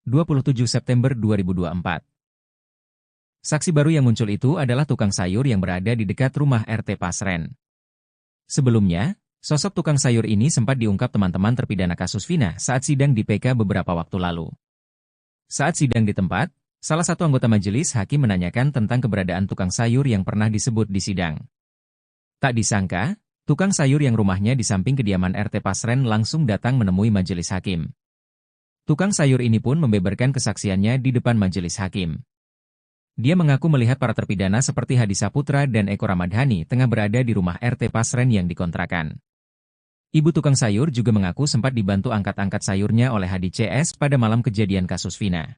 27 September 2024. Saksi baru yang muncul itu adalah tukang sayur yang berada di dekat rumah RT Pasren. Sebelumnya, sosok tukang sayur ini sempat diungkap teman-teman terpidana kasus Vina saat sidang di PK beberapa waktu lalu. Saat sidang di tempat, salah satu anggota majelis hakim menanyakan tentang keberadaan tukang sayur yang pernah disebut di sidang. Tak disangka, tukang sayur yang rumahnya di samping kediaman RT Pasren langsung datang menemui majelis hakim. Tukang sayur ini pun membeberkan kesaksiannya di depan majelis hakim. Dia mengaku melihat para terpidana seperti Hadi Saputra dan Eko Ramadhani tengah berada di rumah RT Pasren yang dikontrakan. Ibu tukang sayur juga mengaku sempat dibantu angkat-angkat sayurnya oleh Hadi CS pada malam kejadian kasus Vina.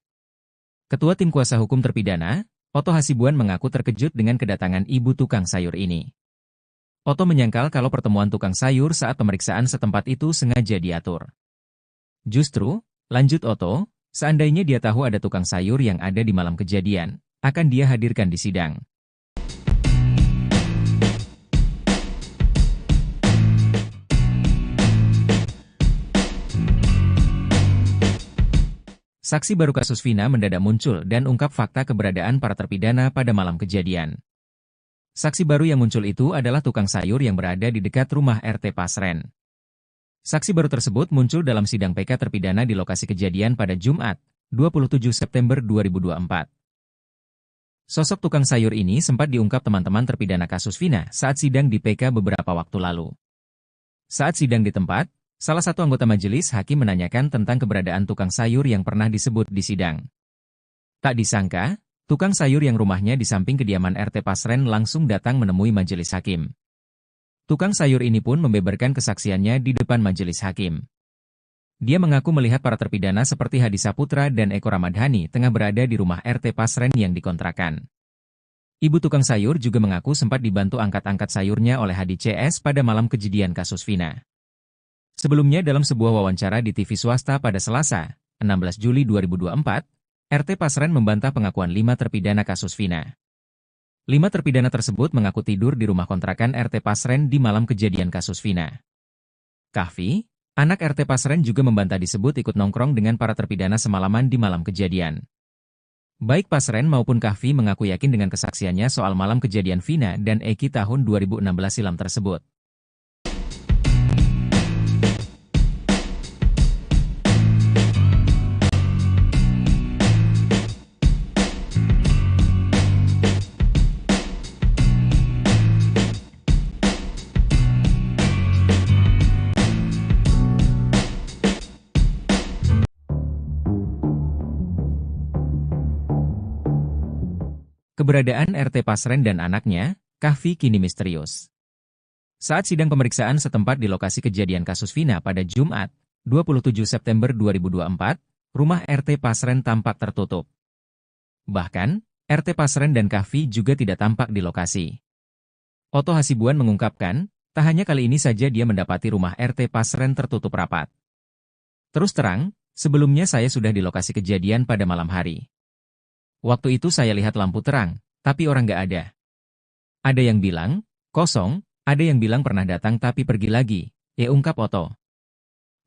Ketua Tim Kuasa Hukum Terpidana, Oto Hasibuan mengaku terkejut dengan kedatangan ibu tukang sayur ini. Oto menyangkal kalau pertemuan tukang sayur saat pemeriksaan setempat itu sengaja diatur. Justru, lanjut Oto, seandainya dia tahu ada tukang sayur yang ada di malam kejadian, akan dia hadirkan di sidang. Saksi baru kasus Vina mendadak muncul dan ungkap fakta keberadaan para terpidana pada malam kejadian. Saksi baru yang muncul itu adalah tukang sayur yang berada di dekat rumah RT Pasren. Saksi baru tersebut muncul dalam sidang PK terpidana di lokasi kejadian pada Jumat, 27 September 2024. Sosok tukang sayur ini sempat diungkap teman-teman terpidana kasus Vina saat sidang di PK beberapa waktu lalu. Saat sidang di tempat, salah satu anggota majelis hakim menanyakan tentang keberadaan tukang sayur yang pernah disebut di sidang. Tak disangka, tukang sayur yang rumahnya di samping kediaman RT Pasren langsung datang menemui majelis hakim. Tukang sayur ini pun membeberkan kesaksiannya di depan majelis hakim. Dia mengaku melihat para terpidana seperti Hadi Saputra dan Eko Ramadhani tengah berada di rumah RT Pasren yang dikontrakan. Ibu tukang sayur juga mengaku sempat dibantu angkat-angkat sayurnya oleh Hadi CS pada malam kejadian kasus Vina. Sebelumnya dalam sebuah wawancara di TV swasta pada Selasa, 16 Juli 2024, RT Pasren membantah pengakuan 5 terpidana kasus Vina. 5 terpidana tersebut mengaku tidur di rumah kontrakan RT Pasren di malam kejadian kasus Vina. Kahfi, anak RT Pasren juga membantah disebut ikut nongkrong dengan para terpidana semalaman di malam kejadian. Baik Pasren maupun Kahfi mengaku yakin dengan kesaksiannya soal malam kejadian Vina dan Eki tahun 2016 silam tersebut. Keberadaan RT Pasren dan anaknya, Kahfi kini misterius. Saat sidang pemeriksaan setempat di lokasi kejadian kasus Vina pada Jumat, 27 September 2024, rumah RT Pasren tampak tertutup. Bahkan, RT Pasren dan Kahfi juga tidak tampak di lokasi. Oto Hasibuan mengungkapkan, tak hanya kali ini saja dia mendapati rumah RT Pasren tertutup rapat. Terus terang, sebelumnya saya sudah di lokasi kejadian pada malam hari. Waktu itu saya lihat lampu terang, tapi orang nggak ada. Ada yang bilang, kosong, ada yang bilang pernah datang tapi pergi lagi, ungkap Oto.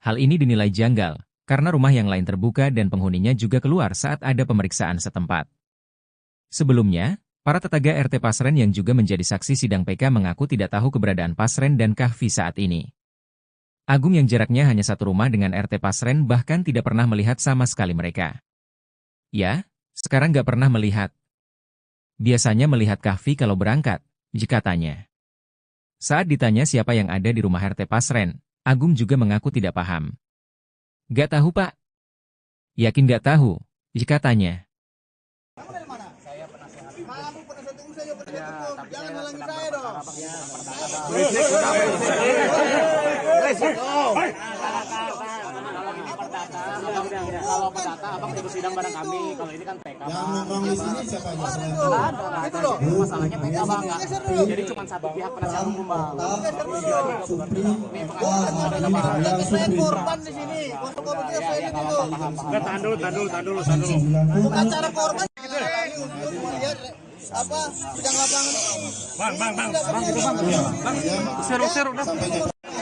Hal ini dinilai janggal, karena rumah yang lain terbuka dan penghuninya juga keluar saat ada pemeriksaan setempat. Sebelumnya, para tetangga RT Pasren yang juga menjadi saksi sidang PK mengaku tidak tahu keberadaan Pasren dan Kahfi saat ini. Agung yang jaraknya hanya satu rumah dengan RT Pasren bahkan tidak pernah melihat sama sekali mereka. Ya, sekarang nggak pernah melihat. Biasanya melihat Kahfi kalau berangkat, jika tanya. Saat ditanya siapa yang ada di rumah RT Pasren, Agung juga mengaku tidak paham. Nggak tahu Pak. Yakin nggak tahu, jika tanya. Kalau perdata abang ikut sidang bareng kami, kalau ini kan PK. Yang nongkrong di sini siapa aja? Itu loh. Masalahnya PK bang, jadi cuma satu pihak penasihat hukum bang. Supri, korban di sini. Tahan dulu. Bukan cara korban untuk melihat apa sidang lapangan ini. Bang, usir.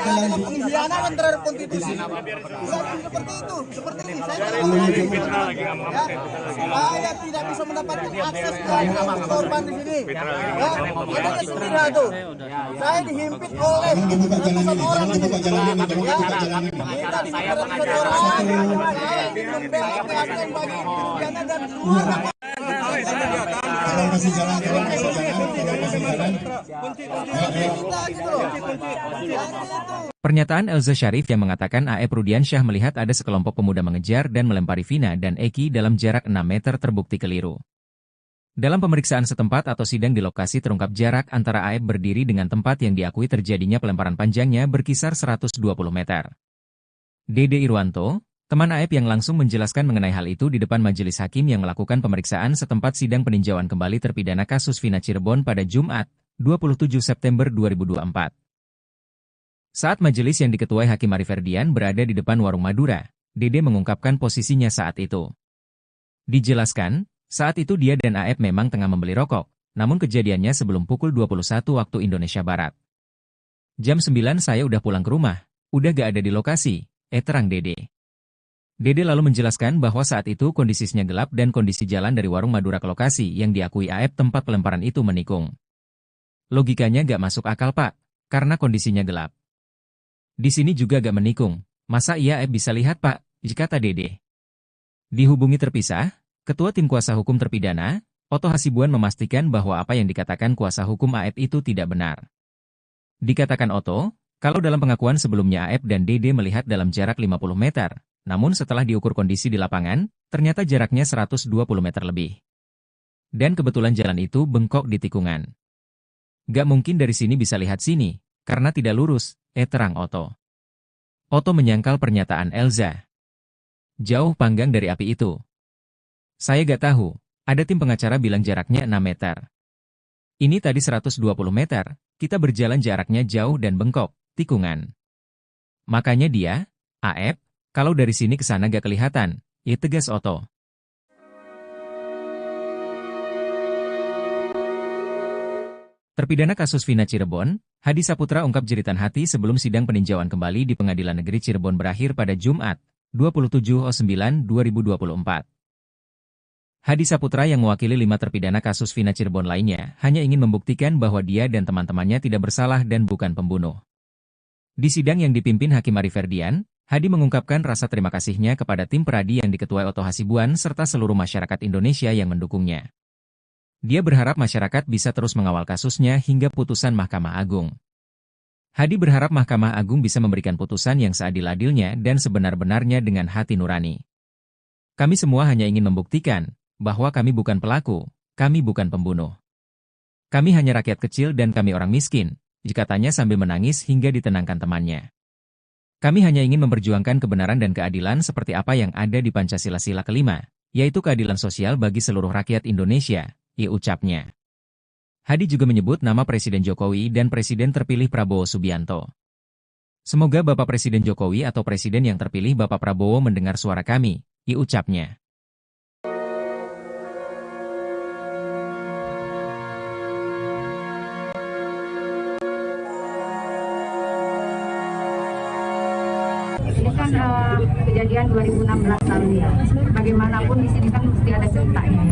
Salah dengan pengkhianatan terhadap konstitusi. Bukan seperti itu. Seperti ini saya saya tidak bisa mendapatkan akses ke korban di sini. Ya, ada sendiri itu. Saya dihimpit oleh ratusan orang ini. Kita dihimpit ratusan orang. Saya membela keadilan bagi pidana dan luar. Kalau masih jalan, kalau masih jalan. Pernyataan Elza Syarif yang mengatakan AEP Rudiansyah melihat ada sekelompok pemuda mengejar dan melempari Vina dan Eki dalam jarak 6 meter terbukti keliru. Dalam pemeriksaan setempat atau sidang di lokasi terungkap jarak antara AEP berdiri dengan tempat yang diakui terjadinya pelemparan panjangnya berkisar 120 meter. Dede Irwanto, teman AEP yang langsung menjelaskan mengenai hal itu di depan majelis hakim yang melakukan pemeriksaan setempat sidang peninjauan kembali terpidana kasus Vina Cirebon pada Jumat, 27 September 2024. Saat majelis yang diketuai Hakim Ari Ferdian berada di depan warung Madura, Dede mengungkapkan posisinya saat itu. Dijelaskan, saat itu dia dan AEP memang tengah membeli rokok, namun kejadiannya sebelum pukul 21 waktu Indonesia Barat. Jam 9 saya udah pulang ke rumah, udah gak ada di lokasi, terang Dede. Dede lalu menjelaskan bahwa saat itu kondisinya gelap dan kondisi jalan dari warung Madura ke lokasi yang diakui AEP tempat pelemparan itu menikung. Logikanya gak masuk akal Pak, karena kondisinya gelap. Di sini juga gak menikung, masa iya AEP bisa lihat Pak, kata Dede. Dihubungi terpisah, Ketua Tim Kuasa Hukum Terpidana, Oto Hasibuan memastikan bahwa apa yang dikatakan kuasa hukum AEP itu tidak benar. Dikatakan Oto, kalau dalam pengakuan sebelumnya AEP dan Dede melihat dalam jarak 50 meter, namun setelah diukur kondisi di lapangan, ternyata jaraknya 120 meter lebih. Dan kebetulan jalan itu bengkok di tikungan. Gak mungkin dari sini bisa lihat sini, karena tidak lurus, terang Oto. Oto menyangkal pernyataan Elza. Jauh panggang dari api itu. Saya gak tahu, ada tim pengacara bilang jaraknya 6 meter. Ini tadi 120 meter, kita berjalan jaraknya jauh dan bengkok, tikungan. Makanya dia, AEP, kalau dari sini ke sana gak kelihatan, tegas Oto. Terpidana kasus Vina Cirebon, Hadi Saputra ungkap jeritan hati sebelum sidang peninjauan kembali di Pengadilan Negeri Cirebon berakhir pada Jumat, 27/9/2024. Hadi Saputra yang mewakili 5 terpidana kasus Vina Cirebon lainnya hanya ingin membuktikan bahwa dia dan teman-temannya tidak bersalah dan bukan pembunuh. Di sidang yang dipimpin Hakim Ari Ferdian, Hadi mengungkapkan rasa terima kasihnya kepada tim peradi yang diketuai Oto Hasibuan serta seluruh masyarakat Indonesia yang mendukungnya. Dia berharap masyarakat bisa terus mengawal kasusnya hingga putusan Mahkamah Agung. Hadi berharap Mahkamah Agung bisa memberikan putusan yang seadil-adilnya dan sebenar-benarnya dengan hati nurani. Kami semua hanya ingin membuktikan bahwa kami bukan pelaku, kami bukan pembunuh. Kami hanya rakyat kecil dan kami orang miskin, katanya sambil menangis hingga ditenangkan temannya. Kami hanya ingin memperjuangkan kebenaran dan keadilan seperti apa yang ada di Pancasila Sila kelima, yaitu keadilan sosial bagi seluruh rakyat Indonesia, ucapnya. Hadi juga menyebut nama Presiden Jokowi dan Presiden terpilih Prabowo Subianto. Semoga Bapak Presiden Jokowi atau Presiden yang terpilih Bapak Prabowo mendengar suara kami, ucapnya. Ini kan kejadian 2016 lalu ya. Bagaimanapun di sini kan mesti ada ceritanya.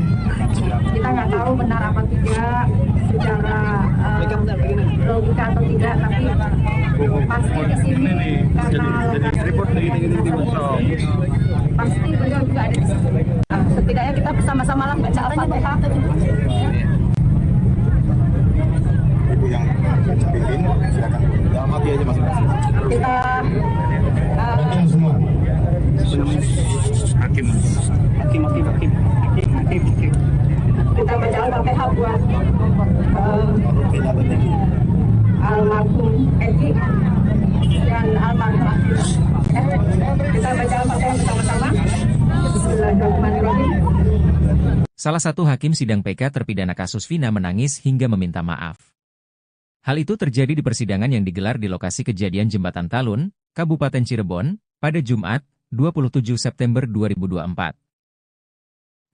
Kita nggak tahu benar apa tidak secara logika atau tidak, tapi pasti di sini karena pasti beliau juga ada di sini. Setidaknya kita bersama-sama lah baca Al-Fatihah. Ibu yang pimpin, silakan. Dalam hati aja masing-masing. Kita Semua. Hakim. kita baca Al-Fatihah buat almarhum Eki dan almarhum Akila. Kita baca Al-Fatihah bersama-sama. Bismillahirrahmanirrahim. Salah satu hakim sidang PK terpidana kasus Vina menangis hingga meminta maaf. Hal itu terjadi di persidangan yang digelar di lokasi kejadian Jembatan Talun, Kabupaten Cirebon, pada Jumat, 27 September 2024.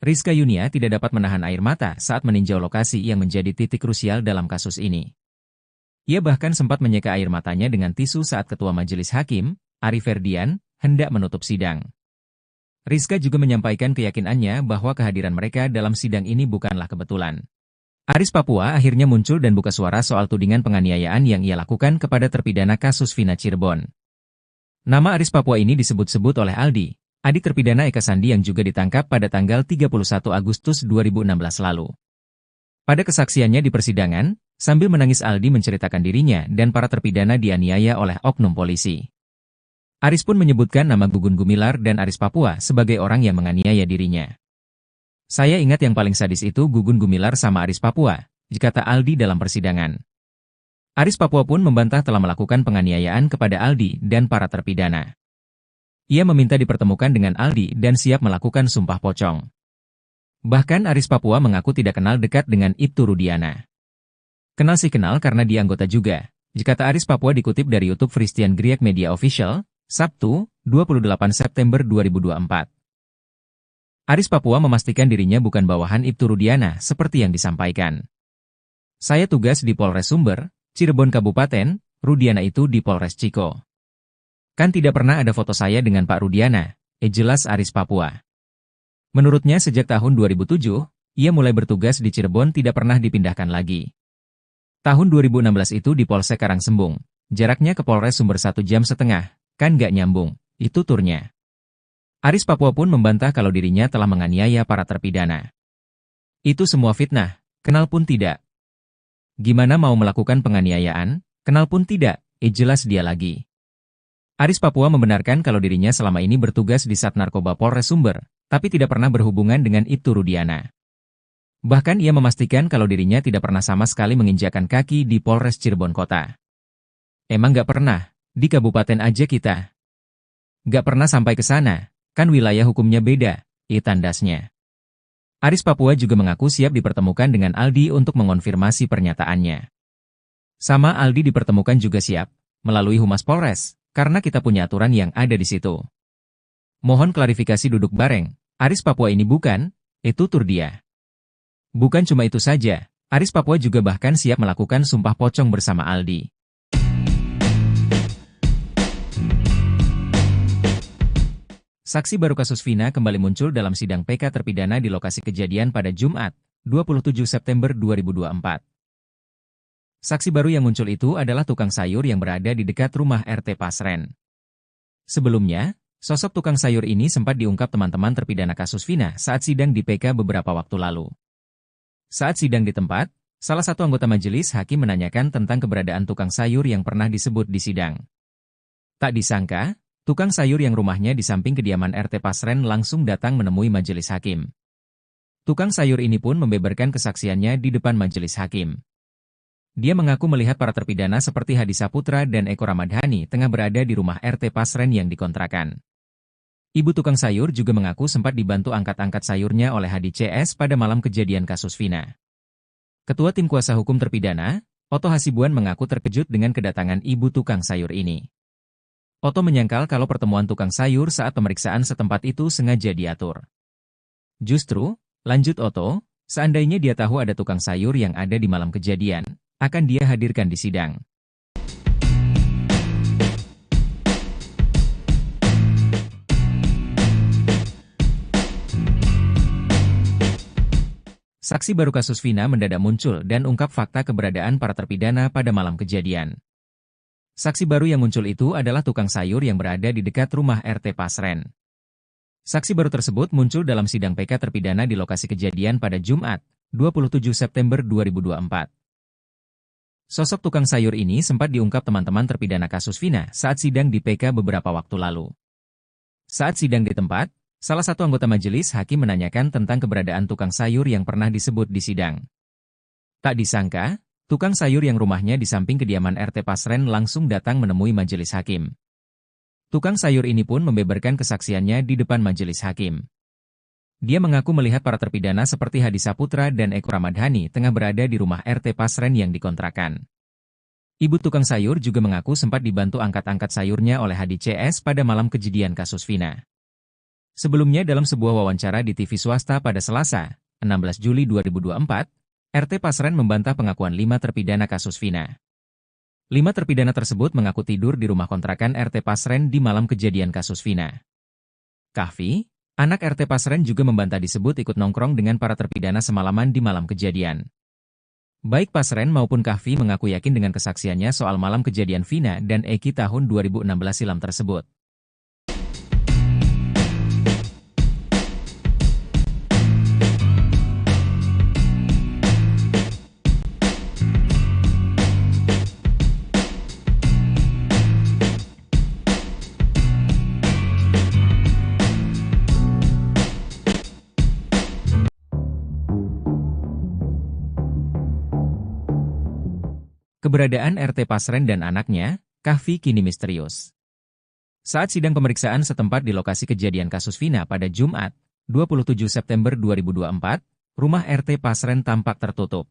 Rizka Yunia tidak dapat menahan air mata saat meninjau lokasi yang menjadi titik krusial dalam kasus ini. Ia bahkan sempat menyeka air matanya dengan tisu saat Ketua Majelis Hakim, Ari Ferdian, hendak menutup sidang. Rizka juga menyampaikan keyakinannya bahwa kehadiran mereka dalam sidang ini bukanlah kebetulan. Aris Papua akhirnya muncul dan buka suara soal tudingan penganiayaan yang ia lakukan kepada terpidana kasus Vina Cirebon. Nama Aris Papua ini disebut-sebut oleh Aldi, adik terpidana Eka Sandi yang juga ditangkap pada tanggal 31 Agustus 2016 lalu. Pada kesaksiannya di persidangan, sambil menangis Aldi menceritakan dirinya dan para terpidana dianiaya oleh oknum polisi. Aris pun menyebutkan nama Gugun Gumilar dan Aris Papua sebagai orang yang menganiaya dirinya. Saya ingat yang paling sadis itu Gugun Gumilar sama Aris Papua, kata Aldi dalam persidangan. Aris Papua pun membantah telah melakukan penganiayaan kepada Aldi dan para terpidana. Ia meminta dipertemukan dengan Aldi dan siap melakukan sumpah pocong. Bahkan Aris Papua mengaku tidak kenal dekat dengan Ibtu Rudiana. Kenal sih kenal karena dia anggota juga, kata Aris Papua dikutip dari YouTube Christian Griek Media Official, Sabtu, 28 September 2024. Aris Papua memastikan dirinya bukan bawahan Ibtu Rudiana seperti yang disampaikan. Saya tugas di Polres Sumber, Cirebon Kabupaten, Rudiana itu di Polres Ciko. Kan tidak pernah ada foto saya dengan Pak Rudiana, jelas Aris Papua. Menurutnya sejak tahun 2007, ia mulai bertugas di Cirebon tidak pernah dipindahkan lagi. Tahun 2016 itu di Polsek Karangsembung, jaraknya ke Polres Sumber 1,5 jam, kan gak nyambung, itu turnya. Aris Papua pun membantah kalau dirinya telah menganiaya para terpidana. Itu semua fitnah, kenal pun tidak. Gimana mau melakukan penganiayaan, kenal pun tidak, jelas dia lagi. Aris Papua membenarkan kalau dirinya selama ini bertugas di Sat Narkoba Polres Sumber, tapi tidak pernah berhubungan dengan Ibtu Rudiana. Bahkan ia memastikan kalau dirinya tidak pernah sama sekali menginjakkan kaki di Polres Cirebon Kota. Emang gak pernah, di kabupaten aja kita. Gak pernah sampai ke sana. Kan wilayah hukumnya beda, tandasnya. Aris Papua juga mengaku siap dipertemukan dengan Aldi untuk mengonfirmasi pernyataannya. Sama Aldi dipertemukan juga siap, melalui Humas Polres, karena kita punya aturan yang ada di situ. Mohon klarifikasi duduk bareng, Aris Papua ini bukan, tutur dia. Bukan cuma itu saja, Aris Papua juga bahkan siap melakukan sumpah pocong bersama Aldi. Saksi baru kasus Vina kembali muncul dalam sidang PK terpidana di lokasi kejadian pada Jumat, 27 September 2024. Saksi baru yang muncul itu adalah tukang sayur yang berada di dekat rumah RT Pasren. Sebelumnya, sosok tukang sayur ini sempat diungkap teman-teman terpidana kasus Vina saat sidang di PK beberapa waktu lalu. Saat sidang di tempat, salah satu anggota majelis hakim menanyakan tentang keberadaan tukang sayur yang pernah disebut di sidang. Tak disangka, tukang sayur yang rumahnya di samping kediaman RT Pasren langsung datang menemui majelis hakim. Tukang sayur ini pun membeberkan kesaksiannya di depan majelis hakim. Dia mengaku melihat para terpidana seperti Hadi Saputra dan Eko Ramadhani tengah berada di rumah RT Pasren yang dikontrakan. Ibu tukang sayur juga mengaku sempat dibantu angkat-angkat sayurnya oleh Hadi CS pada malam kejadian kasus Vina. Ketua Tim Kuasa Hukum Terpidana, Oto Hasibuan mengaku terkejut dengan kedatangan ibu tukang sayur ini. Oto menyangkal kalau pertemuan tukang sayur saat pemeriksaan setempat itu sengaja diatur. Justru, lanjut Oto, seandainya dia tahu ada tukang sayur yang ada di malam kejadian, akan dia hadirkan di sidang. Saksi baru kasus Vina mendadak muncul dan ungkap fakta keberadaan para terpidana pada malam kejadian. Saksi baru yang muncul itu adalah tukang sayur yang berada di dekat rumah RT Pasren. Saksi baru tersebut muncul dalam sidang PK terpidana di lokasi kejadian pada Jumat, 27 September 2024. Sosok tukang sayur ini sempat diungkap teman-teman terpidana kasus Vina saat sidang di PK beberapa waktu lalu. Saat sidang di tempat, salah satu anggota majelis hakim menanyakan tentang keberadaan tukang sayur yang pernah disebut di sidang. Tak disangka, tukang sayur yang rumahnya di samping kediaman RT Pasren langsung datang menemui majelis hakim. Tukang sayur ini pun membeberkan kesaksiannya di depan majelis hakim. Dia mengaku melihat para terpidana seperti Hadi Saputra dan Eko Ramadhani tengah berada di rumah RT Pasren yang dikontrakan. Ibu tukang sayur juga mengaku sempat dibantu angkat-angkat sayurnya oleh Hadi CS pada malam kejadian kasus Vina. Sebelumnya dalam sebuah wawancara di TV swasta pada Selasa, 16 Juli 2024, RT Pasren membantah pengakuan 5 terpidana kasus Vina. 5 terpidana tersebut mengaku tidur di rumah kontrakan RT Pasren di malam kejadian kasus Vina. Kahfi, anak RT Pasren juga membantah disebut ikut nongkrong dengan para terpidana semalaman di malam kejadian. Baik Pasren maupun Kahfi mengaku yakin dengan kesaksiannya soal malam kejadian Vina dan Eki tahun 2016 silam tersebut. Keberadaan RT Pasren dan anaknya, Kahfi, kini misterius. Saat sidang pemeriksaan setempat di lokasi kejadian kasus Vina pada Jumat, 27 September 2024, rumah RT Pasren tampak tertutup.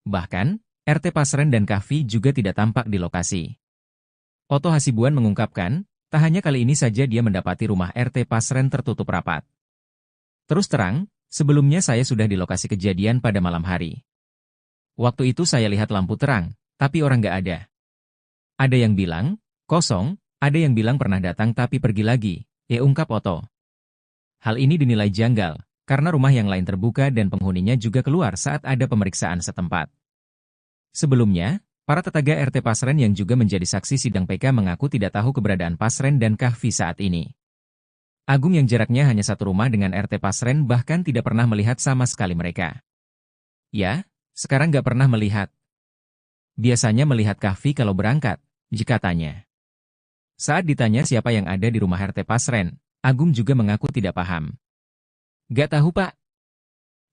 Bahkan, RT Pasren dan Kahfi juga tidak tampak di lokasi. Oto Hasibuan mengungkapkan, tak hanya kali ini saja dia mendapati rumah RT Pasren tertutup rapat. Terus terang, sebelumnya saya sudah di lokasi kejadian pada malam hari. Waktu itu saya lihat lampu terang, tapi orang nggak ada. Ada yang bilang, kosong, ada yang bilang pernah datang tapi pergi lagi, ungkap Oto. Hal ini dinilai janggal, karena rumah yang lain terbuka dan penghuninya juga keluar saat ada pemeriksaan setempat. Sebelumnya, para tetangga RT Pasren yang juga menjadi saksi sidang PK mengaku tidak tahu keberadaan Pasren dan Kahfi saat ini. Agung yang jaraknya hanya satu rumah dengan RT Pasren bahkan tidak pernah melihat sama sekali mereka. Ya, sekarang nggak pernah melihat. Biasanya melihat Kahfi kalau berangkat, jika tanya. Saat ditanya siapa yang ada di rumah RT Pasren, Agung juga mengaku tidak paham. Nggak tahu Pak.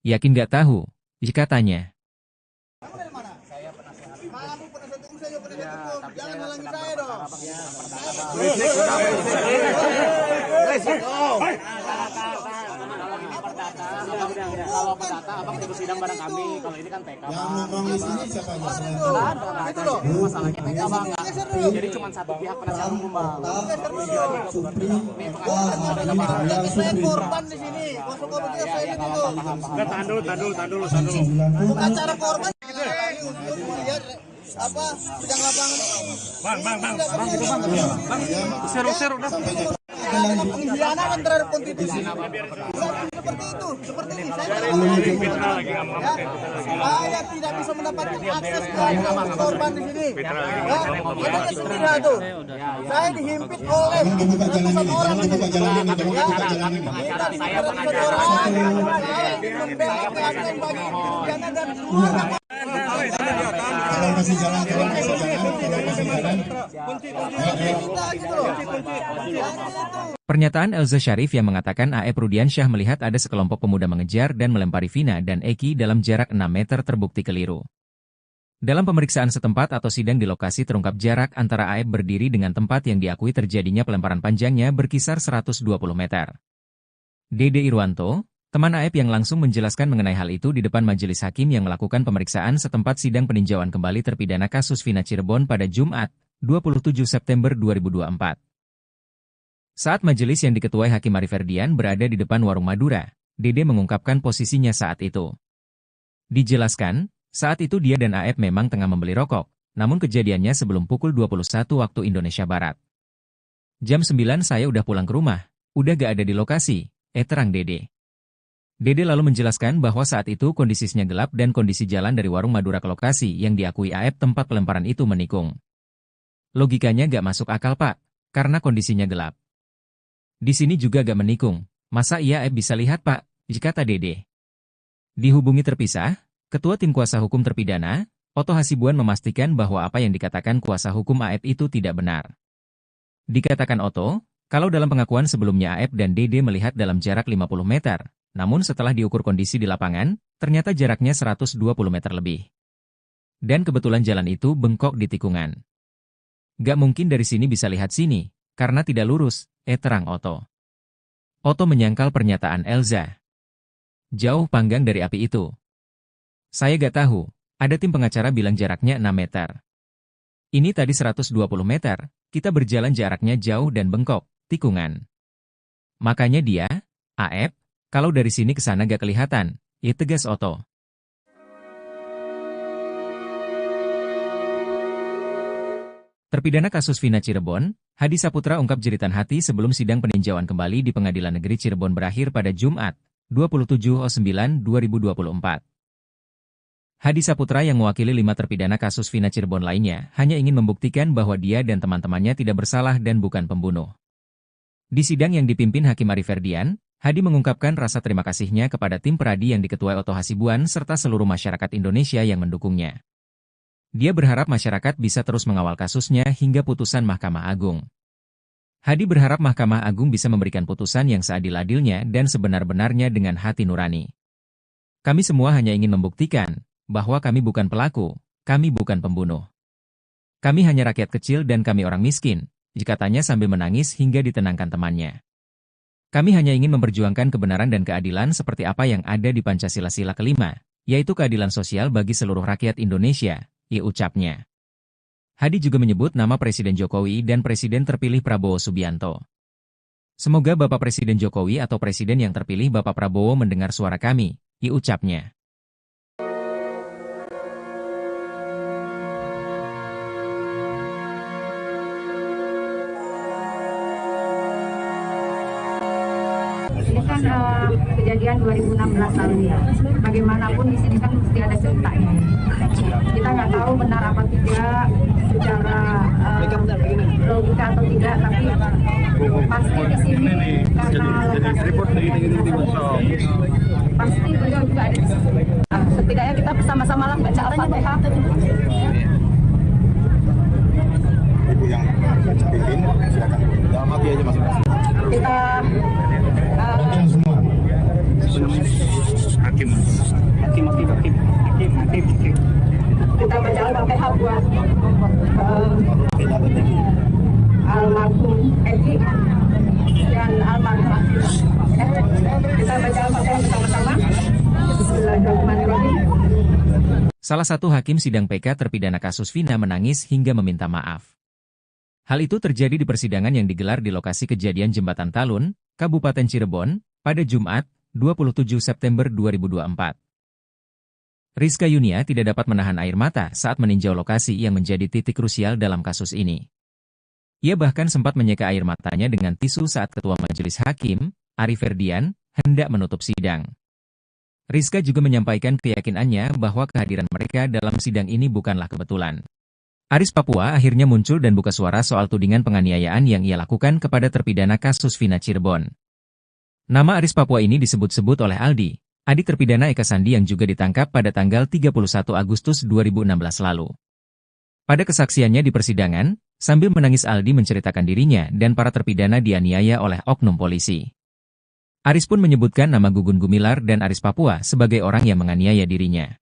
Yakin nggak tahu, jika tanya. Jangan halangi saya dong. Kalau perdata, abang ikut sidang bareng kami. Kalau ini kan PK. Yang nongkrong di sini siapa aja? Itu loh. Masalahnya PK bang. Jadi cuma satu pihak penasihat hukum bang. Saya korban di sini. Masuk korban kita saya ini dulu. Tahan dulu. Bukan cara korban. Lihat apa sidang lapangan ini. Bang. Seru dah. Pengkhianatan terhadap konstitusi. Seperti itu, seperti ini. Saya tidak bisa mendapatkan akses ke korban di sini. Ada sendiri tuh. Saya dihimpit oleh ratusan orang. Dibuka jalan ini. Saya pengacara. Kalau masih jalan. Pernyataan Elza Syarif yang mengatakan A.E. Rudiansyah melihat ada sekelompok pemuda mengejar dan melempari Vina dan Eki dalam jarak 6 meter terbukti keliru. Dalam pemeriksaan setempat atau sidang di lokasi terungkap jarak antara A.E. berdiri dengan tempat yang diakui terjadinya pelemparan panjangnya berkisar 120 meter. Dede Irwanto, teman A.E. yang langsung menjelaskan mengenai hal itu di depan majelis hakim yang melakukan pemeriksaan setempat sidang peninjauan kembali terpidana kasus Vina Cirebon pada Jumat, 27 September 2024. Saat majelis yang diketuai Hakim Ari Ferdian berada di depan warung Madura, Dede mengungkapkan posisinya saat itu. Dijelaskan, saat itu dia dan A.E. memang tengah membeli rokok, namun kejadiannya sebelum pukul 21 waktu Indonesia Barat. Jam 9 saya udah pulang ke rumah, udah gak ada di lokasi, terang Dede. Dede lalu menjelaskan bahwa saat itu kondisinya gelap dan kondisi jalan dari warung Madura ke lokasi yang diakui A.E. tempat pelemparan itu menikung. Logikanya gak masuk akal Pak, karena kondisinya gelap. Di sini juga gak menikung, masa iya bisa lihat Pak, kata Dede. Dihubungi terpisah, Ketua Tim Kuasa Hukum Terpidana, Oto Hasibuan memastikan bahwa apa yang dikatakan kuasa hukum A.E. itu tidak benar. Dikatakan Oto, kalau dalam pengakuan sebelumnya A.E. dan Dede melihat dalam jarak 50 meter, namun setelah diukur kondisi di lapangan, ternyata jaraknya 120 meter lebih. Dan kebetulan jalan itu bengkok di tikungan. Gak mungkin dari sini bisa lihat sini, karena tidak lurus, terang Oto. Oto menyangkal pernyataan Elza. Jauh panggang dari api itu. Saya gak tahu, ada tim pengacara bilang jaraknya 6 meter. Ini tadi 120 meter, kita berjalan jaraknya jauh dan bengkok, tikungan. Makanya dia, A.E., kalau dari sini ke sana gak kelihatan, tegas Oto. Terpidana kasus Vina Cirebon, Hadi Saputra ungkap jeritan hati sebelum sidang peninjauan kembali di Pengadilan Negeri Cirebon berakhir pada Jumat, 27/9/2024. Hadi Saputra yang mewakili 5 terpidana kasus Vina Cirebon lainnya hanya ingin membuktikan bahwa dia dan teman-temannya tidak bersalah dan bukan pembunuh. Di sidang yang dipimpin Hakim Ari Ferdian, Hadi mengungkapkan rasa terima kasihnya kepada tim Peradi yang diketuai Oto Hasibuan serta seluruh masyarakat Indonesia yang mendukungnya. Dia berharap masyarakat bisa terus mengawal kasusnya hingga putusan Mahkamah Agung. Hadi berharap Mahkamah Agung bisa memberikan putusan yang seadil-adilnya dan sebenar-benarnya dengan hati nurani. Kami semua hanya ingin membuktikan bahwa kami bukan pelaku, kami bukan pembunuh. Kami hanya rakyat kecil dan kami orang miskin, katanya sambil menangis hingga ditenangkan temannya. Kami hanya ingin memperjuangkan kebenaran dan keadilan seperti apa yang ada di Pancasila Sila kelima, yaitu keadilan sosial bagi seluruh rakyat Indonesia, ucapnya. Hadi juga menyebut nama Presiden Jokowi dan Presiden terpilih Prabowo Subianto. Semoga Bapak Presiden Jokowi atau Presiden yang terpilih Bapak Prabowo mendengar suara kami, ucapnya. Ini kan kejadian 2016 lalu ya. Bagaimanapun di sini kan mesti ada ceritanya. Kita nggak tahu benar apa tidak secara logika atau tidak, tapi pasti di sini karena lokasi pasti beliau juga ada di sini. Setidaknya kita bersama-sama lah baca Al-Fatihah. Ibu yang pimpin, silakan. Dalam hati aja masing-masing. Kita Hakim. kita baca Al-Fatihah buat almarhum Eki dan almarhum. Kita baca Al-Fatihah bersama-sama. Bismillahirrahmanirrahim. Salah satu hakim sidang PK terpidana kasus Vina menangis hingga meminta maaf. Hal itu terjadi di persidangan yang digelar di lokasi kejadian Jembatan Talun, Kabupaten Cirebon, pada Jumat, 27 September 2024. Rizka Yunia tidak dapat menahan air mata saat meninjau lokasi yang menjadi titik krusial dalam kasus ini. Ia bahkan sempat menyeka air matanya dengan tisu saat Ketua Majelis Hakim, Ari Ferdian, hendak menutup sidang. Rizka juga menyampaikan keyakinannya bahwa kehadiran mereka dalam sidang ini bukanlah kebetulan. Aris Papua akhirnya muncul dan buka suara soal tudingan penganiayaan yang ia lakukan kepada terpidana kasus Vina Cirebon. Nama Aris Papua ini disebut-sebut oleh Aldi, adik terpidana Eka Sandi yang juga ditangkap pada tanggal 31 Agustus 2016 lalu. Pada kesaksiannya di persidangan, sambil menangis Aldi menceritakan dirinya dan para terpidana dianiaya oleh oknum polisi. Aris pun menyebutkan nama Gugun Gumilar dan Aris Papua sebagai orang yang menganiaya dirinya.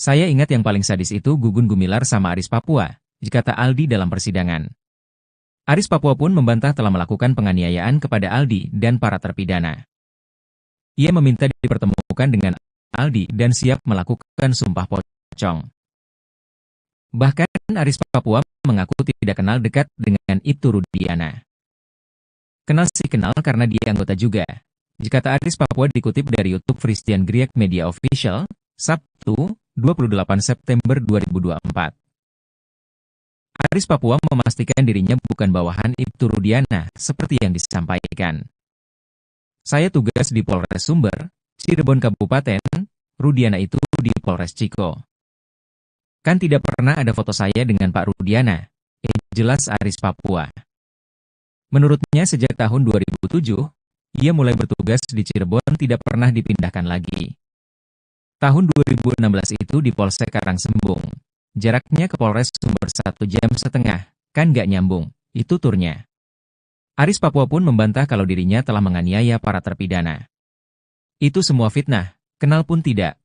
Saya ingat yang paling sadis itu Gugun Gumilar sama Aris Papua, kata Aldi dalam persidangan. Aris Papua pun membantah telah melakukan penganiayaan kepada Aldi dan para terpidana. Ia meminta dipertemukan dengan Aldi dan siap melakukan sumpah pocong. Bahkan Aris Papua mengaku tidak kenal dekat dengan Ibtu Rudiana. Kenal sih kenal karena dia anggota juga, kata Aris Papua dikutip dari YouTube Christian Griek Media Official, Sabtu, 28 September 2024. Aris Papua memastikan dirinya bukan bawahan Ibtu Rudiana seperti yang disampaikan. Saya tugas di Polres Sumber, Cirebon Kabupaten, Rudiana itu di Polres Ciko. Kan tidak pernah ada foto saya dengan Pak Rudiana, jelas Aris Papua. Menurutnya sejak tahun 2007, ia mulai bertugas di Cirebon tidak pernah dipindahkan lagi. Tahun 2016 itu di Polsek Karangsembung. Jaraknya ke Polres Sumber 1,5 jam, kan gak nyambung, itu turnya. Aris Papua pun membantah kalau dirinya telah menganiaya para terpidana. Itu semua fitnah, kenal pun tidak.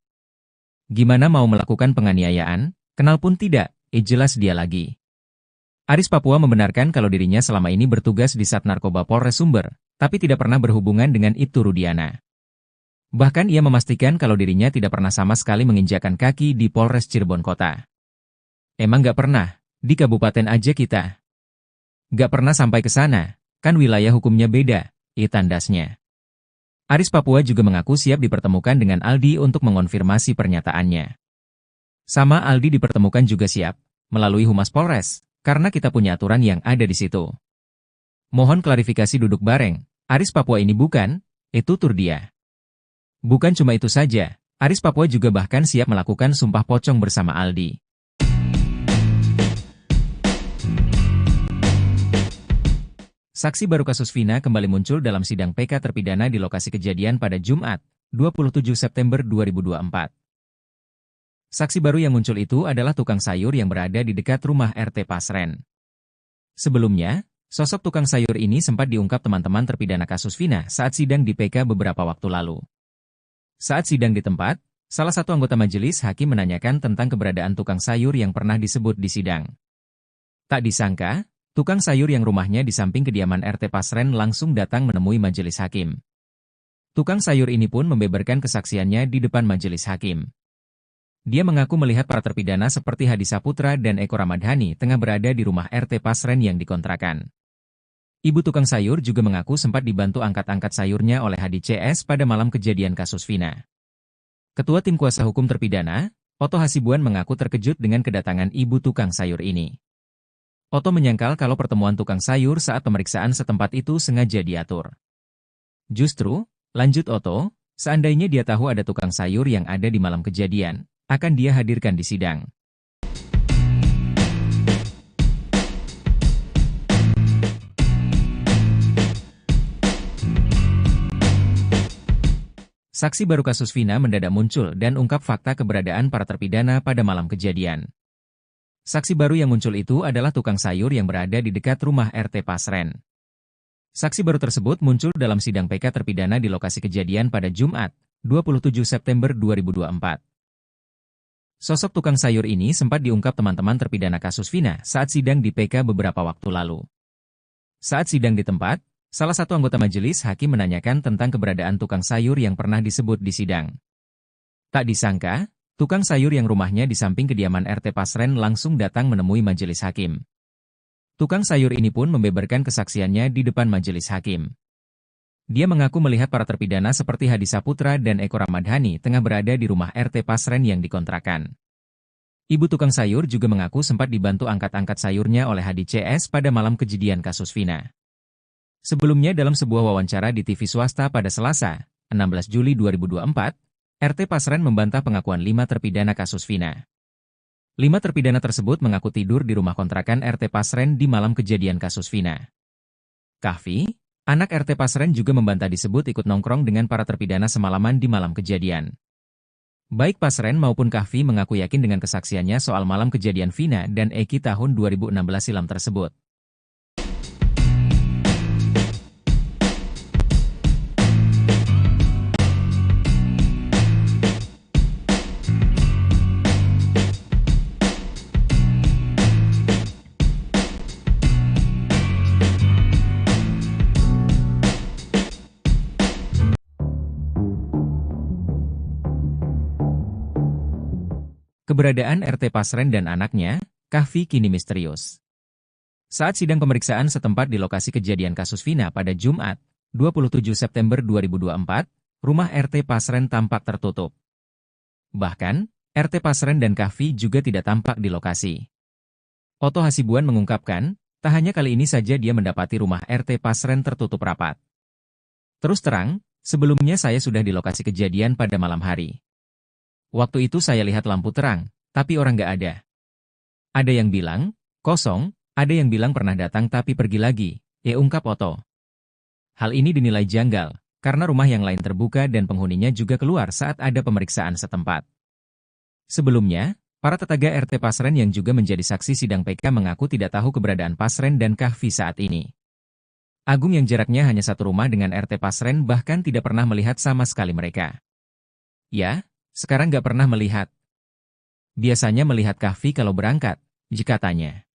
Gimana mau melakukan penganiayaan, kenal pun tidak, jelas dia lagi. Aris Papua membenarkan kalau dirinya selama ini bertugas di Sat Narkoba Polres Sumber, tapi tidak pernah berhubungan dengan Ibtu Rudiana. Bahkan ia memastikan kalau dirinya tidak pernah sama sekali menginjakkan kaki di Polres Cirebon Kota. Emang gak pernah, di kabupaten aja kita. Gak pernah sampai ke sana, kan wilayah hukumnya beda, tandasnya. Aris Papua juga mengaku siap dipertemukan dengan Aldi untuk mengonfirmasi pernyataannya. Sama Aldi dipertemukan juga siap, melalui Humas Polres, karena kita punya aturan yang ada di situ. Mohon klarifikasi duduk bareng, Aris Papua ini bukan, itu tur dia. Bukan cuma itu saja, Aris Papua juga bahkan siap melakukan sumpah pocong bersama Aldi. Saksi baru kasus Vina kembali muncul dalam sidang PK terpidana di lokasi kejadian pada Jumat, 27 September 2024. Saksi baru yang muncul itu adalah tukang sayur yang berada di dekat rumah RT Pasren. Sebelumnya, sosok tukang sayur ini sempat diungkap teman-teman terpidana kasus Vina saat sidang di PK beberapa waktu lalu. Saat sidang di tempat, salah satu anggota majelis hakim menanyakan tentang keberadaan tukang sayur yang pernah disebut di sidang. Tak disangka, tukang sayur yang rumahnya di samping kediaman RT Pasren langsung datang menemui majelis hakim. Tukang sayur ini pun membeberkan kesaksiannya di depan majelis hakim. Dia mengaku melihat para terpidana seperti Hadi Saputra dan Eko Ramadhani tengah berada di rumah RT Pasren yang dikontrakan. Ibu tukang sayur juga mengaku sempat dibantu angkat-angkat sayurnya oleh Hadi CS pada malam kejadian kasus Vina. Ketua Tim Kuasa Hukum terpidana, Otto Hasibuan mengaku terkejut dengan kedatangan ibu tukang sayur ini. Otto menyangkal kalau pertemuan tukang sayur saat pemeriksaan setempat itu sengaja diatur. Justru, lanjut Otto, seandainya dia tahu ada tukang sayur yang ada di malam kejadian, akan dia hadirkan di sidang. Saksi baru kasus Vina mendadak muncul dan ungkap fakta keberadaan para terpidana pada malam kejadian. Saksi baru yang muncul itu adalah tukang sayur yang berada di dekat rumah RT Pasren. Saksi baru tersebut muncul dalam sidang PK terpidana di lokasi kejadian pada Jumat, 27 September 2024. Sosok tukang sayur ini sempat diungkap teman-teman terpidana kasus Vina saat sidang di PK beberapa waktu lalu. Saat sidang di tempat, salah satu anggota majelis hakim menanyakan tentang keberadaan tukang sayur yang pernah disebut di sidang. Tak disangka, tukang sayur yang rumahnya di samping kediaman RT Pasren langsung datang menemui majelis hakim. Tukang sayur ini pun membeberkan kesaksiannya di depan majelis hakim. Dia mengaku melihat para terpidana seperti Hadi Saputra dan Eko Ramadhani tengah berada di rumah RT Pasren yang dikontrakan. Ibu tukang sayur juga mengaku sempat dibantu angkat-angkat sayurnya oleh Hadi CS pada malam kejadian kasus Vina. Sebelumnya dalam sebuah wawancara di TV swasta pada Selasa, 16 Juli 2024, RT Pasren membantah pengakuan 5 terpidana kasus Vina. 5 terpidana tersebut mengaku tidur di rumah kontrakan RT Pasren di malam kejadian kasus Vina. Kahfi, anak RT Pasren juga membantah disebut ikut nongkrong dengan para terpidana semalaman di malam kejadian. Baik Pasren maupun Kahfi mengaku yakin dengan kesaksiannya soal malam kejadian Vina dan Eki tahun 2016 silam tersebut. Keberadaan RT Pasren dan anaknya, Kahfi kini misterius. Saat sidang pemeriksaan setempat di lokasi kejadian kasus Vina pada Jumat, 27 September 2024, rumah RT Pasren tampak tertutup. Bahkan, RT Pasren dan Kahfi juga tidak tampak di lokasi. Otto Hasibuan mengungkapkan, tak hanya kali ini saja dia mendapati rumah RT Pasren tertutup rapat. Terus terang, sebelumnya saya sudah di lokasi kejadian pada malam hari. Waktu itu saya lihat lampu terang, tapi orang nggak ada. Ada yang bilang, kosong, ada yang bilang pernah datang tapi pergi lagi, ungkap Otto. Hal ini dinilai janggal, karena rumah yang lain terbuka dan penghuninya juga keluar saat ada pemeriksaan setempat. Sebelumnya, para tetangga RT Pasren yang juga menjadi saksi sidang PK mengaku tidak tahu keberadaan Pasren dan Kahfi saat ini. Agung yang jaraknya hanya satu rumah dengan RT Pasren bahkan tidak pernah melihat sama sekali mereka. Ya, sekarang nggak pernah melihat. Biasanya melihat Kahfi kalau berangkat, jika tanya.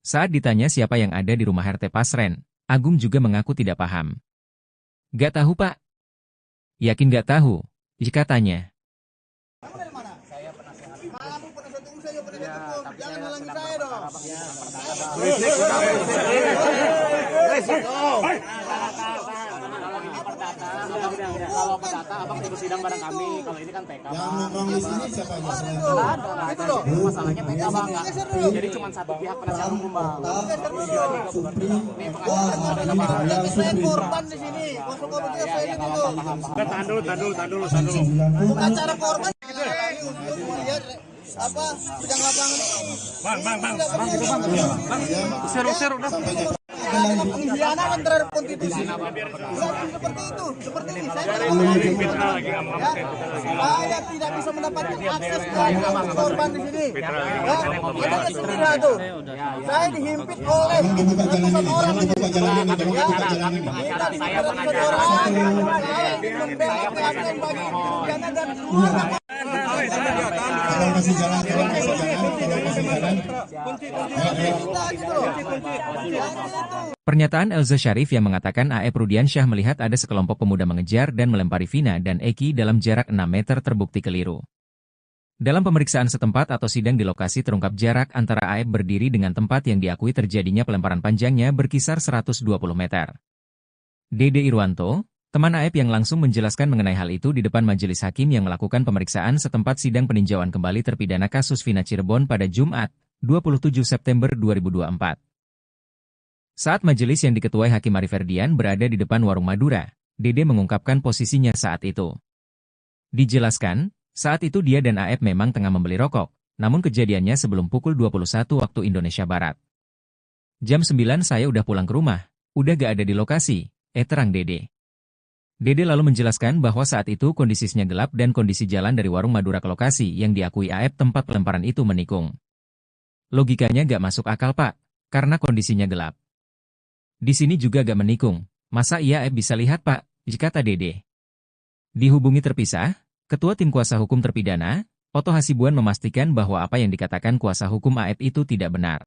Saat ditanya siapa yang ada di rumah RT Pasren, Agung juga mengaku tidak paham. Nggak tahu Pak. Yakin nggak tahu, jika tanya. Kalau perdata abang ikut sidang bareng kami. Kalau ini kan PK. Yang nongkrong di sini siapa aja selain itu? Itu loh. Masalahnya PK bang. Jadi cuma satu pihak penasihat hukum bang. Saya korban di sini. Masuk ke begitu saya ini dulu. Tahan dulu. Bukan cara korban. Untuk melihat apa bidang lapangan ini. Bang. Usir udah. Pengkhianatan yang terhadap konstitusi. Bukan seperti itu, seperti ini. Saya tidak bisa mendapatkan akses ke korban di sini. Ada sendiri tuh. Saya dihimpit oleh ratusan orang. Kita dihimpit ratusan orang. Saya ingin membela keadilan bagi pidana dan keluarga. Kalau masih jalan. Pernyataan Elza Syarif yang mengatakan AF Rudiansyah melihat ada sekelompok pemuda mengejar dan melempari Vina dan Eki dalam jarak 6 meter terbukti keliru. Dalam pemeriksaan setempat atau sidang di lokasi terungkap jarak antara AF berdiri dengan tempat yang diakui terjadinya pelemparan panjangnya berkisar 120 meter. Dede Irwanto, teman AF yang langsung menjelaskan mengenai hal itu di depan majelis hakim yang melakukan pemeriksaan setempat sidang peninjauan kembali terpidana kasus Vina Cirebon pada Jumat, 27 September 2024. Saat majelis yang diketuai Hakim Ari Ferdian berada di depan warung Madura, Dede mengungkapkan posisinya saat itu. Dijelaskan, saat itu dia dan AF memang tengah membeli rokok, namun kejadiannya sebelum pukul 21 waktu Indonesia Barat. Jam 9 saya udah pulang ke rumah, udah gak ada di lokasi, terang Dede. Dede lalu menjelaskan bahwa saat itu kondisinya gelap dan kondisi jalan dari warung Madura ke lokasi yang diakui AF tempat pelemparan itu menikung. Logikanya gak masuk akal pak, karena kondisinya gelap. Di sini juga gak menikung, masa iya AF bisa lihat pak, kata Dede. Dihubungi terpisah, Ketua Tim Kuasa Hukum Terpidana, Oto Hasibuan memastikan bahwa apa yang dikatakan kuasa hukum AF itu tidak benar.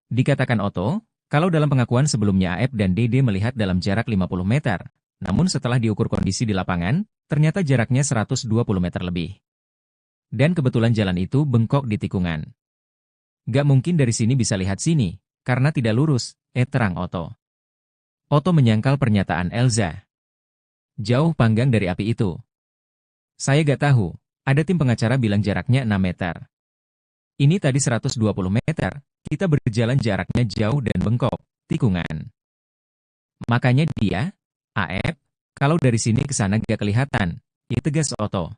Dikatakan Oto, kalau dalam pengakuan sebelumnya AF dan Dede melihat dalam jarak 50 meter, namun setelah diukur kondisi di lapangan, ternyata jaraknya 120 meter lebih. Dan kebetulan jalan itu bengkok di tikungan. Gak mungkin dari sini bisa lihat sini, karena tidak lurus, terang Oto. Oto menyangkal pernyataan Elza. Jauh panggang dari api itu. Saya gak tahu, ada tim pengacara bilang jaraknya 6 meter. Ini tadi 120 meter, kita berjalan jaraknya jauh dan bengkok, tikungan. Makanya dia, AF, kalau dari sini ke sana gak kelihatan, tegas Oto.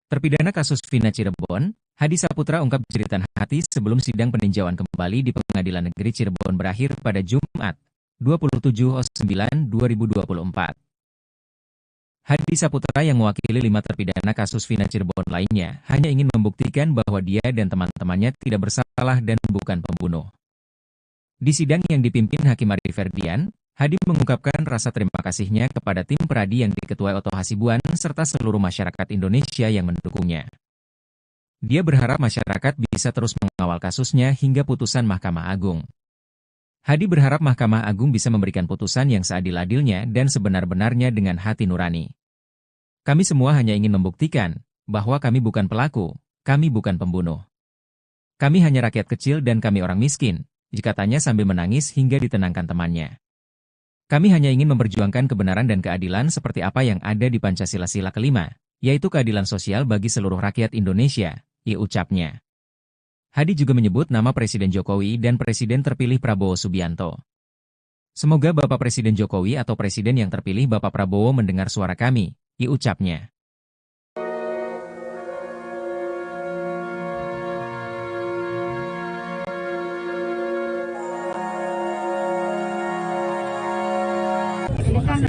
Terpidana kasus Vina Cirebon, Hadi Saputra ungkap jeritan hati sebelum sidang peninjauan kembali di Pengadilan Negeri Cirebon berakhir pada Jumat, 27/9/2024. Hadi Saputra yang mewakili 5 terpidana kasus Vina Cirebon lainnya hanya ingin membuktikan bahwa dia dan teman-temannya tidak bersalah dan bukan pembunuh. Di sidang yang dipimpin Hakim Ari Ferdian, Hadi mengungkapkan rasa terima kasihnya kepada tim peradi yang diketuai Oto Hasibuan serta seluruh masyarakat Indonesia yang mendukungnya. Dia berharap masyarakat bisa terus mengawal kasusnya hingga putusan Mahkamah Agung. Hadi berharap Mahkamah Agung bisa memberikan putusan yang seadil-adilnya dan sebenar-benarnya dengan hati nurani. Kami semua hanya ingin membuktikan bahwa kami bukan pelaku, kami bukan pembunuh. Kami hanya rakyat kecil dan kami orang miskin, katanya sambil menangis hingga ditenangkan temannya. Kami hanya ingin memperjuangkan kebenaran dan keadilan seperti apa yang ada di Pancasila-sila kelima, yaitu keadilan sosial bagi seluruh rakyat Indonesia, ucapnya. Hadi juga menyebut nama Presiden Jokowi dan Presiden terpilih Prabowo Subianto. Semoga Bapak Presiden Jokowi atau Presiden yang terpilih Bapak Prabowo mendengar suara kami, ucapnya. Ini kan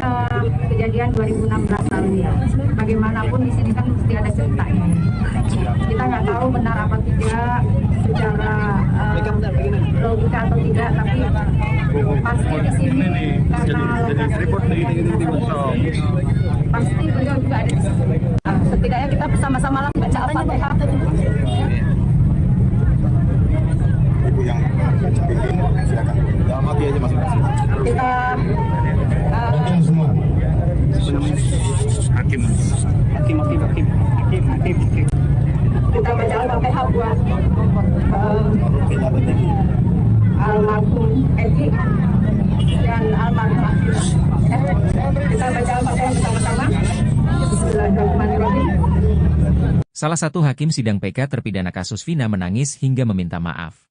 kejadian 2016 lalu ya. Bagaimanapun di sini kan mesti ada ceritanya. Kita nggak tahu benar apa tidak secara logika atau tidak, tapi pasti di sini karena pasti beliau juga ada di sini. Setidaknya kita bersama-sama lah baca Al-Fatihah. Ibu yang pimpin, silakan. Dalam hati aja masing-masing. Kita semua. Hakim. kita baca Al-Fatihah buat almarhum Kita baca Al-Fatihah bersama-sama. Bismillahirrahmanirrahim. Salah satu hakim sidang PK terpidana kasus Vina menangis hingga meminta maaf.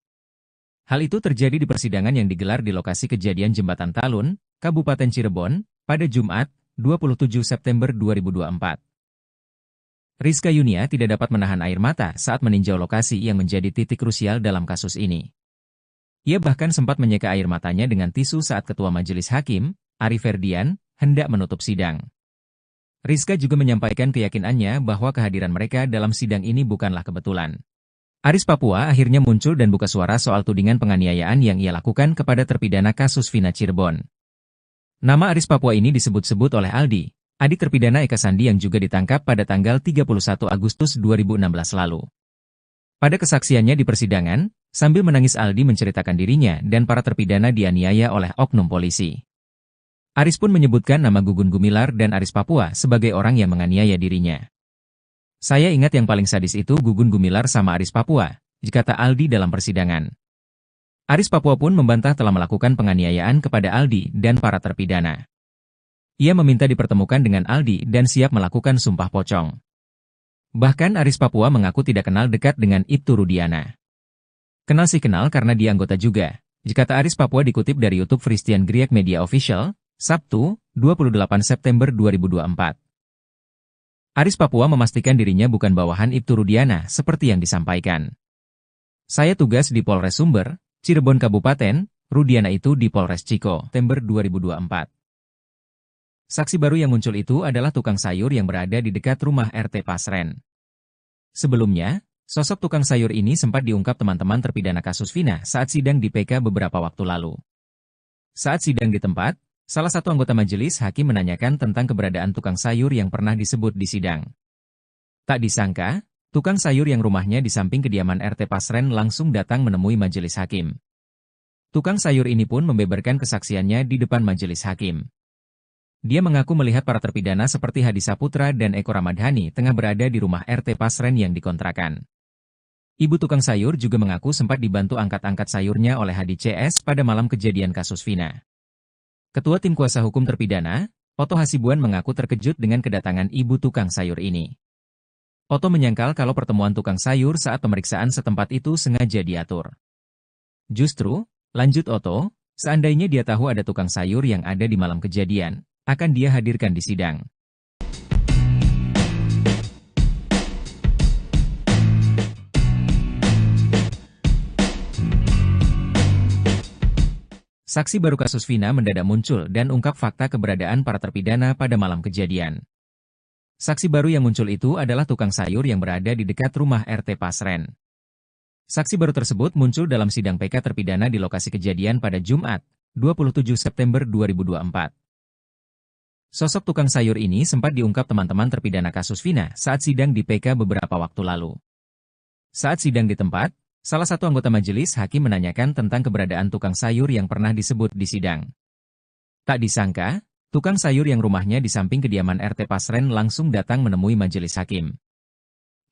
Hal itu terjadi di persidangan yang digelar di lokasi kejadian Jembatan Talun, Kabupaten Cirebon, pada Jumat, 27 September 2024. Rizka Yunia tidak dapat menahan air mata saat meninjau lokasi yang menjadi titik krusial dalam kasus ini. Ia bahkan sempat menyeka air matanya dengan tisu saat Ketua Majelis Hakim, Ari Ferdian, hendak menutup sidang. Rizka juga menyampaikan keyakinannya bahwa kehadiran mereka dalam sidang ini bukanlah kebetulan. Aris Papua akhirnya muncul dan buka suara soal tudingan penganiayaan yang ia lakukan kepada terpidana kasus Vina Cirebon. Nama Aris Papua ini disebut-sebut oleh Aldi, adik terpidana Eka Sandi yang juga ditangkap pada tanggal 31 Agustus 2016 lalu. Pada kesaksiannya di persidangan, sambil menangis Aldi menceritakan dirinya dan para terpidana dianiaya oleh oknum polisi. Aris pun menyebutkan nama Gugun Gumilar dan Aris Papua sebagai orang yang menganiaya dirinya. Saya ingat yang paling sadis itu Gugun Gumilar sama Aris Papua, kata Aldi dalam persidangan. Aris Papua pun membantah telah melakukan penganiayaan kepada Aldi dan para terpidana. Ia meminta dipertemukan dengan Aldi dan siap melakukan sumpah pocong. Bahkan Aris Papua mengaku tidak kenal dekat dengan Ibtu Rudiana. Kenal sih kenal karena dia anggota juga, kata Aris Papua dikutip dari YouTube Christian Griek Media Official, Sabtu, 28 September 2024. Aris Papua memastikan dirinya bukan bawahan Ibtu Rudiana seperti yang disampaikan. Saya tugas di Polres Sumber, Cirebon Kabupaten, Rudiana itu di Polres Ciko, September 2024. Saksi baru yang muncul itu adalah tukang sayur yang berada di dekat rumah RT Pasren. Sebelumnya, sosok tukang sayur ini sempat diungkap teman-teman terpidana kasus Vina saat sidang di PK beberapa waktu lalu. Saat sidang di tempat, salah satu anggota majelis hakim menanyakan tentang keberadaan tukang sayur yang pernah disebut di sidang. Tak disangka, tukang sayur yang rumahnya di samping kediaman RT Pasren langsung datang menemui majelis hakim. Tukang sayur ini pun membeberkan kesaksiannya di depan majelis hakim. Dia mengaku melihat para terpidana seperti Hadi Saputra dan Eko Ramadhani tengah berada di rumah RT Pasren yang dikontrakan. Ibu tukang sayur juga mengaku sempat dibantu angkat-angkat sayurnya oleh Hadi CS pada malam kejadian kasus Vina. Ketua Tim Kuasa Hukum Terpidana, Oto Hasibuan mengaku terkejut dengan kedatangan ibu tukang sayur ini. Oto menyangkal kalau pertemuan tukang sayur saat pemeriksaan setempat itu sengaja diatur. Justru, lanjut Oto, seandainya dia tahu ada tukang sayur yang ada di malam kejadian, akan dia hadirkan di sidang. Saksi baru kasus Vina mendadak muncul dan ungkap fakta keberadaan para terpidana pada malam kejadian. Saksi baru yang muncul itu adalah tukang sayur yang berada di dekat rumah RT Pasren. Saksi baru tersebut muncul dalam sidang PK terpidana di lokasi kejadian pada Jumat, 27 September 2024. Sosok tukang sayur ini sempat diungkap teman-teman terpidana kasus Vina saat sidang di PK beberapa waktu lalu. Saat sidang di tempat, salah satu anggota majelis hakim menanyakan tentang keberadaan tukang sayur yang pernah disebut di sidang. Tak disangka, tukang sayur yang rumahnya di samping kediaman RT Pasren langsung datang menemui majelis hakim.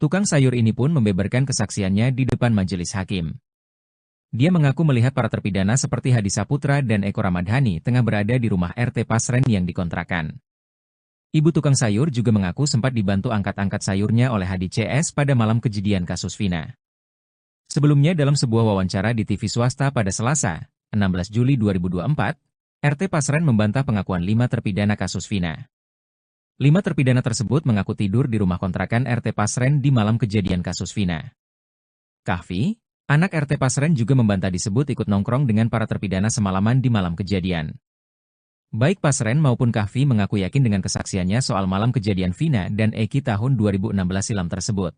Tukang sayur ini pun membeberkan kesaksiannya di depan majelis hakim. Dia mengaku melihat para terpidana seperti Hadi Saputra dan Eko Ramadhani tengah berada di rumah RT Pasren yang dikontrakan. Ibu tukang sayur juga mengaku sempat dibantu angkat-angkat sayurnya oleh Hadi CS pada malam kejadian kasus Vina. Sebelumnya dalam sebuah wawancara di TV swasta pada Selasa, 16 Juli 2024, RT Pasren membantah pengakuan 5 terpidana kasus Vina. 5 terpidana tersebut mengaku tidur di rumah kontrakan RT Pasren di malam kejadian kasus Vina. Kahfi, anak RT Pasren juga membantah disebut ikut nongkrong dengan para terpidana semalaman di malam kejadian. Baik Pasren maupun Kahfi mengaku yakin dengan kesaksiannya soal malam kejadian Vina dan Eki tahun 2016 silam tersebut.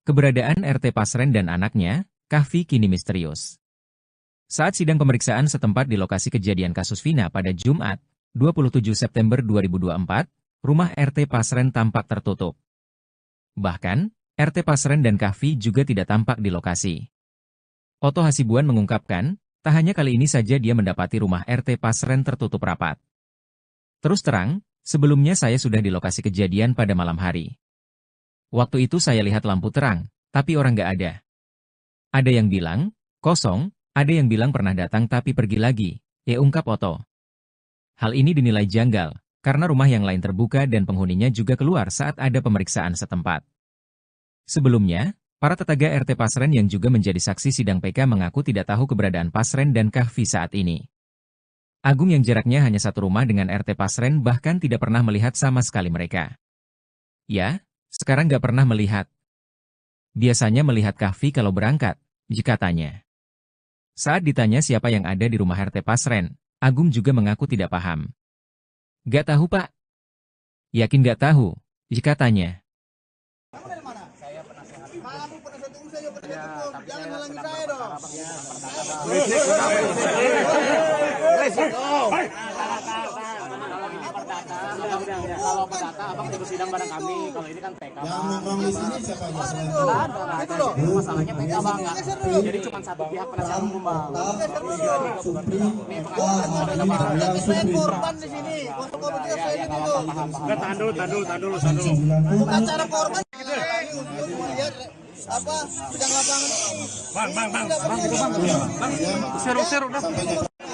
Keberadaan RT Pasren dan anaknya, Kahfi kini misterius. Saat sidang pemeriksaan setempat di lokasi kejadian kasus Vina pada Jumat, 27 September 2024, rumah RT Pasren tampak tertutup. Bahkan, RT Pasren dan Kahfi juga tidak tampak di lokasi. Oto Hasibuan mengungkapkan, tak hanya kali ini saja dia mendapati rumah RT Pasren tertutup rapat. Terus terang, sebelumnya saya sudah di lokasi kejadian pada malam hari. Waktu itu saya lihat lampu terang, tapi orang nggak ada. Ada yang bilang, kosong, ada yang bilang pernah datang tapi pergi lagi, ungkap Oto. Hal ini dinilai janggal, karena rumah yang lain terbuka dan penghuninya juga keluar saat ada pemeriksaan setempat. Sebelumnya, para tetangga RT Pasren yang juga menjadi saksi sidang PK mengaku tidak tahu keberadaan Pasren dan Kahfi saat ini. Agung yang jaraknya hanya satu rumah dengan RT Pasren bahkan tidak pernah melihat sama sekali mereka. Ya, sekarang nggak pernah melihat. Biasanya melihat Kahfi kalau berangkat, jika tanya. Saat ditanya siapa yang ada di rumah RT Pasren, Agung juga mengaku tidak paham. Gak tahu Pak. Yakin gak tahu, jika tanya. Jangan halangi saya dong. Kalau perdata abang tunggu sidang bareng kami. Kalau ini kan PK. Yang nongkrong di sini siapa aja? Itu loh. Masalahnya PK bang. Jadi cuma satu pihak penasihat hukum bang. Saya korban di sini. Tahan dulu. Bukan cara korban. Lihat apa sidang lapangan ini. Seru dah.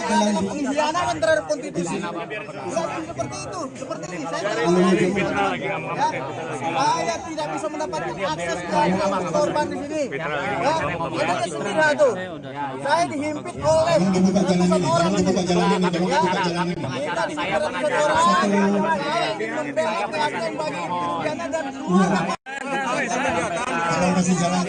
Pengkhianatan terhadap konstitusi. Bukan seperti itu. Seperti ini saya tidak bisa mendapatkan akses ke korban di sini. Ada istilah tuh. Saya dihimpit oleh ratusan orang ini. Kasih jalan.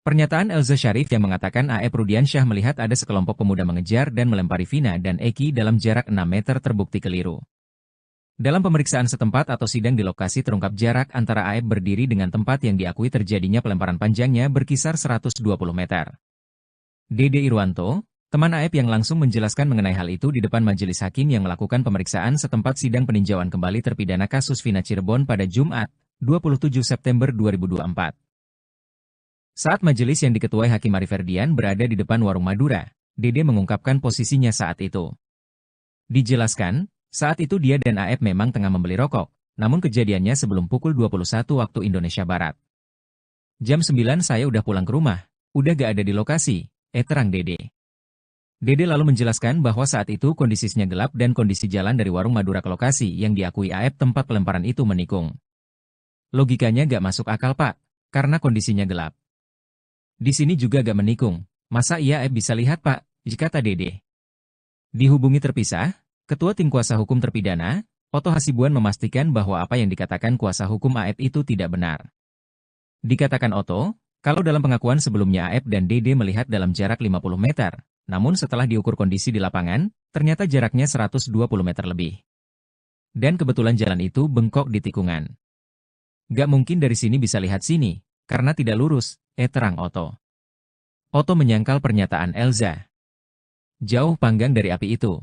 Pernyataan Elza Syarif yang mengatakan AF Rudiansyah melihat ada sekelompok pemuda mengejar dan melempari Vina dan Eki dalam jarak 6 meter terbukti keliru. Dalam pemeriksaan setempat atau sidang di lokasi terungkap jarak antara AF berdiri dengan tempat yang diakui terjadinya pelemparan panjangnya berkisar 120 meter. Dede Irwanto, teman AF yang langsung menjelaskan mengenai hal itu di depan majelis hakim yang melakukan pemeriksaan setempat sidang peninjauan kembali terpidana kasus Vina Cirebon pada Jumat, 27 September 2024. Saat majelis yang diketuai Hakim Ari Ferdian berada di depan warung Madura, Dede mengungkapkan posisinya saat itu. Dijelaskan, saat itu dia dan AF memang tengah membeli rokok, namun kejadiannya sebelum pukul 21 waktu Indonesia Barat. Jam 9 saya udah pulang ke rumah, udah gak ada di lokasi, terang Dede. Dede lalu menjelaskan bahwa saat itu kondisinya gelap dan kondisi jalan dari warung Madura ke lokasi yang diakui AF tempat pelemparan itu menikung. Logikanya gak masuk akal Pak, karena kondisinya gelap. Di sini juga gak menikung, masa iya AF bisa lihat Pak, kata Dede. Dihubungi terpisah, Ketua Tim Kuasa Hukum Terpidana, Oto Hasibuan memastikan bahwa apa yang dikatakan kuasa hukum AF itu tidak benar. Dikatakan Oto, kalau dalam pengakuan sebelumnya AF dan Dede melihat dalam jarak 50 meter, namun setelah diukur kondisi di lapangan, ternyata jaraknya 120 meter lebih. Dan kebetulan jalan itu bengkok di tikungan. Gak mungkin dari sini bisa lihat sini, karena tidak lurus, terang Oto. Oto menyangkal pernyataan Elza. Jauh panggang dari api itu.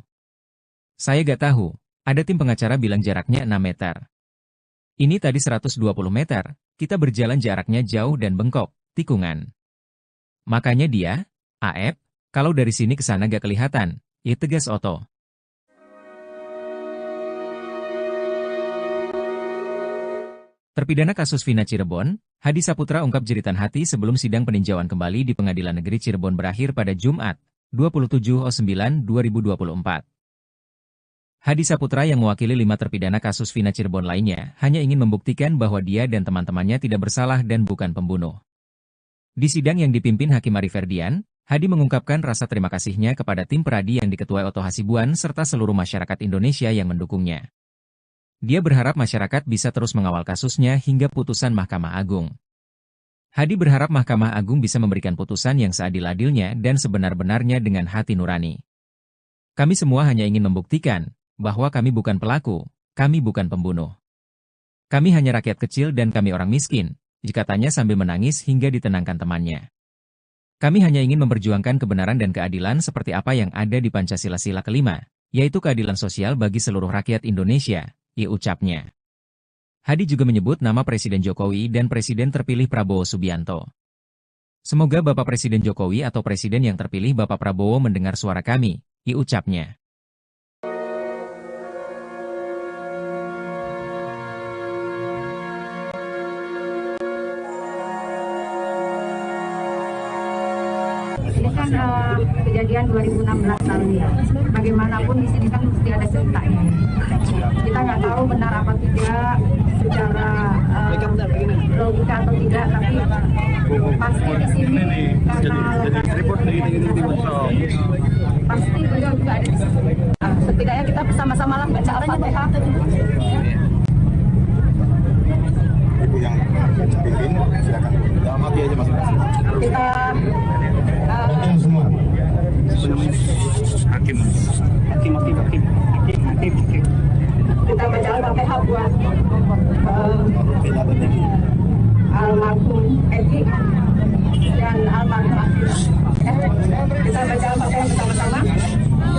Saya gak tahu, ada tim pengacara bilang jaraknya 6 meter. Ini tadi 120 meter, kita berjalan jaraknya jauh dan bengkok, tikungan. Makanya dia, AF, kalau dari sini ke sana gak kelihatan, tegas Oto. Terpidana kasus Vina Cirebon, Hadi Saputra ungkap jeritan hati sebelum sidang peninjauan kembali di Pengadilan Negeri Cirebon berakhir pada Jumat, 27/9/2024. Hadi Saputra yang mewakili 5 terpidana kasus Vina Cirebon lainnya hanya ingin membuktikan bahwa dia dan teman-temannya tidak bersalah dan bukan pembunuh. Di sidang yang dipimpin Hakim Ari Ferdian, Hadi mengungkapkan rasa terima kasihnya kepada tim peradi yang diketuai Oto Hasibuan serta seluruh masyarakat Indonesia yang mendukungnya. Dia berharap masyarakat bisa terus mengawal kasusnya hingga putusan Mahkamah Agung. Hadi berharap Mahkamah Agung bisa memberikan putusan yang seadil-adilnya dan sebenar-benarnya dengan hati nurani. Kami semua hanya ingin membuktikan bahwa kami bukan pelaku, kami bukan pembunuh. Kami hanya rakyat kecil dan kami orang miskin, katanya sambil menangis hingga ditenangkan temannya. Kami hanya ingin memperjuangkan kebenaran dan keadilan seperti apa yang ada di Pancasila Sila kelima, yaitu keadilan sosial bagi seluruh rakyat Indonesia, ucapnya. Hadi juga menyebut nama Presiden Jokowi dan Presiden terpilih Prabowo Subianto. Semoga Bapak Presiden Jokowi atau Presiden yang terpilih Bapak Prabowo mendengar suara kami, ucapnya. Ini kan kejadian 2016 lalu ya. Bagaimanapun di sini kan mesti ada ceritanya. Kita nggak tahu benar apa tidak secara logika atau tidak, tapi pasti di sini karena pasti beliau juga ada di sini. Setidaknya kita bersama-sama lah baca Al-Fatihah. Ibu yang pimpin, silakan dalam hati aja masing-masing. Kita Semua. Hakim. kita baca Al-Fatihah buat almarhum Edi dan almarhum Akila. Kita baca Al-Fatihah bersama-sama.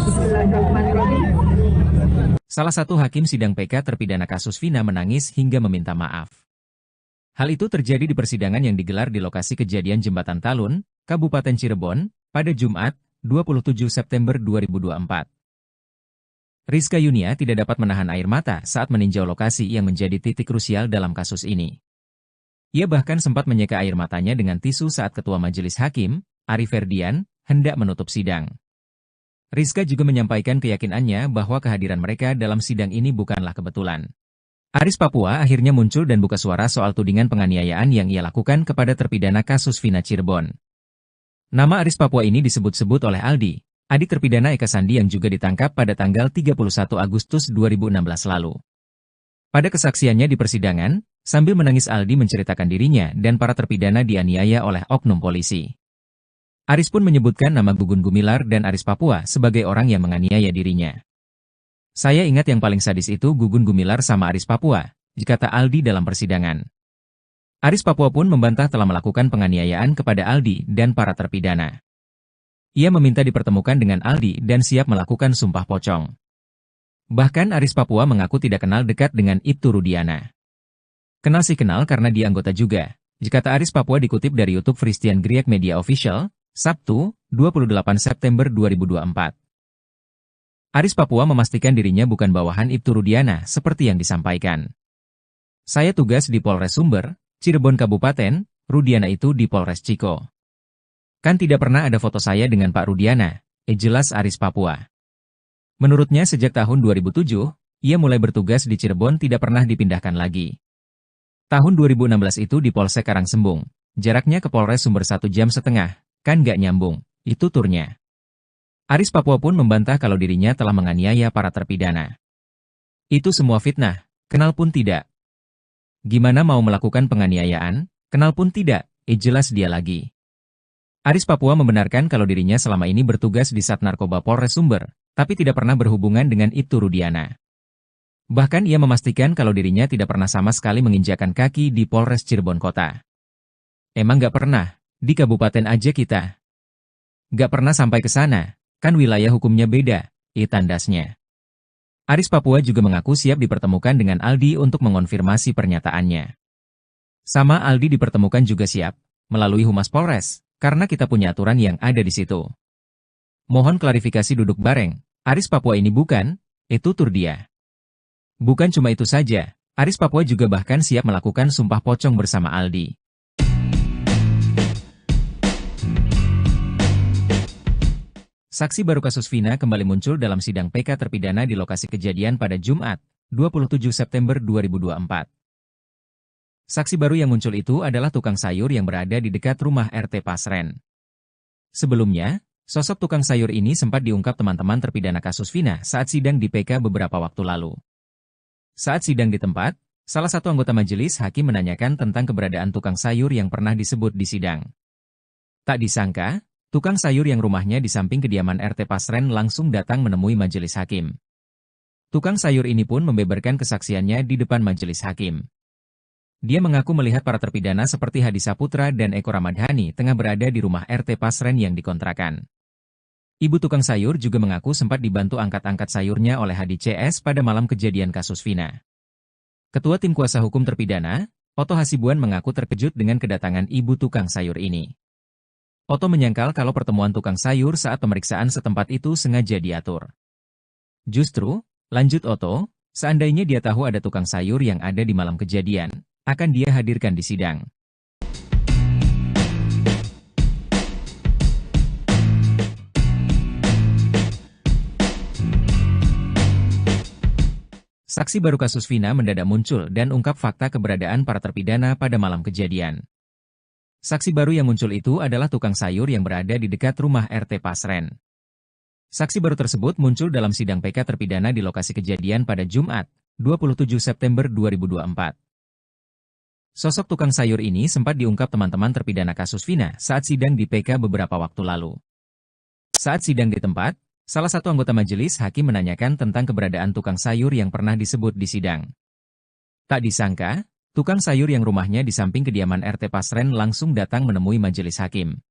Bismillahirrahmanirrahim. Salah satu hakim sidang PK terpidana kasus Vina menangis hingga meminta maaf. Hal itu terjadi di persidangan yang digelar di lokasi kejadian Jembatan Talun, Kabupaten Cirebon, pada Jumat, 27 September 2024. Rizka Yunia tidak dapat menahan air mata saat meninjau lokasi yang menjadi titik krusial dalam kasus ini. Ia bahkan sempat menyeka air matanya dengan tisu saat Ketua Majelis Hakim, Ari Ferdian, hendak menutup sidang. Rizka juga menyampaikan keyakinannya bahwa kehadiran mereka dalam sidang ini bukanlah kebetulan. Aris Papua akhirnya muncul dan buka suara soal tudingan penganiayaan yang ia lakukan kepada terpidana kasus Vina Cirebon. Nama Aris Papua ini disebut-sebut oleh Aldi, adik terpidana Eka Sandi yang juga ditangkap pada tanggal 31 Agustus 2016 lalu. Pada kesaksiannya di persidangan, sambil menangis Aldi menceritakan dirinya dan para terpidana dianiaya oleh oknum polisi. Aris pun menyebutkan nama Gugun Gumilar dan Aris Papua sebagai orang yang menganiaya dirinya. Saya ingat yang paling sadis itu Gugun Gumilar sama Aris Papua, kata Aldi dalam persidangan. Aris Papua pun membantah telah melakukan penganiayaan kepada Aldi dan para terpidana. Ia meminta dipertemukan dengan Aldi dan siap melakukan sumpah pocong. Bahkan Aris Papua mengaku tidak kenal dekat dengan Ibtu Rudiana. Kenal sih kenal karena dia anggota juga, kata Aris Papua dikutip dari YouTube Christian Griek Media Official, Sabtu, 28 September 2024. Aris Papua memastikan dirinya bukan bawahan Ibtu Rudiana seperti yang disampaikan. Saya tugas di Polres Sumber, Cirebon Kabupaten, Rudiana itu di Polres Ciko. Kan tidak pernah ada foto saya dengan Pak Rudiana, jelas Aris Papua. Menurutnya sejak tahun 2007, ia mulai bertugas di Cirebon tidak pernah dipindahkan lagi. Tahun 2016 itu di Polsek Karangsembung, jaraknya ke Polres Sumber 1,5 jam, kan gak nyambung, itu turnya. Aris Papua pun membantah kalau dirinya telah menganiaya para terpidana. Itu semua fitnah, kenal pun tidak. Gimana mau melakukan penganiayaan, kenal pun tidak, jelas dia lagi. Aris Papua membenarkan kalau dirinya selama ini bertugas di Sat Narkoba Polres Sumber, tapi tidak pernah berhubungan dengan Ibtu Rudiana. Bahkan ia memastikan kalau dirinya tidak pernah sama sekali menginjakan kaki di Polres Cirebon Kota. Emang gak pernah, di kabupaten aja kita. Gak pernah sampai ke sana. Kan wilayah hukumnya beda, tandasnya. Aris Papua juga mengaku siap dipertemukan dengan Aldi untuk mengonfirmasi pernyataannya. Sama Aldi dipertemukan juga siap, melalui Humas Polres, karena kita punya aturan yang ada di situ. Mohon klarifikasi duduk bareng, Aris Papua ini bukan, tutur dia. Bukan cuma itu saja, Aris Papua juga bahkan siap melakukan sumpah pocong bersama Aldi. Saksi baru kasus Vina kembali muncul dalam sidang PK terpidana di lokasi kejadian pada Jumat, 27 September 2024. Saksi baru yang muncul itu adalah tukang sayur yang berada di dekat rumah RT Pasren. Sebelumnya, sosok tukang sayur ini sempat diungkap teman-teman terpidana kasus Vina saat sidang di PK beberapa waktu lalu. Saat sidang di tempat, salah satu anggota majelis hakim menanyakan tentang keberadaan tukang sayur yang pernah disebut di sidang. Tak disangka, tukang sayur yang rumahnya di samping kediaman RT Pasren langsung datang menemui majelis hakim. Tukang sayur ini pun membeberkan kesaksiannya di depan majelis hakim. Dia mengaku melihat para terpidana seperti Hadi Saputra dan Eko Ramadhani tengah berada di rumah RT Pasren yang dikontrakan. Ibu tukang sayur juga mengaku sempat dibantu angkat-angkat sayurnya oleh HDCS pada malam kejadian kasus Vina. Ketua Tim Kuasa Hukum Terpidana, Oto Hasibuan mengaku terkejut dengan kedatangan ibu tukang sayur ini. Oto menyangkal kalau pertemuan tukang sayur saat pemeriksaan setempat itu sengaja diatur. Justru, lanjut Oto, seandainya dia tahu ada tukang sayur yang ada di malam kejadian, akan dia hadirkan di sidang. Saksi baru kasus Vina mendadak muncul dan ungkap fakta keberadaan para terpidana pada malam kejadian. Saksi baru yang muncul itu adalah tukang sayur yang berada di dekat rumah RT Pasren. Saksi baru tersebut muncul dalam sidang PK terpidana di lokasi kejadian pada Jumat, 27 September 2024. Sosok tukang sayur ini sempat diungkap teman-teman terpidana kasus Vina saat sidang di PK beberapa waktu lalu. Saat sidang di tempat, salah satu anggota majelis hakim menanyakan tentang keberadaan tukang sayur yang pernah disebut di sidang. Tak disangka, tukang sayur yang rumahnya di samping kediaman RT Pasren langsung datang menemui majelis hakim.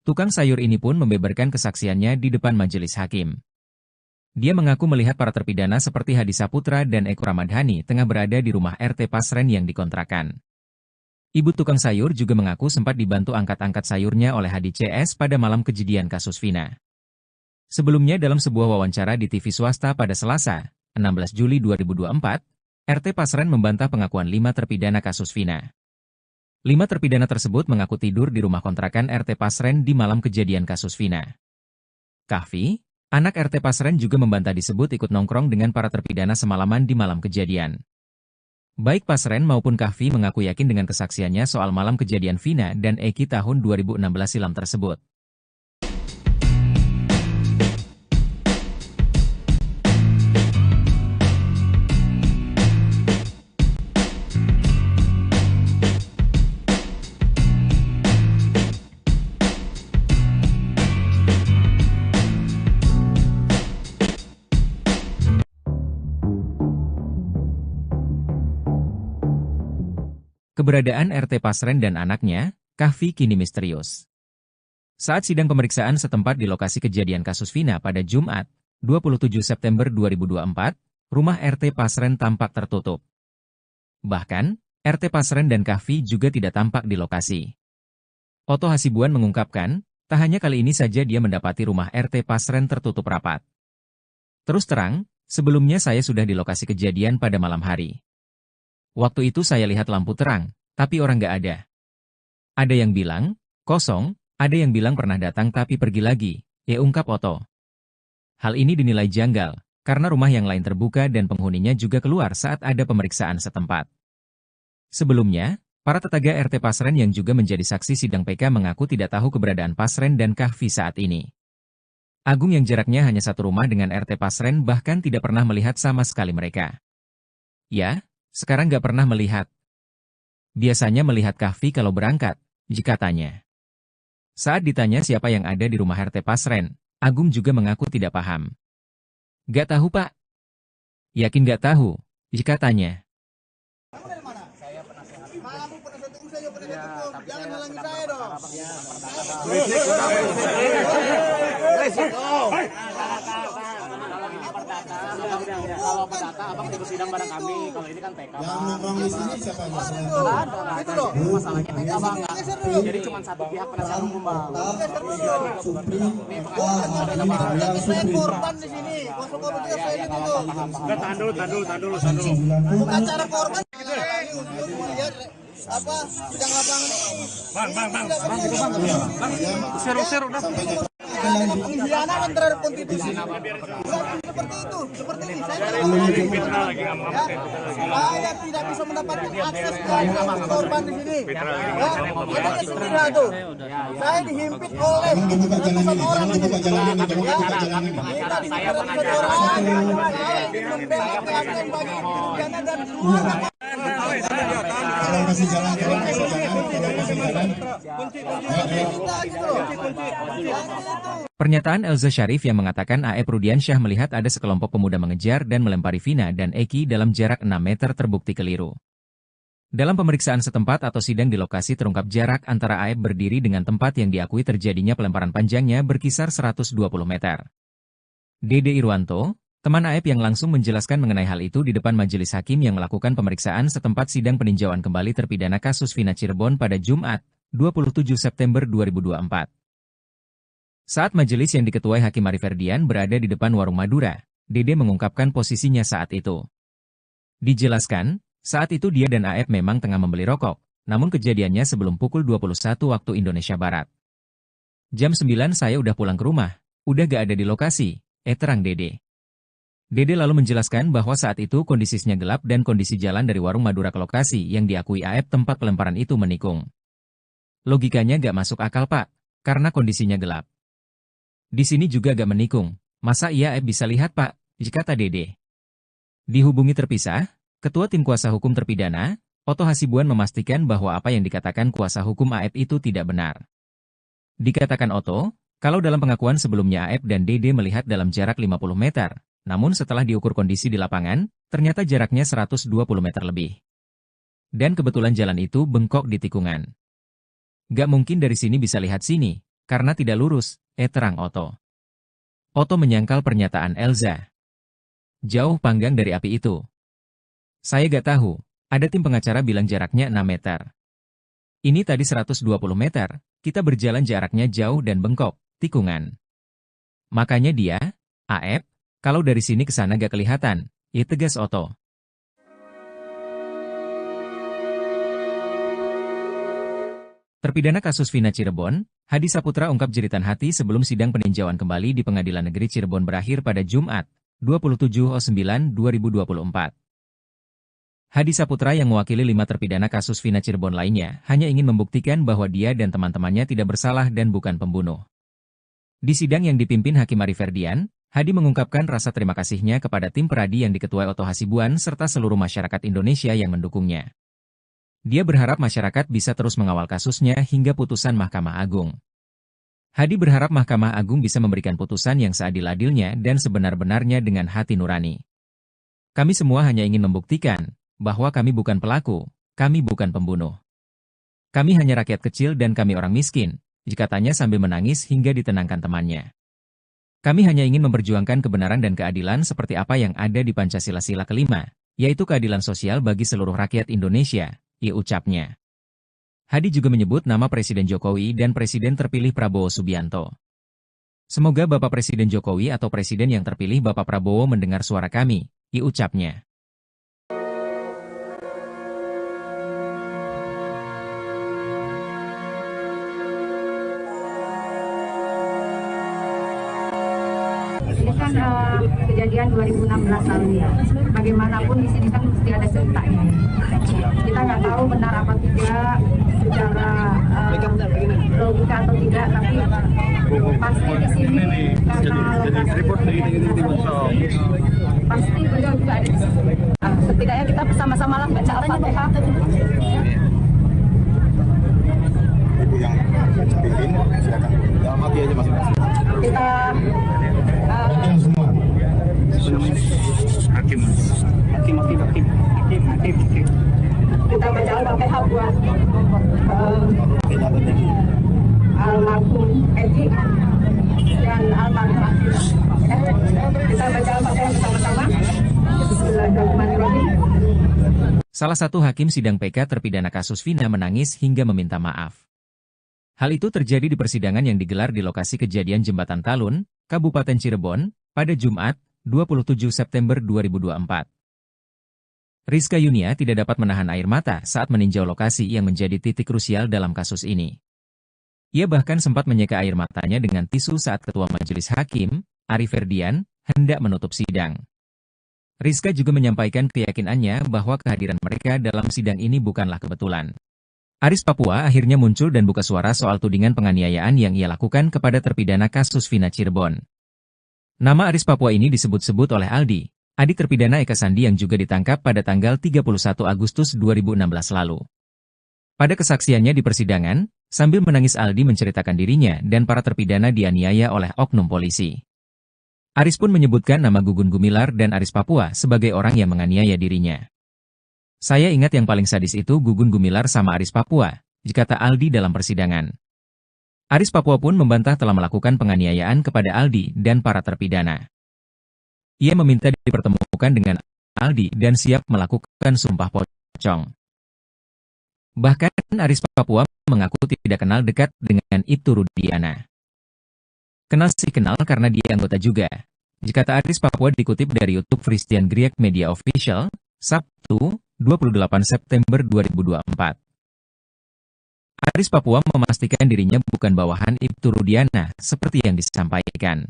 Tukang sayur ini pun membeberkan kesaksiannya di depan majelis hakim. Dia mengaku melihat para terpidana seperti Hadi Saputra dan Eko Ramadhani tengah berada di rumah RT Pasren yang dikontrakan. Ibu tukang sayur juga mengaku sempat dibantu angkat-angkat sayurnya oleh HDCS pada malam kejadian kasus Vina. Sebelumnya dalam sebuah wawancara di TV swasta pada Selasa, 16 Juli 2024, RT Pasren membantah pengakuan 5 terpidana kasus Vina. 5 terpidana tersebut mengaku tidur di rumah kontrakan RT Pasren di malam kejadian kasus Vina. Kahfi, anak RT Pasren juga membantah disebut ikut nongkrong dengan para terpidana semalaman di malam kejadian. Baik Pasren maupun Kahfi mengaku yakin dengan kesaksiannya soal malam kejadian Vina dan Eki tahun 2016 silam tersebut. Keberadaan RT Pasren dan anaknya, Kahfi kini misterius. Saat sidang pemeriksaan setempat di lokasi kejadian kasus Vina pada Jumat, 27 September 2024, rumah RT Pasren tampak tertutup. Bahkan, RT Pasren dan Kahfi juga tidak tampak di lokasi. Oto Hasibuan mengungkapkan, tak hanya kali ini saja dia mendapati rumah RT Pasren tertutup rapat. Terus terang, sebelumnya saya sudah di lokasi kejadian pada malam hari. Waktu itu saya lihat lampu terang, tapi orang nggak ada. Ada yang bilang, kosong, ada yang bilang pernah datang tapi pergi lagi, ya ungkap Oto. Hal ini dinilai janggal, karena rumah yang lain terbuka dan penghuninya juga keluar saat ada pemeriksaan setempat. Sebelumnya, para tetangga RT Pasren yang juga menjadi saksi sidang PK mengaku tidak tahu keberadaan Pasren dan Kahfi saat ini. Agung yang jaraknya hanya satu rumah dengan RT Pasren bahkan tidak pernah melihat sama sekali mereka. Ya, sekarang nggak pernah melihat. Biasanya melihat Kahfi kalau berangkat, jika tanya. Saat ditanya siapa yang ada di rumah RT Pasren, Agung juga mengaku tidak paham. Nggak tahu Pak. Yakin nggak tahu, jika tanya. Jangan halangi saya dong. Kalau perdata abang ikut sidang bareng kami. Kalau ini kan PK. Yang nongkrong di sini siapa yang masalah? Itu loh. Masalahnya PK bang. Jadi cuma satu pihak penasihat hukum bang. Saya korban di sini. Kuasa korban juga saya di situ. Enggak, tahan dulu. Bukan cara korban. Lihat apa sidang lapangan ini. Bang. Usir udah. Pengkhianatan terhadap konstitusi. Seperti ini. Saya tidak bisa mendapatkan akses ke korban di sini. Ada kesembilan tuh. Saya dihimpit oleh ratusan orang di sini. Pernyataan Elza Syarif yang mengatakan A.E. Rudiansyah melihat ada sekelompok pemuda mengejar dan melempari Vina dan Eki dalam jarak 6 meter terbukti keliru. Dalam pemeriksaan setempat atau sidang di lokasi terungkap jarak antara Aep berdiri dengan tempat yang diakui terjadinya pelemparan panjangnya berkisar 120 meter. Dede Irwanto, teman Aep yang langsung menjelaskan mengenai hal itu di depan majelis hakim yang melakukan pemeriksaan setempat sidang peninjauan kembali terpidana kasus Vina Cirebon pada Jumat, 27 September 2024. Saat majelis yang diketuai Hakim Ari Ferdian berada di depan warung Madura, Dede mengungkapkan posisinya saat itu. Dijelaskan, saat itu dia dan Aep memang tengah membeli rokok, namun kejadiannya sebelum pukul 21 waktu Indonesia Barat. Jam 9 saya udah pulang ke rumah, udah gak ada di lokasi, terang Dede. Dede lalu menjelaskan bahwa saat itu kondisinya gelap dan kondisi jalan dari warung Madura ke lokasi yang diakui Aep tempat pelemparan itu menikung. Logikanya gak masuk akal Pak, karena kondisinya gelap. Di sini juga gak menikung, masa iya Aep bisa lihat Pak, kata Dede. Dihubungi terpisah, Ketua Tim Kuasa Hukum Terpidana, Oto Hasibuan memastikan bahwa apa yang dikatakan kuasa hukum Aep itu tidak benar. Dikatakan Oto, kalau dalam pengakuan sebelumnya Aep dan Dede melihat dalam jarak 50 meter, namun setelah diukur kondisi di lapangan, ternyata jaraknya 120 meter lebih. Dan kebetulan jalan itu bengkok di tikungan. Gak mungkin dari sini bisa lihat sini, karena tidak lurus, terang Oto. Oto menyangkal pernyataan Elza. Jauh panggang dari api itu. Saya gak tahu, ada tim pengacara bilang jaraknya 6 meter. Ini tadi 120 meter, kita berjalan jaraknya jauh dan bengkok, tikungan. Makanya dia, Aep, kalau dari sini ke sana gak kelihatan, tegas Oto. Terpidana kasus Vina Cirebon, Hadi Saputra ungkap jeritan hati sebelum sidang peninjauan kembali di Pengadilan Negeri Cirebon berakhir pada Jumat, 27/9/2024. Hadi Saputra yang mewakili 5 terpidana kasus Vina Cirebon lainnya hanya ingin membuktikan bahwa dia dan teman-temannya tidak bersalah dan bukan pembunuh. Di sidang yang dipimpin Hakim Ari Ferdian, Hadi mengungkapkan rasa terima kasihnya kepada tim peradi yang diketuai Oto Hasibuan serta seluruh masyarakat Indonesia yang mendukungnya. Dia berharap masyarakat bisa terus mengawal kasusnya hingga putusan Mahkamah Agung. Hadi berharap Mahkamah Agung bisa memberikan putusan yang seadil-adilnya dan sebenar-benarnya dengan hati nurani. Kami semua hanya ingin membuktikan bahwa kami bukan pelaku, kami bukan pembunuh. Kami hanya rakyat kecil dan kami orang miskin, katanya sambil menangis hingga ditenangkan temannya. Kami hanya ingin memperjuangkan kebenaran dan keadilan seperti apa yang ada di Pancasila Sila kelima, yaitu keadilan sosial bagi seluruh rakyat Indonesia, ucapnya. Hadi juga menyebut nama Presiden Jokowi dan Presiden terpilih Prabowo Subianto. Semoga Bapak Presiden Jokowi atau Presiden yang terpilih Bapak Prabowo mendengar suara kami, ucapnya. Ini kan kejadian 2016 lalu ya. Bagaimanapun di sini kan mesti ada ceritanya. Kita nggak tahu benar apa tidak secara logika atau tidak, tapi pasti di sini karena pasti beliau juga ada di sini. Setidaknya kita bersama-sama lah baca Al-Fatihah. Ibu yang pimpin, silakan. Dalam hati aja masing-masing. Kita Semua. Hakim. kita baca Al-Fatihah buat almarhum Edi dan almarhum Akila. Kita baca Al-Fatihah bersama-sama. Bismillahirrahmanirrahim. Salah satu hakim sidang PK terpidana kasus Vina menangis hingga meminta maaf. Hal itu terjadi di persidangan yang digelar di lokasi kejadian Jembatan Talun, Kabupaten Cirebon, pada Jumat, 27 September 2024. Rizka Yunia tidak dapat menahan air mata saat meninjau lokasi yang menjadi titik krusial dalam kasus ini. Ia bahkan sempat menyeka air matanya dengan tisu saat Ketua Majelis Hakim, Ari Ferdian, hendak menutup sidang. Rizka juga menyampaikan keyakinannya bahwa kehadiran mereka dalam sidang ini bukanlah kebetulan. Aris Papua akhirnya muncul dan buka suara soal tudingan penganiayaan yang ia lakukan kepada terpidana kasus Vina Cirebon. Nama Aris Papua ini disebut-sebut oleh Aldi, adik terpidana Eka Sandi yang juga ditangkap pada tanggal 31 Agustus 2016 lalu. Pada kesaksiannya di persidangan, sambil menangis Aldi menceritakan dirinya dan para terpidana dianiaya oleh oknum polisi. Aris pun menyebutkan nama Gugun Gumilar dan Aris Papua sebagai orang yang menganiaya dirinya. Saya ingat yang paling sadis itu Gugun Gumilar sama Aris Papua, kata Aldi dalam persidangan. Aris Papua pun membantah telah melakukan penganiayaan kepada Aldi dan para terpidana. Ia meminta dipertemukan dengan Aldi dan siap melakukan sumpah pocong. Bahkan Aris Papua mengaku tidak kenal dekat dengan Ibtu Rudiana. Kenal sih kenal karena dia anggota juga, kata Aris Papua dikutip dari YouTube Christian Griek Media Official, Sabtu, 28 September 2024. Aris Papua memastikan dirinya bukan bawahan Ibtu Rudiana seperti yang disampaikan.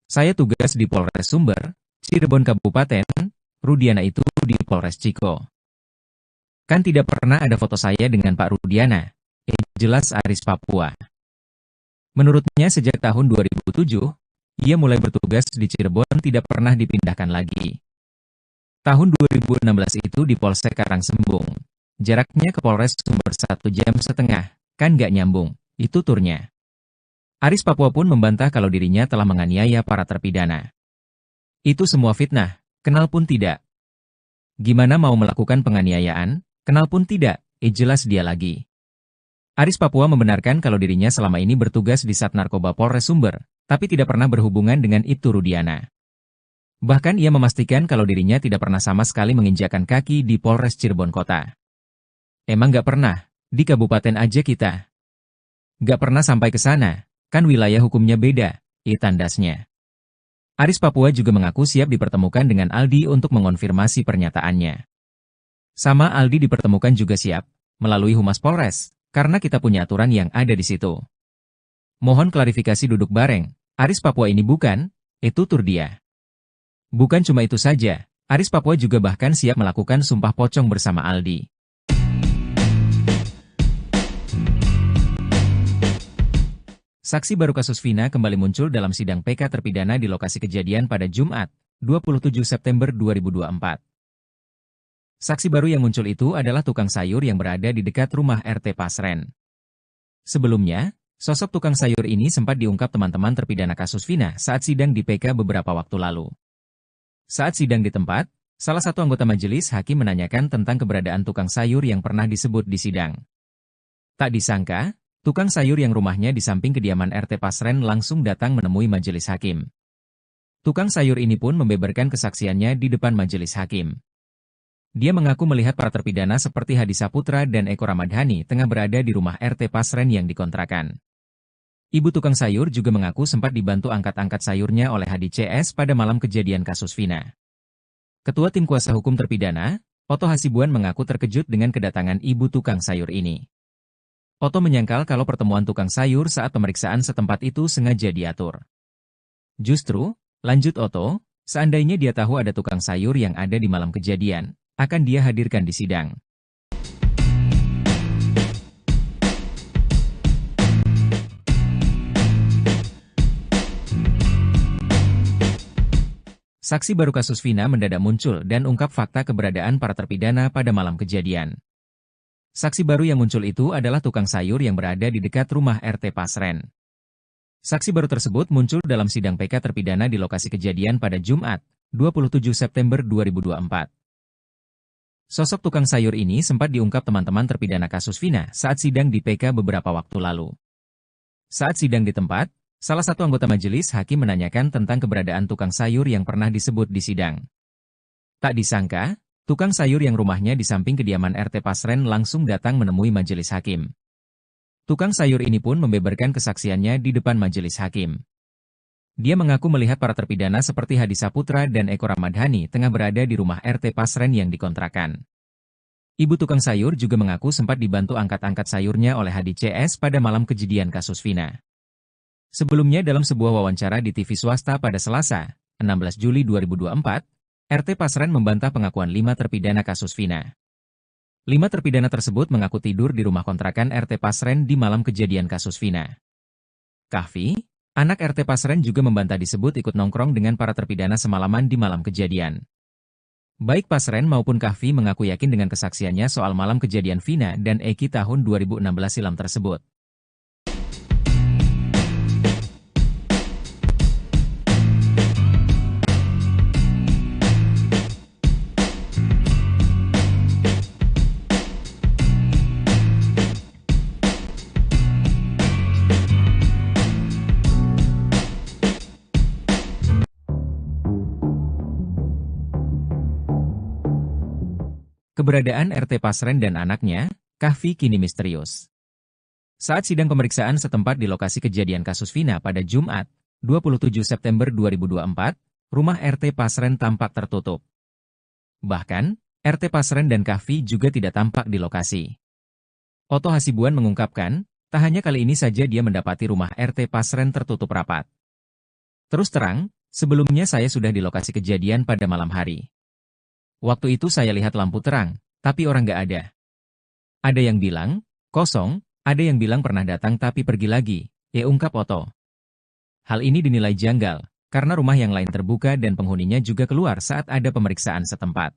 Saya tugas di Polres Sumber, Cirebon Kabupaten, Rudiana itu di Polres Ciko. Kan tidak pernah ada foto saya dengan Pak Rudiana, jelas Aris Papua. Menurutnya sejak tahun 2007, ia mulai bertugas di Cirebon tidak pernah dipindahkan lagi. Tahun 2016 itu di Polsek Karangsembung. Jaraknya ke Polres Sumber 1,5 jam, kan gak nyambung, itu turnya. Aris Papua pun membantah kalau dirinya telah menganiaya para terpidana. Itu semua fitnah, kenal pun tidak. Gimana mau melakukan penganiayaan, kenal pun tidak, jelas dia lagi. Aris Papua membenarkan kalau dirinya selama ini bertugas di Sat Narkoba Polres Sumber, tapi tidak pernah berhubungan dengan Ibtu Rudiana. Bahkan ia memastikan kalau dirinya tidak pernah sama sekali menginjakkan kaki di Polres Cirebon Kota. Emang gak pernah, di kabupaten aja kita. Gak pernah sampai ke sana, kan wilayah hukumnya beda, tandasnya. Aris Papua juga mengaku siap dipertemukan dengan Aldi untuk mengonfirmasi pernyataannya. Sama Aldi dipertemukan juga siap, melalui Humas Polres, karena kita punya aturan yang ada di situ. Mohon klarifikasi duduk bareng, Aris Papua ini bukan, tutur dia. Bukan cuma itu saja, Aris Papua juga bahkan siap melakukan sumpah pocong bersama Aldi. Saksi baru kasus Vina kembali muncul dalam sidang PK terpidana di lokasi kejadian pada Jumat, 27 September 2024. Saksi baru yang muncul itu adalah tukang sayur yang berada di dekat rumah RT Pasren. Sebelumnya, sosok tukang sayur ini sempat diungkap teman-teman terpidana kasus Vina saat sidang di PK beberapa waktu lalu. Saat sidang di tempat, salah satu anggota majelis hakim menanyakan tentang keberadaan tukang sayur yang pernah disebut di sidang. Tak disangka, tukang sayur yang rumahnya di samping kediaman RT Pasren langsung datang menemui majelis hakim. Tukang sayur ini pun membeberkan kesaksiannya di depan majelis hakim. Dia mengaku melihat para terpidana seperti Hadi Saputra dan Eko Ramadhani tengah berada di rumah RT Pasren yang dikontrakan. Ibu tukang sayur juga mengaku sempat dibantu angkat-angkat sayurnya oleh Hadi CS pada malam kejadian kasus Vina. Ketua Tim Kuasa Hukum Terpidana, Oto Hasibuan mengaku terkejut dengan kedatangan ibu tukang sayur ini. Oto menyangkal kalau pertemuan tukang sayur saat pemeriksaan setempat itu sengaja diatur. Justru, lanjut Oto, seandainya dia tahu ada tukang sayur yang ada di malam kejadian, akan dia hadirkan di sidang. Saksi baru kasus Vina mendadak muncul dan ungkap fakta keberadaan para terpidana pada malam kejadian. Saksi baru yang muncul itu adalah tukang sayur yang berada di dekat rumah RT Pasren. Saksi baru tersebut muncul dalam sidang PK terpidana di lokasi kejadian pada Jumat, 27 September 2024. Sosok tukang sayur ini sempat diungkap teman-teman terpidana kasus Vina saat sidang di PK beberapa waktu lalu. Saat sidang di tempat, salah satu anggota majelis hakim menanyakan tentang keberadaan tukang sayur yang pernah disebut di sidang. Tak disangka, tukang sayur yang rumahnya di samping kediaman RT Pasren langsung datang menemui majelis hakim. Tukang sayur ini pun membeberkan kesaksiannya di depan majelis hakim. Dia mengaku melihat para terpidana seperti Hadi Saputra dan Eko Ramadhani tengah berada di rumah RT Pasren yang dikontrakan. Ibu tukang sayur juga mengaku sempat dibantu angkat-angkat sayurnya oleh Hadi CS pada malam kejadian kasus Vina. Sebelumnya dalam sebuah wawancara di TV swasta pada Selasa, 16 Juli 2024, RT Pasren membantah pengakuan 5 terpidana kasus Vina. 5 terpidana tersebut mengaku tidur di rumah kontrakan RT Pasren di malam kejadian kasus Vina. Kahfi, anak RT Pasren juga membantah disebut ikut nongkrong dengan para terpidana semalaman di malam kejadian. Baik Pasren maupun Kahfi mengaku yakin dengan kesaksiannya soal malam kejadian Vina dan Eki tahun 2016 silam tersebut. Keberadaan RT Pasren dan anaknya, Kahfi, kini misterius. Saat sidang pemeriksaan setempat di lokasi kejadian kasus Vina pada Jumat, 27 September 2024, rumah RT Pasren tampak tertutup. Bahkan, RT Pasren dan Kahfi juga tidak tampak di lokasi. Oto Hasibuan mengungkapkan, tak hanya kali ini saja dia mendapati rumah RT Pasren tertutup rapat. Terus terang, sebelumnya saya sudah di lokasi kejadian pada malam hari. Waktu itu saya lihat lampu terang, tapi orang nggak ada. Ada yang bilang, kosong, ada yang bilang pernah datang tapi pergi lagi, ungkap Oto. Hal ini dinilai janggal, karena rumah yang lain terbuka dan penghuninya juga keluar saat ada pemeriksaan setempat.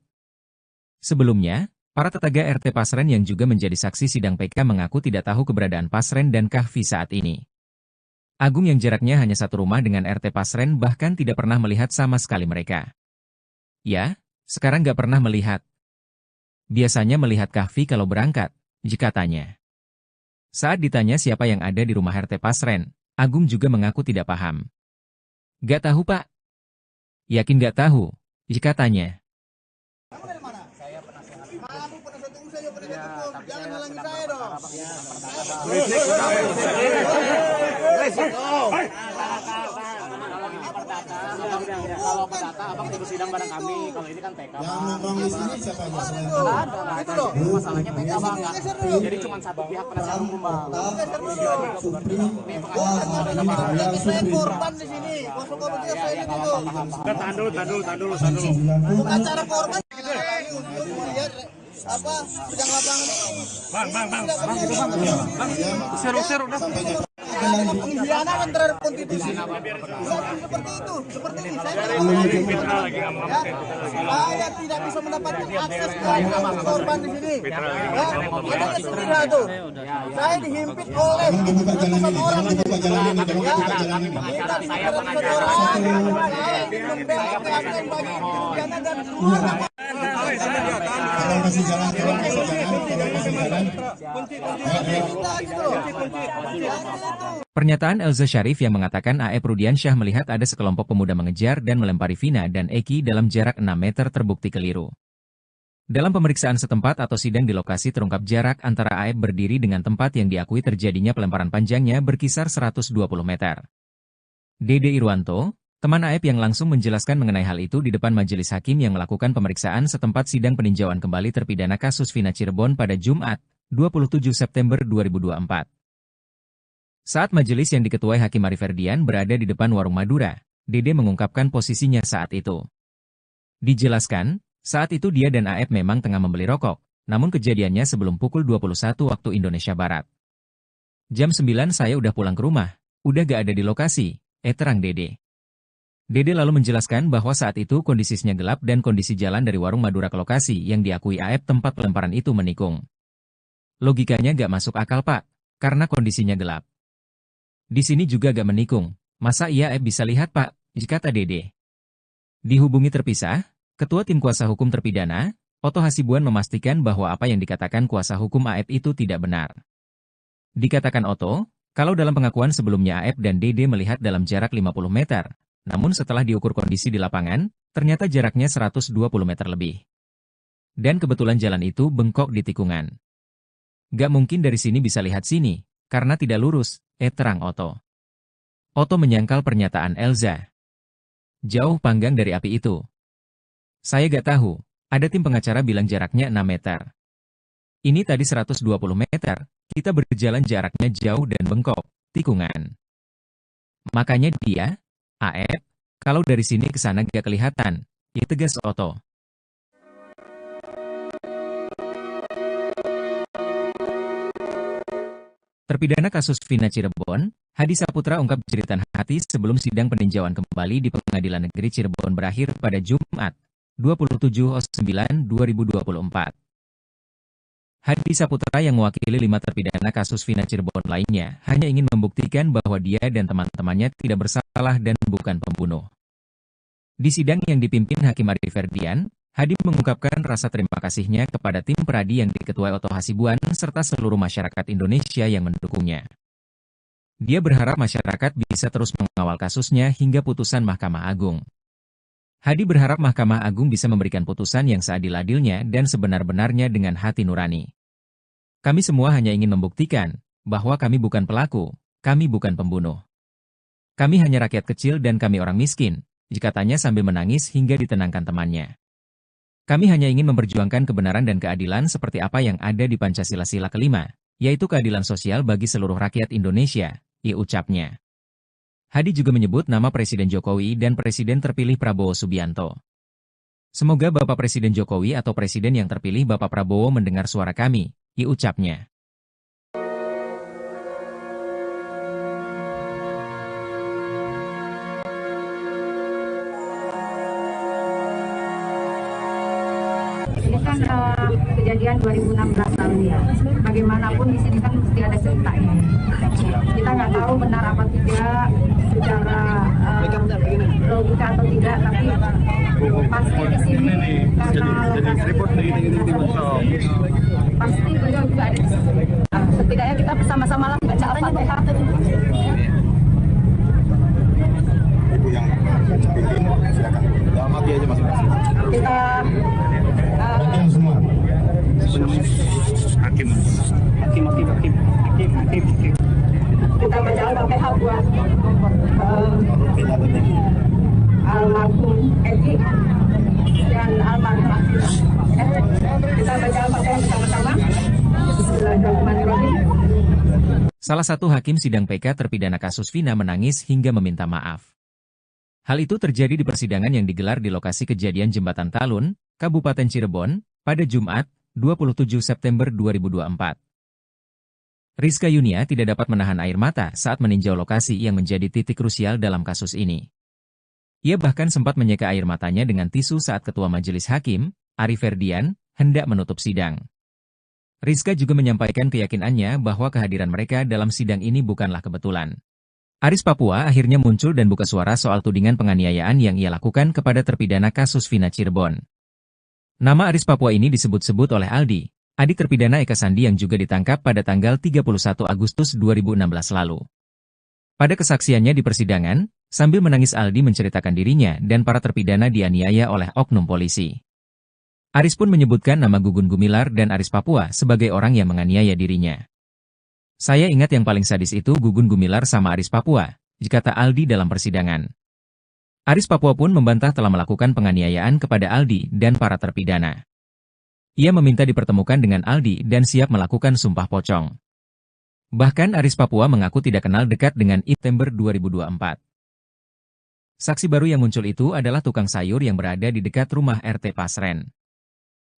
Sebelumnya, para tetangga RT Pasren yang juga menjadi saksi sidang PK mengaku tidak tahu keberadaan Pasren dan Kahfi saat ini. Agung yang jaraknya hanya satu rumah dengan RT Pasren bahkan tidak pernah melihat sama sekali mereka. Ya, sekarang nggak pernah melihat. Biasanya melihat Kahfi kalau berangkat, jika tanya. Saat ditanya siapa yang ada di rumah RT Pasren, Agung juga mengaku tidak paham. Nggak tahu, Pak. Yakin nggak tahu, jika tanya. Jangan halangi saya dong. Kalau perdata abang tunggu sidang bareng kami. Kalau ini kan PK. Yang nongkrong di sini siapa aja selain Nah, itu loh. Masalahnya PK bang. Jadi cuma satu pihak penasihat hukum bang. Saya korban di sini. Masuk komite saya di situ. Tahan dulu. Untuk acara korban untuk melihat apa sidang lapangan ini. Bang. Seru dah. Pengkhianatan terhadap konstitusi. Seperti itu, seperti ini. Saya tidak bisa mendapatkan akses ke korban di sini. Ada sendiri tuh. Saya dihimpit oleh ratusan orang. buka jalan ini, tolong buka jalan ini. Kita dihimpit orang. Saya membela keadilan bagi pidana dan keluarga. Tolong kasih jalan. Pernyataan Elza Syarif yang mengatakan A.E. Rudiansyah melihat ada sekelompok pemuda mengejar dan melempari Vina dan Eki dalam jarak 6 meter terbukti keliru. Dalam pemeriksaan setempat atau sidang di lokasi terungkap jarak antara A.E. berdiri dengan tempat yang diakui terjadinya pelemparan panjangnya berkisar 120 meter. Dede Irwanto, teman A.E. yang langsung menjelaskan mengenai hal itu di depan majelis hakim yang melakukan pemeriksaan setempat sidang peninjauan kembali terpidana kasus Vina Cirebon pada Jumat, 27 September 2024. Saat majelis yang diketuai Hakim Ari Ferdian berada di depan warung Madura, Dede mengungkapkan posisinya saat itu. Dijelaskan, saat itu dia dan A.E. memang tengah membeli rokok, namun kejadiannya sebelum pukul 21 waktu Indonesia Barat. Jam 9 saya udah pulang ke rumah, udah gak ada di lokasi, terang Dede. Dede lalu menjelaskan bahwa saat itu kondisinya gelap dan kondisi jalan dari warung Madura ke lokasi yang diakui A.E. tempat pelemparan itu menikung. Logikanya gak masuk akal, Pak, karena kondisinya gelap. Di sini juga gak menikung, masa iya bisa lihat, Pak, kata Dede. Dihubungi terpisah, Ketua Tim Kuasa Hukum Terpidana, Oto Hasibuan memastikan bahwa apa yang dikatakan kuasa hukum A.E. itu tidak benar. Dikatakan Oto, kalau dalam pengakuan sebelumnya A.E. dan Dede melihat dalam jarak 50 meter, namun setelah diukur kondisi di lapangan, ternyata jaraknya 120 meter lebih. Dan kebetulan jalan itu bengkok di tikungan. Gak mungkin dari sini bisa lihat sini, karena tidak lurus, terang Oto. Oto menyangkal pernyataan Elza. Jauh panggang dari api itu. Saya gak tahu, ada tim pengacara bilang jaraknya 6 meter. Ini tadi 120 meter, kita berjalan jaraknya jauh dan bengkok, tikungan. Makanya dia, A.E., kalau dari sini ke sana gak kelihatan, tegas Oto. Terpidana kasus Vina Cirebon, Hadi Saputra ungkap jeritan hati sebelum sidang peninjauan kembali di Pengadilan Negeri Cirebon berakhir pada Jumat, 27 September 2024. Hadi Saputra yang mewakili 5 terpidana kasus Vina Cirebon lainnya hanya ingin membuktikan bahwa dia dan teman-temannya tidak bersalah dan bukan pembunuh. Di sidang yang dipimpin Hakim Ari Ferdian, Hadi mengungkapkan rasa terima kasihnya kepada tim peradi yang diketuai Oto Hasibuan serta seluruh masyarakat Indonesia yang mendukungnya. Dia berharap masyarakat bisa terus mengawal kasusnya hingga putusan Mahkamah Agung. Hadi berharap Mahkamah Agung bisa memberikan putusan yang seadil-adilnya dan sebenar-benarnya dengan hati nurani. Kami semua hanya ingin membuktikan bahwa kami bukan pelaku, kami bukan pembunuh. Kami hanya rakyat kecil dan kami orang miskin, katanya sambil menangis hingga ditenangkan temannya. Kami hanya ingin memperjuangkan kebenaran dan keadilan seperti apa yang ada di Pancasila Sila kelima, yaitu keadilan sosial bagi seluruh rakyat Indonesia, ucapnya. Hadi juga menyebut nama Presiden Jokowi dan Presiden terpilih Prabowo Subianto. Semoga Bapak Presiden Jokowi atau Presiden yang terpilih Bapak Prabowo mendengar suara kami, ucapnya. Ini kan kejadian 2016 lalu ya. Bagaimanapun di sini kan mesti ada ceritanya. Kita nggak tahu benar apa tidak secara logika atau tidak, tapi pasti di sini karena pasti beliau juga ada. Setidaknya kita bersama-sama lah baca Al-Fatihah. Ibu yang pimpin, silakan. Amati aja masing-masing. Kita semua. Hakim. kita baca Al-Fatihah buat almarhum Edi dan almarhum Akila. Kita baca Al-Fatihah bersama-sama. Bismillahirrahmanirrahim. Salah satu hakim sidang PK terpidana kasus Vina menangis hingga meminta maaf. Hal itu terjadi di persidangan yang digelar di lokasi kejadian Jembatan Talun, Kabupaten Cirebon, pada Jumat, 27 September 2024. Rizka Yunia tidak dapat menahan air mata saat meninjau lokasi yang menjadi titik krusial dalam kasus ini. Ia bahkan sempat menyeka air matanya dengan tisu saat Ketua Majelis Hakim, Ari Ferdian, hendak menutup sidang. Rizka juga menyampaikan keyakinannya bahwa kehadiran mereka dalam sidang ini bukanlah kebetulan. Aris Papua akhirnya muncul dan buka suara soal tudingan penganiayaan yang ia lakukan kepada terpidana kasus Vina Cirebon. Nama Aris Papua ini disebut-sebut oleh Aldi, adik terpidana Eka Sandi yang juga ditangkap pada tanggal 31 Agustus 2016 lalu. Pada kesaksiannya di persidangan, sambil menangis Aldi menceritakan dirinya dan para terpidana dianiaya oleh oknum polisi. Aris pun menyebutkan nama Gugun Gumilar dan Aris Papua sebagai orang yang menganiaya dirinya. Saya ingat yang paling sadis itu Gugun Gumilar sama Aris Papua, kata Aldi dalam persidangan. Aris Papua pun membantah telah melakukan penganiayaan kepada Aldi dan para terpidana. Ia meminta dipertemukan dengan Aldi dan siap melakukan sumpah pocong. Bahkan Aris Papua mengaku tidak kenal dekat dengan September 2024. Saksi baru yang muncul itu adalah tukang sayur yang berada di dekat rumah RT Pasren.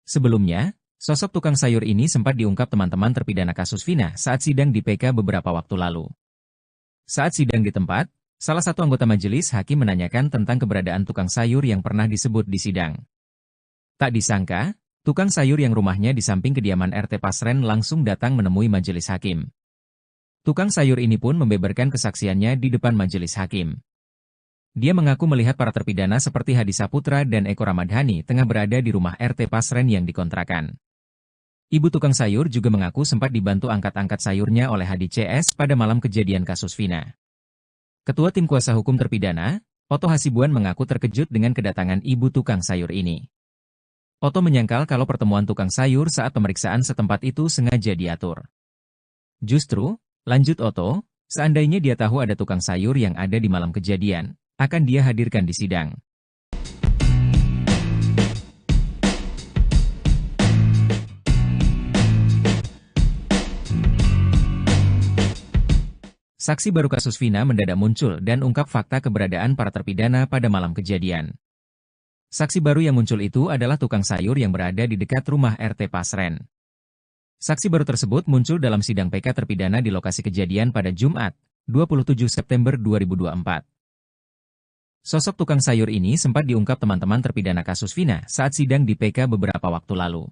Sebelumnya, sosok tukang sayur ini sempat diungkap teman-teman terpidana kasus Vina saat sidang di PK beberapa waktu lalu. Saat sidang di tempat, salah satu anggota majelis hakim menanyakan tentang keberadaan tukang sayur yang pernah disebut di sidang. Tak disangka, tukang sayur yang rumahnya di samping kediaman RT Pasren langsung datang menemui majelis hakim. Tukang sayur ini pun membeberkan kesaksiannya di depan majelis hakim. Dia mengaku melihat para terpidana seperti Hadi Saputra dan Eko Ramadhani tengah berada di rumah RT Pasren yang dikontrakan. Ibu tukang sayur juga mengaku sempat dibantu angkat-angkat sayurnya oleh Hadi CS pada malam kejadian kasus Vina. Ketua Tim Kuasa Hukum Terpidana, Oto Hasibuan mengaku terkejut dengan kedatangan ibu tukang sayur ini. Oto menyangkal kalau pertemuan tukang sayur saat pemeriksaan setempat itu sengaja diatur. Justru, lanjut Oto, seandainya dia tahu ada tukang sayur yang ada di malam kejadian, akan dia hadirkan di sidang. Saksi baru kasus Vina mendadak muncul dan ungkap fakta keberadaan para terpidana pada malam kejadian. Saksi baru yang muncul itu adalah tukang sayur yang berada di dekat rumah RT Pasren. Saksi baru tersebut muncul dalam sidang PK terpidana di lokasi kejadian pada Jumat, 27 September 2024. Sosok tukang sayur ini sempat diungkap teman-teman terpidana kasus Vina saat sidang di PK beberapa waktu lalu.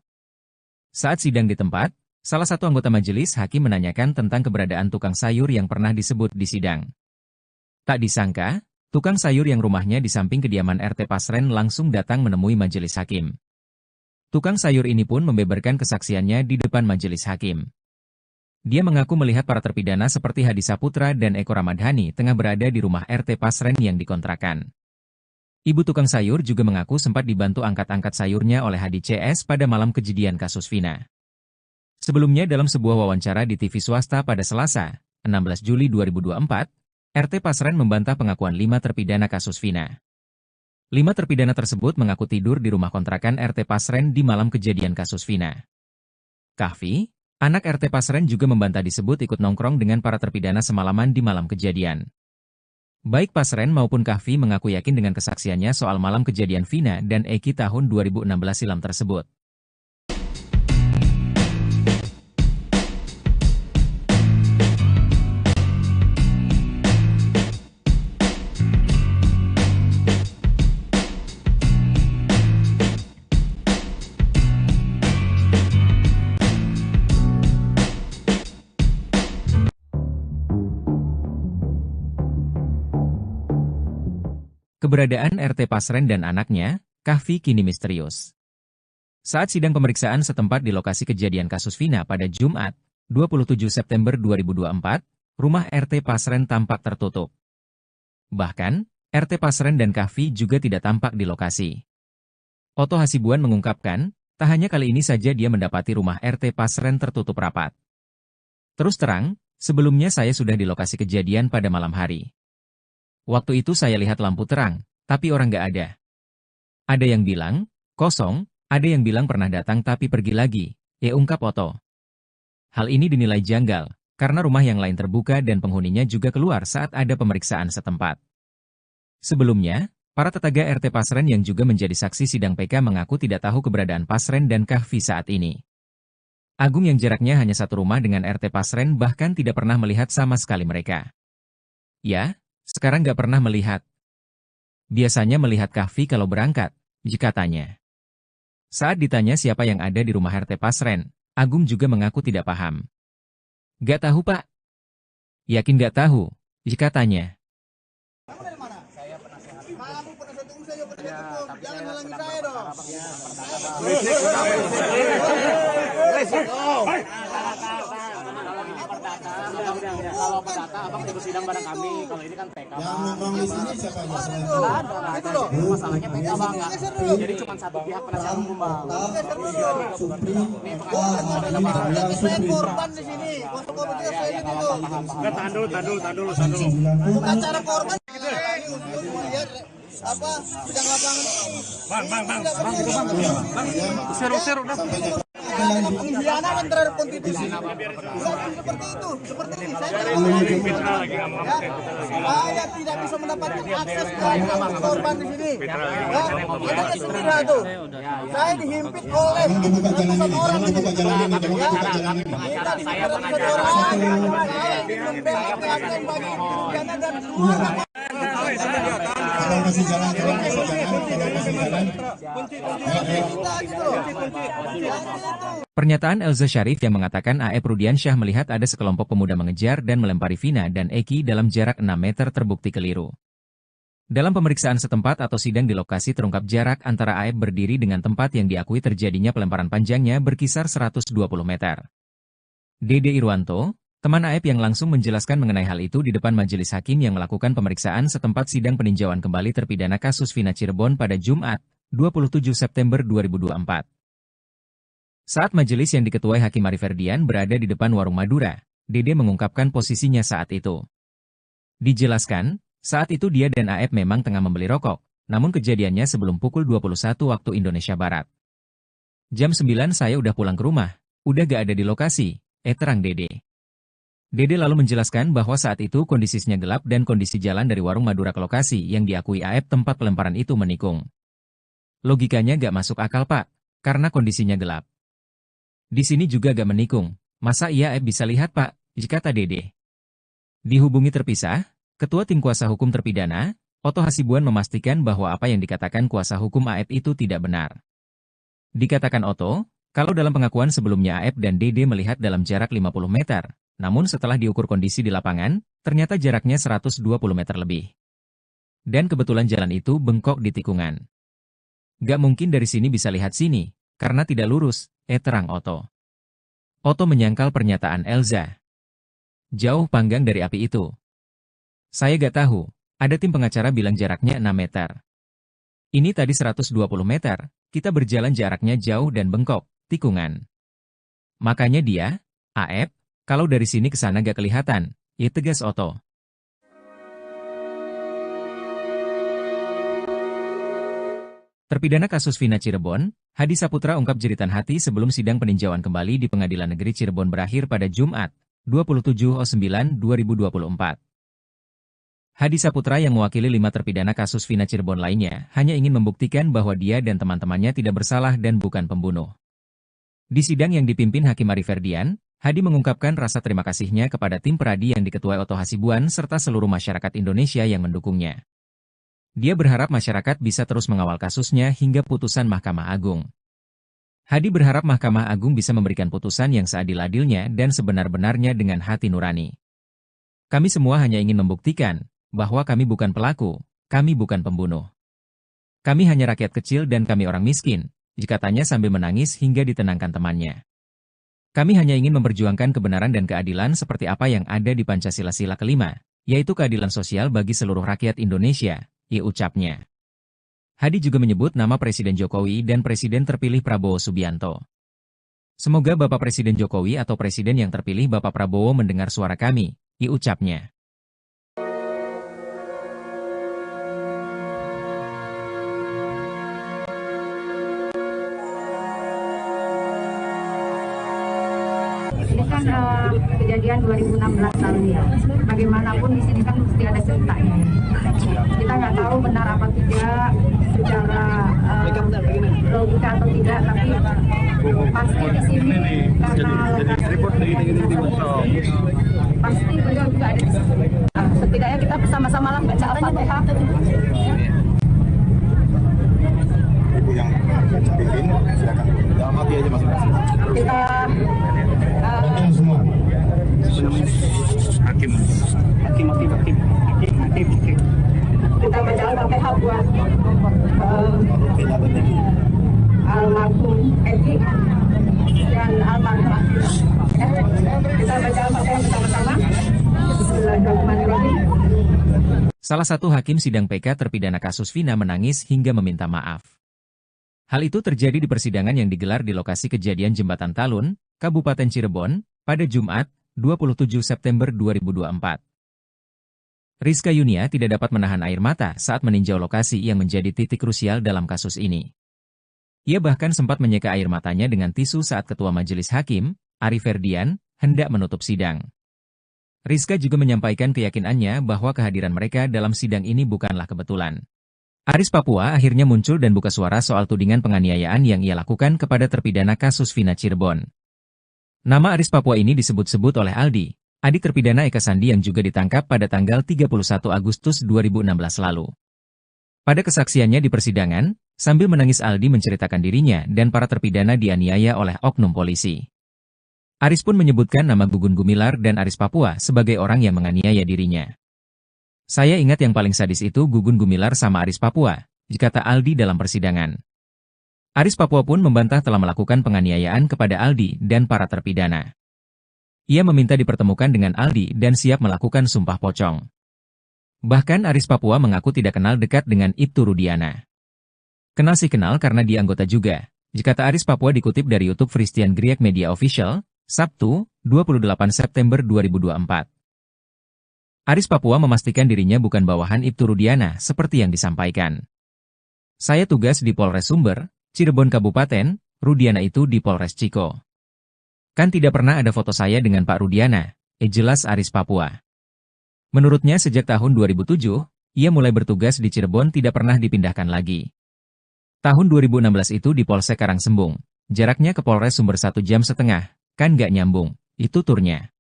Saat sidang di tempat, salah satu anggota majelis hakim menanyakan tentang keberadaan tukang sayur yang pernah disebut di sidang. Tak disangka, tukang sayur yang rumahnya di samping kediaman RT Pasren langsung datang menemui majelis hakim. Tukang sayur ini pun membeberkan kesaksiannya di depan majelis hakim. Dia mengaku melihat para terpidana seperti Hadi Saputra dan Eko Ramadhani tengah berada di rumah RT Pasren yang dikontrakan. Ibu tukang sayur juga mengaku sempat dibantu angkat-angkat sayurnya oleh Hadi CS pada malam kejadian kasus Vina. Sebelumnya dalam sebuah wawancara di TV swasta pada Selasa, 16 Juli 2024, RT Pasren membantah pengakuan 5 terpidana kasus Vina. 5 terpidana tersebut mengaku tidur di rumah kontrakan RT Pasren di malam kejadian kasus Vina. Kahfi, anak RT Pasren juga membantah disebut ikut nongkrong dengan para terpidana semalaman di malam kejadian. Baik Pasren maupun Kahfi mengaku yakin dengan kesaksiannya soal malam kejadian Vina dan Eki tahun 2016 silam tersebut. Keberadaan RT Pasren dan anaknya, Kahfi, kini misterius. Saat sidang pemeriksaan setempat di lokasi kejadian kasus Vina pada Jumat, 27 September 2024, rumah RT Pasren tampak tertutup. Bahkan, RT Pasren dan Kahfi juga tidak tampak di lokasi. Otto Hasibuan mengungkapkan, tak hanya kali ini saja dia mendapati rumah RT Pasren tertutup rapat. Terus terang, sebelumnya saya sudah di lokasi kejadian pada malam hari. Waktu itu saya lihat lampu terang, tapi orang nggak ada. Ada yang bilang, kosong, ada yang bilang pernah datang tapi pergi lagi, ungkap Otto. Hal ini dinilai janggal, karena rumah yang lain terbuka dan penghuninya juga keluar saat ada pemeriksaan setempat. Sebelumnya, para tetangga RT Pasren yang juga menjadi saksi sidang PK mengaku tidak tahu keberadaan Pasren dan Kahfi saat ini. Agung yang jaraknya hanya satu rumah dengan RT Pasren bahkan tidak pernah melihat sama sekali mereka. Ya, sekarang nggak pernah melihat. Biasanya melihat Kahfi kalau berangkat, jika tanya. Saat ditanya siapa yang ada di rumah RT Pasren, Agung juga mengaku tidak paham. Nggak tahu Pak. Yakin nggak tahu, jika tanya. Jangan halangi saya dong. Kalau perdata abang ikut sidang bareng kami. Kalau ini kan PK. Yang nongkrong di sini siapa aja selain Nggak ada. Itu loh. Masalahnya PK bang. Jadi cuma satu pihak penasihat hukum bang. Saya korban di sini. Korban kita saya di situ. Tahan dulu. Bukan cara korban. Lihat apa sidang lapangan ini. Usir udah. Pengkhianatan terhadap konstitusi. Bukan seperti itu. Seperti ini. Saya tidak bisa mendapatkan akses ke korban di sini. Ada sendiri itu. Saya dihimpit oleh ratusan orang ini. Saya dan kasih jalan. Pernyataan Elza Syarif yang mengatakan AF Rudiansyah melihat ada sekelompok pemuda mengejar dan melempari Vina dan Eki dalam jarak 6 meter terbukti keliru. Dalam pemeriksaan setempat atau sidang di lokasi terungkap jarak antara AF berdiri dengan tempat yang diakui terjadinya pelemparan panjangnya berkisar 120 meter. Dede Irwanto, teman AF yang langsung menjelaskan mengenai hal itu di depan majelis hakim yang melakukan pemeriksaan setempat sidang peninjauan kembali terpidana kasus Vina Cirebon pada Jumat, 27 September 2024. Saat majelis yang diketuai Hakim Ari Ferdian berada di depan warung Madura, Dede mengungkapkan posisinya saat itu. Dijelaskan, saat itu dia dan AF memang tengah membeli rokok, namun kejadiannya sebelum pukul 21 waktu Indonesia Barat. Jam 9 saya udah pulang ke rumah, udah gak ada di lokasi, terang Dede. Dede lalu menjelaskan bahwa saat itu kondisinya gelap dan kondisi jalan dari warung Madura ke lokasi yang diakui AF tempat pelemparan itu menikung. Logikanya gak masuk akal Pak, karena kondisinya gelap. Di sini juga gak menikung, masa iya AF bisa lihat Pak, kata Dede. Dihubungi terpisah, Ketua Tim Kuasa Hukum Terpidana, Otto Hasibuan memastikan bahwa apa yang dikatakan kuasa hukum AF itu tidak benar. Dikatakan Otto, kalau dalam pengakuan sebelumnya AF dan Dede melihat dalam jarak 50 meter, namun setelah diukur kondisi di lapangan, ternyata jaraknya 120 meter lebih. Dan kebetulan jalan itu bengkok di tikungan. Gak mungkin dari sini bisa lihat sini, karena tidak lurus, terang Otto. Otto menyangkal pernyataan Elza. Jauh panggang dari api itu. Saya gak tahu, ada tim pengacara bilang jaraknya 6 meter. Ini tadi 120 meter, kita berjalan jaraknya jauh dan bengkok, tikungan. Makanya dia, Aep, kalau dari sini ke sana gak kelihatan, ya tegas Oto. Terpidana kasus Vina Cirebon, Hadi Saputra ungkap jeritan hati sebelum sidang peninjauan kembali di Pengadilan Negeri Cirebon berakhir pada Jumat, 27/09/2024. Hadi Saputra yang mewakili 5 terpidana kasus Vina Cirebon lainnya hanya ingin membuktikan bahwa dia dan teman-temannya tidak bersalah dan bukan pembunuh. Di sidang yang dipimpin Hakim Ari Ferdian, Hadi mengungkapkan rasa terima kasihnya kepada tim Peradi yang diketuai Oto Hasibuan serta seluruh masyarakat Indonesia yang mendukungnya. Dia berharap masyarakat bisa terus mengawal kasusnya hingga putusan Mahkamah Agung. Hadi berharap Mahkamah Agung bisa memberikan putusan yang seadil-adilnya dan sebenar-benarnya dengan hati nurani. Kami semua hanya ingin membuktikan bahwa kami bukan pelaku, kami bukan pembunuh. Kami hanya rakyat kecil dan kami orang miskin, katanya sambil menangis hingga ditenangkan temannya. Kami hanya ingin memperjuangkan kebenaran dan keadilan seperti apa yang ada di Pancasila Sila kelima, yaitu keadilan sosial bagi seluruh rakyat Indonesia, ucapnya. Hadi juga menyebut nama Presiden Jokowi dan Presiden terpilih Prabowo Subianto. Semoga Bapak Presiden Jokowi atau Presiden yang terpilih Bapak Prabowo mendengar suara kami, ucapnya. Ini kan kejadian 2016 lalu ya. Bagaimanapun di sini kan mesti ada ceritanya. Kita nggak tahu benar apa tidak secara logika atau tidak, tapi pasti di sini karena pasti beliau juga ada di sini. Setidaknya kita bersama-sama lah baca Al-Fatihah. Ibu yang pimpin, silakan dalam hati aja masing-masing. Kita Semua. Hakim. kita baca Al-Fatihah buat almarhum Eki dan almarhum Akila. Kita baca Al-Fatihah bersama-sama. Bismillahirrahmanirrahim. Salah satu hakim sidang PK terpidana kasus Vina menangis hingga meminta maaf. Hal itu terjadi di persidangan yang digelar di lokasi kejadian Jembatan Talun, Kabupaten Cirebon, pada Jumat, 27 September 2024. Rizka Yunia tidak dapat menahan air mata saat meninjau lokasi yang menjadi titik krusial dalam kasus ini. Ia bahkan sempat menyeka air matanya dengan tisu saat Ketua Majelis Hakim, Ari Ferdian, hendak menutup sidang. Rizka juga menyampaikan keyakinannya bahwa kehadiran mereka dalam sidang ini bukanlah kebetulan. Aris Papua akhirnya muncul dan buka suara soal tudingan penganiayaan yang ia lakukan kepada terpidana kasus Vina Cirebon. Nama Aris Papua ini disebut-sebut oleh Aldi, adik terpidana Eka Sandi yang juga ditangkap pada tanggal 31 Agustus 2016 lalu. Pada kesaksiannya di persidangan, sambil menangis Aldi menceritakan dirinya dan para terpidana dianiaya oleh oknum polisi. Aris pun menyebutkan nama Gugun Gumilar dan Aris Papua sebagai orang yang menganiaya dirinya. Saya ingat yang paling sadis itu Gugun Gumilar sama Aris Papua, kata Aldi dalam persidangan. Aris Papua pun membantah telah melakukan penganiayaan kepada Aldi dan para terpidana. Ia meminta dipertemukan dengan Aldi dan siap melakukan sumpah pocong. Bahkan Aris Papua mengaku tidak kenal dekat dengan Ibtu Rudiana. Kenal sih kenal karena dia anggota juga, kata Aris Papua dikutip dari YouTube Christian Griek Media Official, Sabtu, 28 September 2024. Aris Papua memastikan dirinya bukan bawahan Ibtu Rudiana seperti yang disampaikan. Saya tugas di Polres Sumber, Cirebon Kabupaten, Rudiana itu di Polres Ciko. Kan tidak pernah ada foto saya dengan Pak Rudiana, jelas Aris Papua. Menurutnya sejak tahun 2007, ia mulai bertugas di Cirebon tidak pernah dipindahkan lagi. Tahun 2016 itu di Polsek Karangsembung, jaraknya ke Polres Sumber 1,5 jam, kan gak nyambung, itu turnya.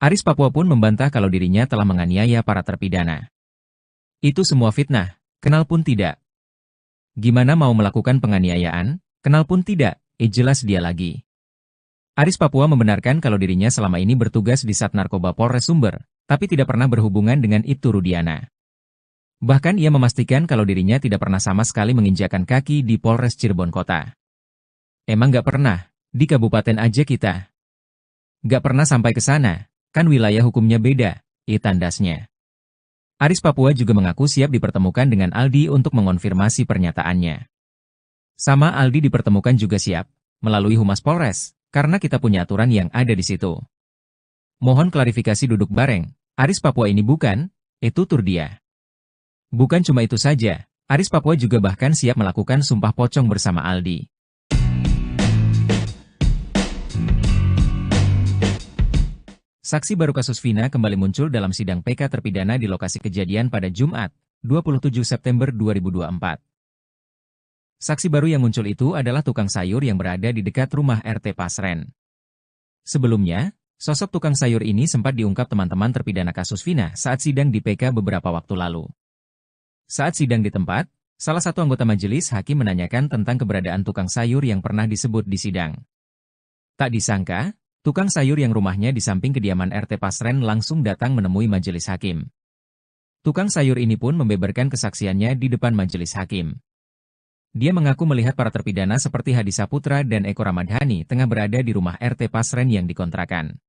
Aris Papua pun membantah kalau dirinya telah menganiaya para terpidana. Itu semua fitnah, kenal pun tidak. Gimana mau melakukan penganiayaan, kenal pun tidak, jelas dia lagi. Aris Papua membenarkan kalau dirinya selama ini bertugas di Sat Narkoba Polres Sumber, tapi tidak pernah berhubungan dengan Ibtu Rudiana. Bahkan ia memastikan kalau dirinya tidak pernah sama sekali menginjakkan kaki di Polres Cirebon Kota. Emang gak pernah, di kabupaten aja kita. Gak pernah sampai ke sana, kan wilayah hukumnya beda, tandasnya. Aris Papua juga mengaku siap dipertemukan dengan Aldi untuk mengonfirmasi pernyataannya. Sama Aldi dipertemukan juga siap, melalui Humas Polres, karena kita punya aturan yang ada di situ. Mohon klarifikasi duduk bareng, Aris Papua ini bukan, itu tur dia. Bukan cuma itu saja, Aris Papua juga bahkan siap melakukan sumpah pocong bersama Aldi. Saksi baru kasus Vina kembali muncul dalam sidang PK terpidana di lokasi kejadian pada Jumat, 27 September 2024. Saksi baru yang muncul itu adalah tukang sayur yang berada di dekat rumah RT Pasren. Sebelumnya, sosok tukang sayur ini sempat diungkap teman-teman terpidana kasus Vina saat sidang di PK beberapa waktu lalu. Saat sidang di tempat, salah satu anggota majelis hakim menanyakan tentang keberadaan tukang sayur yang pernah disebut di sidang. Tak disangka, tukang sayur yang rumahnya di samping kediaman RT Pasren langsung datang menemui majelis hakim. Tukang sayur ini pun membeberkan kesaksiannya di depan majelis hakim. Dia mengaku melihat para terpidana seperti Hadi Saputra dan Eko Ramadhani tengah berada di rumah RT Pasren yang dikontrakan.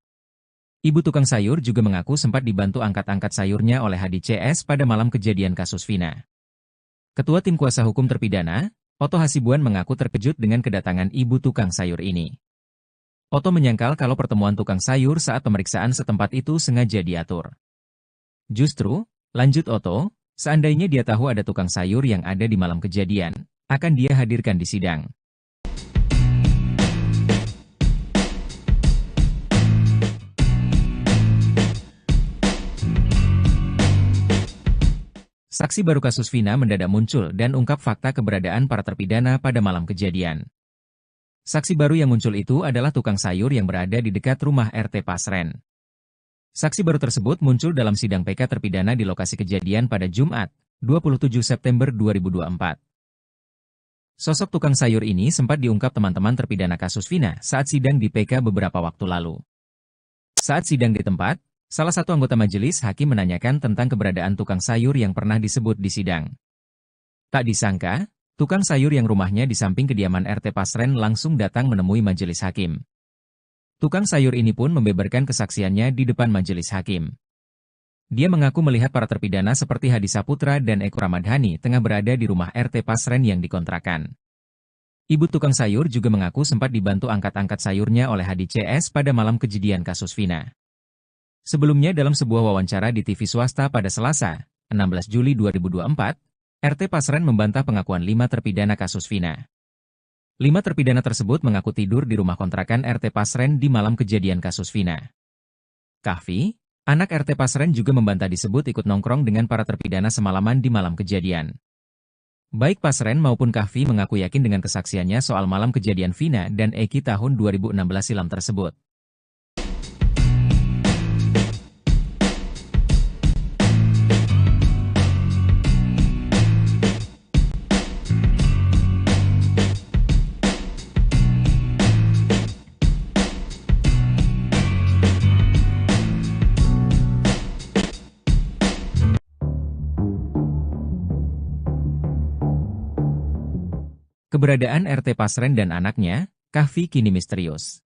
Ibu tukang sayur juga mengaku sempat dibantu angkat-angkat sayurnya oleh Hadi CS pada malam kejadian kasus Vina. Ketua Tim Kuasa Hukum Terpidana, Oto Hasibuan mengaku terkejut dengan kedatangan ibu tukang sayur ini. Oto menyangkal kalau pertemuan tukang sayur saat pemeriksaan setempat itu sengaja diatur. Justru, lanjut Oto, seandainya dia tahu ada tukang sayur yang ada di malam kejadian, akan dia hadirkan di sidang. Saksi baru kasus Vina mendadak muncul dan ungkap fakta keberadaan para terpidana pada malam kejadian. Saksi baru yang muncul itu adalah tukang sayur yang berada di dekat rumah RT Pasren. Saksi baru tersebut muncul dalam sidang PK terpidana di lokasi kejadian pada Jumat, 27 September 2024. Sosok tukang sayur ini sempat diungkap teman-teman terpidana kasus Vina saat sidang di PK beberapa waktu lalu. Saat sidang di tempat, salah satu anggota majelis hakim menanyakan tentang keberadaan tukang sayur yang pernah disebut di sidang. Tak disangka, tukang sayur yang rumahnya di samping kediaman RT Pasren langsung datang menemui majelis hakim. Tukang sayur ini pun membeberkan kesaksiannya di depan majelis hakim. Dia mengaku melihat para terpidana seperti Hadi Saputra dan Eko Ramadhani tengah berada di rumah RT Pasren yang dikontrakan. Ibu tukang sayur juga mengaku sempat dibantu angkat-angkat sayurnya oleh Hadi CS pada malam kejadian kasus Vina. Sebelumnya dalam sebuah wawancara di TV swasta pada Selasa, 16 Juli 2024, RT Pasren membantah pengakuan 5 terpidana kasus Vina. 5 terpidana tersebut mengaku tidur di rumah kontrakan RT Pasren di malam kejadian kasus Vina. Kahfi, anak RT Pasren juga membantah disebut ikut nongkrong dengan para terpidana semalaman di malam kejadian. Baik Pasren maupun Kahfi mengaku yakin dengan kesaksiannya soal malam kejadian Vina dan Eki tahun 2016 silam tersebut. Keberadaan RT Pasren dan anaknya, Kahfi kini misterius.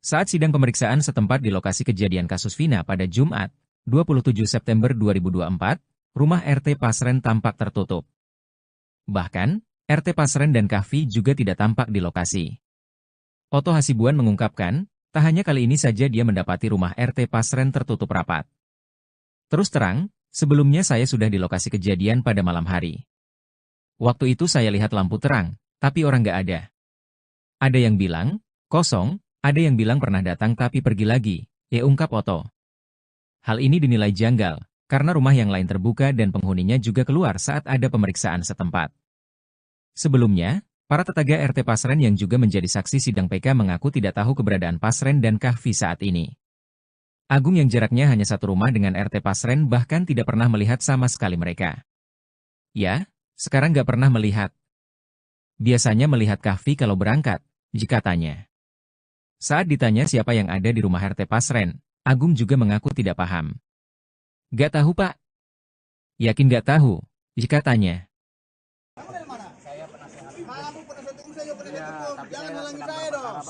Saat sidang pemeriksaan setempat di lokasi kejadian kasus Vina pada Jumat, 27 September 2024, rumah RT Pasren tampak tertutup. Bahkan, RT Pasren dan Kahfi juga tidak tampak di lokasi. Oto Hasibuan mengungkapkan, tak hanya kali ini saja dia mendapati rumah RT Pasren tertutup rapat. Terus terang, sebelumnya saya sudah di lokasi kejadian pada malam hari. Waktu itu saya lihat lampu terang, tapi orang nggak ada. Ada yang bilang, kosong, ada yang bilang pernah datang tapi pergi lagi, ungkap Oto. Hal ini dinilai janggal, karena rumah yang lain terbuka dan penghuninya juga keluar saat ada pemeriksaan setempat. Sebelumnya, para tetangga RT Pasren yang juga menjadi saksi sidang PK mengaku tidak tahu keberadaan Pasren dan Kahfi saat ini. Agung yang jaraknya hanya satu rumah dengan RT Pasren bahkan tidak pernah melihat sama sekali mereka. Ya, sekarang nggak pernah melihat. Biasanya melihat Kahfi kalau berangkat, jika tanya. Saat ditanya siapa yang ada di rumah RT Pasren, Agung juga mengaku tidak paham. Nggak tahu Pak. Yakin nggak tahu, jika tanya. Jangan halangi saya dong.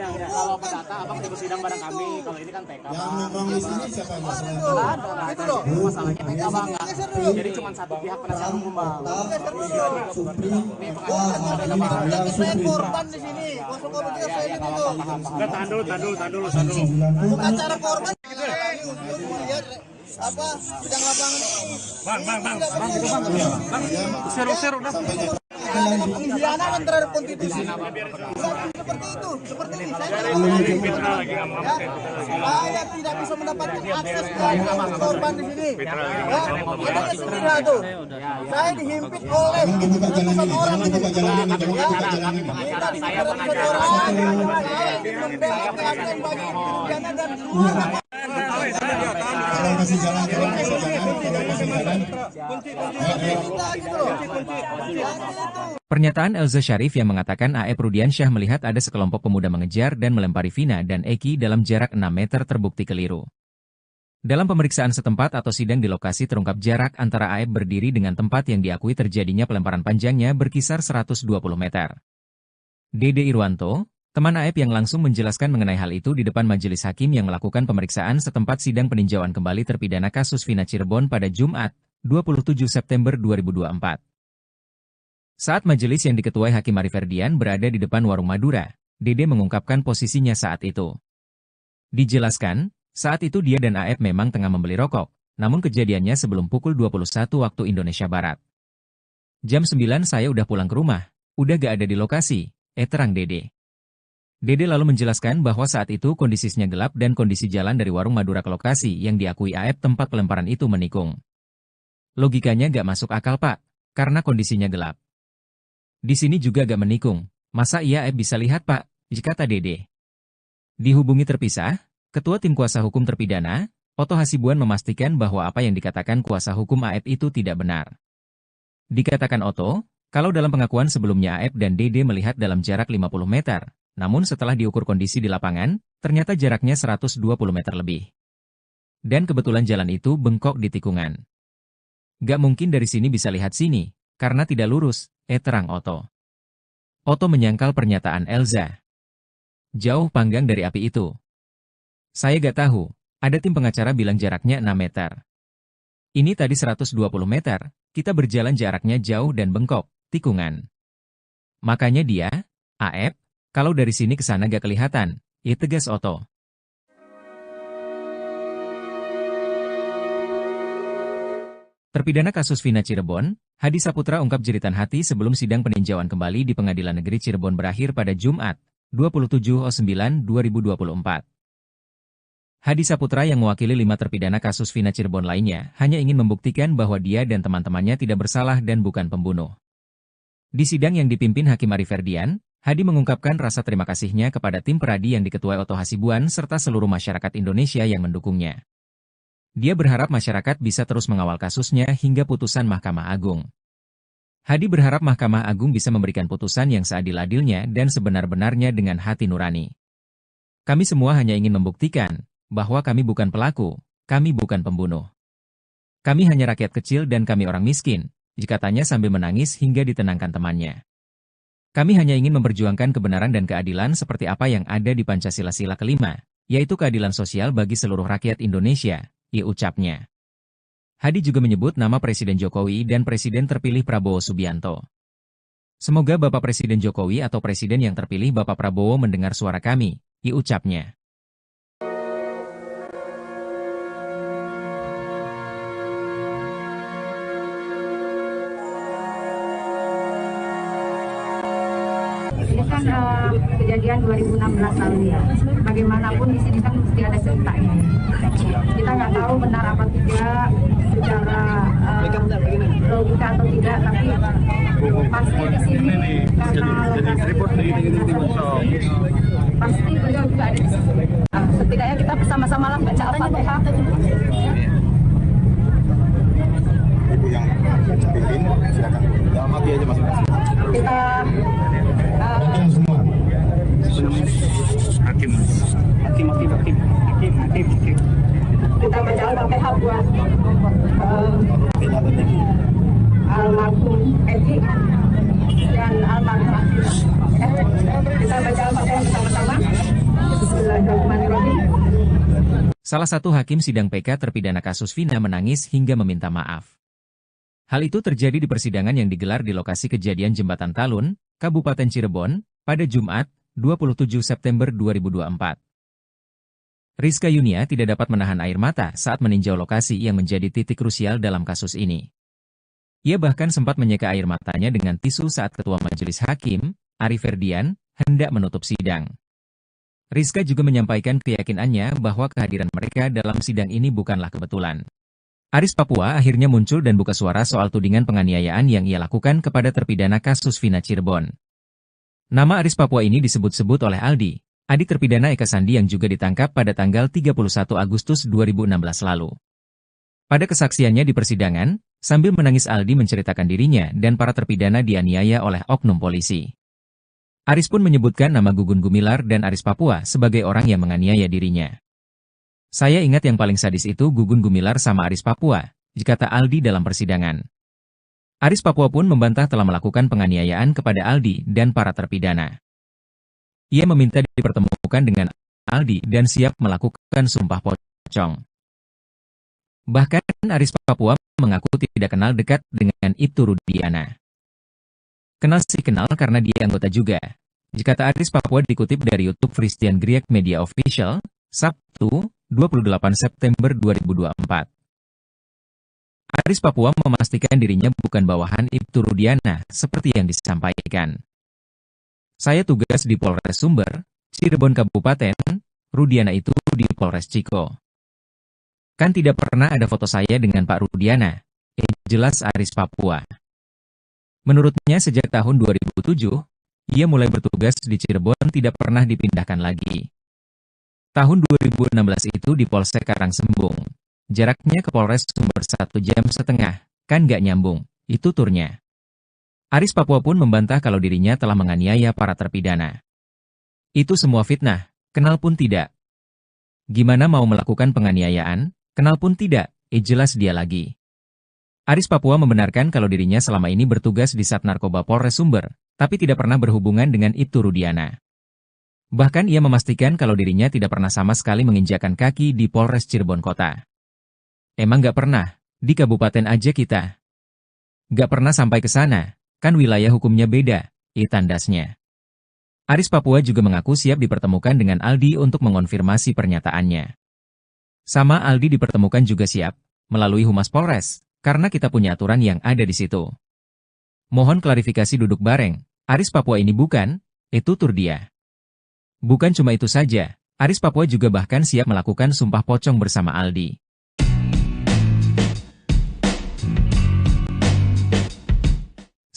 Kalau perdata abang ikut sidang bareng kami. Kalau ini kan PK. Yang nongkrong di sini siapa yang masalah? Itu loh. Masalahnya PK bang. Jadi cuma satu pihak penasihat hukum bang. Saya korban di sini. Kuasa korban kita saya di situ. Enggak, tahan dulu. Bukan cara korban. Lihat apa sidang lapangan ini. Bang, seru dah. Pengkhianatan terhadap konstitusi. Seperti itu, seperti ini. Saya tidak bisa mendapatkan akses ke korban di sini. Ada sendiri tuh. Saya dihimpit oleh ratusan orang di sini. Kalau masih jalan. Pernyataan Elza Syarif yang mengatakan A.E.P. Rudiansyah melihat ada sekelompok pemuda mengejar dan melempari Vina dan Eki dalam jarak 6 meter terbukti keliru. Dalam pemeriksaan setempat atau sidang di lokasi terungkap jarak antara A.E.P. berdiri dengan tempat yang diakui terjadinya pelemparan panjangnya berkisar 120 meter. Dede Irwanto, teman A.E.P. yang langsung menjelaskan mengenai hal itu di depan majelis hakim yang melakukan pemeriksaan setempat sidang peninjauan kembali terpidana kasus Vina Cirebon pada Jumat, 27 September 2024. Saat majelis yang diketuai Hakim Ari Ferdian berada di depan warung Madura, Dede mengungkapkan posisinya saat itu. Dijelaskan, saat itu dia dan A.E.P. memang tengah membeli rokok, namun kejadiannya sebelum pukul 21 waktu Indonesia Barat. Jam 9 saya udah pulang ke rumah, udah gak ada di lokasi, terang Dede. Dede lalu menjelaskan bahwa saat itu kondisinya gelap dan kondisi jalan dari warung Madura ke lokasi yang diakui A.E.P. tempat pelemparan itu menikung. Logikanya gak masuk akal Pak, karena kondisinya gelap. Di sini juga gak menikung, masa iya A.E.P. bisa lihat Pak, kata Dede. Dihubungi terpisah, Ketua Tim Kuasa Hukum Terpidana, Oto Hasibuan memastikan bahwa apa yang dikatakan kuasa hukum A.E.P. itu tidak benar. Dikatakan Oto, kalau dalam pengakuan sebelumnya A.E.P. dan Dede melihat dalam jarak 50 meter, namun setelah diukur kondisi di lapangan, ternyata jaraknya 120 meter lebih. Dan kebetulan jalan itu bengkok di tikungan. Gak mungkin dari sini bisa lihat sini, karena tidak lurus, terang Oto. Oto menyangkal pernyataan Elza. Jauh panggang dari api itu. Saya gak tahu, ada tim pengacara bilang jaraknya 6 meter. Ini tadi 120 meter, kita berjalan jaraknya jauh dan bengkok, tikungan. Makanya dia, A.E.P., kalau dari sini ke sana gak kelihatan, tegas Oto. Terpidana kasus Vina Cirebon, Hadi Saputra ungkap jeritan hati sebelum sidang peninjauan kembali di Pengadilan Negeri Cirebon berakhir pada Jumat, 27/9/2024. Hadi Saputra yang mewakili 5 terpidana kasus Vina Cirebon lainnya hanya ingin membuktikan bahwa dia dan teman-temannya tidak bersalah dan bukan pembunuh. Di sidang yang dipimpin Hakim Ari Ferdian, Hadi mengungkapkan rasa terima kasihnya kepada tim peradi yang diketuai Oto Hasibuan serta seluruh masyarakat Indonesia yang mendukungnya. Dia berharap masyarakat bisa terus mengawal kasusnya hingga putusan Mahkamah Agung. Hadi berharap Mahkamah Agung bisa memberikan putusan yang seadil-adilnya dan sebenar-benarnya dengan hati nurani. Kami semua hanya ingin membuktikan bahwa kami bukan pelaku, kami bukan pembunuh. Kami hanya rakyat kecil dan kami orang miskin, katanya sambil menangis hingga ditenangkan temannya. Kami hanya ingin memperjuangkan kebenaran dan keadilan seperti apa yang ada di Pancasila Sila kelima, yaitu keadilan sosial bagi seluruh rakyat Indonesia, ucapnya. Hadi juga menyebut nama Presiden Jokowi dan Presiden terpilih Prabowo Subianto. Semoga Bapak Presiden Jokowi atau Presiden yang terpilih Bapak Prabowo mendengar suara kami, ucapnya. Ini kan kejadian 2016 lalu ya. Bagaimanapun di sini kan mesti ada ceritanya. Kita nggak tahu benar apa tidak secara logika atau tidak, tapi pasti di sini karena pasti beliau juga ada di sini. Setidaknya kita bersama-sama lah baca Al-Fatihah. Ibu yang pimpin, silakan. Dalam hati aja masing-masing. Kita Semua. Hakim. kita baca Al-Fatihah buat almarhum Eki dan almarhum Kita baca Al-Fatihah bersama-sama. Salah satu hakim sidang PK terpidana kasus Vina menangis hingga meminta maaf. Hal itu terjadi di persidangan yang digelar di lokasi kejadian Jembatan Talun, Kabupaten Cirebon, pada Jumat, 27 September 2024. Rizka Yunia tidak dapat menahan air mata saat meninjau lokasi yang menjadi titik krusial dalam kasus ini. Ia bahkan sempat menyeka air matanya dengan tisu saat Ketua Majelis Hakim, Ari Ferdian, hendak menutup sidang. Rizka juga menyampaikan keyakinannya bahwa kehadiran mereka dalam sidang ini bukanlah kebetulan. Aris Papua akhirnya muncul dan buka suara soal tudingan penganiayaan yang ia lakukan kepada terpidana kasus Vina Cirebon. Nama Aris Papua ini disebut-sebut oleh Aldi, adik terpidana Eka Sandi yang juga ditangkap pada tanggal 31 Agustus 2016 lalu. Pada kesaksiannya di persidangan, sambil menangis Aldi menceritakan dirinya dan para terpidana dianiaya oleh oknum polisi. Aris pun menyebutkan nama Gugun Gumilar dan Aris Papua sebagai orang yang menganiaya dirinya. Saya ingat yang paling sadis itu Gugun Gumilar sama Aris Papua, kata Aldi dalam persidangan. Aris Papua pun membantah telah melakukan penganiayaan kepada Aldi dan para terpidana. Ia meminta dipertemukan dengan Aldi dan siap melakukan sumpah pocong. Bahkan Aris Papua mengaku tidak kenal dekat dengan Ibtu Rudiana. Kenal sih kenal karena dia anggota juga, kata Aris Papua dikutip dari YouTube Christian Griek Media Official, Sabtu, 28 September 2024. Aris Papua memastikan dirinya bukan bawahan Ibtu Rudiana seperti yang disampaikan. Saya tugas di Polres Sumber, Cirebon Kabupaten, Rudiana itu di Polres Ciko. Kan tidak pernah ada foto saya dengan Pak Rudiana, jelas Aris Papua. Menurutnya sejak tahun 2007, ia mulai bertugas di Cirebon tidak pernah dipindahkan lagi. Tahun 2016 itu di Polsek Karangsembung. Jaraknya ke Polres Sumber 1,5 jam, kan gak nyambung, itu turnya. Aris Papua pun membantah kalau dirinya telah menganiaya para terpidana. Itu semua fitnah, kenal pun tidak. Gimana mau melakukan penganiayaan, kenal pun tidak, jelas dia lagi. Aris Papua membenarkan kalau dirinya selama ini bertugas di Sat Narkoba Polres Sumber, tapi tidak pernah berhubungan dengan Ibtu Rudiana. Bahkan ia memastikan kalau dirinya tidak pernah sama sekali menginjakkan kaki di Polres Cirebon Kota. Emang gak pernah, di kabupaten aja kita. Gak pernah sampai ke sana, kan wilayah hukumnya beda, tandasnya. Aris Papua juga mengaku siap dipertemukan dengan Aldi untuk mengonfirmasi pernyataannya. Sama Aldi dipertemukan juga siap, melalui Humas Polres, karena kita punya aturan yang ada di situ. Mohon klarifikasi duduk bareng, Aris Papua ini bukan, itu tur dia. Bukan cuma itu saja, Aris Papua juga bahkan siap melakukan sumpah pocong bersama Aldi.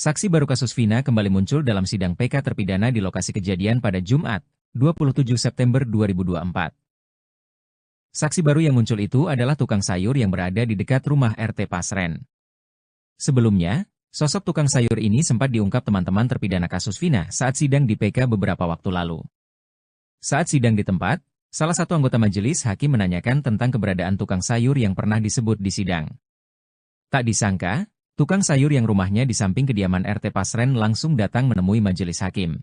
Saksi baru kasus Vina kembali muncul dalam sidang PK terpidana di lokasi kejadian pada Jumat, 27 September 2024. Saksi baru yang muncul itu adalah tukang sayur yang berada di dekat rumah RT Pasren. Sebelumnya, sosok tukang sayur ini sempat diungkap teman-teman terpidana kasus Vina saat sidang di PK beberapa waktu lalu. Saat sidang di tempat, salah satu anggota majelis hakim menanyakan tentang keberadaan tukang sayur yang pernah disebut di sidang. Tak disangka, tukang sayur yang rumahnya di samping kediaman RT Pasren langsung datang menemui majelis hakim.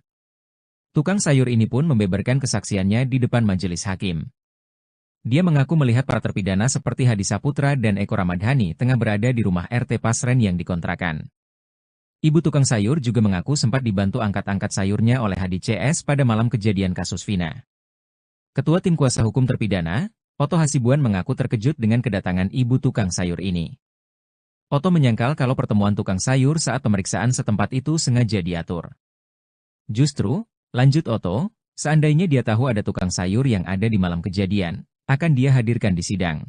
Tukang sayur ini pun membeberkan kesaksiannya di depan majelis hakim. Dia mengaku melihat para terpidana seperti Hadi Saputra dan Eko Ramadhani tengah berada di rumah RT Pasren yang dikontrakan. Ibu tukang sayur juga mengaku sempat dibantu angkat-angkat sayurnya oleh Hadi CS pada malam kejadian kasus Vina. Ketua Tim Kuasa Hukum Terpidana, Oto Hasibuan mengaku terkejut dengan kedatangan ibu tukang sayur ini. Oto menyangkal kalau pertemuan tukang sayur saat pemeriksaan setempat itu sengaja diatur. Justru, lanjut Oto, seandainya dia tahu ada tukang sayur yang ada di malam kejadian, akan dia hadirkan di sidang.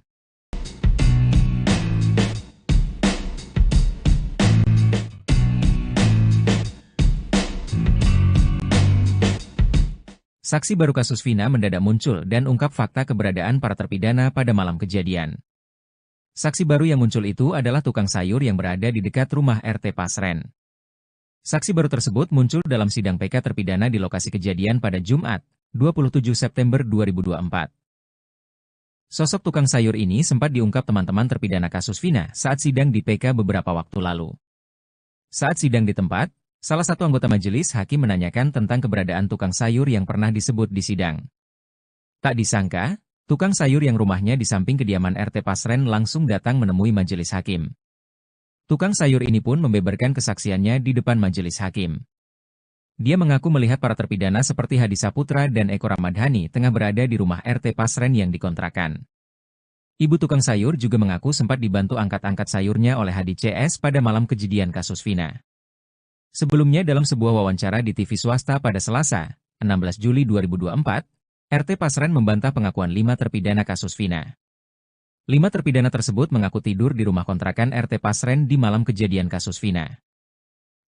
Saksi baru kasus Vina mendadak muncul dan ungkap fakta keberadaan para terpidana pada malam kejadian. Saksi baru yang muncul itu adalah tukang sayur yang berada di dekat rumah RT Pasren. Saksi baru tersebut muncul dalam sidang PK terpidana di lokasi kejadian pada Jumat, 27 September 2024. Sosok tukang sayur ini sempat diungkap teman-teman terpidana kasus Vina saat sidang di PK beberapa waktu lalu. Saat sidang di tempat, salah satu anggota majelis hakim menanyakan tentang keberadaan tukang sayur yang pernah disebut di sidang. Tak disangka, Tukang sayur yang rumahnya di samping kediaman RT Pasren langsung datang menemui majelis hakim. Tukang sayur ini pun membeberkan kesaksiannya di depan majelis hakim. Dia mengaku melihat para terpidana seperti Hadi Saputra dan Eko Ramadhani tengah berada di rumah RT Pasren yang dikontrakan. Ibu tukang sayur juga mengaku sempat dibantu angkat-angkat sayurnya oleh Hadi CS pada malam kejadian kasus Vina. Sebelumnya dalam sebuah wawancara di TV swasta pada Selasa, 16 Juli 2024, RT Pasren membantah pengakuan 5 terpidana kasus Vina. 5 terpidana tersebut mengaku tidur di rumah kontrakan RT Pasren di malam kejadian kasus Vina.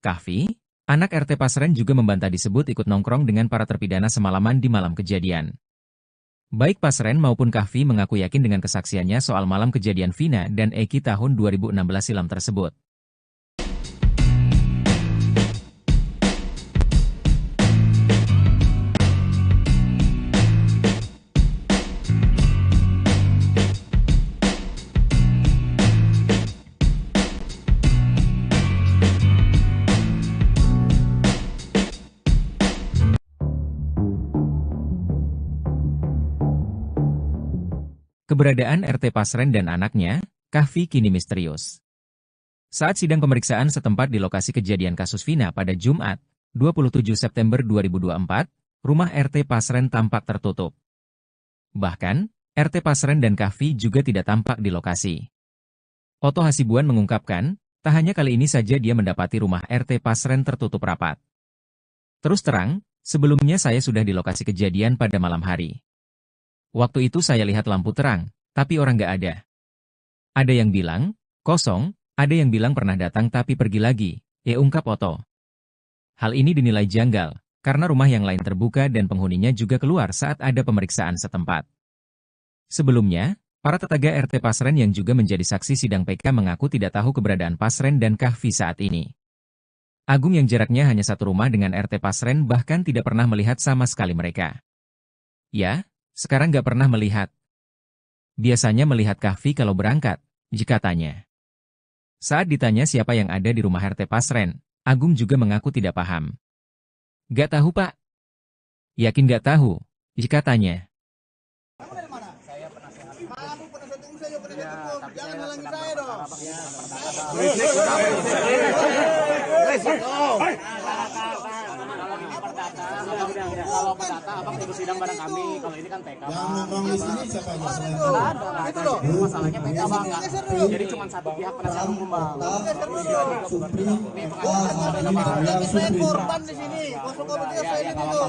Kahfi, anak RT Pasren juga membantah disebut ikut nongkrong dengan para terpidana semalaman di malam kejadian. Baik Pasren maupun Kahfi mengaku yakin dengan kesaksiannya soal malam kejadian Vina dan Eki tahun 2016 silam tersebut. Keberadaan RT Pasren dan anaknya, Kahfi, kini misterius. Saat sidang pemeriksaan setempat di lokasi kejadian kasus Vina pada Jumat, 27 September 2024, rumah RT Pasren tampak tertutup. Bahkan, RT Pasren dan Kahfi juga tidak tampak di lokasi. Oto Hasibuan mengungkapkan, tak hanya kali ini saja dia mendapati rumah RT Pasren tertutup rapat. Terus terang, sebelumnya saya sudah di lokasi kejadian pada malam hari. Waktu itu saya lihat lampu terang, tapi orang nggak ada. Ada yang bilang, kosong, ada yang bilang pernah datang tapi pergi lagi, ungkap Oto. Hal ini dinilai janggal, karena rumah yang lain terbuka dan penghuninya juga keluar saat ada pemeriksaan setempat. Sebelumnya, para tetangga RT Pasren yang juga menjadi saksi sidang PK mengaku tidak tahu keberadaan Pasren dan Kahfi saat ini. Agung yang jaraknya hanya satu rumah dengan RT Pasren bahkan tidak pernah melihat sama sekali mereka. Ya, sekarang nggak pernah melihat. Biasanya melihat Kahfi kalau berangkat, jika tanya. Saat ditanya siapa yang ada di rumah RT Pasren, Agung juga mengaku tidak paham. Nggak tahu Pak. Yakin nggak tahu, jika tanya. Jangan halangi saya dong. Kalau perdata abang tunggu sidang bareng kami. Kalau ini kan PK. Yang nongkrong di sini siapa aja selain Nah, itu loh. Masalahnya PK bang. Jadi cuma satu pihak penasihat hukum bang. Saya korban di sini. 0,3 saya di situ.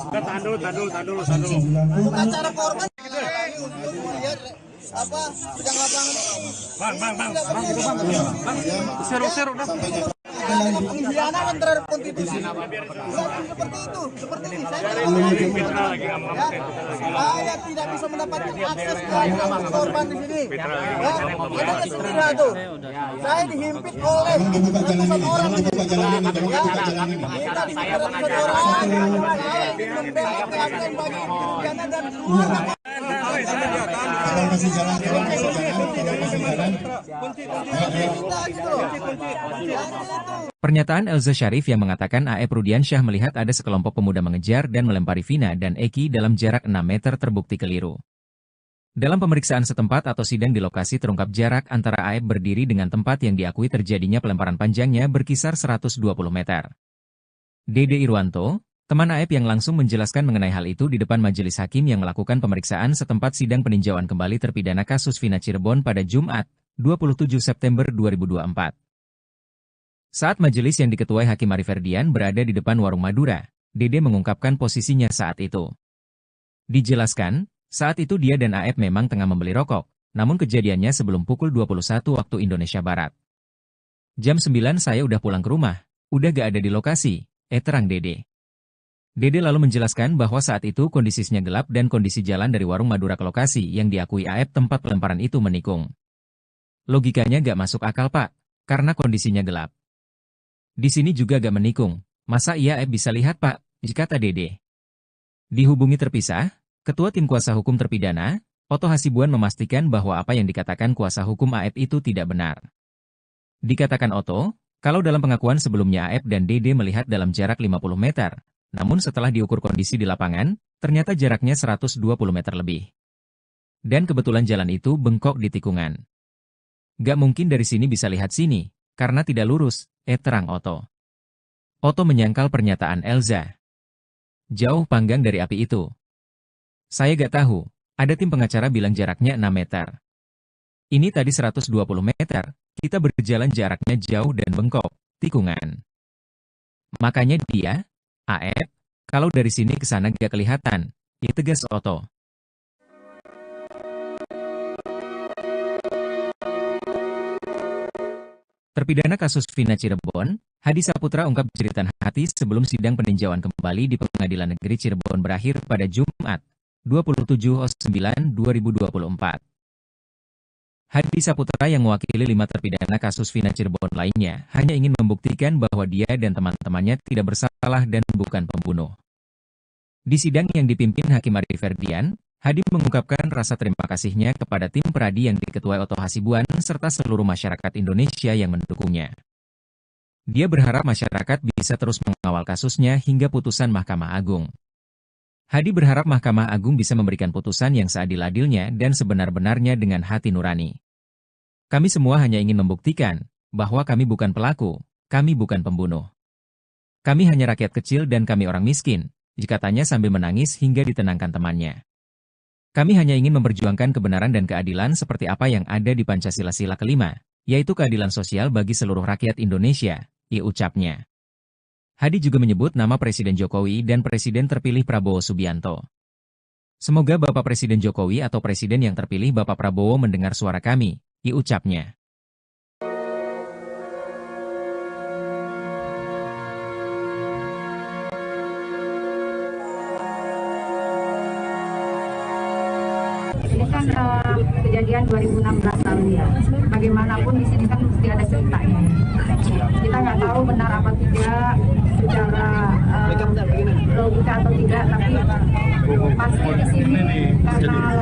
Tandul. Untuk acara korban untuk melihat apa sidang lapangan ini. Bang. Seru-seru dah. Pengkhianatan terhadap konstitusi. Seperti itu, seperti ini. Saya tidak bisa mendapatkan akses ke korban di sini. Ada sendiri tuh. Saya dihimpit oleh ratusan orang. Kita saya dan Pernyataan Elza Syarif yang mengatakan A.E. Rudiansyah melihat ada sekelompok pemuda mengejar dan melempari Vina dan Eki dalam jarak 6 meter terbukti keliru. Dalam pemeriksaan setempat atau sidang di lokasi terungkap jarak antara A.E. berdiri dengan tempat yang diakui terjadinya pelemparan panjangnya berkisar 120 meter. Dede Irwanto, teman A.E. yang langsung menjelaskan mengenai hal itu di depan majelis hakim yang melakukan pemeriksaan setempat sidang peninjauan kembali terpidana kasus Vina Cirebon pada Jumat, 27 September 2024. Saat majelis yang diketuai Hakim Ari Ferdian berada di depan warung Madura, Dede mengungkapkan posisinya saat itu. Dijelaskan, saat itu dia dan A.E. memang tengah membeli rokok, namun kejadiannya sebelum pukul 21 waktu Indonesia Barat. Jam 9 saya udah pulang ke rumah, udah gak ada di lokasi, terang Dede. Dede lalu menjelaskan bahwa saat itu kondisinya gelap dan kondisi jalan dari warung Madura ke lokasi yang diakui A.E. tempat pelemparan itu menikung. Logikanya gak masuk akal Pak, karena kondisinya gelap. Di sini juga gak menikung, masa iya bisa lihat Pak, kata Dede. Dihubungi terpisah, Ketua Tim Kuasa Hukum Terpidana, Oto Hasibuan memastikan bahwa apa yang dikatakan kuasa hukum A.E. itu tidak benar. Dikatakan Oto, kalau dalam pengakuan sebelumnya A.E. dan Dede melihat dalam jarak 50 meter, namun setelah diukur kondisi di lapangan, ternyata jaraknya 120 meter lebih. Dan kebetulan jalan itu bengkok di tikungan. Gak mungkin dari sini bisa lihat sini, karena tidak lurus, terang Otto. Otto menyangkal pernyataan Elza. Jauh panggang dari api itu. Saya gak tahu, ada tim pengacara bilang jaraknya 6 meter. Ini tadi 120 meter, kita berjalan jaraknya jauh dan bengkok, tikungan. Makanya dia, Aep, kalau dari sini ke sana gak kelihatan, ya tegas Otto. Terpidana kasus Vina Cirebon, Hadi Saputra ungkap jeritan hati sebelum sidang peninjauan kembali di Pengadilan Negeri Cirebon berakhir pada Jumat, 27/9/2024. Hadi Saputra yang mewakili 5 terpidana kasus Vina Cirebon lainnya hanya ingin membuktikan bahwa dia dan teman-temannya tidak bersalah dan bukan pembunuh. Di sidang yang dipimpin Hakim Ari Ferdian, Hadi mengungkapkan rasa terima kasihnya kepada tim peradi yang diketuai Otto Hasibuan serta seluruh masyarakat Indonesia yang mendukungnya. Dia berharap masyarakat bisa terus mengawal kasusnya hingga putusan Mahkamah Agung. Hadi berharap Mahkamah Agung bisa memberikan putusan yang seadil-adilnya dan sebenar-benarnya dengan hati nurani. Kami semua hanya ingin membuktikan bahwa kami bukan pelaku, kami bukan pembunuh. Kami hanya rakyat kecil dan kami orang miskin, katanya sambil menangis hingga ditenangkan temannya. Kami hanya ingin memperjuangkan kebenaran dan keadilan seperti apa yang ada di Pancasila Sila kelima, yaitu keadilan sosial bagi seluruh rakyat Indonesia, ucapnya. Hadi juga menyebut nama Presiden Jokowi dan Presiden terpilih Prabowo Subianto. Semoga Bapak Presiden Jokowi atau Presiden yang terpilih Bapak Prabowo mendengar suara kami, ucapnya. Ini kan kejadian 2016 lalu ya. Bagaimanapun di sini kan mesti ada ceritanya. Kita nggak tahu benar apa tidak secara logika atau tidak, tapi pasti di sini karena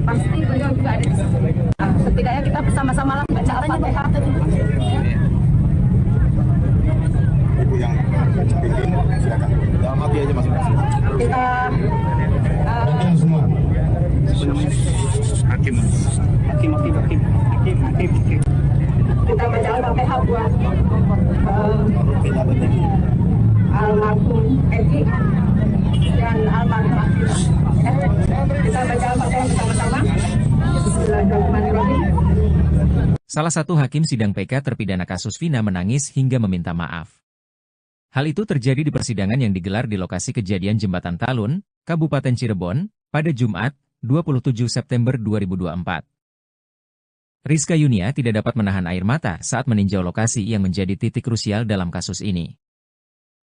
pasti beliau juga ada di sini. Setidaknya kita bersama-sama lah baca Al-Fatihah. Ibu yang pimpin, silakan. Mati aja masing-masing. Kita semua. Hakim. kita baca Al-Fatihah buat almarhum Eki dan almarhum Akila. Kita baca Al-Fatihah bersama-sama. Bismillahirrahmanirrahim. Salah satu hakim sidang PK terpidana kasus Vina menangis hingga meminta maaf. Hal itu terjadi di persidangan yang digelar di lokasi kejadian Jembatan Talun, Kabupaten Cirebon, pada Jumat, 27 September 2024. Rizka Yunia tidak dapat menahan air mata saat meninjau lokasi yang menjadi titik krusial dalam kasus ini.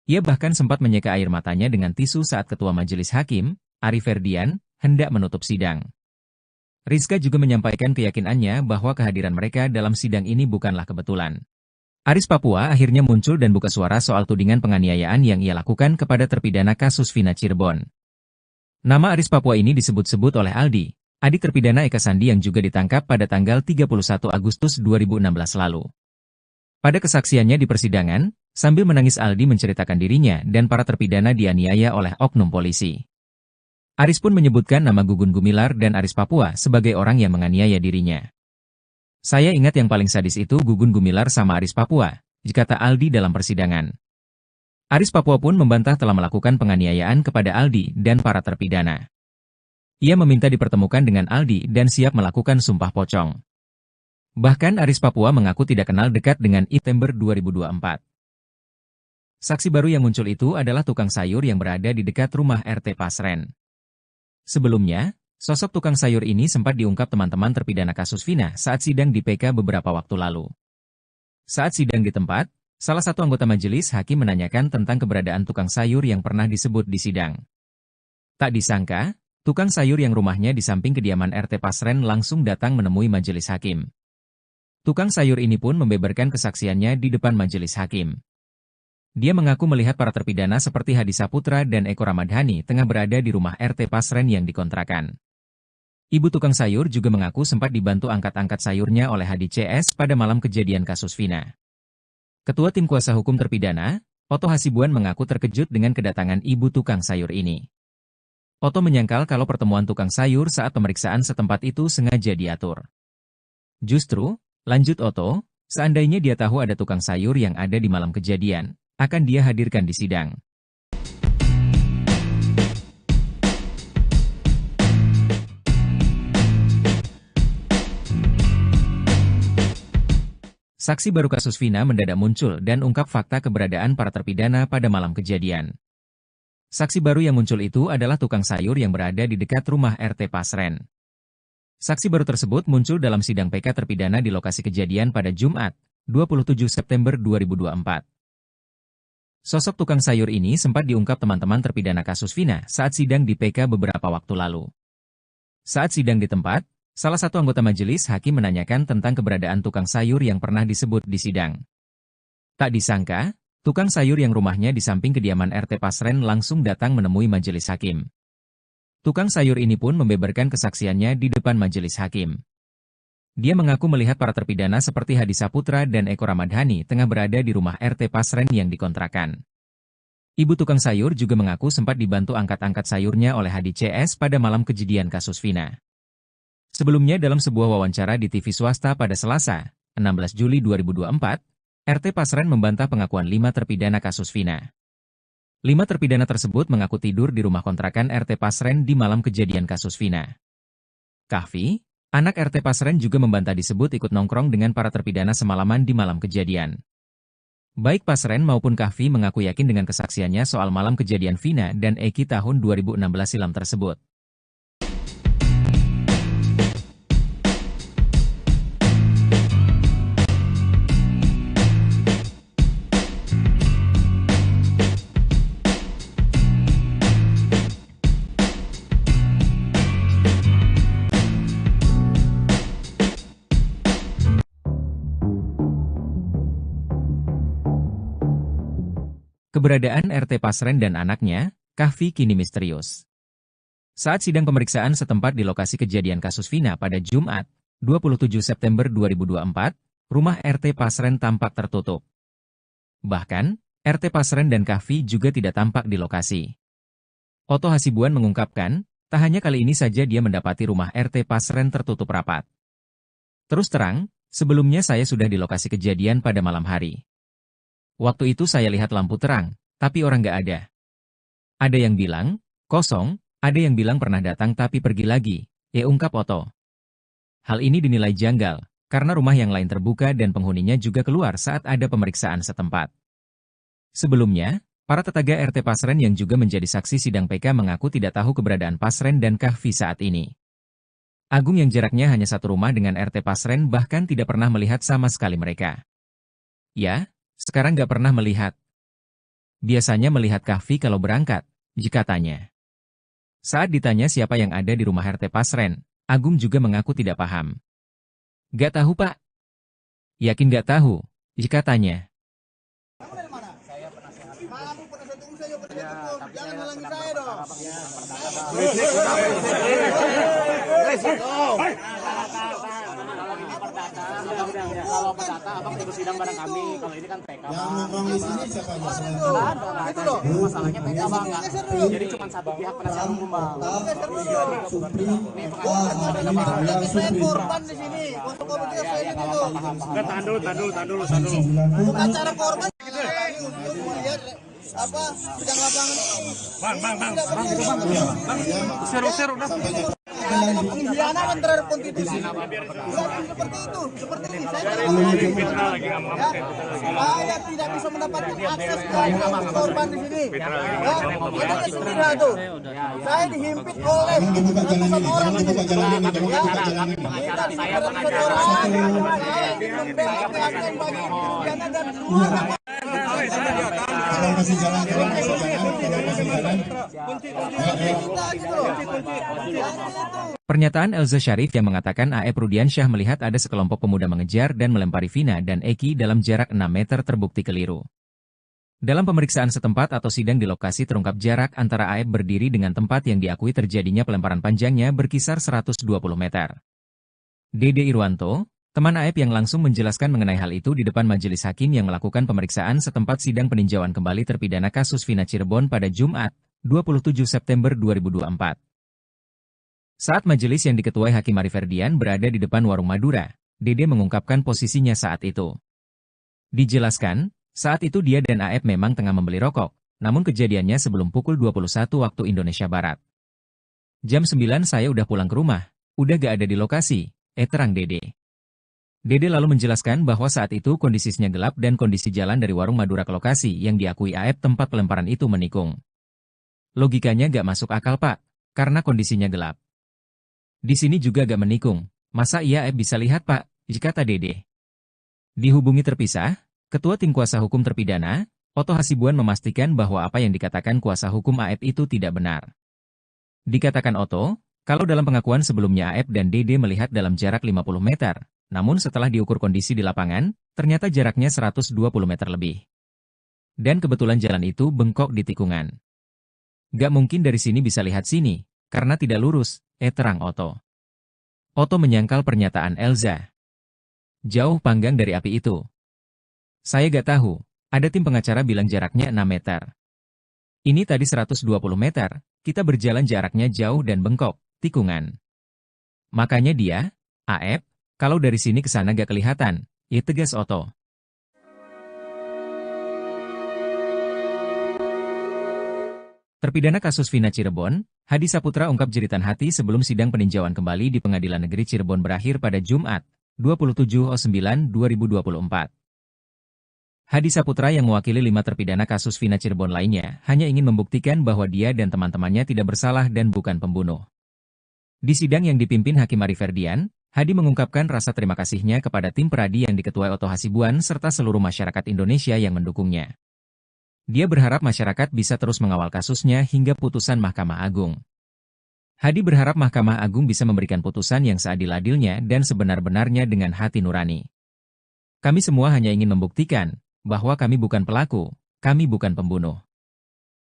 Ia bahkan sempat menyeka air matanya dengan tisu saat Ketua Majelis Hakim, Ari Ferdian, hendak menutup sidang. Rizka juga menyampaikan keyakinannya bahwa kehadiran mereka dalam sidang ini bukanlah kebetulan. Aris Papua akhirnya muncul dan buka suara soal tudingan penganiayaan yang ia lakukan kepada terpidana kasus Vina Cirebon. Nama Aris Papua ini disebut-sebut oleh Aldi, adik terpidana Eka Sandi yang juga ditangkap pada tanggal 31 Agustus 2016 lalu. Pada kesaksiannya di persidangan, sambil menangis Aldi menceritakan dirinya dan para terpidana dianiaya oleh oknum polisi. Aris pun menyebutkan nama Gugun Gumilar dan Aris Papua sebagai orang yang menganiaya dirinya. Saya ingat yang paling sadis itu Gugun Gumilar sama Aris Papua, kata Aldi dalam persidangan. Aris Papua pun membantah telah melakukan penganiayaan kepada Aldi dan para terpidana. Ia meminta dipertemukan dengan Aldi dan siap melakukan sumpah pocong. Bahkan Aris Papua mengaku tidak kenal dekat dengan September 2024. Saksi baru yang muncul itu adalah tukang sayur yang berada di dekat rumah RT Pasren. Sebelumnya, sosok tukang sayur ini sempat diungkap teman-teman terpidana kasus Vina saat sidang di PK beberapa waktu lalu. Saat sidang di tempat, salah satu anggota majelis hakim menanyakan tentang keberadaan tukang sayur yang pernah disebut di sidang. Tak disangka, tukang sayur yang rumahnya di samping kediaman RT Pasren langsung datang menemui majelis hakim. Tukang sayur ini pun membeberkan kesaksiannya di depan majelis hakim. Dia mengaku melihat para terpidana seperti Hadi Saputra dan Eko Ramadhani tengah berada di rumah RT Pasren yang dikontrakan. Ibu tukang sayur juga mengaku sempat dibantu angkat-angkat sayurnya oleh Hadi CS pada malam kejadian kasus Vina. Ketua Tim Kuasa Hukum Terpidana, Otto Hasibuan mengaku terkejut dengan kedatangan ibu tukang sayur ini. Oto menyangkal kalau pertemuan tukang sayur saat pemeriksaan setempat itu sengaja diatur. Justru, lanjut Oto, seandainya dia tahu ada tukang sayur yang ada di malam kejadian, akan dia hadirkan di sidang. Saksi baru kasus Vina mendadak muncul dan ungkap fakta keberadaan para terpidana pada malam kejadian. Saksi baru yang muncul itu adalah tukang sayur yang berada di dekat rumah RT Pasren. Saksi baru tersebut muncul dalam sidang PK terpidana di lokasi kejadian pada Jumat, 27 September 2024. Sosok tukang sayur ini sempat diungkap teman-teman terpidana kasus Vina saat sidang di PK beberapa waktu lalu. Saat sidang di tempat, salah satu anggota majelis hakim menanyakan tentang keberadaan tukang sayur yang pernah disebut di sidang. Tak disangka, tukang sayur yang rumahnya di samping kediaman RT Pasren langsung datang menemui majelis hakim. Tukang sayur ini pun membeberkan kesaksiannya di depan majelis hakim. Dia mengaku melihat para terpidana seperti Hadi Saputra dan Eko Ramadhani tengah berada di rumah RT Pasren yang dikontrakan. Ibu tukang sayur juga mengaku sempat dibantu angkat-angkat sayurnya oleh Hadi CS pada malam kejadian kasus Vina. Sebelumnya dalam sebuah wawancara di TV swasta pada Selasa, 16 Juli 2024, RT Pasren membantah pengakuan 5 terpidana kasus Vina. 5 terpidana tersebut mengaku tidur di rumah kontrakan RT Pasren di malam kejadian kasus Vina. Kahfi, anak RT Pasren juga membantah disebut ikut nongkrong dengan para terpidana semalaman di malam kejadian. Baik Pasren maupun Kahfi mengaku yakin dengan kesaksiannya soal malam kejadian Vina dan Eki tahun 2016 silam tersebut. Keberadaan RT Pasren dan anaknya, Kahfi kini misterius. Saat sidang pemeriksaan setempat di lokasi kejadian kasus Vina pada Jumat, 27 September 2024, rumah RT Pasren tampak tertutup. Bahkan, RT Pasren dan Kahfi juga tidak tampak di lokasi. Oto Hasibuan mengungkapkan, tak hanya kali ini saja dia mendapati rumah RT Pasren tertutup rapat. Terus terang, sebelumnya saya sudah di lokasi kejadian pada malam hari. Waktu itu saya lihat lampu terang, tapi orang nggak ada. Ada yang bilang, kosong, ada yang bilang pernah datang tapi pergi lagi, ungkap Oto. Hal ini dinilai janggal, karena rumah yang lain terbuka dan penghuninya juga keluar saat ada pemeriksaan setempat. Sebelumnya, para tetangga RT Pasren yang juga menjadi saksi sidang PK mengaku tidak tahu keberadaan Pasren dan Kahfi saat ini. Agung yang jaraknya hanya satu rumah dengan RT Pasren bahkan tidak pernah melihat sama sekali mereka. Ya, sekarang nggak pernah melihat. Biasanya melihat Kahfi kalau berangkat, jika tanya. Saat ditanya siapa yang ada di rumah RT Pasren, Agung juga mengaku tidak paham. Nggak tahu Pak. Yakin nggak tahu, jika tanya. Jangan halangi saya dong. Kalau perdata, abang ikut sidang bareng kami. Kalau ini kan PK. Yang nongkrong di sini siapa aja? Itu loh. Masalahnya PK bang. Jadi cuma satu pihak penasihat hukum bang. Korban di sini. Untuk komite saya itu. Tahan dulu. Bukan cara korban. Lihat apa sedang lapangan ini. Bang. Seru dah. Pengkhianatan terhadap konstitusi. Bukan seperti itu. Seperti ini. Saya tidak bisa mendapatkan akses ke korban di sini. Ada kesempatan tuh. Saya dihimpit oleh ratusan orang. Kita dihimpit orang. Saya membela keadilan bagi pidana dan keluarga. Kalau masih jalan. Pernyataan Elza Syarif yang mengatakan A.E. Rudiansyah melihat ada sekelompok pemuda mengejar dan melempari Vina dan Eki dalam jarak 6 meter terbukti keliru. Dalam pemeriksaan setempat atau sidang di lokasi terungkap jarak antara A.E. berdiri dengan tempat yang diakui terjadinya pelemparan panjangnya berkisar 120 meter. Dede Irwanto, teman A.E. yang langsung menjelaskan mengenai hal itu di depan majelis hakim yang melakukan pemeriksaan setempat sidang peninjauan kembali terpidana kasus Vina Cirebon pada Jumat, 27 September 2024. Saat majelis yang diketuai Hakim Ari Ferdian berada di depan warung Madura, Dede mengungkapkan posisinya saat itu. Dijelaskan, saat itu dia dan AF memang tengah membeli rokok, namun kejadiannya sebelum pukul 21 waktu Indonesia Barat. Jam 9 saya udah pulang ke rumah, udah gak ada di lokasi, terang Dede. Dede lalu menjelaskan bahwa saat itu kondisinya gelap dan kondisi jalan dari warung Madura ke lokasi yang diakui AF tempat pelemparan itu menikung. Logikanya gak masuk akal Pak, karena kondisinya gelap. Di sini juga gak menikung, masa iya AF bisa lihat Pak, kata Dede. Dihubungi terpisah, Ketua Tim Kuasa Hukum Terpidana, Oto Hasibuan memastikan bahwa apa yang dikatakan kuasa hukum AF itu tidak benar. Dikatakan Oto, kalau dalam pengakuan sebelumnya AF dan Dede melihat dalam jarak 50 meter, namun setelah diukur kondisi di lapangan, ternyata jaraknya 120 meter lebih. Dan kebetulan jalan itu bengkok di tikungan. Gak mungkin dari sini bisa lihat sini, karena tidak lurus, terang Oto. Oto menyangkal pernyataan Elza. Jauh panggang dari api itu. Saya gak tahu, ada tim pengacara bilang jaraknya 6 meter. Ini tadi 120 meter, kita berjalan jaraknya jauh dan bengkok, tikungan. Makanya dia, AF, kalau dari sini ke sana gak kelihatan, tegas Oto. Terpidana kasus Vina Cirebon, Hadi Saputra ungkap jeritan hati sebelum sidang peninjauan kembali di Pengadilan Negeri Cirebon berakhir pada Jumat, 27/9/2024. Hadi Saputra yang mewakili 5 terpidana kasus Vina Cirebon lainnya hanya ingin membuktikan bahwa dia dan teman-temannya tidak bersalah dan bukan pembunuh. Di sidang yang dipimpin Hakim Ari Ferdian, Hadi mengungkapkan rasa terima kasihnya kepada tim peradi yang diketuai Oto Hasibuan serta seluruh masyarakat Indonesia yang mendukungnya. Dia berharap masyarakat bisa terus mengawal kasusnya hingga putusan Mahkamah Agung. Hadi berharap Mahkamah Agung bisa memberikan putusan yang seadil-adilnya dan sebenar-benarnya dengan hati nurani. Kami semua hanya ingin membuktikan bahwa kami bukan pelaku, kami bukan pembunuh.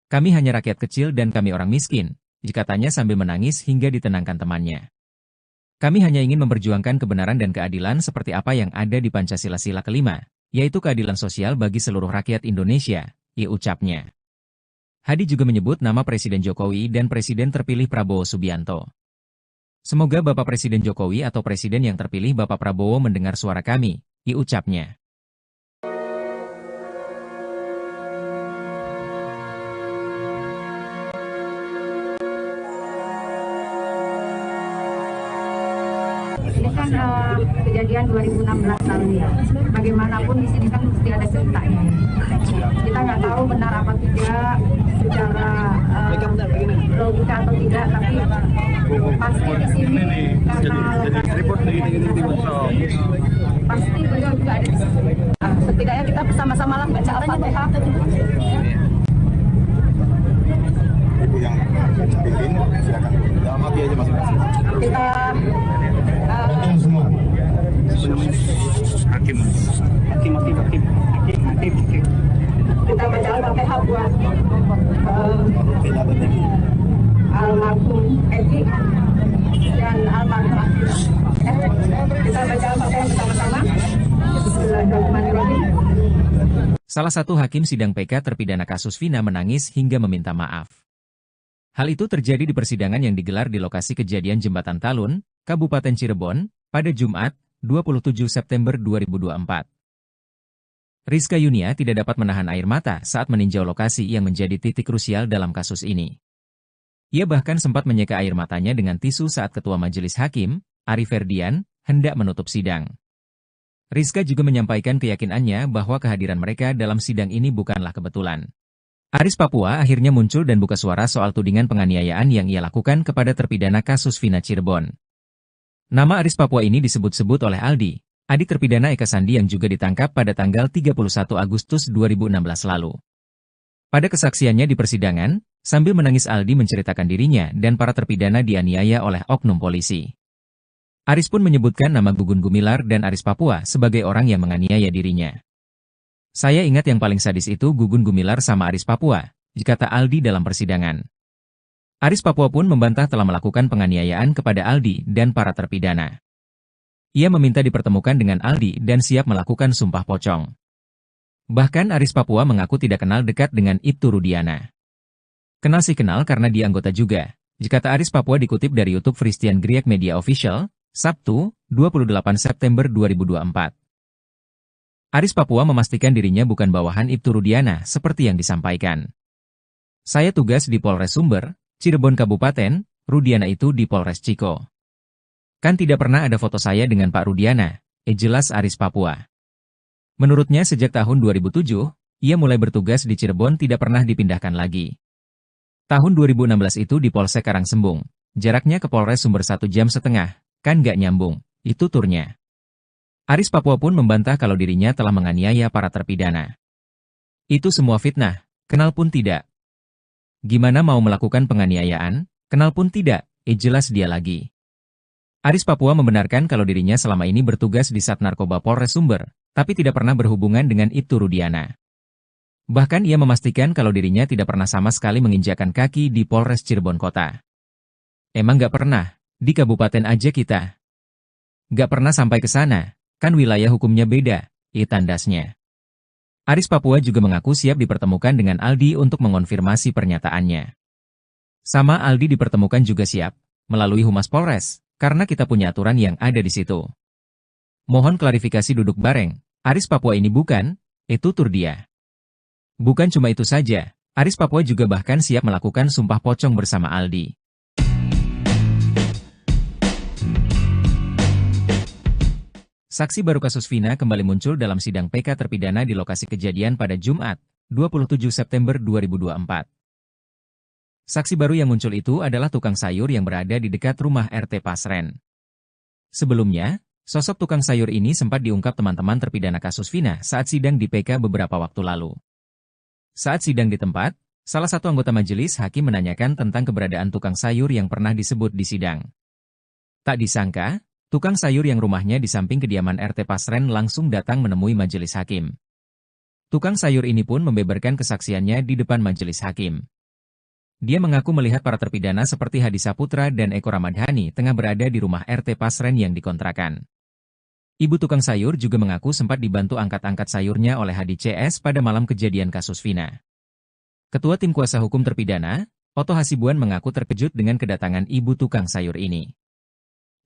Kami hanya rakyat kecil dan kami orang miskin, katanya sambil menangis hingga ditenangkan temannya. Kami hanya ingin memperjuangkan kebenaran dan keadilan seperti apa yang ada di Pancasila Sila kelima, yaitu keadilan sosial bagi seluruh rakyat Indonesia, ucapnya. Hadi juga menyebut nama Presiden Jokowi dan Presiden terpilih Prabowo Subianto. Semoga Bapak Presiden Jokowi atau Presiden yang terpilih Bapak Prabowo mendengar suara kami, ucapnya. Ini kan kejadian 2016 lalu ya. Bagaimanapun di sini kan mesti ada ceritanya. Kita nggak tahu benar apa tidak secara logika atau tidak, tapi pasti di sini karena pasti beliau juga ada di sini. Setidaknya kita bersama-sama lah baca Al-Fatihah. Ibu yang pimpin, silakan dalam hati aja masing-masing. Kita Hakim. kita baca Al-Fatihah buat almarhum Edi dan almarhum kita baca Al-Fatihah bersama-sama. Bismillahirrahmanirrahim. Salah satu hakim sidang PK terpidana kasus Vina menangis hingga meminta maaf. Hal itu terjadi di persidangan yang digelar di lokasi kejadian Jembatan Talun, Kabupaten Cirebon, pada Jumat, 27 September 2024. Rizka Yunia tidak dapat menahan air mata saat meninjau lokasi yang menjadi titik krusial dalam kasus ini. Ia bahkan sempat menyeka air matanya dengan tisu saat Ketua Majelis Hakim, Ari Ferdian, hendak menutup sidang. Rizka juga menyampaikan keyakinannya bahwa kehadiran mereka dalam sidang ini bukanlah kebetulan. Aris Papua akhirnya muncul dan buka suara soal tudingan penganiayaan yang ia lakukan kepada terpidana kasus Vina Cirebon. Nama Aris Papua ini disebut-sebut oleh Aldi, adik terpidana Eka Sandi yang juga ditangkap pada tanggal 31 Agustus 2016 lalu. Pada kesaksiannya di persidangan, sambil menangis Aldi menceritakan dirinya dan para terpidana dianiaya oleh oknum polisi. Aris pun menyebutkan nama Gugun Gumilar dan Aris Papua sebagai orang yang menganiaya dirinya. Saya ingat yang paling sadis itu Gugun Gumilar sama Aris Papua, kata Aldi dalam persidangan. Aris Papua pun membantah telah melakukan penganiayaan kepada Aldi dan para terpidana. Ia meminta dipertemukan dengan Aldi dan siap melakukan sumpah pocong. Bahkan Aris Papua mengaku tidak kenal dekat dengan Ibtu Rudiana. Kenal sih kenal karena dia anggota juga. Kata Aris Papua dikutip dari YouTube Christian Griek Media Official, Sabtu, 28 September 2024. Aris Papua memastikan dirinya bukan bawahan Ibtu Rudiana seperti yang disampaikan. Saya tugas di Polres Sumber, Cirebon Kabupaten, Rudiana itu di Polres Ciko. Kan tidak pernah ada foto saya dengan Pak Rudiana, jelas Aris Papua. Menurutnya sejak tahun 2007, ia mulai bertugas di Cirebon tidak pernah dipindahkan lagi. Tahun 2016 itu di Polsek Karangsembung, jaraknya ke Polres Sumber 1,5 jam, kan gak nyambung, itu turnya. Aris Papua pun membantah kalau dirinya telah menganiaya para terpidana. Itu semua fitnah, kenal pun tidak. Gimana mau melakukan penganiayaan, kenal pun tidak, jelas dia lagi. Aris Papua membenarkan kalau dirinya selama ini bertugas di Sat Narkoba Polres Sumber, tapi tidak pernah berhubungan dengan Ibtu Rudiana. Bahkan ia memastikan kalau dirinya tidak pernah sama sekali menginjakkan kaki di Polres Cirebon Kota. Emang gak pernah, di kabupaten aja kita. Gak pernah sampai ke sana, kan wilayah hukumnya beda, tandasnya. Aris Papua juga mengaku siap dipertemukan dengan Aldi untuk mengonfirmasi pernyataannya. Sama Aldi dipertemukan juga siap, melalui Humas Polres, karena kita punya aturan yang ada di situ. Mohon klarifikasi duduk bareng, Aris Papua ini bukan, tutur dia. Bukan cuma itu saja, Aris Papua juga bahkan siap melakukan sumpah pocong bersama Aldi. Saksi baru kasus Vina kembali muncul dalam sidang PK terpidana di lokasi kejadian pada Jumat, 27 September 2024. Saksi baru yang muncul itu adalah tukang sayur yang berada di dekat rumah RT Pasren. Sebelumnya, sosok tukang sayur ini sempat diungkap teman-teman terpidana kasus Vina saat sidang di PK beberapa waktu lalu. Saat sidang di tempat, salah satu anggota majelis hakim menanyakan tentang keberadaan tukang sayur yang pernah disebut di sidang. Tak disangka, tukang sayur yang rumahnya di samping kediaman RT Pasren langsung datang menemui majelis hakim. Tukang sayur ini pun membeberkan kesaksiannya di depan majelis hakim. Dia mengaku melihat para terpidana seperti Hadi Saputra dan Eko Ramadhani tengah berada di rumah RT Pasren yang dikontrakan. Ibu tukang sayur juga mengaku sempat dibantu angkat-angkat sayurnya oleh Hadi CS pada malam kejadian kasus Vina. Ketua Tim Kuasa Hukum Terpidana, Oto Hasibuan mengaku terkejut dengan kedatangan ibu tukang sayur ini.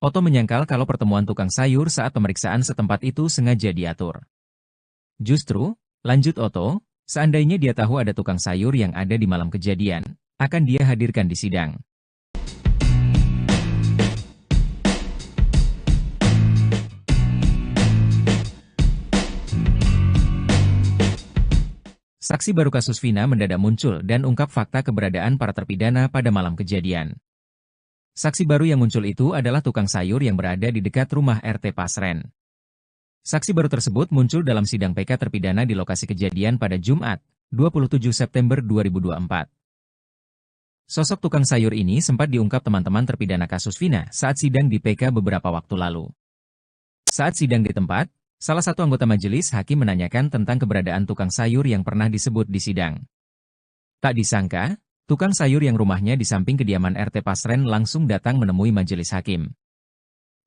Oto menyangkal kalau pertemuan tukang sayur saat pemeriksaan setempat itu sengaja diatur. Justru, lanjut Oto, seandainya dia tahu ada tukang sayur yang ada di malam kejadian, akan dia hadirkan di sidang. Saksi baru kasus Vina mendadak muncul dan ungkap fakta keberadaan para terpidana pada malam kejadian. Saksi baru yang muncul itu adalah tukang sayur yang berada di dekat rumah RT Pasren. Saksi baru tersebut muncul dalam sidang PK terpidana di lokasi kejadian pada Jumat, 27 September 2024. Sosok tukang sayur ini sempat diungkap teman-teman terpidana kasus Vina saat sidang di PK beberapa waktu lalu. Saat sidang di tempat, salah satu anggota majelis hakim menanyakan tentang keberadaan tukang sayur yang pernah disebut di sidang. Tak disangka, tukang sayur yang rumahnya di samping kediaman RT Pasren langsung datang menemui majelis hakim.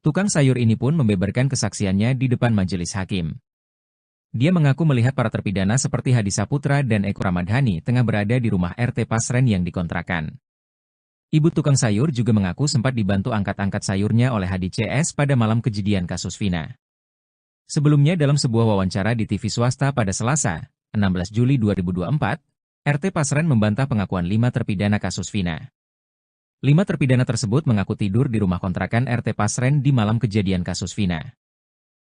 Tukang sayur ini pun membeberkan kesaksiannya di depan majelis hakim. Dia mengaku melihat para terpidana seperti Hadi Saputra dan Eko Ramadhani tengah berada di rumah RT Pasren yang dikontrakan. Ibu tukang sayur juga mengaku sempat dibantu angkat-angkat sayurnya oleh Hadi CS pada malam kejadian kasus Vina. Sebelumnya dalam sebuah wawancara di TV swasta pada Selasa, 16 Juli 2024, RT Pasren membantah pengakuan 5 terpidana kasus Vina. 5 terpidana tersebut mengaku tidur di rumah kontrakan RT Pasren di malam kejadian kasus Vina.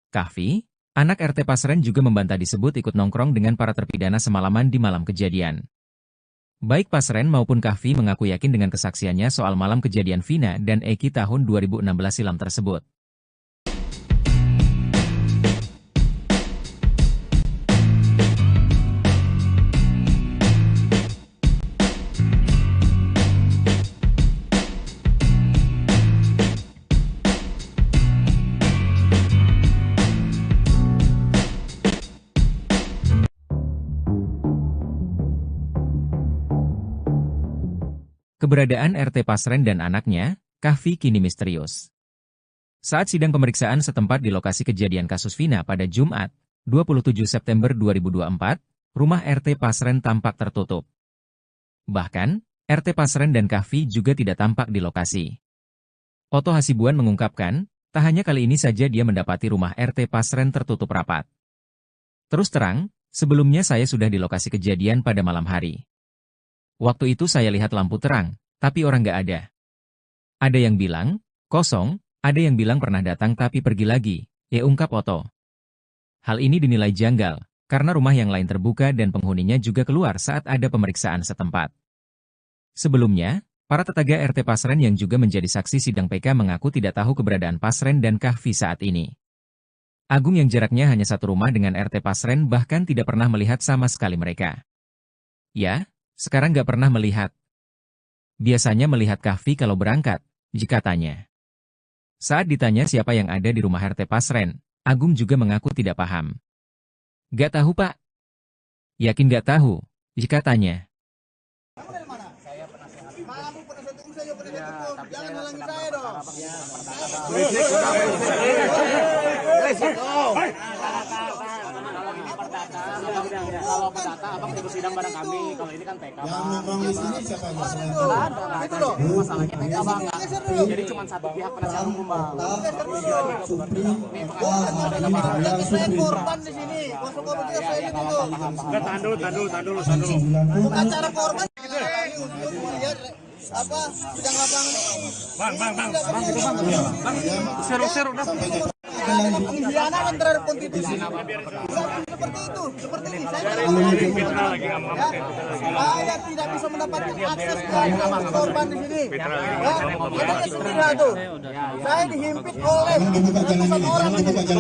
Kahfi, anak RT Pasren juga membantah disebut ikut nongkrong dengan para terpidana semalaman di malam kejadian. Baik Pasren maupun Kahfi mengaku yakin dengan kesaksiannya soal malam kejadian Vina dan Eki tahun 2016 silam tersebut. Keberadaan RT Pasren dan anaknya, Kahfi kini misterius. Saat sidang pemeriksaan setempat di lokasi kejadian kasus Vina pada Jumat, 27 September 2024, rumah RT Pasren tampak tertutup. Bahkan, RT Pasren dan Kahfi juga tidak tampak di lokasi. Oto Hasibuan mengungkapkan, tak hanya kali ini saja dia mendapati rumah RT Pasren tertutup rapat. Terus terang, sebelumnya saya sudah di lokasi kejadian pada malam hari. Waktu itu saya lihat lampu terang, tapi orang nggak ada. Ada yang bilang, kosong, ada yang bilang pernah datang tapi pergi lagi, ungkap Oto. Hal ini dinilai janggal, karena rumah yang lain terbuka dan penghuninya juga keluar saat ada pemeriksaan setempat. Sebelumnya, para tetangga RT Pasren yang juga menjadi saksi sidang PK mengaku tidak tahu keberadaan Pasren dan Kahfi saat ini. Agung yang jaraknya hanya satu rumah dengan RT Pasren bahkan tidak pernah melihat sama sekali mereka. Ya, sekarang nggak pernah melihat. Biasanya melihat Kahfi kalau berangkat, jika tanya. Saat ditanya siapa yang ada di rumah RT Pasren, Agung juga mengaku tidak paham. Nggak tahu Pak. Yakin nggak tahu, jika tanya. Jangan halangi saya dong. Kalau perdata, abang ikut sidang bareng kami. Kalau ini kan TK, Yang memang di sini siapa yang Itu loh. Masalahnya TK, bang. Jadi cuma satu pihak penasihat hukum, bang. Saya korban di sini. Kuasa korban kita saya itu. Tahan dulu. Bukan cara korban. Untuk melihat apa sidang lapangan ini. Bang, seru dah. Pengkhianatan terhadap konstitusi. Seperti itu, seperti ini. Saya tidak bisa mendapatkan akses ke korban di sini. Ada istilah tuh. Saya dihimpit oleh ratusan orang ini. Kita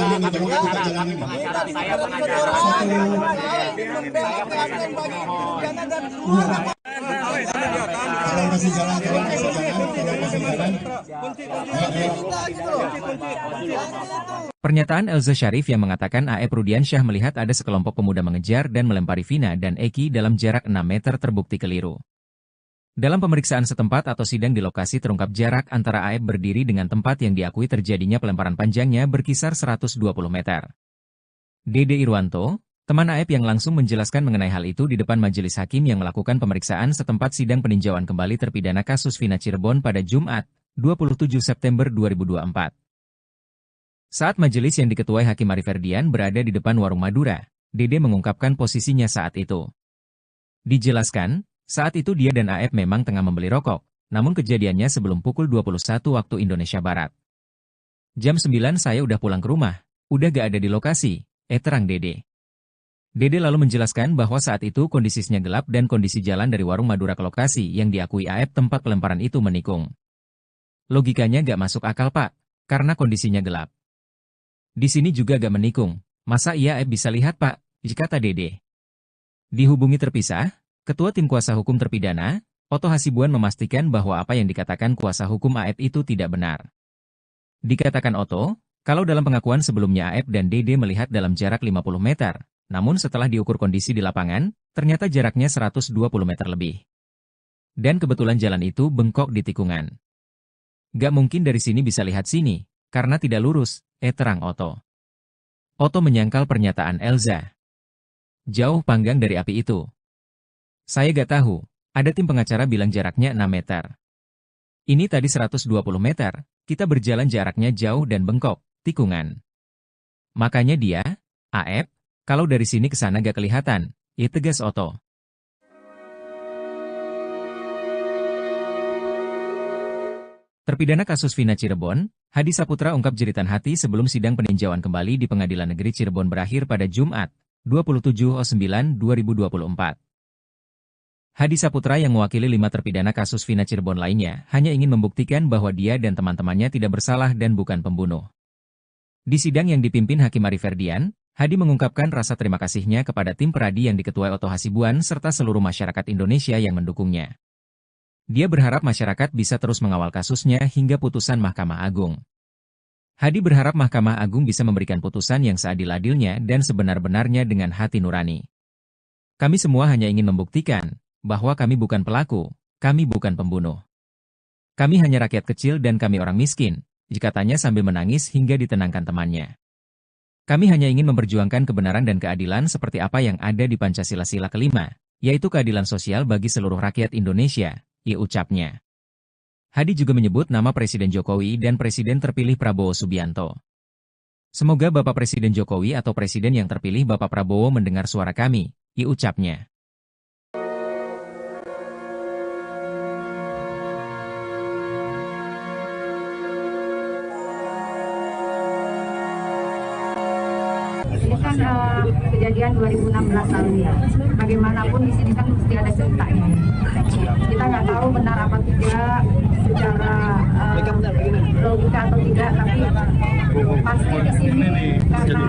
dihimpit ratusan orang. Saya membela keadilan bagi pidana dan keluarga. Kalau masih jalan. Pernyataan Elza Syarif yang mengatakan AF Rudiansyah melihat ada sekelompok pemuda mengejar dan melempari Vina dan Eki dalam jarak 6 meter terbukti keliru. Dalam pemeriksaan setempat atau sidang di lokasi terungkap jarak antara AF berdiri dengan tempat yang diakui terjadinya pelemparan panjangnya berkisar 120 meter. Dede Irwanto, teman AF yang langsung menjelaskan mengenai hal itu di depan majelis hakim yang melakukan pemeriksaan setempat sidang peninjauan kembali terpidana kasus Vina Cirebon pada Jumat, 27 September 2024. Saat majelis yang diketuai Hakim Ari Ferdian berada di depan warung Madura, Dede mengungkapkan posisinya saat itu. Dijelaskan, saat itu dia dan AF memang tengah membeli rokok, namun kejadiannya sebelum pukul 21 waktu Indonesia Barat. Jam 9 saya udah pulang ke rumah, udah gak ada di lokasi, terang Dede. Dede lalu menjelaskan bahwa saat itu kondisinya gelap dan kondisi jalan dari warung Madura ke lokasi yang diakui AF tempat pelemparan itu menikung. Logikanya gak masuk akal Pak, karena kondisinya gelap. Di sini juga gak menikung, masa iya AF bisa lihat Pak, kata Dede. Dihubungi terpisah, Ketua Tim Kuasa Hukum Terpidana, Oto Hasibuan memastikan bahwa apa yang dikatakan kuasa hukum AF itu tidak benar. Dikatakan Oto, kalau dalam pengakuan sebelumnya AF dan Dede melihat dalam jarak 50 meter, namun setelah diukur kondisi di lapangan, ternyata jaraknya 120 meter lebih. Dan kebetulan jalan itu bengkok di tikungan. Gak mungkin dari sini bisa lihat sini, karena tidak lurus, terang Oto. Oto menyangkal pernyataan Elza. Jauh panggang dari api itu. Saya gak tahu, ada tim pengacara bilang jaraknya 6 meter. Ini tadi 120 meter, kita berjalan jaraknya jauh dan bengkok, tikungan. Makanya dia, AF, kalau dari sini ke sana gak kelihatan, tegas Oto. Terpidana kasus Vina Cirebon, Hadi Saputra ungkap jeritan hati sebelum sidang peninjauan kembali di Pengadilan Negeri Cirebon berakhir pada Jumat, 27/9/2024. Hadi Saputra yang mewakili 5 terpidana kasus Vina Cirebon lainnya hanya ingin membuktikan bahwa dia dan teman-temannya tidak bersalah dan bukan pembunuh. Di sidang yang dipimpin Hakim Ari Ferdian, Hadi mengungkapkan rasa terima kasihnya kepada tim peradi yang diketuai Oto Hasibuan serta seluruh masyarakat Indonesia yang mendukungnya. Dia berharap masyarakat bisa terus mengawal kasusnya hingga putusan Mahkamah Agung. Hadi berharap Mahkamah Agung bisa memberikan putusan yang seadil-adilnya dan sebenar-benarnya dengan hati nurani. Kami semua hanya ingin membuktikan bahwa kami bukan pelaku, kami bukan pembunuh. Kami hanya rakyat kecil dan kami orang miskin, katanya sambil menangis hingga ditenangkan temannya. Kami hanya ingin memperjuangkan kebenaran dan keadilan seperti apa yang ada di Pancasila Sila kelima, yaitu keadilan sosial bagi seluruh rakyat Indonesia, ucapnya. Hadi juga menyebut nama Presiden Jokowi dan Presiden terpilih Prabowo Subianto. Semoga Bapak Presiden Jokowi atau Presiden yang terpilih Bapak Prabowo mendengar suara kami, ucapnya. Ini kan kejadian 2016 lalu ya. Bagaimanapun di sini kan mesti ada ceritanya. Kita nggak tahu benar apa tidak secara logika atau tidak, tapi pasti di sini karena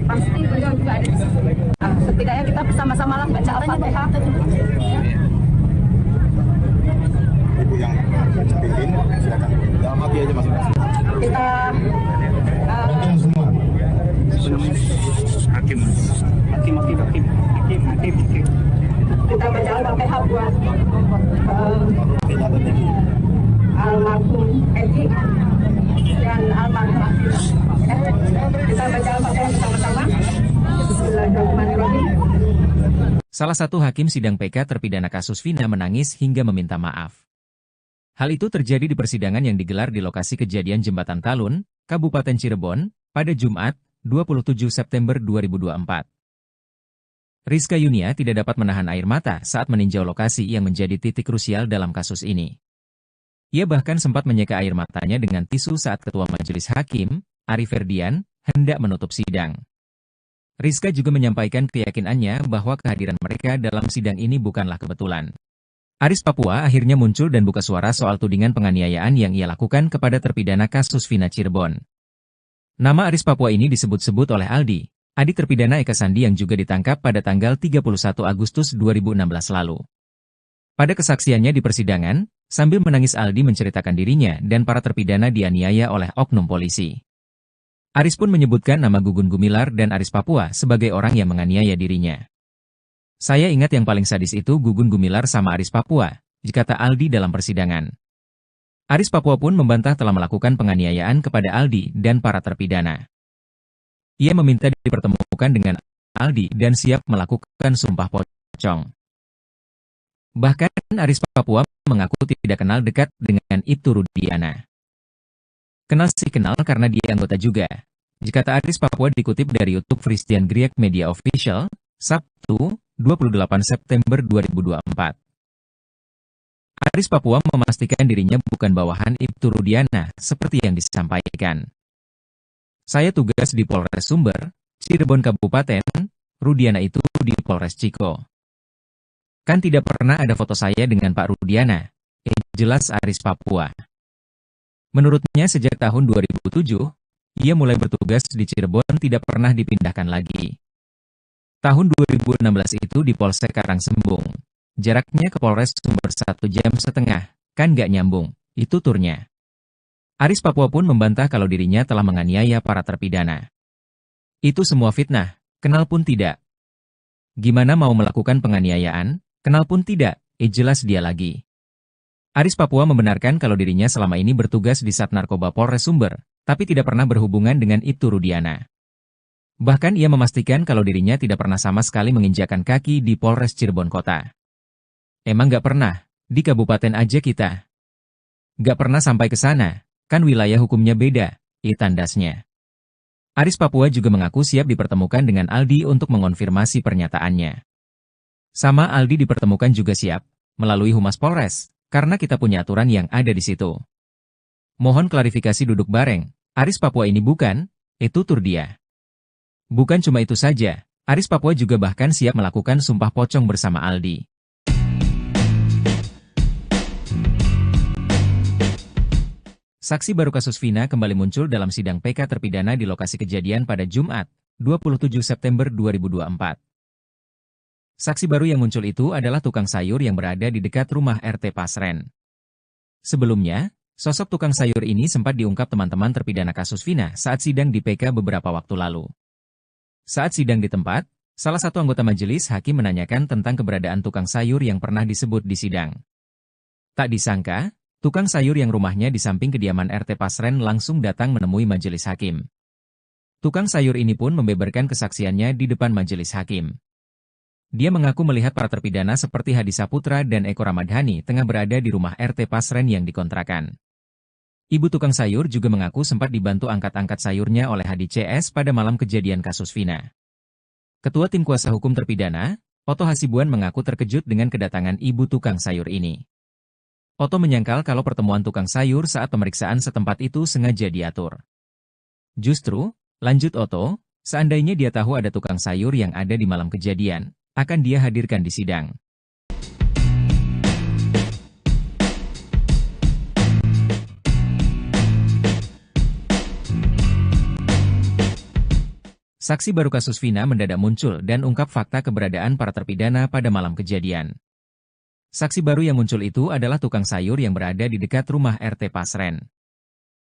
pasti beliau juga ada di sini. Setidaknya kita bersama-sama lah baca Al-Fatihah. Ibu yang pimpin, silakan. Dalam hati aja masing-masing. Kita Hakim. Kita baca Al-Fatihah buat almarhum Edi dan almarhum Akil. Kita baca Al-Fatihah bersama-sama. Bismillahirrahmanirrahim. Salah satu hakim sidang PK terpidana kasus Vina menangis hingga meminta maaf. Hal itu terjadi di persidangan yang digelar di lokasi kejadian Jembatan Talun, Kabupaten Cirebon, pada Jumat, 27 September 2024. Rizka Yunia tidak dapat menahan air mata saat meninjau lokasi yang menjadi titik krusial dalam kasus ini. Ia bahkan sempat menyeka air matanya dengan tisu saat Ketua Majelis Hakim, Ari Ferdian, hendak menutup sidang. Rizka juga menyampaikan keyakinannya bahwa kehadiran mereka dalam sidang ini bukanlah kebetulan. Aris Papua akhirnya muncul dan buka suara soal tudingan penganiayaan yang ia lakukan kepada terpidana kasus Vina Cirebon. Nama Aris Papua ini disebut-sebut oleh Aldi, adik terpidana Eka Sandi yang juga ditangkap pada tanggal 31 Agustus 2016 lalu. Pada kesaksiannya di persidangan, sambil menangis Aldi menceritakan dirinya dan para terpidana dianiaya oleh oknum polisi. Aris pun menyebutkan nama Gugun Gumilar dan Aris Papua sebagai orang yang menganiaya dirinya. Saya ingat yang paling sadis itu Gugun Gumilar sama Aris Papua, kata Aldi dalam persidangan. Aris Papua pun membantah telah melakukan penganiayaan kepada Aldi dan para terpidana. Ia meminta dipertemukan dengan Aldi dan siap melakukan sumpah pocong. Bahkan Aris Papua mengaku tidak kenal dekat dengan Ibtu Rudiana. Kenal sih kenal karena dia anggota juga, kata Aris Papua dikutip dari YouTube Christian Griek Media Official, Sabtu, 28 September 2024. Aris Papua memastikan dirinya bukan bawahan Ibtu Rudiana, seperti yang disampaikan. Saya tugas di Polres Sumber, Cirebon Kabupaten, Rudiana itu di Polres Ciko. Kan tidak pernah ada foto saya dengan Pak Rudiana, jelas Aris Papua. Menurutnya sejak tahun 2007, ia mulai bertugas di Cirebon tidak pernah dipindahkan lagi. Tahun 2016 itu di Polsek Karangsembung. Jaraknya ke Polres Sumber 1,5 jam, kan gak nyambung, itu turnya. Aris Papua pun membantah kalau dirinya telah menganiaya para terpidana. Itu semua fitnah, kenal pun tidak. Gimana mau melakukan penganiayaan, kenal pun tidak, jelas dia lagi. Aris Papua membenarkan kalau dirinya selama ini bertugas di Sat Narkoba Polres Sumber, tapi tidak pernah berhubungan dengan Ibtu Rudiana. Bahkan ia memastikan kalau dirinya tidak pernah sama sekali menginjakan kaki di Polres Cirebon Kota. Emang gak pernah, di kabupaten aja kita. Gak pernah sampai ke sana, kan wilayah hukumnya beda, tandasnya. Aris Papua juga mengaku siap dipertemukan dengan Aldi untuk mengonfirmasi pernyataannya. Sama Aldi dipertemukan juga siap, melalui Humas Polres, karena kita punya aturan yang ada di situ. Mohon klarifikasi duduk bareng, Aris Papua ini bukan, tutur dia. Bukan cuma itu saja, Aris Papua juga bahkan siap melakukan sumpah pocong bersama Aldi. Saksi baru kasus Vina kembali muncul dalam sidang PK terpidana di lokasi kejadian pada Jumat, 27 September 2024. Saksi baru yang muncul itu adalah tukang sayur yang berada di dekat rumah RT Pasren. Sebelumnya, sosok tukang sayur ini sempat diungkap teman-teman terpidana kasus Vina saat sidang di PK beberapa waktu lalu. Saat sidang di tempat, salah satu anggota majelis hakim menanyakan tentang keberadaan tukang sayur yang pernah disebut di sidang. Tak disangka, tukang sayur yang rumahnya di samping kediaman RT Pasren langsung datang menemui majelis hakim. Tukang sayur ini pun membeberkan kesaksiannya di depan majelis hakim. Dia mengaku melihat para terpidana seperti Hadi Saputra dan Eko Ramadhani tengah berada di rumah RT Pasren yang dikontrakan. Ibu tukang sayur juga mengaku sempat dibantu angkat-angkat sayurnya oleh Hadi CS pada malam kejadian kasus Vina. Ketua Tim Kuasa Hukum Terpidana, Oto Hasibuan mengaku terkejut dengan kedatangan ibu tukang sayur ini. Oto menyangkal kalau pertemuan tukang sayur saat pemeriksaan setempat itu sengaja diatur. Justru, lanjut Oto, seandainya dia tahu ada tukang sayur yang ada di malam kejadian, akan dia hadirkan di sidang. Saksi baru kasus Vina mendadak muncul dan ungkap fakta keberadaan para terpidana pada malam kejadian. Saksi baru yang muncul itu adalah tukang sayur yang berada di dekat rumah RT Pasren.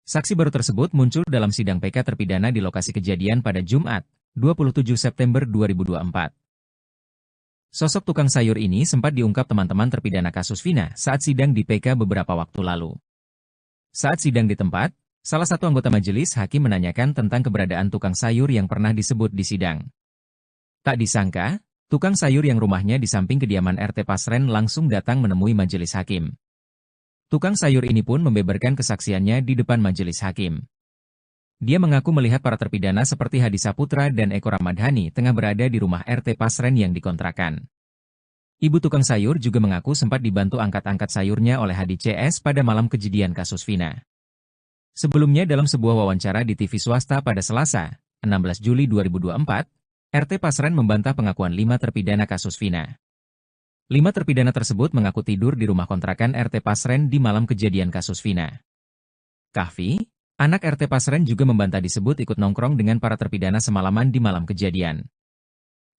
Saksi baru tersebut muncul dalam sidang PK terpidana di lokasi kejadian pada Jumat, 27 September 2024. Sosok tukang sayur ini sempat diungkap teman-teman terpidana kasus Vina saat sidang di PK beberapa waktu lalu. Saat sidang di tempat, salah satu anggota majelis hakim menanyakan tentang keberadaan tukang sayur yang pernah disebut di sidang. Tak disangka, tukang sayur yang rumahnya di samping kediaman RT Pasren langsung datang menemui majelis hakim. Tukang sayur ini pun membeberkan kesaksiannya di depan majelis hakim. Dia mengaku melihat para terpidana seperti Hadi Saputra dan Eko Ramadhani tengah berada di rumah RT Pasren yang dikontrakan. Ibu tukang sayur juga mengaku sempat dibantu angkat-angkat sayurnya oleh Hadi CS pada malam kejadian kasus Vina. Sebelumnya dalam sebuah wawancara di TV swasta pada Selasa, 16 Juli 2024, RT Pasren membantah pengakuan 5 terpidana kasus Vina. 5 terpidana tersebut mengaku tidur di rumah kontrakan RT Pasren di malam kejadian kasus Vina. Kahfi, anak RT Pasren juga membantah disebut ikut nongkrong dengan para terpidana semalaman di malam kejadian.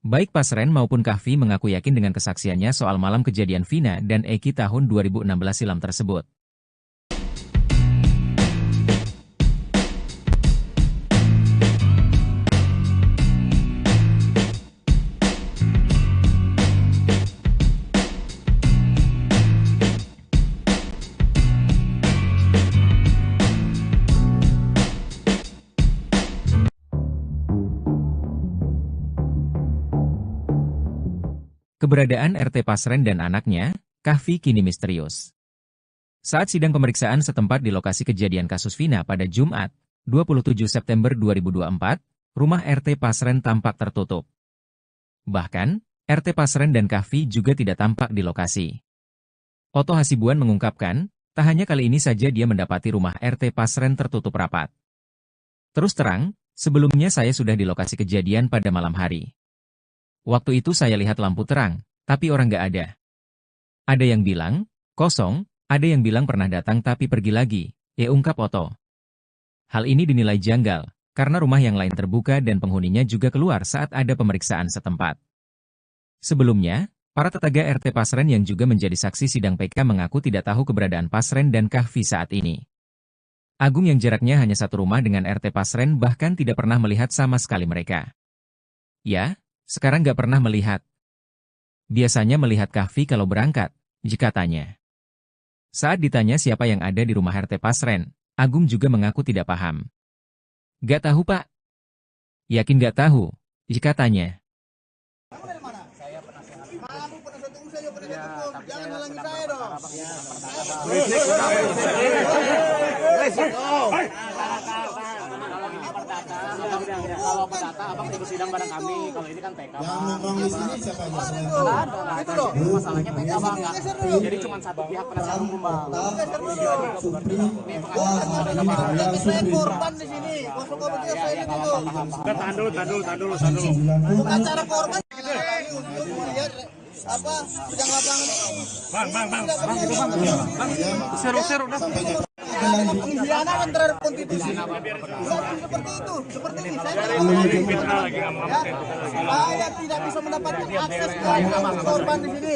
Baik Pasren maupun Kahfi mengaku yakin dengan kesaksiannya soal malam kejadian Vina dan Eki tahun 2016 silam tersebut. Keberadaan RT Pasren dan anaknya, Kahfi kini misterius. Saat sidang pemeriksaan setempat di lokasi kejadian kasus Vina pada Jumat, 27 September 2024, rumah RT Pasren tampak tertutup. Bahkan, RT Pasren dan Kahfi juga tidak tampak di lokasi. Oto Hasibuan mengungkapkan, tak hanya kali ini saja dia mendapati rumah RT Pasren tertutup rapat. Terus terang, sebelumnya saya sudah di lokasi kejadian pada malam hari. Waktu itu saya lihat lampu terang, tapi orang nggak ada. Ada yang bilang, kosong, ada yang bilang pernah datang tapi pergi lagi, ungkap Oto. Hal ini dinilai janggal, karena rumah yang lain terbuka dan penghuninya juga keluar saat ada pemeriksaan setempat. Sebelumnya, para tetangga RT Pasren yang juga menjadi saksi sidang PK mengaku tidak tahu keberadaan Pasren dan Kahfi saat ini. Agung yang jaraknya hanya satu rumah dengan RT Pasren bahkan tidak pernah melihat sama sekali mereka. Ya, sekarang nggak pernah melihat. Biasanya melihat Kahfi kalau berangkat, jika tanya. Saat ditanya siapa yang ada di rumah RT Pasren, Agung juga mengaku tidak paham. Nggak tahu Pak. Yakin nggak tahu, jika tanya. Jangan halangi saya dong. Kalau perdata abang ikut sidang bareng kami, kalau ini kan PK. Yang nongkrong di sini siapa aja? Nah, itu loh. Masalahnya PK bang, jadi cuma satu pihak penasihat hukum bang. Saya korban di sini. Masuk ke betul saya ini dulu. Tahan dulu. Untuk acara korban untuk melihat apa sidang lapangan ini. Bang, seru dah. Pengkhianatan terhadap konstitusi. Seperti itu, seperti ini. Saya tidak bisa mendapatkan akses ke korban di sini.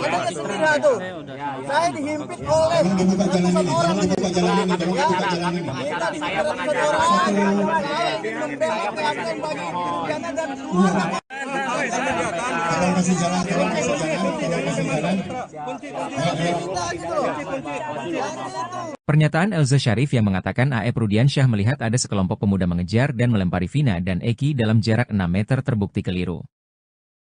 Ada kesulitan tuh. Saya dihimpit oleh ratusan orang. Minta dan keluar. Pernyataan Elza Syarif yang mengatakan AE Rudiansyah melihat ada sekelompok pemuda mengejar dan melempari Vina dan Eki dalam jarak 6 meter terbukti keliru.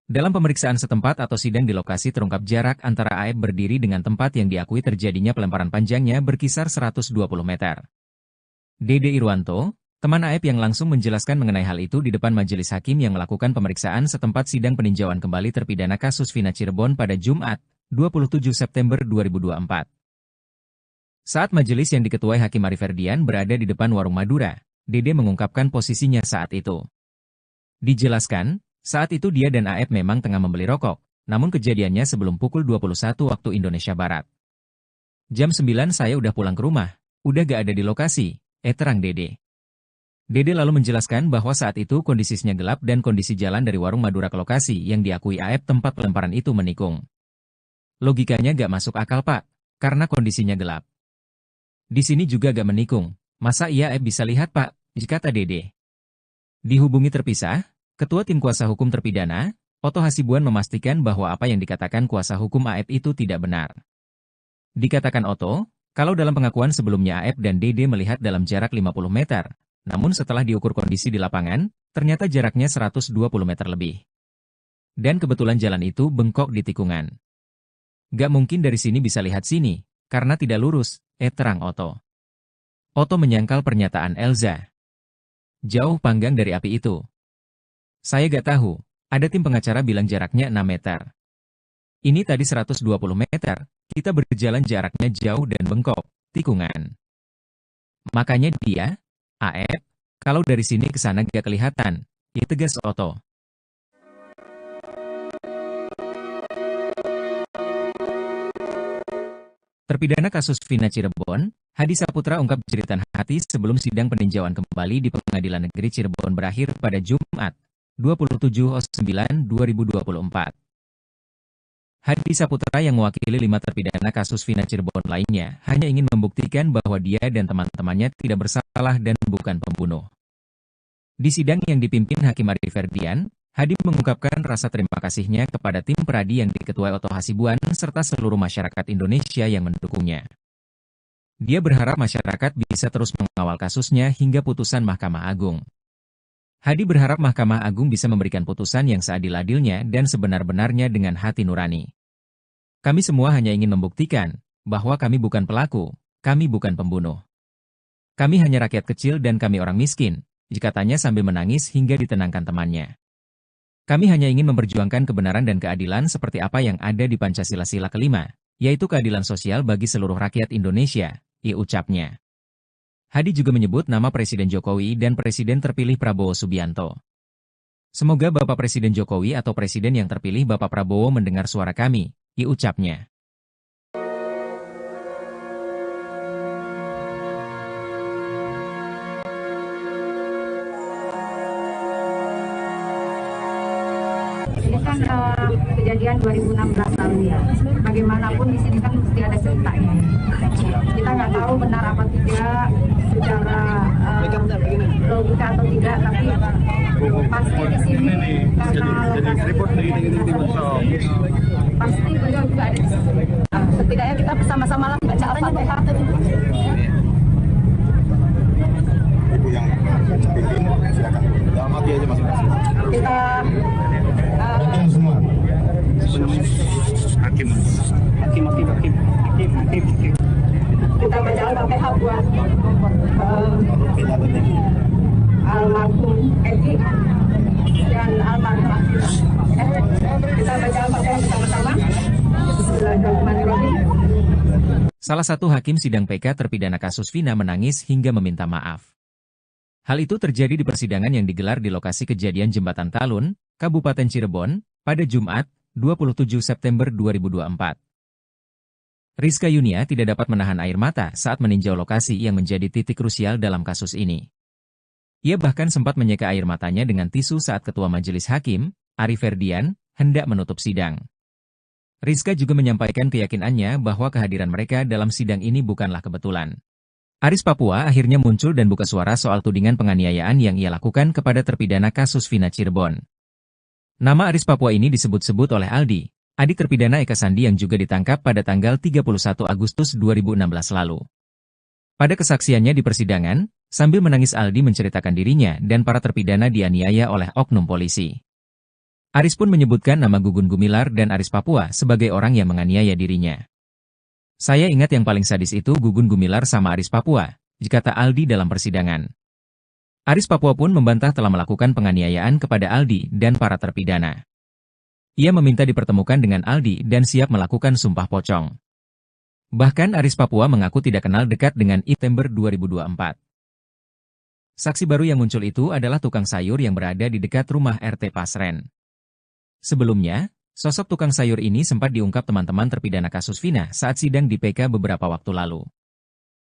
Dalam pemeriksaan setempat atau sidang di lokasi terungkap jarak antara AF berdiri dengan tempat yang diakui terjadinya pelemparan panjangnya berkisar 120 meter. Dede Irwanto, teman AF yang langsung menjelaskan mengenai hal itu di depan majelis hakim yang melakukan pemeriksaan setempat sidang peninjauan kembali terpidana kasus Vina Cirebon pada Jumat, 27 September 2024. Saat majelis yang diketuai Hakim Ari Ferdian berada di depan warung Madura, Dede mengungkapkan posisinya saat itu. Dijelaskan, saat itu dia dan AF memang tengah membeli rokok, namun kejadiannya sebelum pukul 21 waktu Indonesia Barat. Jam 9 saya udah pulang ke rumah, udah gak ada di lokasi, terang Dede. Dede lalu menjelaskan bahwa saat itu kondisinya gelap dan kondisi jalan dari warung Madura ke lokasi yang diakui AF tempat pelemparan itu menikung. Logikanya gak masuk akal Pak, karena kondisinya gelap. Di sini juga gak menikung, masa iya AF bisa lihat Pak, kata Dede. Dihubungi terpisah, Ketua Tim Kuasa Hukum Terpidana, Oto Hasibuan memastikan bahwa apa yang dikatakan kuasa hukum AF itu tidak benar. Dikatakan Oto, kalau dalam pengakuan sebelumnya AF dan Dede melihat dalam jarak 50 meter, namun setelah diukur kondisi di lapangan, ternyata jaraknya 120 meter lebih. Dan kebetulan jalan itu bengkok di tikungan. Gak mungkin dari sini bisa lihat sini, karena tidak lurus, terang Oto. Oto menyangkal pernyataan Elza. Jauh panggang dari api itu. Saya gak tahu, ada tim pengacara bilang jaraknya 6 meter. Ini tadi 120 meter, kita berjalan jaraknya jauh dan bengkok, tikungan. Makanya dia, AF, kalau dari sini ke sana gak kelihatan, ya tegas Oto. Terpidana kasus Vina Cirebon, Hadi Saputra ungkap jeritan hati sebelum sidang peninjauan kembali di Pengadilan Negeri Cirebon berakhir pada Jumat, 27/9/2024. Hadi Saputra yang mewakili 5 terpidana kasus Vina Cirebon lainnya hanya ingin membuktikan bahwa dia dan teman-temannya tidak bersalah dan bukan pembunuh. Di sidang yang dipimpin Hakim Ari Ferdian, Hadi mengungkapkan rasa terima kasihnya kepada tim Peradi yang diketuai Oto Hasibuan serta seluruh masyarakat Indonesia yang mendukungnya. Dia berharap masyarakat bisa terus mengawal kasusnya hingga putusan Mahkamah Agung. Hadi berharap Mahkamah Agung bisa memberikan putusan yang seadil-adilnya dan sebenar-benarnya dengan hati nurani. Kami semua hanya ingin membuktikan bahwa kami bukan pelaku, kami bukan pembunuh. Kami hanya rakyat kecil dan kami orang miskin, katanya sambil menangis hingga ditenangkan temannya. Kami hanya ingin memperjuangkan kebenaran dan keadilan seperti apa yang ada di Pancasila Sila kelima, yaitu keadilan sosial bagi seluruh rakyat Indonesia, ucapnya. Hadi juga menyebut nama Presiden Jokowi dan Presiden terpilih Prabowo Subianto. Semoga Bapak Presiden Jokowi atau Presiden yang terpilih Bapak Prabowo mendengar suara kami, ucapnya. Ini kan kejadian 2016 lalu ya. Bagaimanapun di sini kan mesti ada ceritanya. Kita nggak tahu benar apa tidak secara logika atau tidak, tapi pasti di sini karena pasti beliau juga ada di sini. Setidaknya kita bersama-sama lah baca Al-Fatihah. Ibu yang pimpin, silakan. Amati aja masing-masing. Kita semua. Hakim. kita baca Al-Fatihah buat almarhum Edi dan almarhum kita baca Al-Fatihah bersama-sama. Bismillahirrahmanirrahim. Salah satu hakim sidang PK terpidana kasus Vina menangis hingga meminta maaf. Hal itu terjadi di persidangan yang digelar di lokasi kejadian Jembatan Talun, Kabupaten Cirebon, pada Jumat, 27 September 2024. Rizka Yunia tidak dapat menahan air mata saat meninjau lokasi yang menjadi titik krusial dalam kasus ini. Ia bahkan sempat menyeka air matanya dengan tisu saat Ketua Majelis Hakim, Ari Ferdian, hendak menutup sidang. Rizka juga menyampaikan keyakinannya bahwa kehadiran mereka dalam sidang ini bukanlah kebetulan. Aris Papua akhirnya muncul dan buka suara soal tudingan penganiayaan yang ia lakukan kepada terpidana kasus Vina Cirebon. Nama Aris Papua ini disebut-sebut oleh Aldi, adik terpidana Eka Sandi yang juga ditangkap pada tanggal 31 Agustus 2016 lalu. Pada kesaksiannya di persidangan, sambil menangis Aldi menceritakan dirinya dan para terpidana dianiaya oleh oknum polisi. Aris pun menyebutkan nama Gugun Gumilar dan Aris Papua sebagai orang yang menganiaya dirinya. Saya ingat yang paling sadis itu Gugun Gumilar sama Aris Papua, kata Aldi dalam persidangan. Aris Papua pun membantah telah melakukan penganiayaan kepada Aldi dan para terpidana. Ia meminta dipertemukan dengan Aldi dan siap melakukan sumpah pocong. Bahkan Aris Papua mengaku tidak kenal dekat dengan September 2024. Saksi baru yang muncul itu adalah tukang sayur yang berada di dekat rumah RT Pasren. Sebelumnya, sosok tukang sayur ini sempat diungkap teman-teman terpidana kasus Vina saat sidang di PK beberapa waktu lalu.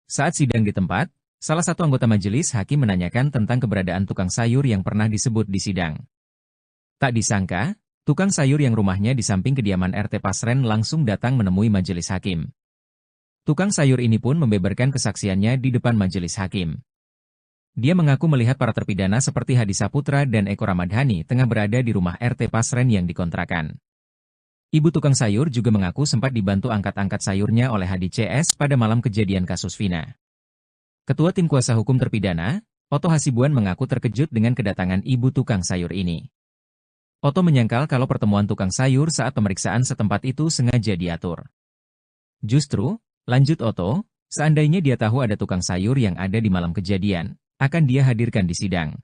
Saat sidang di tempat, salah satu anggota majelis hakim menanyakan tentang keberadaan tukang sayur yang pernah disebut di sidang. Tak disangka, tukang sayur yang rumahnya di samping kediaman RT Pasren langsung datang menemui majelis hakim. Tukang sayur ini pun membeberkan kesaksiannya di depan majelis hakim. Dia mengaku melihat para terpidana seperti Hadi Saputra dan Eko Ramadhani tengah berada di rumah RT Pasren yang dikontrakan. Ibu tukang sayur juga mengaku sempat dibantu angkat-angkat sayurnya oleh Hadi CS pada malam kejadian kasus Vina. Ketua Tim Kuasa Hukum Terpidana, Otto Hasibuan mengaku terkejut dengan kedatangan ibu tukang sayur ini. Otto menyangkal kalau pertemuan tukang sayur saat pemeriksaan setempat itu sengaja diatur. Justru, lanjut Otto, seandainya dia tahu ada tukang sayur yang ada di malam kejadian, akan dia hadirkan di sidang.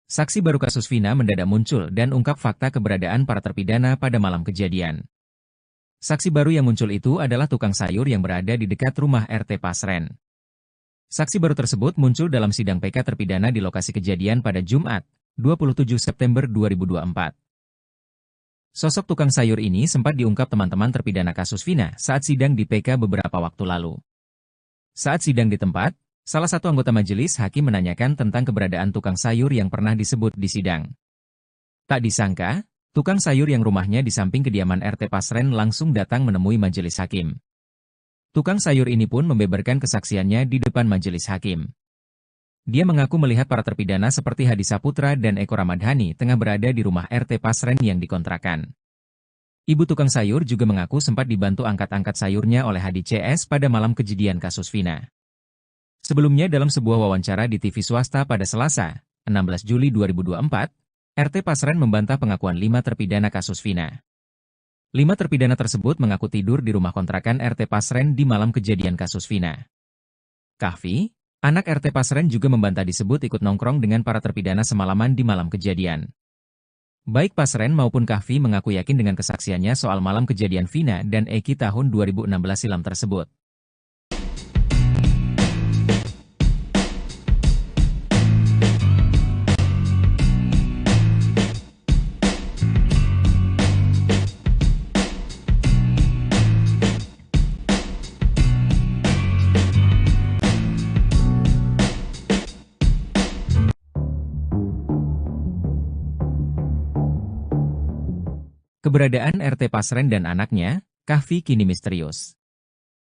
Saksi baru kasus Vina mendadak muncul dan ungkap fakta keberadaan para terpidana pada malam kejadian. Saksi baru yang muncul itu adalah tukang sayur yang berada di dekat rumah RT Pasren. Saksi baru tersebut muncul dalam sidang PK terpidana di lokasi kejadian pada Jumat, 27 September 2024. Sosok tukang sayur ini sempat diungkap teman-teman terpidana kasus Vina saat sidang di PK beberapa waktu lalu. Saat sidang di tempat, salah satu anggota majelis hakim menanyakan tentang keberadaan tukang sayur yang pernah disebut di sidang. Tak disangka, tukang sayur yang rumahnya di samping kediaman RT Pasren langsung datang menemui majelis hakim. Tukang sayur ini pun membeberkan kesaksiannya di depan majelis hakim. Dia mengaku melihat para terpidana seperti Hadi Saputra dan Eko Ramadhani tengah berada di rumah RT Pasren yang dikontrakan. Ibu tukang sayur juga mengaku sempat dibantu angkat-angkat sayurnya oleh Hadi CS pada malam kejadian kasus Vina. Sebelumnya dalam sebuah wawancara di TV swasta pada Selasa, 16 Juli 2024, RT Pasren membantah pengakuan 5 terpidana kasus Vina. 5 terpidana tersebut mengaku tidur di rumah kontrakan RT Pasren di malam kejadian kasus Vina. Kahfi, anak RT Pasren juga membantah disebut ikut nongkrong dengan para terpidana semalaman di malam kejadian. Baik Pasren maupun Kahfi mengaku yakin dengan kesaksiannya soal malam kejadian Vina dan Eki tahun 2016 silam tersebut. Keberadaan RT Pasren dan anaknya, Kahfi kini misterius.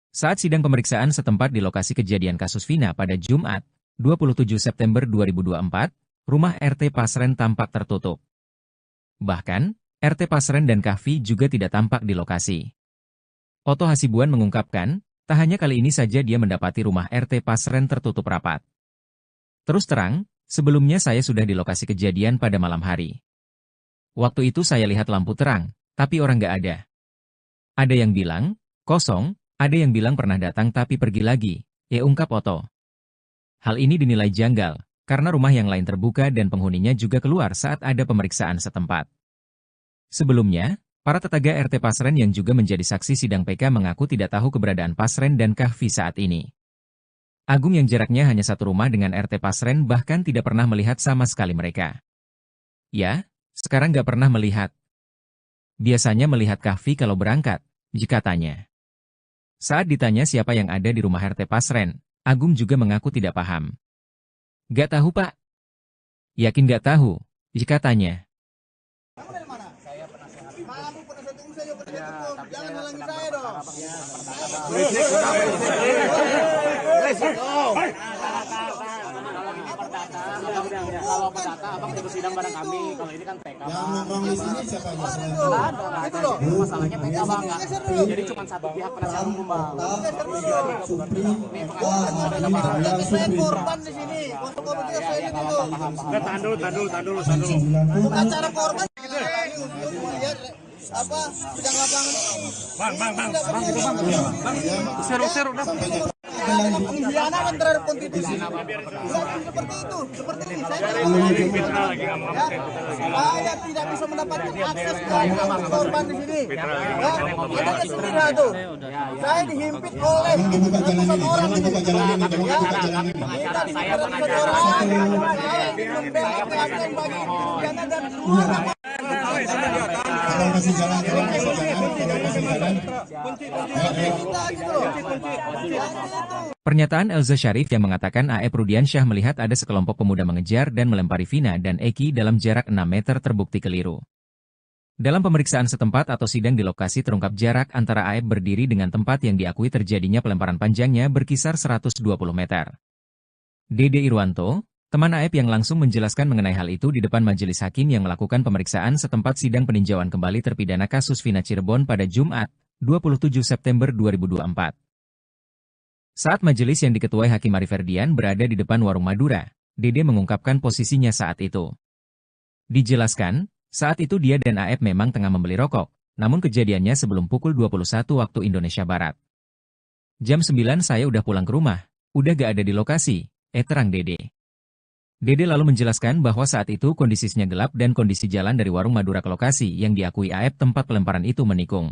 Saat sidang pemeriksaan setempat di lokasi kejadian kasus Vina pada Jumat, 27 September 2024, rumah RT Pasren tampak tertutup. Bahkan, RT Pasren dan Kahfi juga tidak tampak di lokasi. Otto Hasibuan mengungkapkan, tak hanya kali ini saja dia mendapati rumah RT Pasren tertutup rapat. Terus terang, sebelumnya saya sudah di lokasi kejadian pada malam hari. Waktu itu saya lihat lampu terang, tapi orang nggak ada. Ada yang bilang, kosong, ada yang bilang pernah datang tapi pergi lagi, ungkap Otto. Hal ini dinilai janggal, karena rumah yang lain terbuka dan penghuninya juga keluar saat ada pemeriksaan setempat. Sebelumnya, para tetangga RT Pasren yang juga menjadi saksi sidang PK mengaku tidak tahu keberadaan Pasren dan Kahfi saat ini. Agung yang jaraknya hanya satu rumah dengan RT Pasren bahkan tidak pernah melihat sama sekali mereka. Ya, sekarang nggak pernah melihat. Biasanya melihat Kahfi kalau berangkat, katanya. Saat ditanya siapa yang ada di rumah RT Pasren, Agung juga mengaku tidak paham. Nggak tahu Pak. Yakin nggak tahu, katanya. kalau perdata abang ikut sidang bareng kami. Kalau ini kan TK. Yang nongkrong di sini siapa aja? Nggak ada. Jadi masalahnya TK bang. Jadi cuma satu pihak penasihat hukum bang. Saya korban di sini. Korban kita saya itu. Tahan dulu. Bukan cara korban. Lihat apa bidang lapangan ini. Bang. Seru dah. Pengkhianatan terhadap konstitusi. Seperti itu, seperti ini. Saya tidak bisa mendapatkan akses ke korban di sini. Ada istilah tuh. Saya dihimpit oleh ratusan orang. Kita Kalau masih jalan. Pernyataan Elza Syarif yang mengatakan AF Rudiansyah melihat ada sekelompok pemuda mengejar dan melempari Vina dan Eki dalam jarak 6 meter terbukti keliru. Dalam pemeriksaan setempat atau sidang di lokasi terungkap jarak antara AF berdiri dengan tempat yang diakui terjadinya pelemparan panjangnya berkisar 120 meter. Dede Irwanto, teman AF yang langsung menjelaskan mengenai hal itu di depan majelis hakim yang melakukan pemeriksaan setempat sidang peninjauan kembali terpidana kasus Vina Cirebon pada Jumat, 27 September 2024. Saat majelis yang diketuai Hakim Ari Ferdian berada di depan warung Madura, Dede mengungkapkan posisinya saat itu. Dijelaskan, saat itu dia dan AF memang tengah membeli rokok, namun kejadiannya sebelum pukul 21 waktu Indonesia Barat. Jam 9 saya udah pulang ke rumah, udah gak ada di lokasi, terang Dede. Dede lalu menjelaskan bahwa saat itu kondisinya gelap dan kondisi jalan dari warung Madura ke lokasi yang diakui AF tempat pelemparan itu menikung.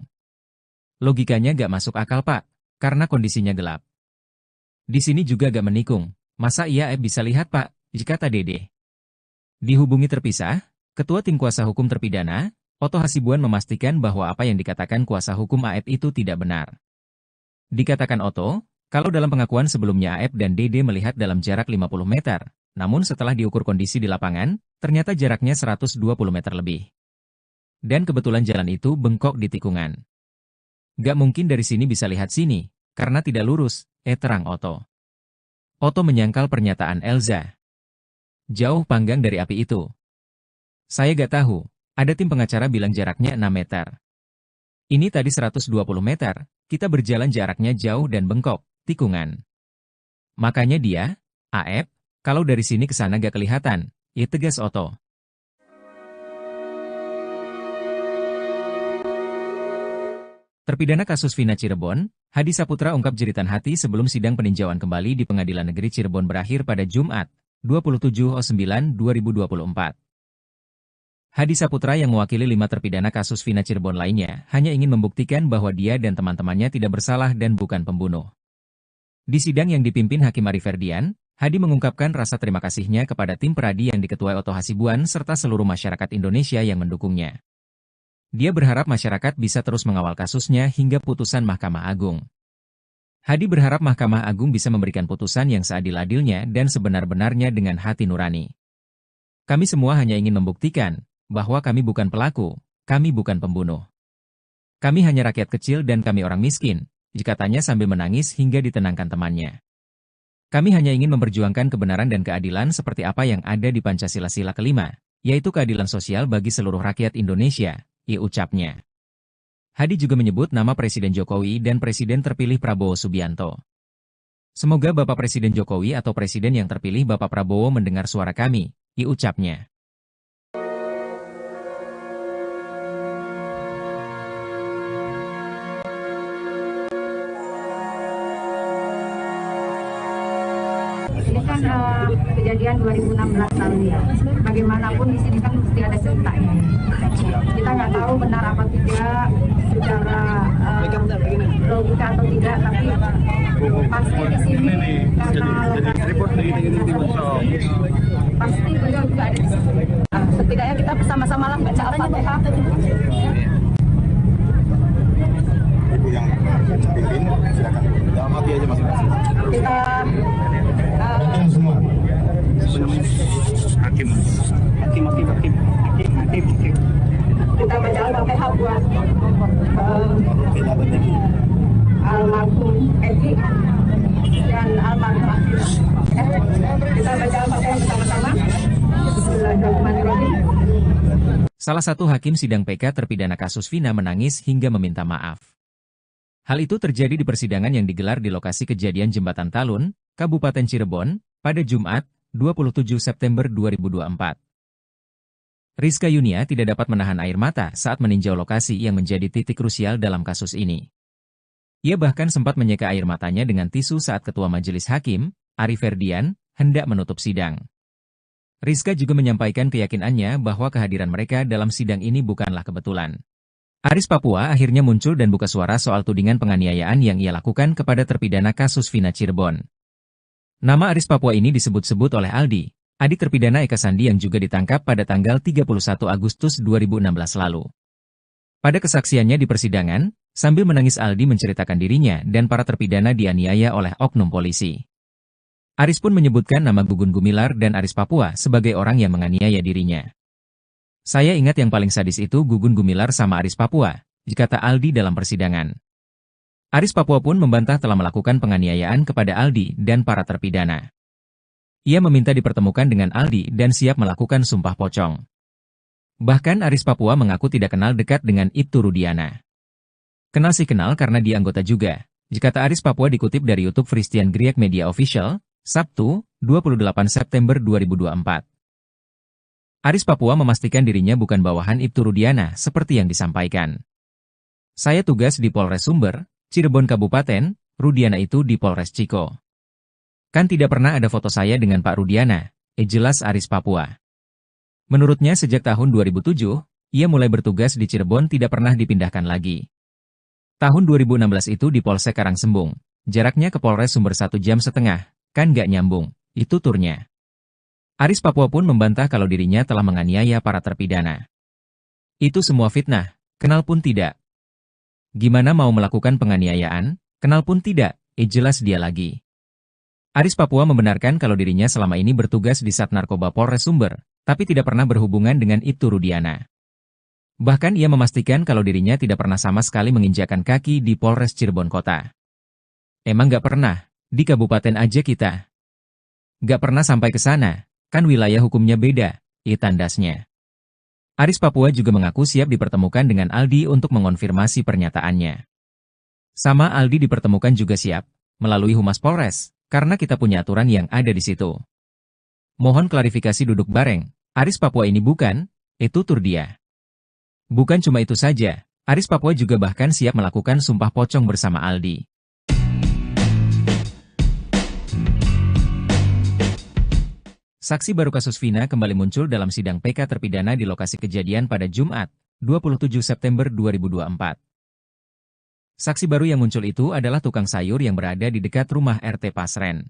Logikanya gak masuk akal Pak, karena kondisinya gelap. Di sini juga gak menikung, masa iya AF bisa lihat Pak, kata Dede. Dihubungi terpisah, Ketua Tim Kuasa Hukum Terpidana, Oto Hasibuan memastikan bahwa apa yang dikatakan kuasa hukum AF itu tidak benar. Dikatakan Oto, kalau dalam pengakuan sebelumnya AF dan Dede melihat dalam jarak 50 meter, namun setelah diukur kondisi di lapangan, ternyata jaraknya 120 meter lebih. Dan kebetulan jalan itu bengkok di tikungan. Gak mungkin dari sini bisa lihat sini, karena tidak lurus, terang Oto. Oto menyangkal pernyataan Elza. Jauh panggang dari api itu. Saya gak tahu, ada tim pengacara bilang jaraknya 6 meter. Ini tadi 120 meter, kita berjalan jaraknya jauh dan bengkok, tikungan. Makanya dia, AF, kalau dari sini ke sana gak kelihatan, tegas Oto. Terpidana kasus Vina Cirebon, Hadi Saputra ungkap jeritan hati sebelum sidang peninjauan kembali di Pengadilan Negeri Cirebon berakhir pada Jumat, 27/9/2024. Hadi Saputra yang mewakili 5 terpidana kasus Vina Cirebon lainnya hanya ingin membuktikan bahwa dia dan teman-temannya tidak bersalah dan bukan pembunuh. Di sidang yang dipimpin Hakim Ari Ferdian, Hadi mengungkapkan rasa terima kasihnya kepada tim peradi yang diketuai Oto Hasibuan serta seluruh masyarakat Indonesia yang mendukungnya. Dia berharap masyarakat bisa terus mengawal kasusnya hingga putusan Mahkamah Agung. Hadi berharap Mahkamah Agung bisa memberikan putusan yang seadil-adilnya dan sebenar-benarnya dengan hati nurani. Kami semua hanya ingin membuktikan bahwa kami bukan pelaku, kami bukan pembunuh. Kami hanya rakyat kecil dan kami orang miskin, katanya sambil menangis hingga ditenangkan temannya. Kami hanya ingin memperjuangkan kebenaran dan keadilan seperti apa yang ada di Pancasila Sila kelima, yaitu keadilan sosial bagi seluruh rakyat Indonesia, ucapnya. Hadi juga menyebut nama Presiden Jokowi dan Presiden terpilih Prabowo Subianto. Semoga Bapak Presiden Jokowi atau Presiden yang terpilih Bapak Prabowo mendengar suara kami, ucapnya. Ini kan kejadian 2016 lalu ya. Bagaimanapun di sini kan mesti ada ceritanya. Kita nggak tahu benar apa tidak secara logika atau tidak, tapi pasti di sini karena pasti beliau juga ada di sini. Setidaknya kita bersama-sama lah baca Al-Fatihah. Ibu yang pimpin, silakan. Dalam hati aja masing-masing. Kita semua. Hakim. kita baca Al-Fatihah buat almarhum Eki dan almarhum Akila. Kita baca Al-Fatihah bersama-sama. salah satu hakim sidang PK terpidana kasus Vina menangis hingga meminta maaf. Hal itu terjadi di persidangan yang digelar di lokasi kejadian Jembatan Talun, Kabupaten Cirebon, pada Jumat, 27 September 2024. Rizka Yunia tidak dapat menahan air mata saat meninjau lokasi yang menjadi titik krusial dalam kasus ini. Ia bahkan sempat menyeka air matanya dengan tisu saat Ketua Majelis Hakim, Ari Ferdian, hendak menutup sidang. Rizka juga menyampaikan keyakinannya bahwa kehadiran mereka dalam sidang ini bukanlah kebetulan. Aris Papua akhirnya muncul dan buka suara soal tudingan penganiayaan yang ia lakukan kepada terpidana kasus Vina Cirebon. Nama Aris Papua ini disebut-sebut oleh Aldi, adik terpidana Eka Sandi yang juga ditangkap pada tanggal 31 Agustus 2016 lalu. Pada kesaksiannya di persidangan, sambil menangis Aldi menceritakan dirinya dan para terpidana dianiaya oleh oknum polisi. Aris pun menyebutkan nama Gugun Gumilar dan Aris Papua sebagai orang yang menganiaya dirinya. Saya ingat yang paling sadis itu Gugun Gumilar sama Aris Papua, kata Aldi dalam persidangan. Aris Papua pun membantah telah melakukan penganiayaan kepada Aldi dan para terpidana. Ia meminta dipertemukan dengan Aldi dan siap melakukan sumpah pocong. Bahkan Aris Papua mengaku tidak kenal dekat dengan Ibtu Rudiana. Kenal sih kenal karena dia anggota juga, kata Aris Papua dikutip dari YouTube Christian Griek Media Official, Sabtu, 28 September 2024. Aris Papua memastikan dirinya bukan bawahan Ibtu Rudiana seperti yang disampaikan. Saya tugas di Polres Sumber, Cirebon Kabupaten, Rudiana itu di Polres Ciko. Kan tidak pernah ada foto saya dengan Pak Rudiana, jelas Aris Papua. Menurutnya sejak tahun 2007, ia mulai bertugas di Cirebon tidak pernah dipindahkan lagi. Tahun 2016 itu di Polsek Karangsembung, jaraknya ke Polres Sumber 1,5 jam, kan gak nyambung, itu turnya. Aris Papua pun membantah kalau dirinya telah menganiaya para terpidana. Itu semua fitnah, kenal pun tidak. Gimana mau melakukan penganiayaan, kenal pun tidak, jelas dia lagi. Aris Papua membenarkan kalau dirinya selama ini bertugas di Sat Narkoba Polres Sumber, tapi tidak pernah berhubungan dengan Ibtu Rudiana. Bahkan ia memastikan kalau dirinya tidak pernah sama sekali menginjakan kaki di Polres Cirebon Kota. Emang gak pernah? Di kabupaten aja kita. Gak pernah sampai ke sana, kan wilayah hukumnya beda, tandasnya. Aris Papua juga mengaku siap dipertemukan dengan Aldi untuk mengonfirmasi pernyataannya. Sama Aldi dipertemukan juga siap, melalui Humas Polres, karena kita punya aturan yang ada di situ. Mohon klarifikasi duduk bareng, Aris Papua ini bukan, tutur dia. Bukan cuma itu saja, Aris Papua juga bahkan siap melakukan sumpah pocong bersama Aldi. Saksi baru kasus Vina kembali muncul dalam sidang PK terpidana di lokasi kejadian pada Jumat, 27 September 2024. Saksi baru yang muncul itu adalah tukang sayur yang berada di dekat rumah RT Pasren.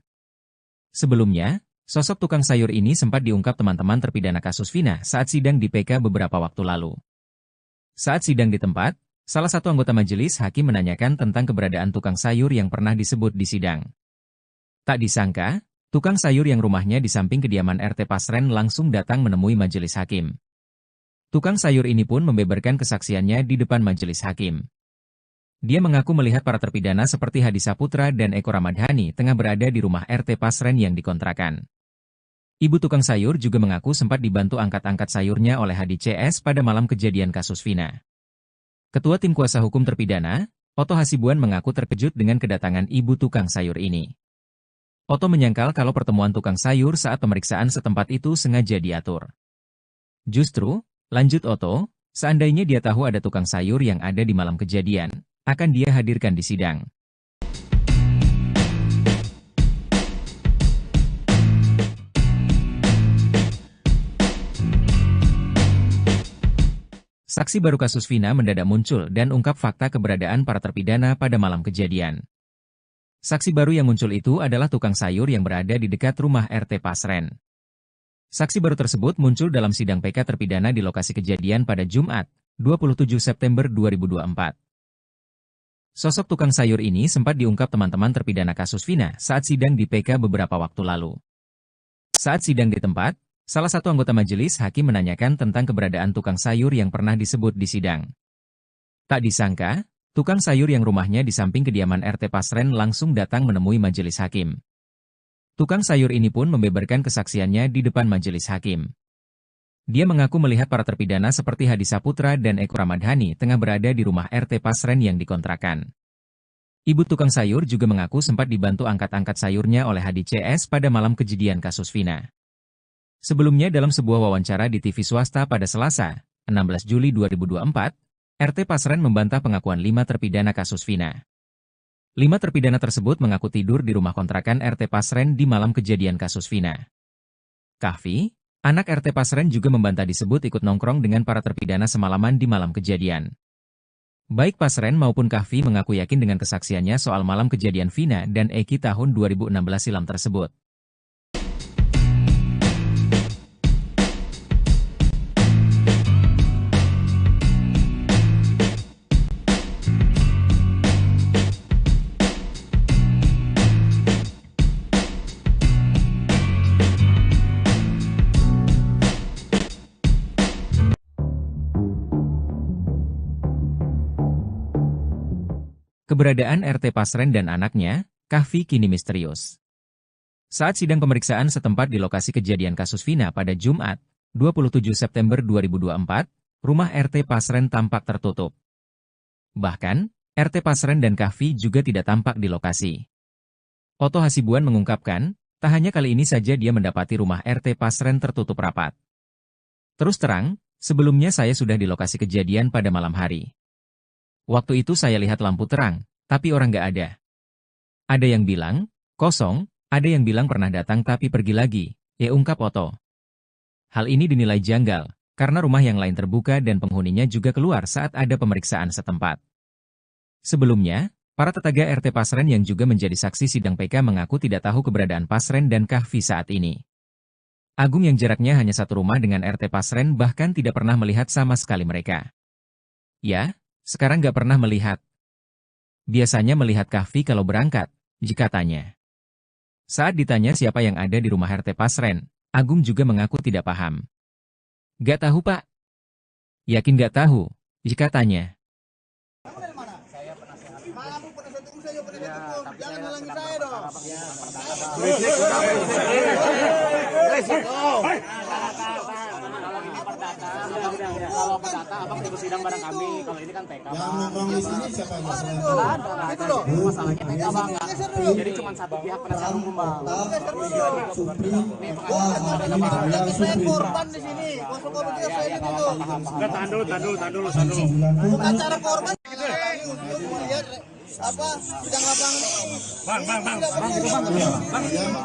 Sebelumnya, sosok tukang sayur ini sempat diungkap teman-teman terpidana kasus Vina saat sidang di PK beberapa waktu lalu. Saat sidang di tempat, salah satu anggota majelis hakim menanyakan tentang keberadaan tukang sayur yang pernah disebut di sidang. Tak disangka, tukang sayur yang rumahnya di samping kediaman RT Pasren langsung datang menemui majelis hakim. Tukang sayur ini pun membeberkan kesaksiannya di depan majelis hakim. Dia mengaku melihat para terpidana seperti Hadi Saputra dan Eko Ramadhani tengah berada di rumah RT Pasren yang dikontrakan. Ibu tukang sayur juga mengaku sempat dibantu angkat-angkat sayurnya oleh Hadi CS pada malam kejadian kasus Vina. Ketua Tim Kuasa Hukum terpidana, Oto Hasibuan mengaku terkejut dengan kedatangan ibu tukang sayur ini. Oto menyangkal kalau pertemuan tukang sayur saat pemeriksaan setempat itu sengaja diatur. Justru, lanjut Oto, seandainya dia tahu ada tukang sayur yang ada di malam kejadian, akan dia hadirkan di sidang. Saksi baru kasus Vina mendadak muncul dan ungkap fakta keberadaan para terpidana pada malam kejadian. Saksi baru yang muncul itu adalah tukang sayur yang berada di dekat rumah RT Pasren. Saksi baru tersebut muncul dalam sidang PK terpidana di lokasi kejadian pada Jumat, 27 September 2024. Sosok tukang sayur ini sempat diungkap teman-teman terpidana kasus Vina saat sidang di PK beberapa waktu lalu. Saat sidang di tempat, salah satu anggota majelis hakim menanyakan tentang keberadaan tukang sayur yang pernah disebut di sidang. Tak disangka, tukang sayur yang rumahnya di samping kediaman RT Pasren langsung datang menemui majelis hakim. Tukang sayur ini pun membeberkan kesaksiannya di depan majelis hakim. Dia mengaku melihat para terpidana seperti Hadi Saputra dan Eko Ramadhani tengah berada di rumah RT Pasren yang dikontrakan. Ibu tukang sayur juga mengaku sempat dibantu angkat-angkat sayurnya oleh Hadi CS pada malam kejadian kasus Vina. Sebelumnya dalam sebuah wawancara di TV swasta pada Selasa, 16 Juli 2024, RT Pasren membantah pengakuan 5 terpidana kasus Vina. 5 terpidana tersebut mengaku tidur di rumah kontrakan RT Pasren di malam kejadian kasus Vina. Kahfi, anak RT Pasren juga membantah disebut ikut nongkrong dengan para terpidana semalaman di malam kejadian. Baik Pasren maupun Kahfi mengaku yakin dengan kesaksiannya soal malam kejadian Vina dan Eki tahun 2016 silam tersebut. Keberadaan RT Pasren dan anaknya, Kahfi kini misterius. Saat sidang pemeriksaan setempat di lokasi kejadian kasus Vina pada Jumat, 27 September 2024, rumah RT Pasren tampak tertutup. Bahkan, RT Pasren dan Kahfi juga tidak tampak di lokasi. Oto Hasibuan mengungkapkan, tak hanya kali ini saja dia mendapati rumah RT Pasren tertutup rapat. Terus terang, sebelumnya saya sudah di lokasi kejadian pada malam hari. Waktu itu saya lihat lampu terang, tapi orang nggak ada. Ada yang bilang, kosong, ada yang bilang pernah datang tapi pergi lagi, ungkap Oto. Hal ini dinilai janggal, karena rumah yang lain terbuka dan penghuninya juga keluar saat ada pemeriksaan setempat. Sebelumnya, para tetangga RT Pasren yang juga menjadi saksi sidang PK mengaku tidak tahu keberadaan Pasren dan Kahfi saat ini. Agung yang jaraknya hanya satu rumah dengan RT Pasren bahkan tidak pernah melihat sama sekali mereka. Ya, sekarang nggak pernah melihat. Biasanya melihat Kahfi kalau berangkat, jika tanya. Saat ditanya siapa yang ada di rumah RT Pasren, Agung juga mengaku tidak paham. Nggak tahu Pak. Yakin nggak tahu, jika tanya. Jangan halangi saya dong. Kalau perdata, abang ikut sidang bareng kami. Kalau ini kan TK. Yang nongkrong di sini siapa Mas? Itu loh. Masalahnya TK bang. Jadi cuma satu pihak penasihat hukum bang. Korban di sini. Korban kita saya itu. Enggak, tahan dulu. Bukan cara korban. Lihat apa sidang lapangan ini. Bang,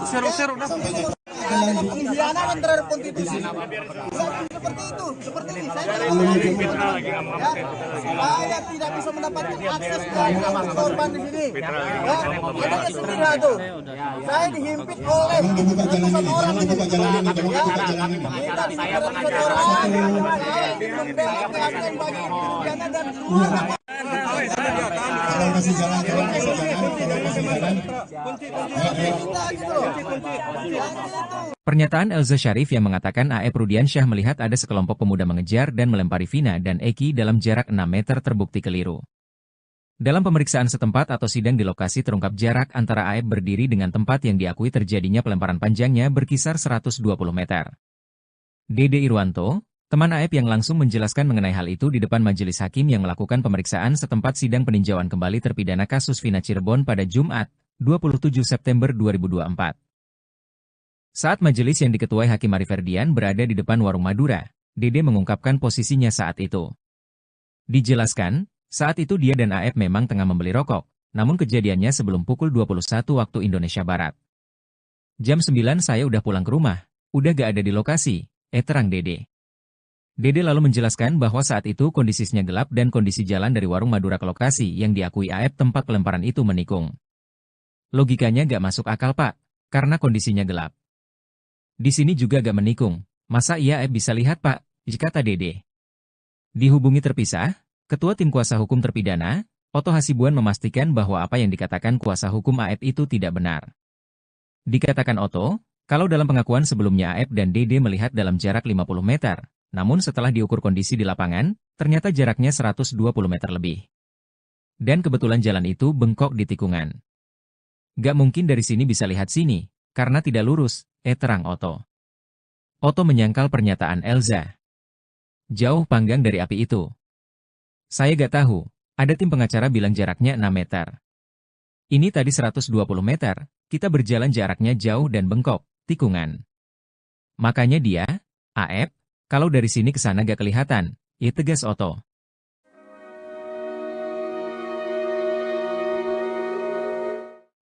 seru dah. Pengkhianatan terhadap konstitusi. Seperti itu, seperti ini. Saya tidak bisa mendapatkan akses ke korban di sini. Ada istrinya tuh. Saya dihimpit oleh ratusan orang di sini. Kita dihimpit ratusan orang. Membela keadilan bagi pidana dan keluarga. Kalau masih jalan. Pernyataan Elza Syarif yang mengatakan Aep Rudiansyah melihat ada sekelompok pemuda mengejar dan melempari Vina dan Eki dalam jarak 6 meter terbukti keliru. Dalam pemeriksaan setempat atau sidang di lokasi terungkap jarak antara Aep berdiri dengan tempat yang diakui terjadinya pelemparan panjangnya berkisar 120 meter. Dede Irwanto, teman Aep yang langsung menjelaskan mengenai hal itu di depan majelis hakim yang melakukan pemeriksaan setempat sidang peninjauan kembali terpidana kasus Vina Cirebon pada Jumat, 27 September 2024. Saat majelis yang diketuai Hakim Arif Ferdian berada di depan warung Madura, Dede mengungkapkan posisinya saat itu. Dijelaskan, saat itu dia dan Aep memang tengah membeli rokok, namun kejadiannya sebelum pukul 21 waktu Indonesia Barat. Jam 9 saya udah pulang ke rumah, udah gak ada di lokasi, terang Dede. Dede lalu menjelaskan bahwa saat itu kondisinya gelap dan kondisi jalan dari warung Madura ke lokasi yang diakui Aep tempat pelemparan itu menikung. Logikanya gak masuk akal Pak, karena kondisinya gelap. Di sini juga gak menikung, masa iya Aep bisa lihat Pak, kata Dede. Dihubungi terpisah, Ketua Tim Kuasa Hukum Terpidana, Oto Hasibuan memastikan bahwa apa yang dikatakan kuasa hukum Aep itu tidak benar. Dikatakan Oto, kalau dalam pengakuan sebelumnya Aep dan Dede melihat dalam jarak 50 meter, namun setelah diukur kondisi di lapangan, ternyata jaraknya 120 meter lebih. Dan kebetulan jalan itu bengkok di tikungan. Gak mungkin dari sini bisa lihat sini, karena tidak lurus, terang Oto. Otto menyangkal pernyataan Elza. Jauh panggang dari api itu. Saya gak tahu, ada tim pengacara bilang jaraknya 6 meter. Ini tadi 120 meter, kita berjalan jaraknya jauh dan bengkok, tikungan. Makanya dia, Aep, kalau dari sini ke sana gak kelihatan, ya tegas Otto.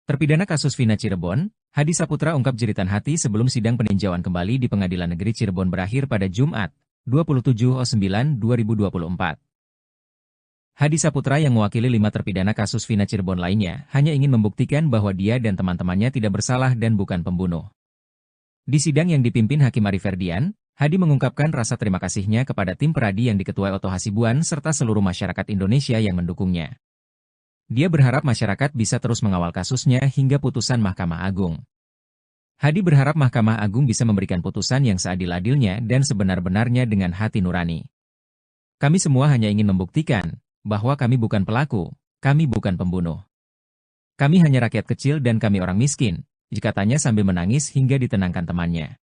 Terpidana kasus Vina Cirebon, Hadi Saputra ungkap jeritan hati sebelum sidang peninjauan kembali di Pengadilan Negeri Cirebon berakhir pada Jumat, 27/9/2024. Hadi Saputra yang mewakili 5 terpidana kasus Vina Cirebon lainnya hanya ingin membuktikan bahwa dia dan teman-temannya tidak bersalah dan bukan pembunuh. Di sidang yang dipimpin Hakim Ari Ferdian, Hadi mengungkapkan rasa terima kasihnya kepada tim peradi yang diketuai Otto Hasibuan serta seluruh masyarakat Indonesia yang mendukungnya. Dia berharap masyarakat bisa terus mengawal kasusnya hingga putusan Mahkamah Agung. Hadi berharap Mahkamah Agung bisa memberikan putusan yang seadil-adilnya dan sebenar-benarnya dengan hati nurani. Kami semua hanya ingin membuktikan bahwa kami bukan pelaku, kami bukan pembunuh. Kami hanya rakyat kecil dan kami orang miskin, katanya sambil menangis hingga ditenangkan temannya.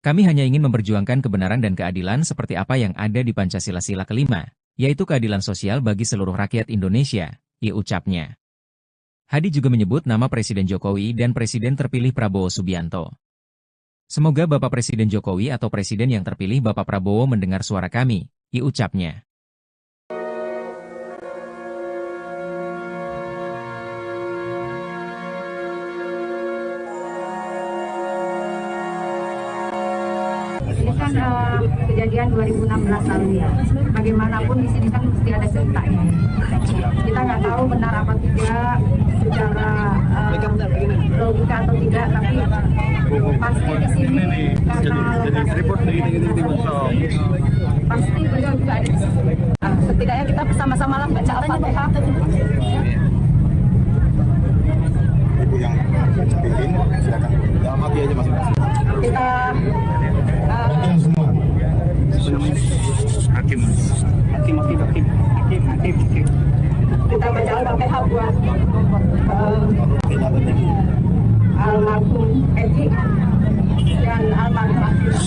Kami hanya ingin memperjuangkan kebenaran dan keadilan seperti apa yang ada di Pancasila Sila kelima, yaitu keadilan sosial bagi seluruh rakyat Indonesia, ucapnya. Hadi juga menyebut nama Presiden Jokowi dan Presiden terpilih Prabowo Subianto. Semoga Bapak Presiden Jokowi atau Presiden yang terpilih Bapak Prabowo mendengar suara kami, ucapnya. Ini kan kejadian 2016 lalu ya. Bagaimanapun di sini kan mesti ada ceritanya. Kita nggak tahu benar apa tidak secara logika atau tidak, tapi pasti di sini karena pasti beliau juga ada di sini. Setidaknya kita bersama-sama lah baca Al-Fatihah. Ibu yang pimpin, silakan. Dalam hati aja masing-masing. Kita kita baca Al-Fatihah buat almarhum Eki dan almarhum Akila.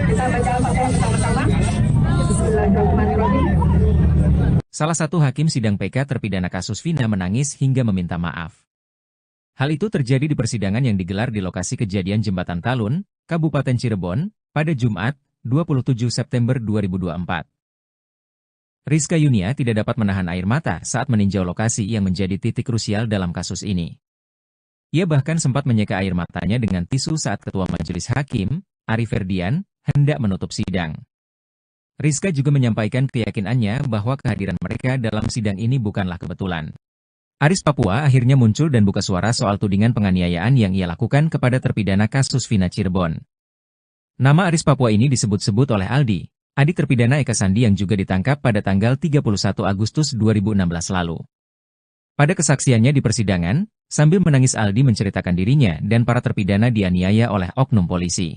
Kita baca Al-Fatihah bersama-sama. Bismillahirrahmanirrahim. Salah satu hakim sidang PK terpidana kasus Vina menangis hingga meminta maaf. Hal itu terjadi di persidangan yang digelar di lokasi kejadian Jembatan Talun, Kabupaten Cirebon, pada Jumat, 27 September 2024. Rizka Yunia tidak dapat menahan air mata saat meninjau lokasi yang menjadi titik krusial dalam kasus ini. Ia bahkan sempat menyeka air matanya dengan tisu saat Ketua Majelis Hakim, Ari Ferdian, hendak menutup sidang. Rizka juga menyampaikan keyakinannya bahwa kehadiran mereka dalam sidang ini bukanlah kebetulan. Aris Papua akhirnya muncul dan buka suara soal tudingan penganiayaan yang ia lakukan kepada terpidana kasus Vina Cirebon. Nama Aris Papua ini disebut-sebut oleh Aldi, adik terpidana Eka Sandi yang juga ditangkap pada tanggal 31 Agustus 2016 lalu. Pada kesaksiannya di persidangan, sambil menangis Aldi menceritakan dirinya dan para terpidana dianiaya oleh oknum polisi.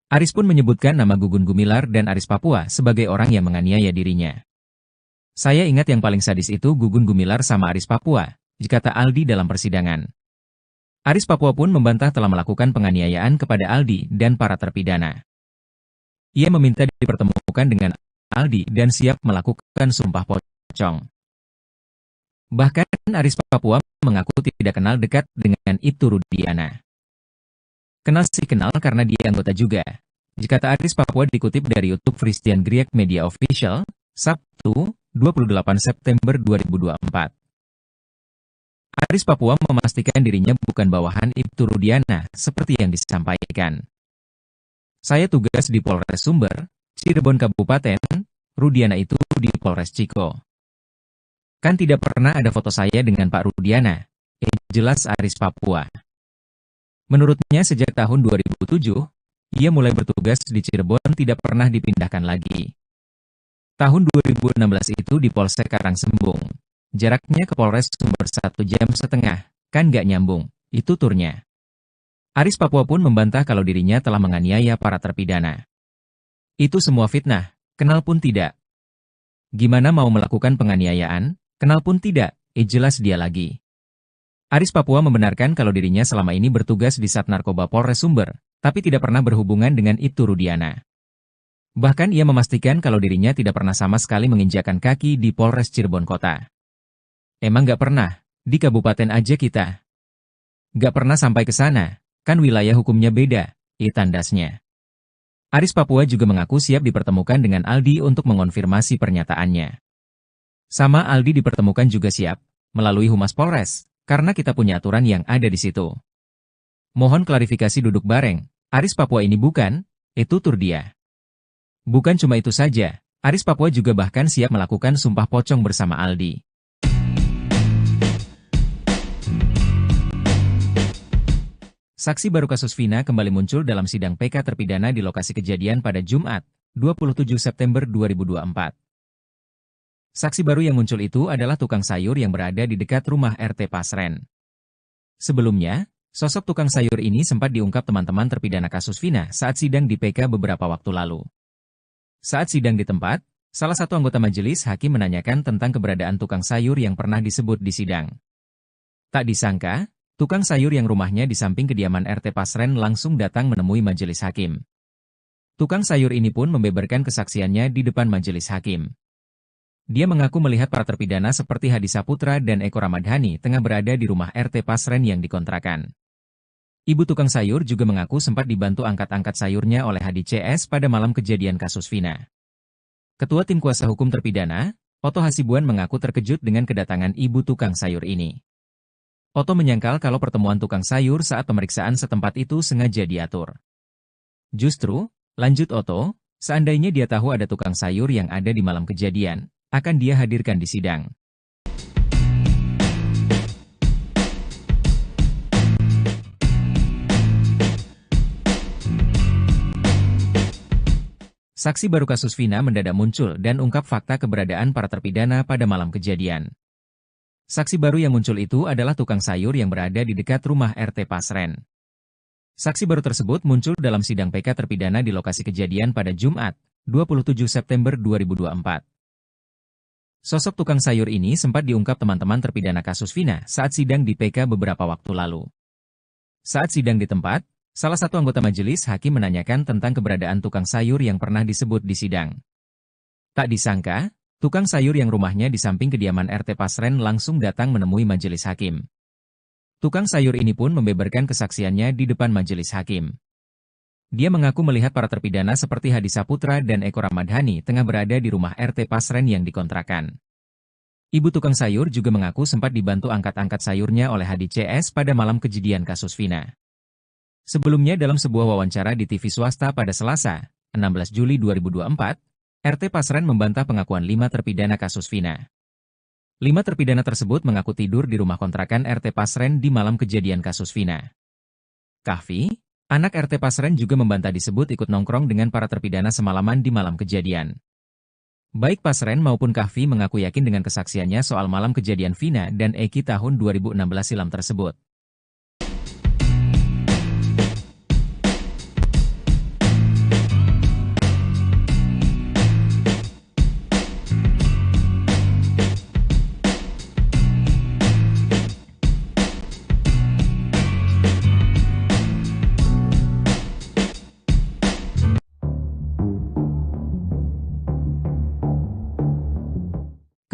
Aris pun menyebutkan nama Gugun Gumilar dan Aris Papua sebagai orang yang menganiaya dirinya. Saya ingat yang paling sadis itu Gugun Gumilar sama Aris Papua, kata Aldi dalam persidangan. Aris Papua pun membantah telah melakukan penganiayaan kepada Aldi dan para terpidana. Ia meminta dipertemukan dengan Aldi dan siap melakukan sumpah pocong. Bahkan Aris Papua mengaku tidak kenal dekat dengan Ibtu Rudiana. Kenal sih kenal karena dia anggota juga, kata Aris Papua dikutip dari YouTube Christian Griek Media Official, Sabtu, 28 September 2024. Aris Papua memastikan dirinya bukan bawahan Ibtu Rudiana, seperti yang disampaikan. Saya tugas di Polres Sumber, Cirebon Kabupaten, Rudiana itu di Polres Ciko. Kan tidak pernah ada foto saya dengan Pak Rudiana, jelas Aris Papua. Menurutnya sejak tahun 2007, ia mulai bertugas di Cirebon tidak pernah dipindahkan lagi. Tahun 2016 itu di Polsek Karangsembung. Jaraknya ke Polres Sumber 1,5 jam, kan gak nyambung, itu turnya. Aris Papua pun membantah kalau dirinya telah menganiaya para terpidana. Itu semua fitnah, kenal pun tidak. Gimana mau melakukan penganiayaan, kenal pun tidak, jelas dia lagi. Aris Papua membenarkan kalau dirinya selama ini bertugas di Sat Narkoba Polres Sumber, tapi tidak pernah berhubungan dengan Ibtu Rudiana. Bahkan ia memastikan kalau dirinya tidak pernah sama sekali menginjakkan kaki di Polres Cirebon Kota. Emang nggak pernah? Di kabupaten aja kita. Nggak pernah sampai ke sana, kan wilayah hukumnya beda, tandasnya. Aris Papua juga mengaku siap dipertemukan dengan Aldi untuk mengonfirmasi pernyataannya. Sama Aldi dipertemukan juga siap, melalui Humas Polres, karena kita punya aturan yang ada di situ. Mohon klarifikasi duduk bareng, Aris Papua ini bukan, itu tur dia. Bukan cuma itu saja, Aris Papua juga bahkan siap melakukan sumpah pocong bersama Aldi. Saksi baru kasus Vina kembali muncul dalam sidang PK terpidana di lokasi kejadian pada Jumat, 27 September 2024. Saksi baru yang muncul itu adalah tukang sayur yang berada di dekat rumah RT Pasren. Sebelumnya, sosok tukang sayur ini sempat diungkap teman-teman terpidana kasus Vina saat sidang di PK beberapa waktu lalu. Saat sidang di tempat, salah satu anggota majelis hakim menanyakan tentang keberadaan tukang sayur yang pernah disebut di sidang. Tak disangka, tukang sayur yang rumahnya di samping kediaman RT Pasren langsung datang menemui majelis hakim. Tukang sayur ini pun membeberkan kesaksiannya di depan majelis hakim. Dia mengaku melihat para terpidana seperti Hadi Saputra dan Eko Ramadhani tengah berada di rumah RT Pasren yang dikontrakan. Ibu tukang sayur juga mengaku sempat dibantu angkat-angkat sayurnya oleh Hadi CS pada malam kejadian kasus Vina. Ketua Tim Kuasa Hukum terpidana, Oto Hasibuan mengaku terkejut dengan kedatangan ibu tukang sayur ini. Oto menyangkal kalau pertemuan tukang sayur saat pemeriksaan setempat itu sengaja diatur. Justru, lanjut Oto, seandainya dia tahu ada tukang sayur yang ada di malam kejadian, akan dia hadirkan di sidang. Saksi baru kasus Vina mendadak muncul dan ungkap fakta keberadaan para terpidana pada malam kejadian. Saksi baru yang muncul itu adalah tukang sayur yang berada di dekat rumah RT Pasren. Saksi baru tersebut muncul dalam sidang PK terpidana di lokasi kejadian pada Jumat, 27 September 2024. Sosok tukang sayur ini sempat diungkap teman-teman terpidana kasus Vina saat sidang di PK beberapa waktu lalu. Saat sidang di tempat, salah satu anggota majelis hakim menanyakan tentang keberadaan tukang sayur yang pernah disebut di sidang. Tak disangka, tukang sayur yang rumahnya di samping kediaman RT Pasren langsung datang menemui majelis hakim. Tukang sayur ini pun membeberkan kesaksiannya di depan majelis hakim. Dia mengaku melihat para terpidana seperti Hadi Saputra dan Eko Ramadhani tengah berada di rumah RT Pasren yang dikontrakan. Ibu tukang sayur juga mengaku sempat dibantu angkat-angkat sayurnya oleh Hadi CS pada malam kejadian kasus Vina. Sebelumnya dalam sebuah wawancara di TV swasta pada Selasa, 16 Juli 2024, RT Pasren membantah pengakuan 5 terpidana kasus Vina. 5 terpidana tersebut mengaku tidur di rumah kontrakan RT Pasren di malam kejadian kasus Vina. Kahfi, anak RT Pasren juga membantah disebut ikut nongkrong dengan para terpidana semalaman di malam kejadian. Baik Pasren maupun Kahfi mengaku yakin dengan kesaksiannya soal malam kejadian Vina dan Eki tahun 2016 silam tersebut.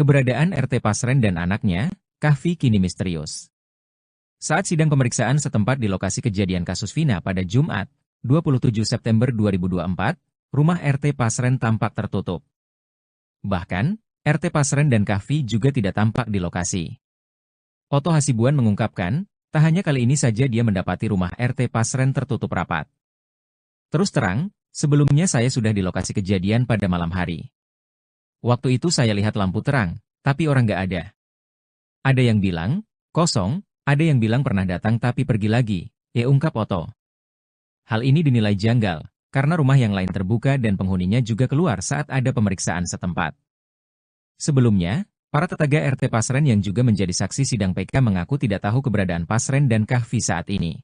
Keberadaan RT Pasren dan anaknya, Kahfi kini misterius. Saat sidang pemeriksaan setempat di lokasi kejadian kasus Vina pada Jumat, 27 September 2024, rumah RT Pasren tampak tertutup. Bahkan, RT Pasren dan Kahfi juga tidak tampak di lokasi. Oto Hasibuan mengungkapkan, tak hanya kali ini saja dia mendapati rumah RT Pasren tertutup rapat. Terus terang, sebelumnya saya sudah di lokasi kejadian pada malam hari. Waktu itu saya lihat lampu terang, tapi orang nggak ada. Ada yang bilang, kosong, ada yang bilang pernah datang tapi pergi lagi, ungkap Oto. Hal ini dinilai janggal, karena rumah yang lain terbuka dan penghuninya juga keluar saat ada pemeriksaan setempat. Sebelumnya, para tetangga RT Pasren yang juga menjadi saksi sidang PK mengaku tidak tahu keberadaan Pasren dan Kahfi saat ini.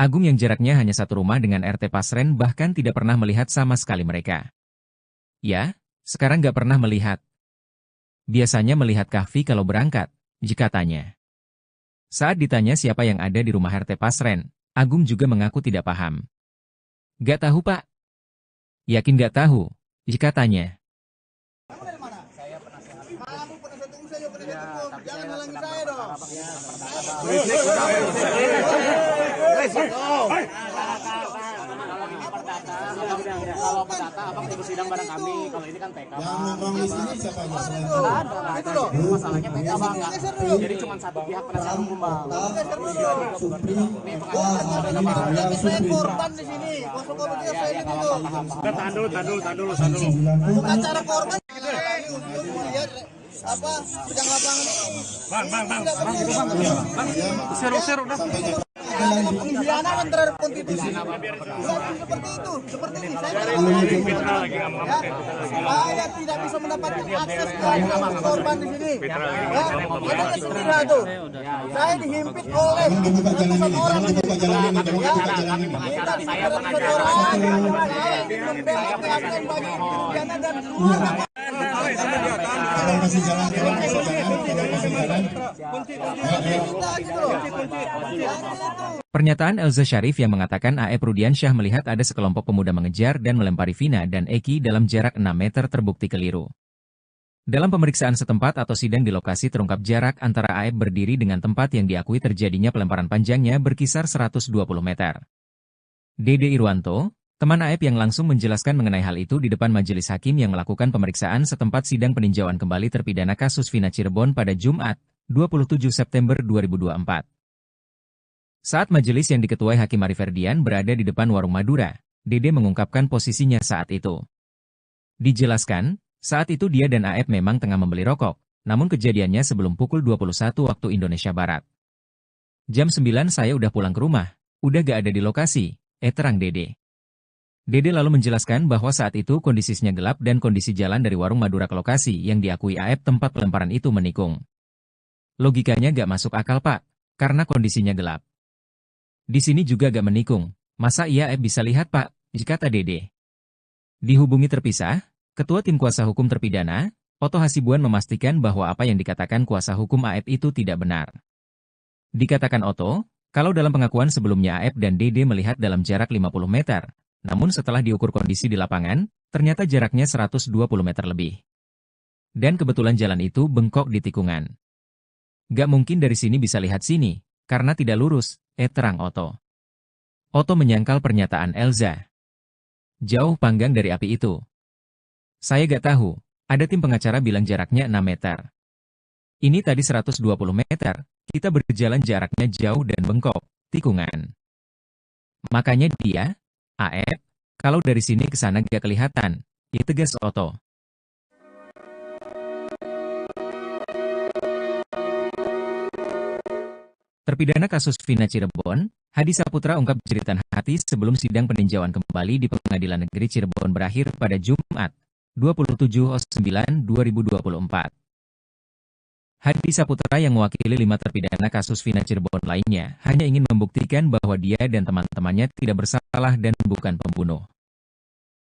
Agung yang jaraknya hanya satu rumah dengan RT Pasren bahkan tidak pernah melihat sama sekali mereka. Ya, sekarang nggak pernah melihat. Biasanya melihat Kahfi kalau berangkat, jika tanya. Saat ditanya siapa yang ada di rumah RT Pasren, Agung juga mengaku tidak paham. Gak tahu, Pak. Yakin gak tahu? Jika tanya. Kamu dari mana? Saya penasehat. Kamu penasehat hukum, saya juga penasehat hukum. Jangan halangi saya dong. Kalau perdata abang tunggu sidang bareng kami. Kalau ini kan PK. Yang nongkrong di sini siapa aja? Selain Itu loh. Masalahnya PK bang. Jadi cuma satu pihak penasihat hukum bang. Saya korban di sini. Kuasa hukum kita saya di situ. Tahan dulu. Bukan cara korban. Untuk melihat apa sedang lapangan ini. Seru udah. Pengkhianatan terhadap konstitusi. Seperti itu, seperti ini. Saya tidak bisa mendapatkan akses ke korban di sini. Ada istilah tuh. Saya dihimpit oleh ratusan orang. Minta dihimpit ratusan orang. Saya membela keadilan bagi pengkhianat dan orang. Kalau masih jalan. Pernyataan Elza Syarif yang mengatakan AF Rudiansyah melihat ada sekelompok pemuda mengejar dan melempari Vina dan Eki dalam jarak 6 meter terbukti keliru. Dalam pemeriksaan setempat atau sidang di lokasi terungkap jarak antara AF berdiri dengan tempat yang diakui terjadinya pelemparan panjangnya berkisar 120 meter. Dede Irwanto, teman AF yang langsung menjelaskan mengenai hal itu di depan majelis hakim yang melakukan pemeriksaan setempat sidang peninjauan kembali terpidana kasus Vina Cirebon pada Jumat, 27 September 2024. Saat majelis yang diketuai Hakim Ari Ferdian berada di depan warung Madura, Dede mengungkapkan posisinya saat itu. Dijelaskan, saat itu dia dan AF memang tengah membeli rokok, namun kejadiannya sebelum pukul 21 waktu Indonesia Barat. Jam 9 saya udah pulang ke rumah, udah gak ada di lokasi, terang Dede. Dede lalu menjelaskan bahwa saat itu kondisinya gelap dan kondisi jalan dari warung Madura ke lokasi yang diakui AF tempat pelemparan itu menikung. Logikanya gak masuk akal Pak, karena kondisinya gelap. Di sini juga gak menikung, masa iya AF bisa lihat Pak, kata Dede. Dihubungi terpisah, Ketua Tim Kuasa Hukum Terpidana, Oto Hasibuan memastikan bahwa apa yang dikatakan kuasa hukum AF itu tidak benar. Dikatakan Oto, kalau dalam pengakuan sebelumnya AF dan Dede melihat dalam jarak 50 meter, namun setelah diukur kondisi di lapangan, ternyata jaraknya 120 meter lebih. Dan kebetulan jalan itu bengkok di tikungan. Gak mungkin dari sini bisa lihat sini, karena tidak lurus, terang Oto. Oto menyangkal pernyataan Elza. Jauh panggang dari api itu. Saya gak tahu, ada tim pengacara bilang jaraknya 6 meter. Ini tadi 120 meter, kita berjalan jaraknya jauh dan bengkok, tikungan. Makanya dia, AF, kalau dari sini ke sana gak kelihatan, tegas Oto. Terpidana kasus Vina Cirebon, Hadi Saputra ungkap jeritan hati sebelum sidang peninjauan kembali di Pengadilan Negeri Cirebon berakhir pada Jumat, 27/9/2024. Hadi Saputra yang mewakili 5 terpidana kasus Vina Cirebon lainnya hanya ingin membuktikan bahwa dia dan teman-temannya tidak bersalah dan bukan pembunuh.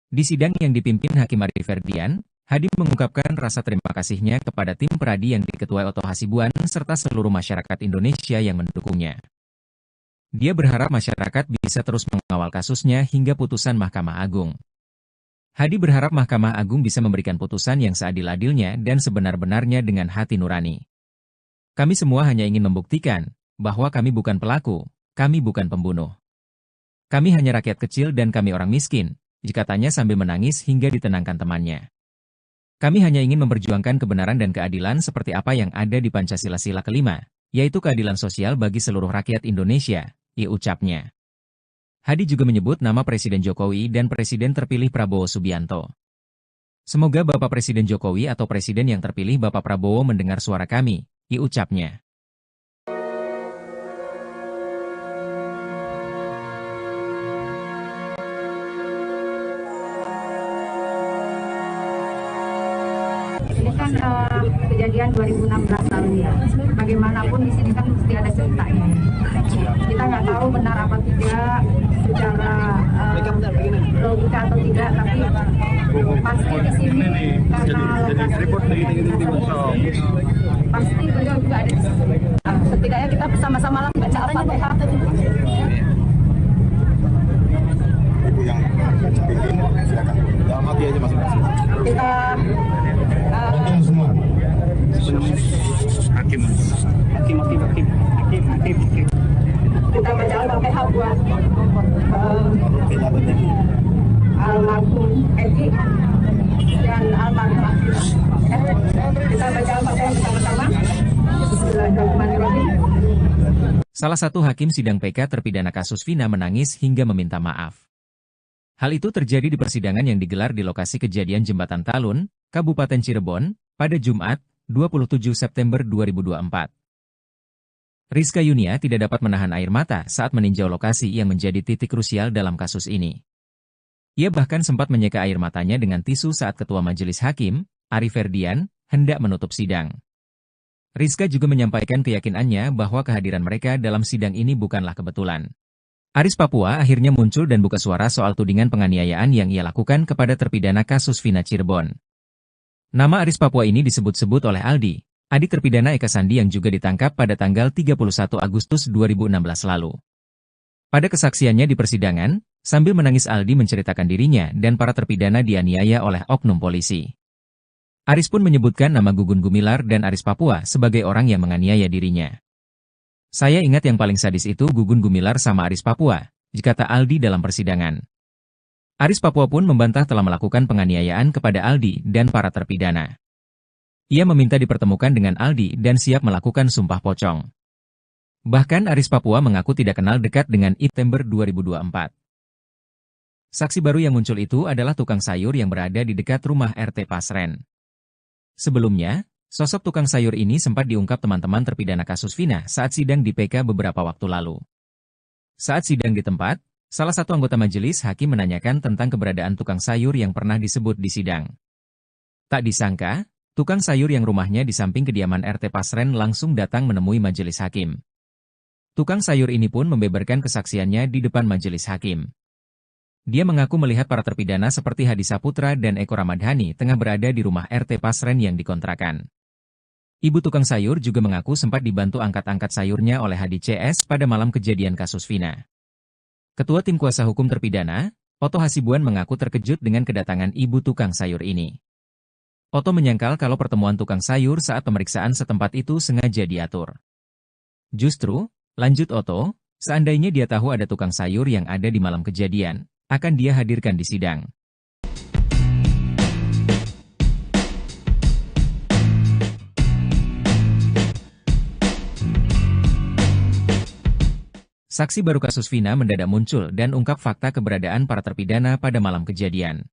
Di sidang yang dipimpin Hakim Ari Ferdian, Hadi mengungkapkan rasa terima kasihnya kepada tim Peradi yang diketuai Oto Hasibuan serta seluruh masyarakat Indonesia yang mendukungnya. Dia berharap masyarakat bisa terus mengawal kasusnya hingga putusan Mahkamah Agung. Hadi berharap Mahkamah Agung bisa memberikan putusan yang seadil-adilnya dan sebenar-benarnya dengan hati nurani. Kami semua hanya ingin membuktikan bahwa kami bukan pelaku, kami bukan pembunuh. Kami hanya rakyat kecil dan kami orang miskin, katanya sambil menangis hingga ditenangkan temannya. Kami hanya ingin memperjuangkan kebenaran dan keadilan seperti apa yang ada di Pancasila Sila kelima, yaitu keadilan sosial bagi seluruh rakyat Indonesia, ucapnya. Hadi juga menyebut nama Presiden Jokowi dan Presiden terpilih Prabowo Subianto. Semoga Bapak Presiden Jokowi atau Presiden yang terpilih Bapak Prabowo mendengar suara kami, ucapnya. Ini kan kejadian 2016 lalu ya. Bagaimanapun di sini kan mesti ada cerita ya. Kita nggak tahu benar apa tidak secara logika atau tidak, tapi pasti di sini karena pasti beliau juga ada di sini. Setidaknya kita bersama-sama lah baca Al-Fatihah. Ibu yang Salah satu hakim sidang PK terpidana kasus Vina menangis hingga meminta maaf. Hal itu terjadi di persidangan yang digelar di lokasi kejadian Jembatan Talun, Kabupaten Cirebon, pada Jumat, 27 September 2024. Rizka Yunia tidak dapat menahan air mata saat meninjau lokasi yang menjadi titik krusial dalam kasus ini. Ia bahkan sempat menyeka air matanya dengan tisu saat Ketua Majelis Hakim, Ari Ferdian, hendak menutup sidang. Rizka juga menyampaikan keyakinannya bahwa kehadiran mereka dalam sidang ini bukanlah kebetulan. Aris Papua akhirnya muncul dan buka suara soal tudingan penganiayaan yang ia lakukan kepada terpidana kasus Vina Cirebon. Nama Aris Papua ini disebut-sebut oleh Aldi, adik terpidana Eka Sandi yang juga ditangkap pada tanggal 31 Agustus 2016 lalu. Pada kesaksiannya di persidangan, sambil menangis Aldi menceritakan dirinya dan para terpidana dianiaya oleh oknum polisi. Aris pun menyebutkan nama Gugun Gumilar dan Aris Papua sebagai orang yang menganiaya dirinya. Saya ingat yang paling sadis itu Gugun Gumilar sama Aris Papua, kata Aldi dalam persidangan. Aris Papua pun membantah telah melakukan penganiayaan kepada Aldi dan para terpidana. Ia meminta dipertemukan dengan Aldi dan siap melakukan sumpah pocong. Bahkan Aris Papua mengaku tidak kenal dekat dengan September 2024. Saksi baru yang muncul itu adalah tukang sayur yang berada di dekat rumah RT Pasren. Sebelumnya, sosok tukang sayur ini sempat diungkap teman-teman terpidana kasus Vina saat sidang di PK beberapa waktu lalu. Saat sidang di tempat, salah satu anggota majelis hakim menanyakan tentang keberadaan tukang sayur yang pernah disebut di sidang. Tak disangka, tukang sayur yang rumahnya di samping kediaman RT Pasren langsung datang menemui majelis hakim. Tukang sayur ini pun membeberkan kesaksiannya di depan majelis hakim. Dia mengaku melihat para terpidana seperti Hadi Saputra dan Eko Ramadhani tengah berada di rumah RT Pasren yang dikontrakan. Ibu tukang sayur juga mengaku sempat dibantu angkat-angkat sayurnya oleh Hadi CS pada malam kejadian kasus Vina. Ketua Tim Kuasa Hukum Terpidana, Oto Hasibuan mengaku terkejut dengan kedatangan ibu tukang sayur ini. Oto menyangkal kalau pertemuan tukang sayur saat pemeriksaan setempat itu sengaja diatur. Justru, lanjut Oto, seandainya dia tahu ada tukang sayur yang ada di malam kejadian, akan dia hadirkan di sidang. Saksi baru kasus Vina mendadak muncul dan ungkap fakta keberadaan para terpidana pada malam kejadian.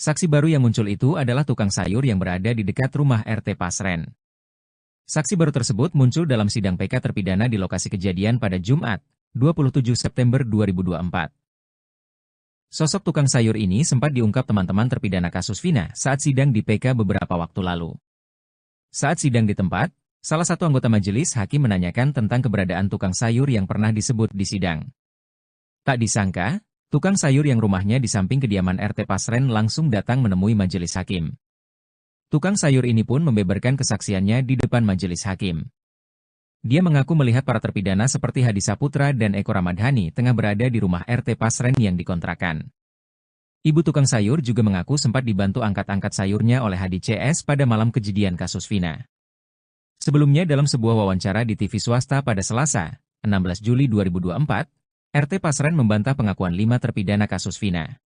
Saksi baru yang muncul itu adalah tukang sayur yang berada di dekat rumah RT Pasren. Saksi baru tersebut muncul dalam sidang PK terpidana di lokasi kejadian pada Jumat, 27 September 2024. Sosok tukang sayur ini sempat diungkap teman-teman terpidana kasus Vina saat sidang di PK beberapa waktu lalu. Saat sidang di tempat, salah satu anggota majelis hakim menanyakan tentang keberadaan tukang sayur yang pernah disebut di sidang. Tak disangka, tukang sayur yang rumahnya di samping kediaman RT Pasren langsung datang menemui majelis hakim. Tukang sayur ini pun membeberkan kesaksiannya di depan majelis hakim. Dia mengaku melihat para terpidana seperti Hadi Saputra dan Eko Ramadhani tengah berada di rumah RT Pasren yang dikontrakan. Ibu tukang sayur juga mengaku sempat dibantu angkat-angkat sayurnya oleh Hadi CS pada malam kejadian kasus Vina. Sebelumnya dalam sebuah wawancara di TV swasta pada Selasa, 16 Juli 2024, RT Pasren membantah pengakuan 5 terpidana kasus Vina.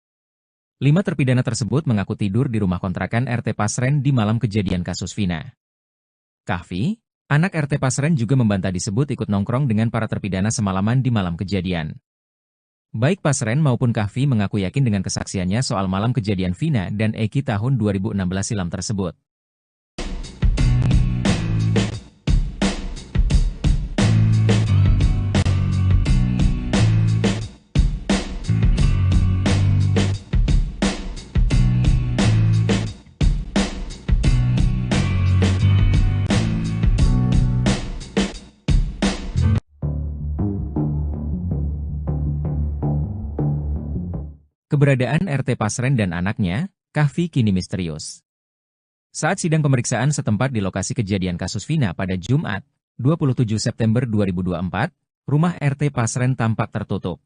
5 terpidana tersebut mengaku tidur di rumah kontrakan RT Pasren di malam kejadian kasus Vina. Kahfi, anak RT Pasren juga membantah disebut ikut nongkrong dengan para terpidana semalaman di malam kejadian. Baik Pasren maupun Kahfi mengaku yakin dengan kesaksiannya soal malam kejadian Vina dan Eki tahun 2016 silam tersebut. Keberadaan RT Pasren dan anaknya, Kahfi kini misterius. Saat sidang pemeriksaan setempat di lokasi kejadian kasus Vina pada Jumat, 27 September 2024, rumah RT Pasren tampak tertutup.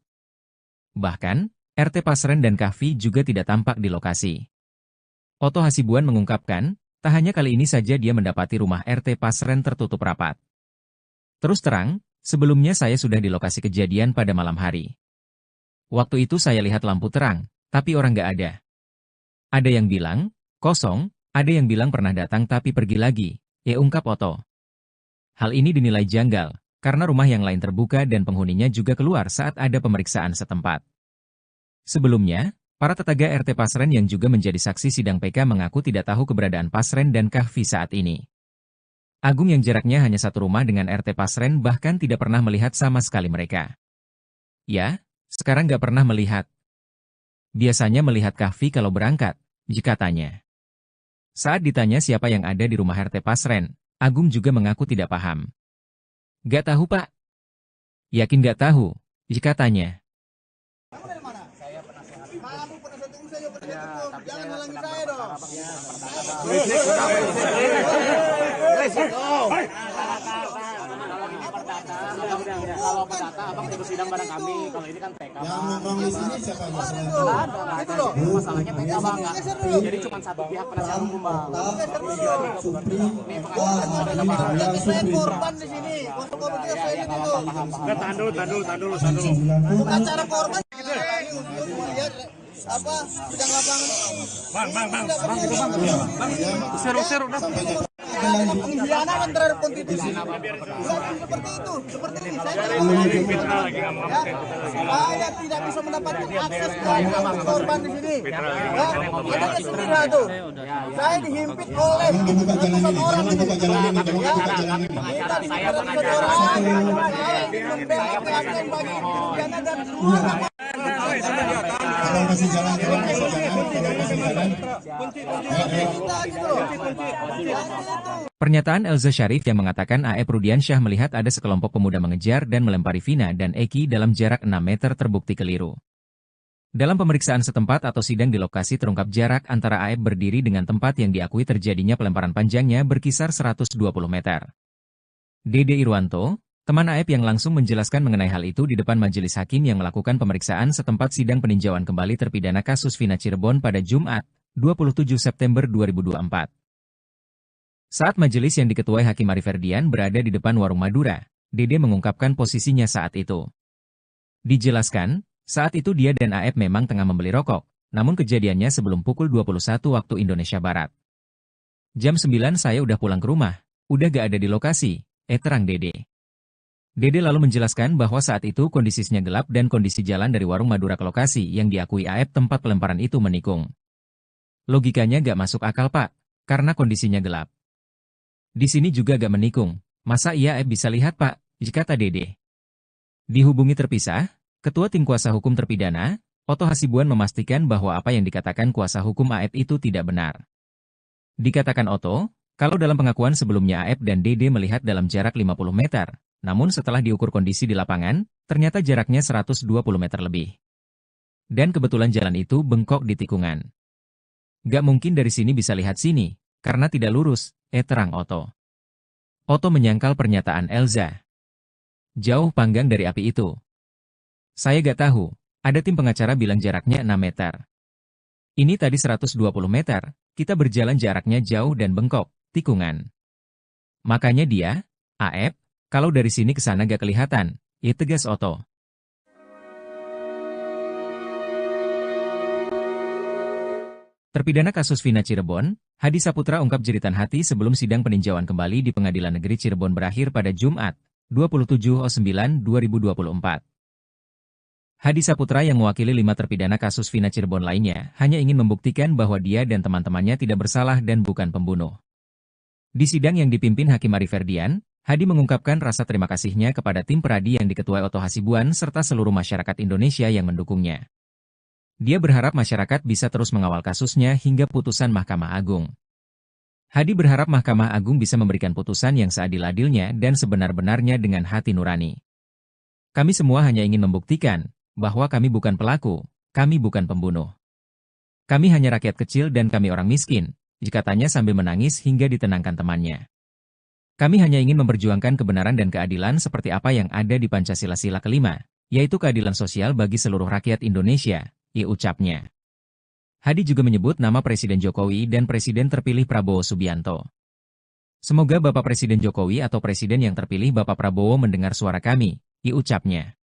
Bahkan, RT Pasren dan Kahfi juga tidak tampak di lokasi. Oto Hasibuan mengungkapkan, tak hanya kali ini saja dia mendapati rumah RT Pasren tertutup rapat. Terus terang, sebelumnya saya sudah di lokasi kejadian pada malam hari. Waktu itu saya lihat lampu terang, tapi orang nggak ada. Ada yang bilang, kosong, ada yang bilang pernah datang tapi pergi lagi, ungkap Oto. Hal ini dinilai janggal, karena rumah yang lain terbuka dan penghuninya juga keluar saat ada pemeriksaan setempat. Sebelumnya, para tetangga RT Pasren yang juga menjadi saksi sidang PK mengaku tidak tahu keberadaan Pasren dan Kahfi saat ini. Agung yang jaraknya hanya satu rumah dengan RT Pasren bahkan tidak pernah melihat sama sekali mereka. Ya, sekarang nggak pernah melihat. Biasanya melihat Kahfi kalau berangkat, katanya. Saat ditanya siapa yang ada di rumah RT Pasren, Agung juga mengaku tidak paham. Gak tahu, Pak. Yakin gak tahu, katanya. Kamu penasihat hukum, saya juga penasihat hukum. Jangan halangi saya dong. Kalau perdata, abang ikut sidang bareng kami. Kalau ini kan PK. Yang ngomong di sini siapa Mas? Itu loh. Masalahnya PK bang. Jadi cuma satu pihak penasihat hukum bang. Saya korban di sini. Korban kita saya itu. Tahan dulu. Bukan cara korban. Lihat apa sidang lapangan ini. Bang. Seru dah. Pengkhianatan terhadap konstitusi. Seperti itu, seperti ini. Saya tidak bisa mendapatkan akses ke korban di sini. Ada istilah tuh. Saya dihimpit oleh ratusan orang. Kita Kalau masih jalan, Pernyataan Elza Syarif yang mengatakan AF Rudiansyah melihat ada sekelompok pemuda mengejar dan melempari Vina dan Eki dalam jarak 6 meter terbukti keliru. Dalam pemeriksaan setempat atau sidang di lokasi terungkap jarak antara AF berdiri dengan tempat yang diakui terjadinya pelemparan panjangnya berkisar 120 meter. Dede Irwanto, teman AF yang langsung menjelaskan mengenai hal itu di depan majelis hakim yang melakukan pemeriksaan setempat sidang peninjauan kembali terpidana kasus Vina Cirebon pada Jumat, 27 September 2024. Saat majelis yang diketuai Hakim Ari Ferdian berada di depan warung Madura, Dede mengungkapkan posisinya saat itu. Dijelaskan, saat itu dia dan AF memang tengah membeli rokok, namun kejadiannya sebelum pukul 21 waktu Indonesia Barat. Jam 9 saya udah pulang ke rumah, udah gak ada di lokasi, terang Dede. Dede lalu menjelaskan bahwa saat itu kondisinya gelap dan kondisi jalan dari warung Madura ke lokasi yang diakui AF tempat pelemparan itu menikung. Logikanya gak masuk akal Pak, karena kondisinya gelap. Di sini juga gak menikung, masa iya AF bisa lihat Pak, kata Dede. Dihubungi terpisah, Ketua Tim Kuasa Hukum Terpidana, Oto Hasibuan memastikan bahwa apa yang dikatakan kuasa hukum AF itu tidak benar. Dikatakan Oto, kalau dalam pengakuan sebelumnya AF dan Dede melihat dalam jarak 50 meter, namun setelah diukur kondisi di lapangan, ternyata jaraknya 120 meter lebih. Dan kebetulan jalan itu bengkok di tikungan. Gak mungkin dari sini bisa lihat sini, karena tidak lurus, terang Oto. Oto menyangkal pernyataan Elza. Jauh panggang dari api itu. Saya gak tahu, ada tim pengacara bilang jaraknya 6 meter. Ini tadi 120 meter, kita berjalan jaraknya jauh dan bengkok, tikungan. Makanya dia, AF, kalau dari sini ke sana gak kelihatan, tegas Oto. Terpidana kasus Vina Cirebon, Hadi Saputra ungkap jeritan hati sebelum sidang peninjauan kembali di Pengadilan Negeri Cirebon berakhir pada Jumat, 27/9/2024. Hadi Saputra yang mewakili 5 terpidana kasus Vina Cirebon lainnya hanya ingin membuktikan bahwa dia dan teman-temannya tidak bersalah dan bukan pembunuh. Di sidang yang dipimpin Hakim Ari Ferdian, Hadi mengungkapkan rasa terima kasihnya kepada tim peradi yang diketuai Oto Hasibuan serta seluruh masyarakat Indonesia yang mendukungnya. Dia berharap masyarakat bisa terus mengawal kasusnya hingga putusan Mahkamah Agung. Hadi berharap Mahkamah Agung bisa memberikan putusan yang seadil-adilnya dan sebenar-benarnya dengan hati nurani. Kami semua hanya ingin membuktikan bahwa kami bukan pelaku, kami bukan pembunuh. Kami hanya rakyat kecil dan kami orang miskin, katanya sambil menangis hingga ditenangkan temannya. Kami hanya ingin memperjuangkan kebenaran dan keadilan seperti apa yang ada di Pancasila Sila kelima, yaitu keadilan sosial bagi seluruh rakyat Indonesia, ucapnya. Hadi juga menyebut nama Presiden Jokowi dan Presiden terpilih Prabowo Subianto. Semoga Bapak Presiden Jokowi atau Presiden yang terpilih Bapak Prabowo mendengar suara kami, ucapnya.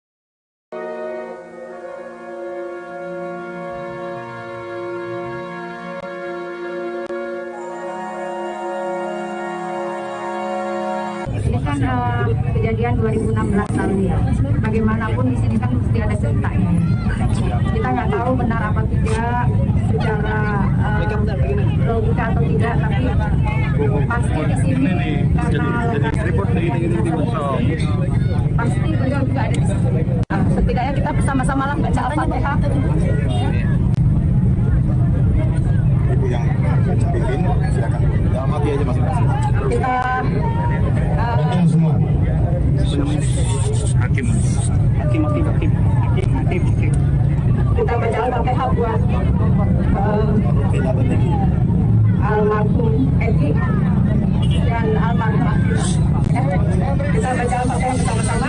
Ini kan kan kejadian 2016 lalu ya. Bagaimanapun di sini kan mesti ada ceritanya. Kita nggak tahu benar apa tidak secara logika atau tidak, tapi pasti di sini karena pasti beliau juga ada di sini. Setidaknya kita bersama-sama lah baca Al-Fatihah. Ibu yang pimpin, silakan. Dalam hati aja masing-masing. Kita Semua. Hakim. kita baca Al-Fatihah buat almarhum Edi dan almarhum Akila. Ya, kita baca Al-Fatihah bersama-sama.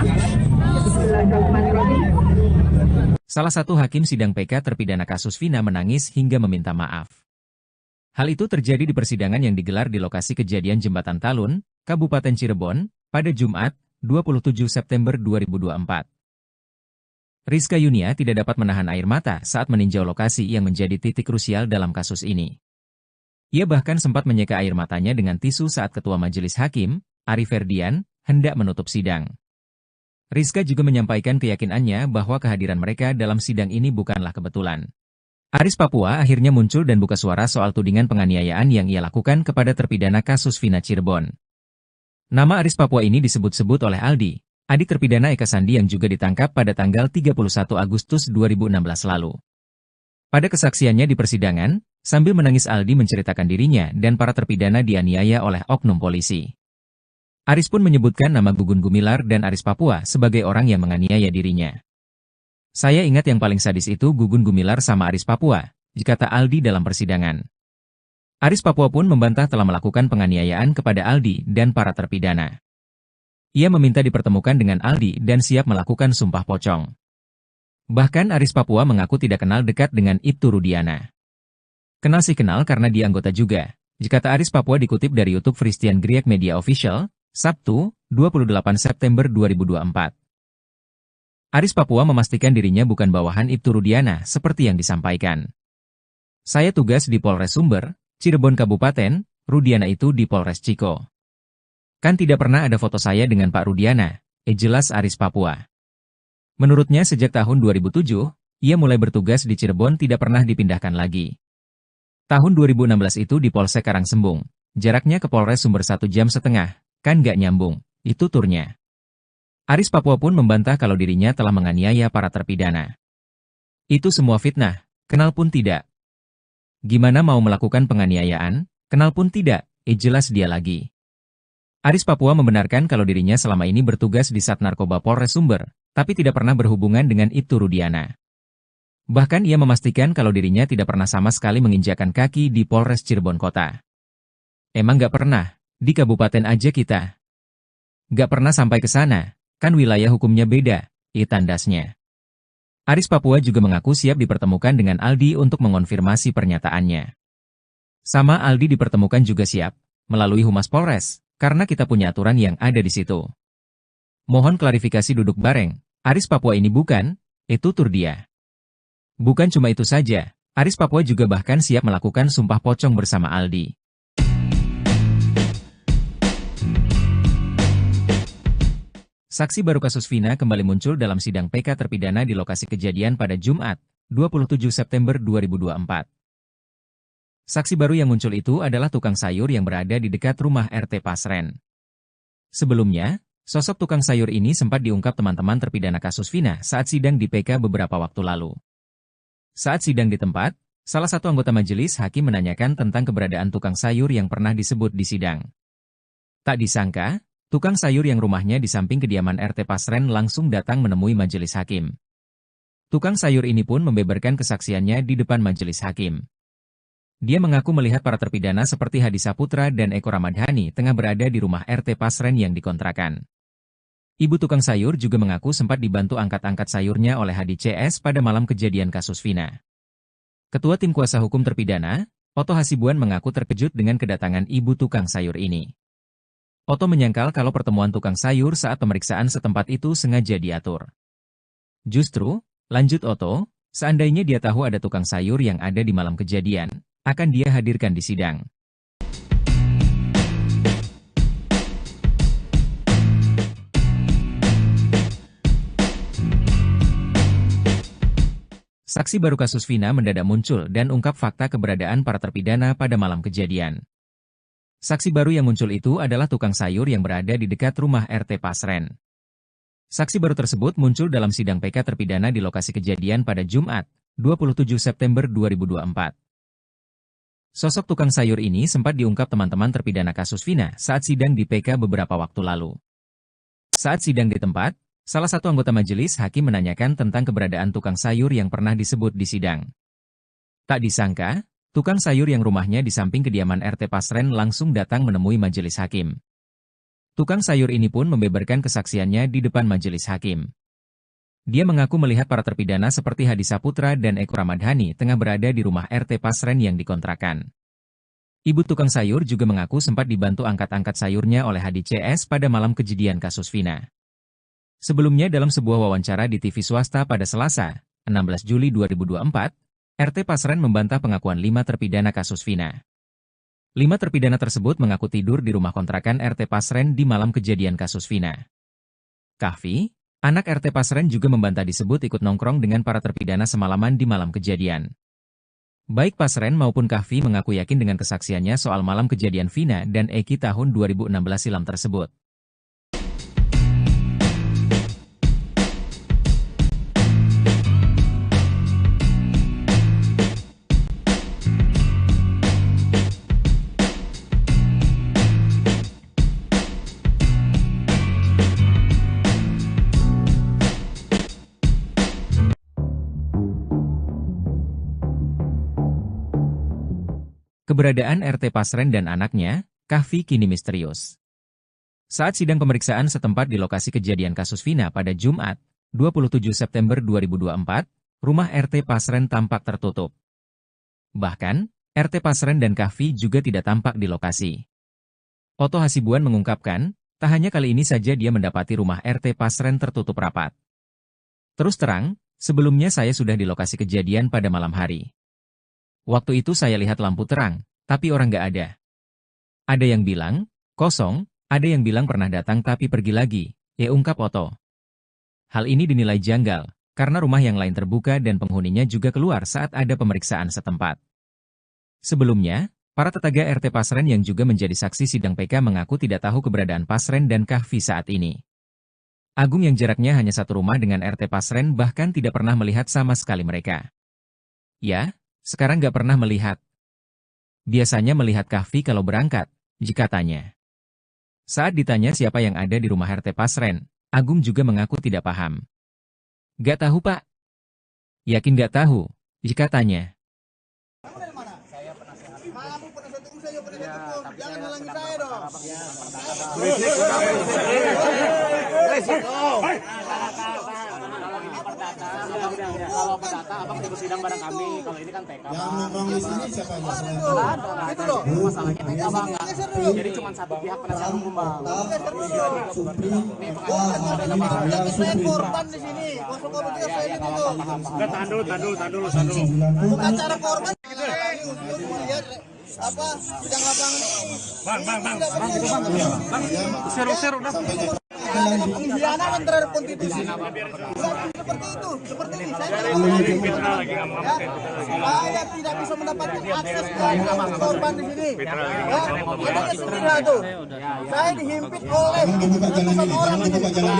Bismillahirrahmanirrahim. Salah satu hakim sidang PK terpidana kasus Vina menangis hingga meminta maaf. Hal itu terjadi di persidangan yang digelar di lokasi kejadian Jembatan Talun, Kabupaten Cirebon, pada Jumat, 27 September 2024. Rizka Yunia tidak dapat menahan air mata saat meninjau lokasi yang menjadi titik krusial dalam kasus ini. Ia bahkan sempat menyeka air matanya dengan tisu saat Ketua Majelis Hakim, Ari Ferdian, hendak menutup sidang. Rizka juga menyampaikan keyakinannya bahwa kehadiran mereka dalam sidang ini bukanlah kebetulan. Aris Papua akhirnya muncul dan buka suara soal tudingan penganiayaan yang ia lakukan kepada terpidana kasus Vina Cirebon. Nama Aris Papua ini disebut-sebut oleh Aldi, adik terpidana Eka Sandi yang juga ditangkap pada tanggal 31 Agustus 2016 lalu. Pada kesaksiannya di persidangan, sambil menangis Aldi menceritakan dirinya dan para terpidana dianiaya oleh oknum polisi. Aris pun menyebutkan nama Gugun Gumilar dan Aris Papua sebagai orang yang menganiaya dirinya. Saya ingat yang paling sadis itu Gugun Gumilar sama Aris Papua, kata Aldi dalam persidangan. Aris Papua pun membantah telah melakukan penganiayaan kepada Aldi dan para terpidana. Ia meminta dipertemukan dengan Aldi dan siap melakukan sumpah pocong. Bahkan Aris Papua mengaku tidak kenal dekat dengan Ibtu Rudiana. Kenal sih kenal karena dia anggota juga, kata Aris Papua dikutip dari YouTube Christian Griek Media Official, Sabtu, 28 September 2024. Aris Papua memastikan dirinya bukan bawahan Ibtu Rudiana seperti yang disampaikan. Saya tugas di Polres Sumber, Cirebon Kabupaten, Rudiana itu di Polres Ciko. Kan tidak pernah ada foto saya dengan Pak Rudiana, jelas Aris Papua. Menurutnya sejak tahun 2007, ia mulai bertugas di Cirebon tidak pernah dipindahkan lagi. Tahun 2016 itu di Polsek Karangsembung, jaraknya ke Polres Sumber 1,5 jam, kan gak nyambung, itu turnya. Aris Papua pun membantah kalau dirinya telah menganiaya para terpidana. Itu semua fitnah, kenal pun tidak. Gimana mau melakukan penganiayaan, kenal pun tidak, jelas dia lagi. Aris Papua membenarkan kalau dirinya selama ini bertugas di Sat Narkoba Polres Sumber, tapi tidak pernah berhubungan dengan Ibtu Rudiana. Bahkan ia memastikan kalau dirinya tidak pernah sama sekali menginjakan kaki di Polres Cirebon Kota. Emang gak pernah? Di kabupaten aja kita. Gak pernah sampai ke sana, kan wilayah hukumnya beda, tandasnya. Aris Papua juga mengaku siap dipertemukan dengan Aldi untuk mengonfirmasi pernyataannya. Sama Aldi dipertemukan juga siap, melalui Humas Polres, karena kita punya aturan yang ada di situ. Mohon klarifikasi duduk bareng, Aris Papua ini bukan, tutur dia. Bukan cuma itu saja, Aris Papua juga bahkan siap melakukan sumpah pocong bersama Aldi. Saksi baru kasus Vina kembali muncul dalam sidang PK terpidana di lokasi kejadian pada Jumat, 27 September 2024. Saksi baru yang muncul itu adalah tukang sayur yang berada di dekat rumah RT Pasren. Sebelumnya, sosok tukang sayur ini sempat diungkap teman-teman terpidana kasus Vina saat sidang di PK beberapa waktu lalu. Saat sidang di tempat, salah satu anggota majelis hakim menanyakan tentang keberadaan tukang sayur yang pernah disebut di sidang. Tak disangka, tukang sayur yang rumahnya di samping kediaman RT Pasren langsung datang menemui majelis hakim. Tukang sayur ini pun membeberkan kesaksiannya di depan majelis hakim. Dia mengaku melihat para terpidana seperti Hadi Saputra dan Eko Ramadhani tengah berada di rumah RT Pasren yang dikontrakan. Ibu tukang sayur juga mengaku sempat dibantu angkat-angkat sayurnya oleh Hadi CS pada malam kejadian kasus Vina. Ketua Tim Kuasa Hukum terpidana, Oto Hasibuan mengaku terkejut dengan kedatangan ibu tukang sayur ini. Oto menyangkal kalau pertemuan tukang sayur saat pemeriksaan setempat itu sengaja diatur. Justru, lanjut Oto, seandainya dia tahu ada tukang sayur yang ada di malam kejadian, akan dia hadirkan di sidang. Saksi baru kasus Vina mendadak muncul dan ungkap fakta keberadaan para terpidana pada malam kejadian. Saksi baru yang muncul itu adalah tukang sayur yang berada di dekat rumah RT Pasren. Saksi baru tersebut muncul dalam sidang PK terpidana di lokasi kejadian pada Jumat, 27 September 2024. Sosok tukang sayur ini sempat diungkap teman-teman terpidana kasus Vina saat sidang di PK beberapa waktu lalu. Saat sidang di tempat, salah satu anggota majelis hakim menanyakan tentang keberadaan tukang sayur yang pernah disebut di sidang. Tak disangka, tukang sayur yang rumahnya di samping kediaman RT Pasren langsung datang menemui majelis hakim. Tukang sayur ini pun membeberkan kesaksiannya di depan majelis hakim. Dia mengaku melihat para terpidana seperti Hadi Saputra dan Eko Ramadhani tengah berada di rumah RT Pasren yang dikontrakan. Ibu tukang sayur juga mengaku sempat dibantu angkat-angkat sayurnya oleh Hadi CS pada malam kejadian kasus Vina. Sebelumnya dalam sebuah wawancara di TV swasta pada Selasa, 16 Juli 2024, RT Pasren membantah pengakuan 5 terpidana kasus Vina. 5 terpidana tersebut mengaku tidur di rumah kontrakan RT Pasren di malam kejadian kasus Vina. Kahfi, anak RT Pasren juga membantah disebut ikut nongkrong dengan para terpidana semalaman di malam kejadian. Baik Pasren maupun Kahfi mengaku yakin dengan kesaksiannya soal malam kejadian Vina dan Eki tahun 2016 silam tersebut. Keberadaan RT Pasren dan anaknya, Kahfi kini misterius. Saat sidang pemeriksaan setempat di lokasi kejadian kasus Vina pada Jumat, 27 September 2024, rumah RT Pasren tampak tertutup. Bahkan, RT Pasren dan Kahfi juga tidak tampak di lokasi. Oto Hasibuan mengungkapkan, tak hanya kali ini saja dia mendapati rumah RT Pasren tertutup rapat. Terus terang, sebelumnya saya sudah di lokasi kejadian pada malam hari. Waktu itu saya lihat lampu terang, tapi orang nggak ada. Ada yang bilang, kosong, ada yang bilang pernah datang tapi pergi lagi, ungkap Oto. Hal ini dinilai janggal, karena rumah yang lain terbuka dan penghuninya juga keluar saat ada pemeriksaan setempat. Sebelumnya, para tetangga RT Pasren yang juga menjadi saksi sidang PK mengaku tidak tahu keberadaan Pasren dan Kahfi saat ini. Agung yang jaraknya hanya satu rumah dengan RT Pasren bahkan tidak pernah melihat sama sekali mereka. Ya, sekarang nggak pernah melihat. Biasanya melihat Kahfi kalau berangkat, jika tanya. Saat ditanya siapa yang ada di rumah RT Pasren, Agung juga mengaku tidak paham. Nggak tahu Pak. Yakin nggak tahu, jika tanya. Jangan halangi saya dong. Kalau perdata, abang ikut sidang bareng kami. Kalau ini kan TK. Yang nongkrong di sini siapa aja? Itu loh. Masalahnya TK bang. Jadi cuma satu pihak penasihat hukum bang. Jadi saya korban di sini. Masuk korban kita saya itu. Tahan dulu. Bukan cara korban. Untuk melihat apa sidang lapangan ini. Bang, seru dah. Pengkhianatan terhadap konstitusi. Seperti itu, seperti ini. Saya tidak bisa mendapatkan akses ke korban di sini. Ada istilah tuh. Saya dihimpit oleh ratusan orang di sini.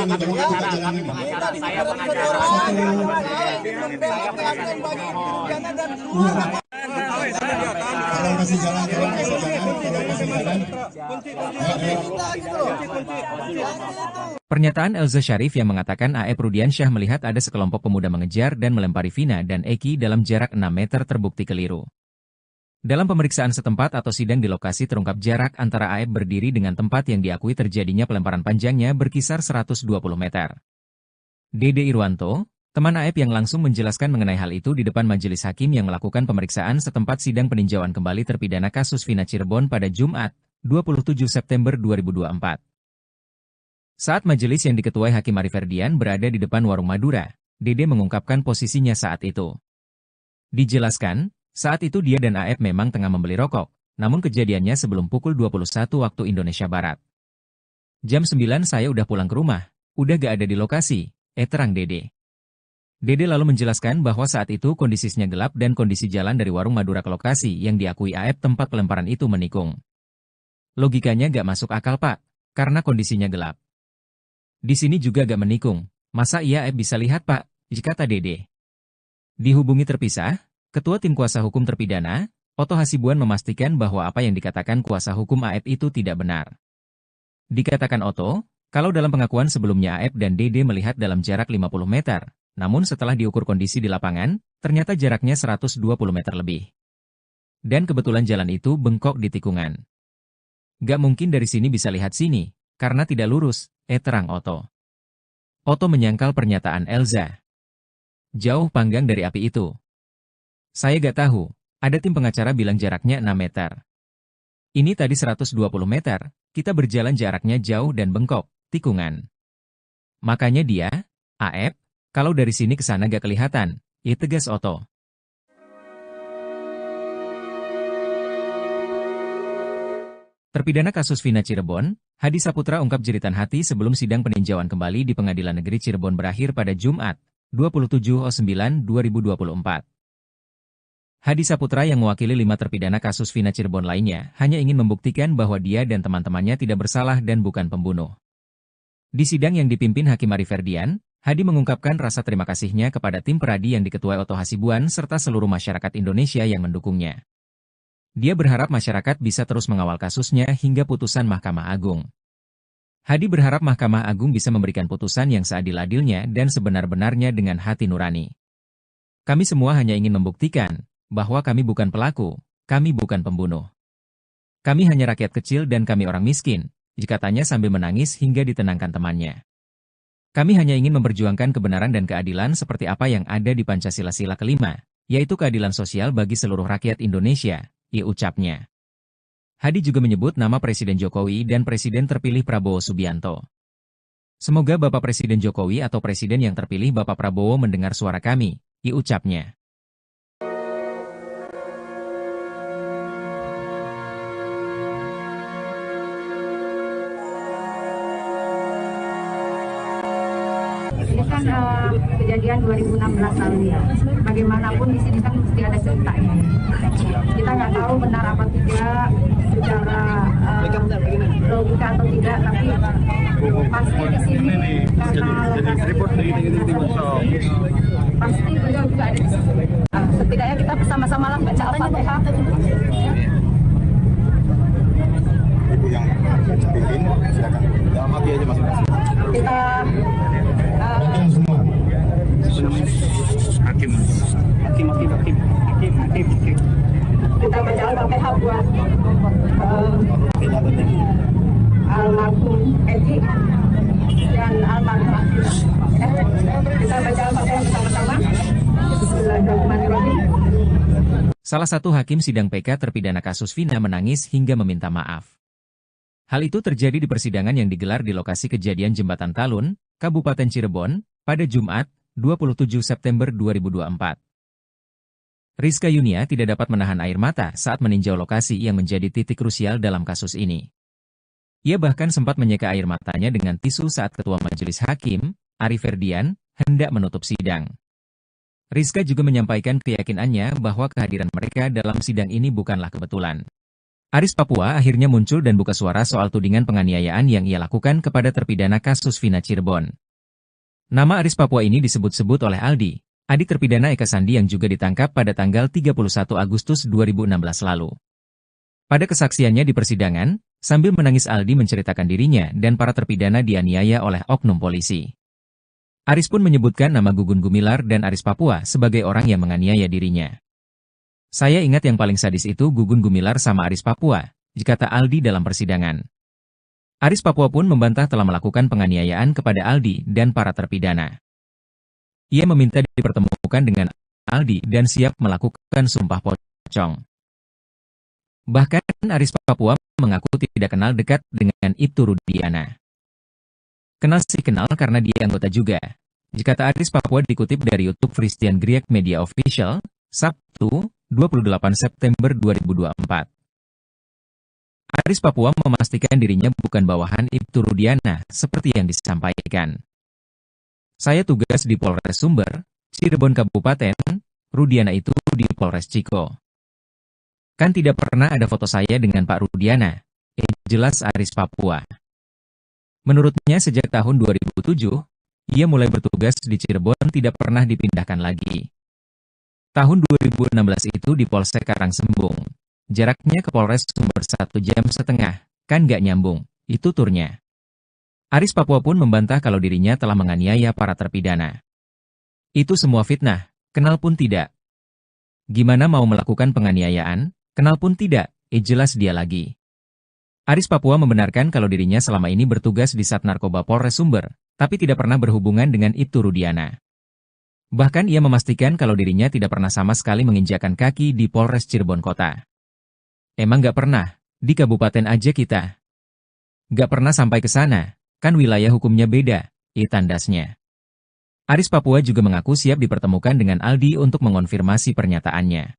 Kita dihimpit ratusan orang. Saya ingin membela keadilan bagi pidana dan keluarga. Tolong kasih jalan. Pernyataan Elza Syarif yang mengatakan Aep Rudiansyah melihat ada sekelompok pemuda mengejar dan melempari Vina dan Eki dalam jarak 6 meter terbukti keliru. Dalam pemeriksaan setempat atau sidang di lokasi terungkap jarak antara Aep berdiri dengan tempat yang diakui terjadinya pelemparan panjangnya berkisar 120 meter. Dede Irwanto, teman Aep yang langsung menjelaskan mengenai hal itu di depan majelis hakim yang melakukan pemeriksaan setempat sidang peninjauan kembali terpidana kasus Vina Cirebon pada Jumat, 27 September 2024. Saat majelis yang diketuai Hakim Arif Ferdian berada di depan warung Madura, Dede mengungkapkan posisinya saat itu. Dijelaskan, saat itu dia dan Aep memang tengah membeli rokok, namun kejadiannya sebelum pukul 21 waktu Indonesia Barat. Jam 9 saya udah pulang ke rumah, udah gak ada di lokasi, terang Dede. Dede lalu menjelaskan bahwa saat itu kondisinya gelap dan kondisi jalan dari warung Madura ke lokasi yang diakui Aep tempat pelemparan itu menikung. Logikanya gak masuk akal Pak, karena kondisinya gelap. Di sini juga gak menikung, masa iya Aep bisa lihat Pak, kata Dede. Dihubungi terpisah, Ketua Tim Kuasa Hukum Terpidana, Oto Hasibuan memastikan bahwa apa yang dikatakan kuasa hukum Aep itu tidak benar. Dikatakan Oto, kalau dalam pengakuan sebelumnya Aep dan Dede melihat dalam jarak 50 meter, namun setelah diukur kondisi di lapangan, ternyata jaraknya 120 meter lebih. Dan kebetulan jalan itu bengkok di tikungan. Gak mungkin dari sini bisa lihat sini, karena tidak lurus, terang Oto. Oto menyangkal pernyataan Elza. Jauh panggang dari api itu. Saya gak tahu, ada tim pengacara bilang jaraknya 6 meter. Ini tadi 120 meter, kita berjalan jaraknya jauh dan bengkok, tikungan. Makanya dia, Aep, kalau dari sini ke sana gak kelihatan, tegas Oto. Terpidana kasus Vina Cirebon, Hadi Saputra ungkap jeritan hati sebelum sidang peninjauan kembali di Pengadilan Negeri Cirebon berakhir pada Jumat, 27/9/2024. Hadi Saputra yang mewakili 5 terpidana kasus Vina Cirebon lainnya hanya ingin membuktikan bahwa dia dan teman-temannya tidak bersalah dan bukan pembunuh. Di sidang yang dipimpin Hakim Ari Ferdian, Hadi mengungkapkan rasa terima kasihnya kepada tim peradi yang diketuai Oto Hasibuan serta seluruh masyarakat Indonesia yang mendukungnya. Dia berharap masyarakat bisa terus mengawal kasusnya hingga putusan Mahkamah Agung. Hadi berharap Mahkamah Agung bisa memberikan putusan yang seadil-adilnya dan sebenar-benarnya dengan hati nurani. Kami semua hanya ingin membuktikan bahwa kami bukan pelaku, kami bukan pembunuh. Kami hanya rakyat kecil dan kami orang miskin, katanya sambil menangis hingga ditenangkan temannya. Kami hanya ingin memperjuangkan kebenaran dan keadilan seperti apa yang ada di Pancasila kelima, yaitu keadilan sosial bagi seluruh rakyat Indonesia, ucapnya. Hadi juga menyebut nama Presiden Jokowi dan Presiden terpilih Prabowo Subianto. Semoga Bapak Presiden Jokowi atau Presiden yang terpilih Bapak Prabowo mendengar suara kami, ucapnya. Ini kan kejadian 2016 lalu ya. Bagaimanapun di sini kan mesti ada ceritanya. Kita nggak tahu benar apa tidak secara logika atau tidak, tapi pasti di sini karena pasti beliau juga ada di sini. Setidaknya kita bersama-sama lah baca Al-Fatihah. Ibu yang pimpin, silakan. Dalam hati aja masing-masing. Kita kita baca Al-Fatihah buat almarhum Edi dan almarhum Akila. Kita baca Al-Fatihah bersama-sama. Bismillahirrahmanirrahim. Salah satu hakim sidang PK terpidana kasus Vina menangis hingga meminta maaf. Hal itu terjadi di persidangan yang digelar di lokasi kejadian Jembatan Talun, Kabupaten Cirebon, pada Jumat, 27 September 2024. Rizka Yunia tidak dapat menahan air mata saat meninjau lokasi yang menjadi titik krusial dalam kasus ini. Ia bahkan sempat menyeka air matanya dengan tisu saat Ketua Majelis Hakim, Ari Ferdian, hendak menutup sidang. Rizka juga menyampaikan keyakinannya bahwa kehadiran mereka dalam sidang ini bukanlah kebetulan. Aris Papua akhirnya muncul dan buka suara soal tudingan penganiayaan yang ia lakukan kepada terpidana kasus Vina Cirebon. Nama Aris Papua ini disebut-sebut oleh Aldi, adik terpidana Eka Sandi yang juga ditangkap pada tanggal 31 Agustus 2016 lalu. Pada kesaksiannya di persidangan, sambil menangis Aldi menceritakan dirinya dan para terpidana dianiaya oleh oknum polisi. Aris pun menyebutkan nama Gugun Gumilar dan Aris Papua sebagai orang yang menganiaya dirinya. Saya ingat yang paling sadis itu Gugun Gumilar sama Aris Papua, kata Aldi dalam persidangan. Aris Papua pun membantah telah melakukan penganiayaan kepada Aldi dan para terpidana. Ia meminta dipertemukan dengan Aldi dan siap melakukan sumpah pocong. Bahkan Aris Papua mengaku tidak kenal dekat dengan Ibtu Rudiana. Kenal sih kenal karena dia anggota juga, kata Aris Papua dikutip dari YouTube Christian Griek Media Official, Sabtu, 28 September 2024. Aris Papua memastikan dirinya bukan bawahan Ibtu Rudiana, seperti yang disampaikan. Saya tugas di Polres Sumber, Cirebon Kabupaten, Rudiana itu di Polres Ciko. Kan tidak pernah ada foto saya dengan Pak Rudiana. Jelas Aris Papua. Menurutnya sejak tahun 2007, ia mulai bertugas di Cirebon tidak pernah dipindahkan lagi. Tahun 2016 itu di Polsek Karangsembung. Jaraknya ke Polres Sumber 1,5 jam, kan gak nyambung, itu turnya. Aris Papua pun membantah kalau dirinya telah menganiaya para terpidana. Itu semua fitnah, kenal pun tidak. Gimana mau melakukan penganiayaan, kenal pun tidak, jelas dia lagi. Aris Papua membenarkan kalau dirinya selama ini bertugas di Sat Narkoba Polres Sumber, tapi tidak pernah berhubungan dengan Ibtu Rudiana. Bahkan ia memastikan kalau dirinya tidak pernah sama sekali menginjakkan kaki di Polres Cirebon Kota. Emang gak pernah, di kabupaten aja kita. Gak pernah sampai ke sana, kan wilayah hukumnya beda, tandasnya. Aris Papua juga mengaku siap dipertemukan dengan Aldi untuk mengonfirmasi pernyataannya.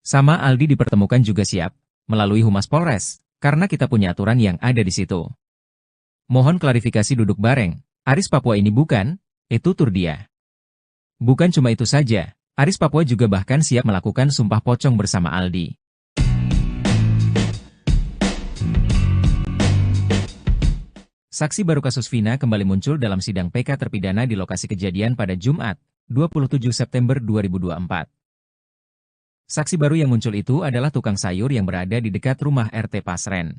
Sama Aldi dipertemukan juga siap, melalui Humas Polres, karena kita punya aturan yang ada di situ. Mohon klarifikasi duduk bareng, Aris Papua ini bukan, tutur dia. Bukan cuma itu saja, Aris Papua juga bahkan siap melakukan sumpah pocong bersama Aldi. Saksi baru kasus Vina kembali muncul dalam sidang PK terpidana di lokasi kejadian pada Jumat, 27 September 2024. Saksi baru yang muncul itu adalah tukang sayur yang berada di dekat rumah RT Pasren.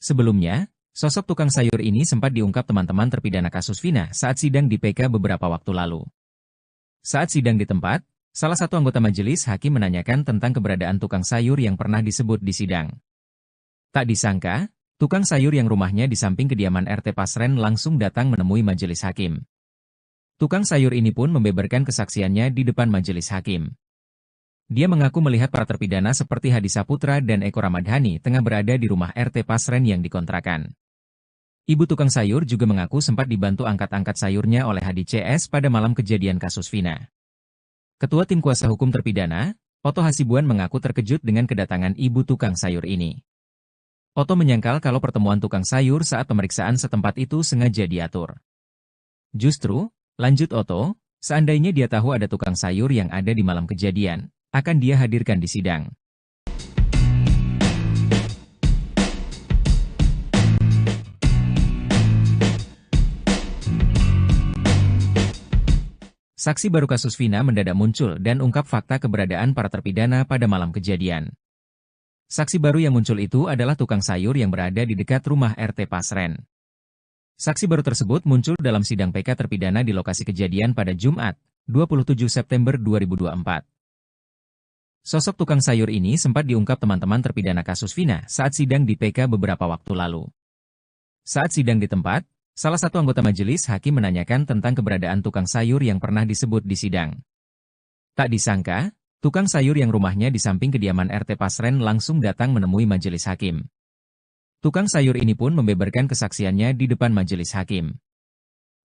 Sebelumnya, sosok tukang sayur ini sempat diungkap teman-teman terpidana kasus Vina saat sidang di PK beberapa waktu lalu. Saat sidang di tempat, salah satu anggota majelis hakim menanyakan tentang keberadaan tukang sayur yang pernah disebut di sidang. Tak disangka, tukang sayur yang rumahnya di samping kediaman RT Pasren langsung datang menemui majelis hakim. Tukang sayur ini pun membeberkan kesaksiannya di depan majelis hakim. Dia mengaku melihat para terpidana seperti Hadi Saputra dan Eko Ramadhani tengah berada di rumah RT Pasren yang dikontrakan. Ibu tukang sayur juga mengaku sempat dibantu angkat-angkat sayurnya oleh Hadi CS pada malam kejadian kasus Vina. Ketua Tim Kuasa Hukum Terpidana, Oto Hasibuan mengaku terkejut dengan kedatangan ibu tukang sayur ini. Oto menyangkal kalau pertemuan tukang sayur saat pemeriksaan setempat itu sengaja diatur. Justru, lanjut Oto, seandainya dia tahu ada tukang sayur yang ada di malam kejadian, akan dia hadirkan di sidang. Saksi baru kasus Vina mendadak muncul dan ungkap fakta keberadaan para terpidana pada malam kejadian. Saksi baru yang muncul itu adalah tukang sayur yang berada di dekat rumah RT Pasren. Saksi baru tersebut muncul dalam sidang PK terpidana di lokasi kejadian pada Jumat, 27 September 2024. Sosok tukang sayur ini sempat diungkap teman-teman terpidana kasus Vina saat sidang di PK beberapa waktu lalu. Saat sidang di tempat, salah satu anggota majelis hakim menanyakan tentang keberadaan tukang sayur yang pernah disebut di sidang. Tak disangka, tukang sayur yang rumahnya di samping kediaman RT Pasren langsung datang menemui majelis hakim. Tukang sayur ini pun membeberkan kesaksiannya di depan majelis hakim.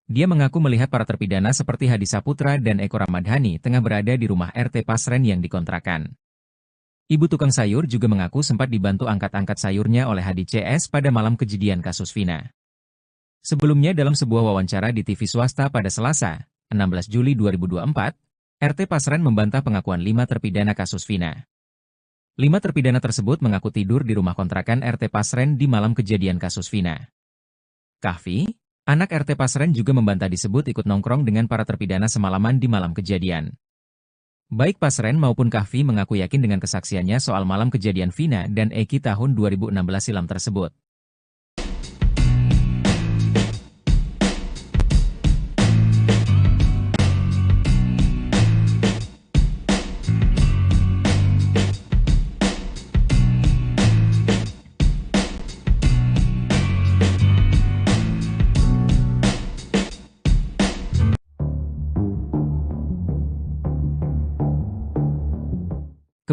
Dia mengaku melihat para terpidana seperti Hadi Saputra dan Eko Ramadhani tengah berada di rumah RT Pasren yang dikontrakan. Ibu tukang sayur juga mengaku sempat dibantu angkat-angkat sayurnya oleh Hadi CS pada malam kejadian kasus Vina. Sebelumnya dalam sebuah wawancara di TV swasta pada Selasa, 16 Juli 2024, RT Pasren membantah pengakuan 5 terpidana kasus Vina. 5 terpidana tersebut mengaku tidur di rumah kontrakan RT Pasren di malam kejadian kasus Vina. Kahfi, anak RT Pasren juga membantah disebut ikut nongkrong dengan para terpidana semalaman di malam kejadian. Baik Pasren maupun Kahfi mengaku yakin dengan kesaksiannya soal malam kejadian Vina dan Eki tahun 2016 silam tersebut.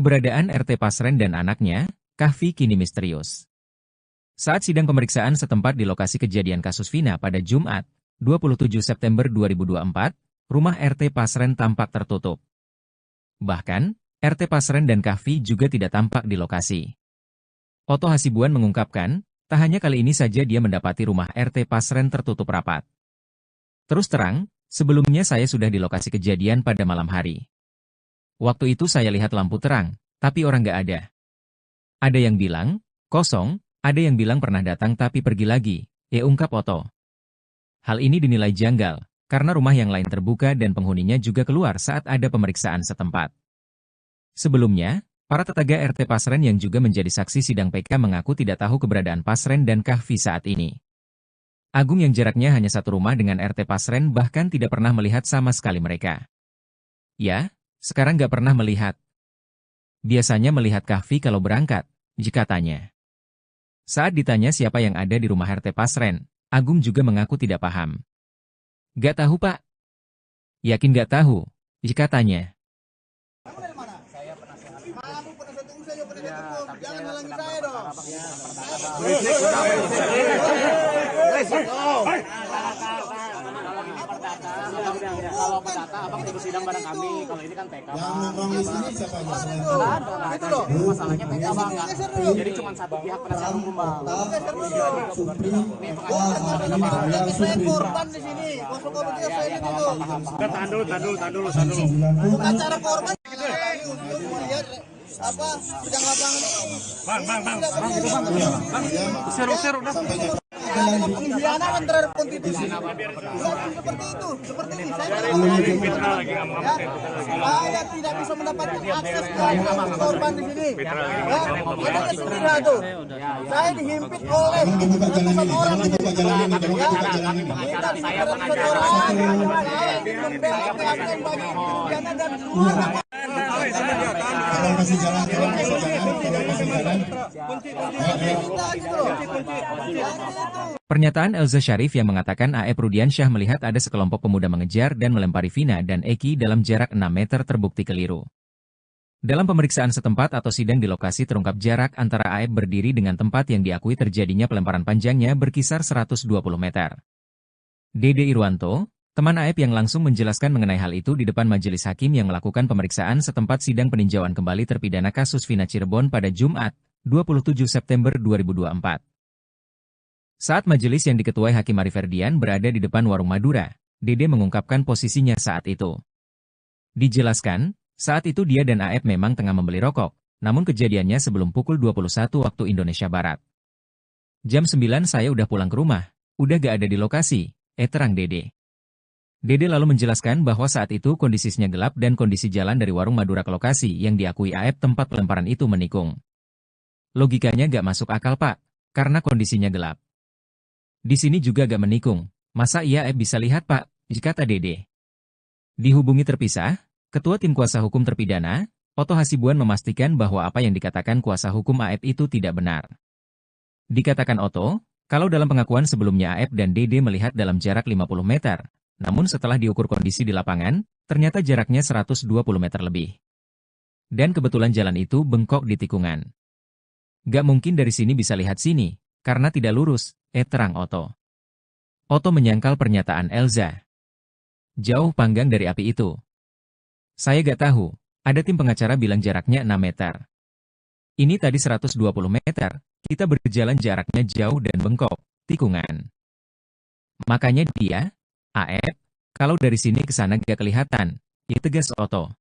Keberadaan RT Pasren dan anaknya, Kahfi kini misterius. Saat sidang pemeriksaan setempat di lokasi kejadian kasus Vina pada Jumat, 27 September 2024, rumah RT Pasren tampak tertutup. Bahkan, RT Pasren dan Kahfi juga tidak tampak di lokasi. Oto Hasibuan mengungkapkan, tak hanya kali ini saja dia mendapati rumah RT Pasren tertutup rapat. Terus terang, Sebelumnya saya sudah di lokasi kejadian pada malam hari. Waktu itu saya lihat lampu terang, tapi orang nggak ada. Ada yang bilang, kosong, ada yang bilang pernah datang tapi pergi lagi, ungkap Otto. Hal ini dinilai janggal, karena rumah yang lain terbuka dan penghuninya juga keluar saat ada pemeriksaan setempat. Sebelumnya, para tetangga RT Pasren yang juga menjadi saksi sidang PK mengaku tidak tahu keberadaan Pasren dan Kahfi saat ini. Agung yang jaraknya hanya satu rumah dengan RT Pasren bahkan tidak pernah melihat sama sekali mereka. Ya, sekarang nggak pernah melihat. Biasanya melihat Kahfi kalau berangkat, jika tanya. Saat ditanya siapa yang ada di rumah RT Pasren, Agung juga mengaku tidak paham. Nggak tahu Pak. Yakin nggak tahu, jika tanya. Jangan halangi saya dong. Kalau perdata abang ikut sidang bareng kami. Kalau ini kan PK. Yang nongkrong di sini siapa aja? Selain Itu loh. Masalahnya PK bang. Jadi cuma satu pihak penasihat hukum bang. Saya korban di sini. Masuk ke begitu saya itu. Tahan dulu. Bukan cara korban. Untuk melihat apa sidang lapangan ini. Bang. Seru udah. Pengkhianatan terhadap konstitusi. Seperti itu, seperti ini. Saya tidak bisa mendapatkan akses ke korban di sini. Ada istrinya tuh. Saya dihimpit oleh ratusan orang. Minta dihimpit ratusan orang. Saya ingin membela keadilan bagi pengkhianatan dan semua. Tolong kasih jalan. Pernyataan Elza Syarif yang mengatakan AF Rudiansyah melihat ada sekelompok pemuda mengejar dan melempari Vina dan Eki dalam jarak 6 meter terbukti keliru. Dalam pemeriksaan setempat atau sidang di lokasi terungkap jarak antara AF berdiri dengan tempat yang diakui terjadinya pelemparan panjangnya berkisar 120 meter. Dede Irwanto, teman AF yang langsung menjelaskan mengenai hal itu di depan majelis hakim yang melakukan pemeriksaan setempat sidang peninjauan kembali terpidana kasus Vina Cirebon pada Jumat, 27 September 2024. Saat majelis yang diketuai Hakim Ari Ferdian berada di depan warung Madura, Dede mengungkapkan posisinya saat itu. Dijelaskan, saat itu dia dan AF memang tengah membeli rokok, namun kejadiannya sebelum pukul 21 waktu Indonesia Barat. Jam 9 saya udah pulang ke rumah, udah gak ada di lokasi, terang Dede. Dede lalu menjelaskan bahwa saat itu kondisinya gelap dan kondisi jalan dari warung Madura ke lokasi yang diakui AF tempat pelemparan itu menikung. Logikanya gak masuk akal Pak, karena kondisinya gelap. Di sini juga gak menikung, masa iya AF bisa lihat Pak, kata Dede. Dihubungi terpisah, Ketua Tim Kuasa Hukum Terpidana, Otto Hasibuan memastikan bahwa apa yang dikatakan kuasa hukum AF itu tidak benar. Dikatakan Otto, kalau dalam pengakuan sebelumnya AF dan Dede melihat dalam jarak 50 meter, namun setelah diukur kondisi di lapangan, ternyata jaraknya 120 meter lebih. Dan kebetulan jalan itu bengkok di tikungan. Gak mungkin dari sini bisa lihat sini, karena tidak lurus, terang Otto. Otto menyangkal pernyataan Elza. Jauh panggang dari api itu. Saya gak tahu, ada tim pengacara bilang jaraknya 6 meter. Ini tadi 120 meter, kita berjalan jaraknya jauh dan bengkok, tikungan. Makanya dia, AF, kalau dari sini ke sana gak kelihatan, tegas Otto.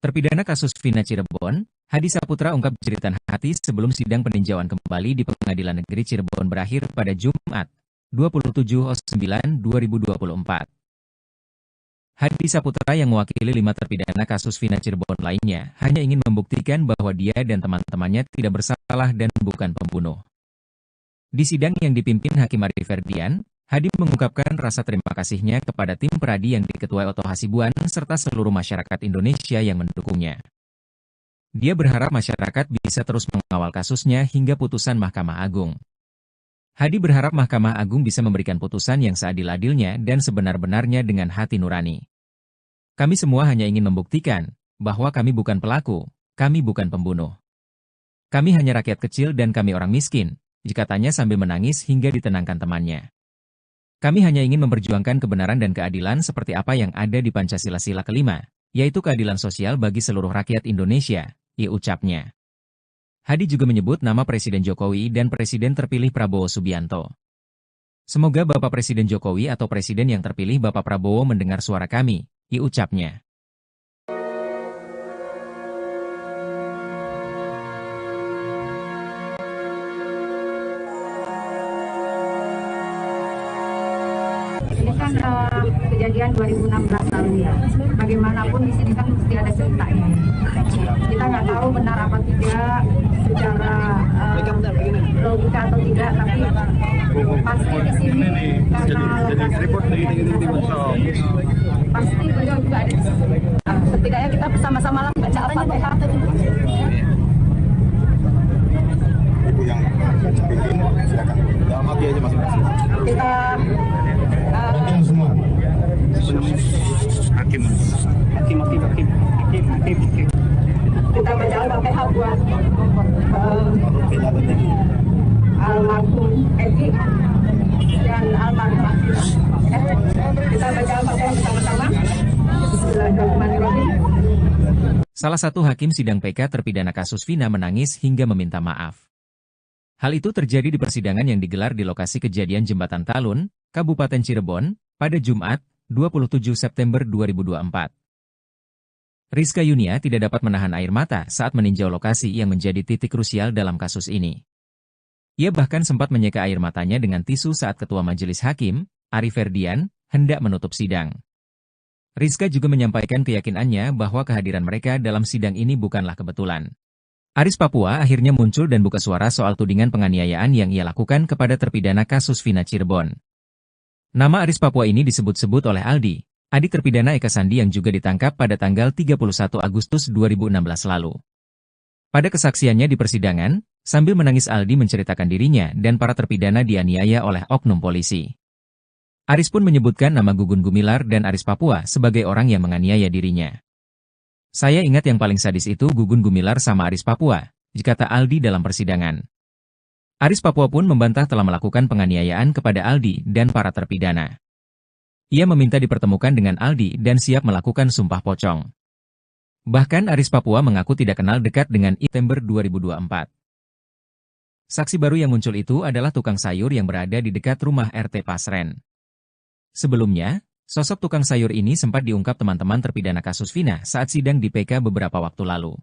Terpidana kasus Vina Cirebon, Hadi Saputra ungkap jeritan hati sebelum sidang peninjauan kembali di Pengadilan Negeri Cirebon berakhir pada Jumat, 27/9/2024. Hadi Saputra yang mewakili 5 terpidana kasus Vina Cirebon lainnya hanya ingin membuktikan bahwa dia dan teman-temannya tidak bersalah dan bukan pembunuh. Di sidang yang dipimpin Hakim Ari Ferdian, Hadi mengungkapkan rasa terima kasihnya kepada tim peradi yang diketuai Otto Hasibuan serta seluruh masyarakat Indonesia yang mendukungnya. Dia berharap masyarakat bisa terus mengawal kasusnya hingga putusan Mahkamah Agung. Hadi berharap Mahkamah Agung bisa memberikan putusan yang seadil-adilnya dan sebenar-benarnya dengan hati nurani. Kami semua hanya ingin membuktikan bahwa kami bukan pelaku, kami bukan pembunuh. Kami hanya rakyat kecil dan kami orang miskin, katanya sambil menangis hingga ditenangkan temannya. Kami hanya ingin memperjuangkan kebenaran dan keadilan seperti apa yang ada di Pancasila Sila kelima, yaitu keadilan sosial bagi seluruh rakyat Indonesia, ucapnya. Hadi juga menyebut nama Presiden Jokowi dan Presiden terpilih Prabowo Subianto. Semoga Bapak Presiden Jokowi atau Presiden yang terpilih Bapak Prabowo mendengar suara kami, ucapnya. Ini kan kejadian 2016 lalu ya. Bagaimanapun di sini kan mesti ada ceritanya. Kita nggak tahu benar apa tidak secara logika atau tidak, tapi pasti di sini karena pasti beliau juga ada di situ. Setidaknya kita bersama-sama lah baca Al-Fatihah. Ibu yang pimpin, silakan. Dalam hati aja masing-masing. Kita Semua. Hakim. kita baca Al-Fatihah buat almarhum Edi dan almarhum Akila. Kita baca Al-Fatihah bersama-sama. Bismillahirrahmanirrahim. Salah satu hakim sidang PK terpidana kasus Vina menangis hingga meminta maaf. Hal itu terjadi di persidangan yang digelar di lokasi kejadian Jembatan Talun, Kabupaten Cirebon, pada Jumat, 27 September 2024. Rizka Yunia tidak dapat menahan air mata saat meninjau lokasi yang menjadi titik krusial dalam kasus ini. Ia bahkan sempat menyeka air matanya dengan tisu saat Ketua Majelis Hakim, Ari Ferdian, hendak menutup sidang. Rizka juga menyampaikan keyakinannya bahwa kehadiran mereka dalam sidang ini bukanlah kebetulan. Aris Papua akhirnya muncul dan buka suara soal tudingan penganiayaan yang ia lakukan kepada terpidana kasus Vina Cirebon. Nama Aris Papua ini disebut-sebut oleh Aldi, adik terpidana Eka Sandi yang juga ditangkap pada tanggal 31 Agustus 2016 lalu. Pada kesaksiannya di persidangan, sambil menangis Aldi menceritakan dirinya dan para terpidana dianiaya oleh oknum polisi. Aris pun menyebutkan nama Gugun Gumilar dan Aris Papua sebagai orang yang menganiaya dirinya. Saya ingat yang paling sadis itu Gugun Gumilar sama Aris Papua, kata Aldi dalam persidangan. Aris Papua pun membantah telah melakukan penganiayaan kepada Aldi dan para terpidana. Ia meminta dipertemukan dengan Aldi dan siap melakukan sumpah pocong. Bahkan Aris Papua mengaku tidak kenal dekat dengan September 2024. Saksi baru yang muncul itu adalah tukang sayur yang berada di dekat rumah RT Pasren. Sebelumnya, sosok tukang sayur ini sempat diungkap teman-teman terpidana kasus Vina saat sidang di PK beberapa waktu lalu.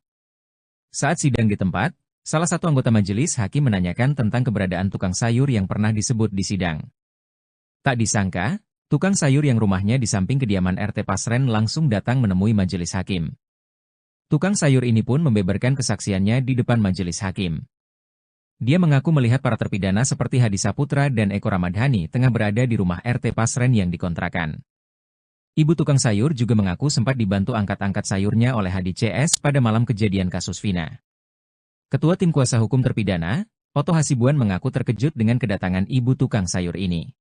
Saat sidang di tempat, salah satu anggota majelis hakim menanyakan tentang keberadaan tukang sayur yang pernah disebut di sidang. Tak disangka, tukang sayur yang rumahnya di samping kediaman RT Pasren langsung datang menemui majelis hakim. Tukang sayur ini pun membeberkan kesaksiannya di depan majelis hakim. Dia mengaku melihat para terpidana seperti Hadi Saputra dan Eko Ramadhani tengah berada di rumah RT Pasren yang dikontrakan. Ibu tukang sayur juga mengaku sempat dibantu angkat-angkat sayurnya oleh Hadi CS pada malam kejadian kasus Vina. Ketua Tim Kuasa Hukum Terpidana, Oto Hasibuan mengaku terkejut dengan kedatangan ibu tukang sayur ini.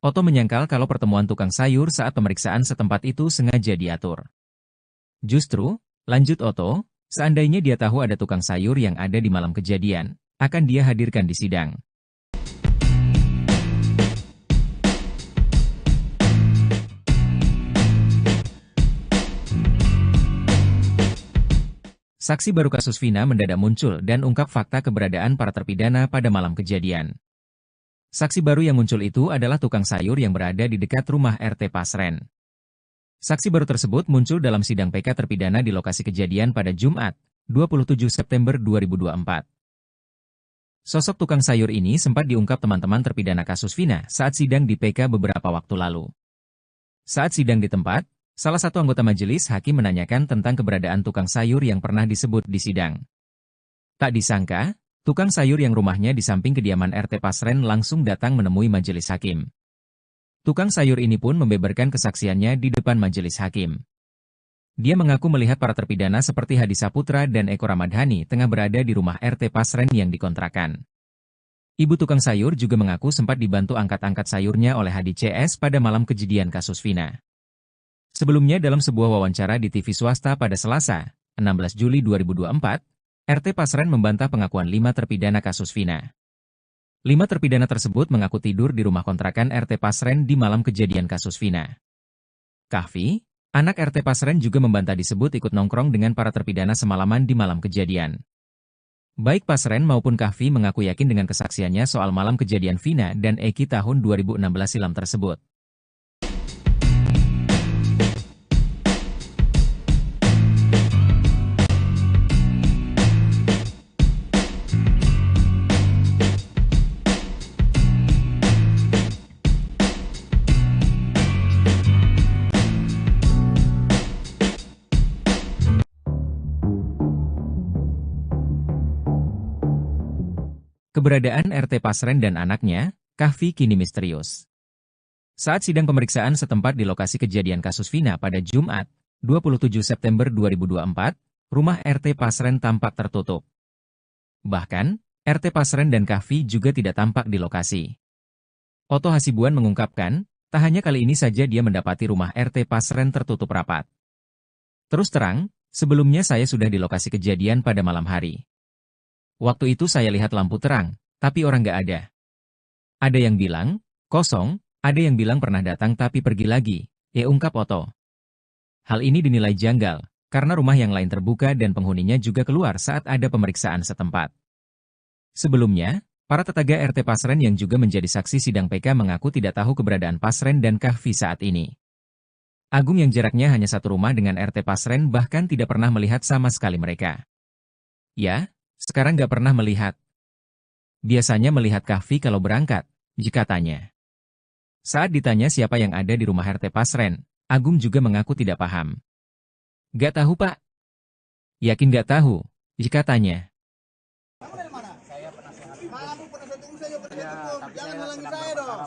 Oto menyangkal kalau pertemuan tukang sayur saat pemeriksaan setempat itu sengaja diatur. Justru, lanjut Oto, seandainya dia tahu ada tukang sayur yang ada di malam kejadian, akan dia hadirkan di sidang. Saksi baru kasus Vina mendadak muncul dan ungkap fakta keberadaan para terpidana pada malam kejadian. Saksi baru yang muncul itu adalah tukang sayur yang berada di dekat rumah RT Pasren. Saksi baru tersebut muncul dalam sidang PK terpidana di lokasi kejadian pada Jumat, 27 September 2024. Sosok tukang sayur ini sempat diungkap teman-teman terpidana kasus Vina saat sidang di PK beberapa waktu lalu. Saat sidang di tempat, salah satu anggota majelis hakim menanyakan tentang keberadaan tukang sayur yang pernah disebut di sidang. Tak disangka, tukang sayur yang rumahnya di samping kediaman RT Pasren langsung datang menemui majelis hakim. Tukang sayur ini pun membeberkan kesaksiannya di depan majelis hakim. Dia mengaku melihat para terpidana seperti Hadi Saputra dan Eko Ramadhani tengah berada di rumah RT Pasren yang dikontrakan. Ibu tukang sayur juga mengaku sempat dibantu angkat-angkat sayurnya oleh Hadi CS pada malam kejadian kasus Vina. Sebelumnya dalam sebuah wawancara di TV swasta pada Selasa, 16 Juli 2024, RT Pasren membantah pengakuan 5 terpidana kasus Vina. 5 terpidana tersebut mengaku tidur di rumah kontrakan RT Pasren di malam kejadian kasus Vina. Kahfi, anak RT Pasren juga membantah disebut ikut nongkrong dengan para terpidana semalaman di malam kejadian. Baik Pasren maupun Kahfi mengaku yakin dengan kesaksiannya soal malam kejadian Vina dan Eki tahun 2016 silam tersebut. Keberadaan RT Pasren dan anaknya, Kahfi, kini misterius. Saat sidang pemeriksaan setempat di lokasi kejadian kasus Vina pada Jumat, 27 September 2024, rumah RT Pasren tampak tertutup. Bahkan, RT Pasren dan Kahfi juga tidak tampak di lokasi. Oto Hasibuan mengungkapkan, tak hanya kali ini saja dia mendapati rumah RT Pasren tertutup rapat. Terus terang, sebelumnya saya sudah di lokasi kejadian pada malam hari. Waktu itu saya lihat lampu terang, tapi orang nggak ada. Ada yang bilang, kosong, ada yang bilang pernah datang tapi pergi lagi, ungkap Oto. Hal ini dinilai janggal, karena rumah yang lain terbuka dan penghuninya juga keluar saat ada pemeriksaan setempat. Sebelumnya, para tetangga RT Pasren yang juga menjadi saksi sidang PK mengaku tidak tahu keberadaan Pasren dan Kahfi saat ini. Agung yang jaraknya hanya satu rumah dengan RT Pasren bahkan tidak pernah melihat sama sekali mereka. Ya, sekarang nggak pernah melihat. Biasanya melihat Kahfi kalau berangkat, jika tanya. Saat ditanya siapa yang ada di rumah RT Pasren, Agung juga mengaku tidak paham. Nggak tahu Pak. Yakin nggak tahu, jika tanya. Jangan halangi saya dong.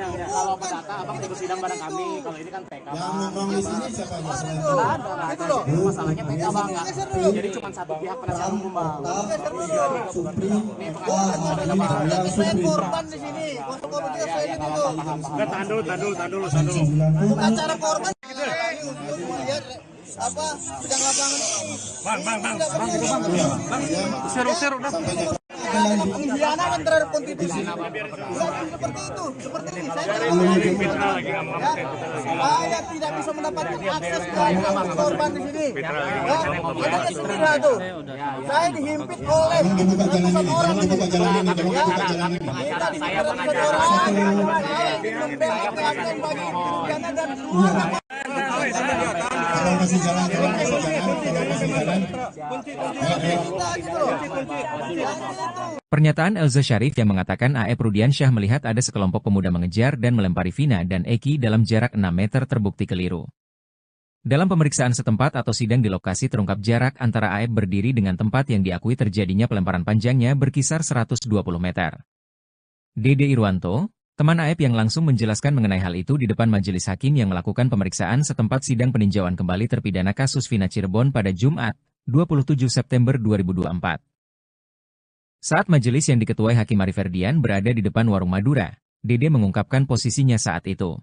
Kalau perdata abang ikut sidang bareng kami. Kalau ini kan PK. Yang nongkrong di sini siapa aja selain Nggak ada. Itu loh. Masalahnya PK bang. Jadi cuma satu pihak penasihat hukum bang. Saya korban di sini. Tahan dulu. Bukan cara korban. Lihat apa sidang lapangan ini. Bang. Seru. Pengkhianatan terhadap konstitusi. Seperti itu, seperti ini. Saya tidak bisa mendapatkan akses ke korban di sini. Ada sendiri tuh. Saya dihimpit oleh ratusan orang di sini. Kita dihimpit oleh ratusan orang. Saya membela keadilan bagi pidana dan luar. kalau masih jalan. Pernyataan Elza Syarif yang mengatakan AF Rudiansyah melihat ada sekelompok pemuda mengejar dan melempari Vina dan Eki dalam jarak 6 meter terbukti keliru. Dalam pemeriksaan setempat atau sidang di lokasi terungkap jarak antara AF berdiri dengan tempat yang diakui terjadinya pelemparan panjangnya berkisar 120 meter. Dede Irwanto, teman AF yang langsung menjelaskan mengenai hal itu di depan majelis hakim yang melakukan pemeriksaan setempat sidang peninjauan kembali terpidana kasus Vina Cirebon pada Jumat, 27 September 2024. Saat majelis yang diketuai Hakim Arif Ferdian berada di depan warung Madura, Dede mengungkapkan posisinya saat itu.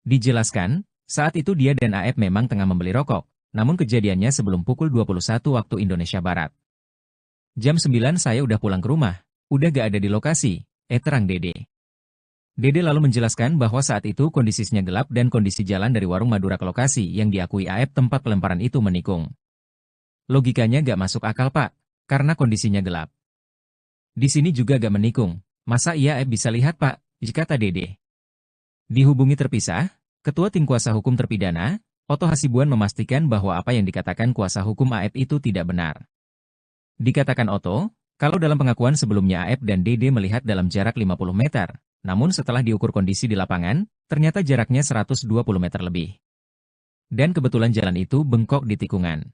Dijelaskan, saat itu dia dan AF memang tengah membeli rokok, namun kejadiannya sebelum pukul 21 waktu Indonesia Barat. Jam 9 saya udah pulang ke rumah, udah gak ada di lokasi, terang Dede. Dede lalu menjelaskan bahwa saat itu kondisinya gelap dan kondisi jalan dari warung Madura ke lokasi yang diakui AF tempat pelemparan itu menikung. Logikanya gak masuk akal Pak, karena kondisinya gelap. Di sini juga gak menikung, masa iya AF bisa lihat Pak, kata Dede. Dihubungi terpisah, Ketua Tim Kuasa Hukum Terpidana, Oto Hasibuan memastikan bahwa apa yang dikatakan kuasa hukum AF itu tidak benar. Dikatakan Oto, kalau dalam pengakuan sebelumnya AF dan Dede melihat dalam jarak 50 meter, namun setelah diukur kondisi di lapangan, ternyata jaraknya 120 meter lebih. Dan kebetulan jalan itu bengkok di tikungan.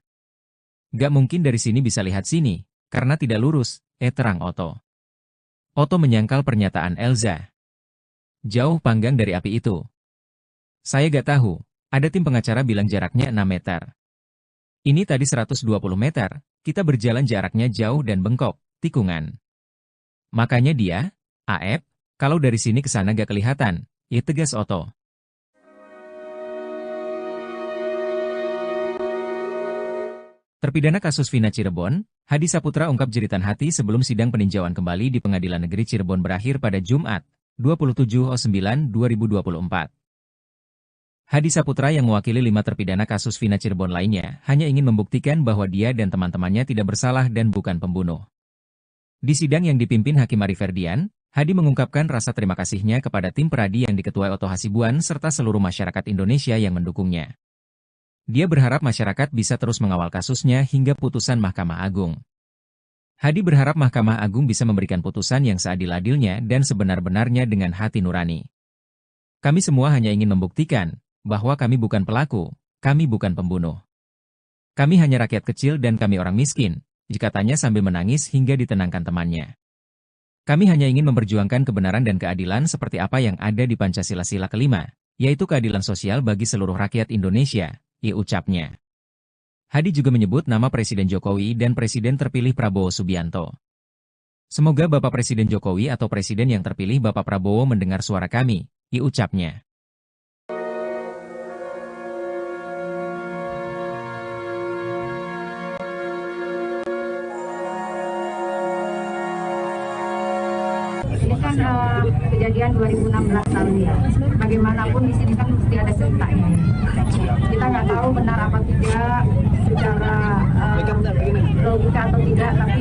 Gak mungkin dari sini bisa lihat sini, karena tidak lurus, terang Oto. Oto menyangkal pernyataan Elza. Jauh panggang dari api itu. Saya gak tahu, ada tim pengacara bilang jaraknya 6 meter. Ini tadi 120 meter, kita berjalan jaraknya jauh dan bengkok, tikungan. Makanya dia, AF, kalau dari sini ke sana gak kelihatan, tegas Oto. Terpidana kasus Vina Cirebon, Hadi Saputra ungkap jeritan hati sebelum sidang peninjauan kembali di Pengadilan Negeri Cirebon berakhir pada Jumat, 27 September 2024. Hadi Saputra yang mewakili 5 terpidana kasus Vina Cirebon lainnya hanya ingin membuktikan bahwa dia dan teman-temannya tidak bersalah dan bukan pembunuh. Di sidang yang dipimpin Hakim Ari Ferdian, Hadi mengungkapkan rasa terima kasihnya kepada tim Peradi yang diketuai Otto Hasibuan serta seluruh masyarakat Indonesia yang mendukungnya. Dia berharap masyarakat bisa terus mengawal kasusnya hingga putusan Mahkamah Agung. Hadi berharap Mahkamah Agung bisa memberikan putusan yang seadil-adilnya dan sebenar-benarnya dengan hati nurani. Kami semua hanya ingin membuktikan bahwa kami bukan pelaku, kami bukan pembunuh. Kami hanya rakyat kecil dan kami orang miskin, katanya sambil menangis hingga ditenangkan temannya. Kami hanya ingin memperjuangkan kebenaran dan keadilan seperti apa yang ada di Pancasila Sila kelima, yaitu keadilan sosial bagi seluruh rakyat Indonesia, ucapnya. Hadi juga menyebut nama Presiden Jokowi dan Presiden terpilih Prabowo Subianto. Semoga Bapak Presiden Jokowi atau Presiden yang terpilih Bapak Prabowo mendengar suara kami, ucapnya. Ini kan kejadian 2016 lalu ya. Bagaimanapun di sini kan mesti ada ceritanya. Kita nggak tahu benar apa tidak secara logika atau tidak, tapi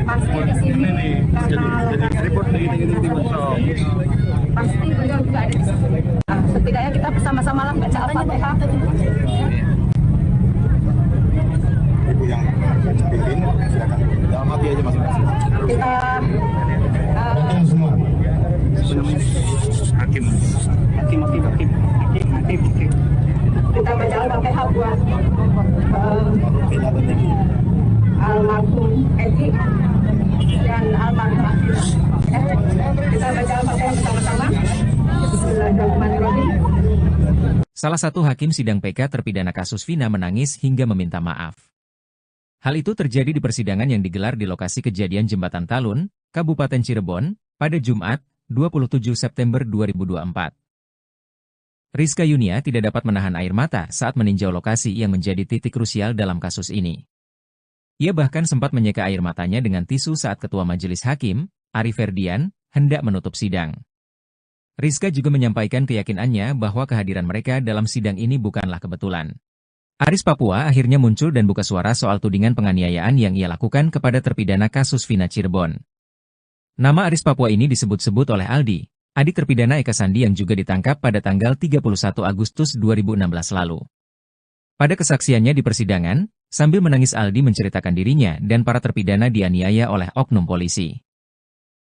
pasti di sini karena pasti beliau juga ada di sini. Setidaknya kita bersama-sama lah baca Al-Fatihah. Ibu yang pimpin, silakan. Dalam hati aja masing-masing. Kita Hakim. kita baca Al-Fatihah buat almarhum Eki dan almarhum Akila. Kita baca Al-Fatihah bersama-sama. Bismillahirrahmanirrahim. Salah satu hakim sidang PK terpidana kasus Vina menangis hingga meminta maaf. Hal itu terjadi di persidangan yang digelar di lokasi kejadian Jembatan Talun, Kabupaten Cirebon, pada Jumat, 27 September 2024. Rizka Yunia tidak dapat menahan air mata saat meninjau lokasi yang menjadi titik krusial dalam kasus ini. Ia bahkan sempat menyeka air matanya dengan tisu saat Ketua Majelis Hakim, Ari Ferdian, hendak menutup sidang. Rizka juga menyampaikan keyakinannya bahwa kehadiran mereka dalam sidang ini bukanlah kebetulan. Aris Papua akhirnya muncul dan buka suara soal tudingan penganiayaan yang ia lakukan kepada terpidana kasus Vina Cirebon. Nama Aris Papua ini disebut-sebut oleh Aldi, adik terpidana Eka Sandi yang juga ditangkap pada tanggal 31 Agustus 2016 lalu. Pada kesaksiannya di persidangan, sambil menangis Aldi menceritakan dirinya dan para terpidana dianiaya oleh oknum polisi.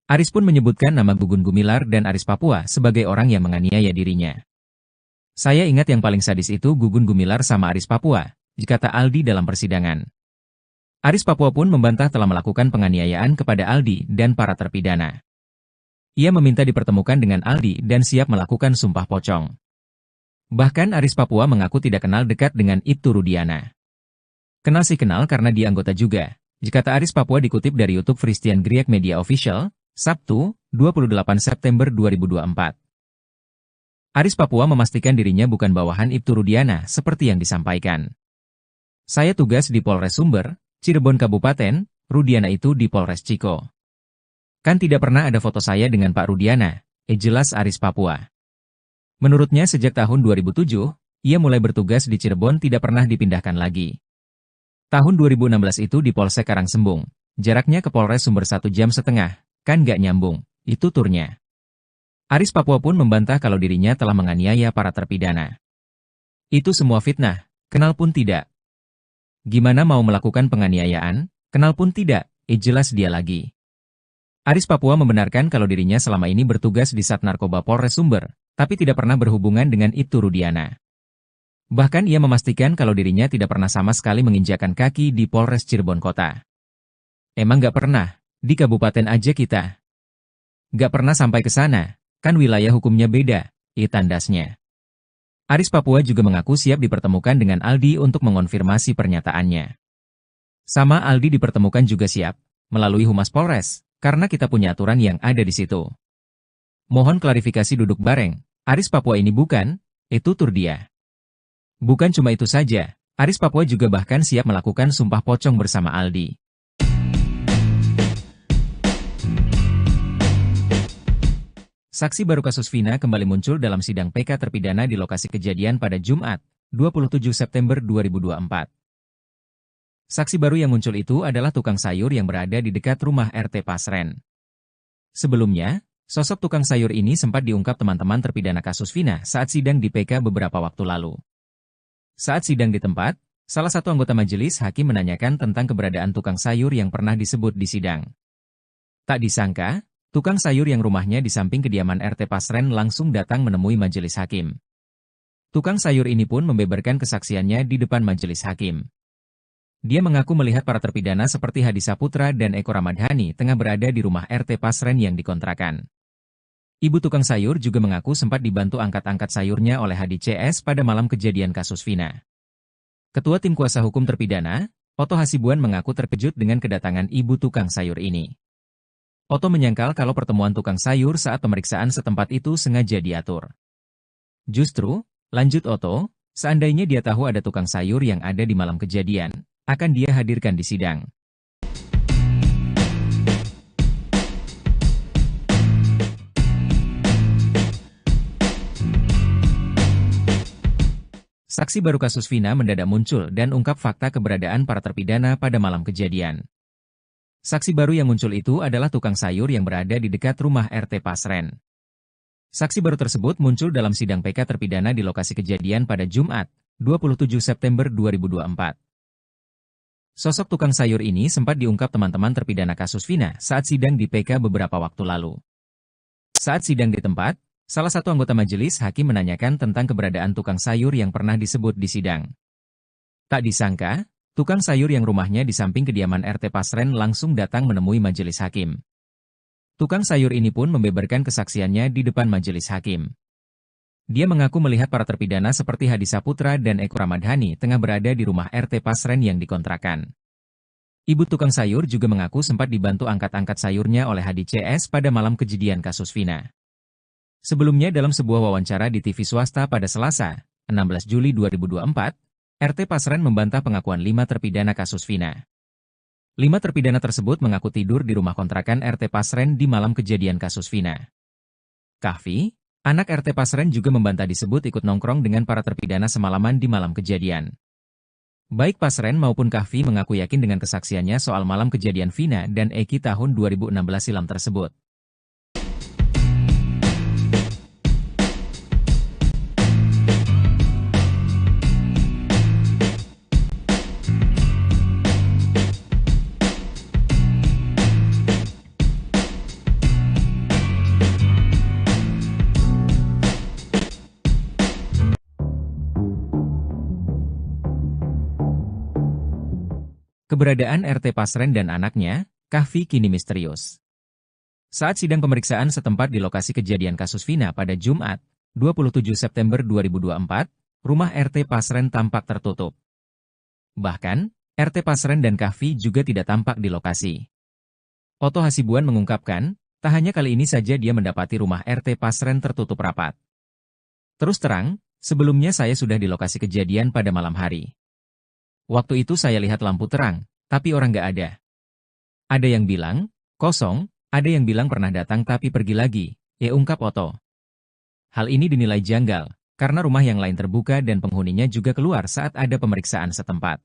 Aris pun menyebutkan nama Gugun Gumilar dan Aris Papua sebagai orang yang menganiaya dirinya. Saya ingat yang paling sadis itu Gugun Gumilar sama Aris Papua, kata Aldi dalam persidangan. Aris Papua pun membantah telah melakukan penganiayaan kepada Aldi dan para terpidana. Ia meminta dipertemukan dengan Aldi dan siap melakukan sumpah pocong. Bahkan Aris Papua mengaku tidak kenal dekat dengan Ibtu Rudiana. Kenal sih kenal karena dia anggota juga, kata Aris Papua dikutip dari YouTube Christian Griek Media Official, Sabtu, 28 September 2024. Aris Papua memastikan dirinya bukan bawahan Ibtu Rudiana seperti yang disampaikan. Saya tugas di Polres Sumber, Cirebon Kabupaten, Rudiana itu di Polres Ciko. Kan tidak pernah ada foto saya dengan Pak Rudiana, jelas Aris Papua. Menurutnya sejak tahun 2007, ia mulai bertugas di Cirebon tidak pernah dipindahkan lagi. Tahun 2016 itu di Polsek Karangsembung, jaraknya ke Polres Sumber 1,5 jam, kan gak nyambung, itu turnya. Aris Papua pun membantah kalau dirinya telah menganiaya para terpidana. Itu semua fitnah, kenal pun tidak. Gimana mau melakukan penganiayaan, kenal pun tidak, jelas dia lagi. Aris Papua membenarkan kalau dirinya selama ini bertugas di Sat Narkoba Polres Sumber, tapi tidak pernah berhubungan dengan Ibtu Rudiana. Bahkan ia memastikan kalau dirinya tidak pernah sama sekali menginjakan kaki di Polres Cirebon Kota. Emang gak pernah, di kabupaten aja kita. Gak pernah sampai ke sana. Kan wilayah hukumnya beda, tandasnya. Aris Papua juga mengaku siap dipertemukan dengan Aldi untuk mengonfirmasi pernyataannya. Sama Aldi dipertemukan juga siap, melalui Humas Polres, karena kita punya aturan yang ada di situ. Mohon klarifikasi duduk bareng, Aris Papua ini bukan, tutur dia. Bukan cuma itu saja, Aris Papua juga bahkan siap melakukan sumpah pocong bersama Aldi. Saksi baru kasus Vina kembali muncul dalam sidang PK terpidana di lokasi kejadian pada Jumat, 27 September 2024. Saksi baru yang muncul itu adalah tukang sayur yang berada di dekat rumah RT Pasren. Sebelumnya, sosok tukang sayur ini sempat diungkap teman-teman terpidana kasus Vina saat sidang di PK beberapa waktu lalu. Saat sidang di tempat, salah satu anggota majelis hakim menanyakan tentang keberadaan tukang sayur yang pernah disebut di sidang. Tak disangka, tukang sayur yang rumahnya di samping kediaman RT Pasren langsung datang menemui majelis hakim. Tukang sayur ini pun membeberkan kesaksiannya di depan majelis hakim. Dia mengaku melihat para terpidana seperti Hadi Saputra dan Eko Ramadhani tengah berada di rumah RT Pasren yang dikontrakan. Ibu tukang sayur juga mengaku sempat dibantu angkat-angkat sayurnya oleh Hadi CS pada malam kejadian kasus Vina. Ketua Tim Kuasa Hukum terpidana, Oto Hasibuan mengaku terkejut dengan kedatangan ibu tukang sayur ini. Oto menyangkal kalau pertemuan tukang sayur saat pemeriksaan setempat itu sengaja diatur. Justru, lanjut Oto, seandainya dia tahu ada tukang sayur yang ada di malam kejadian, akan dia hadirkan di sidang. Saksi baru kasus Vina mendadak muncul dan ungkap fakta keberadaan para terpidana pada malam kejadian. Saksi baru yang muncul itu adalah tukang sayur yang berada di dekat rumah RT Pasren. Saksi baru tersebut muncul dalam sidang PK terpidana di lokasi kejadian pada Jumat, 27 September 2024. Sosok tukang sayur ini sempat diungkap teman-teman terpidana kasus Vina saat sidang di PK beberapa waktu lalu. Saat sidang di tempat, salah satu anggota majelis hakim menanyakan tentang keberadaan tukang sayur yang pernah disebut di sidang. Tak disangka, tukang sayur yang rumahnya di samping kediaman RT Pasren langsung datang menemui majelis hakim. Tukang sayur ini pun membeberkan kesaksiannya di depan majelis hakim. Dia mengaku melihat para terpidana seperti Hadi Saputra dan Eko Ramadhani tengah berada di rumah RT Pasren yang dikontrakan. Ibu tukang sayur juga mengaku sempat dibantu angkat-angkat sayurnya oleh Hadi CS pada malam kejadian kasus Vina. Sebelumnya dalam sebuah wawancara di TV swasta pada Selasa, 16 Juli 2024, RT Pasren membantah pengakuan 5 terpidana kasus Vina. 5 terpidana tersebut mengaku tidur di rumah kontrakan RT Pasren di malam kejadian kasus Vina. Kahfi, anak RT Pasren juga membantah disebut ikut nongkrong dengan para terpidana semalaman di malam kejadian. Baik Pasren maupun Kahfi mengaku yakin dengan kesaksiannya soal malam kejadian Vina dan Eki tahun 2016 silam tersebut. Keberadaan RT Pasren dan anaknya, Kahfi kini misterius. Saat sidang pemeriksaan setempat di lokasi kejadian kasus Vina pada Jumat, 27 September 2024, rumah RT Pasren tampak tertutup. Bahkan, RT Pasren dan Kahfi juga tidak tampak di lokasi. Oto Hasibuan mengungkapkan, tak hanya kali ini saja dia mendapati rumah RT Pasren tertutup rapat. Terus terang, sebelumnya saya sudah di lokasi kejadian pada malam hari. Waktu itu saya lihat lampu terang, tapi orang nggak ada. Ada yang bilang, kosong, ada yang bilang pernah datang tapi pergi lagi, ya ungkap Oto. Hal ini dinilai janggal, karena rumah yang lain terbuka dan penghuninya juga keluar saat ada pemeriksaan setempat.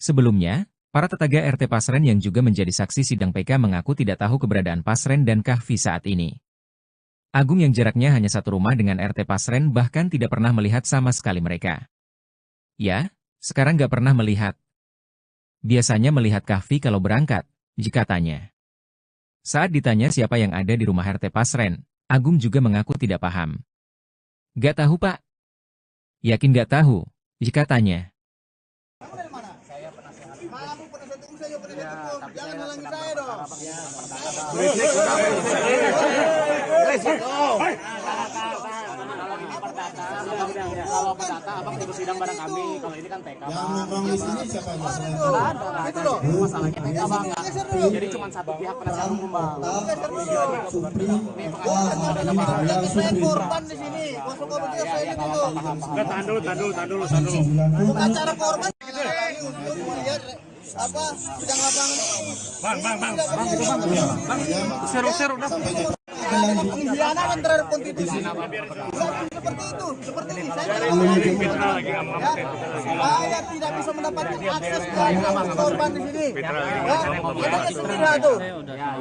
Sebelumnya, para tetangga RT Pasren yang juga menjadi saksi sidang PK mengaku tidak tahu keberadaan Pasren dan Kahfi saat ini. Agung yang jaraknya hanya satu rumah dengan RT Pasren bahkan tidak pernah melihat sama sekali mereka. Ya, sekarang nggak pernah melihat. Biasanya melihat Kahfi kalau berangkat, jika tanya. Saat ditanya siapa yang ada di rumah RT Pasren, Agung juga mengaku tidak paham. Nggak tahu Pak. Yakin nggak tahu, jika tanya. Jangan halangi saya dong. Kalau perdata abang tunggu sidang bareng kami. Kalau ini kan TK. Yang nongkrong di sini siapa yang masalahnya? Itu loh. Masalahnya TK bang. Jadi cuma satu pihak penasihat hukum bang. Saya korban di sini. Masuk ke begitu saya ini dulu. Tahan dulu. Bukan cara korban. Lihat apa sidang lapangan ini. Bang. Seru dah. dengan pengkhianatan terhadap konstitusi. Seperti itu, seperti ini. Saya tidak bisa mendapatkan akses ke korban di sini. Ada sendiri tuh.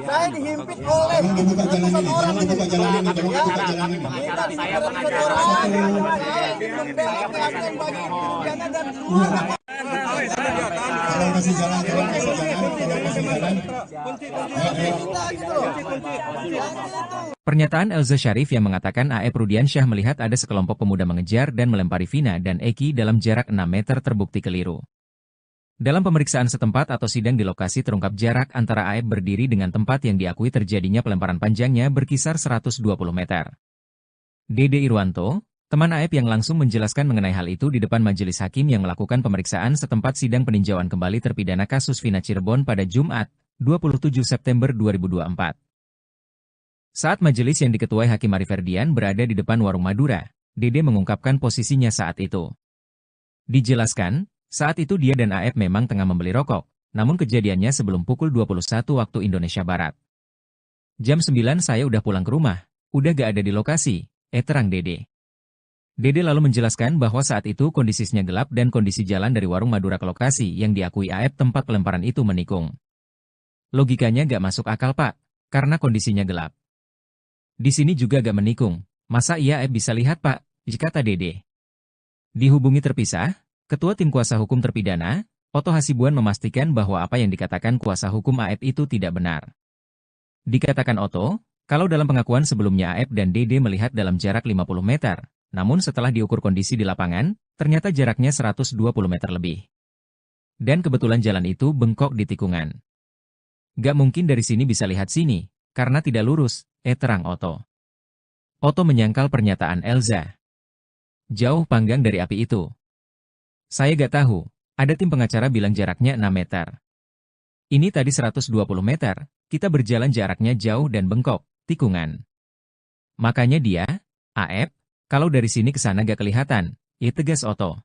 Saya dihimpit oleh ratusan orang. Minta dihimpit ratusan orang. Saya membela keadilan bagi pidana dan luar. Kasih jalan, kasih jalan. Pernyataan Elza Syarif yang mengatakan A.E. Rudiansyah melihat ada sekelompok pemuda mengejar dan melempari Vina dan Eki dalam jarak 6 meter terbukti keliru. Dalam pemeriksaan setempat atau sidang di lokasi terungkap jarak antara A.E. berdiri dengan tempat yang diakui terjadinya pelemparan panjangnya berkisar 120 meter. Dede Irwanto, teman A.E. yang langsung menjelaskan mengenai hal itu di depan majelis hakim yang melakukan pemeriksaan setempat sidang peninjauan kembali terpidana kasus Vina Cirebon pada Jumat, 27 September 2024. Saat majelis yang diketuai Hakim Ari Ferdian berada di depan warung Madura, Dede mengungkapkan posisinya saat itu. Dijelaskan, saat itu dia dan A.E. memang tengah membeli rokok, namun kejadiannya sebelum pukul 21 waktu Indonesia Barat. Jam 9 saya udah pulang ke rumah, udah gak ada di lokasi, terang Dede. Dede lalu menjelaskan bahwa saat itu kondisinya gelap dan kondisi jalan dari warung Madura ke lokasi yang diakui A.E. tempat pelemparan itu menikung. Logikanya gak masuk akal Pak, karena kondisinya gelap. Di sini juga gak menikung, masa iya A.E. bisa lihat Pak, kata Dede. Dihubungi terpisah, Ketua Tim Kuasa Hukum Terpidana, Oto Hasibuan memastikan bahwa apa yang dikatakan kuasa hukum A.E. itu tidak benar. Dikatakan Oto, kalau dalam pengakuan sebelumnya A.E. dan Dede melihat dalam jarak 50 meter, namun setelah diukur kondisi di lapangan, ternyata jaraknya 120 meter lebih. Dan kebetulan jalan itu bengkok di tikungan. Gak mungkin dari sini bisa lihat sini, karena tidak lurus, terang Oto. Oto menyangkal pernyataan Elza. Jauh panggang dari api itu. Saya gak tahu, ada tim pengacara bilang jaraknya 6 meter. Ini tadi 120 meter, kita berjalan jaraknya jauh dan bengkok, tikungan. Makanya dia, A.E., kalau dari sini ke sana gak kelihatan, tegas Oto.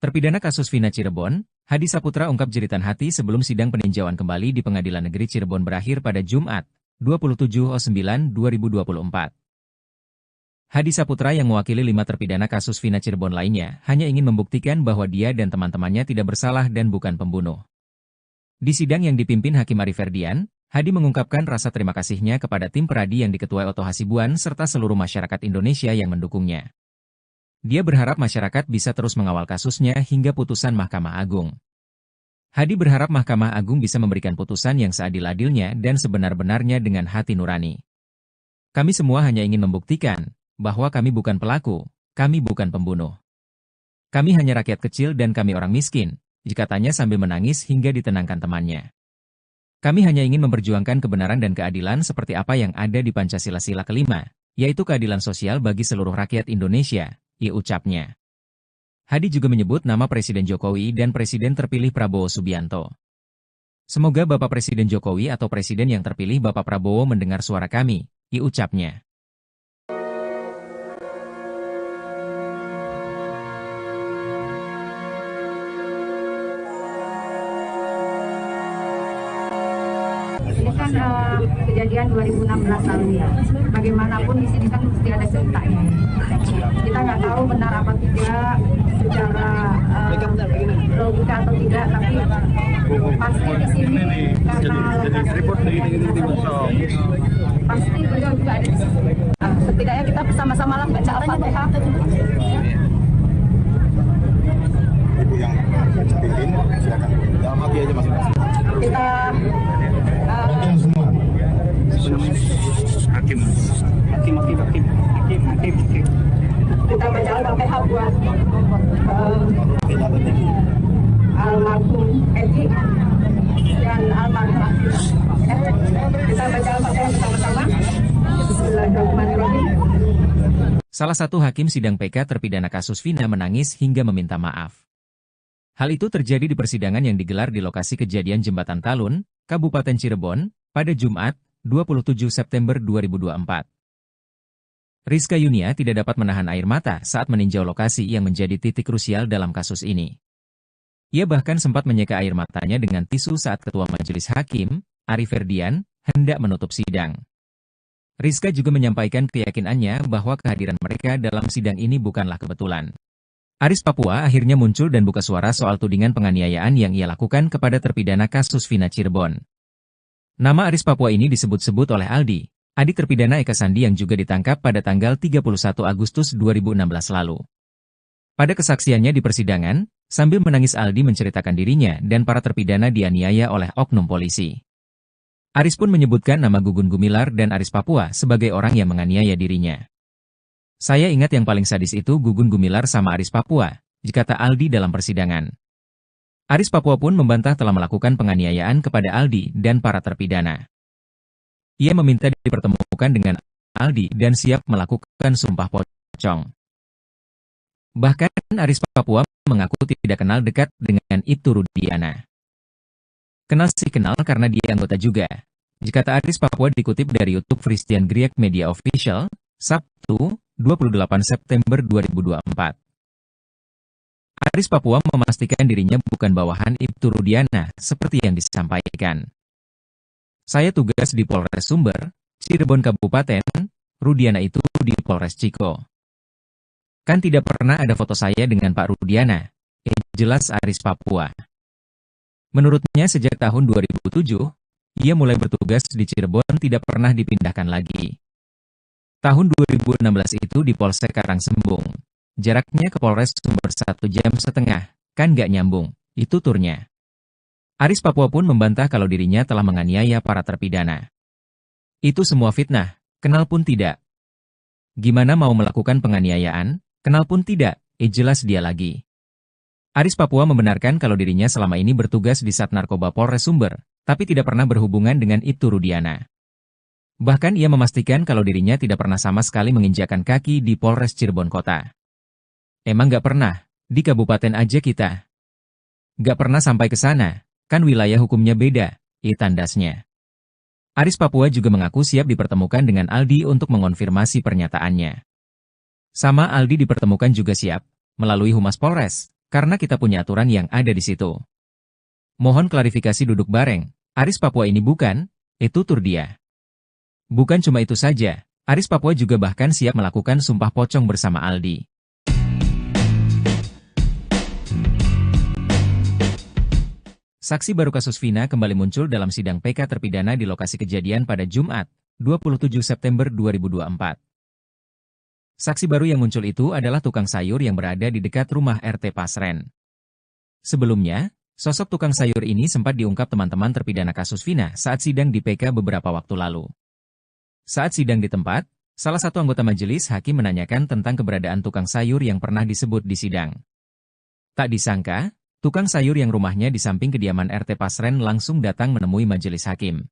Terpidana kasus Vina Cirebon, Hadi Saputra ungkap jeritan hati sebelum sidang peninjauan kembali di Pengadilan Negeri Cirebon berakhir pada Jumat, 27/9/2024. Hadi Saputra yang mewakili 5 terpidana kasus Vina Cirebon lainnya hanya ingin membuktikan bahwa dia dan teman-temannya tidak bersalah dan bukan pembunuh. Di sidang yang dipimpin Hakim Ari Ferdian, Hadi mengungkapkan rasa terima kasihnya kepada tim peradi yang diketuai Oto Hasibuan serta seluruh masyarakat Indonesia yang mendukungnya. Dia berharap masyarakat bisa terus mengawal kasusnya hingga putusan Mahkamah Agung. Hadi berharap Mahkamah Agung bisa memberikan putusan yang seadil-adilnya dan sebenar-benarnya dengan hati nurani. Kami semua hanya ingin membuktikan bahwa kami bukan pelaku, kami bukan pembunuh. Kami hanya rakyat kecil dan kami orang miskin, katanya sambil menangis hingga ditenangkan temannya. Kami hanya ingin memperjuangkan kebenaran dan keadilan seperti apa yang ada di Pancasila Sila kelima, yaitu keadilan sosial bagi seluruh rakyat Indonesia, ucapnya. Hadi juga menyebut nama Presiden Jokowi dan Presiden terpilih Prabowo Subianto. Semoga Bapak Presiden Jokowi atau Presiden yang terpilih Bapak Prabowo mendengar suara kami, ucapnya. Ini kan kejadian 2016 lalu ya. Bagaimanapun di sini kan mesti ada ceritanya. Kita nggak tahu benar apa tidak secara logika atau tidak, tapi pasti di sini karena pasti beliau juga ada di sini. Setidaknya kita bersama-sama lah baca Al-Fatihah. Ibu yang pimpin, silakan. Dalam hati aja masing-masing. Kita semua. Hakim. kita baca Al-Fatihah buat almarhum Eki dan almarhum kita baca Al-Fatihah bersama-sama. Bismillahirrahmanirrahim. Salah satu hakim sidang PK terpidana kasus Vina menangis hingga meminta maaf. Hal itu terjadi di persidangan yang digelar di lokasi kejadian Jembatan Talun, Kabupaten Cirebon, pada Jumat, 27 September 2024. Rizka Yunia tidak dapat menahan air mata saat meninjau lokasi yang menjadi titik krusial dalam kasus ini. Ia bahkan sempat menyeka air matanya dengan tisu saat Ketua Majelis Hakim, Ari Ferdian, hendak menutup sidang. Rizka juga menyampaikan keyakinannya bahwa kehadiran mereka dalam sidang ini bukanlah kebetulan. Aris Papua akhirnya muncul dan buka suara soal tudingan penganiayaan yang ia lakukan kepada terpidana kasus Vina Cirebon. Nama Aris Papua ini disebut-sebut oleh Aldi, adik terpidana Eka Sandi yang juga ditangkap pada tanggal 31 Agustus 2016 lalu. Pada kesaksiannya di persidangan, sambil menangis Aldi menceritakan dirinya dan para terpidana dianiaya oleh oknum polisi. Aris pun menyebutkan nama Gugun Gumilar dan Aris Papua sebagai orang yang menganiaya dirinya. Saya ingat yang paling sadis itu Gugun Gumilar sama Aris Papua, kata Aldi dalam persidangan. Aris Papua pun membantah telah melakukan penganiayaan kepada Aldi dan para terpidana. Ia meminta dipertemukan dengan Aldi dan siap melakukan sumpah pocong. Bahkan Aris Papua mengaku tidak kenal dekat dengan Ibtu Rudiana. Kenal sih kenal karena dia anggota juga, kata Aris Papua dikutip dari YouTube Christian Griek Media Official, Sabtu, 28 September 2024. Aris Papua memastikan dirinya bukan bawahan Ibtu Rudiana seperti yang disampaikan. Saya tugas di Polres Sumber, Cirebon Kabupaten, Rudiana itu di Polres Ciko. Kan tidak pernah ada foto saya dengan Pak Rudiana, jelas Aris Papua. Menurutnya sejak tahun 2007, ia mulai bertugas di Cirebon tidak pernah dipindahkan lagi. Tahun 2016 itu di Polsek Karangsembung. Jaraknya ke Polres Sumber 1,5 jam, kan gak nyambung, itu turnya. Aris Papua pun membantah kalau dirinya telah menganiaya para terpidana. Itu semua fitnah, kenal pun tidak. Gimana mau melakukan penganiayaan? Kenal pun tidak, jelas dia lagi. Aris Papua membenarkan kalau dirinya selama ini bertugas di Sat Narkoba Polres Sumber, tapi tidak pernah berhubungan dengan Ibtu Rudiana. Bahkan ia memastikan kalau dirinya tidak pernah sama sekali menginjakkan kaki di Polres Cirebon Kota. Emang gak pernah, di kabupaten aja kita. Gak pernah sampai ke sana, kan wilayah hukumnya beda, tandasnya. Aris Papua juga mengaku siap dipertemukan dengan Aldi untuk mengonfirmasi pernyataannya. Sama Aldi dipertemukan juga siap, melalui Humas Polres, karena kita punya aturan yang ada di situ. Mohon klarifikasi duduk bareng, Aris Papua ini bukan, tutur dia. Bukan cuma itu saja, Aris Papua juga bahkan siap melakukan sumpah pocong bersama Aldi. Saksi baru kasus Vina kembali muncul dalam sidang PK terpidana di lokasi kejadian pada Jumat, 27 September 2024. Saksi baru yang muncul itu adalah tukang sayur yang berada di dekat rumah RT Pasren. Sebelumnya, sosok tukang sayur ini sempat diungkap teman-teman terpidana kasus Vina saat sidang di PK beberapa waktu lalu. Saat sidang di tempat, salah satu anggota majelis hakim menanyakan tentang keberadaan tukang sayur yang pernah disebut di sidang. Tak disangka, tukang sayur yang rumahnya di samping kediaman RT Pasren langsung datang menemui majelis hakim.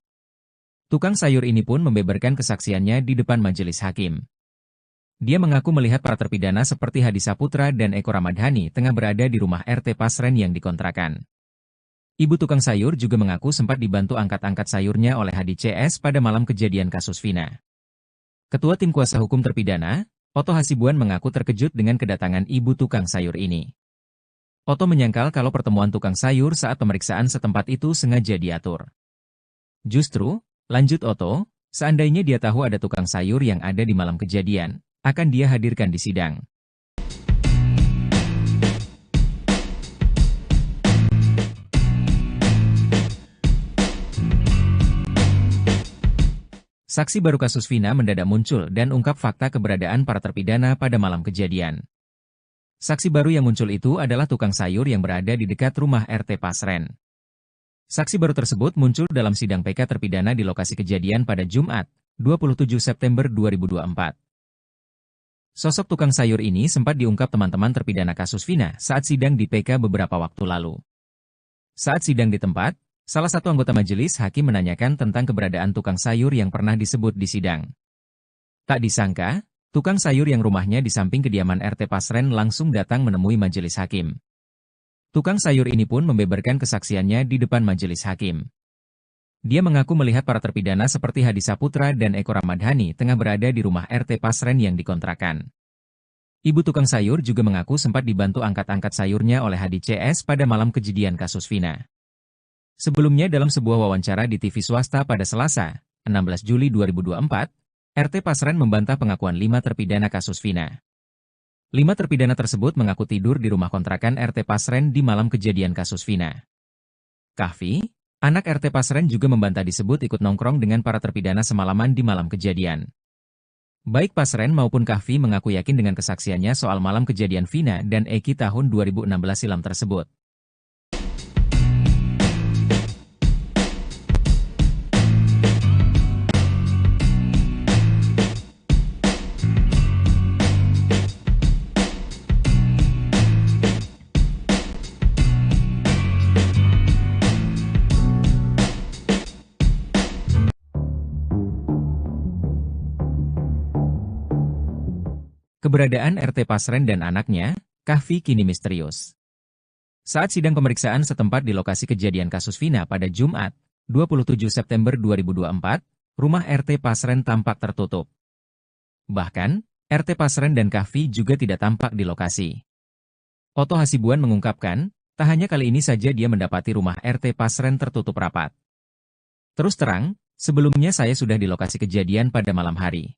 Tukang sayur ini pun membeberkan kesaksiannya di depan majelis hakim. Dia mengaku melihat para terpidana seperti Hadi Saputra dan Eko Ramadhani tengah berada di rumah RT Pasren yang dikontrakan. Ibu tukang sayur juga mengaku sempat dibantu angkat-angkat sayurnya oleh Hadi CS pada malam kejadian kasus Vina. Ketua Tim Kuasa Hukum Terpidana, Oto Hasibuan mengaku terkejut dengan kedatangan ibu tukang sayur ini. Oto menyangkal kalau pertemuan tukang sayur saat pemeriksaan setempat itu sengaja diatur. Justru, lanjut Oto, seandainya dia tahu ada tukang sayur yang ada di malam kejadian, akan dia hadirkan di sidang. Saksi baru kasus Vina mendadak muncul dan ungkap fakta keberadaan para terpidana pada malam kejadian. Saksi baru yang muncul itu adalah tukang sayur yang berada di dekat rumah RT Pasren. Saksi baru tersebut muncul dalam sidang PK terpidana di lokasi kejadian pada Jumat, 27 September 2024. Sosok tukang sayur ini sempat diungkap teman-teman terpidana kasus Vina saat sidang di PK beberapa waktu lalu. Saat sidang di tempat, salah satu anggota majelis hakim menanyakan tentang keberadaan tukang sayur yang pernah disebut di sidang. Tak disangka, tukang sayur yang rumahnya di samping kediaman RT Pasren langsung datang menemui majelis hakim. Tukang sayur ini pun membeberkan kesaksiannya di depan majelis hakim. Dia mengaku melihat para terpidana seperti Hadi Saputra dan Eko Ramadhani tengah berada di rumah RT Pasren yang dikontrakan. Ibu tukang sayur juga mengaku sempat dibantu angkat-angkat sayurnya oleh Hadi CS pada malam kejadian kasus Vina. Sebelumnya dalam sebuah wawancara di TV swasta pada Selasa, 16 Juli 2024, RT Pasren membantah pengakuan 5 terpidana kasus Vina. 5 terpidana tersebut mengaku tidur di rumah kontrakan RT Pasren di malam kejadian kasus Vina. Kahfi, anak RT Pasren juga membantah disebut ikut nongkrong dengan para terpidana semalaman di malam kejadian. Baik Pasren maupun Kahfi mengaku yakin dengan kesaksiannya soal malam kejadian Vina dan Eki tahun 2016 silam tersebut. Keberadaan RT Pasren dan anaknya, Kahfi, kini misterius. Saat sidang pemeriksaan setempat di lokasi kejadian kasus Vina pada Jumat, 27 September 2024, rumah RT Pasren tampak tertutup. Bahkan, RT Pasren dan Kahfi juga tidak tampak di lokasi. Oto Hasibuan mengungkapkan, tak hanya kali ini saja dia mendapati rumah RT Pasren tertutup rapat. Terus terang, sebelumnya saya sudah di lokasi kejadian pada malam hari.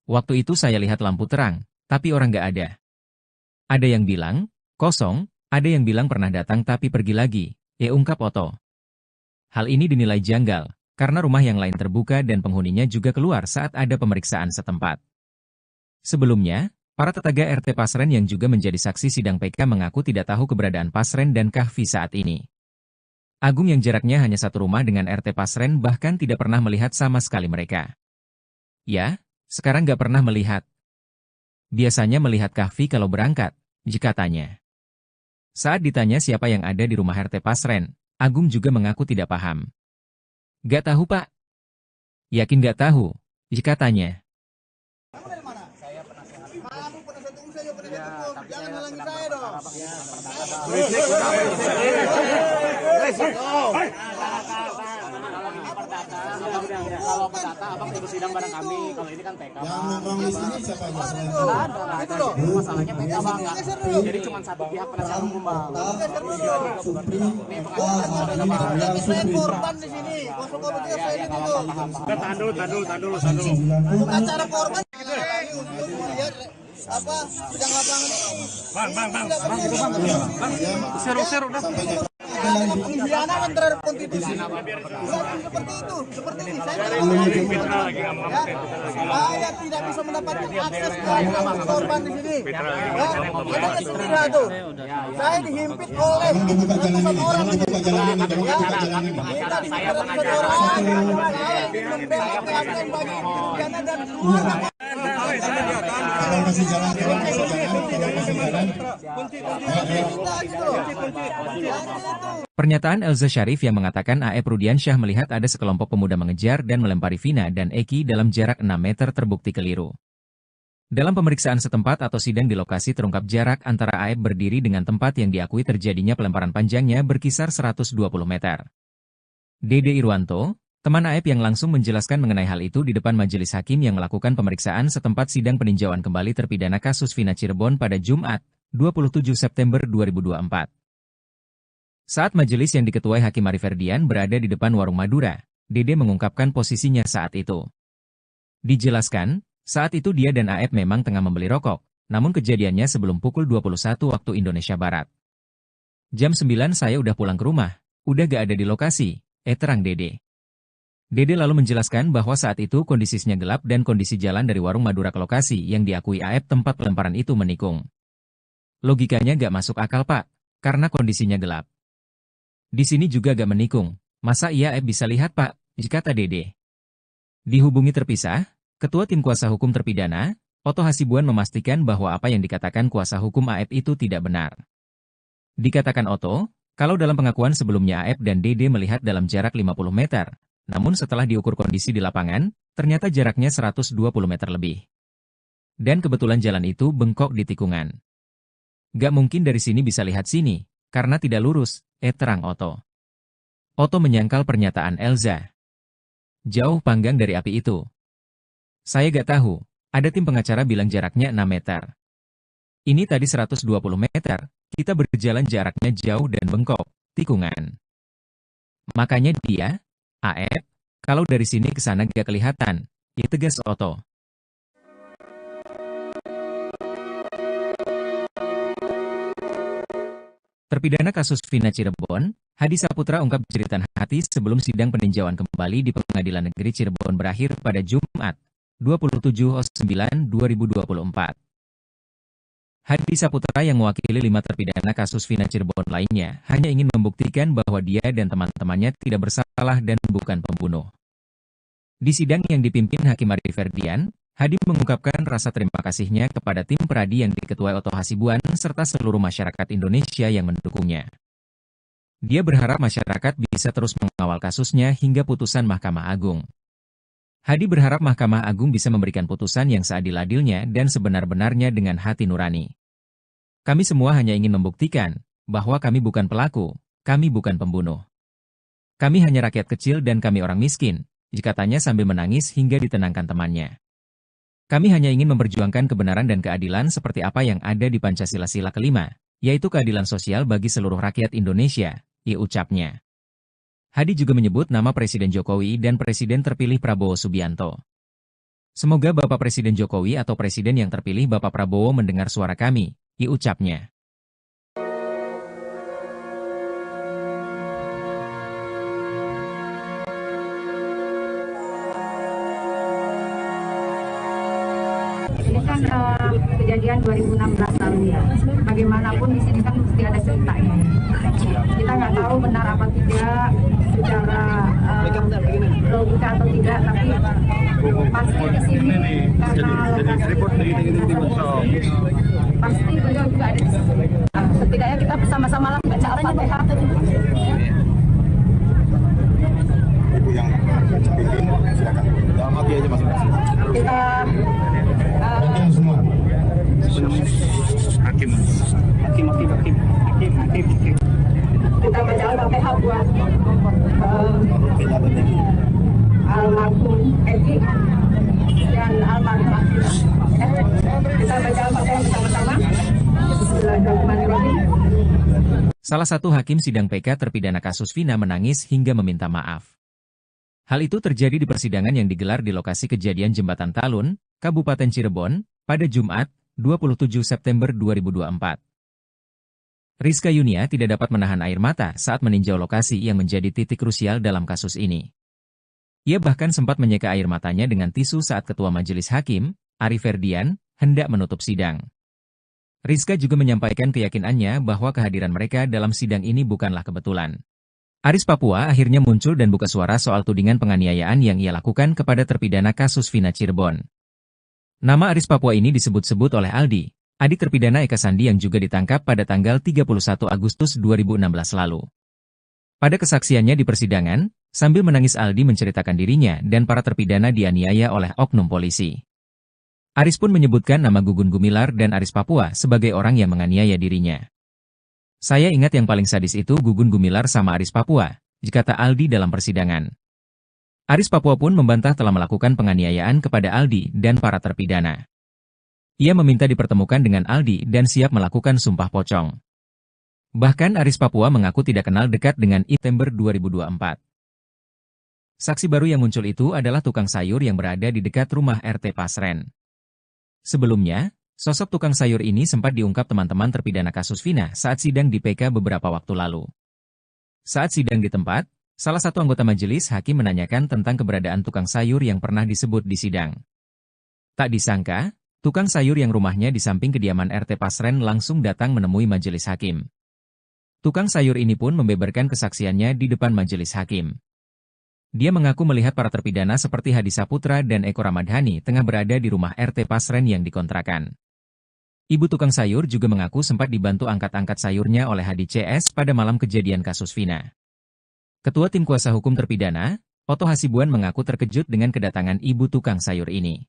Waktu itu saya lihat lampu terang, tapi orang nggak ada. Ada yang bilang, kosong, ada yang bilang pernah datang tapi pergi lagi, ungkap Oto. Hal ini dinilai janggal, karena rumah yang lain terbuka dan penghuninya juga keluar saat ada pemeriksaan setempat. Sebelumnya, para tetangga RT Pasren yang juga menjadi saksi sidang PK mengaku tidak tahu keberadaan Pasren dan Kahfi saat ini. Agung yang jaraknya hanya satu rumah dengan RT Pasren bahkan tidak pernah melihat sama sekali mereka. Ya, sekarang nggak pernah melihat. Biasanya melihat Kahfi kalau berangkat, jika tanya. Saat ditanya siapa yang ada di rumah RT Pasren, Agung juga mengaku tidak paham. Nggak tahu Pak. Yakin nggak tahu, jika tanya. Jangan halangi saya dong. Kalau perdata abang ikut sidang bareng kami, kalau ini kan PK. Yang nongkrong di sini siapa aja selain Itu loh, masalahnya PK bang. Jadi cuma satu pihak penasihat hukum bang. Saya korban di sini. Saya ini dulu. Tahan dulu. Acara korban untuk melihat apa sidang lapangan ini. Bang. Seru udah. Pengkhianatan terhadap konstitusi. Seperti itu, seperti ini. Saya tidak bisa mendapatkan akses ke korban di sini. Ada istilah tuh. Saya dihimpit oleh ratusan orang. Kita dihimpit ratusan orang. Saya ingin membela keadilan bagi pengkhianat dan keluarga. Kalau masih jalan. Pernyataan Elza Syarif yang mengatakan AF Rudiansyah melihat ada sekelompok pemuda mengejar dan melempari Vina dan Eki dalam jarak 6 meter terbukti keliru. Dalam pemeriksaan setempat atau sidang di lokasi terungkap jarak antara AF berdiri dengan tempat yang diakui terjadinya pelemparan panjangnya berkisar 120 meter. Dede Irwanto, teman AF yang langsung menjelaskan mengenai hal itu di depan majelis hakim yang melakukan pemeriksaan setempat sidang peninjauan kembali terpidana kasus Vina Cirebon pada Jumat, 27 September 2024. Saat majelis yang diketuai Hakim Arif Ferdian berada di depan warung Madura, Dede mengungkapkan posisinya saat itu. Dijelaskan, saat itu dia dan AF memang tengah membeli rokok, namun kejadiannya sebelum pukul 21 waktu Indonesia Barat. Jam 9 saya udah pulang ke rumah, udah gak ada di lokasi, terang Dede. Dede lalu menjelaskan bahwa saat itu kondisinya gelap dan kondisi jalan dari warung Madura ke lokasi yang diakui AF tempat pelemparan itu menikung. Logikanya gak masuk akal Pak, karena kondisinya gelap. Di sini juga gak menikung, masa iya AF bisa lihat Pak, kata Dede. Dihubungi terpisah, Ketua Tim Kuasa Hukum Terpidana, Oto Hasibuan memastikan bahwa apa yang dikatakan kuasa hukum AF itu tidak benar. Dikatakan Oto, kalau dalam pengakuan sebelumnya AF dan Dede melihat dalam jarak 50 meter, namun setelah diukur kondisi di lapangan, ternyata jaraknya 120 meter lebih. Dan kebetulan jalan itu bengkok di tikungan. Gak mungkin dari sini bisa lihat sini, karena tidak lurus, terang Oto. Oto menyangkal pernyataan Elza. Jauh panggang dari api itu. Saya gak tahu, ada tim pengacara bilang jaraknya 6 meter. Ini tadi 120 meter, kita berjalan jaraknya jauh dan bengkok, tikungan. Makanya dia, Aep, kalau dari sini ke sana gak kelihatan, ya tegas Oto. Terpidana kasus Vina Cirebon, Hadi Saputra ungkap jeritan hati sebelum sidang peninjauan kembali di Pengadilan Negeri Cirebon berakhir pada Jumat, 27/9/2024. Hadi Saputra yang mewakili 5 terpidana kasus Vina Cirebon lainnya hanya ingin membuktikan bahwa dia dan teman-temannya tidak bersalah dan bukan pembunuh. Di sidang yang dipimpin Hakim Ari Ferdian, Hadi mengungkapkan rasa terima kasihnya kepada tim Peradi yang diketuai Oto Hasibuan serta seluruh masyarakat Indonesia yang mendukungnya. Dia berharap masyarakat bisa terus mengawal kasusnya hingga putusan Mahkamah Agung. Hadi berharap Mahkamah Agung bisa memberikan putusan yang seadil-adilnya dan sebenar-benarnya dengan hati nurani. Kami semua hanya ingin membuktikan bahwa kami bukan pelaku, kami bukan pembunuh. Kami hanya rakyat kecil dan kami orang miskin, katanya sambil menangis hingga ditenangkan temannya. Kami hanya ingin memperjuangkan kebenaran dan keadilan seperti apa yang ada di Pancasila Sila kelima, yaitu keadilan sosial bagi seluruh rakyat Indonesia, ucapnya. Hadi juga menyebut nama Presiden Jokowi dan Presiden terpilih Prabowo Subianto. Semoga Bapak Presiden Jokowi atau Presiden yang terpilih Bapak Prabowo mendengar suara kami, ucapnya. Ini kan kejadian 2016 lalu ya. Bagaimanapun di sini kan mesti ada ceritanya. Kita nggak tahu benar apa tidak secara logika atau tidak, tapi pasti di sini karena pasti beliau juga ada di sini. Setidaknya kita bersama-sama lah baca Al-Fatihah. Ibu yang pimpin, silakan. Mati aja masing-masing. Kita semua. Hakim. kita baca Al-Fatihah buat almarhum Eki dan almarhum Akila. Kita baca Al-Fatihah bersama-sama. Bismillahirrahmanirrahim. Salah satu hakim sidang PK terpidana kasus Vina menangis hingga meminta maaf. Hal itu terjadi di persidangan yang digelar di lokasi kejadian Jembatan Talun, Kabupaten Cirebon, pada Jumat, 27 September 2024. Rizka Yunia tidak dapat menahan air mata saat meninjau lokasi yang menjadi titik krusial dalam kasus ini. Ia bahkan sempat menyeka air matanya dengan tisu saat Ketua Majelis Hakim, Ari Ferdian, hendak menutup sidang. Rizka juga menyampaikan keyakinannya bahwa kehadiran mereka dalam sidang ini bukanlah kebetulan. Aris Papua akhirnya muncul dan buka suara soal tudingan penganiayaan yang ia lakukan kepada terpidana kasus Vina Cirebon. Nama Aris Papua ini disebut-sebut oleh Aldi, adik terpidana Eka Sandi yang juga ditangkap pada tanggal 31 Agustus 2016 lalu. Pada kesaksiannya di persidangan, sambil menangis Aldi menceritakan dirinya dan para terpidana dianiaya oleh oknum polisi. Aris pun menyebutkan nama Gugun Gumilar dan Aris Papua sebagai orang yang menganiaya dirinya. Saya ingat yang paling sadis itu Gugun Gumilar sama Aris Papua, kata Aldi dalam persidangan. Aris Papua pun membantah telah melakukan penganiayaan kepada Aldi dan para terpidana. Ia meminta dipertemukan dengan Aldi dan siap melakukan sumpah pocong. Bahkan Aris Papua mengaku tidak kenal dekat dengan September 2024. Saksi baru yang muncul itu adalah tukang sayur yang berada di dekat rumah RT Pasren. Sebelumnya, sosok tukang sayur ini sempat diungkap teman-teman terpidana kasus Vina saat sidang di PK beberapa waktu lalu. Saat sidang di tempat, salah satu anggota majelis hakim menanyakan tentang keberadaan tukang sayur yang pernah disebut di sidang. Tak disangka, tukang sayur yang rumahnya di samping kediaman RT Pasren langsung datang menemui majelis hakim. Tukang sayur ini pun membeberkan kesaksiannya di depan majelis hakim. Dia mengaku melihat para terpidana seperti Hadi Saputra dan Eko Ramadhani tengah berada di rumah RT Pasren yang dikontrakan. Ibu tukang sayur juga mengaku sempat dibantu angkat-angkat sayurnya oleh Hadi CS pada malam kejadian kasus Vina. Ketua Tim Kuasa Hukum Terpidana, Oto Hasibuan mengaku terkejut dengan kedatangan ibu tukang sayur ini.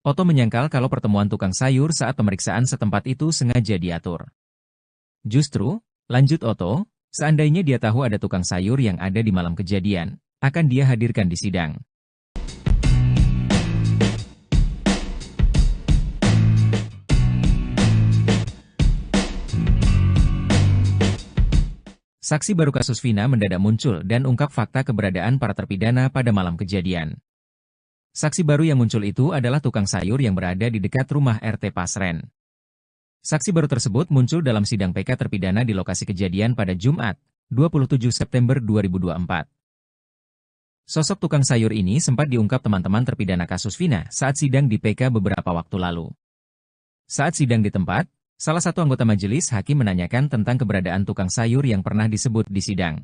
Oto menyangkal kalau pertemuan tukang sayur saat pemeriksaan setempat itu sengaja diatur. Justru, lanjut Oto, seandainya dia tahu ada tukang sayur yang ada di malam kejadian, akan dia hadirkan di sidang. Saksi baru kasus Vina mendadak muncul dan ungkap fakta keberadaan para terpidana pada malam kejadian. Saksi baru yang muncul itu adalah tukang sayur yang berada di dekat rumah RT Pasren. Saksi baru tersebut muncul dalam sidang PK terpidana di lokasi kejadian pada Jumat, 27 September 2024. Sosok tukang sayur ini sempat diungkap teman-teman terpidana kasus Vina saat sidang di PK beberapa waktu lalu. Saat sidang di tempat, salah satu anggota majelis hakim menanyakan tentang keberadaan tukang sayur yang pernah disebut di sidang.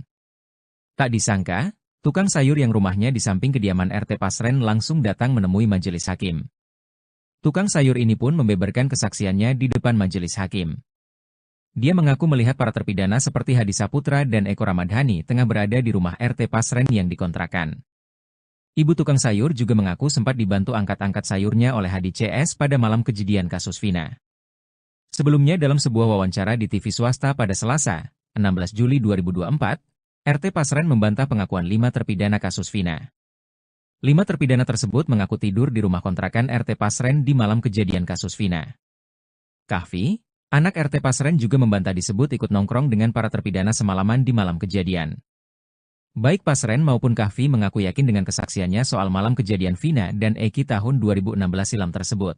Tak disangka, tukang sayur yang rumahnya di samping kediaman RT Pasren langsung datang menemui majelis hakim. Tukang sayur ini pun membeberkan kesaksiannya di depan majelis hakim. Dia mengaku melihat para terpidana seperti Hadi Saputra dan Eko Ramadhani tengah berada di rumah RT Pasren yang dikontrakan. Ibu tukang sayur juga mengaku sempat dibantu angkat-angkat sayurnya oleh Hadi CS pada malam kejadian kasus Vina. Sebelumnya dalam sebuah wawancara di TV swasta pada Selasa, 16 Juli 2024, RT Pasren membantah pengakuan 5 terpidana kasus Vina. 5 terpidana tersebut mengaku tidur di rumah kontrakan RT Pasren di malam kejadian kasus Vina. Kahfi, anak RT Pasren juga membantah disebut ikut nongkrong dengan para terpidana semalaman di malam kejadian. Baik Pasren maupun Kahfi mengaku yakin dengan kesaksiannya soal malam kejadian Vina dan Eki tahun 2016 silam tersebut.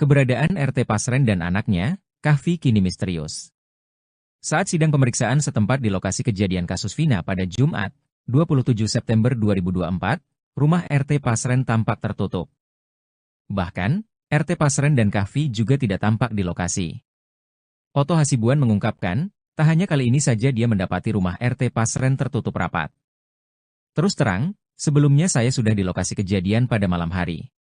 Keberadaan RT Pasren dan anaknya, Kahfi, kini misterius. Saat sidang pemeriksaan setempat di lokasi kejadian kasus Vina pada Jumat, 27 September 2024, rumah RT Pasren tampak tertutup. Bahkan, RT Pasren dan Kahfi juga tidak tampak di lokasi. Oto Hasibuan mengungkapkan, tak hanya kali ini saja dia mendapati rumah RT Pasren tertutup rapat. Terus terang, sebelumnya saya sudah di lokasi kejadian pada malam hari.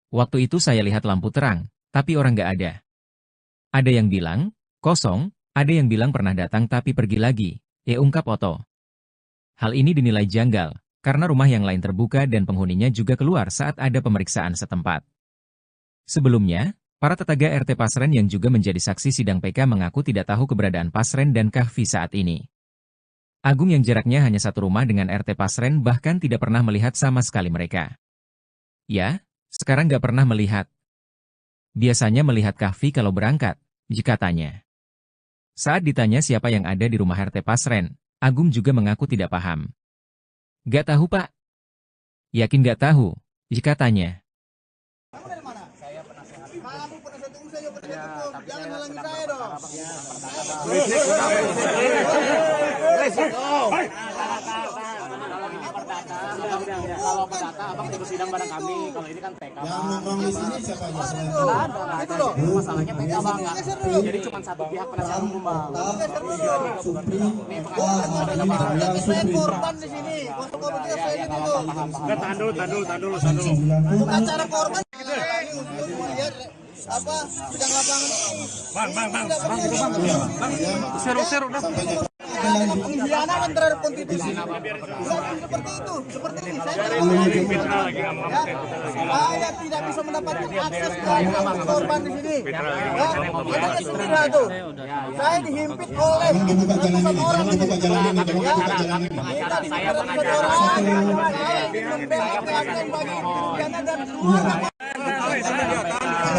Waktu itu saya lihat lampu terang, tapi orang nggak ada. Ada yang bilang, kosong, ada yang bilang pernah datang tapi pergi lagi, ungkap Oto. Hal ini dinilai janggal, karena rumah yang lain terbuka dan penghuninya juga keluar saat ada pemeriksaan setempat. Sebelumnya, para tetangga RT Pasren yang juga menjadi saksi sidang PK mengaku tidak tahu keberadaan Pasren dan Kahfi saat ini. Agung yang jaraknya hanya satu rumah dengan RT Pasren bahkan tidak pernah melihat sama sekali mereka. Ya, sekarang nggak pernah melihat. Biasanya melihat Kahfi kalau berangkat, jika tanya. Saat ditanya siapa yang ada di rumah RT Pasren, Agung juga mengaku tidak paham. Nggak tahu Pak. Yakin nggak tahu, jika tanya. Jangan halangi saya dong. Kalau perdata abang ikut sidang bareng kami. Kalau ini kan PK. Yang nongkrong di sini siapa aja? Itu loh. Masalahnya PK bang. Jadi cuma satu pihak penasihat hukum bang. Ini pengadilan. Saya korban di sini. Untuk komunikasi dulu. Tahan dulu. Untuk acara korban. Lihat apa sidang lapangan ini. Seru dah. Pengkhianatan terhadap konstitusi. Seperti itu, seperti ini. Saya tidak bisa mendapatkan akses ke korban di sini. Ada istilah tuh. Saya dihimpit oleh ratusan orang ini. Saya dan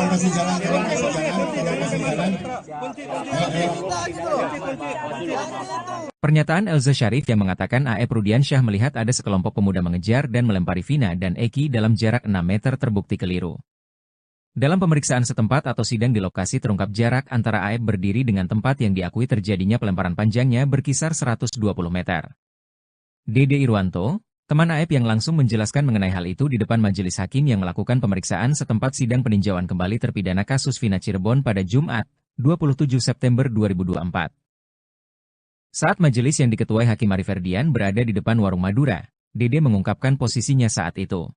Kasih jalan. Pernyataan Elza Syarif yang mengatakan A.E. Rudiansyah melihat ada sekelompok pemuda mengejar dan melempari Vina dan Eki dalam jarak 6 meter terbukti keliru. Dalam pemeriksaan setempat atau sidang di lokasi terungkap jarak antara A.E. berdiri dengan tempat yang diakui terjadinya pelemparan panjangnya berkisar 120 meter. Dede Irwanto, teman A.E. yang langsung menjelaskan mengenai hal itu di depan majelis hakim yang melakukan pemeriksaan setempat sidang peninjauan kembali terpidana kasus Vina Cirebon pada Jumat, 27 September 2024. Saat majelis yang diketuai Hakim Arif Ferdian berada di depan warung Madura, Dede mengungkapkan posisinya saat itu.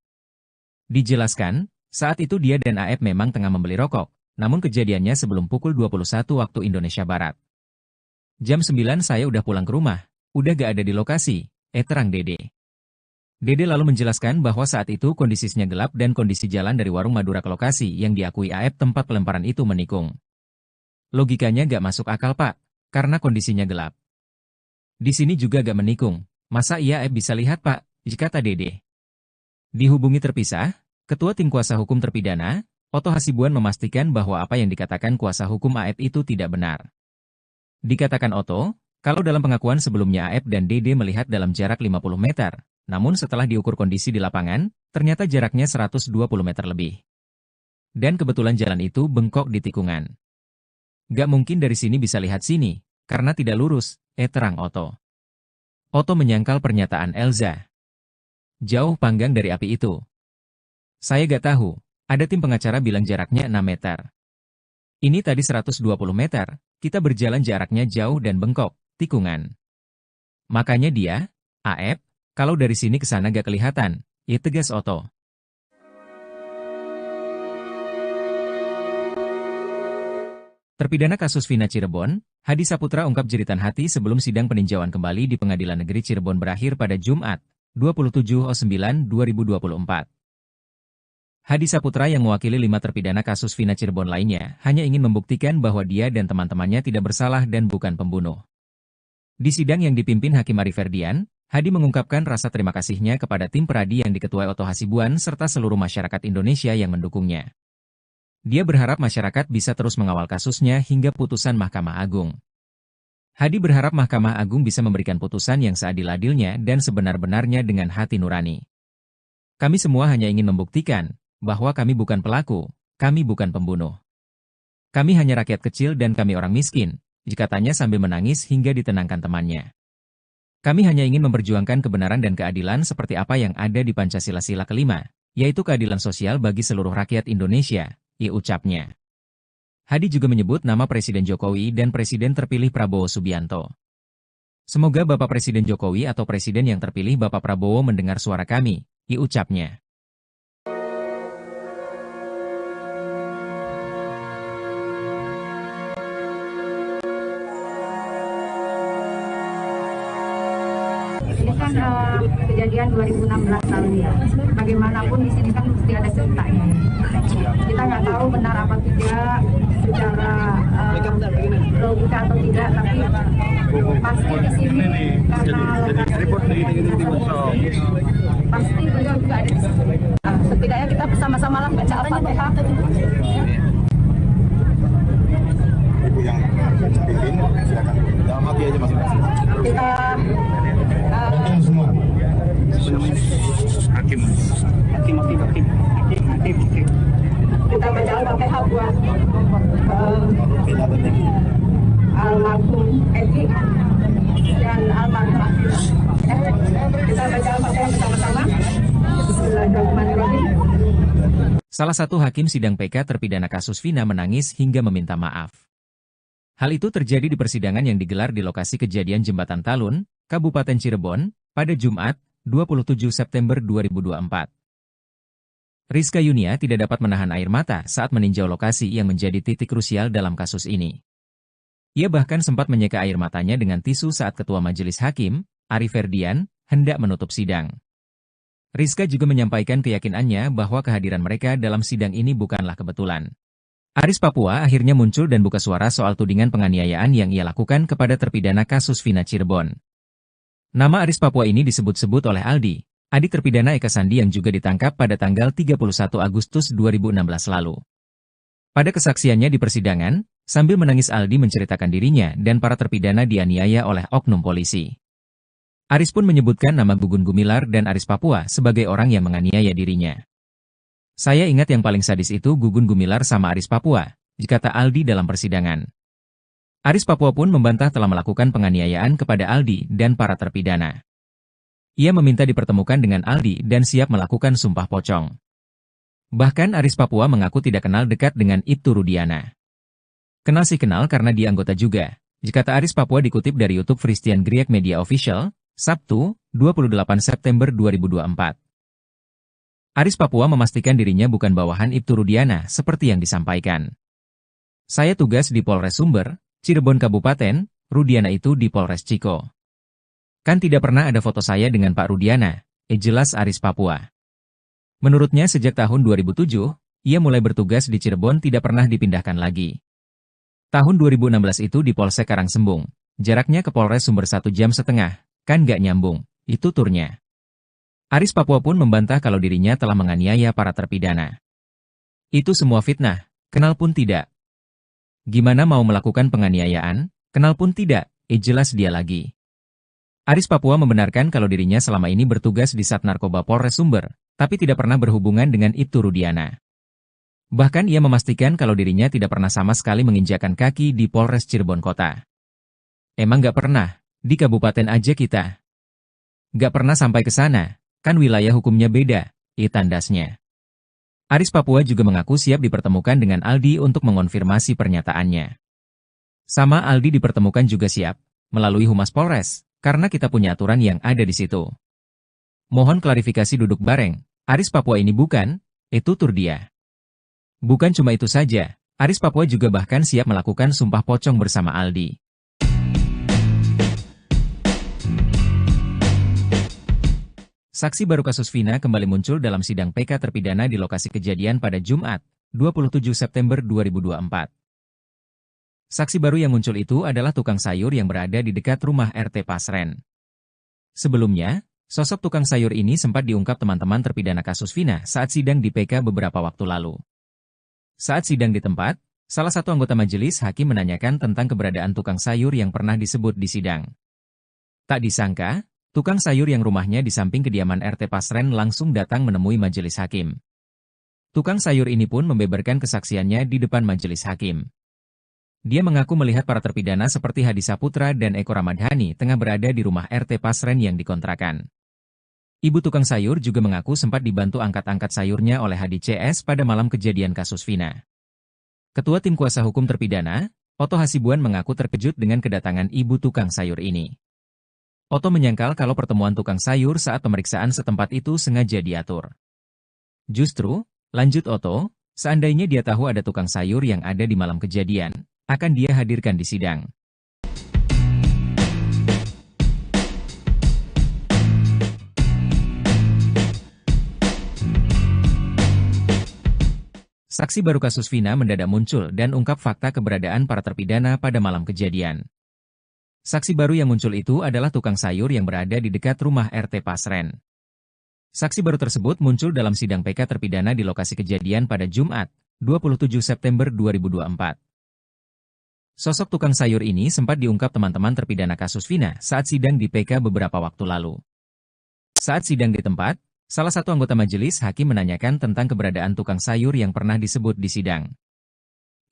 Dijelaskan, saat itu dia dan A.E. memang tengah membeli rokok, namun kejadiannya sebelum pukul 21 waktu Indonesia Barat. Jam 9 saya udah pulang ke rumah, udah gak ada di lokasi, terang Dede. Dede lalu menjelaskan bahwa saat itu kondisinya gelap dan kondisi jalan dari warung Madura ke lokasi yang diakui Aep tempat pelemparan itu menikung. Logikanya gak masuk akal Pak, karena kondisinya gelap. Di sini juga gak menikung, masa iya Aep bisa lihat Pak, kata Dede. Dihubungi terpisah, Ketua Tim Kuasa Hukum Terpidana, Oto Hasibuan memastikan bahwa apa yang dikatakan kuasa hukum Aep itu tidak benar. Dikatakan Oto, kalau dalam pengakuan sebelumnya Aep dan Dede melihat dalam jarak 50 meter, namun setelah diukur kondisi di lapangan, ternyata jaraknya 120 meter lebih. Dan kebetulan jalan itu bengkok di tikungan. Gak mungkin dari sini bisa lihat sini, karena tidak lurus, terang Oto. Oto menyangkal pernyataan Elza. Jauh panggang dari api itu. Saya gak tahu, ada tim pengacara bilang jaraknya 6 meter. Ini tadi 120 meter, kita berjalan jaraknya jauh dan bengkok, tikungan. Makanya dia, Aep, kalau dari sini ke sana gak kelihatan, ya tegas Oto. Terpidana kasus Vina Cirebon, Hadi Saputra ungkap jeritan hati sebelum sidang peninjauan kembali di Pengadilan Negeri Cirebon berakhir pada Jumat, 27/9/2024. Hadi Saputra yang mewakili 5 terpidana kasus Vina Cirebon lainnya hanya ingin membuktikan bahwa dia dan teman-temannya tidak bersalah dan bukan pembunuh. Di sidang yang dipimpin Hakim Ari Ferdian, Hadi mengungkapkan rasa terima kasihnya kepada tim peradi yang diketuai Oto Hasibuan serta seluruh masyarakat Indonesia yang mendukungnya. Dia berharap masyarakat bisa terus mengawal kasusnya hingga putusan Mahkamah Agung. Hadi berharap Mahkamah Agung bisa memberikan putusan yang seadil-adilnya dan sebenar-benarnya dengan hati nurani. Kami semua hanya ingin membuktikan bahwa kami bukan pelaku, kami bukan pembunuh. Kami hanya rakyat kecil dan kami orang miskin, katanya sambil menangis hingga ditenangkan temannya. Kami hanya ingin memperjuangkan kebenaran dan keadilan seperti apa yang ada di Pancasila Sila kelima, yaitu keadilan sosial bagi seluruh rakyat Indonesia, ucapnya. Hadi juga menyebut nama Presiden Jokowi dan Presiden terpilih Prabowo Subianto. Semoga Bapak Presiden Jokowi atau Presiden yang terpilih Bapak Prabowo mendengar suara kami, ucapnya. Ini kan kejadian 2016 lalu ya. Bagaimanapun di sini kan mesti ada ceritanya. Kita nggak tahu benar apa tidak secara logika atau tidak, tapi pasti di sini karena pasti beliau juga ada di sini. Setidaknya kita bersama-sama lah baca Al-Fatihah. Ibu yang pimpin, silakan. Dalam hati aja masing-masing. Kita semua. Hakim. kita baca Al-Fatihah buat almarhum Eki dan almarhum Akila. Kita baca Al-Fatihah bersama-sama. Bismillahirrahmanirrahim. Salah satu hakim sidang PK terpidana kasus Vina menangis hingga meminta maaf. Hal itu terjadi di persidangan yang digelar di lokasi kejadian Jembatan Talun, Kabupaten Cirebon, pada Jumat, 27 September 2024. Rizka Yunia tidak dapat menahan air mata saat meninjau lokasi yang menjadi titik krusial dalam kasus ini. Ia bahkan sempat menyeka air matanya dengan tisu saat Ketua Majelis Hakim, Ari Ferdian, hendak menutup sidang. Rizka juga menyampaikan keyakinannya bahwa kehadiran mereka dalam sidang ini bukanlah kebetulan. Aris Papua akhirnya muncul dan buka suara soal tudingan penganiayaan yang ia lakukan kepada terpidana kasus Vina Cirebon. Nama Aris Papua ini disebut-sebut oleh Aldi, adik terpidana Eka Sandi yang juga ditangkap pada tanggal 31 Agustus 2016 lalu. Pada kesaksiannya di persidangan, sambil menangis Aldi menceritakan dirinya dan para terpidana dianiaya oleh oknum polisi. Aris pun menyebutkan nama Gugun Gumilar dan Aris Papua sebagai orang yang menganiaya dirinya. Saya ingat yang paling sadis itu Gugun Gumilar sama Aris Papua, kata Aldi dalam persidangan. Aris Papua pun membantah telah melakukan penganiayaan kepada Aldi dan para terpidana. Ia meminta dipertemukan dengan Aldi dan siap melakukan sumpah pocong. Bahkan Aris Papua mengaku tidak kenal dekat dengan Ibtu Rudiana. Kenal sih kenal karena dia anggota juga, kata Aris Papua dikutip dari YouTube Christian Griek Media Official, Sabtu, 28 September 2024. Aris Papua memastikan dirinya bukan bawahan Ibtu Rudiana seperti yang disampaikan. Saya tugas di Polres Sumber, Cirebon Kabupaten, Rudiana itu di Polres Ciko. Kan tidak pernah ada foto saya dengan Pak Rudiana, jelas Aris Papua. Menurutnya sejak tahun 2007, ia mulai bertugas di Cirebon tidak pernah dipindahkan lagi. Tahun 2016 itu di Polsek Karangsembung, jaraknya ke Polres Sumber 1,5 jam, kan gak nyambung, itu turnya. Aris Papua pun membantah kalau dirinya telah menganiaya para terpidana. Itu semua fitnah, kenal pun tidak. Gimana mau melakukan penganiayaan, kenal pun tidak, jelas dia lagi. Aris Papua membenarkan kalau dirinya selama ini bertugas di Sat Narkoba Polres Sumber, tapi tidak pernah berhubungan dengan Ibtu Rudiana. Bahkan ia memastikan kalau dirinya tidak pernah sama sekali menginjakkan kaki di Polres Cirebon Kota. Emang gak pernah, di kabupaten aja kita. Gak pernah sampai ke sana, kan wilayah hukumnya beda, tandasnya. Aris Papua juga mengaku siap dipertemukan dengan Aldi untuk mengonfirmasi pernyataannya. Sama Aldi dipertemukan juga siap, melalui Humas Polres, karena kita punya aturan yang ada di situ. Mohon klarifikasi duduk bareng, Aris Papua ini bukan, tutur dia. Bukan cuma itu saja, Aris Papua juga bahkan siap melakukan sumpah pocong bersama Aldi. Saksi baru kasus Vina kembali muncul dalam sidang PK terpidana di lokasi kejadian pada Jumat, 27 September 2024. Saksi baru yang muncul itu adalah tukang sayur yang berada di dekat rumah RT Pasren. Sebelumnya, sosok tukang sayur ini sempat diungkap teman-teman terpidana kasus Vina saat sidang di PK beberapa waktu lalu. Saat sidang di tempat, salah satu anggota majelis hakim menanyakan tentang keberadaan tukang sayur yang pernah disebut di sidang. Tak disangka, tukang sayur yang rumahnya di samping kediaman RT Pasren langsung datang menemui majelis hakim. Tukang sayur ini pun membeberkan kesaksiannya di depan majelis hakim. Dia mengaku melihat para terpidana seperti Hadi Saputra dan Eko Ramadhani tengah berada di rumah RT Pasren yang dikontrakan. Ibu tukang sayur juga mengaku sempat dibantu angkat-angkat sayurnya oleh Hadi CS pada malam kejadian kasus Vina. Ketua Tim Kuasa Hukum Terpidana, Oto Hasibuan mengaku terkejut dengan kedatangan ibu tukang sayur ini. Oto menyangkal kalau pertemuan tukang sayur saat pemeriksaan setempat itu sengaja diatur. Justru, lanjut Oto, seandainya dia tahu ada tukang sayur yang ada di malam kejadian, akan dia hadirkan di sidang. Saksi baru kasus Vina mendadak muncul dan ungkap fakta keberadaan para terpidana pada malam kejadian. Saksi baru yang muncul itu adalah tukang sayur yang berada di dekat rumah RT Pasren. Saksi baru tersebut muncul dalam sidang PK terpidana di lokasi kejadian pada Jumat, 27 September 2024. Sosok tukang sayur ini sempat diungkap teman-teman terpidana kasus Vina saat sidang di PK beberapa waktu lalu. Saat sidang di tempat, salah satu anggota majelis hakim menanyakan tentang keberadaan tukang sayur yang pernah disebut di sidang.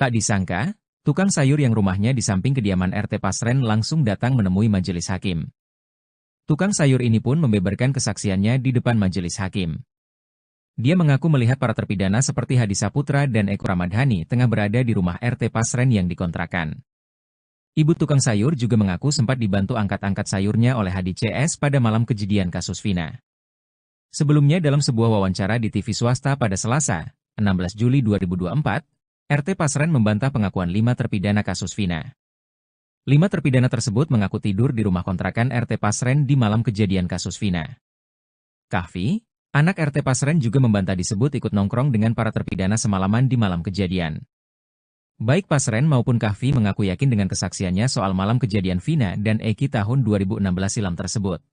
Tak disangka, tukang sayur yang rumahnya di samping kediaman RT Pasren langsung datang menemui majelis hakim. Tukang sayur ini pun membeberkan kesaksiannya di depan majelis hakim. Dia mengaku melihat para terpidana seperti Hadi Saputra dan Eko Ramadhani tengah berada di rumah RT Pasren yang dikontrakan. Ibu tukang sayur juga mengaku sempat dibantu angkat-angkat sayurnya oleh Hadi CS pada malam kejadian kasus Vina. Sebelumnya dalam sebuah wawancara di TV swasta pada Selasa, 16 Juli 2024, RT Pasren membantah pengakuan 5 terpidana kasus Vina. 5 terpidana tersebut mengaku tidur di rumah kontrakan RT Pasren di malam kejadian kasus Vina. Kahfi, anak RT Pasren juga membantah disebut ikut nongkrong dengan para terpidana semalaman di malam kejadian. Baik Pasren maupun Kahfi mengaku yakin dengan kesaksiannya soal malam kejadian Vina dan Eki tahun 2016 silam tersebut.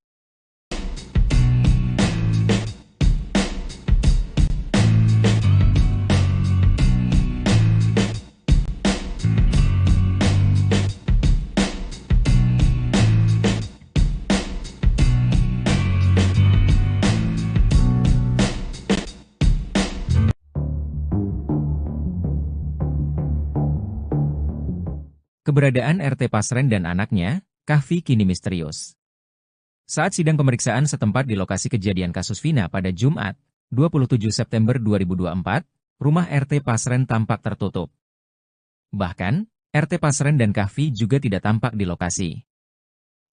Keberadaan RT Pasren dan anaknya, Kahfi kini misterius. Saat sidang pemeriksaan setempat di lokasi kejadian kasus Vina pada Jumat, 27 September 2024, rumah RT Pasren tampak tertutup. Bahkan, RT Pasren dan Kahfi juga tidak tampak di lokasi.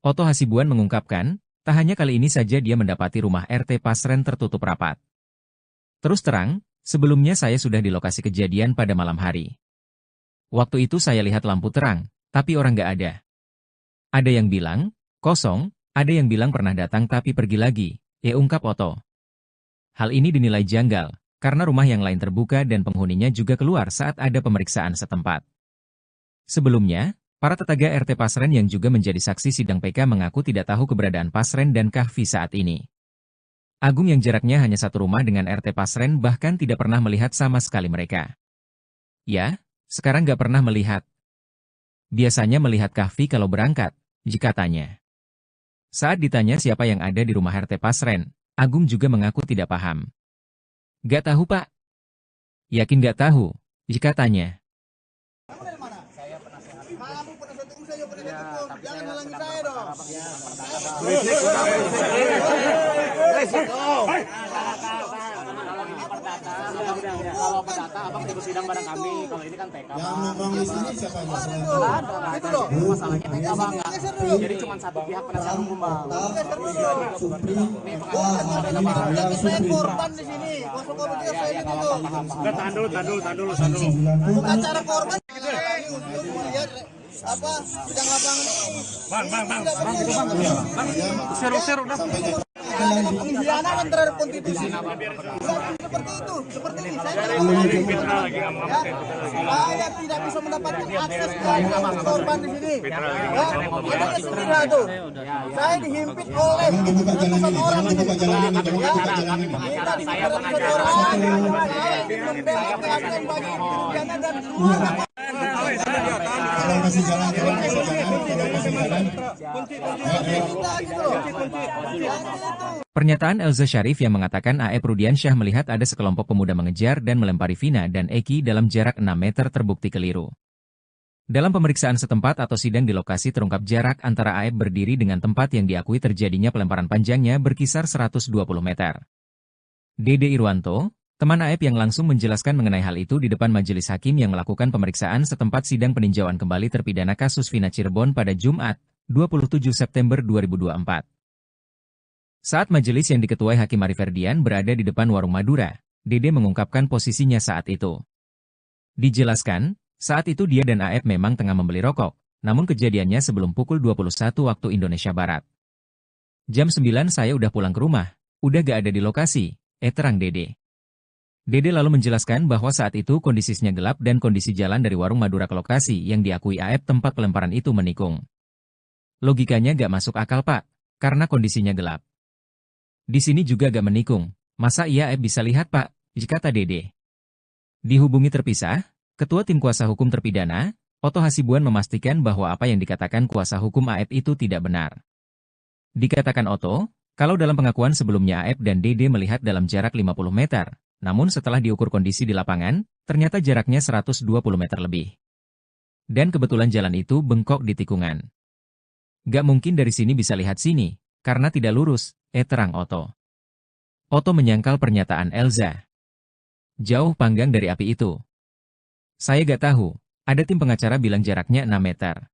Oto Hasibuan mengungkapkan, tak hanya kali ini saja dia mendapati rumah RT Pasren tertutup rapat. Terus terang, sebelumnya saya sudah di lokasi kejadian pada malam hari. Waktu itu saya lihat lampu terang, tapi orang nggak ada. Ada yang bilang, kosong, ada yang bilang pernah datang tapi pergi lagi, ungkap Otto. Hal ini dinilai janggal, karena rumah yang lain terbuka dan penghuninya juga keluar saat ada pemeriksaan setempat. Sebelumnya, para tetangga RT Pasren yang juga menjadi saksi sidang PK mengaku tidak tahu keberadaan Pasren dan Kahfi saat ini. Agung yang jaraknya hanya satu rumah dengan RT Pasren bahkan tidak pernah melihat sama sekali mereka. Ya, sekarang nggak pernah melihat. Biasanya melihat Kahfi kalau berangkat, jika tanya. Saat ditanya siapa yang ada di rumah RT Pasren, Agung juga mengaku tidak paham. Gak tahu, Pak. Yakin gak tahu, jika tanya. Kamu penasihat hukum, saya juga penasihat hukum. Jangan halangi saya dong. Kalau perdata, abang ikut sidang bareng kami. Kalau ini kan TK. Yang nongkrong di sini siapa aja? Itu loh. Masalahnya TK bang. Jadi cuma satu pihak penasihat hukum bang. Saya korban di sini. Kuasa korban juga saya di situ. Tahan dulu. Bukan cara korban. Untuk melihat apa sidang lapangan ini. Seru dah. Pengkhianatan terhadap konstitusi. Seperti itu, seperti ini. Saya tidak bisa mendapatkan akses ke korban di sini. Ada kesulitan itu. Saya dihimpit oleh ratusan orang di sini. Minta dihimpit ratusan orang. Saya ingin membela keadilan bagi pidana dan semua. Kalau masih jalan. Pernyataan Elza Syarif yang mengatakan A.E.P. Rudiansyah melihat ada sekelompok pemuda mengejar dan melempari Vina dan Eki dalam jarak 6 meter terbukti keliru. Dalam pemeriksaan setempat atau sidang di lokasi terungkap jarak antara A.E.P. berdiri dengan tempat yang diakui terjadinya pelemparan panjangnya berkisar 120 meter. Dede Irwanto, teman A.E.P. yang langsung menjelaskan mengenai hal itu di depan majelis hakim yang melakukan pemeriksaan setempat sidang peninjauan kembali terpidana kasus Vina Cirebon pada Jumat, 27 September 2024. Saat majelis yang diketuai Hakim Ari Ferdian berada di depan warung Madura, Dede mengungkapkan posisinya saat itu. Dijelaskan, saat itu dia dan A.E.P. memang tengah membeli rokok, namun kejadiannya sebelum pukul 21 waktu Indonesia Barat. Jam 9 saya udah pulang ke rumah, udah gak ada di lokasi, terang Dede. Dede lalu menjelaskan bahwa saat itu kondisinya gelap dan kondisi jalan dari warung Madura ke lokasi yang diakui A.E.P. tempat pelemparan itu menikung. Logikanya gak masuk akal Pak, karena kondisinya gelap. Di sini juga gak menikung, masa iya A.E.P. bisa lihat Pak, kata Dede. Dihubungi terpisah, Ketua Tim Kuasa Hukum Terpidana, Otto Hasibuan memastikan bahwa apa yang dikatakan kuasa hukum A.E.P. itu tidak benar. Dikatakan Otto, kalau dalam pengakuan sebelumnya A.E.P. dan Dede melihat dalam jarak 50 meter, namun setelah diukur kondisi di lapangan, ternyata jaraknya 120 meter lebih. Dan kebetulan jalan itu bengkok di tikungan. Gak mungkin dari sini bisa lihat sini, karena tidak lurus, terang Otto. Otto menyangkal pernyataan Elza. Jauh panggang dari api itu. Saya gak tahu, ada tim pengacara bilang jaraknya 6 meter.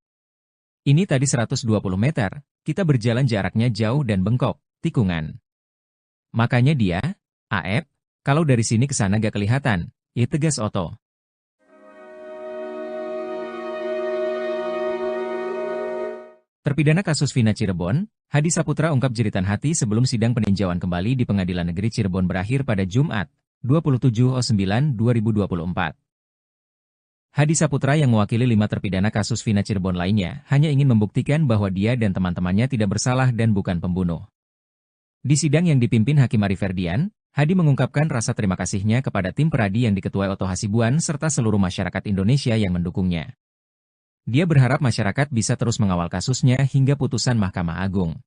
Ini tadi 120 meter, kita berjalan jaraknya jauh dan bengkok, tikungan. Makanya dia, A.E.P., kalau dari sini ke sana gak kelihatan, tegas Otto. Terpidana kasus Vina Cirebon, Hadi Saputra ungkap jeritan hati sebelum sidang peninjauan kembali di Pengadilan Negeri Cirebon berakhir pada Jumat, 27/9/2024. Hadi Saputra yang mewakili 5 terpidana kasus Vina Cirebon lainnya hanya ingin membuktikan bahwa dia dan teman-temannya tidak bersalah dan bukan pembunuh. Di sidang yang dipimpin Hakim Ari Ferdian, Hadi mengungkapkan rasa terima kasihnya kepada tim peradi yang diketuai Otto Hasibuan serta seluruh masyarakat Indonesia yang mendukungnya. Dia berharap masyarakat bisa terus mengawal kasusnya hingga putusan Mahkamah Agung.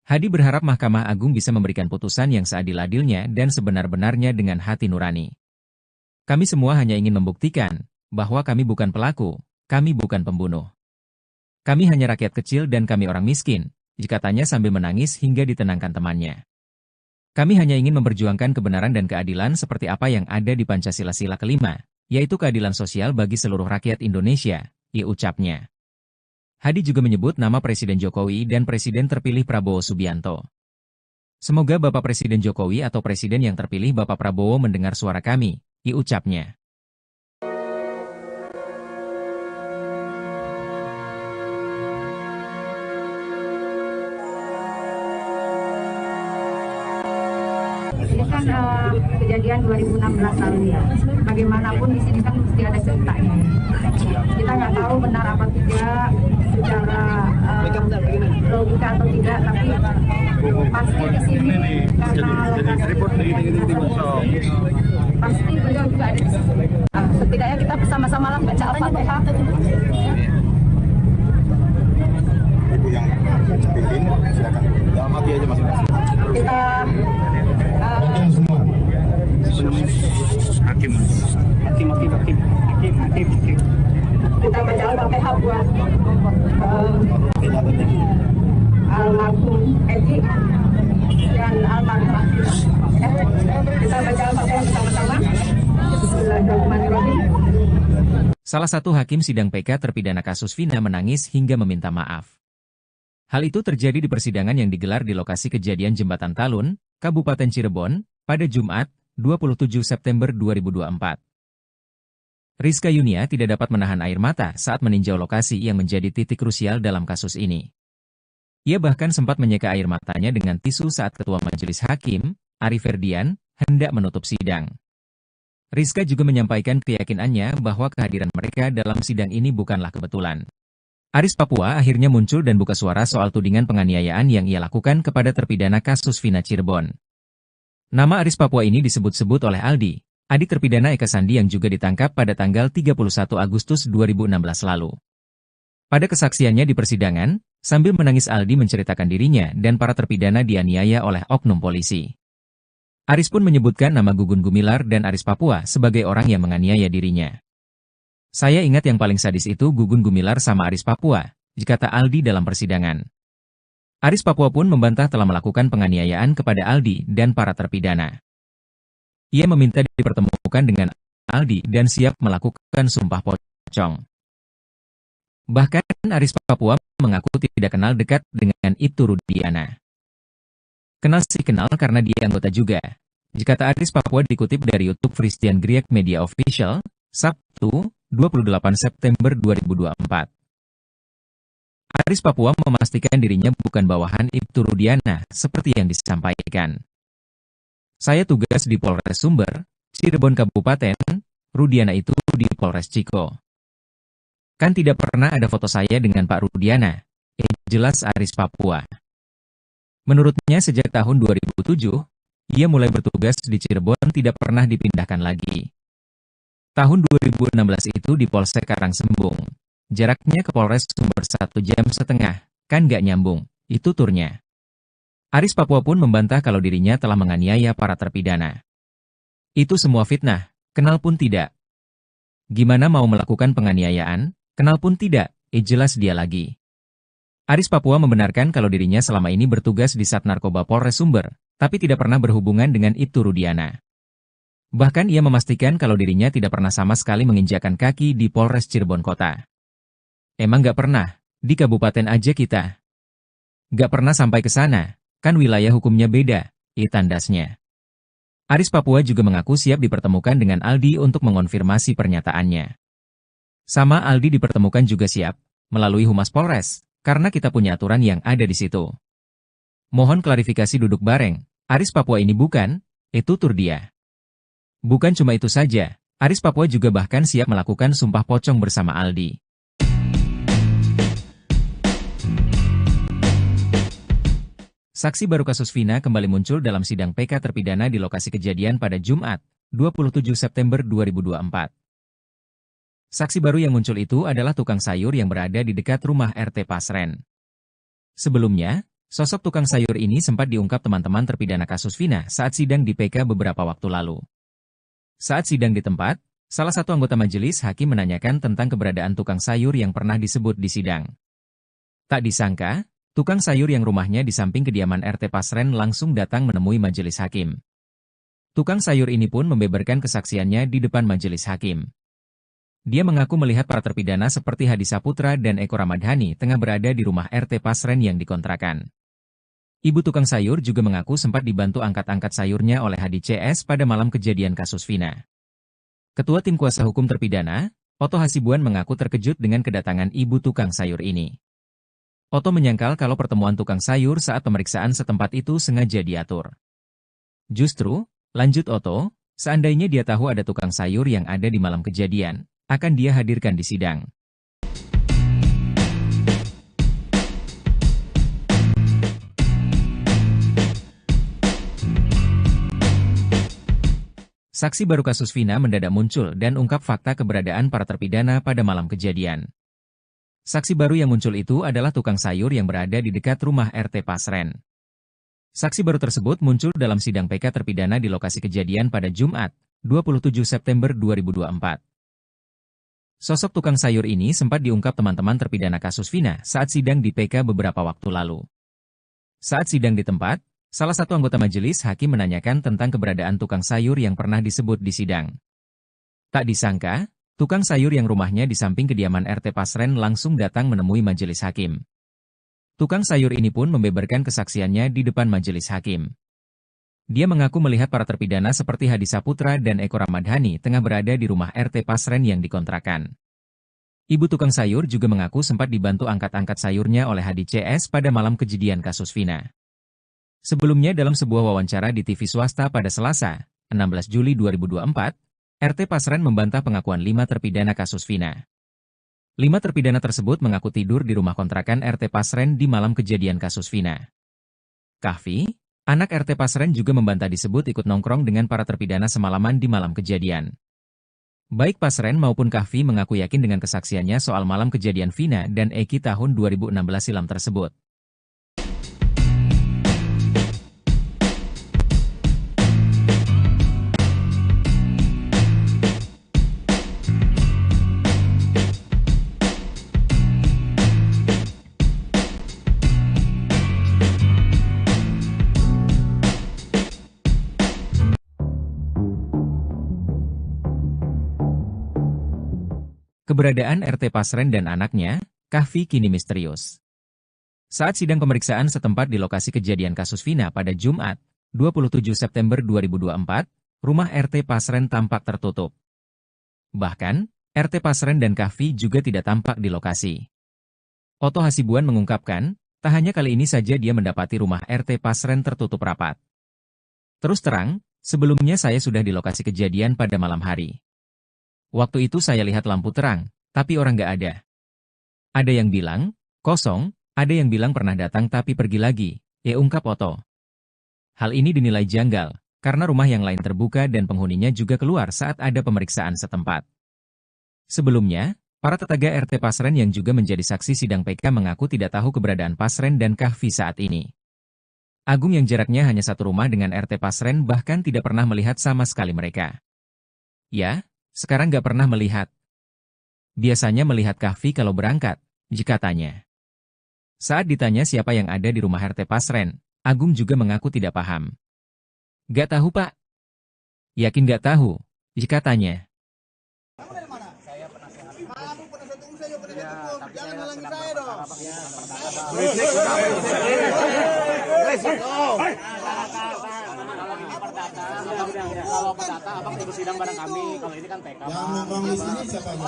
Hadi berharap Mahkamah Agung bisa memberikan putusan yang seadil-adilnya dan sebenar-benarnya dengan hati nurani. Kami semua hanya ingin membuktikan bahwa kami bukan pelaku, kami bukan pembunuh. Kami hanya rakyat kecil dan kami orang miskin, katanya sambil menangis hingga ditenangkan temannya. Kami hanya ingin memperjuangkan kebenaran dan keadilan seperti apa yang ada di Pancasila Sila kelima, yaitu keadilan sosial bagi seluruh rakyat Indonesia, ucapnya. Hadi juga menyebut nama Presiden Jokowi dan Presiden terpilih Prabowo Subianto. Semoga Bapak Presiden Jokowi atau Presiden yang terpilih Bapak Prabowo mendengar suara kami, ucapnya. kan kejadian 2016 lalu ya. Bagaimanapun di sini kan mesti ada ceritanya. Kita nggak tahu benar apa tidak secara logika atau tidak, tapi pasti di sini karena pasti beliau juga ada di sini. Setidaknya kita bersama-sama lah baca Al-Fatihah. Ibu yang pimpin, silakan dalam hati aja masing-masing. Kita Hakim. kita baca Al-Fatihah buat almarhum Edi dan almarhum. Kita baca Al-Fatihah bersama-sama. Bismillahirrahmanirrahim. Salah satu hakim sidang PK terpidana kasus Vina menangis hingga meminta maaf. Hal itu terjadi di persidangan yang digelar di lokasi kejadian Jembatan Talun, Kabupaten Cirebon, pada Jumat, 27 September 2024. Rizka Yunia tidak dapat menahan air mata saat meninjau lokasi yang menjadi titik krusial dalam kasus ini. Ia bahkan sempat menyeka air matanya dengan tisu saat Ketua Majelis Hakim, Ari Ferdian, hendak menutup sidang. Rizka juga menyampaikan keyakinannya bahwa kehadiran mereka dalam sidang ini bukanlah kebetulan. Aris Papua akhirnya muncul dan buka suara soal tudingan penganiayaan yang ia lakukan kepada terpidana kasus Vina Cirebon. Nama Aris Papua ini disebut-sebut oleh Aldi, adik terpidana Eka Sandi yang juga ditangkap pada tanggal 31 Agustus 2016 lalu. Pada kesaksiannya di persidangan, sambil menangis Aldi menceritakan dirinya dan para terpidana dianiaya oleh oknum polisi. Aris pun menyebutkan nama Gugun Gumilar dan Aris Papua sebagai orang yang menganiaya dirinya. Saya ingat yang paling sadis itu Gugun Gumilar sama Aris Papua, kata Aldi dalam persidangan. Aris Papua pun membantah telah melakukan penganiayaan kepada Aldi dan para terpidana. Ia meminta dipertemukan dengan Aldi dan siap melakukan sumpah pocong. Bahkan Aris Papua mengaku tidak kenal dekat dengan Ibtu Rudiana. Kenal sih kenal karena dia anggota juga, kata Aris Papua dikutip dari YouTube Christian Griek Media Official, Sabtu, 28 September 2024. Aris Papua memastikan dirinya bukan bawahan Ibtu Rudiana seperti yang disampaikan. Saya tugas di Polres Sumber, Cirebon Kabupaten, Rudiana itu di Polres Ciko. Kan tidak pernah ada foto saya dengan Pak Rudiana, jelas Aris Papua. Menurutnya sejak tahun 2007, ia mulai bertugas di Cirebon tidak pernah dipindahkan lagi. Tahun 2016 itu di Polsek Karangsembung. Jaraknya ke Polres Sumber 1,5 jam, kan gak nyambung, itu turnya. Aris Papua pun membantah kalau dirinya telah menganiaya para terpidana. Itu semua fitnah, kenal pun tidak. Gimana mau melakukan penganiayaan, kenal pun tidak, jelas dia lagi. Aris Papua membenarkan kalau dirinya selama ini bertugas di Sat Narkoba Polres Sumber, tapi tidak pernah berhubungan dengan Ibtu Rudiana. Bahkan ia memastikan kalau dirinya tidak pernah sama sekali menginjakkan kaki di Polres Cirebon Kota. Emang gak pernah, di kabupaten aja kita. Gak pernah sampai ke sana, kan wilayah hukumnya beda, tandasnya. Aris Papua juga mengaku siap dipertemukan dengan Aldi untuk mengonfirmasi pernyataannya. Sama Aldi dipertemukan juga siap, melalui Humas Polres, karena kita punya aturan yang ada di situ. Mohon klarifikasi duduk bareng, Aris Papua ini bukan, tutur dia. Bukan cuma itu saja, Aris Papua juga bahkan siap melakukan sumpah pocong bersama Aldi. Saksi baru kasus Vina kembali muncul dalam sidang PK terpidana di lokasi kejadian pada Jumat, 27 September 2024. Saksi baru yang muncul itu adalah tukang sayur yang berada di dekat rumah RT Pasren. Sebelumnya, sosok tukang sayur ini sempat diungkap teman-teman terpidana kasus Vina saat sidang di PK beberapa waktu lalu. Saat sidang di tempat, salah satu anggota majelis hakim menanyakan tentang keberadaan tukang sayur yang pernah disebut di sidang. Tak disangka, tukang sayur yang rumahnya di samping kediaman RT Pasren langsung datang menemui majelis hakim. Tukang sayur ini pun membeberkan kesaksiannya di depan majelis hakim. Dia mengaku melihat para terpidana seperti Hadi Saputra dan Eko Ramadhani tengah berada di rumah RT Pasren yang dikontrakan. Ibu tukang sayur juga mengaku sempat dibantu angkat-angkat sayurnya oleh Hadi CS pada malam kejadian kasus Vina. Ketua Tim Kuasa Hukum Terpidana, Oto Hasibuan mengaku terkejut dengan kedatangan ibu tukang sayur ini. Oto menyangkal kalau pertemuan tukang sayur saat pemeriksaan setempat itu sengaja diatur. Justru, Lanjut Oto, seandainya dia tahu ada tukang sayur yang ada di malam kejadian, akan dia hadirkan di sidang. Saksi baru kasus Vina mendadak muncul dan ungkap fakta keberadaan para terpidana pada malam kejadian. Saksi baru yang muncul itu adalah tukang sayur yang berada di dekat rumah RT Pasren. Saksi baru tersebut muncul dalam sidang PK terpidana di lokasi kejadian pada Jumat, 27 September 2024. Sosok tukang sayur ini sempat diungkap teman-teman terpidana kasus Vina saat sidang di PK beberapa waktu lalu. Saat sidang di tempat, salah satu anggota majelis hakim menanyakan tentang keberadaan tukang sayur yang pernah disebut di sidang. Tak disangka, tukang sayur yang rumahnya di samping kediaman RT Pasren langsung datang menemui majelis hakim. Tukang sayur ini pun membeberkan kesaksiannya di depan majelis hakim. Dia mengaku melihat para terpidana seperti Hadi Saputra dan Eko Ramadhani tengah berada di rumah RT Pasren yang dikontrakan. Ibu tukang sayur juga mengaku sempat dibantu angkat-angkat sayurnya oleh Hadi CS pada malam kejadian kasus Vina. Sebelumnya dalam sebuah wawancara di TV swasta pada Selasa, 16 Juli 2024, RT Pasren membantah pengakuan 5 terpidana kasus Vina. 5 terpidana tersebut mengaku tidur di rumah kontrakan RT Pasren di malam kejadian kasus Vina. Kahfi, anak RT Pasren juga membantah disebut ikut nongkrong dengan para terpidana semalaman di malam kejadian. Baik Pasren maupun Kahfi mengaku yakin dengan kesaksiannya soal malam kejadian Vina dan Eki tahun 2016 silam tersebut. Keberadaan RT Pasren dan anaknya, Kahfi kini misterius. Saat sidang pemeriksaan setempat di lokasi kejadian kasus Vina pada Jumat, 27 September 2024, rumah RT Pasren tampak tertutup. Bahkan, RT Pasren dan Kahfi juga tidak tampak di lokasi. Oto Hasibuan mengungkapkan, tak hanya kali ini saja dia mendapati rumah RT Pasren tertutup rapat. Terus terang, sebelumnya saya sudah di lokasi kejadian pada malam hari. Waktu itu saya lihat lampu terang, tapi orang nggak ada. Ada yang bilang, kosong, ada yang bilang pernah datang tapi pergi lagi, ungkap Oto. Hal ini dinilai janggal, karena rumah yang lain terbuka dan penghuninya juga keluar saat ada pemeriksaan setempat. Sebelumnya, para tetangga RT Pasren yang juga menjadi saksi sidang PK mengaku tidak tahu keberadaan Pasren dan Kahfi saat ini. Agung yang jaraknya hanya satu rumah dengan RT Pasren bahkan tidak pernah melihat sama sekali mereka. Ya, sekarang nggak pernah melihat. Biasanya melihat Kahfi kalau berangkat, jika tanya. Saat ditanya siapa yang ada di rumah RT Pasren, Agung juga mengaku tidak paham. Nggak tahu Pak. Yakin nggak tahu, jika tanya. Jangan halangi saya dong. Kalau perdata abang tunggu sidang bareng kami. Kalau ini kan PK. Yang nongkrong di sini siapa aja?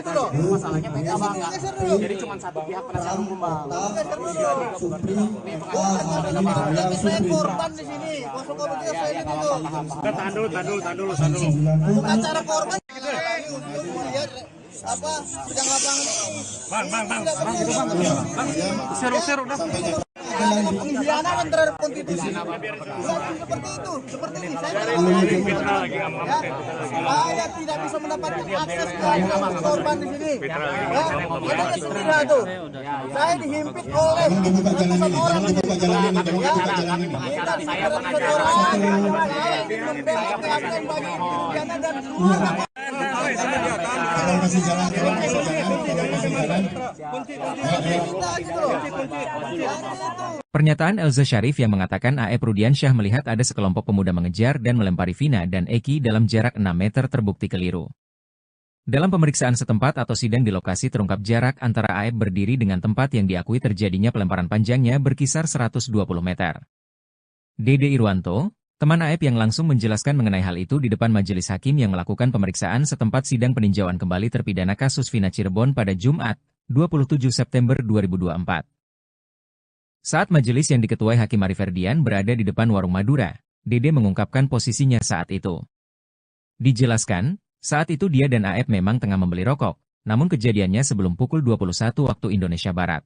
Itu loh. Masalahnya PK bang. Jadi cuma satu pihak penasihat hukum bang. Saya korban di sini. Kosong komunitas saya di situ. Tandul. Untuk acara korban lihat apa sidang lapangan ini. Bang. Seru dah. Pengkhianatan terhadap konstitusi. Seperti itu, seperti ini. Saya tidak bisa mendapatkan akses ke korban di sini. Ada sendiri tuh. Saya dihimpit oleh ratusan orang. Buka jalan ini, buka jalan ini. Kita dihimpit orang. Saya ingin membela keadilan bagi pidana dan keluarga. Tolong kasih jalan, tolong kasih jalan. Pernyataan Elza Syarif yang mengatakan A.E. Rudiansyah melihat ada sekelompok pemuda mengejar dan melempari Vina dan Eki dalam jarak 6 meter terbukti keliru. Dalam pemeriksaan setempat atau sidang di lokasi terungkap jarak antara A.E. berdiri dengan tempat yang diakui terjadinya pelemparan panjangnya berkisar 120 meter. Dede Irwanto, teman A.E. yang langsung menjelaskan mengenai hal itu di depan majelis hakim yang melakukan pemeriksaan setempat sidang peninjauan kembali terpidana kasus Vina Cirebon pada Jumat, 27 September 2024. Saat majelis yang diketuai Hakim Arif Ferdian berada di depan warung Madura, Dede mengungkapkan posisinya saat itu. Dijelaskan, saat itu dia dan AF memang tengah membeli rokok, namun kejadiannya sebelum pukul 21 waktu Indonesia Barat.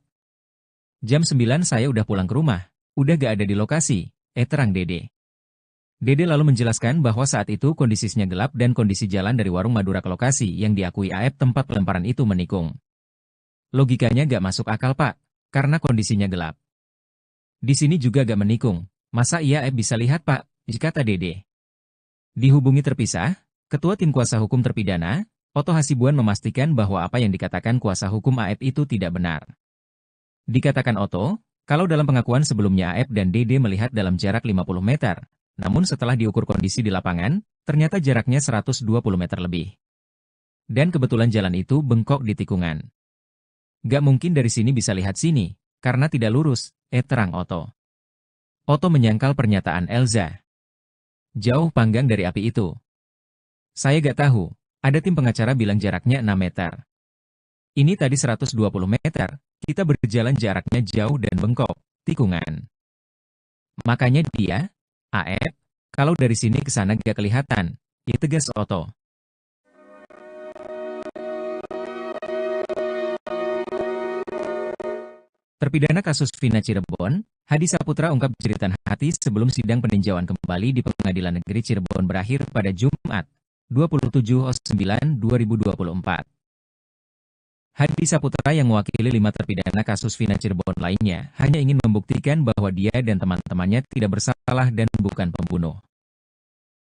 Jam 9 saya udah pulang ke rumah, udah gak ada di lokasi, terang Dede. Dede lalu menjelaskan bahwa saat itu kondisinya gelap dan kondisi jalan dari warung Madura ke lokasi yang diakui AF tempat pelemparan itu menikung. Logikanya gak masuk akal Pak, karena kondisinya gelap. Di sini juga gak menikung, masa iya AF bisa lihat Pak, kata Dede. Dihubungi terpisah, Ketua Tim Kuasa Hukum Terpidana, Oto Hasibuan memastikan bahwa apa yang dikatakan kuasa hukum AF itu tidak benar. Dikatakan Oto, kalau dalam pengakuan sebelumnya AF dan Dede melihat dalam jarak 50 meter, namun setelah diukur kondisi di lapangan, ternyata jaraknya 120 meter lebih. Dan kebetulan jalan itu bengkok di tikungan. Gak mungkin dari sini bisa lihat sini, karena tidak lurus, terang Oto. Oto menyangkal pernyataan Elza. Jauh panggang dari api itu. Saya gak tahu, ada tim pengacara bilang jaraknya 6 meter. Ini tadi 120 meter, kita berjalan jaraknya jauh dan bengkok, tikungan. Makanya dia, AF, kalau dari sini ke sana gak kelihatan, tegas Oto. Terpidana kasus Vina Cirebon, Hadi Saputra ungkap jeritan hati sebelum sidang peninjauan kembali di Pengadilan Negeri Cirebon berakhir pada Jumat, 27/9/2024. Hadi Saputra yang mewakili 5 terpidana kasus Vina Cirebon lainnya hanya ingin membuktikan bahwa dia dan teman-temannya tidak bersalah dan bukan pembunuh.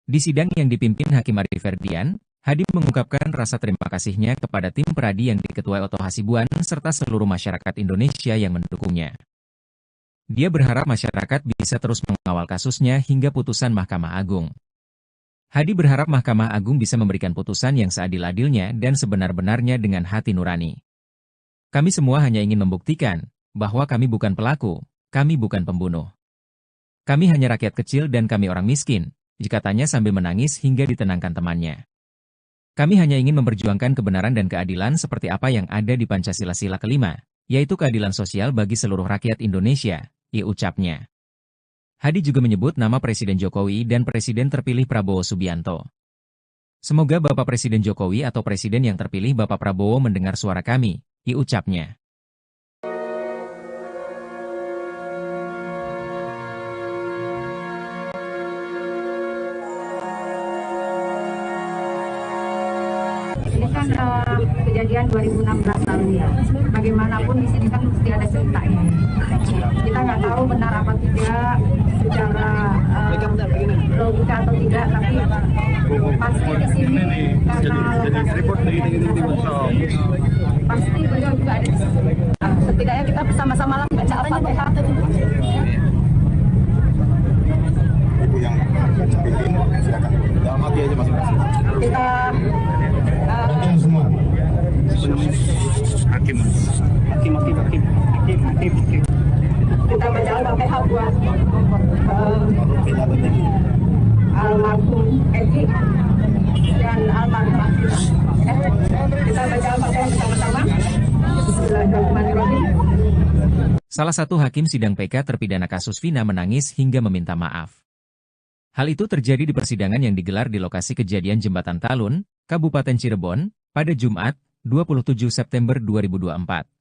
Di sidang yang dipimpin Hakim Ari Ferdian, Hadi mengungkapkan rasa terima kasihnya kepada tim peradi yang diketuai Oto Hasibuan serta seluruh masyarakat Indonesia yang mendukungnya. Dia berharap masyarakat bisa terus mengawal kasusnya hingga putusan Mahkamah Agung. Hadi berharap Mahkamah Agung bisa memberikan putusan yang seadil-adilnya dan sebenar-benarnya dengan hati nurani. Kami semua hanya ingin membuktikan bahwa kami bukan pelaku, kami bukan pembunuh. Kami hanya rakyat kecil dan kami orang miskin, katanya sambil menangis hingga ditenangkan temannya. Kami hanya ingin memperjuangkan kebenaran dan keadilan seperti apa yang ada di Pancasila Sila kelima, yaitu keadilan sosial bagi seluruh rakyat Indonesia, ucapnya. Hadi juga menyebut nama Presiden Jokowi dan Presiden terpilih Prabowo Subianto. Semoga Bapak Presiden Jokowi atau Presiden yang terpilih Bapak Prabowo mendengar suara kami, ucapnya. Ini kan kejadian 2016 lalu ya. Bagaimanapun di sini kan mesti ada ceritanya. Kita nggak tahu benar apa tidak secara logika atau tidak, tapi pasti di sini karena pasti beliau juga ada di sini. Setidaknya kita bersama-sama lah baca Al-Fatihah. Ibu yang pimpin, silakan. Dalam hati aja masing-masing. Kita semua. Hakim. kita baca Al-Fatihah buat almarhum Eki dan almarhum Akila. Kita baca Al-Fatihah bersama-sama. Bismillahirrahmanirrahim. Salah satu hakim sidang PK terpidana kasus Vina menangis hingga meminta maaf. Hal itu terjadi di persidangan yang digelar di lokasi kejadian Jembatan Talun, Kabupaten Cirebon, pada Jumat, 27 September 2024.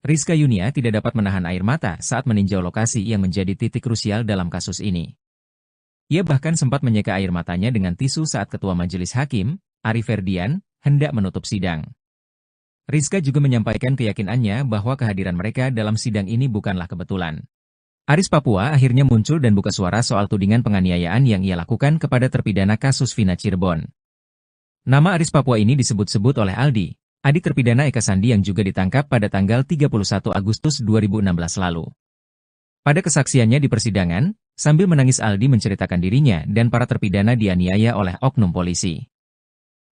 Rizka Yunia tidak dapat menahan air mata saat meninjau lokasi yang menjadi titik krusial dalam kasus ini. Ia bahkan sempat menyeka air matanya dengan tisu saat Ketua Majelis Hakim, Ari Ferdian, hendak menutup sidang. Rizka juga menyampaikan keyakinannya bahwa kehadiran mereka dalam sidang ini bukanlah kebetulan. Aris Papua akhirnya muncul dan buka suara soal tudingan penganiayaan yang ia lakukan kepada terpidana kasus Vina Cirebon. Nama Aris Papua ini disebut-sebut oleh Aldi, adik terpidana Eka Sandi yang juga ditangkap pada tanggal 31 Agustus 2016 lalu. Pada kesaksiannya di persidangan, sambil menangis Aldi menceritakan dirinya dan para terpidana dianiaya oleh oknum polisi.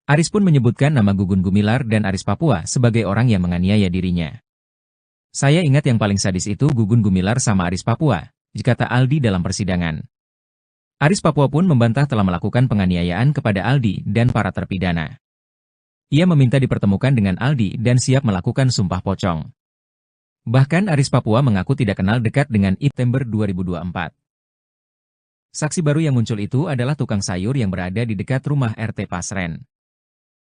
Aris pun menyebutkan nama Gugun Gumilar dan Aris Papua sebagai orang yang menganiaya dirinya. Saya ingat yang paling sadis itu Gugun Gumilar sama Aris Papua, kata Aldi dalam persidangan. Aris Papua pun membantah telah melakukan penganiayaan kepada Aldi dan para terpidana. Ia meminta dipertemukan dengan Aldi dan siap melakukan sumpah pocong. Bahkan Aris Papua mengaku tidak kenal dekat dengan September 2024. Saksi baru yang muncul itu adalah tukang sayur yang berada di dekat rumah RT Pasren.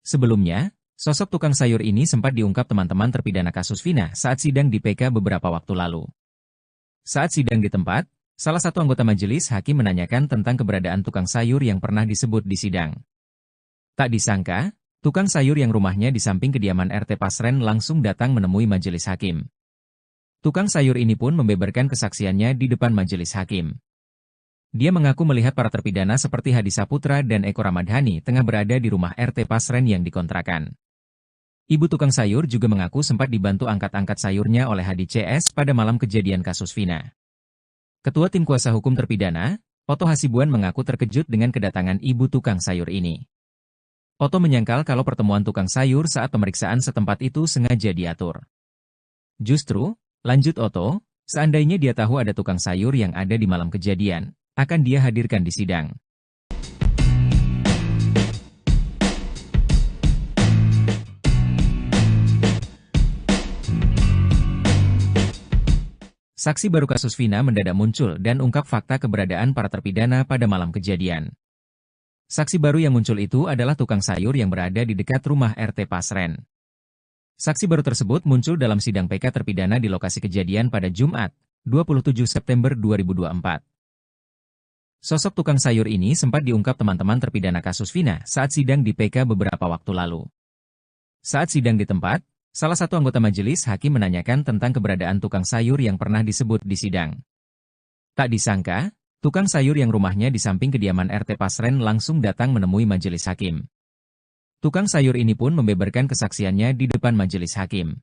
Sebelumnya, sosok tukang sayur ini sempat diungkap teman-teman terpidana kasus Vina saat sidang di PK beberapa waktu lalu. Saat sidang di tempat, salah satu anggota majelis hakim menanyakan tentang keberadaan tukang sayur yang pernah disebut di sidang. Tak disangka, tukang sayur yang rumahnya di samping kediaman RT Pasren langsung datang menemui majelis hakim. Tukang sayur ini pun membeberkan kesaksiannya di depan majelis hakim. Dia mengaku melihat para terpidana seperti Hadi Saputra dan Eko Ramadhani tengah berada di rumah RT Pasren yang dikontrakan. Ibu tukang sayur juga mengaku sempat dibantu angkat-angkat sayurnya oleh Hadi CS pada malam kejadian kasus Vina. Ketua Tim Kuasa Hukum Terpidana, Oto Hasibuan mengaku terkejut dengan kedatangan ibu tukang sayur ini. Oto menyangkal kalau pertemuan tukang sayur saat pemeriksaan setempat itu sengaja diatur. Justru, lanjut Oto, seandainya dia tahu ada tukang sayur yang ada di malam kejadian, akan dia hadirkan di sidang. Saksi baru kasus Vina mendadak muncul dan ungkap fakta keberadaan para terpidana pada malam kejadian. Saksi baru yang muncul itu adalah tukang sayur yang berada di dekat rumah RT Pasren. Saksi baru tersebut muncul dalam sidang PK terpidana di lokasi kejadian pada Jumat, 27 September 2024. Sosok tukang sayur ini sempat diungkap teman-teman terpidana kasus Vina saat sidang di PK beberapa waktu lalu. Saat sidang di tempat, salah satu anggota majelis hakim menanyakan tentang keberadaan tukang sayur yang pernah disebut di sidang. Tak disangka, tukang sayur yang rumahnya di samping kediaman RT Pasren langsung datang menemui majelis hakim. Tukang sayur ini pun membeberkan kesaksiannya di depan majelis hakim.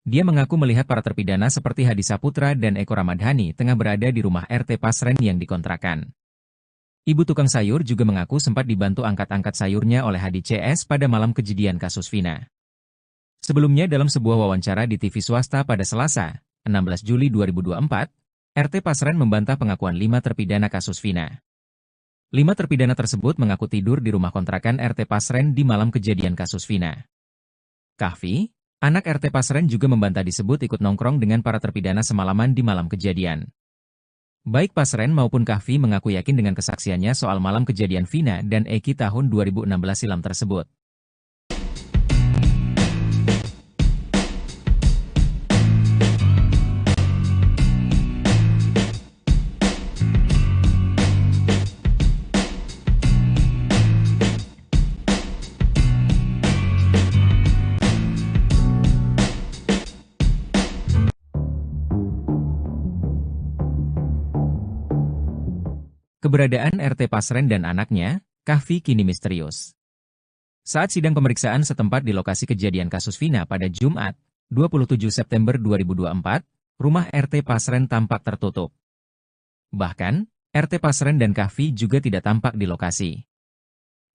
Dia mengaku melihat para terpidana seperti Hadi Saputra dan Eko Ramadhani tengah berada di rumah RT Pasren yang dikontrakan. Ibu tukang sayur juga mengaku sempat dibantu angkat-angkat sayurnya oleh Hadi CS pada malam kejadian kasus Vina. Sebelumnya dalam sebuah wawancara di TV swasta pada Selasa, 16 Juli 2024, RT Pasren membantah pengakuan 5 terpidana kasus Vina. 5 terpidana tersebut mengaku tidur di rumah kontrakan RT Pasren di malam kejadian kasus Vina. Kahfi, anak RT Pasren juga membantah disebut ikut nongkrong dengan para terpidana semalaman di malam kejadian. Baik Pasren maupun Kahfi mengaku yakin dengan kesaksiannya soal malam kejadian Vina dan Eki tahun 2016 silam tersebut. Keberadaan RT Pasren dan anaknya, Kahfi kini misterius. Saat sidang pemeriksaan setempat di lokasi kejadian kasus Vina pada Jumat, 27 September 2024, rumah RT Pasren tampak tertutup. Bahkan, RT Pasren dan Kahfi juga tidak tampak di lokasi.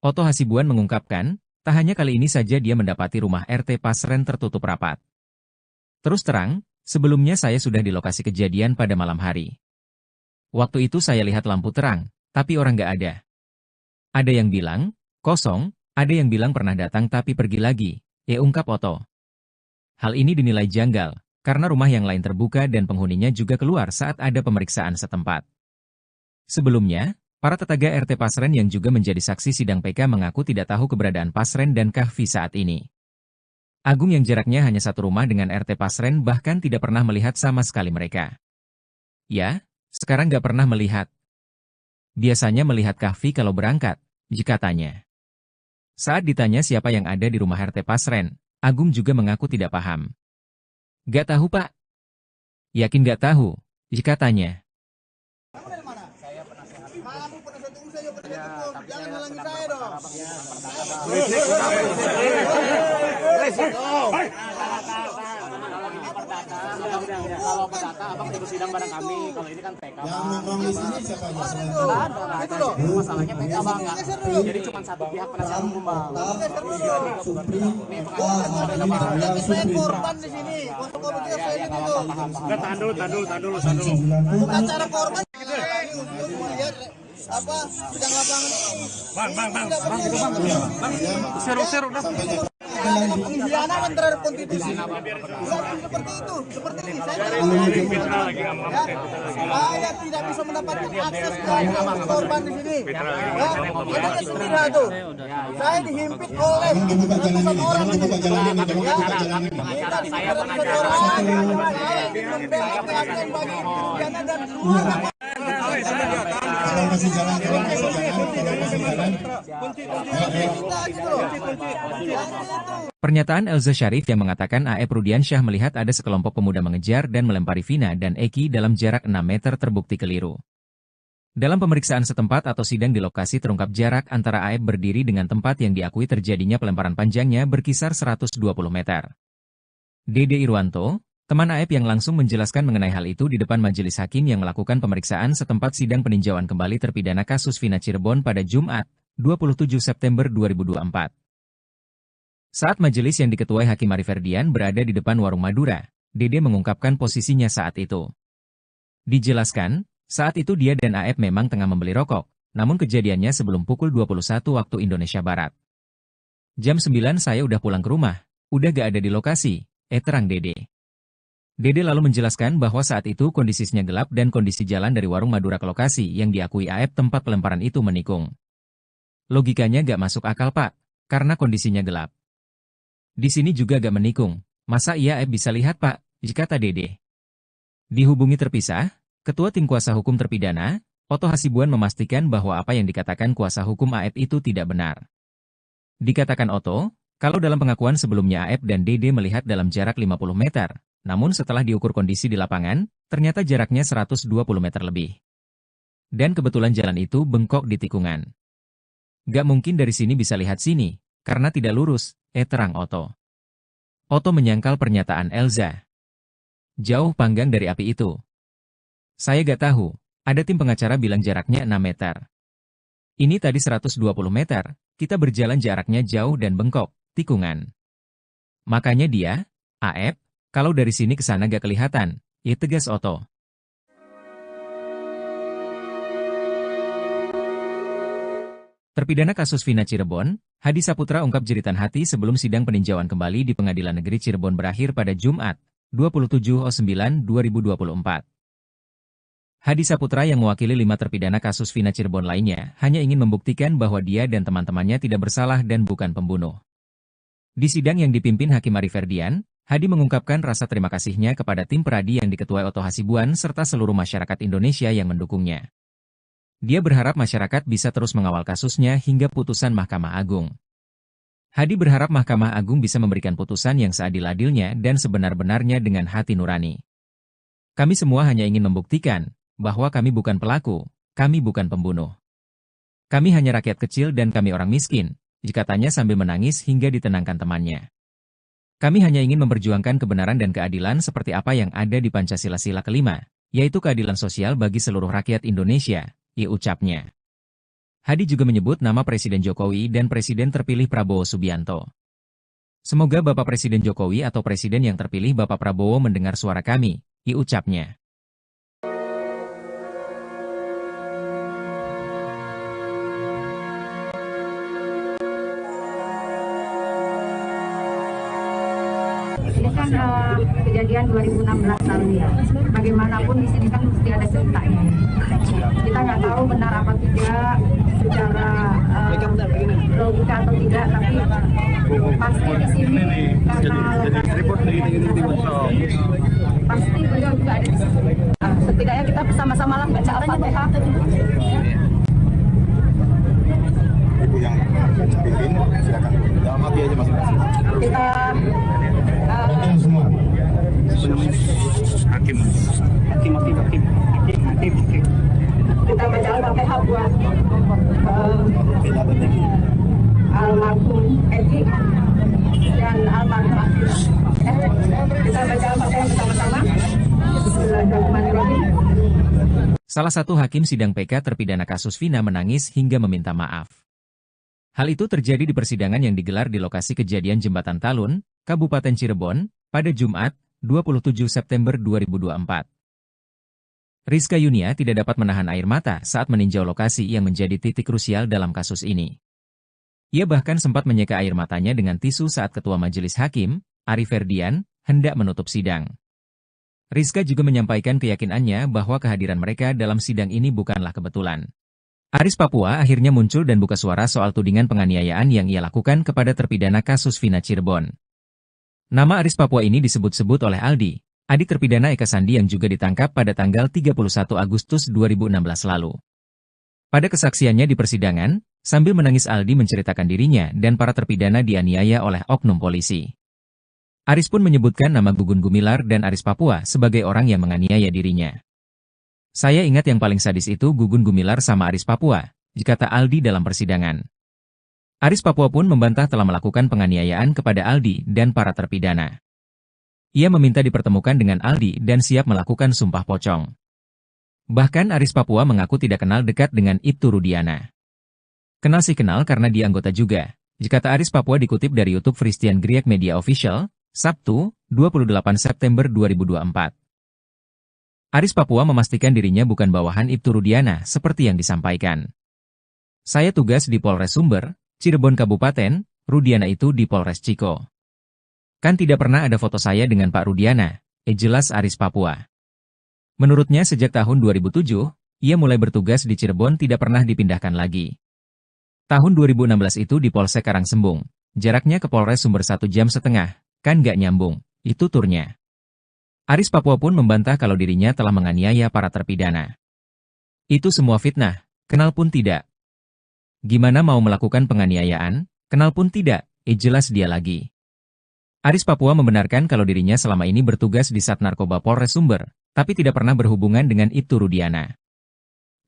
Oto Hasibuan mengungkapkan, tak hanya kali ini saja dia mendapati rumah RT Pasren tertutup rapat. Terus terang, sebelumnya saya sudah di lokasi kejadian pada malam hari. Waktu itu saya lihat lampu terang, tapi orang nggak ada. Ada yang bilang, kosong, ada yang bilang pernah datang tapi pergi lagi, ungkap Oto. Hal ini dinilai janggal, karena rumah yang lain terbuka dan penghuninya juga keluar saat ada pemeriksaan setempat. Sebelumnya, para tetangga RT Pasren yang juga menjadi saksi sidang PK mengaku tidak tahu keberadaan Pasren dan Kahfi saat ini. Agung yang jaraknya hanya satu rumah dengan RT Pasren bahkan tidak pernah melihat sama sekali mereka. Ya, sekarang nggak pernah melihat. Biasanya melihat Kahfi kalau berangkat, jika tanya. Saat ditanya siapa yang ada di rumah RT Pasren, Agung juga mengaku tidak paham. Nggak tahu Pak. Yakin nggak tahu, jika tanya. Jangan halangi saya dong. Kalau perdata abang ikut sidang bareng kami. Kalau ini kan PK. Yang nongkrong di sini siapa aja? Itu loh. Masalahnya PK bang. Jadi cuma satu pihak penasihat hukum bang. Saya korban di sini. Tahan dulu. Bukan cara korban. Untuk melihat apa sidang lapangan ini. Bang. Seru. adalah pengkhianatan terhadap konstitusi. Bukan seperti itu, seperti ini. Saya tidak bisa mendapatkan akses ke korban di sini. Ada istilah tuh. Saya dihimpit oleh ratusan orang. Minta dihimpit orang. Saya ingin membela keadilan bagi pidana dan semua. Pernyataan Elza Syarif yang mengatakan A.E.P. Rudiansyah melihat ada sekelompok pemuda mengejar dan melempari Vina dan Eki dalam jarak 6 meter terbukti keliru. Dalam pemeriksaan setempat atau sidang di lokasi terungkap jarak antara A.E.P. berdiri dengan tempat yang diakui terjadinya pelemparan panjangnya berkisar 120 meter. Dede Irwanto, teman A.E.P. yang langsung menjelaskan mengenai hal itu di depan majelis hakim yang melakukan pemeriksaan setempat sidang peninjauan kembali terpidana kasus Vina Cirebon pada Jumat, 27 September 2024. Saat majelis yang diketuai Hakim Ari Ferdian berada di depan warung Madura, Dede mengungkapkan posisinya saat itu. Dijelaskan, saat itu dia dan A.E.P. memang tengah membeli rokok, namun kejadiannya sebelum pukul 21 waktu Indonesia Barat. Jam 9 saya udah pulang ke rumah, udah gak ada di lokasi, terang Dede. Dede lalu menjelaskan bahwa saat itu kondisinya gelap dan kondisi jalan dari warung Madura ke lokasi yang diakui A.E.P. tempat pelemparan itu menikung. Logikanya gak masuk akal Pak, karena kondisinya gelap. Di sini juga gak menikung, masa iya A.E.P. bisa lihat Pak, kata Dede. Dihubungi terpisah, Ketua Tim Kuasa Hukum Terpidana, Oto Hasibuan memastikan bahwa apa yang dikatakan kuasa hukum A.E.P. itu tidak benar. Dikatakan Oto, kalau dalam pengakuan sebelumnya A.E.P. dan Dede melihat dalam jarak 50 meter, namun setelah diukur kondisi di lapangan, ternyata jaraknya 120 meter lebih. Dan kebetulan jalan itu bengkok di tikungan. Gak mungkin dari sini bisa lihat sini, karena tidak lurus, terang Oto. Oto menyangkal pernyataan Elza. Jauh panggang dari api itu. Saya gak tahu, ada tim pengacara bilang jaraknya 6 meter. Ini tadi 120 meter, kita berjalan jaraknya jauh dan bengkok, tikungan. Makanya dia, A.E.P., kalau dari sini ke sana gak kelihatan, tegas Oto. Terpidana kasus Vina Cirebon, Hadi Saputra ungkap jeritan hati sebelum sidang peninjauan kembali di Pengadilan Negeri Cirebon berakhir pada Jumat, 27/9/2024. Hadi Saputra yang mewakili 5 terpidana kasus Vina Cirebon lainnya hanya ingin membuktikan bahwa dia dan teman-temannya tidak bersalah dan bukan pembunuh. Di sidang yang dipimpin Hakim Ari Ferdian, Hadi mengungkapkan rasa terima kasihnya kepada tim peradi yang diketuai Oto Hasibuan serta seluruh masyarakat Indonesia yang mendukungnya. Dia berharap masyarakat bisa terus mengawal kasusnya hingga putusan Mahkamah Agung. Hadi berharap Mahkamah Agung bisa memberikan putusan yang seadil-adilnya dan sebenar-benarnya dengan hati nurani. Kami semua hanya ingin membuktikan bahwa kami bukan pelaku, kami bukan pembunuh. Kami hanya rakyat kecil dan kami orang miskin, katanya sambil menangis hingga ditenangkan temannya. Kami hanya ingin memperjuangkan kebenaran dan keadilan seperti apa yang ada di Pancasila Sila kelima, yaitu keadilan sosial bagi seluruh rakyat Indonesia, ucapnya. Hadi juga menyebut nama Presiden Jokowi dan Presiden terpilih Prabowo Subianto. Semoga Bapak Presiden Jokowi atau Presiden yang terpilih Bapak Prabowo mendengar suara kami, ucapnya. Ini kan kejadian 2016 lalu ya. Bagaimanapun di sini kan mesti ada ceritanya. Kita nggak tahu benar apa tidak secara logika atau tidak, tapi pasti di sini karena pasti beliau juga ada di sini. Setidaknya kita bersama-sama lah baca Al-Fatihah. Ibu yang pimpin, silakan dalam hati aja masing-masing. Kita semua. Hakim. kita baca Al-Fatihah buat almarhum Eki dan almarhum Akila. Kita baca Al-Fatihah bersama-sama. Bismillahirrahmanirrahim. Salah satu hakim sidang PK terpidana kasus Vina menangis hingga meminta maaf. Hal itu terjadi di persidangan yang digelar di lokasi kejadian Jembatan Talun, Kabupaten Cirebon, pada Jumat, 27 September 2024. Rizka Yunia tidak dapat menahan air mata saat meninjau lokasi yang menjadi titik krusial dalam kasus ini. Ia bahkan sempat menyeka air matanya dengan tisu saat Ketua Majelis Hakim, Ari Ferdian, hendak menutup sidang. Rizka juga menyampaikan keyakinannya bahwa kehadiran mereka dalam sidang ini bukanlah kebetulan. Aris Papua akhirnya muncul dan buka suara soal tudingan penganiayaan yang ia lakukan kepada terpidana kasus Vina Cirebon. Nama Aris Papua ini disebut-sebut oleh Aldi, adik terpidana Eka Sandi yang juga ditangkap pada tanggal 31 Agustus 2016 lalu. Pada kesaksiannya di persidangan, sambil menangis Aldi menceritakan dirinya dan para terpidana dianiaya oleh oknum polisi. Aris pun menyebutkan nama Gugun Gumilar dan Aris Papua sebagai orang yang menganiaya dirinya. Saya ingat yang paling sadis itu Gugun Gumilar sama Aris Papua, kata Aldi dalam persidangan. Aris Papua pun membantah telah melakukan penganiayaan kepada Aldi dan para terpidana. Ia meminta dipertemukan dengan Aldi dan siap melakukan sumpah pocong. Bahkan Aris Papua mengaku tidak kenal dekat dengan Ibtu Rudiana. Kenal sih kenal karena dia anggota juga, kata Aris Papua dikutip dari YouTube Christian Griek Media Official, Sabtu, 28 September 2024. Aris Papua memastikan dirinya bukan bawahan Ibtu Rudiana seperti yang disampaikan. Saya tugas di Polres Sumber, Cirebon Kabupaten, Rudiana itu di Polres Ciko. Kan tidak pernah ada foto saya dengan Pak Rudiana, jelas Aris Papua. Menurutnya sejak tahun 2007, ia mulai bertugas di Cirebon tidak pernah dipindahkan lagi. Tahun 2016 itu di Polsek Karangsembung, jaraknya ke Polres Sumber 1 jam setengah, kan gak nyambung, itu turnya. Aris Papua pun membantah kalau dirinya telah menganiaya para terpidana. Itu semua fitnah, kenal pun tidak. Gimana mau melakukan penganiayaan, kenal pun tidak, jelas dia lagi. Aris Papua membenarkan kalau dirinya selama ini bertugas di Sat Narkoba Polres Sumber, tapi tidak pernah berhubungan dengan Ibtu Rudiana.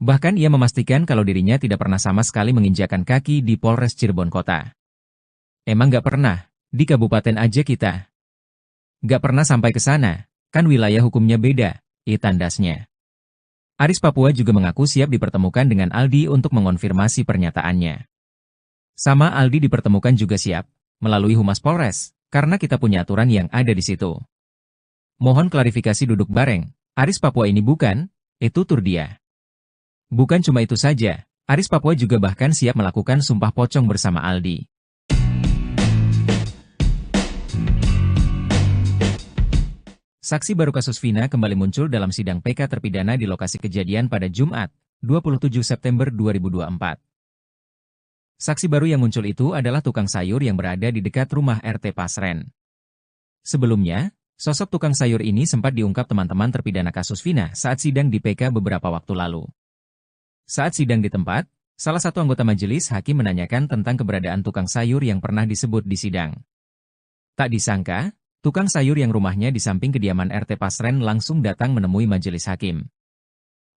Bahkan ia memastikan kalau dirinya tidak pernah sama sekali menginjakan kaki di Polres Cirebon Kota. Emang gak pernah, di kabupaten aja kita. Gak pernah sampai ke sana, kan wilayah hukumnya beda, tandasnya. Aris Papua juga mengaku siap dipertemukan dengan Aldi untuk mengonfirmasi pernyataannya. Sama Aldi dipertemukan juga siap, melalui Humas Polres, karena kita punya aturan yang ada di situ. Mohon klarifikasi duduk bareng, Aris Papua ini bukan, tutur dia. Bukan cuma itu saja, Aris Papua juga bahkan siap melakukan sumpah pocong bersama Aldi. Saksi baru kasus Vina kembali muncul dalam sidang PK terpidana di lokasi kejadian pada Jumat, 27 September 2024. Saksi baru yang muncul itu adalah tukang sayur yang berada di dekat rumah RT Pasren. Sebelumnya, sosok tukang sayur ini sempat diungkap teman-teman terpidana kasus Vina saat sidang di PK beberapa waktu lalu. Saat sidang di tempat, salah satu anggota majelis hakim menanyakan tentang keberadaan tukang sayur yang pernah disebut di sidang. Tak disangka, tukang sayur yang rumahnya di samping kediaman RT Pasren langsung datang menemui majelis hakim.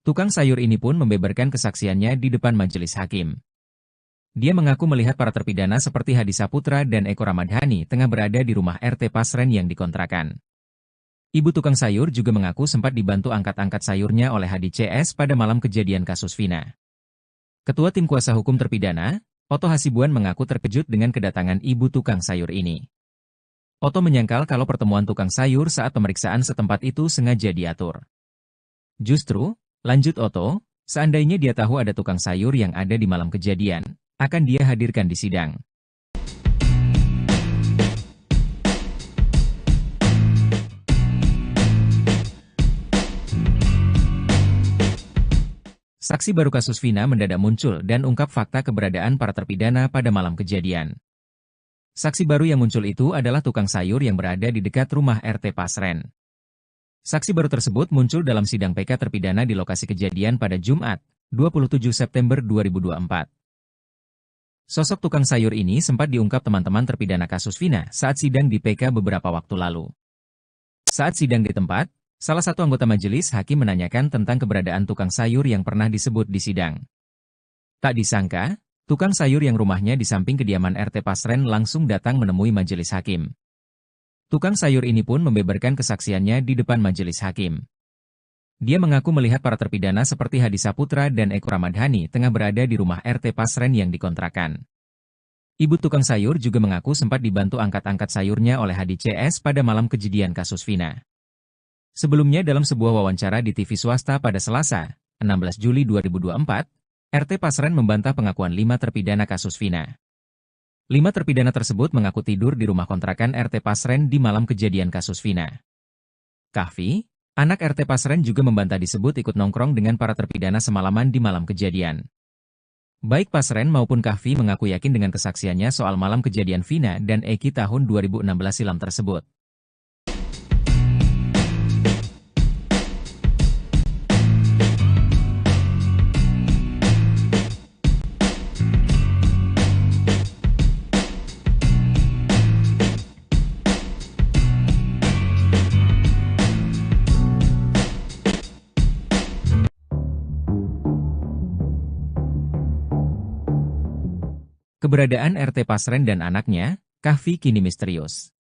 Tukang sayur ini pun membeberkan kesaksiannya di depan majelis hakim. Dia mengaku melihat para terpidana seperti Hadi Saputra dan Eko Ramadhani tengah berada di rumah RT Pasren yang dikontrakan. Ibu tukang sayur juga mengaku sempat dibantu angkat-angkat sayurnya oleh Hadi CS pada malam kejadian kasus Vina. Ketua Tim Kuasa Hukum Terpidana, Oto Hasibuan mengaku terkejut dengan kedatangan ibu tukang sayur ini. Oto menyangkal kalau pertemuan tukang sayur saat pemeriksaan setempat itu sengaja diatur. Justru, lanjut Oto, seandainya dia tahu ada tukang sayur yang ada di malam kejadian, akan dia hadirkan di sidang. Saksi baru kasus Vina mendadak muncul dan ungkap fakta keberadaan para terpidana pada malam kejadian. Saksi baru yang muncul itu adalah tukang sayur yang berada di dekat rumah RT Pasren. Saksi baru tersebut muncul dalam sidang PK terpidana di lokasi kejadian pada Jumat, 27 September 2024. Sosok tukang sayur ini sempat diungkap teman-teman terpidana kasus Vina saat sidang di PK beberapa waktu lalu. Saat sidang di tempat, salah satu anggota majelis hakim menanyakan tentang keberadaan tukang sayur yang pernah disebut di sidang. Tak disangka, tukang sayur yang rumahnya di samping kediaman RT Pasren langsung datang menemui majelis hakim. Tukang sayur ini pun membeberkan kesaksiannya di depan majelis hakim. Dia mengaku melihat para terpidana seperti Hadi Saputra dan Eko Ramadhani tengah berada di rumah RT Pasren yang dikontrakan. Ibu tukang sayur juga mengaku sempat dibantu angkat-angkat sayurnya oleh Hadi CS pada malam kejadian kasus Vina. Sebelumnya dalam sebuah wawancara di TV swasta pada Selasa, 16 Juli 2024, RT Pasren membantah pengakuan 5 terpidana kasus Vina. 5 terpidana tersebut mengaku tidur di rumah kontrakan RT Pasren di malam kejadian kasus Vina. Kahfi, anak RT Pasren juga membantah disebut ikut nongkrong dengan para terpidana semalaman di malam kejadian. Baik Pasren maupun Kahfi mengaku yakin dengan kesaksiannya soal malam kejadian Vina dan Eki tahun 2016 silam tersebut. Keberadaan RT Pasren dan anaknya, Kahfi, kini misterius.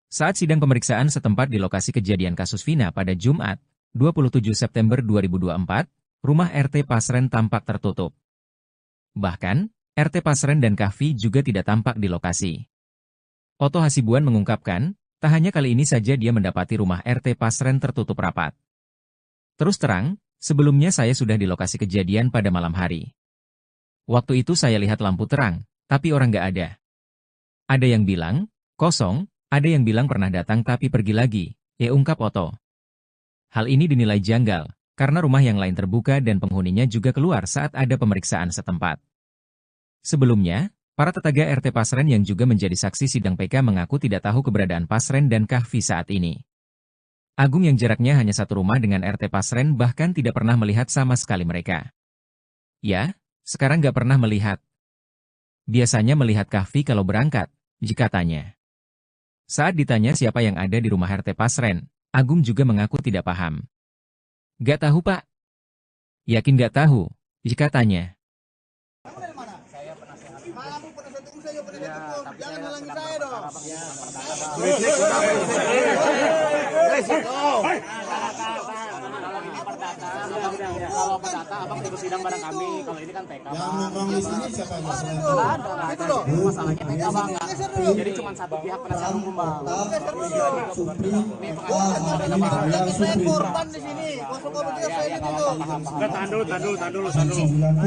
Saat sidang pemeriksaan setempat di lokasi kejadian kasus Vina pada Jumat, 27 September 2024, rumah RT Pasren tampak tertutup. Bahkan, RT Pasren dan Kahfi juga tidak tampak di lokasi. Oto Hasibuan mengungkapkan, tak hanya kali ini saja dia mendapati rumah RT Pasren tertutup rapat. Terus terang, sebelumnya saya sudah di lokasi kejadian pada malam hari. Waktu itu saya lihat lampu terang, tapi orang nggak ada. Ada yang bilang, kosong, ada yang bilang pernah datang tapi pergi lagi, ungkap Oto. Hal ini dinilai janggal, karena rumah yang lain terbuka dan penghuninya juga keluar saat ada pemeriksaan setempat. Sebelumnya, para tetangga RT Pasren yang juga menjadi saksi sidang PK mengaku tidak tahu keberadaan Pasren dan Kahfi saat ini. Agung yang jaraknya hanya satu rumah dengan RT Pasren bahkan tidak pernah melihat sama sekali mereka. Ya, sekarang nggak pernah melihat. Biasanya melihat Kahfi kalau berangkat, jika tanya. Saat ditanya siapa yang ada di rumah RT Pasren, Agung juga mengaku tidak paham. Nggak tahu Pak. Yakin nggak tahu, jika tanya. Jangan halangi saya dong. Kalau perdata abang ikut sidang bareng kami. Kalau ini kan TK. Yang nongkrong di sini siapa yang masalah? Itu loh. Masalahnya TK bang. Jadi cuma satu pihak penasihat hukum bang. Saya korban di sini. Kuasa korban juga saya di situ. Tahan dulu.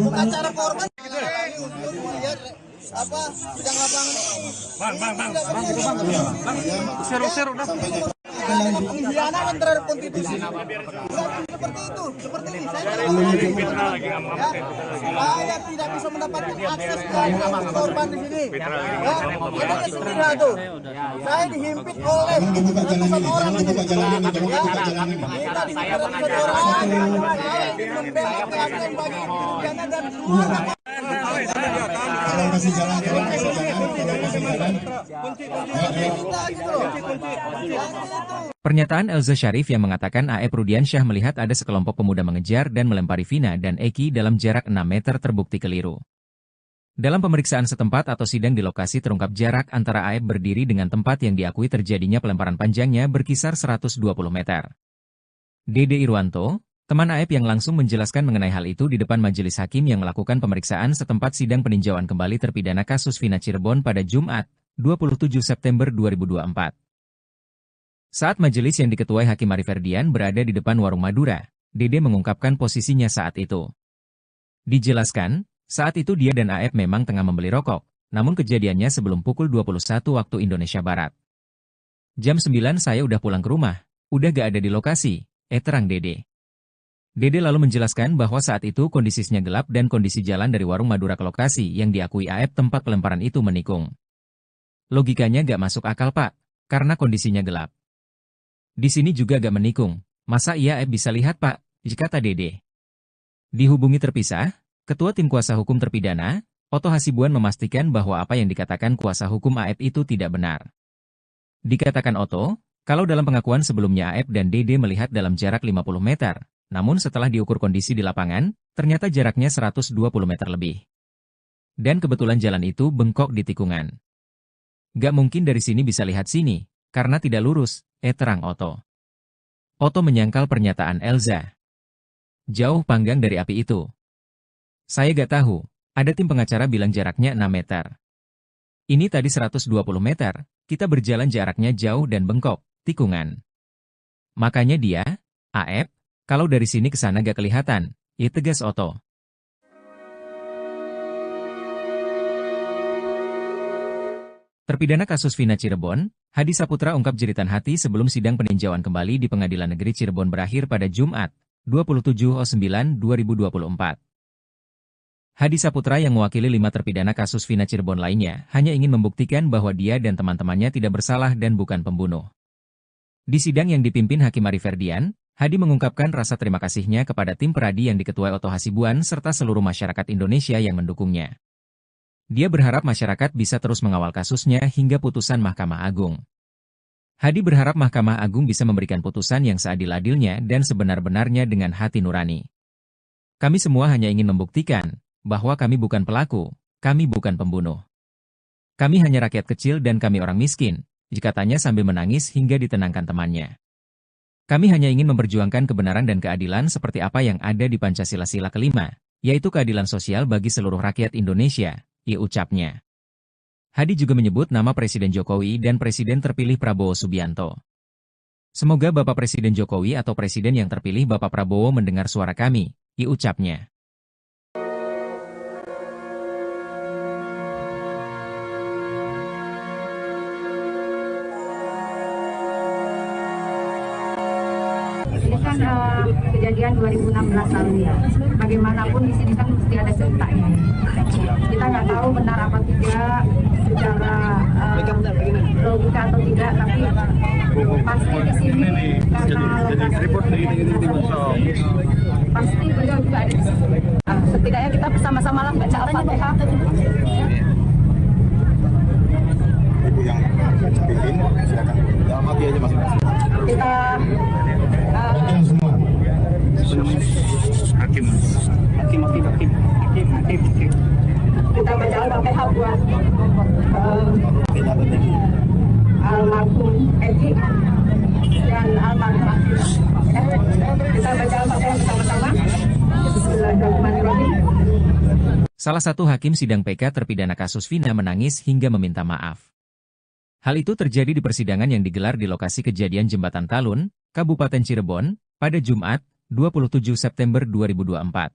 Bukan cara korban. Untuk melihat apa sidang lapangan ini. Seru udah. Pengkhianatan terhadap konstitusi. Seperti itu, seperti ini. Saya tidak bisa mendapatkan akses ke korban di sini. Ada kesedihan tuh. Saya dihimpit oleh ratusan orang di sini. Minta dihimpit ratusan orang. Saya membela keadilan bagi terpidana dan keluarga. Kalau masih jalan. Pernyataan Elza Syarif yang mengatakan A.E.P. Rudiansyah melihat ada sekelompok pemuda mengejar dan melempari Vina dan Eki dalam jarak 6 meter terbukti keliru. Dalam pemeriksaan setempat atau sidang di lokasi terungkap jarak antara A.E.P. berdiri dengan tempat yang diakui terjadinya pelemparan panjangnya berkisar 120 meter. Dede Irwanto, teman A.E.P. yang langsung menjelaskan mengenai hal itu di depan majelis hakim yang melakukan pemeriksaan setempat sidang peninjauan kembali terpidana kasus Vina Cirebon pada Jumat, 27 September 2024. Saat majelis yang diketuai Hakim Ari Ferdian berada di depan warung Madura, Dede mengungkapkan posisinya saat itu. Dijelaskan, saat itu dia dan A.E.P. memang tengah membeli rokok, namun kejadiannya sebelum pukul 21 waktu Indonesia Barat. Jam 9 saya udah pulang ke rumah, udah gak ada di lokasi, terang Dede. Dede lalu menjelaskan bahwa saat itu kondisinya gelap dan kondisi jalan dari warung Madura ke lokasi yang diakui A.E.P. tempat pelemparan itu menikung. Logikanya gak masuk akal Pak, karena kondisinya gelap. Di sini juga gak menikung, masa iya A.E.P. bisa lihat Pak, kata Dede. Dihubungi terpisah, Ketua Tim Kuasa Hukum Terpidana, Oto Hasibuan memastikan bahwa apa yang dikatakan kuasa hukum A.E.P. itu tidak benar. Dikatakan Oto, kalau dalam pengakuan sebelumnya A.E.P. dan Dede melihat dalam jarak 50 meter, namun setelah diukur kondisi di lapangan, ternyata jaraknya 120 meter lebih. Dan kebetulan jalan itu bengkok di tikungan. Gak mungkin dari sini bisa lihat sini, karena tidak lurus, terang Oto. Oto menyangkal pernyataan Elza. Jauh panggang dari api itu. Saya gak tahu, ada tim pengacara bilang jaraknya 6 meter. Ini tadi 120 meter, kita berjalan jaraknya jauh dan bengkok, tikungan. Makanya dia, A.E.P., kalau dari sini ke sana gak kelihatan, tegas Oto. Terpidana kasus Vina Cirebon, Hadi Saputra ungkap jeritan hati sebelum sidang peninjauan kembali di Pengadilan Negeri Cirebon berakhir pada Jumat, 27/9/2024. Hadi Saputra yang mewakili 5 terpidana kasus Vina Cirebon lainnya hanya ingin membuktikan bahwa dia dan teman-temannya tidak bersalah dan bukan pembunuh. Di sidang yang dipimpin Hakim Ari Ferdian, Hadi mengungkapkan rasa terima kasihnya kepada tim Peradi yang diketuai Otto Hasibuan serta seluruh masyarakat Indonesia yang mendukungnya. Dia berharap masyarakat bisa terus mengawal kasusnya hingga putusan Mahkamah Agung. Hadi berharap Mahkamah Agung bisa memberikan putusan yang seadil-adilnya dan sebenar-benarnya dengan hati nurani. Kami semua hanya ingin membuktikan bahwa kami bukan pelaku, kami bukan pembunuh. Kami hanya rakyat kecil dan kami orang miskin, katanya sambil menangis hingga ditenangkan temannya. Kami hanya ingin memperjuangkan kebenaran dan keadilan seperti apa yang ada di Pancasila Sila kelima, yaitu keadilan sosial bagi seluruh rakyat Indonesia, ucapnya. Hadi juga menyebut nama Presiden Jokowi dan Presiden terpilih Prabowo Subianto. Semoga Bapak Presiden Jokowi atau Presiden yang terpilih Bapak Prabowo mendengar suara kami, ucapnya. Ini kan kejadian 2016 lalu ya. Bagaimanapun di sini kan mesti ada ceritanya. Kita nggak tahu benar apa tidak secara logika atau tidak, tapi pasti di sini karena pasti beliau juga ada di sini. Setidaknya kita bersama-sama lah baca Al-Fatihah. Ibu yang pimpin, silakan. Dalam hati aja masing-masing. Kita Hakim. kita baca Al-Fatihah buat almarhum Edi dan almarhum Akila. Kita baca Al-Fatihah bersama-sama. Bismillahirrahmanirrahim. Salah satu hakim sidang PK terpidana kasus Vina menangis hingga meminta maaf. Hal itu terjadi di persidangan yang digelar di lokasi kejadian Jembatan Talun, Kabupaten Cirebon, pada Jumat, 27 September 2024.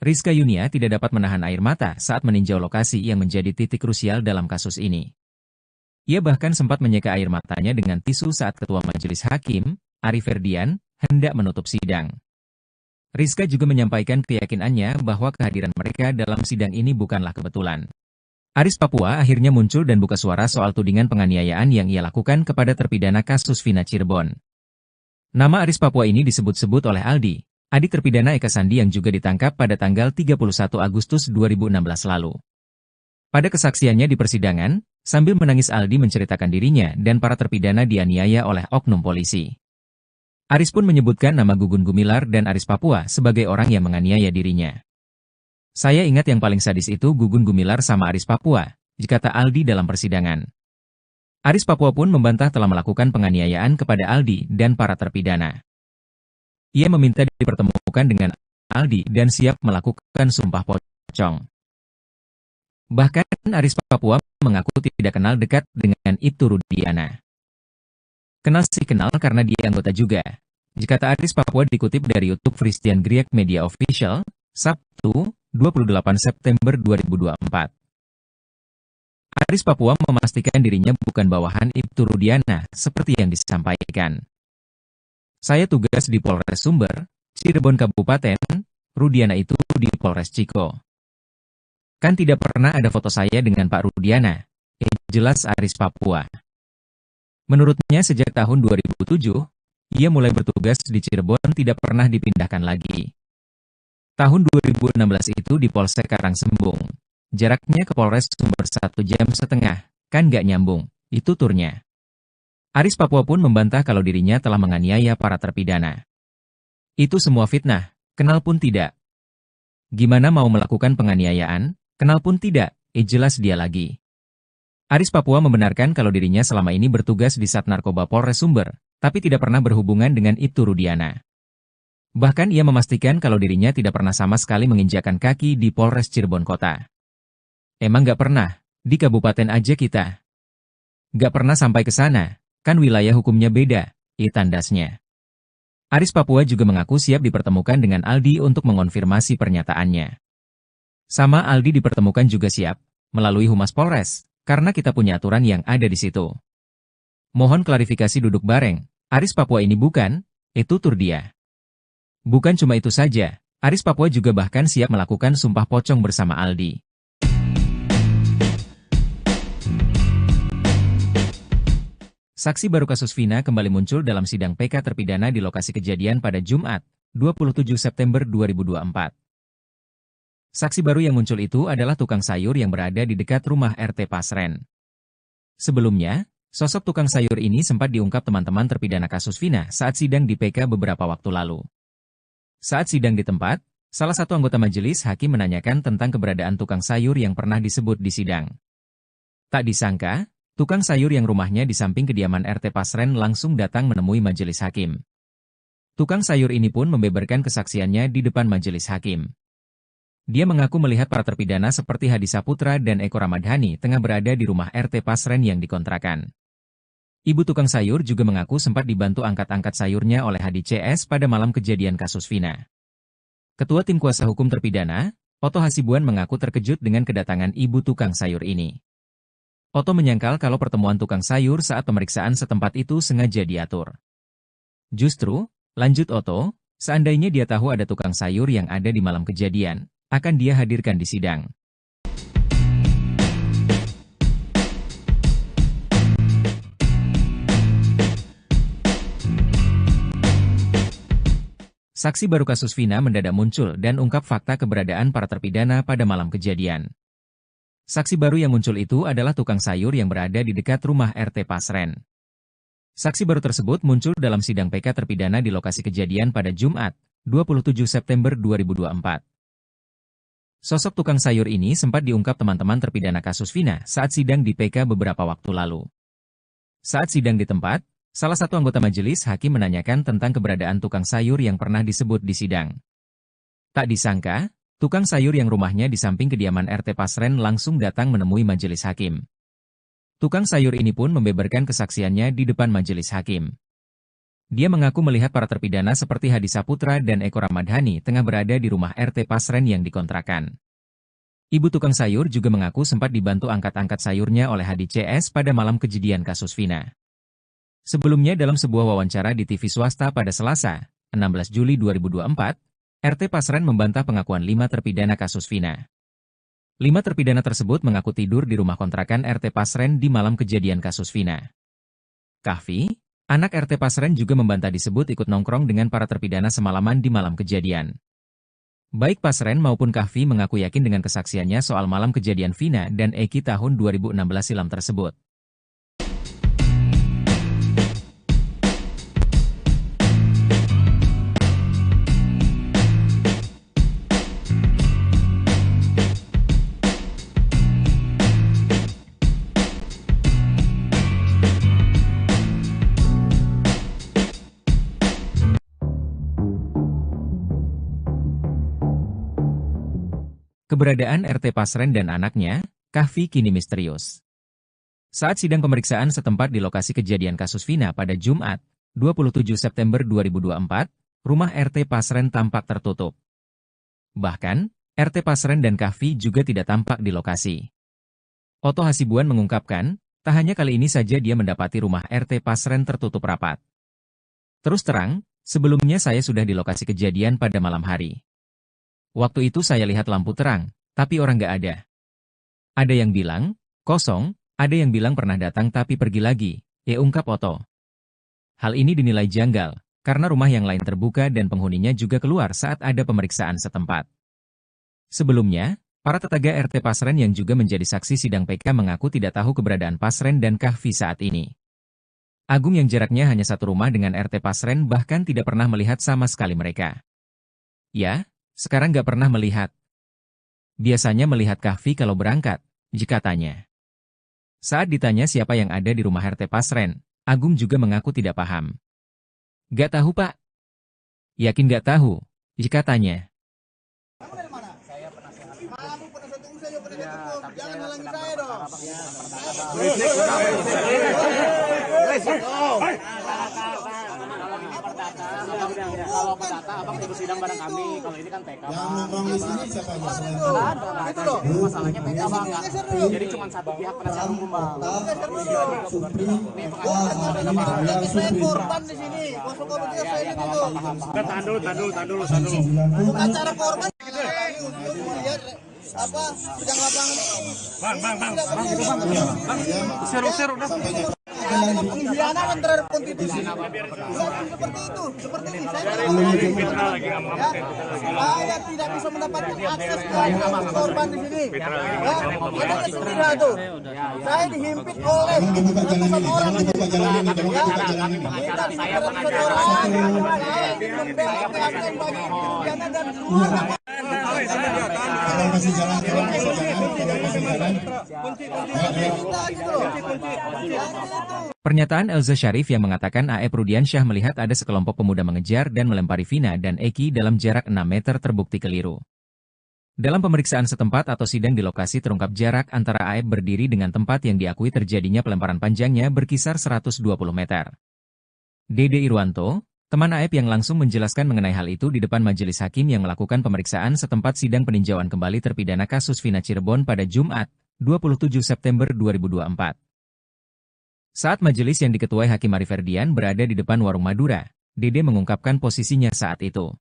Rizka Yunia tidak dapat menahan air mata saat meninjau lokasi yang menjadi titik krusial dalam kasus ini. Ia bahkan sempat menyeka air matanya dengan tisu saat Ketua Majelis Hakim, Ari Ferdian, hendak menutup sidang. Rizka juga menyampaikan keyakinannya bahwa kehadiran mereka dalam sidang ini bukanlah kebetulan. Aris Papua akhirnya muncul dan buka suara soal tudingan penganiayaan yang ia lakukan kepada terpidana kasus Vina Cirebon. Nama Aris Papua ini disebut-sebut oleh Aldi, adik terpidana Eka Sandi yang juga ditangkap pada tanggal 31 Agustus 2016 lalu. Pada kesaksiannya di persidangan, sambil menangis Aldi menceritakan dirinya dan para terpidana dianiaya oleh oknum polisi. Aris pun menyebutkan nama Gugun Gumilar dan Aris Papua sebagai orang yang menganiaya dirinya. Saya ingat yang paling sadis itu Gugun Gumilar sama Aris Papua, kata Aldi dalam persidangan. Aris Papua pun membantah telah melakukan penganiayaan kepada Aldi dan para terpidana. Ia meminta dipertemukan dengan Aldi dan siap melakukan sumpah pocong. Bahkan Aris Papua mengaku tidak kenal dekat dengan Ibtu Rudiana. Kenal sih kenal karena dia anggota juga, kata Aris Papua dikutip dari YouTube Christian Griek Media Official, Sabtu, 28 September 2024. Aris Papua memastikan dirinya bukan bawahan Ibtu Rudiana, seperti yang disampaikan. Saya tugas di Polres Sumber, Cirebon Kabupaten, Rudiana itu di Polres Ciko. Kan tidak pernah ada foto saya dengan Pak Rudiana, jelas Aris Papua. Menurutnya sejak tahun 2007, ia mulai bertugas di Cirebon tidak pernah dipindahkan lagi. Tahun 2016 itu di Polsek Karangsembung. Jaraknya ke Polres Sumber 1,5 jam, kan gak nyambung, itu turnya. Aris Papua pun membantah kalau dirinya telah menganiaya para terpidana. Itu semua fitnah, kenal pun tidak. Gimana mau melakukan penganiayaan, kenal pun tidak, jelas dia lagi. Aris Papua membenarkan kalau dirinya selama ini bertugas di Sat Narkoba Polres Sumber, tapi tidak pernah berhubungan dengan Ibtu Rudiana. Bahkan ia memastikan kalau dirinya tidak pernah sama sekali menginjakkan kaki di Polres Cirebon Kota. Emang gak pernah, di kabupaten aja kita. Gak pernah sampai ke sana, kan wilayah hukumnya beda, tandasnya. Aris Papua juga mengaku siap dipertemukan dengan Aldi untuk mengonfirmasi pernyataannya. Sama Aldi dipertemukan juga siap, melalui Humas Polres, karena kita punya aturan yang ada di situ. Mohon klarifikasi duduk bareng, Aris Papua ini bukan, itu tur dia. Bukan cuma itu saja, Aris Papua juga bahkan siap melakukan sumpah pocong bersama Aldi. Saksi baru kasus Vina kembali muncul dalam sidang PK terpidana di lokasi kejadian pada Jumat, 27 September 2024. Saksi baru yang muncul itu adalah tukang sayur yang berada di dekat rumah RT Pasren. Sebelumnya, sosok tukang sayur ini sempat diungkap teman-teman terpidana kasus Vina saat sidang di PK beberapa waktu lalu. Saat sidang di tempat, salah satu anggota majelis hakim menanyakan tentang keberadaan tukang sayur yang pernah disebut di sidang. Tak disangka, tukang sayur yang rumahnya di samping kediaman RT Pasren langsung datang menemui majelis hakim. Tukang sayur ini pun membeberkan kesaksiannya di depan majelis hakim. Dia mengaku melihat para terpidana seperti Hadi Saputra dan Eko Ramadhani tengah berada di rumah RT Pasren yang dikontrakan. Ibu tukang sayur juga mengaku sempat dibantu angkat-angkat sayurnya oleh Hadi CS pada malam kejadian kasus Vina. Ketua Tim Kuasa Hukum Terpidana, Otto Hasibuan mengaku terkejut dengan kedatangan ibu tukang sayur ini. Otto menyangkal kalau pertemuan tukang sayur saat pemeriksaan setempat itu sengaja diatur. Justru, lanjut Otto, seandainya dia tahu ada tukang sayur yang ada di malam kejadian, akan dia hadirkan di sidang. Saksi baru kasus Vina mendadak muncul dan ungkap fakta keberadaan para terpidana pada malam kejadian. Saksi baru yang muncul itu adalah tukang sayur yang berada di dekat rumah RT Pasren. Saksi baru tersebut muncul dalam sidang PK terpidana di lokasi kejadian pada Jumat, 27 September 2024. Sosok tukang sayur ini sempat diungkap teman-teman terpidana kasus Vina saat sidang di PK beberapa waktu lalu. Saat sidang di tempat, salah satu anggota majelis hakim menanyakan tentang keberadaan tukang sayur yang pernah disebut di sidang. Tak disangka, tukang sayur yang rumahnya di samping kediaman RT Pasren langsung datang menemui majelis hakim. Tukang sayur ini pun membeberkan kesaksiannya di depan majelis hakim. Dia mengaku melihat para terpidana seperti Hadi Saputra dan Eko Ramadhani tengah berada di rumah RT Pasren yang dikontrakan. Ibu tukang sayur juga mengaku sempat dibantu angkat-angkat sayurnya oleh Hadi CS pada malam kejadian kasus Vina. Sebelumnya dalam sebuah wawancara di TV swasta pada Selasa, 16 Juli 2024, RT Pasren membantah pengakuan 5 terpidana kasus Vina. 5 terpidana tersebut mengaku tidur di rumah kontrakan RT Pasren di malam kejadian kasus Vina. Kahfi, anak RT Pasren juga membantah disebut ikut nongkrong dengan para terpidana semalaman di malam kejadian. Baik Pasren maupun Kahfi mengaku yakin dengan kesaksiannya soal malam kejadian Vina dan Eki tahun 2016 silam tersebut. Keberadaan RT Pasren dan anaknya, Kahfi kini misterius. Saat sidang pemeriksaan setempat di lokasi kejadian kasus Vina pada Jumat, 27 September 2024, rumah RT Pasren tampak tertutup. Bahkan, RT Pasren dan Kahfi juga tidak tampak di lokasi. Otto Hasibuan mengungkapkan, tak hanya kali ini saja dia mendapati rumah RT Pasren tertutup rapat. Terus terang, sebelumnya saya sudah di lokasi kejadian pada malam hari. Waktu itu saya lihat lampu terang, tapi orang nggak ada. Ada yang bilang, kosong, ada yang bilang pernah datang tapi pergi lagi, ungkap Otto. Hal ini dinilai janggal, karena rumah yang lain terbuka dan penghuninya juga keluar saat ada pemeriksaan setempat. Sebelumnya, para tetangga RT Pasren yang juga menjadi saksi sidang PK mengaku tidak tahu keberadaan Pasren dan Kahfi saat ini. Agung yang jaraknya hanya satu rumah dengan RT Pasren bahkan tidak pernah melihat sama sekali mereka. Ya, sekarang nggak pernah melihat. Biasanya melihat Kahfi kalau berangkat, jika tanya. Saat ditanya siapa yang ada di rumah RT Pasren, Agung juga mengaku tidak paham. Nggak tahu Pak. Yakin nggak tahu, jika tanya. Jangan halangi saya dong. kalau perdata abang ikut sidang bareng kami. Kalau ini kan TK. Yang nongkrong di sini siapa aja? Selain Nah, itu loh. Masalahnya TK bang. Jadi cuma satu pihak penasihat hukum bang. Saya korban di sini. 0,3 saya ini dulu. Tahan dulu. Untuk acara korban lihat apa sedang lapangan ini. Bang. Seru dah. Pengkhianatan terhadap konstitusi. Seperti itu, seperti ini. Saya tidak bisa mendapatkan akses ke korban di sini. Ada istilah tuh. Saya dihimpit oleh ratusan orang. dibuka jalan ini, tolong dibuka jalan ini. Kita dihimpit ratusan orang. Saya ingin membela keadilan bagi pidana dan keluarga. Tolong kasih jalan. Pernyataan Elza Syarif yang mengatakan AF Rudiansyah melihat ada sekelompok pemuda mengejar dan melempari Vina dan Eki dalam jarak 6 meter terbukti keliru. Dalam pemeriksaan setempat atau sidang di lokasi terungkap jarak antara AF berdiri dengan tempat yang diakui terjadinya pelemparan panjangnya berkisar 120 meter. Dede Irwanto, teman AF yang langsung menjelaskan mengenai hal itu di depan majelis hakim yang melakukan pemeriksaan setempat sidang peninjauan kembali terpidana kasus Vina Cirebon pada Jumat, 27 September 2024. Saat majelis yang diketuai Hakim Ari Ferdian berada di depan warung Madura, Dede mengungkapkan posisinya saat itu.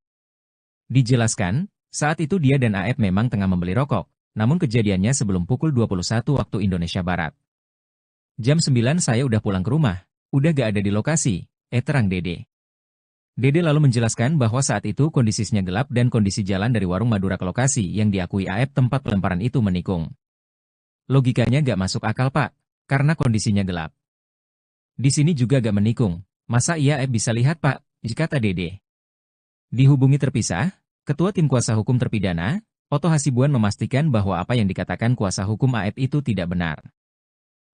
Dijelaskan, saat itu dia dan AF memang tengah membeli rokok, namun kejadiannya sebelum pukul 21 waktu Indonesia Barat. Jam 9 saya udah pulang ke rumah, udah gak ada di lokasi, terang Dede. Dede lalu menjelaskan bahwa saat itu kondisinya gelap dan kondisi jalan dari warung Madura ke lokasi yang diakui AF tempat pelemparan itu menikung. Logikanya gak masuk akal Pak, karena kondisinya gelap. Di sini juga gak menikung, masa iya bisa lihat Pak, kata Dede. Dihubungi terpisah, Ketua Tim Kuasa Hukum Terpidana, Oto Hasibuan memastikan bahwa apa yang dikatakan kuasa hukum AF itu tidak benar.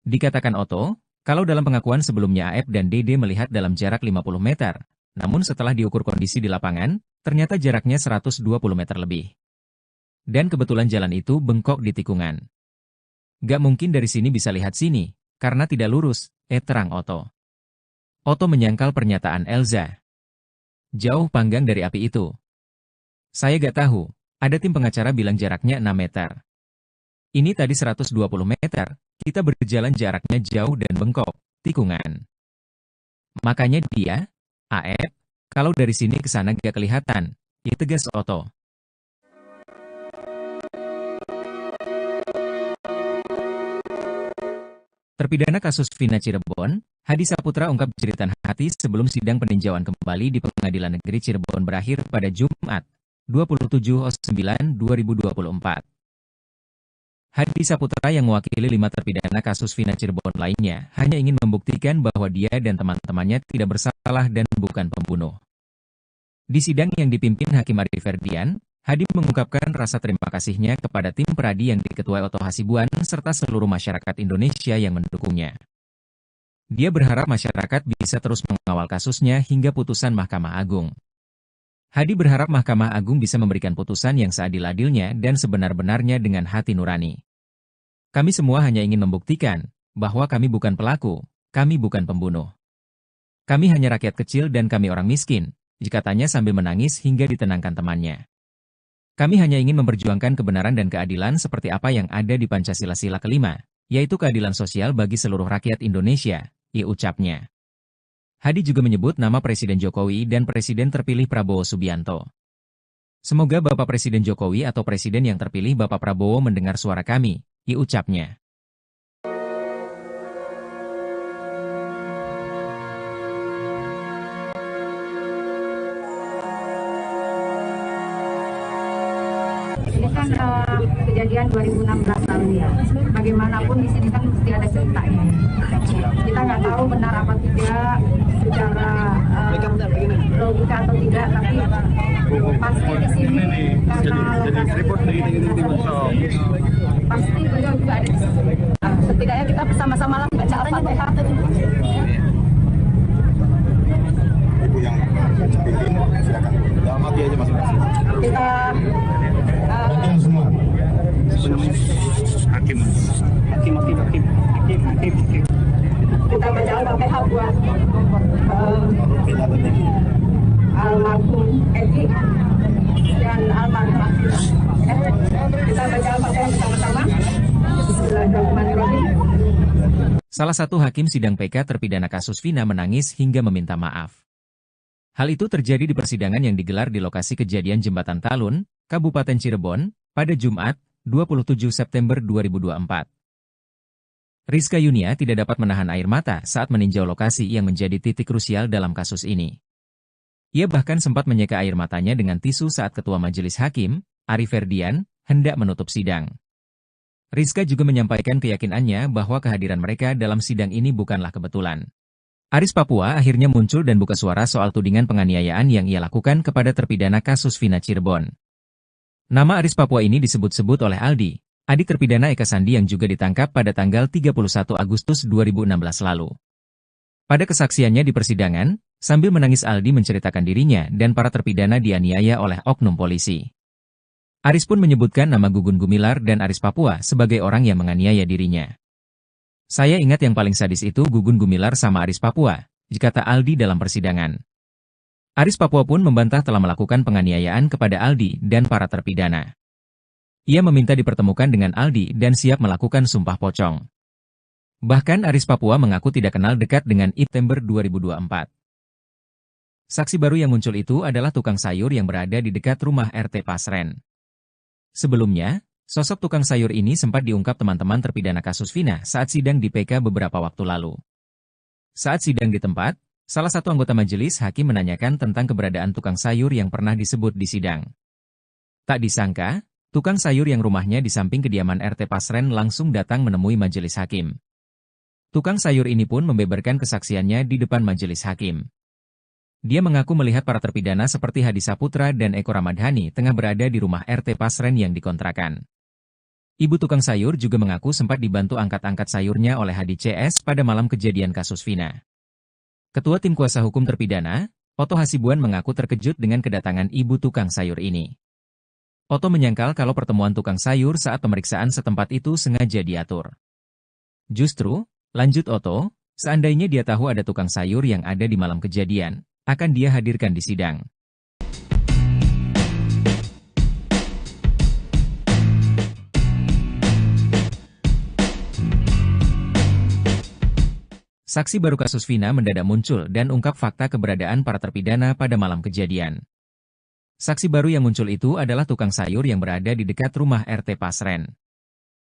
Dikatakan Oto, kalau dalam pengakuan sebelumnya AF dan Dede melihat dalam jarak 50 meter, namun setelah diukur kondisi di lapangan, ternyata jaraknya 120 meter lebih. Dan kebetulan jalan itu bengkok di tikungan. Gak mungkin dari sini bisa lihat sini, karena tidak lurus, terang Oto. Oto menyangkal pernyataan Elza. Jauh panggang dari api itu. Saya gak tahu, ada tim pengacara bilang jaraknya 6 meter. Ini tadi 120 meter, kita berjalan jaraknya jauh dan bengkok, tikungan. Makanya dia, AF, kalau dari sini ke sana gak kelihatan, tegas Oto. Terpidana kasus Vina Cirebon, Hadi Saputra ungkap jeritan hati sebelum sidang peninjauan kembali di Pengadilan Negeri Cirebon berakhir pada Jumat, 27/9/2024. Hadi Saputra yang mewakili 5 terpidana kasus Vina Cirebon lainnya hanya ingin membuktikan bahwa dia dan teman-temannya tidak bersalah dan bukan pembunuh. Di sidang yang dipimpin Hakim Ari Ferdian, Hadi mengungkapkan rasa terima kasihnya kepada tim peradi yang diketuai Oto Hasibuan serta seluruh masyarakat Indonesia yang mendukungnya. Dia berharap masyarakat bisa terus mengawal kasusnya hingga putusan Mahkamah Agung. Hadi berharap Mahkamah Agung bisa memberikan putusan yang seadil-adilnya dan sebenar-benarnya dengan hati nurani. Kami semua hanya ingin membuktikan bahwa kami bukan pelaku, kami bukan pembunuh. Kami hanya rakyat kecil dan kami orang miskin, katanya sambil menangis hingga ditenangkan temannya. Kami hanya ingin memperjuangkan kebenaran dan keadilan seperti apa yang ada di Pancasila Sila kelima, yaitu keadilan sosial bagi seluruh rakyat Indonesia, ucapnya. Hadi juga menyebut nama Presiden Jokowi dan Presiden terpilih Prabowo Subianto. Semoga Bapak Presiden Jokowi atau Presiden yang terpilih Bapak Prabowo mendengar suara kami, ucapnya. Ini kan kejadian 2016 lalu ya. Bagaimanapun di sini kan mesti ada ceritanya. Kita nggak tahu benar apa tidak secara logika atau tidak, tapi pasti di sini karena pasti beliau juga ada di sini. Setidaknya kita bersama-sama lah baca Al-Fatihah. Ibu yang pimpin, silakan. Amati aja masing-masing. Kita semua. Hakim. kita baca Al-Fatihah buat almarhum Eki dan almarhum Asila. Kita baca Al-Fatihah bersama-sama. Bismillahirrahmanirrahim. Salah satu hakim sidang PK terpidana kasus Vina menangis hingga meminta maaf. Hal itu terjadi di persidangan yang digelar di lokasi kejadian Jembatan Talun, Kabupaten Cirebon, pada Jumat, 27 September 2024. Rizka Yunia tidak dapat menahan air mata saat meninjau lokasi yang menjadi titik krusial dalam kasus ini. Ia bahkan sempat menyeka air matanya dengan tisu saat Ketua Majelis Hakim, Ari Ferdian, hendak menutup sidang. Rizka juga menyampaikan keyakinannya bahwa kehadiran mereka dalam sidang ini bukanlah kebetulan. Aris Papua akhirnya muncul dan buka suara soal tudingan penganiayaan yang ia lakukan kepada terpidana kasus Vina Cirebon. Nama Aris Papua ini disebut-sebut oleh Aldi, adik terpidana Eka Sandi yang juga ditangkap pada tanggal 31 Agustus 2016 lalu. Pada kesaksiannya di persidangan, sambil menangis Aldi menceritakan dirinya dan para terpidana dianiaya oleh oknum polisi. Aris pun menyebutkan nama Gugun Gumilar dan Aris Papua sebagai orang yang menganiaya dirinya. Saya ingat yang paling sadis itu Gugun Gumilar sama Aris Papua, kata Aldi dalam persidangan. Aris Papua pun membantah telah melakukan penganiayaan kepada Aldi dan para terpidana. Ia meminta dipertemukan dengan Aldi dan siap melakukan sumpah pocong. Bahkan Aris Papua mengaku tidak kenal dekat dengan September 2024. Saksi baru yang muncul itu adalah tukang sayur yang berada di dekat rumah RT Pasren. Sebelumnya, sosok tukang sayur ini sempat diungkap teman-teman terpidana kasus Vina saat sidang di PK beberapa waktu lalu. Saat sidang di tempat, salah satu anggota majelis hakim menanyakan tentang keberadaan tukang sayur yang pernah disebut di sidang. Tak disangka, tukang sayur yang rumahnya di samping kediaman RT Pasren langsung datang menemui majelis hakim. Tukang sayur ini pun membeberkan kesaksiannya di depan majelis hakim. Dia mengaku melihat para terpidana seperti Hadi Saputra dan Eko Ramadhani tengah berada di rumah RT Pasren yang dikontrakan. Ibu tukang sayur juga mengaku sempat dibantu angkat-angkat sayurnya oleh Hadi CS pada malam kejadian kasus Vina. Ketua Tim Kuasa Hukum Terpidana, Oto Hasibuan mengaku terkejut dengan kedatangan ibu tukang sayur ini. Oto menyangkal kalau pertemuan tukang sayur saat pemeriksaan setempat itu sengaja diatur. Justru, lanjut Oto, seandainya dia tahu ada tukang sayur yang ada di malam kejadian, akan dia hadirkan di sidang. Saksi baru kasus Vina mendadak muncul dan ungkap fakta keberadaan para terpidana pada malam kejadian. Saksi baru yang muncul itu adalah tukang sayur yang berada di dekat rumah RT Pasren.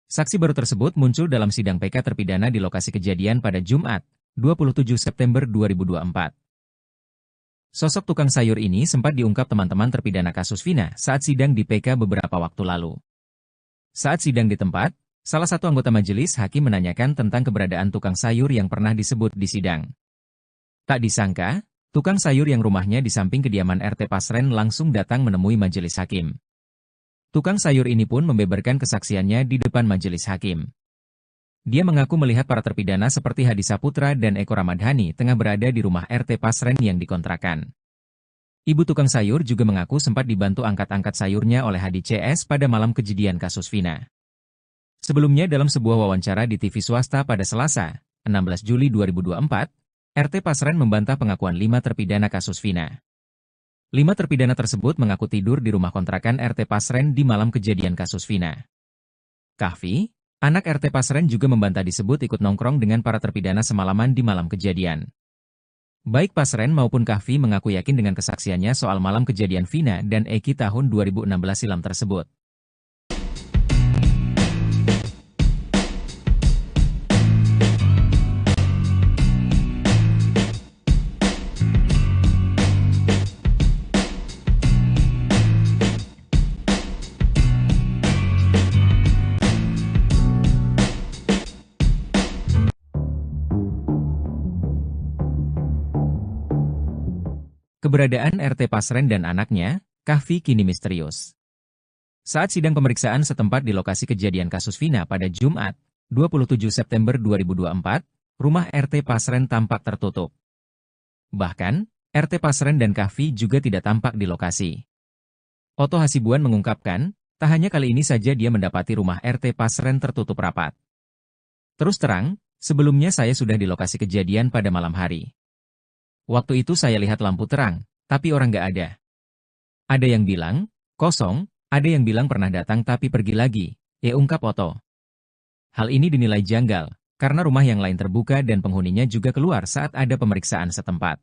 Saksi baru tersebut muncul dalam sidang PK terpidana di lokasi kejadian pada Jumat, 27 September 2024. Sosok tukang sayur ini sempat diungkap teman-teman terpidana kasus Vina saat sidang di PK beberapa waktu lalu. Saat sidang di tempat, salah satu anggota majelis hakim menanyakan tentang keberadaan tukang sayur yang pernah disebut di sidang. Tak disangka, tukang sayur yang rumahnya di samping kediaman RT Pasren langsung datang menemui majelis hakim. Tukang sayur ini pun membeberkan kesaksiannya di depan majelis hakim. Dia mengaku melihat para terpidana seperti Hadi Saputra dan Eko Ramadhani tengah berada di rumah RT Pasren yang dikontrakan. Ibu tukang sayur juga mengaku sempat dibantu angkat-angkat sayurnya oleh Hadi CS pada malam kejadian kasus Vina. Sebelumnya dalam sebuah wawancara di TV swasta pada Selasa, 16 Juli 2024, RT Pasren membantah pengakuan 5 terpidana kasus Vina. 5 terpidana tersebut mengaku tidur di rumah kontrakan RT Pasren di malam kejadian kasus Vina. Kahfi, anak RT Pasren juga membantah disebut ikut nongkrong dengan para terpidana semalaman di malam kejadian. Baik Pasren maupun Kahfi mengaku yakin dengan kesaksiannya soal malam kejadian Vina dan Eki tahun 2016 silam tersebut. Keberadaan RT Pasren dan anaknya, Kahfi kini misterius. Saat sidang pemeriksaan setempat di lokasi kejadian kasus Vina pada Jumat, 27 September 2024, rumah RT Pasren tampak tertutup. Bahkan, RT Pasren dan Kahfi juga tidak tampak di lokasi. Oto Hasibuan mengungkapkan, tak hanya kali ini saja dia mendapati rumah RT Pasren tertutup rapat. Terus terang, sebelumnya saya sudah di lokasi kejadian pada malam hari. Waktu itu saya lihat lampu terang, tapi orang nggak ada. Ada yang bilang, kosong, ada yang bilang pernah datang tapi pergi lagi, ungkap Otto. Hal ini dinilai janggal, karena rumah yang lain terbuka dan penghuninya juga keluar saat ada pemeriksaan setempat.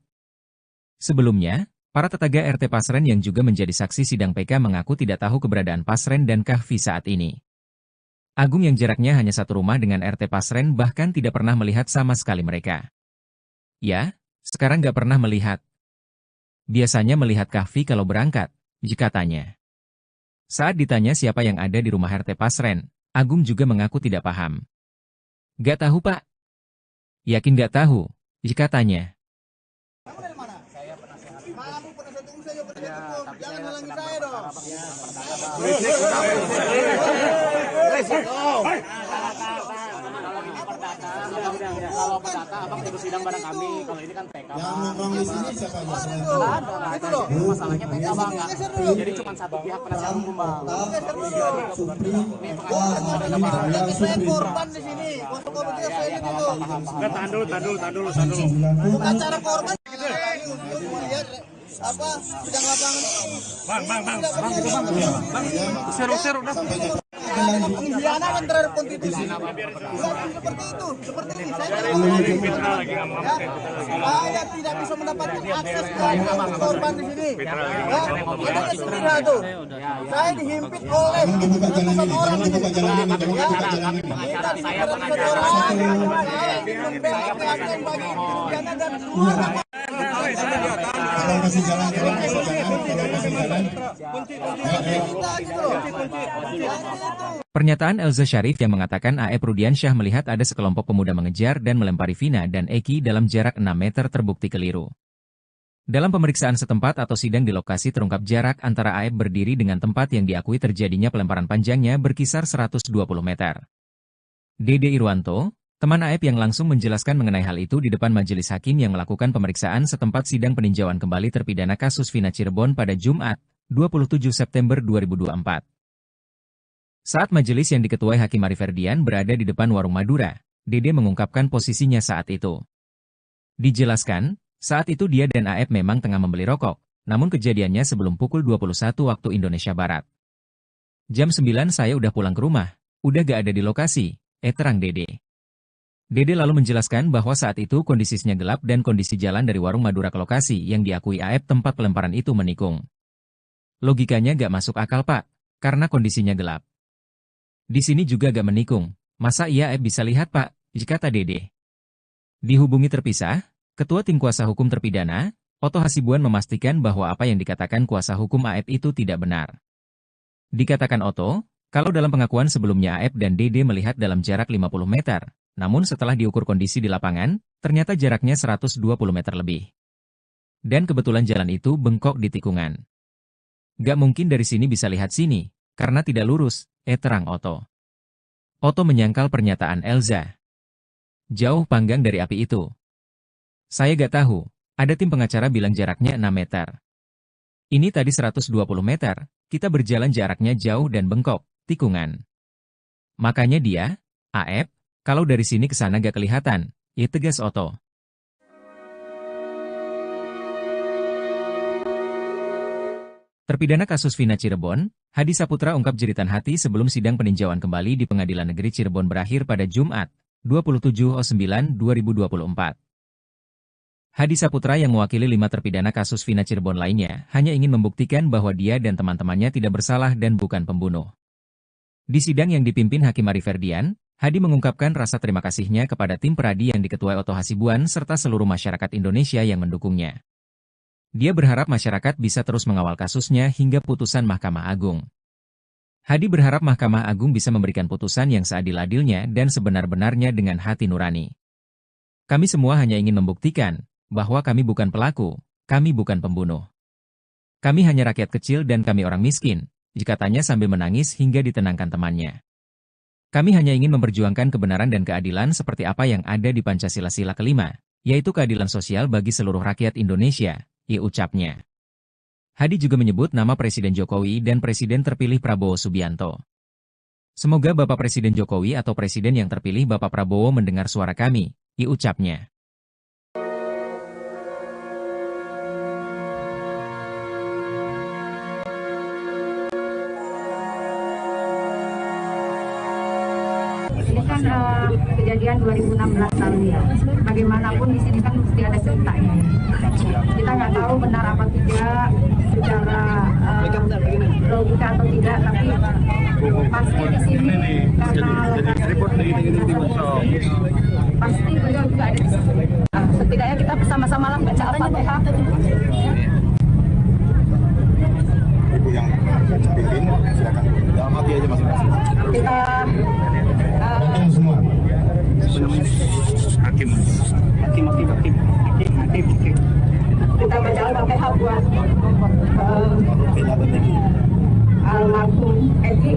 Sebelumnya, para tetangga RT Pasren yang juga menjadi saksi sidang PK mengaku tidak tahu keberadaan Pasren dan Kahfi saat ini. Agung yang jaraknya hanya satu rumah dengan RT Pasren bahkan tidak pernah melihat sama sekali mereka. Ya, sekarang nggak pernah melihat. Biasanya melihat Kahfi kalau berangkat, jika tanya. Saat ditanya siapa yang ada di rumah RT Pasren, Agung juga mengaku tidak paham. Gak tahu Pak. Yakin gak tahu, jika tanya. Kamu dari mana? Saya penasehat. Kamu penasehat hukum, saya juga penasehat hukum. Jangan halangi saya dong. Kalau perdata, abang ikut sidang bareng kami. Kalau ini kan PK. Yang nongkrong di sini siapa aja selain Itu loh. Masalahnya PK bang. Jadi cuma satu pihak penasihat hukum bang. Saya korban di sini. Saya ini dulu. Tahan dulu. Bukan cara korban. Lihat apa sidang lapangan ini. Seru dah. Pengkhianatan terhadap konstitusi. Bukan seperti itu. Seperti ini. Saya tidak bisa mendapatkan akses ke korban di sini. Ada istrinya tuh. Saya dihimpit oleh ratusan orang. Minta dan kasih jalan. Pernyataan Elza Syarif yang mengatakan AF Rudiansyah melihat ada sekelompok pemuda mengejar dan melempari Vina dan Eki dalam jarak 6 meter terbukti keliru. Dalam pemeriksaan setempat atau sidang di lokasi terungkap jarak antara AF berdiri dengan tempat yang diakui terjadinya pelemparan panjangnya berkisar 120 meter. Dede Irwanto, teman AF yang langsung menjelaskan mengenai hal itu di depan majelis hakim yang melakukan pemeriksaan setempat sidang peninjauan kembali terpidana kasus Vina Cirebon pada Jumat, 27 September 2024. Saat majelis yang diketuai Hakim Ari Ferdian berada di depan warung Madura, Dede mengungkapkan posisinya saat itu. Dijelaskan, saat itu dia dan AF memang tengah membeli rokok, namun kejadiannya sebelum pukul 21 waktu Indonesia Barat. Jam 9 saya udah pulang ke rumah, udah gak ada di lokasi, terang Dede. Dede lalu menjelaskan bahwa saat itu kondisinya gelap dan kondisi jalan dari warung Madura ke lokasi yang diakui AF tempat pelemparan itu menikung. Logikanya gak masuk akal Pak, karena kondisinya gelap. Di sini juga gak menikung, masa iya AF bisa lihat Pak, kata Dede. Dihubungi terpisah, Ketua Tim Kuasa Hukum Terpidana, Otto Hasibuan memastikan bahwa apa yang dikatakan kuasa hukum AF itu tidak benar. Dikatakan Otto, kalau dalam pengakuan sebelumnya AF dan Dede melihat dalam jarak 50 meter, namun setelah diukur kondisi di lapangan, ternyata jaraknya 120 meter lebih. Dan kebetulan jalan itu bengkok di tikungan. Gak mungkin dari sini bisa lihat sini, karena tidak lurus, terang Otto. Otto menyangkal pernyataan Elza. Jauh panggang dari api itu. Saya gak tahu, ada tim pengacara bilang jaraknya 6 meter. Ini tadi 120 meter, kita berjalan jaraknya jauh dan bengkok, tikungan. Makanya dia, AF, kalau dari sini ke sana gak kelihatan, tegas Otto. Terpidana kasus Vina Cirebon, Hadi Saputra ungkap jeritan hati sebelum sidang peninjauan kembali di Pengadilan Negeri Cirebon berakhir pada Jumat, 27/9/2024. Hadi Saputra yang mewakili 5 terpidana kasus Vina Cirebon lainnya, hanya ingin membuktikan bahwa dia dan teman-temannya tidak bersalah dan bukan pembunuh. Di sidang yang dipimpin Hakim Ari Ferdian, Hadi mengungkapkan rasa terima kasihnya kepada tim peradi yang diketuai Otto Hasibuan serta seluruh masyarakat Indonesia yang mendukungnya. Dia berharap masyarakat bisa terus mengawal kasusnya hingga putusan Mahkamah Agung. Hadi berharap Mahkamah Agung bisa memberikan putusan yang seadil-adilnya dan sebenar-benarnya dengan hati nurani. Kami semua hanya ingin membuktikan bahwa kami bukan pelaku, kami bukan pembunuh. Kami hanya rakyat kecil dan kami orang miskin, katanya sambil menangis hingga ditenangkan temannya. Kami hanya ingin memperjuangkan kebenaran dan keadilan seperti apa yang ada di Pancasila Sila kelima, yaitu keadilan sosial bagi seluruh rakyat Indonesia, ucapnya. Hadi juga menyebut nama Presiden Jokowi dan Presiden terpilih Prabowo Subianto. Semoga Bapak Presiden Jokowi atau Presiden yang terpilih Bapak Prabowo mendengar suara kami, ucapnya. kejadian 2016 lalu ya. Bagaimanapun di sini kan mesti ada ceritanya. Kita nggak tahu benar apa tidak secara logika atau tidak, tapi pasti di sini karena pasti beliau juga ada di sini. Setidaknya kita bersama-sama lah baca Al-Fatihah. Ibu yang pimpin, silakan amati aja masing-masing. Kita Semua. Hakim. kita baca Al-Fatihah buat almarhum Edi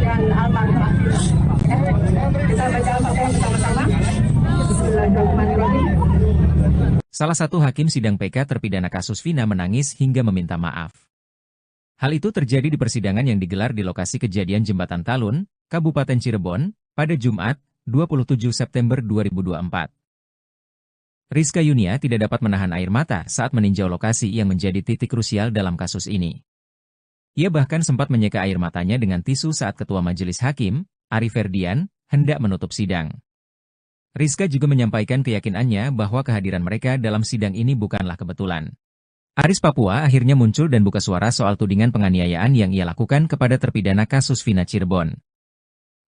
dan almarhum Akila. Kita baca Al-Fatihah bersama-sama. Bismillahirrahmanirrahim. Salah satu hakim sidang PK terpidana kasus Vina menangis hingga meminta maaf. Hal itu terjadi di persidangan yang digelar di lokasi kejadian Jembatan Talun, Kabupaten Cirebon, pada Jumat, 27 September 2024. Rizka Yunia tidak dapat menahan air mata saat meninjau lokasi yang menjadi titik krusial dalam kasus ini. Ia bahkan sempat menyeka air matanya dengan tisu saat Ketua Majelis Hakim, Ari Ferdian, hendak menutup sidang. Rizka juga menyampaikan keyakinannya bahwa kehadiran mereka dalam sidang ini bukanlah kebetulan. Aris Papua akhirnya muncul dan buka suara soal tudingan penganiayaan yang ia lakukan kepada terpidana kasus Vina Cirebon.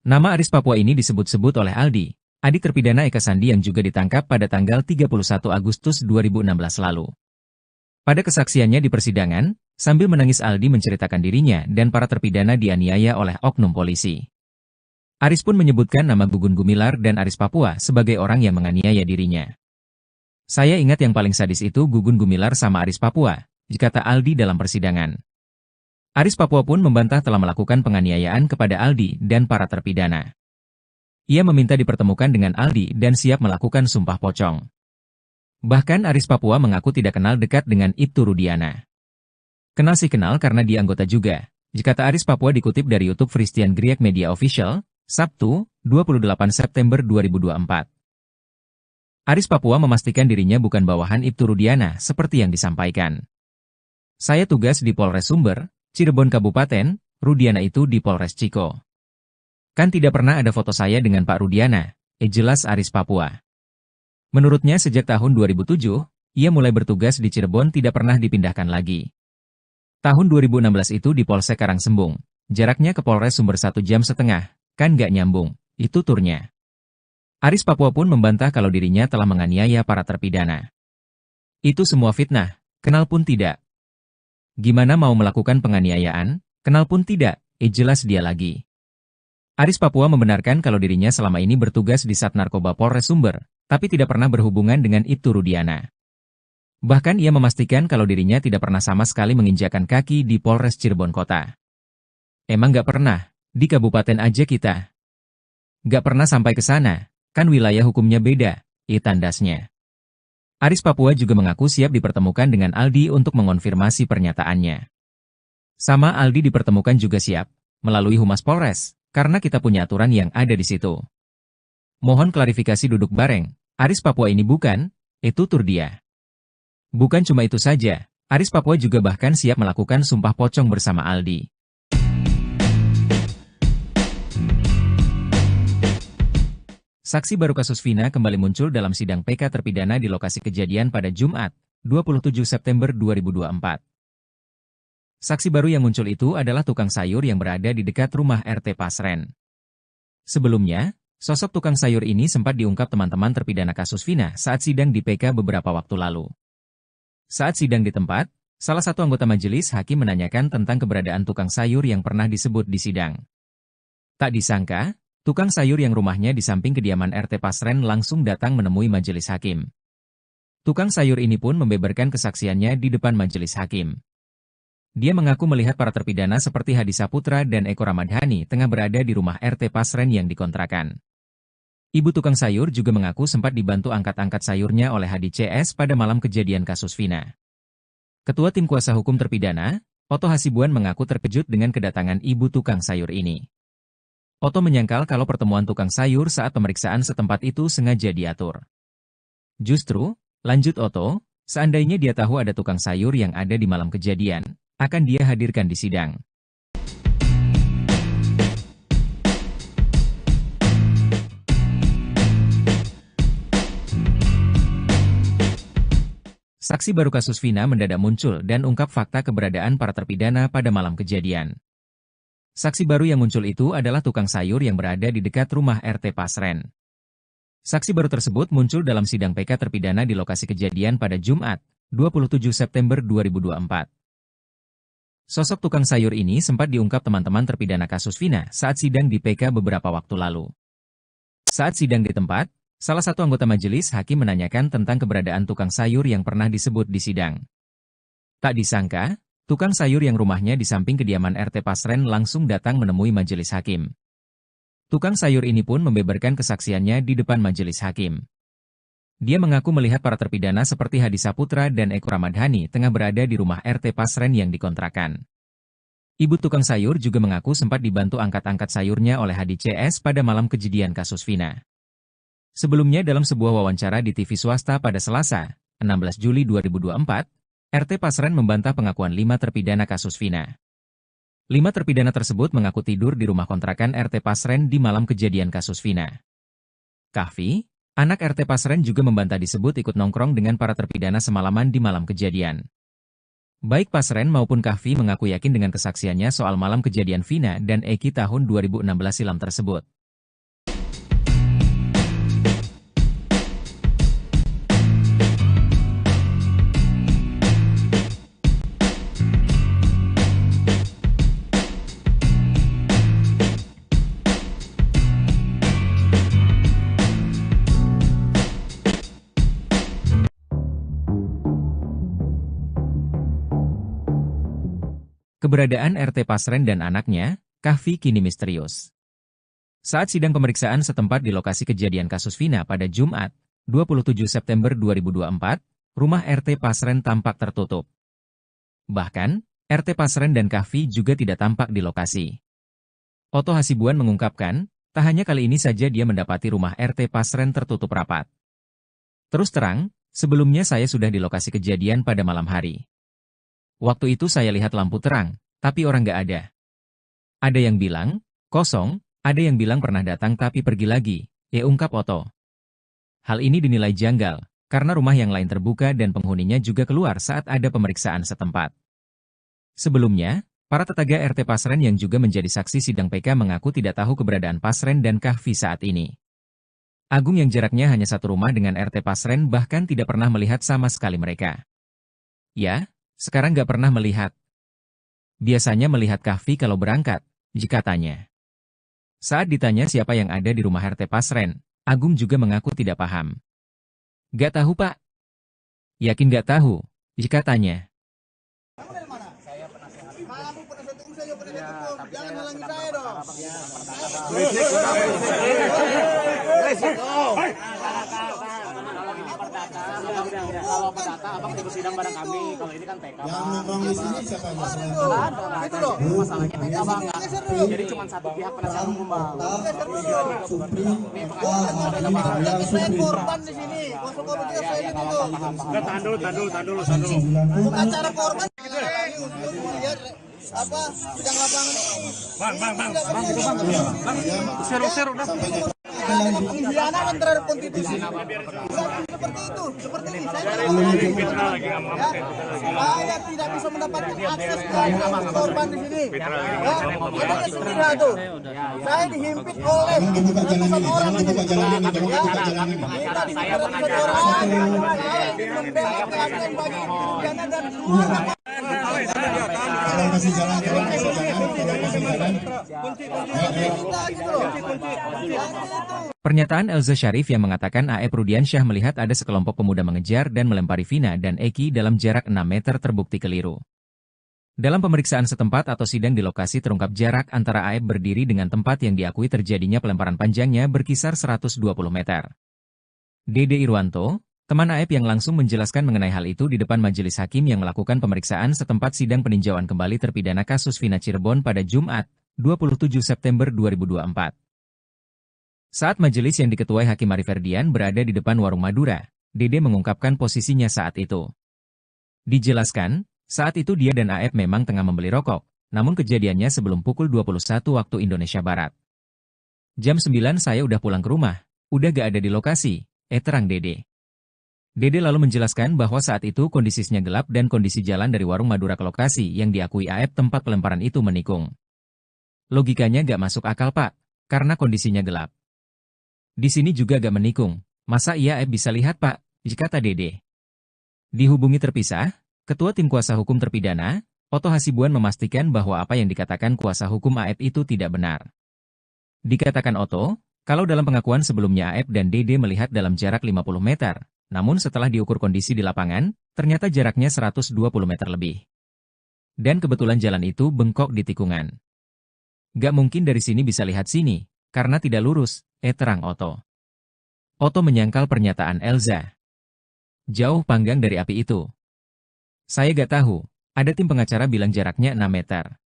Nama Aris Papua ini disebut-sebut oleh Aldi, adik terpidana Eka Sandi yang juga ditangkap pada tanggal 31 Agustus 2016 lalu. Pada kesaksiannya di persidangan, sambil menangis Aldi menceritakan dirinya dan para terpidana dianiaya oleh oknum polisi. Aris pun menyebutkan nama Gugun Gumilar dan Aris Papua sebagai orang yang menganiaya dirinya. Saya ingat yang paling sadis itu Gugun Gumilar sama Aris Papua, kata Aldi dalam persidangan. Aris Papua pun membantah telah melakukan penganiayaan kepada Aldi dan para terpidana. Ia meminta dipertemukan dengan Aldi dan siap melakukan sumpah pocong. Bahkan Aris Papua mengaku tidak kenal dekat dengan Ibtu Rudiana. Kenal sih kenal karena dia anggota juga, kata Aris Papua dikutip dari YouTube Christian Griek Media Official, Sabtu, 28 September 2024. Aris Papua memastikan dirinya bukan bawahan Ibtu Rudiana seperti yang disampaikan. Saya tugas di Polres Sumber, Cirebon Kabupaten, Rudiana itu di Polres Ciko. Kan tidak pernah ada foto saya dengan Pak Rudiana, jelas Aris Papua. Menurutnya sejak tahun 2007, ia mulai bertugas di Cirebon tidak pernah dipindahkan lagi. Tahun 2016 itu di Polsek Karangsembung, jaraknya ke Polres Sumber 1,5 jam, kan gak nyambung, itu turnya. Aris Papua pun membantah kalau dirinya telah menganiaya para terpidana. Itu semua fitnah, kenal pun tidak. Gimana mau melakukan penganiayaan, kenal pun tidak, jelas dia lagi. Aris Papua membenarkan kalau dirinya selama ini bertugas di Sat Narkoba Polres Sumber, tapi tidak pernah berhubungan dengan Ibtu Rudiana. Bahkan ia memastikan kalau dirinya tidak pernah sama sekali menginjakan kaki di Polres Cirebon Kota. Emang gak pernah, di kabupaten aja kita. Gak pernah sampai ke sana. Kan wilayah hukumnya beda, tandasnya. Aris Papua juga mengaku siap dipertemukan dengan Aldi untuk mengonfirmasi pernyataannya. Sama Aldi dipertemukan juga siap, melalui Humas Polres, karena kita punya aturan yang ada di situ. Mohon klarifikasi duduk bareng, Aris Papua ini bukan, tutur dia. Bukan cuma itu saja, Aris Papua juga bahkan siap melakukan sumpah pocong bersama Aldi. Saksi baru kasus Vina kembali muncul dalam sidang PK terpidana di lokasi kejadian pada Jumat, 27 September 2024. Saksi baru yang muncul itu adalah tukang sayur yang berada di dekat rumah RT Pasren. Sebelumnya, sosok tukang sayur ini sempat diungkap teman-teman terpidana kasus Vina saat sidang di PK beberapa waktu lalu. Saat sidang di tempat, salah satu anggota majelis hakim menanyakan tentang keberadaan tukang sayur yang pernah disebut di sidang. Tak disangka, tukang sayur yang rumahnya di samping kediaman RT Pasren langsung datang menemui majelis hakim. Tukang sayur ini pun membeberkan kesaksiannya di depan majelis hakim. Dia mengaku melihat para terpidana seperti Hadi Saputra dan Eko Ramadhani tengah berada di rumah RT Pasren yang dikontrakan. Ibu tukang sayur juga mengaku sempat dibantu angkat-angkat sayurnya oleh Hadi CS pada malam kejadian kasus Vina. Ketua Tim Kuasa Hukum Terpidana, Oto Hasibuan mengaku terkejut dengan kedatangan ibu tukang sayur ini. Oto menyangkal kalau pertemuan tukang sayur saat pemeriksaan setempat itu sengaja diatur. Justru, lanjut Oto, seandainya dia tahu ada tukang sayur yang ada di malam kejadian, akan dia hadirkan di sidang. Saksi baru kasus Vina mendadak muncul dan ungkap fakta keberadaan para terpidana pada malam kejadian. Saksi baru yang muncul itu adalah tukang sayur yang berada di dekat rumah RT Pasren. Saksi baru tersebut muncul dalam sidang PK terpidana di lokasi kejadian pada Jumat, 27 September 2024. Sosok tukang sayur ini sempat diungkap teman-teman terpidana kasus Vina saat sidang di PK beberapa waktu lalu. Saat sidang di tempat, salah satu anggota majelis hakim menanyakan tentang keberadaan tukang sayur yang pernah disebut di sidang. Tak disangka, tukang sayur yang rumahnya di samping kediaman RT Pasren langsung datang menemui majelis hakim. Tukang sayur ini pun membeberkan kesaksiannya di depan majelis hakim. Dia mengaku melihat para terpidana seperti Hadi Saputra dan Eko Ramadhani tengah berada di rumah RT Pasren yang dikontrakan. Ibu tukang sayur juga mengaku sempat dibantu angkat-angkat sayurnya oleh Hadi CS pada malam kejadian kasus Vina. Sebelumnya dalam sebuah wawancara di TV swasta pada Selasa, 16 Juli 2024, RT Pasren membantah pengakuan 5 terpidana kasus Vina. 5 terpidana tersebut mengaku tidur di rumah kontrakan RT Pasren di malam kejadian kasus Vina. Kahfi, anak RT Pasren juga membantah disebut ikut nongkrong dengan para terpidana semalaman di malam kejadian. Baik Pasren maupun Kahfi mengaku yakin dengan kesaksiannya soal malam kejadian Vina dan Eki tahun 2016 silam tersebut. Keberadaan RT Pasren dan anaknya, Kahfi, kini misterius. Saat sidang pemeriksaan setempat di lokasi kejadian kasus Vina pada Jumat, 27 September 2024, rumah RT Pasren tampak tertutup. Bahkan, RT Pasren dan Kahfi juga tidak tampak di lokasi. Oto Hasibuan mengungkapkan, tak hanya kali ini saja dia mendapati rumah RT Pasren tertutup rapat. Terus terang, sebelumnya saya sudah di lokasi kejadian pada malam hari. Waktu itu saya lihat lampu terang, tapi orang nggak ada. Ada yang bilang, kosong, ada yang bilang pernah datang tapi pergi lagi, ungkap Oto. Hal ini dinilai janggal, karena rumah yang lain terbuka dan penghuninya juga keluar saat ada pemeriksaan setempat. Sebelumnya, para tetangga RT Pasren yang juga menjadi saksi sidang PK mengaku tidak tahu keberadaan Pasren dan Kahfi saat ini. Agung yang jaraknya hanya satu rumah dengan RT Pasren bahkan tidak pernah melihat sama sekali mereka. Ya, sekarang nggak pernah melihat. Biasanya melihat Kahfi kalau berangkat, jika tanya. Saat ditanya siapa yang ada di rumah RT Pasren, Agung juga mengaku tidak paham. Nggak tahu Pak. Yakin nggak tahu, jika tanya. Jangan halangi saya dong. Kalau perdata abang ikut sidang bareng kami. Kalau ini kan PK. Yang nongkrong di sini siapa yang masalah? Itu loh. Masalahnya PK bang. Jadi cuma satu pihak penasihat hukum bang. Saya korban di sini. Masuk ke begitu saya di situ. Tahan dulu. Acara korban untuk melihat apa sidang lapangan ini. Seru udah. Pengkhianatan terhadap konstitusi. Seperti ini. Saya tidak bisa mendapatkan akses ke korban di sini. Ada kesulitan tuh. Saya dihimpit oleh ratusan orang di sini. Saya membela keadilan bagi terpidana dan semua. Kalau masih jalan. Pernyataan Elza Syarif yang mengatakan A.E. Rudiansyah melihat ada sekelompok pemuda mengejar dan melempari Vina dan Eki dalam jarak 6 meter terbukti keliru. Dalam pemeriksaan setempat atau sidang di lokasi terungkap jarak antara A.E. berdiri dengan tempat yang diakui terjadinya pelemparan panjangnya berkisar 120 meter. Dede Irwanto, teman A.E. yang langsung menjelaskan mengenai hal itu di depan majelis hakim yang melakukan pemeriksaan setempat sidang peninjauan kembali terpidana kasus Vina Cirebon pada Jumat, 27 September 2024. Saat majelis yang diketuai Hakim Arif Ferdian berada di depan warung Madura, Dede mengungkapkan posisinya saat itu. Dijelaskan, saat itu dia dan A.E. memang tengah membeli rokok, namun kejadiannya sebelum pukul 21 waktu Indonesia Barat. Jam 9 saya udah pulang ke rumah, udah gak ada di lokasi, terang Dede. Dede lalu menjelaskan bahwa saat itu kondisinya gelap dan kondisi jalan dari warung Madura ke lokasi yang diakui AF tempat pelemparan itu menikung. Logikanya gak masuk akal Pak, karena kondisinya gelap. Di sini juga gak menikung, masa iya AF bisa lihat Pak, kata Dede. Dihubungi terpisah, Ketua Tim Kuasa Hukum Terpidana, Oto Hasibuan memastikan bahwa apa yang dikatakan kuasa hukum AF itu tidak benar. Dikatakan Oto, kalau dalam pengakuan sebelumnya AF dan Dede melihat dalam jarak 50 meter, namun setelah diukur kondisi di lapangan, ternyata jaraknya 120 meter lebih. Dan kebetulan jalan itu bengkok di tikungan. Gak mungkin dari sini bisa lihat sini, karena tidak lurus, terang Oto. Oto menyangkal pernyataan Elza. Jauh panggang dari api itu. Saya gak tahu, ada tim pengacara bilang jaraknya 6 meter.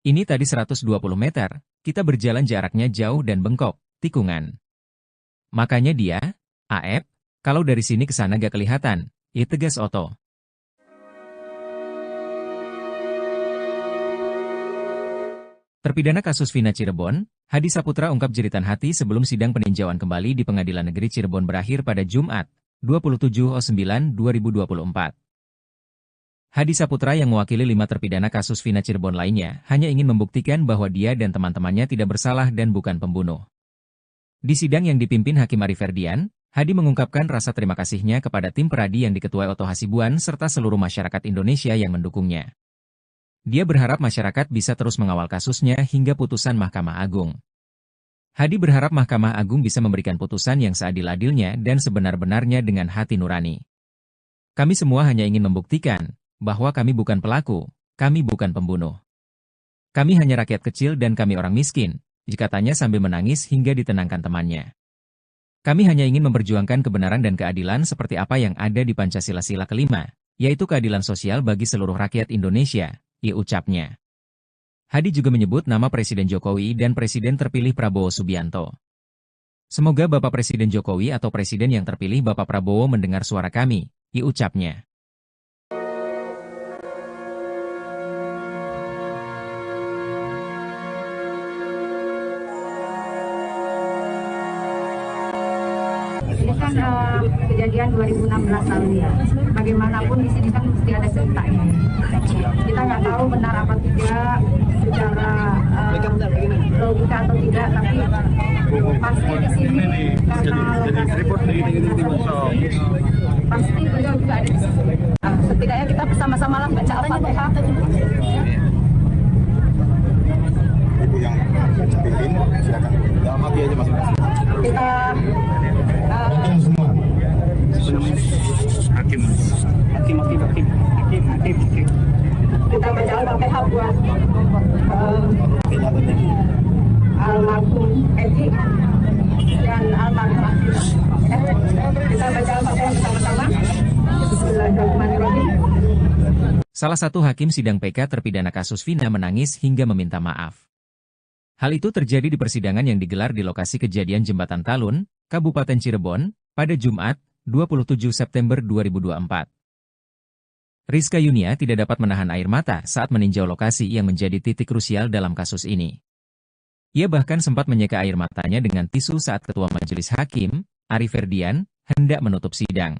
Ini tadi 120 meter, kita berjalan jaraknya jauh dan bengkok, tikungan. Makanya dia, AF, kalau dari sini ke sana gak kelihatan, tegas Oto. Terpidana kasus Vina Cirebon, Hadi Saputra ungkap jeritan hati sebelum sidang peninjauan kembali di Pengadilan Negeri Cirebon berakhir pada Jumat, 27/9/2024. Hadi Saputra yang mewakili 5 terpidana kasus Vina Cirebon lainnya hanya ingin membuktikan bahwa dia dan teman-temannya tidak bersalah dan bukan pembunuh. Di sidang yang dipimpin Hakim Ari Ferdian, Hadi mengungkapkan rasa terima kasihnya kepada tim peradi yang diketuai Oto Hasibuan serta seluruh masyarakat Indonesia yang mendukungnya. Dia berharap masyarakat bisa terus mengawal kasusnya hingga putusan Mahkamah Agung. Hadi berharap Mahkamah Agung bisa memberikan putusan yang seadil-adilnya dan sebenar-benarnya dengan hati nurani. Kami semua hanya ingin membuktikan bahwa kami bukan pelaku, kami bukan pembunuh. Kami hanya rakyat kecil dan kami orang miskin, katanya sambil menangis hingga ditenangkan temannya. Kami hanya ingin memperjuangkan kebenaran dan keadilan seperti apa yang ada di Pancasila Sila kelima, yaitu keadilan sosial bagi seluruh rakyat Indonesia, ucapnya. Hadi juga menyebut nama Presiden Jokowi dan Presiden terpilih Prabowo Subianto. Semoga Bapak Presiden Jokowi atau Presiden yang terpilih Bapak Prabowo mendengar suara kami, ucapnya. Ini kan kejadian 2016 lalu ya. Bagaimanapun di sini kan mesti ada ceritanya. Kita nggak tahu benar apa tidak secara logika atau tidak, tapi pasti di sini karena pasti beliau juga ada di sini. Setidaknya kita bersama-sama lah baca Al-Fatihah. Ibu yang pimpin, silakan. Dalam hati aja masing-masing. Kita Semua. Hakim. kita baca Al-Fatihah buat almarhum Edi dan almarhum Akila. Kita baca Al-Fatihah bersama-sama. Bismillahirrahmanirrahim. Salah satu hakim sidang PK terpidana kasus Vina menangis hingga meminta maaf. Hal itu terjadi di persidangan yang digelar di lokasi kejadian Jembatan Talun, Kabupaten Cirebon, pada Jumat, 27 September 2024. Rizka Yunia tidak dapat menahan air mata saat meninjau lokasi yang menjadi titik krusial dalam kasus ini. Ia bahkan sempat menyeka air matanya dengan tisu saat Ketua Majelis Hakim, Ari Ferdian, hendak menutup sidang.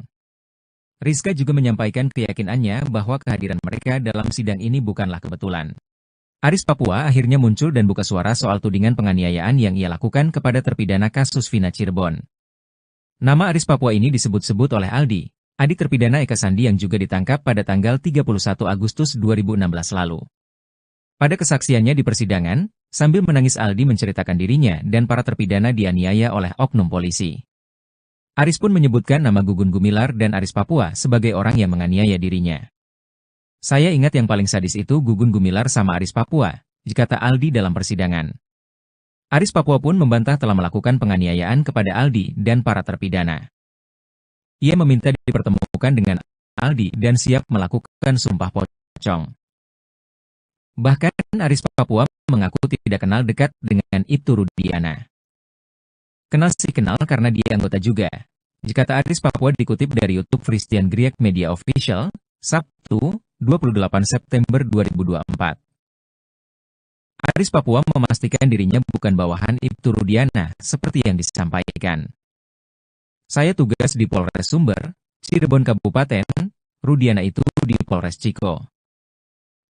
Rizka juga menyampaikan keyakinannya bahwa kehadiran mereka dalam sidang ini bukanlah kebetulan. Aris Papua akhirnya muncul dan buka suara soal tudingan penganiayaan yang ia lakukan kepada terpidana kasus Vina Cirebon. Nama Aris Papua ini disebut-sebut oleh Aldi, adik terpidana Eka Sandi yang juga ditangkap pada tanggal 31 Agustus 2016 lalu. Pada kesaksiannya di persidangan, sambil menangis Aldi menceritakan dirinya dan para terpidana dianiaya oleh oknum polisi. Aris pun menyebutkan nama Gugun Gumilar dan Aris Papua sebagai orang yang menganiaya dirinya. Saya ingat yang paling sadis itu Gugun Gumilar sama Aris Papua, kata Aldi dalam persidangan. Aris Papua pun membantah telah melakukan penganiayaan kepada Aldi dan para terpidana. Ia meminta dipertemukan dengan Aldi dan siap melakukan sumpah pocong. Bahkan Aris Papua mengaku tidak kenal dekat dengan Ibtu Rudiana. Kenal sih kenal karena dia anggota juga, kata Aris Papua dikutip dari YouTube Christian Griek Media Official, Sabtu, 28 September 2024. Aris Papua memastikan dirinya bukan bawahan Ibtu Rudiana seperti yang disampaikan. Saya tugas di Polres Sumber, Cirebon Kabupaten, Rudiana itu di Polres Ciko.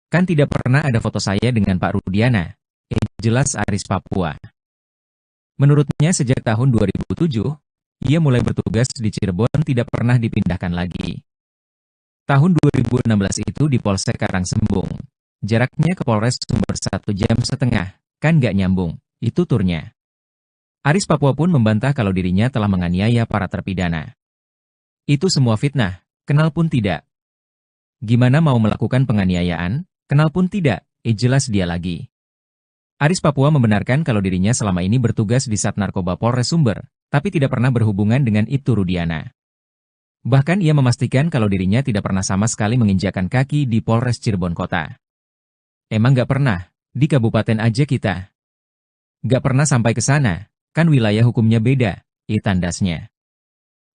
Kan tidak pernah ada foto saya dengan Pak Rudiana, jelas Aris Papua. Menurutnya sejak tahun 2007, ia mulai bertugas di Cirebon tidak pernah dipindahkan lagi. Tahun 2016 itu di Polsek Karangsembung. Jaraknya ke Polres Sumber 1,5 jam, kan gak nyambung, itu turnya. Aris Papua pun membantah kalau dirinya telah menganiaya para terpidana. Itu semua fitnah, kenal pun tidak. Gimana mau melakukan penganiayaan, kenal pun tidak, jelas dia lagi. Aris Papua membenarkan kalau dirinya selama ini bertugas di Sat Narkoba Polres Sumber, tapi tidak pernah berhubungan dengan Ibtu Rudiana. Bahkan ia memastikan kalau dirinya tidak pernah sama sekali menginjakkan kaki di Polres Cirebon Kota. Emang gak pernah, di kabupaten aja kita. Gak pernah sampai ke sana, kan wilayah hukumnya beda, tandasnya.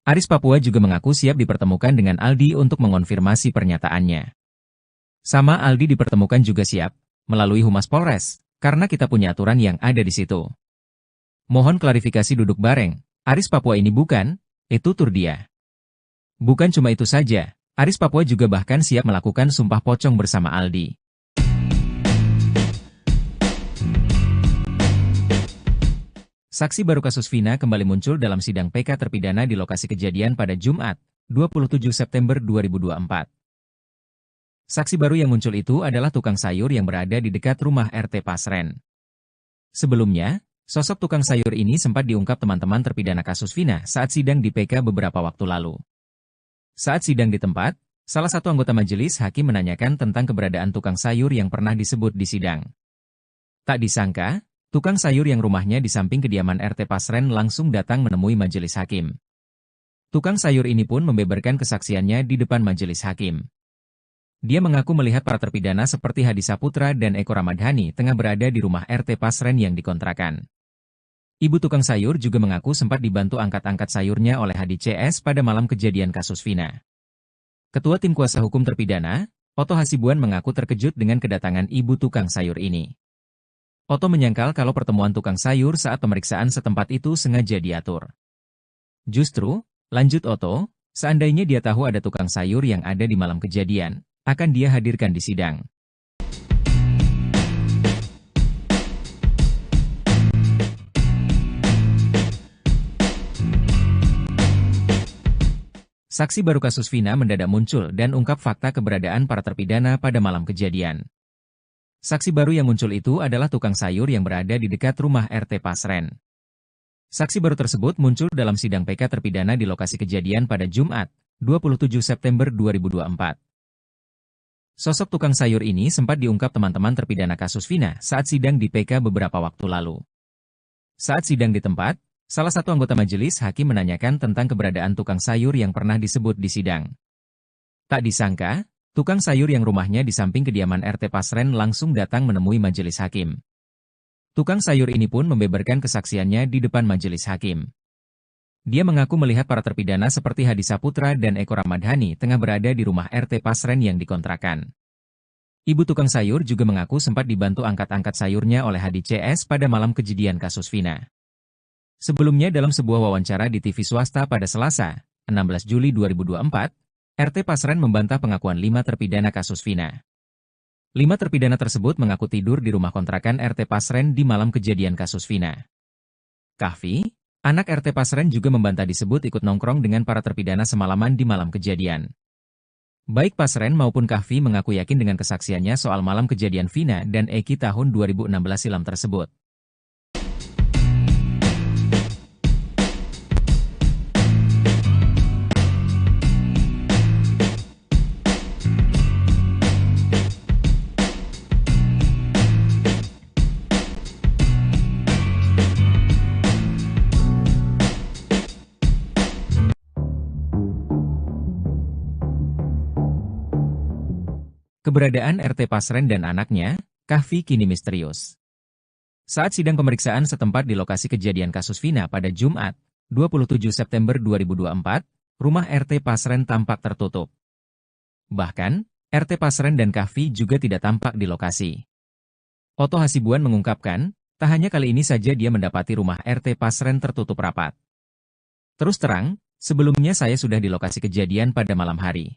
Aris Papua juga mengaku siap dipertemukan dengan Aldi untuk mengonfirmasi pernyataannya. Sama Aldi dipertemukan juga siap, melalui Humas Polres, karena kita punya aturan yang ada di situ. Mohon klarifikasi duduk bareng, Aris Papua ini bukan, itu tur dia. Bukan cuma itu saja, Aris Papua juga bahkan siap melakukan sumpah pocong bersama Aldi. Saksi baru kasus Vina kembali muncul dalam sidang PK terpidana di lokasi kejadian pada Jumat, 27 September 2024. Saksi baru yang muncul itu adalah tukang sayur yang berada di dekat rumah RT Pasren. Sebelumnya, sosok tukang sayur ini sempat diungkap teman-teman terpidana kasus Vina saat sidang di PK beberapa waktu lalu. Saat sidang di tempat, salah satu anggota majelis hakim menanyakan tentang keberadaan tukang sayur yang pernah disebut di sidang. Tak disangka, tukang sayur yang rumahnya di samping kediaman RT Pasren langsung datang menemui majelis hakim. Tukang sayur ini pun membeberkan kesaksiannya di depan majelis hakim. Dia mengaku melihat para terpidana seperti Hadi Saputra dan Eko Ramadhani tengah berada di rumah RT Pasren yang dikontrakan. Ibu tukang sayur juga mengaku sempat dibantu angkat-angkat sayurnya oleh Hadi CS pada malam kejadian kasus Vina. Ketua Tim Kuasa Hukum Terpidana, Oto Hasibuan mengaku terkejut dengan kedatangan ibu tukang sayur ini. Oto menyangkal kalau pertemuan tukang sayur saat pemeriksaan setempat itu sengaja diatur. Justru, lanjut Oto, seandainya dia tahu ada tukang sayur yang ada di malam kejadian, akan dia hadirkan di sidang. Saksi baru kasus Vina mendadak muncul dan ungkap fakta keberadaan para terpidana pada malam kejadian. Saksi baru yang muncul itu adalah tukang sayur yang berada di dekat rumah RT Pasren. Saksi baru tersebut muncul dalam sidang PK terpidana di lokasi kejadian pada Jumat, 27 September 2024. Sosok tukang sayur ini sempat diungkap teman-teman terpidana kasus Vina saat sidang di PK beberapa waktu lalu. Saat sidang di tempat, salah satu anggota majelis hakim menanyakan tentang keberadaan tukang sayur yang pernah disebut di sidang. Tak disangka, tukang sayur yang rumahnya di samping kediaman RT Pasren langsung datang menemui majelis hakim. Tukang sayur ini pun membeberkan kesaksiannya di depan majelis hakim. Dia mengaku melihat para terpidana seperti Hadi Saputra dan Eko Ramadhani tengah berada di rumah RT Pasren yang dikontrakan. Ibu tukang sayur juga mengaku sempat dibantu angkat-angkat sayurnya oleh Hadi CS pada malam kejadian kasus Vina. Sebelumnya dalam sebuah wawancara di TV swasta pada Selasa, 16 Juli 2024, RT Pasren membantah pengakuan 5 terpidana kasus Vina. 5 terpidana tersebut mengaku tidur di rumah kontrakan RT Pasren di malam kejadian kasus Vina. Kahfi, anak RT Pasren juga membantah disebut ikut nongkrong dengan para terpidana semalaman di malam kejadian. Baik Pasren maupun Kahfi mengaku yakin dengan kesaksiannya soal malam kejadian Vina dan Eki tahun 2016 silam tersebut. Keberadaan RT Pasren dan anaknya, Kahfi kini misterius. Saat sidang pemeriksaan setempat di lokasi kejadian kasus Vina pada Jumat, 27 September 2024, rumah RT Pasren tampak tertutup. Bahkan, RT Pasren dan Kahfi juga tidak tampak di lokasi. Oto Hasibuan mengungkapkan, tak hanya kali ini saja dia mendapati rumah RT Pasren tertutup rapat. Terus terang, Sebelumnya saya sudah di lokasi kejadian pada malam hari.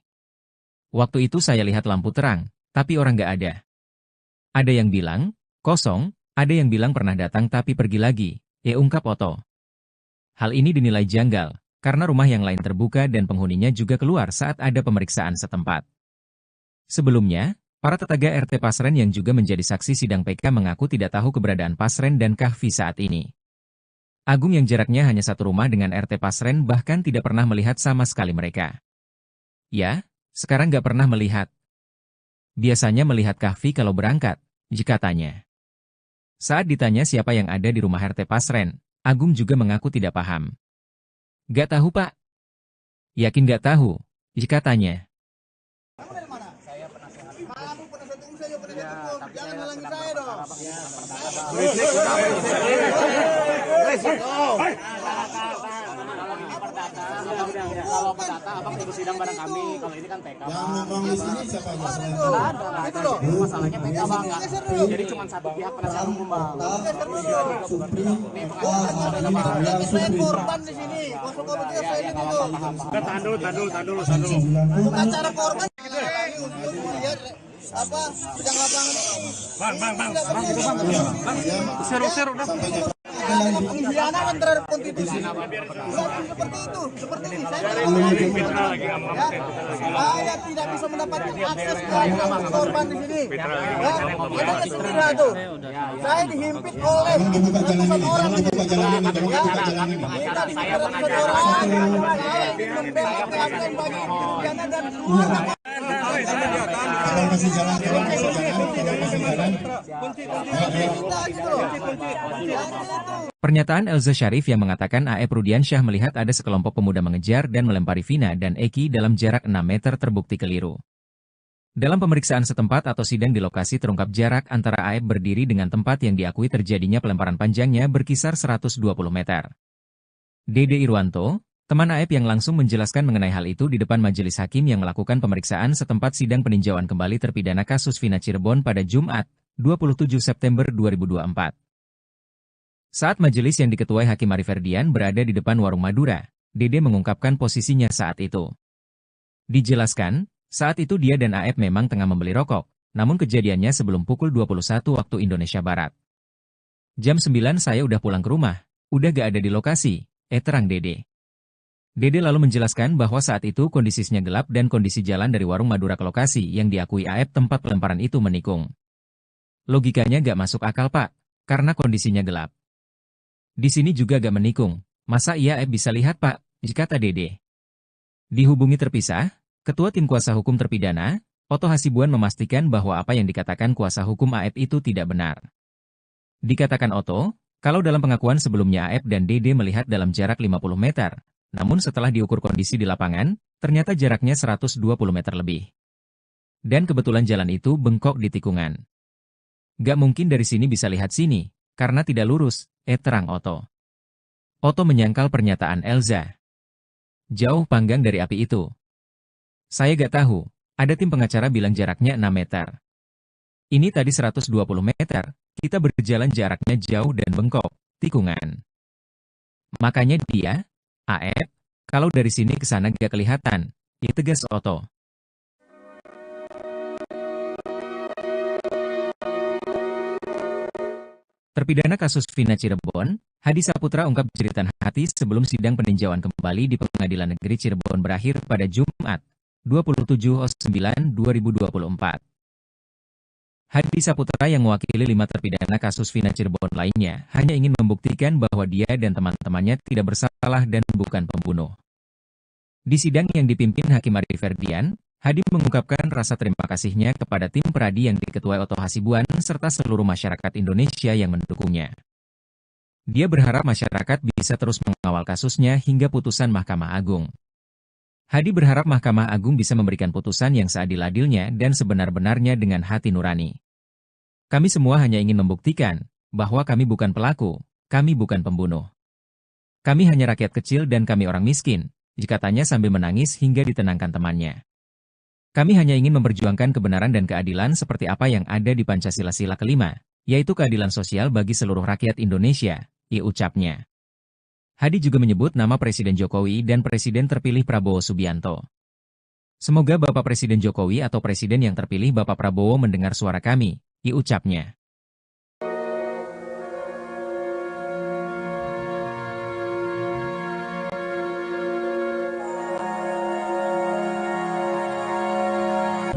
Waktu itu saya lihat lampu terang, tapi orang nggak ada. Ada yang bilang, kosong, ada yang bilang pernah datang tapi pergi lagi, ungkap Otto. Hal ini dinilai janggal, karena rumah yang lain terbuka dan penghuninya juga keluar saat ada pemeriksaan setempat. Sebelumnya, para tetangga RT Pasren yang juga menjadi saksi sidang PK mengaku tidak tahu keberadaan Pasren dan Kahfi saat ini. Agung yang jaraknya hanya satu rumah dengan RT Pasren bahkan tidak pernah melihat sama sekali mereka. Ya, sekarang nggak pernah melihat. Biasanya melihat Kahfi kalau berangkat, jika tanya. Saat ditanya siapa yang ada di rumah RT Pasren, Agung juga mengaku tidak paham. Nggak tahu Pak. Yakin nggak tahu, jika tanya. Jangan halangi saya dong. Kalau perdata abang tunggu sidang bareng kami. Kalau ini kan PK. Yang nongkrong di sini siapa aja? Nah, itu loh. Masalahnya PK bang. Jadi cuma satu pihak penasihat hukum bang. Saya korban di sini. 0,3 saya ini dulu. Tahan dulu. Untuk acara korban lihat apa sedang lapangan ini. Bang. Seru dah. Pengkhianatan terhadap konstitusi. Seperti ini. Saya tidak bisa mendapatkan akses ke korban di sini. Ada kesedira tuh. Saya dihimpit oleh ratusan orang. Buka jalan ini, tolong buka jalan ini. Kita dihimpit ratusan orang. Saya ingin membela keadilan bagi pidana dan keluarga. Tolong kasih jalan. Pernyataan Elza Syarif yang mengatakan A.E. Rudiansyah melihat ada sekelompok pemuda mengejar dan melempari Vina dan Eki dalam jarak 6 meter terbukti keliru. Dalam pemeriksaan setempat atau sidang di lokasi terungkap jarak antara A.E. berdiri dengan tempat yang diakui terjadinya pelemparan panjangnya berkisar 120 meter. Dede Irwanto, teman A.E. yang langsung menjelaskan mengenai hal itu di depan majelis hakim yang melakukan pemeriksaan setempat sidang peninjauan kembali terpidana kasus Vina Cirebon pada Jumat, 27 September 2024. Saat majelis yang diketuai Hakim Ari Ferdian berada di depan warung Madura, Dede mengungkapkan posisinya saat itu. Dijelaskan, saat itu dia dan A.E. memang tengah membeli rokok, namun kejadiannya sebelum pukul 21 waktu Indonesia Barat. Jam 9 saya udah pulang ke rumah, udah gak ada di lokasi, terang Dede. Dede lalu menjelaskan bahwa saat itu kondisinya gelap dan kondisi jalan dari warung Madura ke lokasi yang diakui A.E. tempat pelemparan itu menikung. Logikanya gak masuk akal Pak, karena kondisinya gelap. Di sini juga gak menikung, masa iya bisa lihat Pak, kata Dede. Dihubungi terpisah, Ketua Tim Kuasa Hukum Terpidana, Otto Hasibuan memastikan bahwa apa yang dikatakan kuasa hukum A.E. itu tidak benar. Dikatakan Otto, kalau dalam pengakuan sebelumnya A.E. dan Dede melihat dalam jarak 50 meter, namun setelah diukur kondisi di lapangan, ternyata jaraknya 120 meter lebih. Dan kebetulan jalan itu bengkok di tikungan. Gak mungkin dari sini bisa lihat sini, karena tidak lurus, terang Otto. Otto menyangkal pernyataan Elza. Jauh panggang dari api itu. Saya gak tahu, ada tim pengacara bilang jaraknya 6 meter. Ini tadi 120 meter, kita berjalan jaraknya jauh dan bengkok, tikungan. Makanya dia, A.E., kalau dari sini ke sana gak kelihatan, tegas Otto. Terpidana kasus Vina Cirebon, Hadi Saputra ungkap jeritan hati sebelum sidang peninjauan kembali di Pengadilan Negeri Cirebon berakhir pada Jumat, 27/9/2024. Hadi Saputra yang mewakili 5 terpidana kasus Vina Cirebon lainnya hanya ingin membuktikan bahwa dia dan teman-temannya tidak bersalah dan bukan pembunuh. Di sidang yang dipimpin Hakim Ari Ferdian, Hadi mengungkapkan rasa terima kasihnya kepada tim peradi yang diketuai Otto Hasibuan serta seluruh masyarakat Indonesia yang mendukungnya. Dia berharap masyarakat bisa terus mengawal kasusnya hingga putusan Mahkamah Agung. Hadi berharap Mahkamah Agung bisa memberikan putusan yang seadil-adilnya dan sebenar-benarnya dengan hati nurani. Kami semua hanya ingin membuktikan bahwa kami bukan pelaku, kami bukan pembunuh. Kami hanya rakyat kecil dan kami orang miskin, katanya sambil menangis hingga ditenangkan temannya. Kami hanya ingin memperjuangkan kebenaran dan keadilan seperti apa yang ada di Pancasila Sila kelima, yaitu keadilan sosial bagi seluruh rakyat Indonesia, ucapnya. Hadi juga menyebut nama Presiden Jokowi dan Presiden terpilih Prabowo Subianto. Semoga Bapak Presiden Jokowi atau Presiden yang terpilih Bapak Prabowo mendengar suara kami, ucapnya.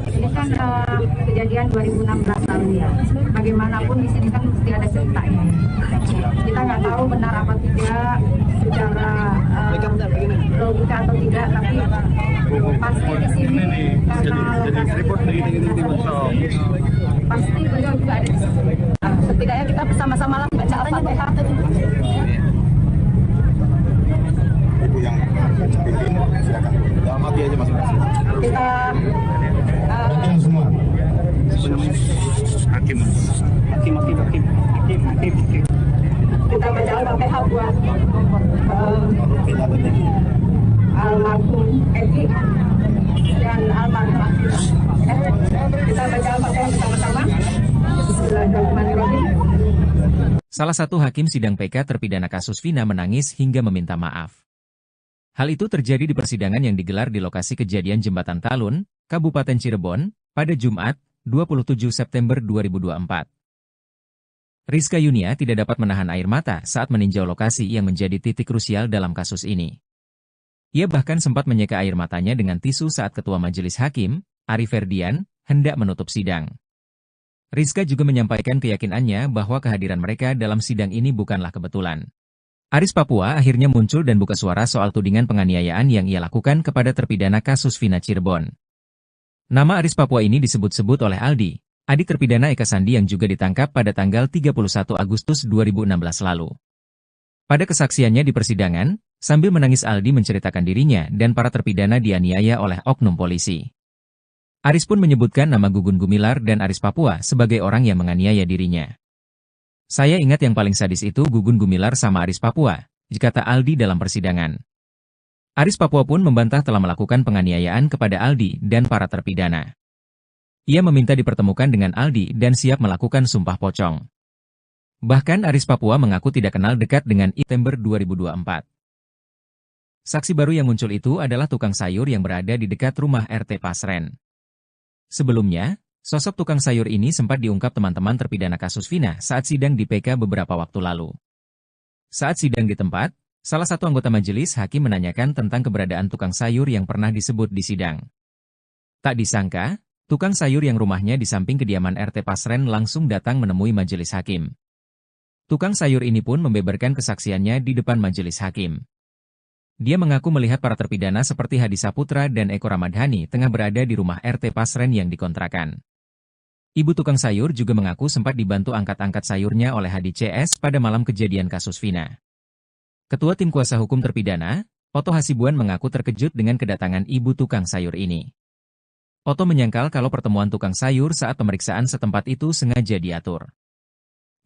Ini kan kejadian 2016 lalu ya. Bagaimanapun di sini kan mesti ada ceritanya. Kita nggak tahu benar apa tidak secara logika atau tidak, tapi pasti di sini karena pasti beliau juga ada di sini. Setidaknya kita bersama-sama lah baca Al-Fatihah. Ibu yang pimpin, silakan. Amati aja masing-masing. Kita semua. Hakim. kita baca Al-Fatihah buat almarhum Eki dan almarhum kita baca Al-Fatihah bersama-sama. Bismillahirrahmanirrahim. Salah satu hakim sidang PK terpidana kasus Vina menangis hingga meminta maaf. Hal itu terjadi di persidangan yang digelar di lokasi kejadian Jembatan Talun, Kabupaten Cirebon, pada Jumat, 27 September 2024. Rizka Yunia tidak dapat menahan air mata saat meninjau lokasi yang menjadi titik krusial dalam kasus ini. Ia bahkan sempat menyeka air matanya dengan tisu saat Ketua Majelis Hakim, Ari Ferdian, hendak menutup sidang. Rizka juga menyampaikan keyakinannya bahwa kehadiran mereka dalam sidang ini bukanlah kebetulan. Aris Papua akhirnya muncul dan buka suara soal tudingan penganiayaan yang ia lakukan kepada terpidana kasus Vina Cirebon. Nama Aris Papua ini disebut-sebut oleh Aldi, adik terpidana Eka Sandi yang juga ditangkap pada tanggal 31 Agustus 2016 lalu. Pada kesaksiannya di persidangan, sambil menangis Aldi menceritakan dirinya dan para terpidana dianiaya oleh oknum polisi. Aris pun menyebutkan nama Gugun Gumilar dan Aris Papua sebagai orang yang menganiaya dirinya. Saya ingat yang paling sadis itu Gugun Gumilar sama Aris Papua, kata Aldi dalam persidangan. Aris Papua pun membantah telah melakukan penganiayaan kepada Aldi dan para terpidana. Ia meminta dipertemukan dengan Aldi dan siap melakukan sumpah pocong. Bahkan Aris Papua mengaku tidak kenal dekat dengan September 2024. Saksi baru yang muncul itu adalah tukang sayur yang berada di dekat rumah RT Pasren. Sebelumnya, sosok tukang sayur ini sempat diungkap teman-teman terpidana kasus Vina saat sidang di PK beberapa waktu lalu. Saat sidang di tempat, salah satu anggota majelis hakim menanyakan tentang keberadaan tukang sayur yang pernah disebut di sidang. Tak disangka, tukang sayur yang rumahnya di samping kediaman RT Pasren langsung datang menemui majelis hakim. Tukang sayur ini pun membeberkan kesaksiannya di depan majelis hakim. Dia mengaku melihat para terpidana seperti Hadi Saputra dan Eko Ramadhani tengah berada di rumah RT Pasren yang dikontrakan. Ibu tukang sayur juga mengaku sempat dibantu angkat-angkat sayurnya oleh Hadi CS pada malam kejadian kasus Vina. Ketua Tim Kuasa Hukum Terpidana, Oto Hasibuan mengaku terkejut dengan kedatangan ibu tukang sayur ini. Oto menyangkal kalau pertemuan tukang sayur saat pemeriksaan setempat itu sengaja diatur.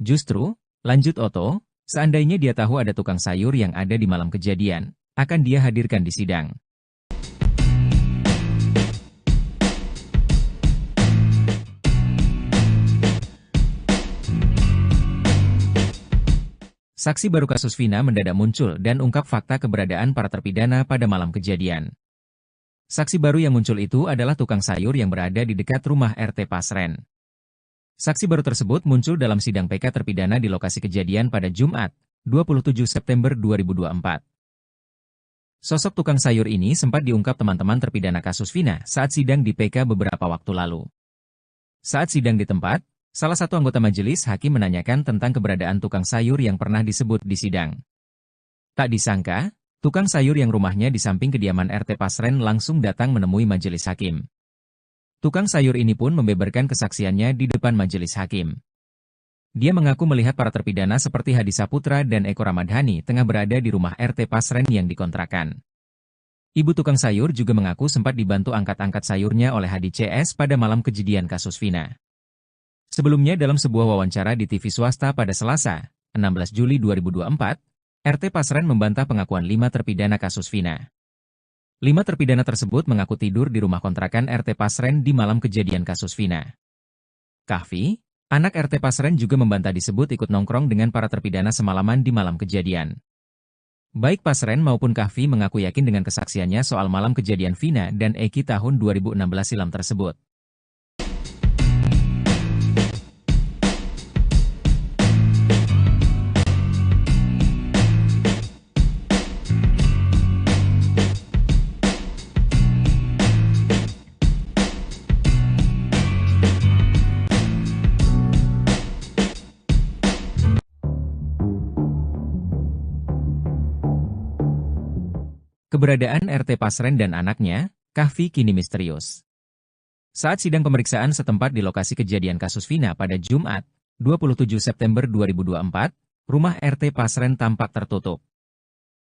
Justru, lanjut Oto, seandainya dia tahu ada tukang sayur yang ada di malam kejadian, akan dia hadirkan di sidang. Saksi baru kasus Vina mendadak muncul dan ungkap fakta keberadaan para terpidana pada malam kejadian. Saksi baru yang muncul itu adalah tukang sayur yang berada di dekat rumah RT Pasren. Saksi baru tersebut muncul dalam sidang PK terpidana di lokasi kejadian pada Jumat, 27 September 2024. Sosok tukang sayur ini sempat diungkap teman-teman terpidana kasus Vina saat sidang di PK beberapa waktu lalu. Saat sidang di tempat, salah satu anggota majelis hakim menanyakan tentang keberadaan tukang sayur yang pernah disebut di sidang. Tak disangka, tukang sayur yang rumahnya di samping kediaman RT Pasren langsung datang menemui majelis hakim. Tukang sayur ini pun membeberkan kesaksiannya di depan majelis hakim. Dia mengaku melihat para terpidana seperti Hadi Saputra dan Eko Ramadhani tengah berada di rumah RT Pasren yang dikontrakan. Ibu tukang sayur juga mengaku sempat dibantu angkat-angkat sayurnya oleh Hadi CS pada malam kejadian kasus Vina. Sebelumnya dalam sebuah wawancara di TV swasta pada Selasa, 16 Juli 2024, RT Pasren membantah pengakuan 5 terpidana kasus Vina. 5 terpidana tersebut mengaku tidur di rumah kontrakan RT Pasren di malam kejadian kasus Vina. Kahfi, anak RT Pasren juga membantah disebut ikut nongkrong dengan para terpidana semalaman di malam kejadian. Baik Pasren maupun Kahfi mengaku yakin dengan kesaksiannya soal malam kejadian Vina dan Eki tahun 2016 silam tersebut. Keberadaan RT Pasren dan anaknya, Kahfi, kini misterius. Saat sidang pemeriksaan setempat di lokasi kejadian kasus Vina pada Jumat, 27 September 2024, rumah RT Pasren tampak tertutup.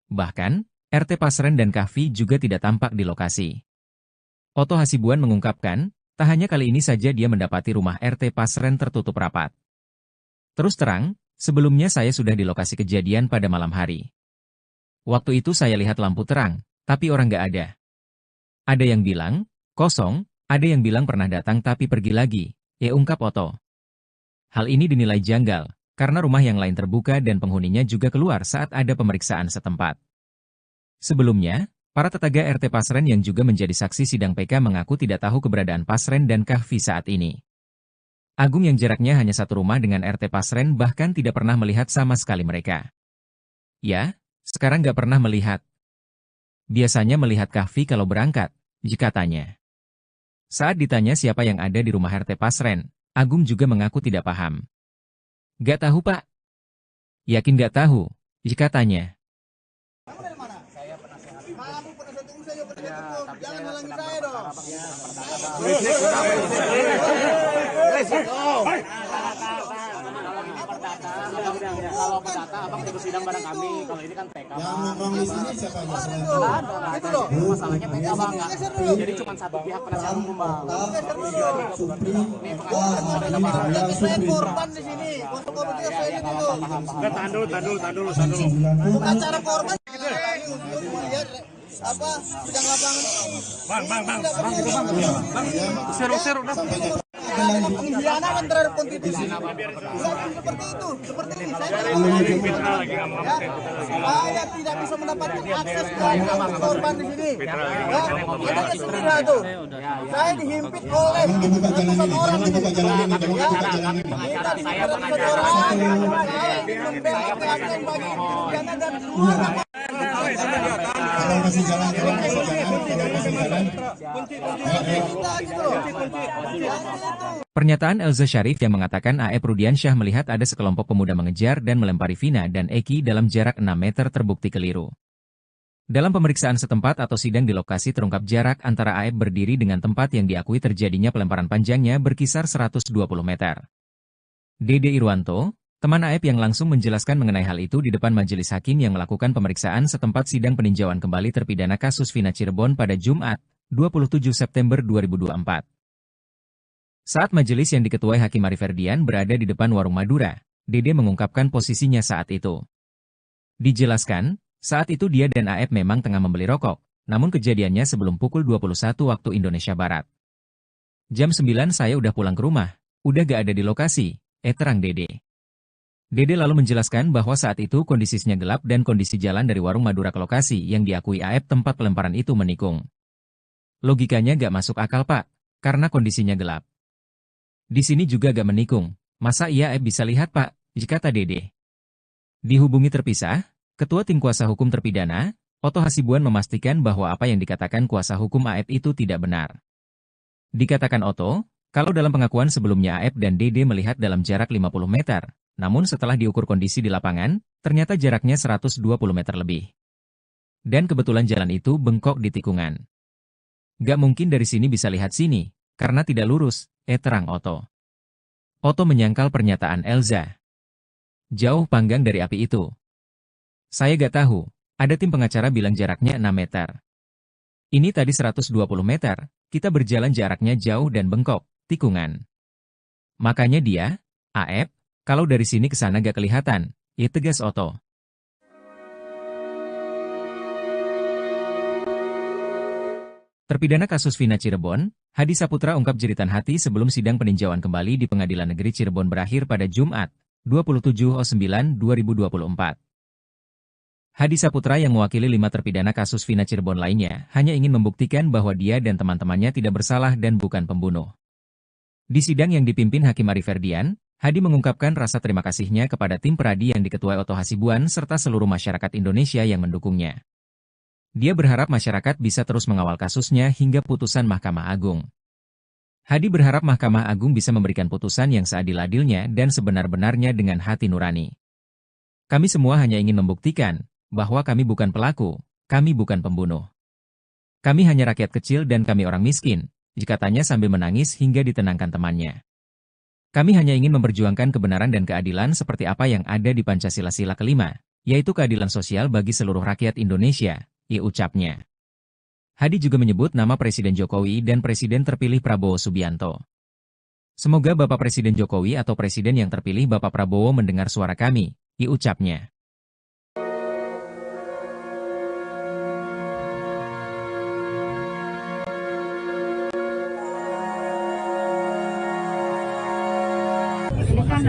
Bahkan, RT Pasren dan Kahfi juga tidak tampak di lokasi. Oto Hasibuan mengungkapkan, tak hanya kali ini saja dia mendapati rumah RT Pasren tertutup rapat. Terus terang, sebelumnya saya sudah di lokasi kejadian pada malam hari. Waktu itu saya lihat lampu terang, tapi orang nggak ada. Ada yang bilang, kosong, ada yang bilang pernah datang tapi pergi lagi, ungkap Oto. Hal ini dinilai janggal, karena rumah yang lain terbuka dan penghuninya juga keluar saat ada pemeriksaan setempat. Sebelumnya, para tetangga RT Pasren yang juga menjadi saksi sidang PK mengaku tidak tahu keberadaan Pasren dan Kahfi saat ini. Agung yang jaraknya hanya satu rumah dengan RT Pasren bahkan tidak pernah melihat sama sekali mereka. Ya, sekarang nggak pernah melihat. Biasanya melihat Kahfi kalau berangkat, katanya. Saat ditanya siapa yang ada di rumah RT Pasren, Agung juga mengaku tidak paham. Nggak tahu Pak. Yakin nggak tahu, katanya. Jangan halangi saya dong. Kalau perdata abang ikut sidang bareng kami, kalau ini kan PK. Yang nongkrong di sini siapa aja selain Itu loh, masalahnya PK bang. Jadi cuma satu pihak penasihat hukum bang. Supri, Saya korban di sini. Korban kita saya itu. Tahan dulu. Bukan cara korban. Untuk melihat apa sidang lapangan ini. Bang, seru dah. Pengkhianatan terhadap konstitusi. Seperti itu, seperti ini. Saya tidak bisa mendapatkan akses ke korban di sini. Ada istilah tuh. Saya dihimpit oleh ratusan orang. Kita dihimpit orang. Saya membela keadilan bagi pidana dan keluarga. kalau masih jalan. Pernyataan Elza Syarif yang mengatakan AF Rudiansyah melihat ada sekelompok pemuda mengejar dan melempari Vina dan Eki dalam jarak 6 meter terbukti keliru. Dalam pemeriksaan setempat atau sidang di lokasi terungkap jarak antara AF berdiri dengan tempat yang diakui terjadinya pelemparan panjangnya berkisar 120 meter. Dede Irwanto, teman AF yang langsung menjelaskan mengenai hal itu di depan majelis hakim yang melakukan pemeriksaan setempat sidang peninjauan kembali terpidana kasus Vina Cirebon pada Jumat, 27 September 2024. Saat majelis yang diketuai Hakim Ari Ferdian berada di depan warung Madura, Dede mengungkapkan posisinya saat itu. Dijelaskan, saat itu dia dan AF memang tengah membeli rokok, namun kejadiannya sebelum pukul 21 waktu Indonesia Barat. Jam 9 saya udah pulang ke rumah, udah gak ada di lokasi, terang Dede. Dede lalu menjelaskan bahwa saat itu kondisinya gelap dan kondisi jalan dari warung Madura ke lokasi yang diakui AF tempat pelemparan itu menikung. Logikanya gak masuk akal Pak, karena kondisinya gelap. Di sini juga gak menikung, masa iya AF bisa lihat Pak, kata Dede. Dihubungi terpisah, Ketua Tim Kuasa Hukum Terpidana, Oto Hasibuan memastikan bahwa apa yang dikatakan kuasa hukum AF itu tidak benar. Dikatakan Oto, kalau dalam pengakuan sebelumnya AF dan Dede melihat dalam jarak 50 meter, namun setelah diukur kondisi di lapangan, ternyata jaraknya 120 meter lebih. Dan kebetulan jalan itu bengkok di tikungan. Gak mungkin dari sini bisa lihat sini, karena tidak lurus, terang Oto. Oto menyangkal pernyataan Elza. Jauh panggang dari api itu. Saya gak tahu, ada tim pengacara bilang jaraknya 6 meter. Ini tadi 120 meter, kita berjalan jaraknya jauh dan bengkok, tikungan. Makanya dia, AF, kalau dari sini ke sana gak kelihatan, tegas Oto. Terpidana kasus Vina Cirebon, Hadi Saputra ungkap jeritan hati sebelum sidang peninjauan kembali di Pengadilan Negeri Cirebon berakhir pada Jumat, 27/9/2024. Hadi Saputra yang mewakili 5 terpidana kasus Vina Cirebon lainnya hanya ingin membuktikan bahwa dia dan teman-temannya tidak bersalah dan bukan pembunuh. Di sidang yang dipimpin Hakim Ari Ferdian, Hadi mengungkapkan rasa terima kasihnya kepada tim Peradi yang diketuai Otto Hasibuan serta seluruh masyarakat Indonesia yang mendukungnya. Dia berharap masyarakat bisa terus mengawal kasusnya hingga putusan Mahkamah Agung. Hadi berharap Mahkamah Agung bisa memberikan putusan yang seadil-adilnya dan sebenar-benarnya dengan hati nurani. Kami semua hanya ingin membuktikan bahwa kami bukan pelaku, kami bukan pembunuh. Kami hanya rakyat kecil dan kami orang miskin, katanya sambil menangis hingga ditenangkan temannya. Kami hanya ingin memperjuangkan kebenaran dan keadilan seperti apa yang ada di Pancasila Sila kelima, yaitu keadilan sosial bagi seluruh rakyat Indonesia, ucapnya. Hadi juga menyebut nama Presiden Jokowi dan Presiden terpilih Prabowo Subianto. Semoga Bapak Presiden Jokowi atau Presiden yang terpilih Bapak Prabowo mendengar suara kami, ucapnya. Ini kan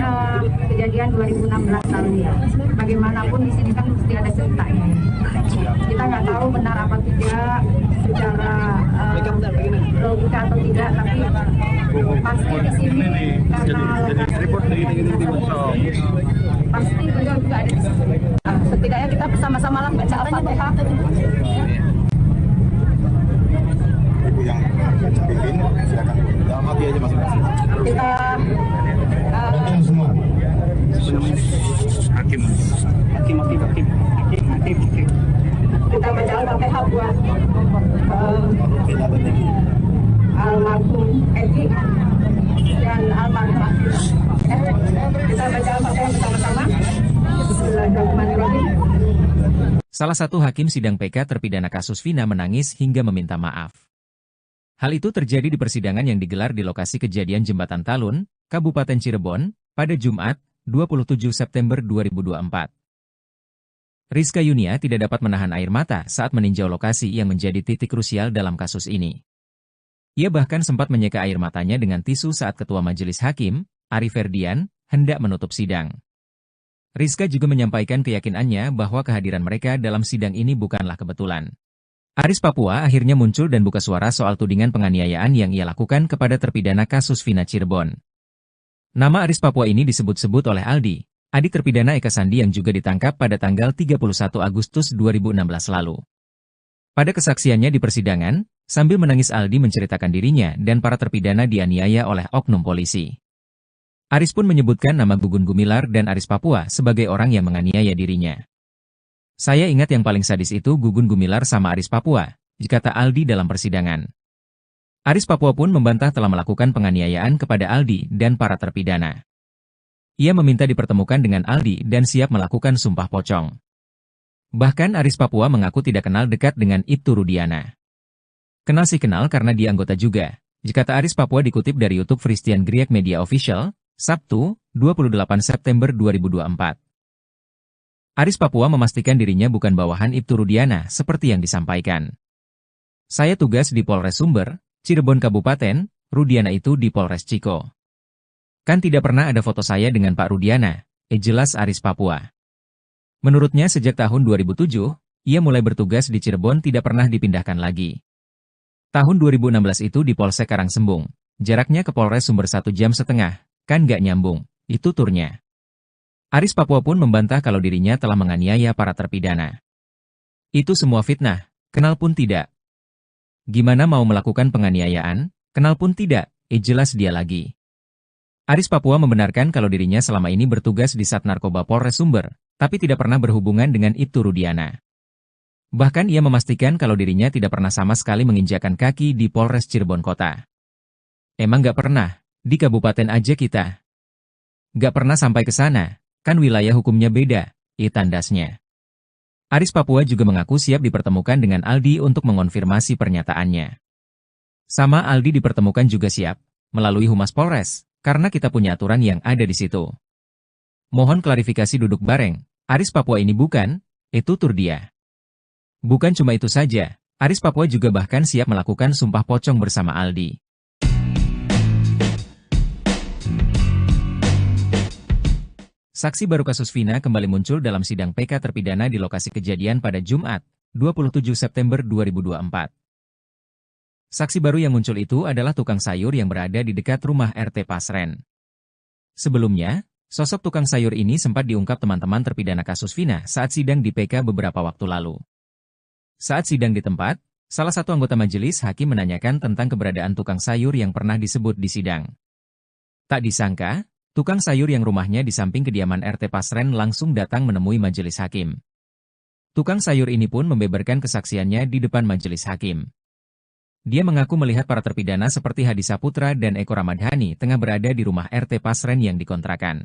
kejadian 2016 lalu ya. Bagaimanapun di sini kan mesti ada ceritanya. Kita nggak tahu benar apa tidak secara logika atau tidak, tapi pasti di sini karena pasti beliau juga ada di sini. Setidaknya kita bersama-sama lah baca Al-Fatihah. Ibu yang pimpin, silakan. Dalam hati aja masing-masing. Kita Semua. Hakim. kita baca Al-Fatihah buat almarhum Edi dan almarhum. Kita baca Al-Fatihah bersama-sama. Bismillahirrahmanirrahim. Salah satu hakim sidang PK terpidana kasus Vina menangis hingga meminta maaf. Hal itu terjadi di persidangan yang digelar di lokasi kejadian Jembatan Talun, Kabupaten Cirebon, pada Jumat, 27 September 2024. Rizka Yunia tidak dapat menahan air mata saat meninjau lokasi yang menjadi titik krusial dalam kasus ini. Ia bahkan sempat menyeka air matanya dengan tisu saat Ketua Majelis Hakim, Ari Ferdian, hendak menutup sidang. Rizka juga menyampaikan keyakinannya bahwa kehadiran mereka dalam sidang ini bukanlah kebetulan. Aris Papua akhirnya muncul dan buka suara soal tudingan penganiayaan yang ia lakukan kepada terpidana kasus Vina Cirebon. Nama Aris Papua ini disebut-sebut oleh Aldi, adik terpidana Eka Sandi yang juga ditangkap pada tanggal 31 Agustus 2016 lalu. Pada kesaksiannya di persidangan, sambil menangis Aldi menceritakan dirinya dan para terpidana dianiaya oleh oknum polisi. Aris pun menyebutkan nama Gugun Gumilar dan Aris Papua sebagai orang yang menganiaya dirinya. Saya ingat yang paling sadis itu Gugun Gumilar sama Aris Papua, kata Aldi dalam persidangan. Aris Papua pun membantah telah melakukan penganiayaan kepada Aldi dan para terpidana. Ia meminta dipertemukan dengan Aldi dan siap melakukan sumpah pocong. Bahkan Aris Papua mengaku tidak kenal dekat dengan Ibtu Rudiana. Kenal sih kenal karena dia anggota juga, kata Aris Papua dikutip dari YouTube Christian Griek Media Official, Sabtu, 28 September 2024. Aris Papua memastikan dirinya bukan bawahan Ibtu Rudiana seperti yang disampaikan. Saya tugas di Polres Sumber, Cirebon Kabupaten, Rudiana itu di Polres Ciko. Kan tidak pernah ada foto saya dengan Pak Rudiana, jelas Aris Papua. Menurutnya sejak tahun 2007, ia mulai bertugas di Cirebon tidak pernah dipindahkan lagi. Tahun 2016 itu di Polsek Karangsembung, jaraknya ke Polres Sumber 1,5 jam, kan gak nyambung, itu turnya. Aris Papua pun membantah kalau dirinya telah menganiaya para terpidana. Itu semua fitnah, kenal pun tidak. Gimana mau melakukan penganiayaan, kenal pun tidak, jelas dia lagi. Aris Papua membenarkan kalau dirinya selama ini bertugas di Sat Narkoba Polres Sumber, tapi tidak pernah berhubungan dengan Ibtu Rudiana. Bahkan ia memastikan kalau dirinya tidak pernah sama sekali menginjakan kaki di Polres Cirebon Kota. Emang gak pernah, di kabupaten aja kita. Gak pernah sampai ke sana. Kan wilayah hukumnya beda, tandasnya. Aris Papua juga mengaku siap dipertemukan dengan Aldi untuk mengonfirmasi pernyataannya. Sama Aldi dipertemukan juga siap, melalui Humas Polres, karena kita punya aturan yang ada di situ. Mohon klarifikasi duduk bareng, Aris Papua ini bukan, tutur dia. Bukan cuma itu saja, Aris Papua juga bahkan siap melakukan sumpah pocong bersama Aldi. Saksi baru kasus Vina kembali muncul dalam sidang PK terpidana di lokasi kejadian pada Jumat, 27 September 2024. Saksi baru yang muncul itu adalah tukang sayur yang berada di dekat rumah RT Pasren. Sebelumnya, sosok tukang sayur ini sempat diungkap teman-teman terpidana kasus Vina saat sidang di PK beberapa waktu lalu. Saat sidang di tempat, salah satu anggota majelis hakim menanyakan tentang keberadaan tukang sayur yang pernah disebut di sidang. Tak disangka, tukang sayur yang rumahnya di samping kediaman RT Pasren langsung datang menemui majelis hakim. Tukang sayur ini pun membeberkan kesaksiannya di depan majelis hakim. Dia mengaku melihat para terpidana seperti Hadi Saputra dan Eko Ramadhani tengah berada di rumah RT Pasren yang dikontrakan.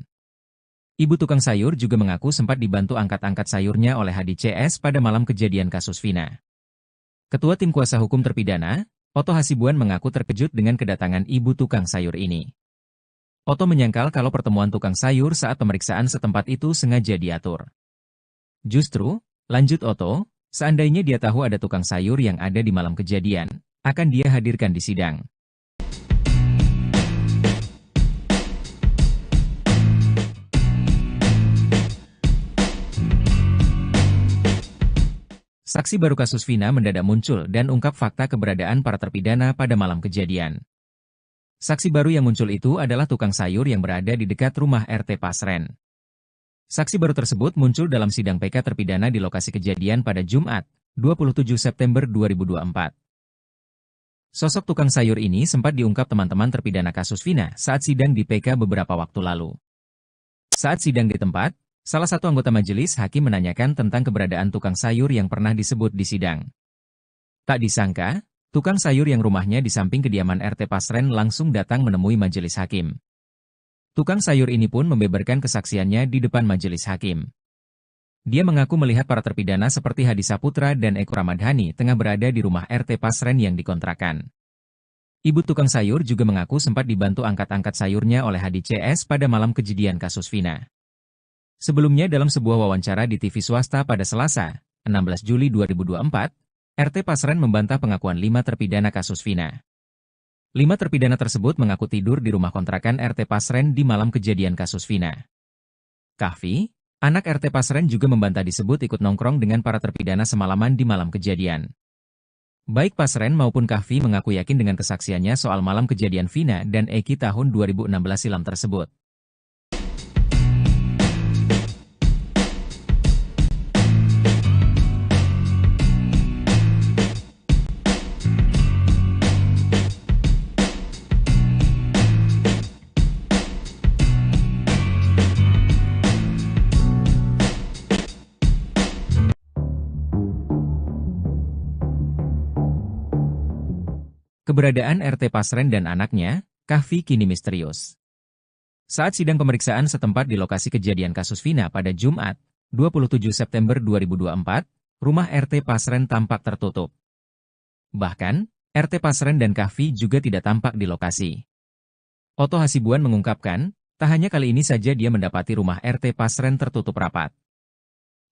Ibu tukang sayur juga mengaku sempat dibantu angkat-angkat sayurnya oleh Hadi CS pada malam kejadian kasus Vina. Ketua Tim Kuasa Hukum terpidana, Oto Hasibuan mengaku terkejut dengan kedatangan ibu tukang sayur ini. Oto menyangkal kalau pertemuan tukang sayur saat pemeriksaan setempat itu sengaja diatur. Justru, lanjut Oto, seandainya dia tahu ada tukang sayur yang ada di malam kejadian, akan dia hadirkan di sidang. Saksi baru kasus Vina mendadak muncul dan ungkap fakta keberadaan para terpidana pada malam kejadian. Saksi baru yang muncul itu adalah tukang sayur yang berada di dekat rumah RT Pasren. Saksi baru tersebut muncul dalam sidang PK terpidana di lokasi kejadian pada Jumat, 27 September 2024. Sosok tukang sayur ini sempat diungkap teman-teman terpidana kasus Vina saat sidang di PK beberapa waktu lalu. Saat sidang di tempat, salah satu anggota majelis hakim menanyakan tentang keberadaan tukang sayur yang pernah disebut di sidang. Tak disangka, tukang sayur yang rumahnya di samping kediaman RT Pasren langsung datang menemui majelis hakim. Tukang sayur ini pun membeberkan kesaksiannya di depan majelis hakim. Dia mengaku melihat para terpidana seperti Hadi Saputra dan Eko Ramadhani tengah berada di rumah RT Pasren yang dikontrakan. Ibu tukang sayur juga mengaku sempat dibantu angkat-angkat sayurnya oleh Hadi CS pada malam kejadian kasus Vina. Sebelumnya dalam sebuah wawancara di TV swasta pada Selasa, 16 Juli 2024, RT Pasren membantah pengakuan 5 terpidana kasus Vina. 5 terpidana tersebut mengaku tidur di rumah kontrakan RT Pasren di malam kejadian kasus Vina. Kahfi, anak RT Pasren juga membantah disebut ikut nongkrong dengan para terpidana semalaman di malam kejadian. Baik Pasren maupun Kahfi mengaku yakin dengan kesaksiannya soal malam kejadian Vina dan Eki tahun 2016 silam tersebut. Keberadaan RT Pasren dan anaknya, Kahfi kini misterius. Saat sidang pemeriksaan setempat di lokasi kejadian kasus Vina pada Jumat, 27 September 2024, rumah RT Pasren tampak tertutup. Bahkan, RT Pasren dan Kahfi juga tidak tampak di lokasi. Oto Hasibuan mengungkapkan, tak hanya kali ini saja dia mendapati rumah RT Pasren tertutup rapat.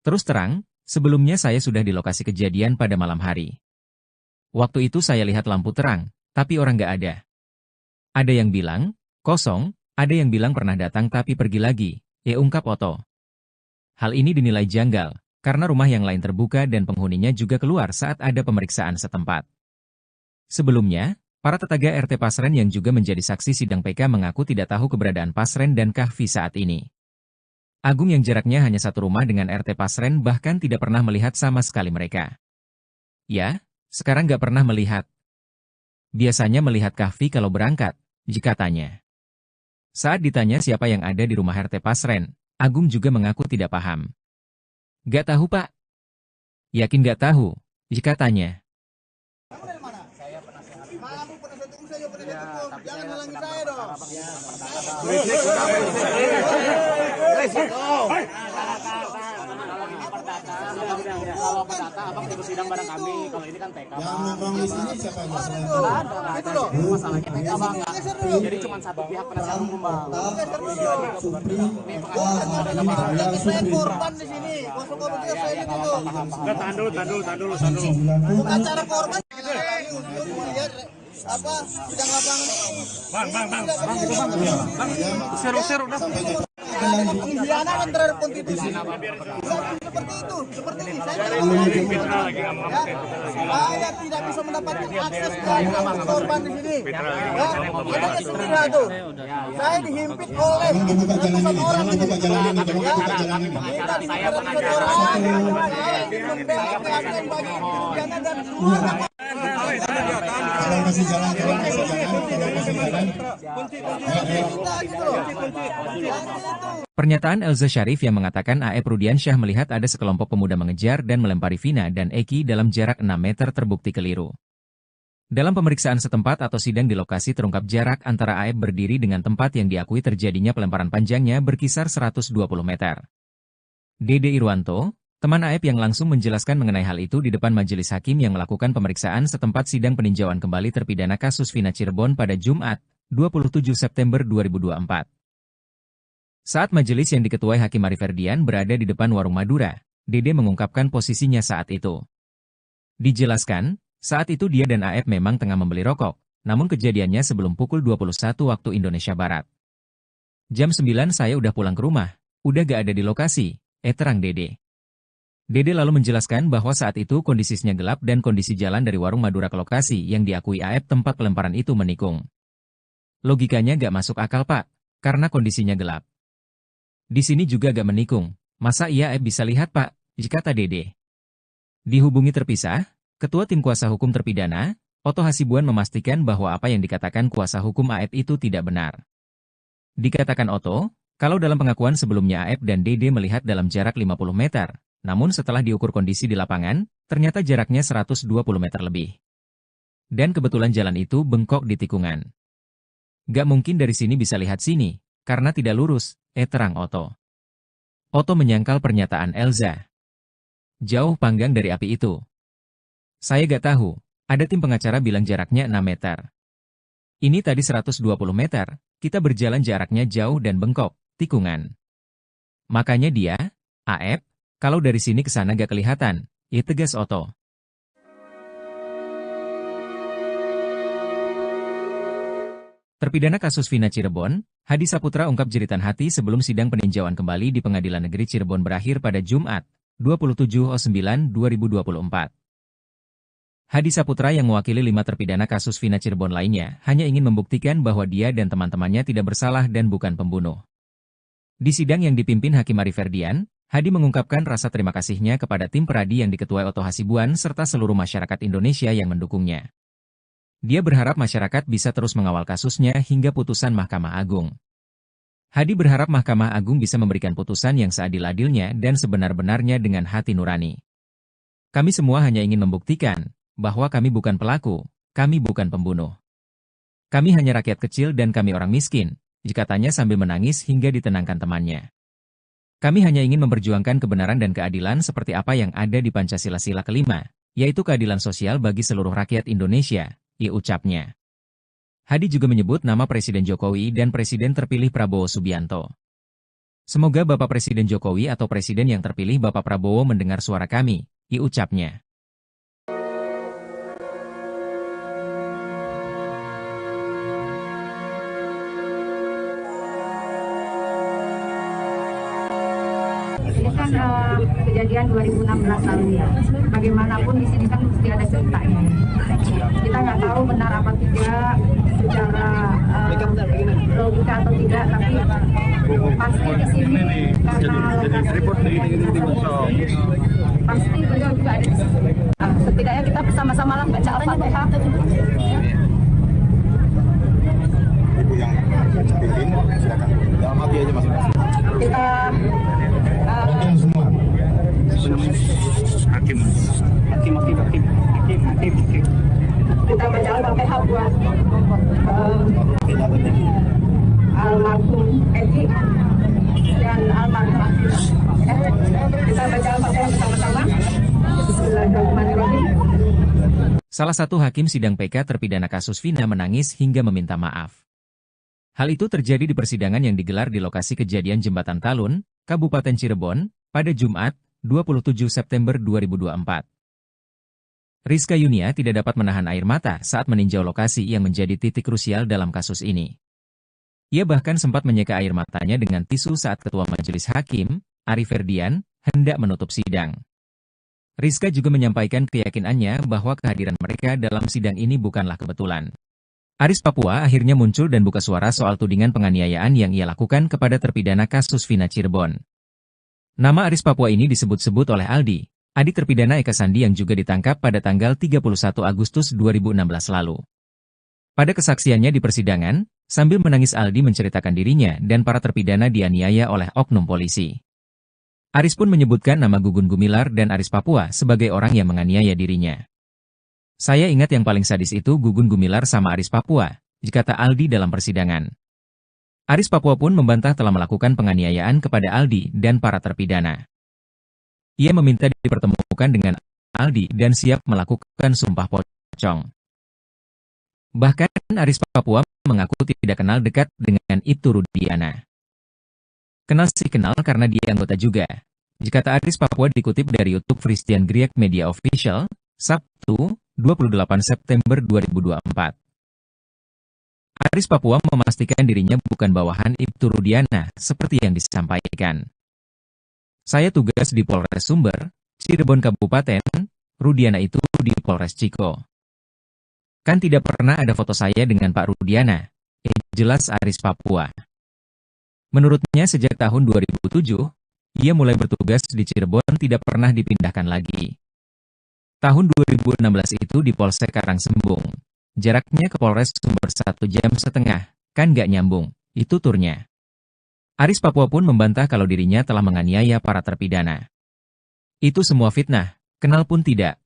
Terus terang, sebelumnya saya sudah di lokasi kejadian pada malam hari. Waktu itu saya lihat lampu terang, tapi orang nggak ada. Ada yang bilang, kosong, ada yang bilang pernah datang tapi pergi lagi, ungkap Oto. Hal ini dinilai janggal, karena rumah yang lain terbuka dan penghuninya juga keluar saat ada pemeriksaan setempat. Sebelumnya, para tetangga RT Pasren yang juga menjadi saksi sidang PK mengaku tidak tahu keberadaan Pasren dan Kahfi saat ini. Agung yang jaraknya hanya satu rumah dengan RT Pasren bahkan tidak pernah melihat sama sekali mereka. Ya, sekarang nggak pernah melihat. Biasanya melihat Kahfi kalau berangkat, jika tanya. Saat ditanya siapa yang ada di rumah RT Pasren, Agung juga mengaku tidak paham. Nggak tahu Pak. Yakin nggak tahu, jika tanya. Jangan halangi saya dong. Kalau perdata abang ikut sidang bareng kami. Kalau ini kan TK. Yang nongkrong di sini siapa yang selain Itu loh. Masalahnya TK bang. Jadi cuma satu pihak penasihat hukum bang. Supri, Yang saya korban di sini. Kuasa hukum juga saya itu. Tahan dulu. Bukan cara korban. Untuk melihat apa sidang lapangan ini. Bang. Seru dah. pengkhianatan terhadap konstitusi. Seperti itu, seperti ini. Saya tidak bisa mendapatkan akses ke korban di sini. Ada kesempatan tuh. Saya dihimpit oleh ratusan orang di sini. Kita dihimpit orang. Saya ingin membela keadilan bagi terpidana dan keluarga. Tolong kasih jalan, tolong kasih jalan. Pernyataan Elza Syarif yang mengatakan AEP Rudiansyah melihat ada sekelompok pemuda mengejar dan melempari Vina dan Eki dalam jarak 6 meter terbukti keliru. Dalam pemeriksaan setempat atau sidang di lokasi terungkap jarak antara AEP berdiri dengan tempat yang diakui terjadinya pelemparan panjangnya berkisar 120 meter. Dede Irwanto, teman AEP yang langsung menjelaskan mengenai hal itu di depan majelis hakim yang melakukan pemeriksaan setempat sidang peninjauan kembali terpidana kasus Vina Cirebon pada Jumat, 27 September 2024. Saat majelis yang diketuai Hakim Ari Ferdian berada di depan warung Madura, Dede mengungkapkan posisinya saat itu. Dijelaskan, saat itu dia dan AEP memang tengah membeli rokok, namun kejadiannya sebelum pukul 21 waktu Indonesia Barat. Jam 9 saya udah pulang ke rumah, udah gak ada di lokasi, terang Dede. Dede lalu menjelaskan bahwa saat itu kondisinya gelap dan kondisi jalan dari warung Madura ke lokasi yang diakui AEP tempat pelemparan itu menikung. Logikanya gak masuk akal Pak, karena kondisinya gelap. Di sini juga gak menikung, masa iya AEP bisa lihat Pak, kata Dede. Dihubungi terpisah, Ketua Tim Kuasa Hukum Terpidana, Oto Hasibuan memastikan bahwa apa yang dikatakan kuasa hukum AEP itu tidak benar. Dikatakan Oto, kalau dalam pengakuan sebelumnya AEP dan Dede melihat dalam jarak 50 meter, namun setelah diukur kondisi di lapangan, ternyata jaraknya 120 meter lebih. Dan kebetulan jalan itu bengkok di tikungan. Gak mungkin dari sini bisa lihat sini, karena tidak lurus, terang Oto. Oto menyangkal pernyataan Elza. Jauh panggang dari api itu. Saya gak tahu, ada tim pengacara bilang jaraknya 6 meter. Ini tadi 120 meter, kita berjalan jaraknya jauh dan bengkok, tikungan. Makanya dia, AEP, kalau dari sini ke sana gak kelihatan, tegas Oto. Terpidana kasus Vina Cirebon, Hadi Saputra ungkap jeritan hati sebelum sidang peninjauan kembali di Pengadilan Negeri Cirebon berakhir pada Jumat, 27/9/2024. Hadi Saputra yang mewakili 5 terpidana kasus Vina Cirebon lainnya hanya ingin membuktikan bahwa dia dan teman-temannya tidak bersalah dan bukan pembunuh. Di sidang yang dipimpin Hakim Ari Ferdian, Hadi mengungkapkan rasa terima kasihnya kepada tim peradi yang diketuai Oto Hasibuan serta seluruh masyarakat Indonesia yang mendukungnya. Dia berharap masyarakat bisa terus mengawal kasusnya hingga putusan Mahkamah Agung. Hadi berharap Mahkamah Agung bisa memberikan putusan yang seadil-adilnya dan sebenar-benarnya dengan hati nurani. Kami semua hanya ingin membuktikan bahwa kami bukan pelaku, kami bukan pembunuh. Kami hanya rakyat kecil dan kami orang miskin, katanya sambil menangis hingga ditenangkan temannya. Kami hanya ingin memperjuangkan kebenaran dan keadilan seperti apa yang ada di Pancasila-sila kelima, yaitu keadilan sosial bagi seluruh rakyat Indonesia, ucapnya. Hadi juga menyebut nama Presiden Jokowi dan Presiden terpilih Prabowo Subianto. Semoga Bapak Presiden Jokowi atau Presiden yang terpilih Bapak Prabowo mendengar suara kami, ucapnya. Ini kan kejadian 2016 lalu ya. Bagaimanapun di sini kan mesti ada ceritanya. Kita nggak tahu benar apa tidak secara logika atau tidak, tapi pasti di sini karena pasti beliau juga ada di sini. Setidaknya kita bersama-sama lah baca Al-Fatihah. Ibu yang pimpin, silakan. Dalam hati aja masing-masing. Kita semua. Hakim. kita baca Al-Fatihah buat almarhum Eki dan almarhum Afif. Kita baca Al-Fatihah bersama-sama. Bismillahirrahmanirrahim. Salah satu hakim sidang PK terpidana kasus Vina menangis hingga meminta maaf. Hal itu terjadi di persidangan yang digelar di lokasi kejadian Jembatan Talun, Kabupaten Cirebon, pada Jumat, 27 September 2024. Rizka Yunia tidak dapat menahan air mata saat meninjau lokasi yang menjadi titik krusial dalam kasus ini. Ia bahkan sempat menyeka air matanya dengan tisu saat Ketua Majelis Hakim, Ari Ferdian, hendak menutup sidang. Rizka juga menyampaikan keyakinannya bahwa kehadiran mereka dalam sidang ini bukanlah kebetulan. Aris Papua akhirnya muncul dan buka suara soal tudingan penganiayaan yang ia lakukan kepada terpidana kasus Vina Cirebon. Nama Aris Papua ini disebut-sebut oleh Aldi, adik terpidana Eka Sandi yang juga ditangkap pada tanggal 31 Agustus 2016 lalu. Pada kesaksiannya di persidangan, sambil menangis Aldi menceritakan dirinya dan para terpidana dianiaya oleh oknum polisi. Aris pun menyebutkan nama Gugun Gumilar dan Aris Papua sebagai orang yang menganiaya dirinya. Saya ingat yang paling sadis itu Gugun Gumilar sama Aris Papua, kata Aldi dalam persidangan. Aris Papua pun membantah telah melakukan penganiayaan kepada Aldi dan para terpidana. Ia meminta dipertemukan dengan Aldi dan siap melakukan sumpah pocong. Bahkan Aris Papua mengaku tidak kenal dekat dengan Ibtu Rudiana. Kenal sih kenal karena dia anggota juga, kata Aris Papua dikutip dari YouTube Christian Griek Media Official, Sabtu, 28 September 2024. Aris Papua memastikan dirinya bukan bawahan Ibtu Rudiana, seperti yang disampaikan. Saya tugas di Polres Sumber, Cirebon Kabupaten, Rudiana itu di Polres Ciko. Kan tidak pernah ada foto saya dengan Pak Rudiana, jelas Aris Papua. Menurutnya sejak tahun 2007, ia mulai bertugas di Cirebon tidak pernah dipindahkan lagi. Tahun 2016 itu di Polsek Karangsembung. Jaraknya ke Polres Sumber 1,5 jam, kan gak nyambung, itu turnya. Aris Papua pun membantah kalau dirinya telah menganiaya para terpidana. Itu semua fitnah, kenal pun tidak.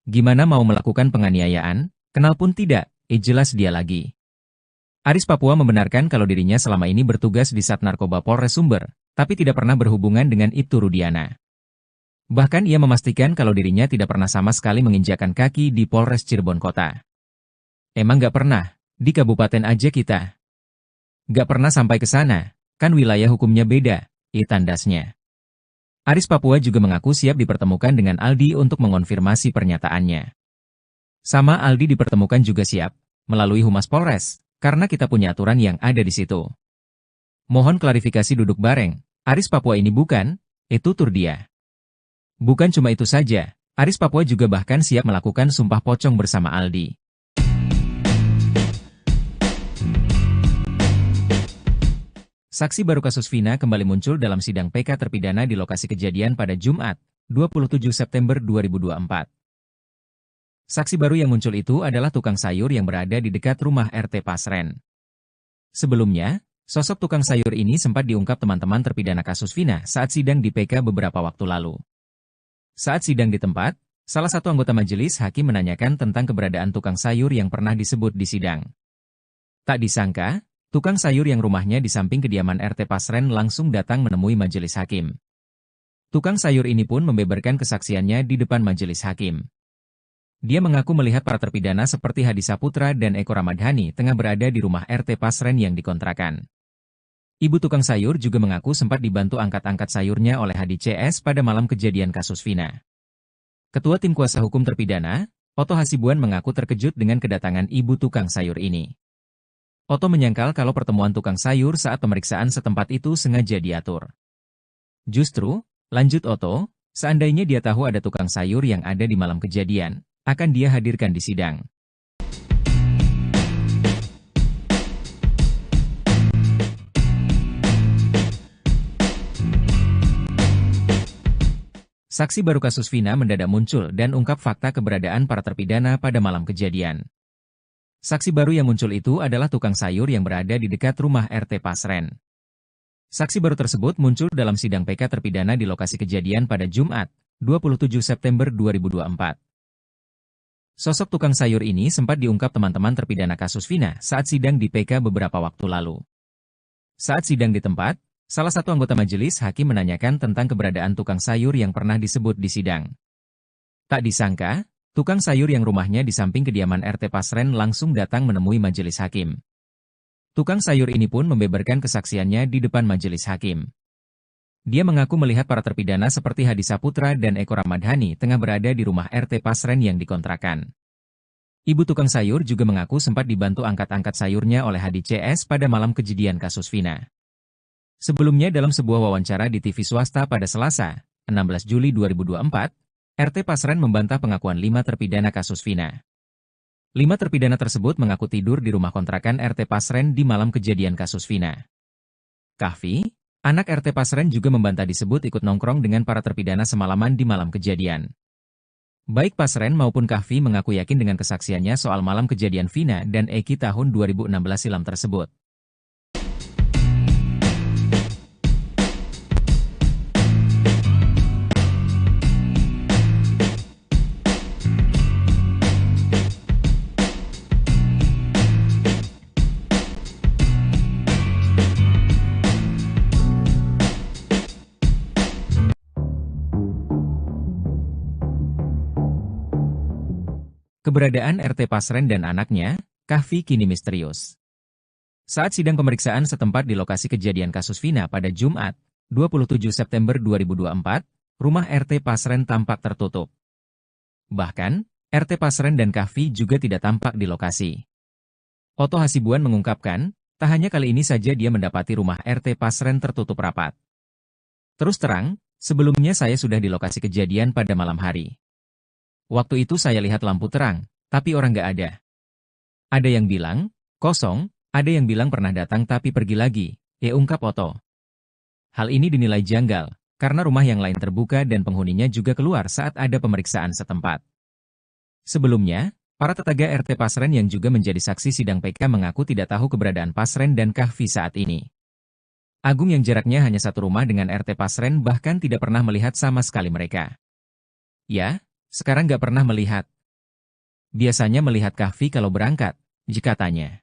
Gimana mau melakukan penganiayaan, kenal pun tidak, jelas dia lagi. Aris Papua membenarkan kalau dirinya selama ini bertugas di Sat Narkoba Polres Sumber, tapi tidak pernah berhubungan dengan Ibtu Rudiana. Bahkan ia memastikan kalau dirinya tidak pernah sama sekali menginjakkan kaki di Polres Cirebon Kota. Emang gak pernah, di kabupaten aja kita. Gak pernah sampai ke sana, kan wilayah hukumnya beda, tandasnya. Aris Papua juga mengaku siap dipertemukan dengan Aldi untuk mengonfirmasi pernyataannya. Sama Aldi dipertemukan juga siap, melalui Humas Polres, karena kita punya aturan yang ada di situ. Mohon klarifikasi duduk bareng, Aris Papua ini bukan, itu tur dia. Bukan cuma itu saja, Aris Papua juga bahkan siap melakukan sumpah pocong bersama Aldi. Saksi baru kasus Vina kembali muncul dalam sidang PK terpidana di lokasi kejadian pada Jumat, 27 September 2024. Saksi baru yang muncul itu adalah tukang sayur yang berada di dekat rumah RT Pasren. Sebelumnya, sosok tukang sayur ini sempat diungkap teman-teman terpidana kasus Vina saat sidang di PK beberapa waktu lalu. Saat sidang di tempat, salah satu anggota majelis hakim menanyakan tentang keberadaan tukang sayur yang pernah disebut di sidang. Tak disangka, tukang sayur yang rumahnya di samping kediaman RT Pasren langsung datang menemui majelis hakim. Tukang sayur ini pun membeberkan kesaksiannya di depan majelis hakim. Dia mengaku melihat para terpidana seperti Hadi Saputra dan Eko Ramadhani tengah berada di rumah RT Pasren yang dikontrakan. Ibu tukang sayur juga mengaku sempat dibantu angkat-angkat sayurnya oleh Hadi CS pada malam kejadian kasus Vina. Ketua Tim Kuasa Hukum Terpidana, Oto Hasibuan mengaku terkejut dengan kedatangan ibu tukang sayur ini. Oto menyangkal kalau pertemuan tukang sayur saat pemeriksaan setempat itu sengaja diatur. Justru, lanjut Oto, seandainya dia tahu ada tukang sayur yang ada di malam kejadian, akan dia hadirkan di sidang. Saksi baru kasus Vina mendadak muncul dan ungkap fakta keberadaan para terpidana pada malam kejadian. Saksi baru yang muncul itu adalah tukang sayur yang berada di dekat rumah RT Pasren. Saksi baru tersebut muncul dalam sidang PK terpidana di lokasi kejadian pada Jumat, 27 September 2024. Sosok tukang sayur ini sempat diungkap teman-teman terpidana kasus Vina saat sidang di PK beberapa waktu lalu. Saat sidang di tempat, salah satu anggota majelis hakim menanyakan tentang keberadaan tukang sayur yang pernah disebut di sidang. Tak disangka, tukang sayur yang rumahnya di samping kediaman RT Pasren langsung datang menemui majelis hakim. Tukang sayur ini pun membeberkan kesaksiannya di depan majelis hakim. Dia mengaku melihat para terpidana seperti Hadi Saputra dan Eko Ramadhani tengah berada di rumah RT Pasren yang dikontrakan. Ibu tukang sayur juga mengaku sempat dibantu angkat-angkat sayurnya oleh HDCS pada malam kejadian kasus Vina. Sebelumnya dalam sebuah wawancara di TV swasta pada Selasa, 16 Juli 2024, RT Pasren membantah pengakuan 5 terpidana kasus Vina. 5 terpidana tersebut mengaku tidur di rumah kontrakan RT Pasren di malam kejadian kasus Vina. Kahfi, anak RT Pasren juga membantah disebut ikut nongkrong dengan para terpidana semalaman di malam kejadian. Baik Pasren maupun Kahfi mengaku yakin dengan kesaksiannya soal malam kejadian Vina dan Eki tahun 2016 silam tersebut. Keberadaan RT Pasren dan anaknya, Kahfi, kini misterius. Saat sidang pemeriksaan setempat di lokasi kejadian kasus Vina pada Jumat, 27 September 2024, rumah RT Pasren tampak tertutup. Bahkan, RT Pasren dan Kahfi juga tidak tampak di lokasi. Oto Hasibuan mengungkapkan, tak hanya kali ini saja dia mendapati rumah RT Pasren tertutup rapat. Terus terang, sebelumnya saya sudah di lokasi kejadian pada malam hari. Waktu itu saya lihat lampu terang, tapi orang nggak ada. Ada yang bilang, kosong, ada yang bilang pernah datang tapi pergi lagi, ungkap Oto. Hal ini dinilai janggal, karena rumah yang lain terbuka dan penghuninya juga keluar saat ada pemeriksaan setempat. Sebelumnya, para tetangga RT Pasren yang juga menjadi saksi sidang PK mengaku tidak tahu keberadaan Pasren dan Kahfi saat ini. Agung yang jaraknya hanya satu rumah dengan RT Pasren bahkan tidak pernah melihat sama sekali mereka. Ya, sekarang nggak pernah melihat. Biasanya melihat Kahfi kalau berangkat, jika tanya.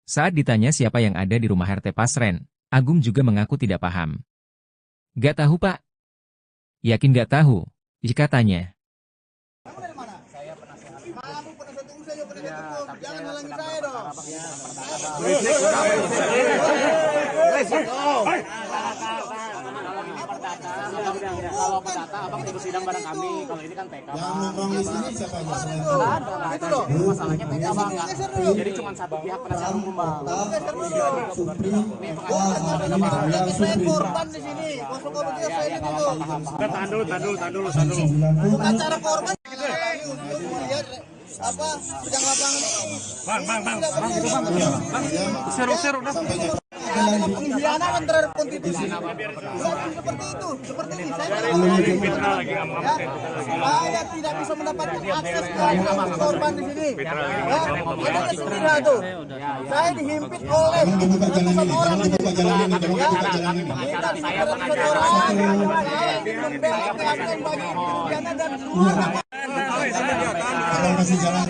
Saat ditanya siapa yang ada di rumah RT Pasren, Agung juga mengaku tidak paham. Nggak tahu Pak. Yakin nggak tahu, jika tanya. Jangan halangi saya dong. Kalau perdata abang ikut sidang bareng kami. Kalau ini kan PK. Yang nongkrong di sini siapa aja selain Nah, itu loh. Masalahnya PK bang. Jadi cuma satu pihak penasihat hukum bang. Saya korban di sini. Masuk ke begitu saya di situ. Tahan dulu. Bukan cara korban. Lihat apa sedang lapangan ini. Bang. Seru dah. Pengkhianatan terhadap konstitusi. Seperti itu, seperti ini. Saya tidak bisa mendapatkan akses ke korban di sini. Ada istilah tuh. Saya dihimpit oleh ratusan orang. Minta dihimpit ratusan orang. Saya membela keadilan bagi pengkhianatan dan keluarga. Tolong kasih jalan.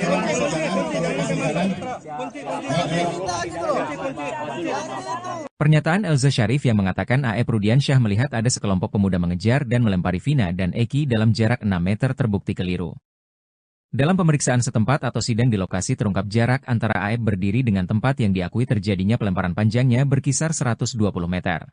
Pernyataan Elza Syarif yang mengatakan AF Rudiansyah melihat ada sekelompok pemuda mengejar dan melempari Vina dan Eki dalam jarak 6 meter terbukti keliru. Dalam pemeriksaan setempat atau sidang di lokasi terungkap jarak antara AF berdiri dengan tempat yang diakui terjadinya pelemparan panjangnya berkisar 120 meter.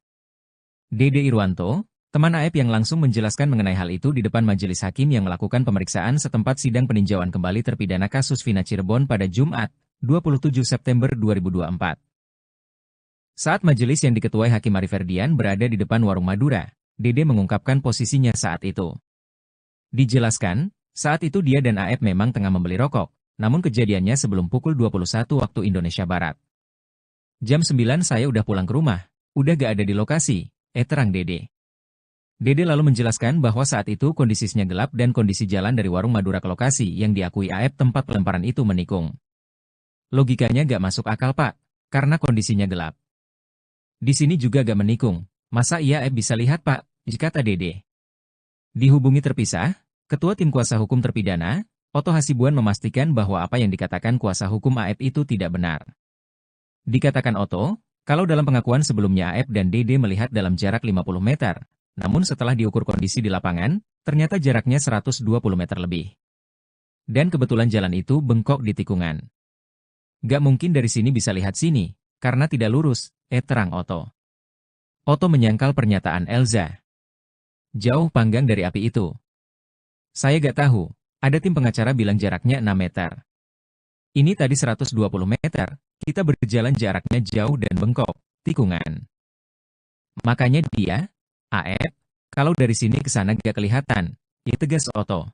Dede Irwanto, teman AF yang langsung menjelaskan mengenai hal itu di depan majelis hakim yang melakukan pemeriksaan setempat sidang peninjauan kembali terpidana kasus Vina Cirebon pada Jumat, 27 September 2024. Saat majelis yang diketuai Hakim Ari Ferdian berada di depan warung Madura, Dede mengungkapkan posisinya saat itu. Dijelaskan, saat itu dia dan AF memang tengah membeli rokok, namun kejadiannya sebelum pukul 21 waktu Indonesia Barat. Jam 9 saya udah pulang ke rumah, udah gak ada di lokasi, terang Dede. Dede lalu menjelaskan bahwa saat itu kondisinya gelap dan kondisi jalan dari warung Madura ke lokasi yang diakui AF tempat pelemparan itu menikung. Logikanya gak masuk akal Pak, karena kondisinya gelap. Di sini juga gak menikung, masa iya bisa lihat Pak, kata Dede. Dihubungi terpisah, Ketua Tim Kuasa Hukum Terpidana, Oto Hasibuan memastikan bahwa apa yang dikatakan kuasa hukum AF itu tidak benar. Dikatakan Oto, kalau dalam pengakuan sebelumnya AF dan Dede melihat dalam jarak 50 meter, namun setelah diukur kondisi di lapangan, ternyata jaraknya 120 meter lebih. Dan kebetulan jalan itu bengkok di tikungan. Gak mungkin dari sini bisa lihat sini, karena tidak lurus, terang Oto. Oto menyangkal pernyataan Elza. Jauh panggang dari api itu. Saya gak tahu, ada tim pengacara bilang jaraknya 6 meter. Ini tadi 120 meter, kita berjalan jaraknya jauh dan bengkok, tikungan. Makanya dia, Aep, kalau dari sini ke sana gak kelihatan, ya tegas Oto.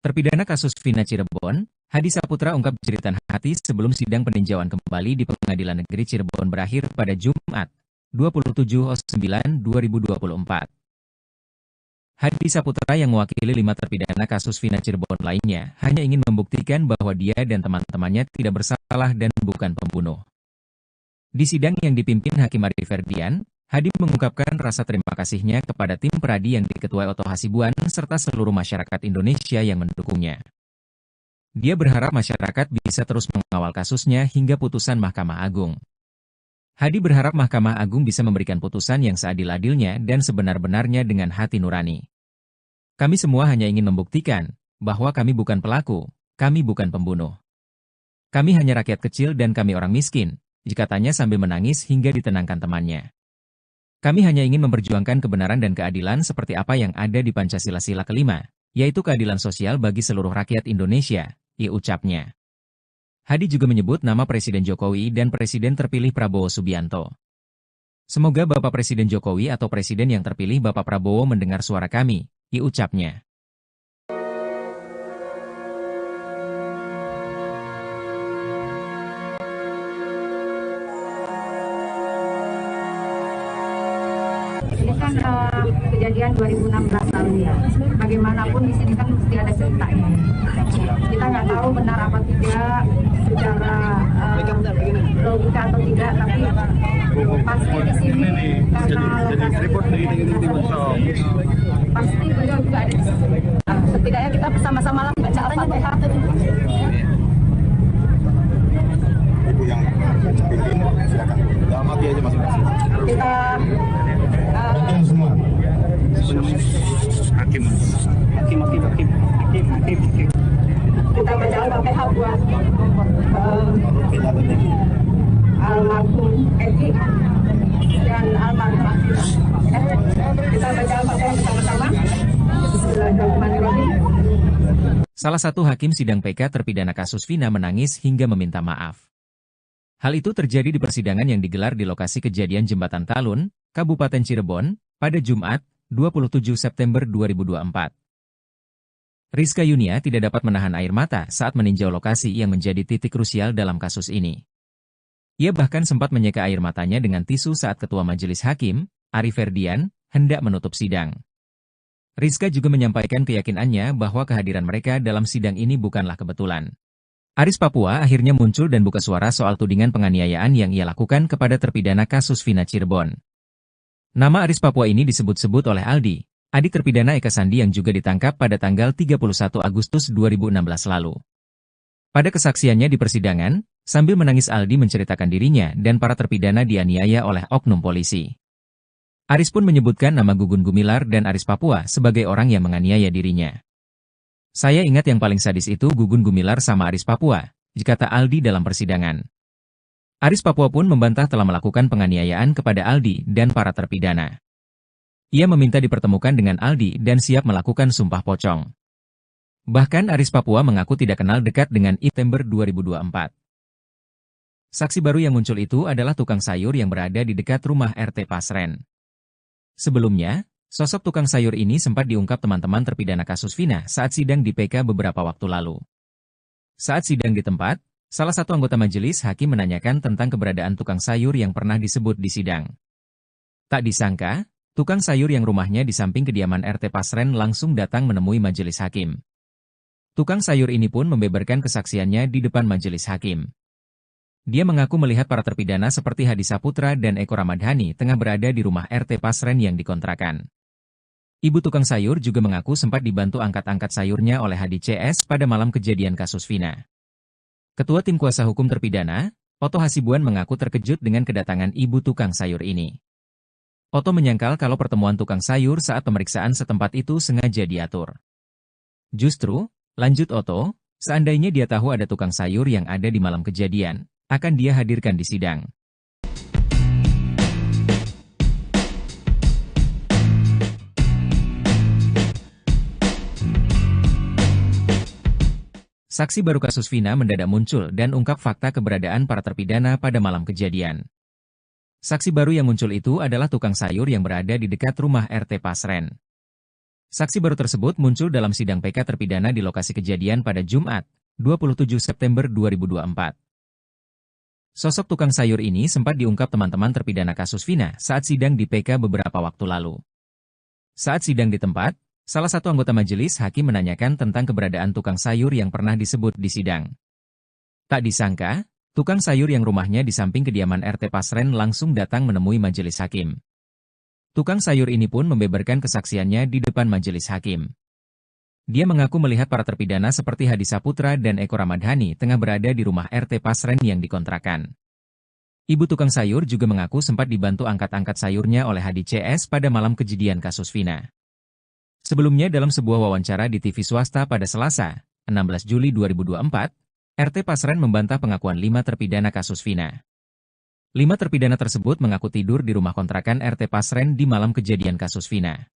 Terpidana kasus Vina Cirebon, Hadi Saputra ungkap jeritan hati sebelum sidang peninjauan kembali di Pengadilan Negeri Cirebon berakhir pada Jumat, 27/9/2024. Hadi Saputra yang mewakili 5 terpidana kasus Vina Cirebon lainnya hanya ingin membuktikan bahwa dia dan teman-temannya tidak bersalah dan bukan pembunuh. Di sidang yang dipimpin Hakim Ari Ferdian, Hadi mengungkapkan rasa terima kasihnya kepada tim Peradi yang diketuai Oto Hasibuan serta seluruh masyarakat Indonesia yang mendukungnya. Dia berharap masyarakat bisa terus mengawal kasusnya hingga putusan Mahkamah Agung. Hadi berharap Mahkamah Agung bisa memberikan putusan yang seadil-adilnya dan sebenar-benarnya dengan hati nurani. Kami semua hanya ingin membuktikan bahwa kami bukan pelaku, kami bukan pembunuh. Kami hanya rakyat kecil dan kami orang miskin, katanya sambil menangis hingga ditenangkan temannya. Kami hanya ingin memperjuangkan kebenaran dan keadilan seperti apa yang ada di Pancasila Sila kelima, yaitu keadilan sosial bagi seluruh rakyat Indonesia, ucapnya. Hadi juga menyebut nama Presiden Jokowi dan Presiden terpilih Prabowo Subianto. Semoga Bapak Presiden Jokowi atau Presiden yang terpilih Bapak Prabowo mendengar suara kami, ucapnya. Ini kan kejadian 2016 lalu ya. Bagaimanapun di sini kan mesti ada ceritanya. Kita nggak tahu benar apa tidak secara logika atau tidak, tapi pasti di sini karena pasti beliau juga ada di sini. Setidaknya kita bersama-sama lah baca Al-Fatihah. Ibu yang pimpin, silakan. Mati aja masing-masing. Kita semua. Hakim. kita baca Al-Fatihah buat almarhum Edi dan almarhum Akila. Kita baca Al-Fatihah bersama-sama. Bismillahirrahmanirrahim. Salah satu hakim sidang PK terpidana kasus Vina menangis hingga meminta maaf. Hal itu terjadi di persidangan yang digelar di lokasi kejadian Jembatan Talun, Kabupaten Cirebon, pada Jumat, 27 September 2024. Rizka Yunia tidak dapat menahan air mata saat meninjau lokasi yang menjadi titik krusial dalam kasus ini. Ia bahkan sempat menyeka air matanya dengan tisu saat Ketua Majelis Hakim, Ari Ferdian, hendak menutup sidang. Rizka juga menyampaikan keyakinannya bahwa kehadiran mereka dalam sidang ini bukanlah kebetulan. Aris Papua akhirnya muncul dan buka suara soal tudingan penganiayaan yang ia lakukan kepada terpidana kasus Vina Cirebon. Nama Aris Papua ini disebut-sebut oleh Aldi, adik terpidana Eka Sandi yang juga ditangkap pada tanggal 31 Agustus 2016 lalu. Pada kesaksiannya di persidangan, sambil menangis Aldi menceritakan dirinya dan para terpidana dianiaya oleh oknum polisi. Aris pun menyebutkan nama Gugun Gumilar dan Aris Papua sebagai orang yang menganiaya dirinya. Saya ingat yang paling sadis itu Gugun Gumilar sama Aris Papua, kata Aldi dalam persidangan. Aris Papua pun membantah telah melakukan penganiayaan kepada Aldi dan para terpidana. Ia meminta dipertemukan dengan Aldi dan siap melakukan sumpah pocong. Bahkan Aris Papua mengaku tidak kenal dekat dengan September 2024. Saksi baru yang muncul itu adalah tukang sayur yang berada di dekat rumah RT Pasren. Sebelumnya, sosok tukang sayur ini sempat diungkap teman-teman terpidana kasus Vina saat sidang di PK beberapa waktu lalu. Saat sidang di tempat, salah satu anggota majelis hakim menanyakan tentang keberadaan tukang sayur yang pernah disebut di sidang. Tak disangka, tukang sayur yang rumahnya di samping kediaman RT Pasren langsung datang menemui majelis hakim. Tukang sayur ini pun membeberkan kesaksiannya di depan majelis hakim. Dia mengaku melihat para terpidana seperti Hadi Saputra dan Eko Ramadhani tengah berada di rumah RT Pasren yang dikontrakan. Ibu tukang sayur juga mengaku sempat dibantu angkat-angkat sayurnya oleh Hadi CS pada malam kejadian kasus Vina. Ketua Tim Kuasa Hukum Terpidana, Oto Hasibuan mengaku terkejut dengan kedatangan ibu tukang sayur ini. Oto menyangkal kalau pertemuan tukang sayur saat pemeriksaan setempat itu sengaja diatur. Justru, lanjut Oto, seandainya dia tahu ada tukang sayur yang ada di malam kejadian, akan dia hadirkan di sidang. Saksi baru kasus Vina mendadak muncul dan ungkap fakta keberadaan para terpidana pada malam kejadian. Saksi baru yang muncul itu adalah tukang sayur yang berada di dekat rumah RT Pasren. Saksi baru tersebut muncul dalam sidang PK terpidana di lokasi kejadian pada Jumat, 27 September 2024. Sosok tukang sayur ini sempat diungkap teman-teman terpidana kasus Vina saat sidang di PK beberapa waktu lalu. Saat sidang di tempat, salah satu anggota majelis hakim menanyakan tentang keberadaan tukang sayur yang pernah disebut di sidang. Tak disangka, tukang sayur yang rumahnya di samping kediaman RT Pasren langsung datang menemui majelis hakim. Tukang sayur ini pun membeberkan kesaksiannya di depan majelis hakim. Dia mengaku melihat para terpidana seperti Hadi Saputra dan Eko Ramadhani tengah berada di rumah RT Pasren yang dikontrakan. Ibu tukang sayur juga mengaku sempat dibantu angkat-angkat sayurnya oleh Hadi CS pada malam kejadian kasus Vina. Sebelumnya dalam sebuah wawancara di TV swasta pada Selasa, 16 Juli 2024, RT Pasren membantah pengakuan 5 terpidana kasus Vina. 5 terpidana tersebut mengaku tidur di rumah kontrakan RT Pasren di malam kejadian kasus Vina.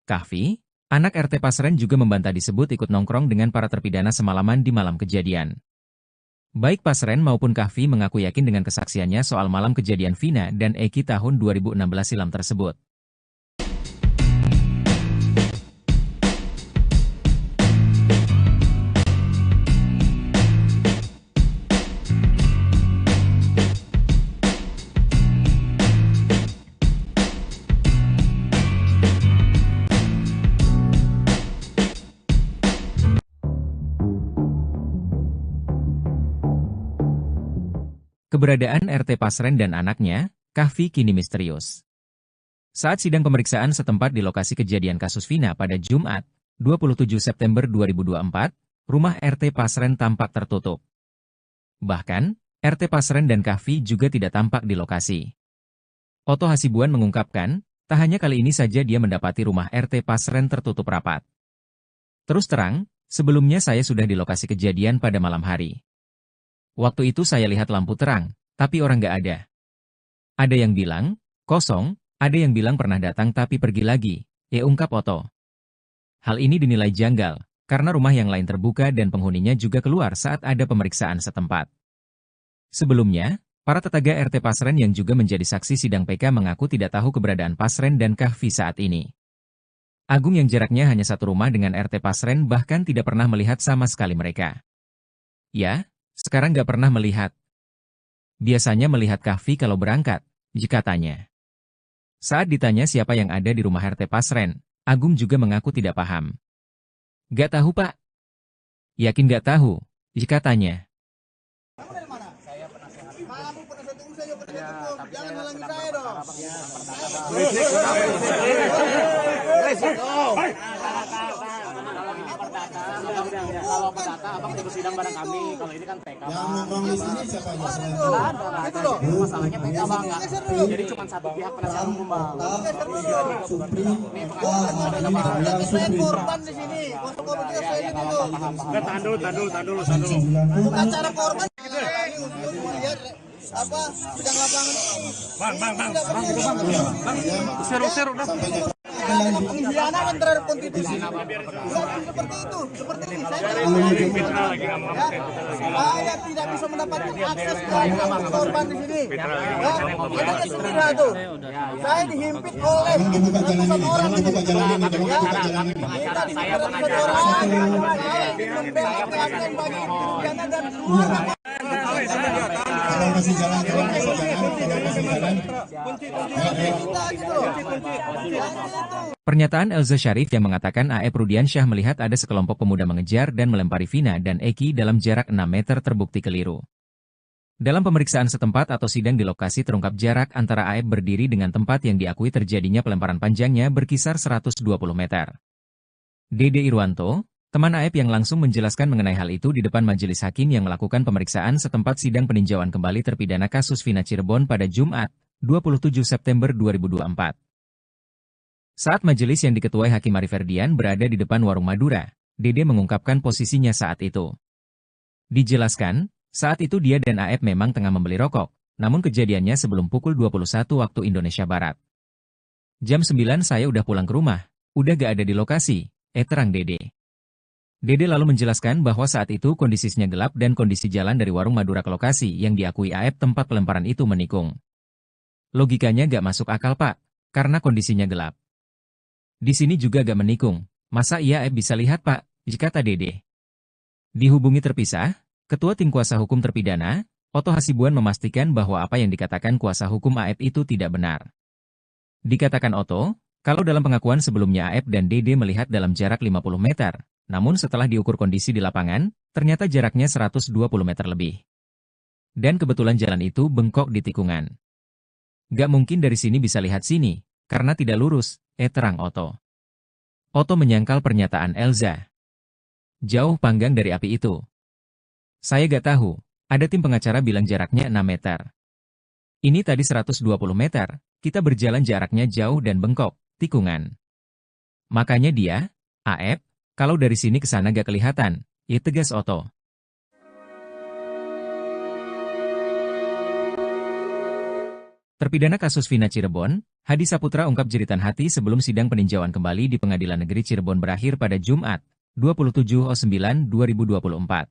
Kahfi, anak RT Pasren juga membantah disebut ikut nongkrong dengan para terpidana semalaman di malam kejadian. Baik Pasren maupun Kahfi mengaku yakin dengan kesaksiannya soal malam kejadian Vina dan Eki tahun 2016 silam tersebut. Keberadaan RT Pasren dan anaknya, Kahfi kini misterius. Saat sidang pemeriksaan setempat di lokasi kejadian kasus Vina pada Jumat, 27 September 2024, rumah RT Pasren tampak tertutup. Bahkan, RT Pasren dan Kahfi juga tidak tampak di lokasi. Oto Hasibuan mengungkapkan, tak hanya kali ini saja dia mendapati rumah RT Pasren tertutup rapat. Terus terang, sebelumnya saya sudah di lokasi kejadian pada malam hari. Waktu itu saya lihat lampu terang, tapi orang nggak ada. Ada yang bilang, kosong, ada yang bilang pernah datang tapi pergi lagi, ungkap Oto. Hal ini dinilai janggal, karena rumah yang lain terbuka dan penghuninya juga keluar saat ada pemeriksaan setempat. Sebelumnya, para tetangga RT Pasren yang juga menjadi saksi sidang PK mengaku tidak tahu keberadaan Pasren dan Kahfi saat ini. Agung yang jaraknya hanya satu rumah dengan RT Pasren bahkan tidak pernah melihat sama sekali mereka. Ya, sekarang nggak pernah melihat. Biasanya melihat Kahfi kalau berangkat, jika tanya. Saat ditanya siapa yang ada di rumah RT Pasren, Agung juga mengaku tidak paham. Nggak tahu Pak. Yakin nggak tahu, jika tanya. Jangan halangi saya dong. Kalau perdata abang ikut sidang bareng kami. Kalau ini kan PK. Yang nongkrong di sini siapa aja selain itu? Itu loh. Masalahnya PK bang. Jadi cuma satu pihak penasihat hukum bang. Supri, Saya korban di sini. Tahan dulu. Acara korban lihat apa sidang lapangan ini. Bang. Seru dah. Pengkhianatan terhadap konstitusi. Seperti itu, seperti ini. Saya tidak bisa mendapatkan akses ke korban di sini. Ada sendiri tuh. Saya dihimpit oleh ratusan orang. Kita Saya pengacara. Saya ingin membela keadilan bagi pidana dan keluarga. Kalau masih jalan. Pernyataan Elza Syarif yang mengatakan Aep Rudiansyah melihat ada sekelompok pemuda mengejar dan melempari Vina dan Eki dalam jarak 6 meter terbukti keliru. Dalam pemeriksaan setempat atau sidang di lokasi terungkap jarak antara Aep berdiri dengan tempat yang diakui terjadinya pelemparan panjangnya berkisar 120 meter. Dede Irwanto, teman Aep yang langsung menjelaskan mengenai hal itu di depan majelis hakim yang melakukan pemeriksaan setempat sidang peninjauan kembali terpidana kasus Vina Cirebon pada Jumat, 27 September 2024. Saat majelis yang diketuai Hakim Ari Ferdian berada di depan warung Madura, Dede mengungkapkan posisinya saat itu. Dijelaskan, saat itu dia dan Aep memang tengah membeli rokok, namun kejadiannya sebelum pukul 21 waktu Indonesia Barat. Jam 9 saya udah pulang ke rumah, udah gak ada di lokasi, terang Dede. Dede lalu menjelaskan bahwa saat itu kondisinya gelap dan kondisi jalan dari warung Madura ke lokasi yang diakui AF tempat pelemparan itu menikung. Logikanya gak masuk akal Pak, karena kondisinya gelap. Di sini juga gak menikung, masa iya AF bisa lihat Pak, kata Dede. Dihubungi terpisah, Ketua Tim Kuasa Hukum Terpidana, Oto Hasibuan memastikan bahwa apa yang dikatakan kuasa hukum AF itu tidak benar. Dikatakan Oto, kalau dalam pengakuan sebelumnya AF dan Dede melihat dalam jarak 50 meter, namun setelah diukur kondisi di lapangan, ternyata jaraknya 120 meter lebih. Dan kebetulan jalan itu bengkok di tikungan. Gak mungkin dari sini bisa lihat sini, karena tidak lurus, terang Oto. Oto menyangkal pernyataan Elza. Jauh panggang dari api itu. Saya gak tahu, ada tim pengacara bilang jaraknya 6 meter. Ini tadi 120 meter, kita berjalan jaraknya jauh dan bengkok, tikungan. Makanya dia, AF, kalau dari sini ke sana gak kelihatan, ya tegas Oto. Terpidana kasus Vina Cirebon, Hadi Saputra ungkap jeritan hati sebelum sidang peninjauan kembali di Pengadilan Negeri Cirebon berakhir pada Jumat, 27/9/2024.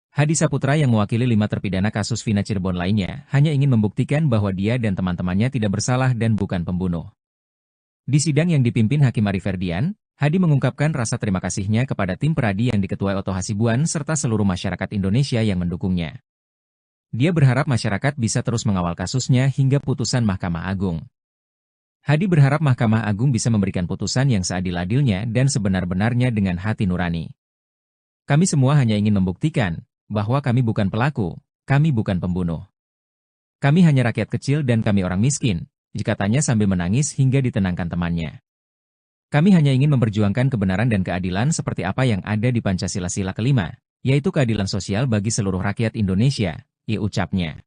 Hadi Saputra yang mewakili 5 terpidana kasus Vina Cirebon lainnya hanya ingin membuktikan bahwa dia dan teman-temannya tidak bersalah dan bukan pembunuh. Di sidang yang dipimpin Hakim Ari Ferdian, Hadi mengungkapkan rasa terima kasihnya kepada tim Peradi yang diketuai Oto Hasibuan serta seluruh masyarakat Indonesia yang mendukungnya. Dia berharap masyarakat bisa terus mengawal kasusnya hingga putusan Mahkamah Agung. Hadi berharap Mahkamah Agung bisa memberikan putusan yang seadil-adilnya dan sebenar-benarnya dengan hati nurani. Kami semua hanya ingin membuktikan bahwa kami bukan pelaku, kami bukan pembunuh. Kami hanya rakyat kecil dan kami orang miskin, katanya sambil menangis hingga ditenangkan temannya. Kami hanya ingin memperjuangkan kebenaran dan keadilan seperti apa yang ada di Pancasila Sila kelima, yaitu keadilan sosial bagi seluruh rakyat Indonesia, ucapnya.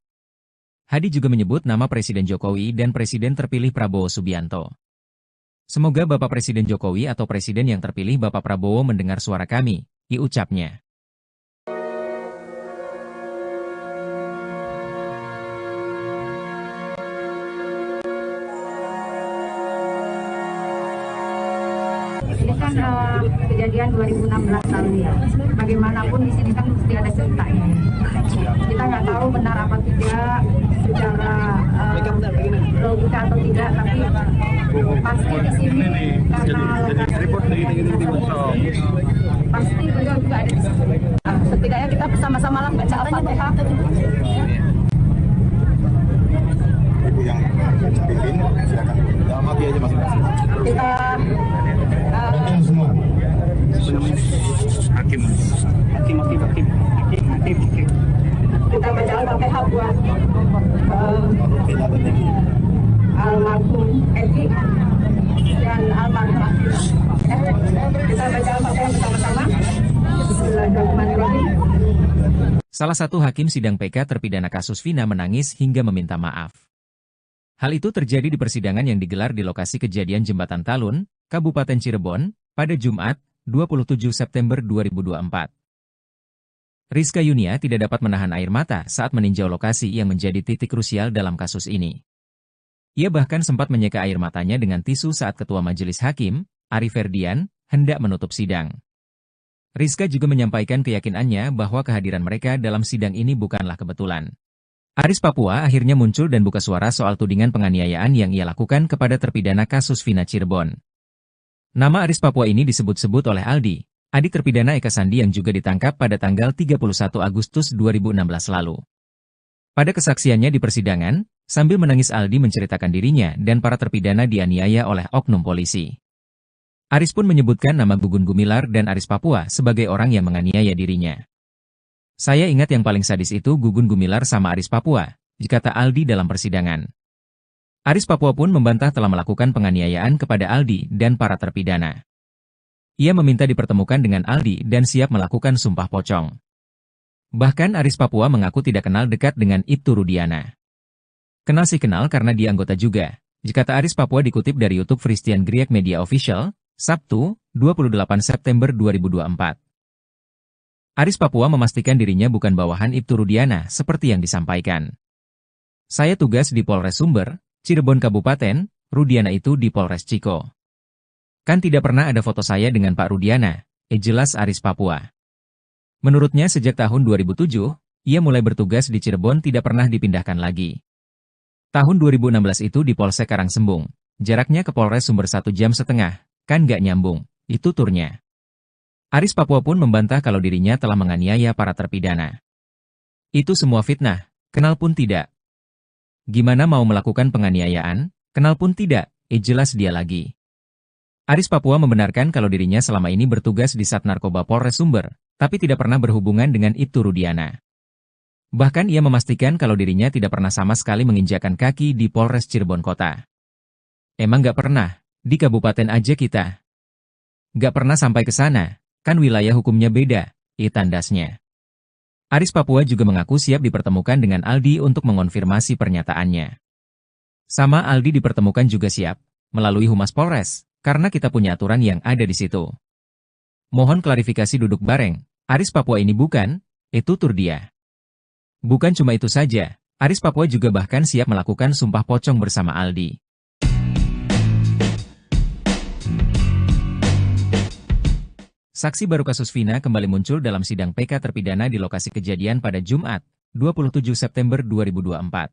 Hadi juga menyebut nama Presiden Jokowi dan Presiden terpilih Prabowo Subianto. Semoga Bapak Presiden Jokowi atau Presiden yang terpilih Bapak Prabowo mendengar suara kami, ucapnya. Ini kan kejadian 2016 lalu ya. Bagaimanapun di sini kan mesti ada ceritanya. Kita nggak tahu benar apa tidak secara logika atau tidak, tapi pasti di sini karena pasti beliau juga ada di sini. Setidaknya kita bersama-sama lah baca Al-Fatihah. Ibu yang pimpin, silakan. Dalam hati aja masing-masing. Kita Semua. Hakim. kita baca Al-Fatihah buat almarhum Edi dan almarhum Akila. Kita baca Al-Fatihah bersama-sama. Bismillahirrahmanirrahim. Salah satu hakim sidang PK terpidana kasus Vina menangis hingga meminta maaf. Hal itu terjadi di persidangan yang digelar di lokasi kejadian Jembatan Talun, Kabupaten Cirebon, pada Jumat, 27 September 2024. Rizka Yunia tidak dapat menahan air mata saat meninjau lokasi yang menjadi titik krusial dalam kasus ini. Ia bahkan sempat menyeka air matanya dengan tisu saat Ketua Majelis Hakim, Ari Ferdian, hendak menutup sidang. Rizka juga menyampaikan keyakinannya bahwa kehadiran mereka dalam sidang ini bukanlah kebetulan. Aris Papua akhirnya muncul dan buka suara soal tudingan penganiayaan yang ia lakukan kepada terpidana kasus Vina Cirebon. Nama Aris Papua ini disebut-sebut oleh Aldi, adik terpidana Eka Sandi yang juga ditangkap pada tanggal 31 Agustus 2016 lalu. Pada kesaksiannya di persidangan, sambil menangis Aldi menceritakan dirinya dan para terpidana dianiaya oleh oknum polisi. Aris pun menyebutkan nama Gugun Gumilar dan Aris Papua sebagai orang yang menganiaya dirinya. Saya ingat yang paling sadis itu Gugun Gumilar sama Aris Papua, kata Aldi dalam persidangan. Aris Papua pun membantah telah melakukan penganiayaan kepada Aldi dan para terpidana. Ia meminta dipertemukan dengan Aldi dan siap melakukan sumpah pocong. Bahkan Aris Papua mengaku tidak kenal dekat dengan Ibtu Rudiana. Kenal sih kenal karena dia anggota juga, kata Aris Papua dikutip dari YouTube Christian Griek Media Official, Sabtu, 28 September 2024. Aris Papua memastikan dirinya bukan bawahan Ibtu Rudiana seperti yang disampaikan. Saya tugas di Polres Sumber, Cirebon Kabupaten, Rudiana itu di Polres Ciko. Kan tidak pernah ada foto saya dengan Pak Rudiana, jelas Aris Papua. Menurutnya sejak tahun 2007, ia mulai bertugas di Cirebon tidak pernah dipindahkan lagi. Tahun 2016 itu di Polsek Karangsembung, jaraknya ke Polres Sumber 1,5 jam, kan gak nyambung, itu turnya. Aris Papua pun membantah kalau dirinya telah menganiaya para terpidana. Itu semua fitnah, kenal pun tidak. Gimana mau melakukan penganiayaan, kenal pun tidak, jelas dia lagi. Aris Papua membenarkan kalau dirinya selama ini bertugas di Sat Narkoba Polres Sumber, tapi tidak pernah berhubungan dengan Ibtu Rudiana. Bahkan ia memastikan kalau dirinya tidak pernah sama sekali menginjakkan kaki di Polres Cirebon Kota. Emang gak pernah, di kabupaten aja kita. Gak pernah sampai ke sana, kan wilayah hukumnya beda, tandasnya. Aris Papua juga mengaku siap dipertemukan dengan Aldi untuk mengonfirmasi pernyataannya. Sama Aldi dipertemukan juga siap, melalui Humas Polres, karena kita punya aturan yang ada di situ. Mohon klarifikasi duduk bareng, Aris Papua ini bukan, tutur dia. Bukan cuma itu saja, Aris Papua juga bahkan siap melakukan sumpah pocong bersama Aldi. Saksi baru kasus Vina kembali muncul dalam sidang PK terpidana di lokasi kejadian pada Jumat, 27 September 2024.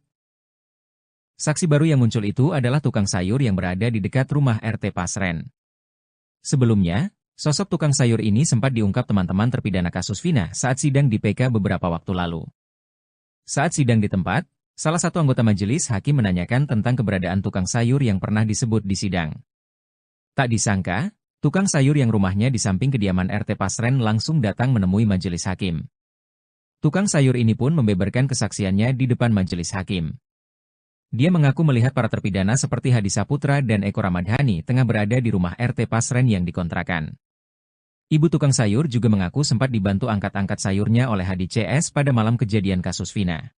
Saksi baru yang muncul itu adalah tukang sayur yang berada di dekat rumah RT Pasren. Sebelumnya, sosok tukang sayur ini sempat diungkap teman-teman terpidana kasus Vina saat sidang di PK beberapa waktu lalu. Saat sidang di tempat, salah satu anggota majelis hakim menanyakan tentang keberadaan tukang sayur yang pernah disebut di sidang. Tak disangka, tukang sayur yang rumahnya di samping kediaman RT Pasren langsung datang menemui majelis hakim. Tukang sayur ini pun membeberkan kesaksiannya di depan majelis hakim. Dia mengaku melihat para terpidana seperti Hadi Saputra dan Eko Ramadhani tengah berada di rumah RT Pasren yang dikontrakan. Ibu tukang sayur juga mengaku sempat dibantu angkat-angkat sayurnya oleh Hadi CS pada malam kejadian kasus Vina.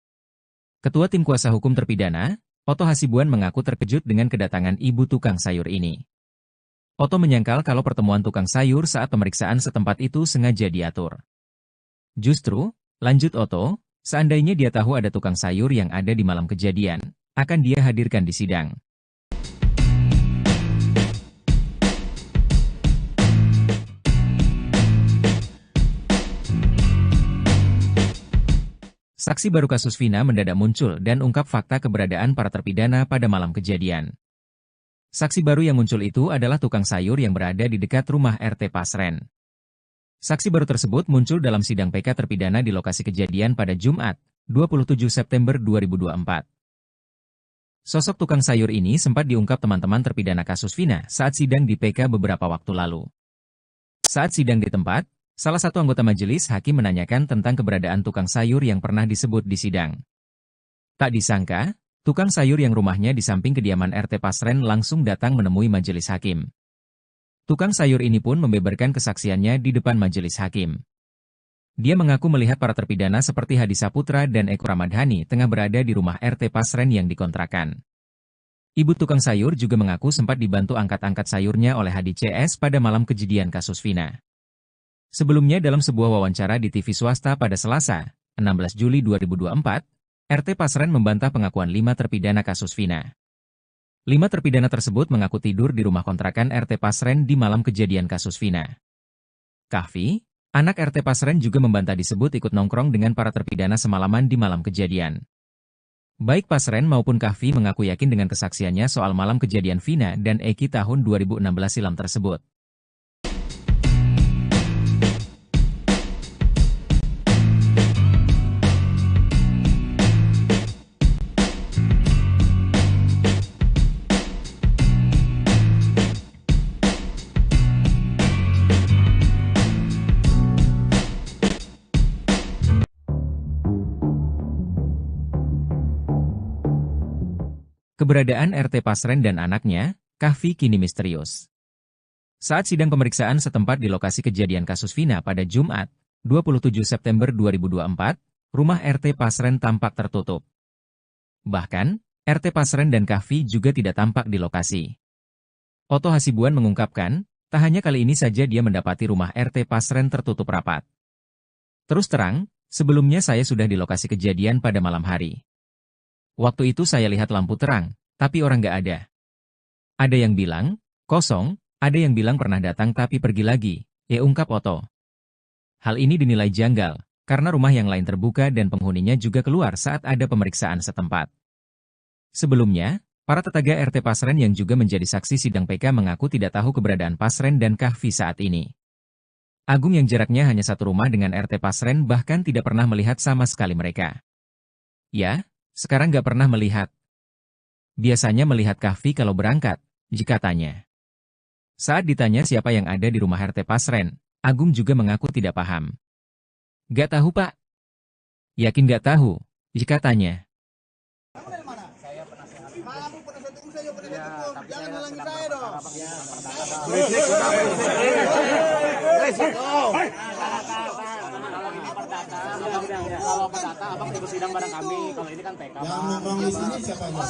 Ketua Tim Kuasa Hukum Terpidana, Oto Hasibuan mengaku terkejut dengan kedatangan ibu tukang sayur ini. Oto menyangkal kalau pertemuan tukang sayur saat pemeriksaan setempat itu sengaja diatur. Justru, lanjut Oto, seandainya dia tahu ada tukang sayur yang ada di malam kejadian, akan dia hadirkan di sidang. Saksi baru kasus Vina mendadak muncul dan ungkap fakta keberadaan para terpidana pada malam kejadian. Saksi baru yang muncul itu adalah tukang sayur yang berada di dekat rumah RT Pasren. Saksi baru tersebut muncul dalam sidang PK terpidana di lokasi kejadian pada Jumat, 27 September 2024. Sosok tukang sayur ini sempat diungkap teman-teman terpidana kasus Vina saat sidang di PK beberapa waktu lalu. Saat sidang di tempat, salah satu anggota majelis hakim menanyakan tentang keberadaan tukang sayur yang pernah disebut di sidang. Tak disangka, tukang sayur yang rumahnya di samping kediaman RT Pasren langsung datang menemui majelis hakim. Tukang sayur ini pun membeberkan kesaksiannya di depan majelis hakim. Dia mengaku melihat para terpidana seperti Hadi Saputra dan Eko Ramadhani tengah berada di rumah RT Pasren yang dikontrakan. Ibu tukang sayur juga mengaku sempat dibantu angkat-angkat sayurnya oleh Hadi CS pada malam kejadian kasus Vina. Sebelumnya dalam sebuah wawancara di TV swasta pada Selasa, 16 Juli 2024, RT Pasren membantah pengakuan 5 terpidana kasus Vina. 5 terpidana tersebut mengaku tidur di rumah kontrakan RT Pasren di malam kejadian kasus Vina. Kahfi, anak RT Pasren juga membantah disebut ikut nongkrong dengan para terpidana semalaman di malam kejadian. Baik Pasren maupun Kahfi mengaku yakin dengan kesaksiannya soal malam kejadian Vina dan Eki tahun 2016 silam tersebut. Keberadaan RT Pasren dan anaknya, Kahfi kini misterius. Saat sidang pemeriksaan setempat di lokasi kejadian kasus Vina pada Jumat, 27 September 2024, rumah RT Pasren tampak tertutup. Bahkan, RT Pasren dan Kahfi juga tidak tampak di lokasi. Oto Hasibuan mengungkapkan, tak hanya kali ini saja dia mendapati rumah RT Pasren tertutup rapat. Terus terang, sebelumnya saya sudah di lokasi kejadian pada malam hari. Waktu itu saya lihat lampu terang, tapi orang nggak ada. Ada yang bilang, kosong, ada yang bilang pernah datang tapi pergi lagi, ungkap Otto. Hal ini dinilai janggal, karena rumah yang lain terbuka dan penghuninya juga keluar saat ada pemeriksaan setempat. Sebelumnya, para tetangga RT Pasren yang juga menjadi saksi sidang PK mengaku tidak tahu keberadaan Pasren dan Kahfi saat ini. Agung yang jaraknya hanya satu rumah dengan RT Pasren bahkan tidak pernah melihat sama sekali mereka. Ya, sekarang nggak pernah melihat. Biasanya melihat Kahfi kalau berangkat, jika tanya. Saat ditanya siapa yang ada di rumah RT Pasren, Agung juga mengaku tidak paham. Nggak tahu Pak. Yakin nggak tahu, jika tanya. Kamu penasihat hukum, saya juga penasihat hukum. Jangan halangi saya dong. Kalau perdata, abang ikut sidang bareng kami. Kalau ini kan TK, Yang nongkrong di sini siapa ya?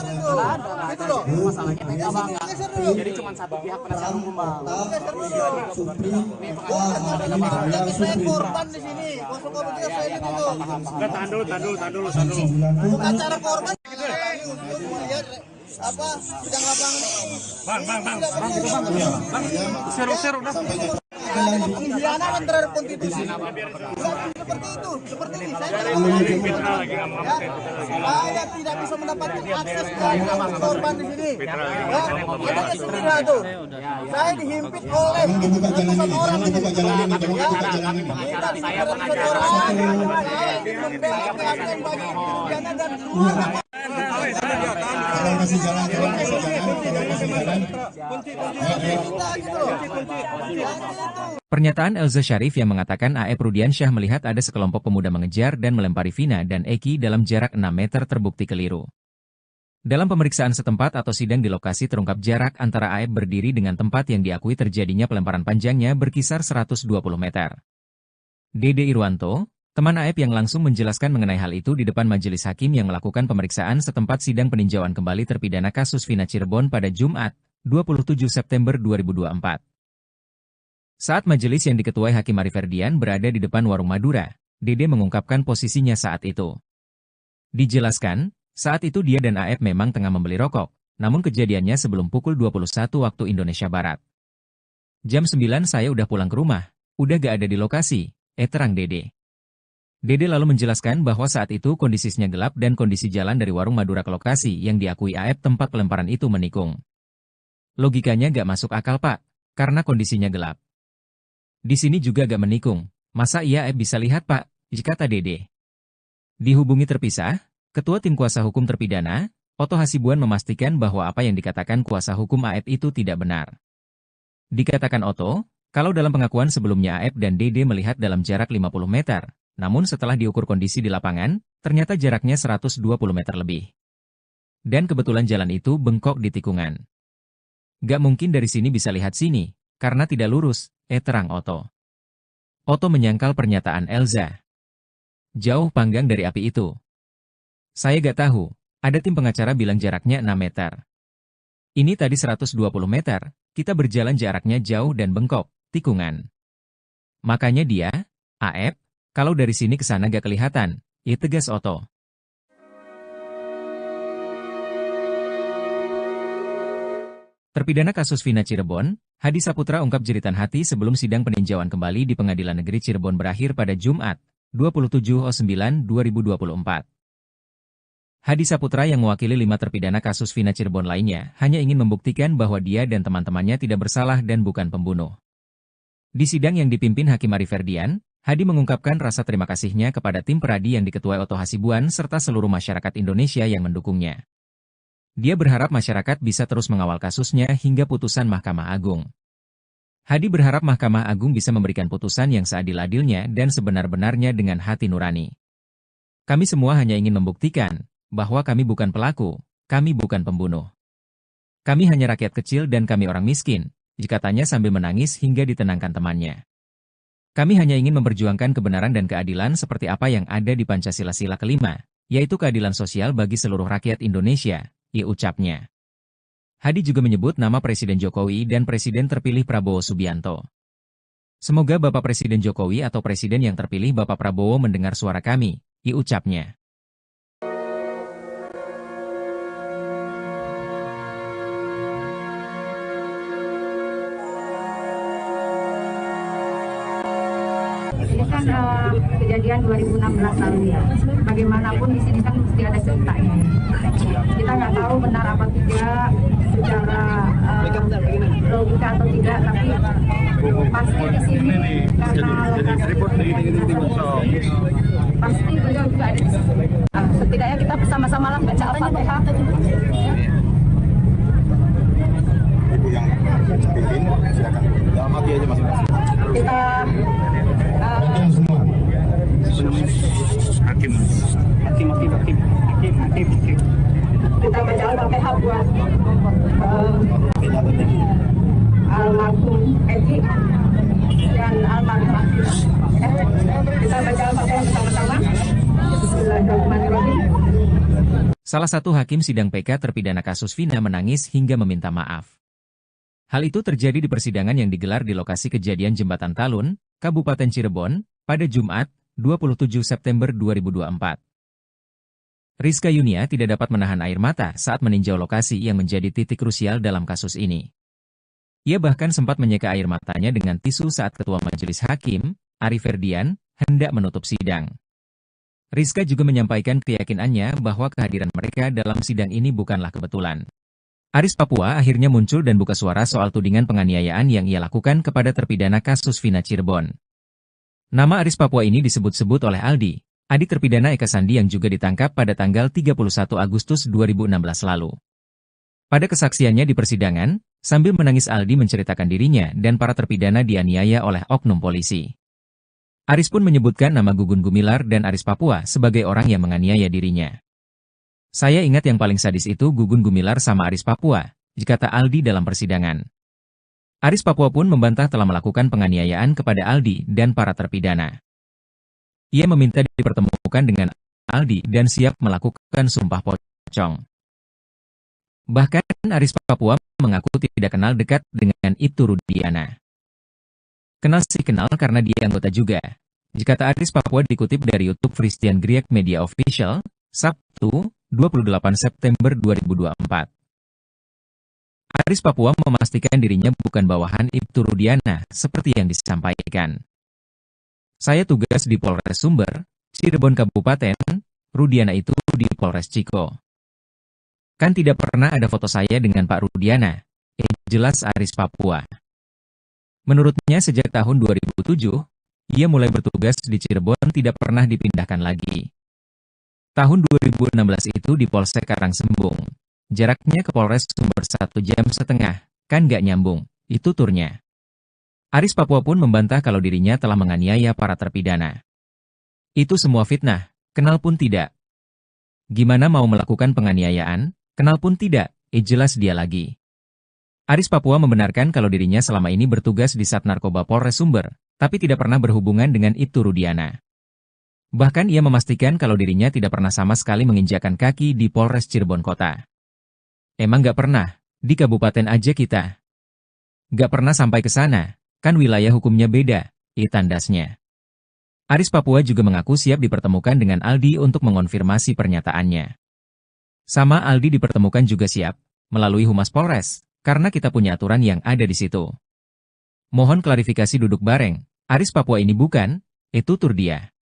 itu loh. Masalahnya TK, bang. Jadi cuma satu pihak penasihat hukum, bang. Supri, Saya korban di sini. Kosong komite saya di situ. Tahan dulu. Bukan cara korban. Lihat apa sedang lapangan ini. Seru. Pengkhianatan terhadap konstitusi. Seperti itu, seperti ini. Saya tidak bisa mendapatkan akses ke korban di sini. Ada istilah tuh. Saya dihimpit oleh ratusan orang di sini. Kita dihimpit orang. Saya ingin membela keadilan bagi pidana dan keluarga. Kalau masih jalan. Pernyataan Elza Syarif yang mengatakan Aep Rudiansyah melihat ada sekelompok pemuda mengejar dan melempari Vina dan Eki dalam jarak 6 meter terbukti keliru. Dalam pemeriksaan setempat atau sidang di lokasi terungkap jarak antara Aep berdiri dengan tempat yang diakui terjadinya pelemparan panjangnya berkisar 120 meter. Dede Irwanto, teman Aep yang langsung menjelaskan mengenai hal itu di depan majelis hakim yang melakukan pemeriksaan setempat sidang peninjauan kembali terpidana kasus Vina Cirebon pada Jumat, 27 September 2024. Saat majelis yang diketuai Hakim Ari Ferdian berada di depan warung Madura, Dede mengungkapkan posisinya saat itu. Dijelaskan, saat itu dia dan Aep memang tengah membeli rokok, namun kejadiannya sebelum pukul 21 waktu Indonesia Barat. Jam 9 saya udah pulang ke rumah, udah gak ada di lokasi, terang Dede. Dede lalu menjelaskan bahwa saat itu kondisinya gelap dan kondisi jalan dari warung Madura ke lokasi yang diakui Aep tempat pelemparan itu menikung. Logikanya gak masuk akal Pak, karena kondisinya gelap. Di sini juga gak menikung, masa iya Aep bisa lihat Pak, kata Dede. Dihubungi terpisah, Ketua Tim Kuasa Hukum Terpidana, Otto Hasibuan memastikan bahwa apa yang dikatakan kuasa hukum Aep itu tidak benar. Dikatakan Otto, kalau dalam pengakuan sebelumnya Aep dan Dede melihat dalam jarak 50 meter, namun setelah diukur kondisi di lapangan, ternyata jaraknya 120 meter lebih. Dan kebetulan jalan itu bengkok di tikungan. Gak mungkin dari sini bisa lihat sini, karena tidak lurus, terang Otto. Otto menyangkal pernyataan Elza. Jauh panggang dari api itu. Saya gak tahu, ada tim pengacara bilang jaraknya 6 meter. Ini tadi 120 meter, kita berjalan jaraknya jauh dan bengkok, tikungan. Makanya dia, Aep, kalau dari sini ke sana gak kelihatan, tegas Otto. Terpidana kasus Vina Cirebon, Hadi Saputra ungkap jeritan hati sebelum sidang peninjauan kembali di Pengadilan Negeri Cirebon berakhir pada Jumat, 27/9/2024. Hadi Saputra yang mewakili 5 terpidana kasus Vina Cirebon lainnya hanya ingin membuktikan bahwa dia dan teman-temannya tidak bersalah dan bukan pembunuh. Di sidang yang dipimpin Hakim Ari Ferdian, Hadi mengungkapkan rasa terima kasihnya kepada tim peradi yang diketuai Otto Hasibuan serta seluruh masyarakat Indonesia yang mendukungnya. Dia berharap masyarakat bisa terus mengawal kasusnya hingga putusan Mahkamah Agung. Hadi berharap Mahkamah Agung bisa memberikan putusan yang seadil-adilnya dan sebenar-benarnya dengan hati nurani. Kami semua hanya ingin membuktikan bahwa kami bukan pelaku, kami bukan pembunuh. Kami hanya rakyat kecil dan kami orang miskin, katanya sambil menangis hingga ditenangkan temannya. Kami hanya ingin memperjuangkan kebenaran dan keadilan seperti apa yang ada di Pancasila Sila kelima, yaitu keadilan sosial bagi seluruh rakyat Indonesia, ucapnya. Hadi juga menyebut nama Presiden Jokowi dan Presiden terpilih Prabowo Subianto. Semoga Bapak Presiden Jokowi atau Presiden yang terpilih Bapak Prabowo mendengar suara kami, ucapnya. kejadian 2016 lalu ya. Bagaimanapun di sini kan mesti ada ceritanya. Kita nggak tahu benar apa tidak secara logika atau tidak, tapi pasti di sini karena pasti beliau juga ada di sini. Setidaknya kita bersama-sama lah baca Al-Fatihah. Ibu yang pimpin, silakan. Dalam hati aja masing-masing. Kita kita baca Al-Fatihah buat almarhum Eki dan almarhum. Kita baca Al-Fatihah bersama-sama. Bismillahirrahmanirrahim. Salah satu hakim sidang PK terpidana kasus Vina menangis hingga meminta maaf. Hal itu terjadi di persidangan yang digelar di lokasi kejadian Jembatan Talun, Kabupaten Cirebon, pada Jumat, 27 September 2024. Rizka Yunia tidak dapat menahan air mata saat meninjau lokasi yang menjadi titik krusial dalam kasus ini. Ia bahkan sempat menyeka air matanya dengan tisu saat Ketua Majelis Hakim, Ari Ferdian, hendak menutup sidang. Rizka juga menyampaikan keyakinannya bahwa kehadiran mereka dalam sidang ini bukanlah kebetulan. Aris Papua akhirnya muncul dan buka suara soal tudingan penganiayaan yang ia lakukan kepada terpidana kasus Vina Cirebon. Nama Aris Papua ini disebut-sebut oleh Aldi, adik terpidana Eka Sandi yang juga ditangkap pada tanggal 31 Agustus 2016 lalu. Pada kesaksiannya di persidangan, sambil menangis Aldi menceritakan dirinya dan para terpidana dianiaya oleh oknum polisi. Aris pun menyebutkan nama Gugun Gumilar dan Aris Papua sebagai orang yang menganiaya dirinya. Saya ingat yang paling sadis itu Gugun Gumilar sama Aris Papua, kata Aldi dalam persidangan. Aris Papua pun membantah telah melakukan penganiayaan kepada Aldi dan para terpidana. Ia meminta dipertemukan dengan Aldi dan siap melakukan sumpah pocong. Bahkan Aris Papua mengaku tidak kenal dekat dengan Ibtu Rudiana. Kenal sih kenal karena dia anggota juga, kata Aris Papua dikutip dari YouTube Christian Griek Media Official, Sabtu, 28 September 2024. Aris Papua memastikan dirinya bukan bawahan Ibtu Rudiana seperti yang disampaikan. Saya tugas di Polres Sumber, Cirebon Kabupaten, Rudiana itu di Polres Ciko. Kan tidak pernah ada foto saya dengan Pak Rudiana, jelas Aris Papua. Menurutnya sejak tahun 2007, ia mulai bertugas di Cirebon tidak pernah dipindahkan lagi. Tahun 2016 itu di Polsek Karangsembung. Jaraknya ke Polres Sumber 1,5 jam, kan gak nyambung, itu turnya. Aris Papua pun membantah kalau dirinya telah menganiaya para terpidana. Itu semua fitnah, kenal pun tidak. Gimana mau melakukan penganiayaan, kenal pun tidak, jelas dia lagi. Aris Papua membenarkan kalau dirinya selama ini bertugas di Sat Narkoba Polres Sumber, tapi tidak pernah berhubungan dengan Ibtu Rudiana. Bahkan ia memastikan kalau dirinya tidak pernah sama sekali menginjakan kaki di Polres Cirebon Kota. Emang gak pernah, di kabupaten aja kita. Gak pernah sampai ke sana, kan wilayah hukumnya beda, tandasnya. Aris Papua juga mengaku siap dipertemukan dengan Aldi untuk mengonfirmasi pernyataannya. Sama Aldi dipertemukan juga siap, melalui Humas Polres, karena kita punya aturan yang ada di situ. Mohon klarifikasi duduk bareng, Aris Papua ini bukan, tutur dia.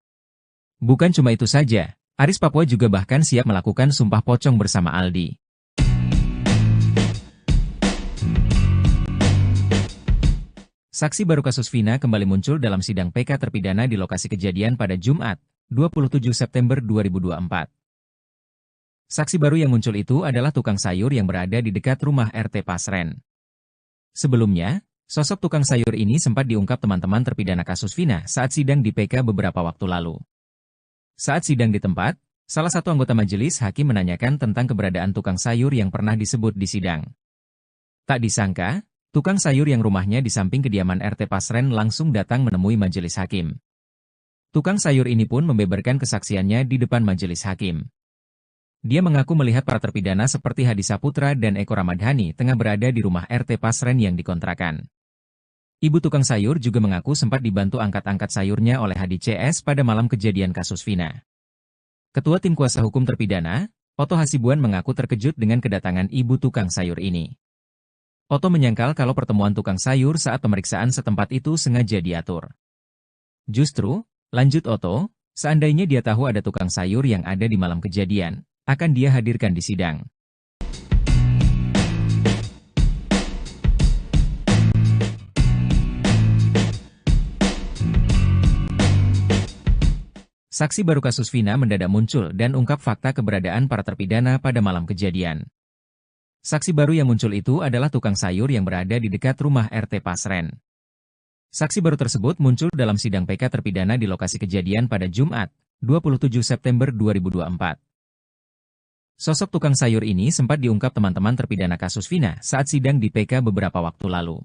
Bukan cuma itu saja, Aris Papua juga bahkan siap melakukan sumpah pocong bersama Aldi. Saksi baru kasus Vina kembali muncul dalam sidang PK terpidana di lokasi kejadian pada Jumat, 27 September 2024. Saksi baru yang muncul itu adalah tukang sayur yang berada di dekat rumah RT Pasren. Sebelumnya, sosok tukang sayur ini sempat diungkap teman-teman terpidana kasus Vina saat sidang di PK beberapa waktu lalu. Saat sidang di tempat, salah satu anggota majelis hakim menanyakan tentang keberadaan tukang sayur yang pernah disebut di sidang. Tak disangka, tukang sayur yang rumahnya di samping kediaman RT Pasren langsung datang menemui majelis hakim. Tukang sayur ini pun membeberkan kesaksiannya di depan majelis hakim. Dia mengaku melihat para terpidana seperti Hadi Saputra dan Eko Ramadhani tengah berada di rumah RT Pasren yang dikontrakan. Ibu tukang sayur juga mengaku sempat dibantu angkat-angkat sayurnya oleh Hadi CS pada malam kejadian kasus Vina. Ketua Tim Kuasa Hukum terpidana, Oto Hasibuan mengaku terkejut dengan kedatangan ibu tukang sayur ini. Oto menyangkal kalau pertemuan tukang sayur saat pemeriksaan setempat itu sengaja diatur. Justru, Lanjut Oto, seandainya dia tahu ada tukang sayur yang ada di malam kejadian, akan dia hadirkan di sidang. Saksi baru kasus Vina mendadak muncul dan ungkap fakta keberadaan para terpidana pada malam kejadian. Saksi baru yang muncul itu adalah tukang sayur yang berada di dekat rumah RT Pasren. Saksi baru tersebut muncul dalam sidang PK terpidana di lokasi kejadian pada Jumat, 27 September 2024. Sosok tukang sayur ini sempat diungkap teman-teman terpidana kasus Vina saat sidang di PK beberapa waktu lalu.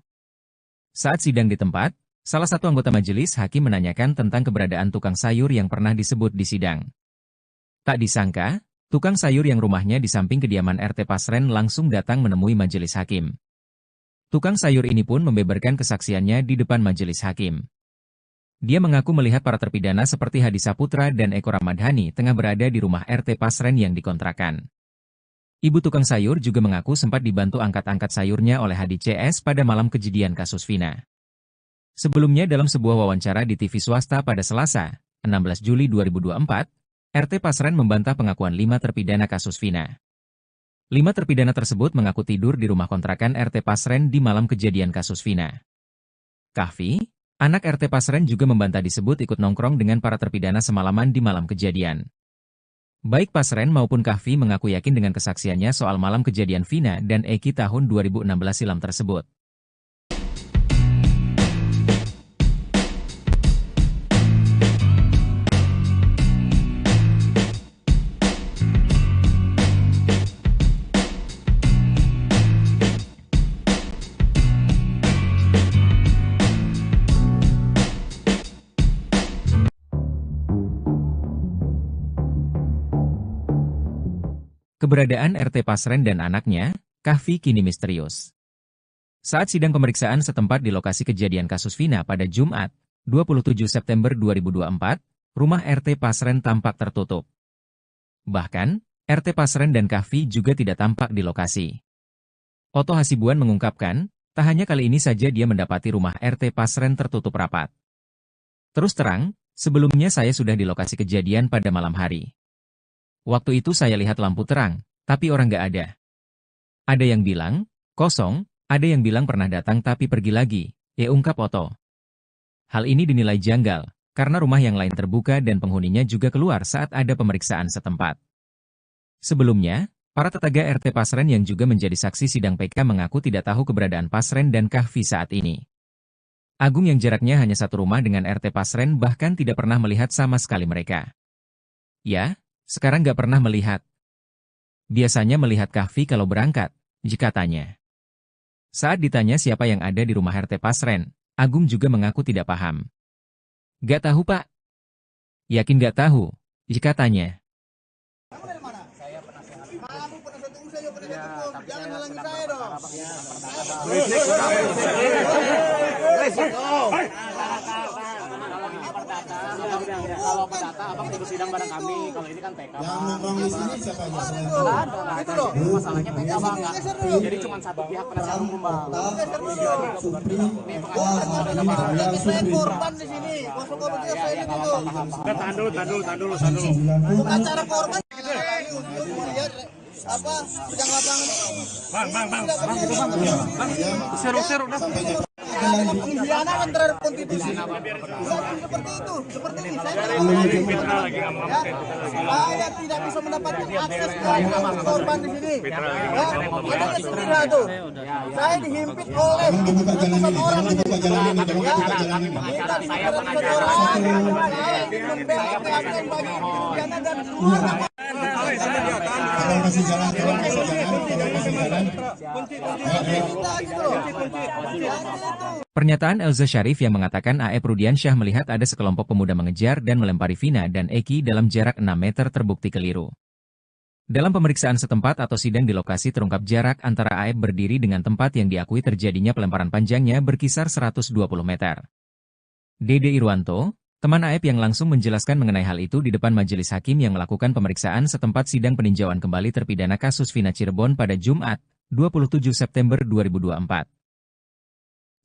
Saat sidang di tempat, salah satu anggota majelis hakim menanyakan tentang keberadaan tukang sayur yang pernah disebut di sidang. Tak disangka, tukang sayur yang rumahnya di samping kediaman RT Pasren langsung datang menemui majelis hakim. Tukang sayur ini pun membeberkan kesaksiannya di depan majelis hakim. Dia mengaku melihat para terpidana seperti Hadi Saputra dan Eko Ramadhani tengah berada di rumah RT Pasren yang dikontrakan. Ibu tukang sayur juga mengaku sempat dibantu angkat-angkat sayurnya oleh Hadi CS pada malam kejadian kasus Vina. Sebelumnya dalam sebuah wawancara di TV swasta pada Selasa, 16 Juli 2024, RT Pasren membantah pengakuan 5 terpidana kasus Vina. 5 terpidana tersebut mengaku tidur di rumah kontrakan RT Pasren di malam kejadian kasus Vina. Kahfi, anak RT Pasren juga membantah disebut ikut nongkrong dengan para terpidana semalaman di malam kejadian. Baik Pasren maupun Kahfi mengaku yakin dengan kesaksiannya soal malam kejadian Vina dan Eki tahun 2016 silam tersebut. Keberadaan RT Pasren dan anaknya, Kahfi kini misterius. Saat sidang pemeriksaan setempat di lokasi kejadian kasus Vina pada Jumat, 27 September 2024, rumah RT Pasren tampak tertutup. Bahkan, RT Pasren dan Kahfi juga tidak tampak di lokasi. Oto Hasibuan mengungkapkan, tak hanya kali ini saja dia mendapati rumah RT Pasren tertutup rapat. Terus terang, sebelumnya saya sudah di lokasi kejadian pada malam hari. Waktu itu saya lihat lampu terang, tapi orang nggak ada. Ada yang bilang, kosong, ada yang bilang pernah datang tapi pergi lagi, ungkap Oto. Hal ini dinilai janggal, karena rumah yang lain terbuka dan penghuninya juga keluar saat ada pemeriksaan setempat. Sebelumnya, para tetangga RT Pasren yang juga menjadi saksi sidang PK mengaku tidak tahu keberadaan Pasren dan Kahfi saat ini. Agung yang jaraknya hanya satu rumah dengan RT Pasren bahkan tidak pernah melihat sama sekali mereka. Ya, sekarang nggak pernah melihat. Biasanya melihat Kahfi kalau berangkat, jika tanya. Saat ditanya siapa yang ada di rumah RT Pasren, Agung juga mengaku tidak paham. Nggak tahu Pak. Yakin nggak tahu, jika tanya. Jangan halangi saya dong. Kalau perdata abang ikut sidang bareng kami. Kalau ini kan PK. Yang nongkrong di sini siapa aja? Itu loh. Masalahnya PK bang nggak. Jadi cuma satu pihak penasihat hukum bang. Saya korban di sini. Kuasa korban kita saya itu. Tahan dulu. Bukan cara korban. Untuk melihat apa sedang lapangan ini. Bang. Seru udah. Pengkhianatan terhadap konstitusi. Seperti itu, seperti ini. Saya tidak bisa mendapatkan akses ke korban di sini. Ada istilah tuh. Saya dihimpit oleh ratusan orang. Minta Saya pernah membela keadilan bagi pidana dan keluarga. Tolong kasih jalan. Pernyataan Elza Syarif yang mengatakan Aep Rudiansyah melihat ada sekelompok pemuda mengejar dan melempari Vina dan Eki dalam jarak 6 meter terbukti keliru. Dalam pemeriksaan setempat atau sidang di lokasi terungkap jarak antara Aep berdiri dengan tempat yang diakui terjadinya pelemparan panjangnya berkisar 120 meter. Dede Irwanto, teman Aep yang langsung menjelaskan mengenai hal itu di depan majelis hakim yang melakukan pemeriksaan setempat sidang peninjauan kembali terpidana kasus Vina Cirebon pada Jumat, 27 September 2024.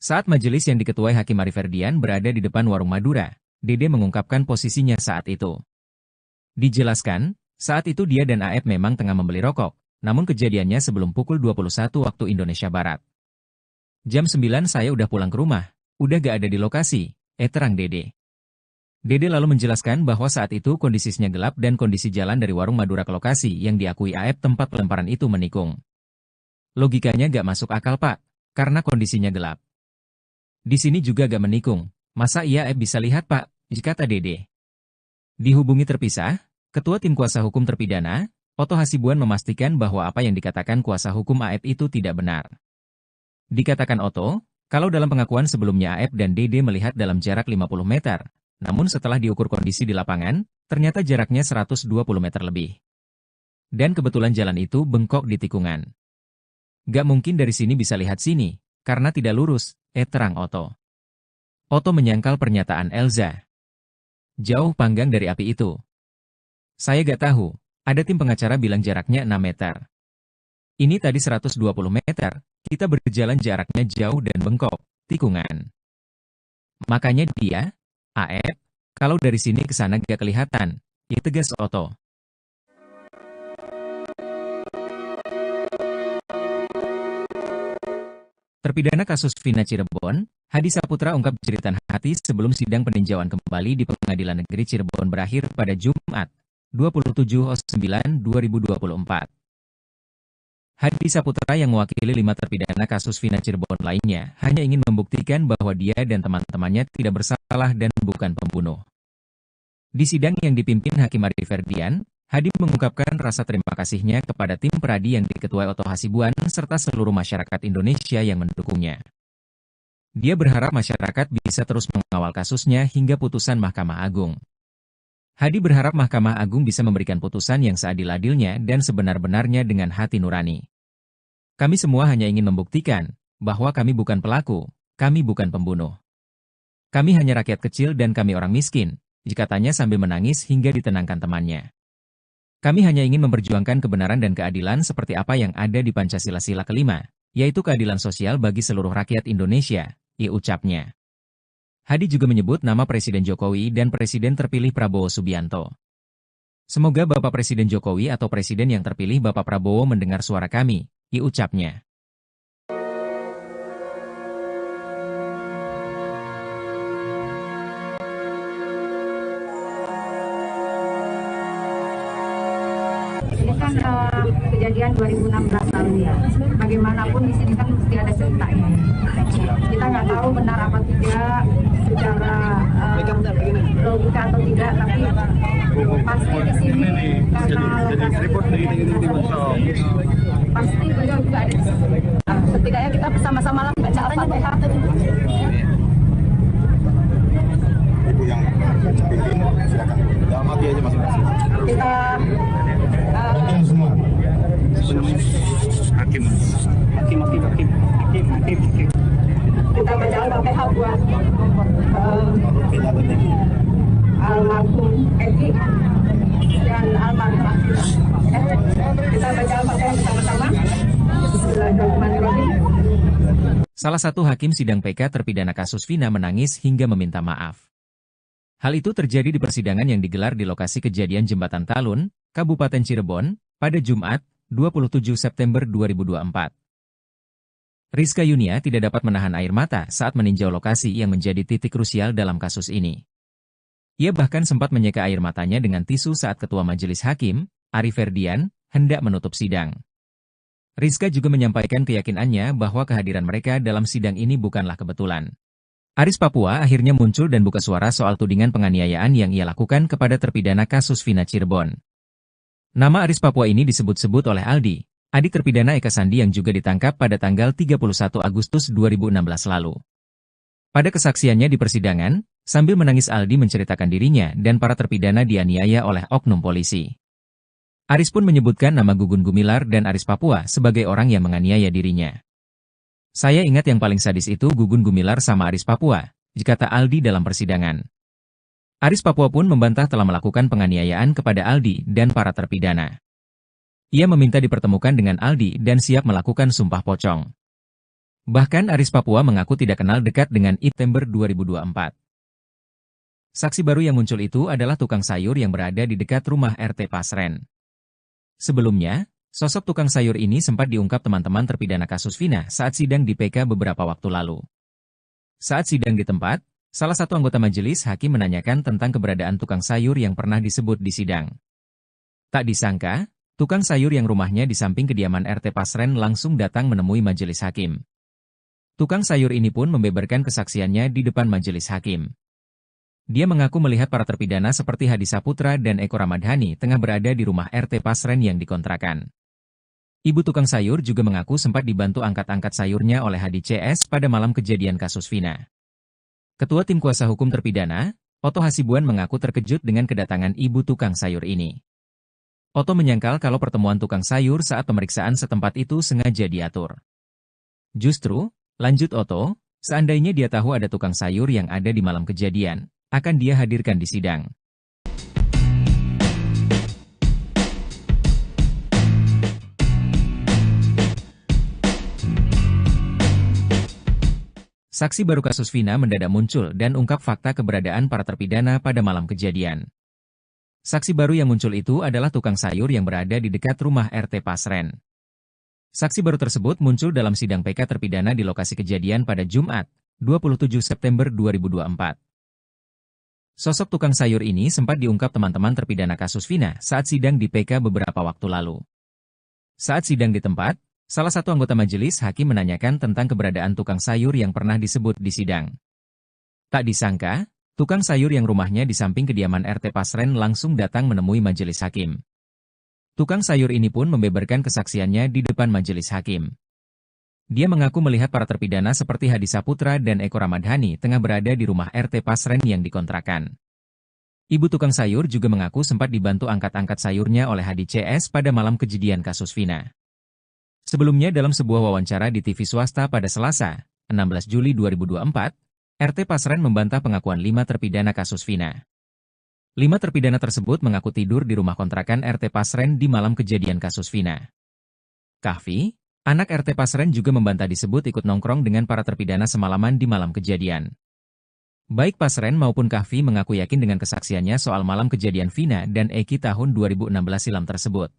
Saat majelis yang diketuai Hakim Arif Ferdian berada di depan warung Madura, Dede mengungkapkan posisinya saat itu. Dijelaskan, saat itu dia dan AF memang tengah membeli rokok, namun kejadiannya sebelum pukul 21 waktu Indonesia Barat. Jam 9 saya udah pulang ke rumah, udah gak ada di lokasi, terang Dede. Dede lalu menjelaskan bahwa saat itu kondisinya gelap dan kondisi jalan dari warung Madura ke lokasi yang diakui AF tempat pelemparan itu menikung. Logikanya gak masuk akal Pak, karena kondisinya gelap. Di sini juga gak menikung, masa iya AF bisa lihat Pak, kata Dede. Dihubungi terpisah, Ketua Tim Kuasa Hukum Terpidana, Oto Hasibuan memastikan bahwa apa yang dikatakan kuasa hukum AF itu tidak benar. Dikatakan Oto, kalau dalam pengakuan sebelumnya AF dan Dede melihat dalam jarak 50 meter, namun setelah diukur kondisi di lapangan, ternyata jaraknya 120 meter lebih. Dan kebetulan jalan itu bengkok di tikungan. Gak mungkin dari sini bisa lihat sini, karena tidak lurus, terang Oto. Oto menyangkal pernyataan Elza. Jauh panggang dari api itu. Saya gak tahu, ada tim pengacara bilang jaraknya 6 meter. Ini tadi 120 meter, kita berjalan jaraknya jauh dan bengkok, tikungan. Makanya dia, AF, kalau dari sini ke sana gak kelihatan, tegas Oto. Terpidana kasus Vina Cirebon, Hadi Saputra ungkap jeritan hati sebelum sidang peninjauan kembali di Pengadilan Negeri Cirebon berakhir pada Jumat, 27/9/2024. Hadi Saputra yang mewakili 5 terpidana kasus Vina Cirebon lainnya hanya ingin membuktikan bahwa dia dan teman-temannya tidak bersalah dan bukan pembunuh. Di sidang yang dipimpin Hakim Ari Ferdian, Hadi mengungkapkan rasa terima kasihnya kepada tim peradi yang diketuai Oto Hasibuan serta seluruh masyarakat Indonesia yang mendukungnya. Dia berharap masyarakat bisa terus mengawal kasusnya hingga putusan Mahkamah Agung. Hadi berharap Mahkamah Agung bisa memberikan putusan yang seadil-adilnya dan sebenar-benarnya dengan hati nurani. Kami semua hanya ingin membuktikan bahwa kami bukan pelaku, kami bukan pembunuh. Kami hanya rakyat kecil dan kami orang miskin, katanya sambil menangis hingga ditenangkan temannya. Kami hanya ingin memperjuangkan kebenaran dan keadilan seperti apa yang ada di Pancasila Sila kelima, yaitu keadilan sosial bagi seluruh rakyat Indonesia, ucapnya. Hadi juga menyebut nama Presiden Jokowi dan Presiden terpilih Prabowo Subianto. Semoga Bapak Presiden Jokowi atau Presiden yang terpilih Bapak Prabowo mendengar suara kami, ucapnya. Ini kan kejadian 2016 lalu ya. Bagaimanapun di sini kan mesti ada ceritanya. Kita nggak tahu benar apa tidak secara logika atau tidak, tapi pasti di sini karena pasti beliau juga ada di sini. Setidaknya kita bersama-sama lah baca Al-Fatihah. Ibu yang pimpin, silakan. Mati aja masing-masing. Kita semua. Hakim. kita baca Al-Fatihah buat almarhum Eki dan almarhum. Kita baca Al-Fatihah bersama-sama. Bismillahirrahmanirrahim. Salah satu hakim sidang PK terpidana kasus Vina menangis hingga meminta maaf. Hal itu terjadi di persidangan yang digelar di lokasi kejadian Jembatan Talun, Kabupaten Cirebon, pada Jumat, 27 September 2024. Rizka Yunia tidak dapat menahan air mata saat meninjau lokasi yang menjadi titik krusial dalam kasus ini. Ia bahkan sempat menyeka air matanya dengan tisu saat Ketua Majelis Hakim, Ari Ferdian, hendak menutup sidang. Rizka juga menyampaikan keyakinannya bahwa kehadiran mereka dalam sidang ini bukanlah kebetulan. Aris Papua akhirnya muncul dan buka suara soal tudingan penganiayaan yang ia lakukan kepada terpidana kasus Vina Cirebon. Nama Aris Papua ini disebut-sebut oleh Aldi, adik terpidana Eka Sandi yang juga ditangkap pada tanggal 31 Agustus 2016 lalu. Pada kesaksiannya di persidangan, sambil menangis Aldi menceritakan dirinya dan para terpidana dianiaya oleh oknum polisi. Aris pun menyebutkan nama Gugun Gumilar dan Aris Papua sebagai orang yang menganiaya dirinya. Saya ingat yang paling sadis itu Gugun Gumilar sama Aris Papua, kata Aldi dalam persidangan. Aris Papua pun membantah telah melakukan penganiayaan kepada Aldi dan para terpidana. Ia meminta dipertemukan dengan Aldi dan siap melakukan sumpah pocong. Bahkan Aris Papua mengaku tidak kenal dekat dengan September 2024. Saksi baru yang muncul itu adalah tukang sayur yang berada di dekat rumah RT Pasren. Sebelumnya, sosok tukang sayur ini sempat diungkap teman-teman terpidana kasus Vina saat sidang di PK beberapa waktu lalu. Saat sidang di tempat, salah satu anggota majelis hakim menanyakan tentang keberadaan tukang sayur yang pernah disebut di sidang. Tak disangka, tukang sayur yang rumahnya di samping kediaman RT Pasren langsung datang menemui majelis hakim. Tukang sayur ini pun membeberkan kesaksiannya di depan majelis hakim. Dia mengaku melihat para terpidana seperti Hadi Saputra dan Eko Ramadhani tengah berada di rumah RT Pasren yang dikontrakan. Ibu tukang sayur juga mengaku sempat dibantu angkat-angkat sayurnya oleh Hadi CS pada malam kejadian kasus Vina. Ketua Tim Kuasa Hukum Terpidana, Oto Hasibuan mengaku terkejut dengan kedatangan ibu tukang sayur ini. Oto menyangkal kalau pertemuan tukang sayur saat pemeriksaan setempat itu sengaja diatur. Justru, lanjut Oto, seandainya dia tahu ada tukang sayur yang ada di malam kejadian, akan dia hadirkan di sidang. Saksi baru kasus Vina mendadak muncul dan ungkap fakta keberadaan para terpidana pada malam kejadian. Saksi baru yang muncul itu adalah tukang sayur yang berada di dekat rumah RT Pasren. Saksi baru tersebut muncul dalam sidang PK terpidana di lokasi kejadian pada Jumat, 27 September 2024. Sosok tukang sayur ini sempat diungkap teman-teman terpidana kasus Vina saat sidang di PK beberapa waktu lalu. Saat sidang di tempat, salah satu anggota majelis hakim menanyakan tentang keberadaan tukang sayur yang pernah disebut di sidang. Tak disangka, tukang sayur yang rumahnya di samping kediaman RT Pasren langsung datang menemui majelis hakim. Tukang sayur ini pun membeberkan kesaksiannya di depan majelis hakim. Dia mengaku melihat para terpidana seperti Hadi Saputra dan Eko Ramadhani tengah berada di rumah RT Pasren yang dikontrakan. Ibu tukang sayur juga mengaku sempat dibantu angkat-angkat sayurnya oleh Hadi CS pada malam kejadian kasus Vina. Sebelumnya dalam sebuah wawancara di TV swasta pada Selasa, 16 Juli 2024, RT Pasren membantah pengakuan 5 terpidana kasus Vina. 5 terpidana tersebut mengaku tidur di rumah kontrakan RT Pasren di malam kejadian kasus Vina. Kahfi, anak RT Pasren juga membantah disebut ikut nongkrong dengan para terpidana semalaman di malam kejadian. Baik Pasren maupun Kahfi mengaku yakin dengan kesaksiannya soal malam kejadian Vina dan Eki tahun 2016 silam tersebut.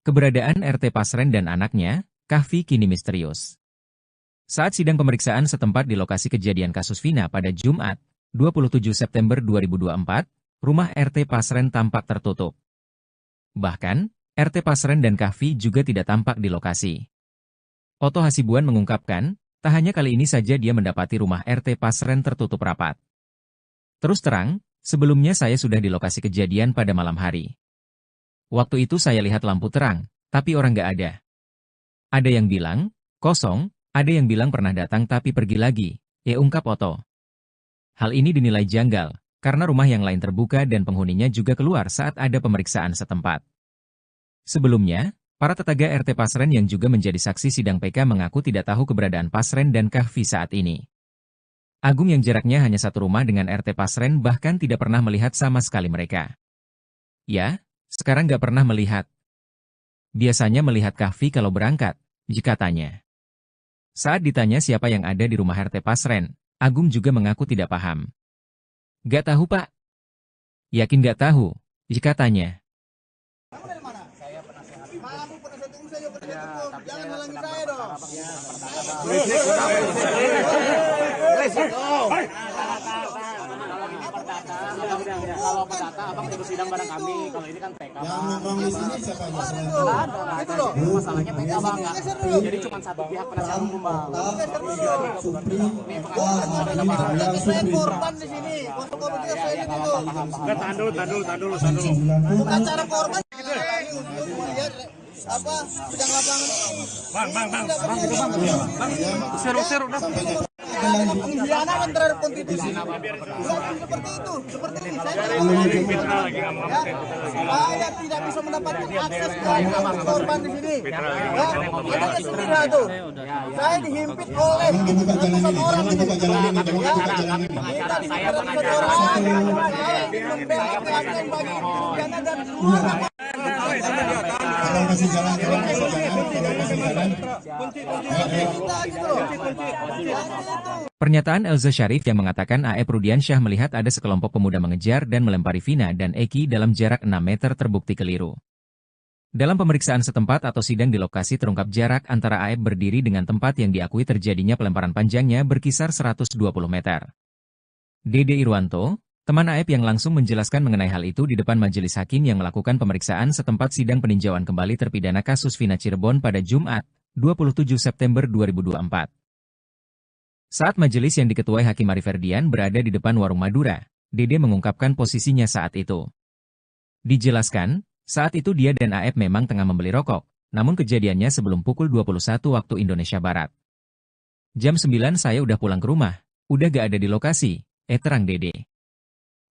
Keberadaan RT Pasren dan anaknya, Kahfi kini misterius. Saat sidang pemeriksaan setempat di lokasi kejadian kasus Vina pada Jumat, 27 September 2024, rumah RT Pasren tampak tertutup. Bahkan, RT Pasren dan Kahfi juga tidak tampak di lokasi. Oto Hasibuan mengungkapkan, tak hanya kali ini saja dia mendapati rumah RT Pasren tertutup rapat. Terus terang, sebelumnya saya sudah di lokasi kejadian pada malam hari. Waktu itu saya lihat lampu terang, tapi orang nggak ada. Ada yang bilang, kosong, ada yang bilang pernah datang tapi pergi lagi, ungkap Oto. Hal ini dinilai janggal, karena rumah yang lain terbuka dan penghuninya juga keluar saat ada pemeriksaan setempat. Sebelumnya, para tetangga RT Pasren yang juga menjadi saksi sidang PK mengaku tidak tahu keberadaan Pasren dan Kahfi saat ini. Agung yang jaraknya hanya satu rumah dengan RT Pasren bahkan tidak pernah melihat sama sekali mereka. Ya, sekarang nggak pernah melihat. Biasanya melihat Kahfi kalau berangkat, jika tanya. Saat ditanya siapa yang ada di rumah RT Pasren, Agung juga mengaku tidak paham. Nggak tahu Pak. Yakin nggak tahu, jika tanya. Jangan halangi saya dong. Kalau perdata abang ikut sidang bareng kami, kalau ini kan PK. Yang nongkrong di sini siapa aja? Itu loh, masalahnya PK bang, jadi cuma satu pihak penasihat hukum bang. Supri, Saya korban di sini. Komunikasi saya ini dulu. Tahan dulu. Bukan cara korban. Lihat apa sedang lapangan ini. Bang, usir udah. dengan pengkhianatan terhadap konstitusi. Bukan seperti itu, seperti ini. Saya tidak bisa mendapatkan akses ke korban di sini. Ada sendiri tuh. Saya dihimpit oleh ratusan orang. Kita Pernyataan Elza Syarif yang mengatakan AEP Rudiansyah melihat ada sekelompok pemuda mengejar dan melempari Vina dan Eki dalam jarak 6 meter terbukti keliru. Dalam pemeriksaan setempat atau sidang di lokasi terungkap jarak antara AEP berdiri dengan tempat yang diakui terjadinya pelemparan panjangnya berkisar 120 meter. Dede Irwanto, teman AEP yang langsung menjelaskan mengenai hal itu di depan majelis hakim yang melakukan pemeriksaan setempat sidang peninjauan kembali terpidana kasus Vina Cirebon pada Jumat, 27 September 2024. Saat majelis yang diketuai Hakim Ari Ferdian berada di depan warung Madura, Dede mengungkapkan posisinya saat itu. Dijelaskan, saat itu dia dan AEP memang tengah membeli rokok, namun kejadiannya sebelum pukul 21 waktu Indonesia Barat. Jam 9 saya udah pulang ke rumah, udah gak ada di lokasi, terang Dede.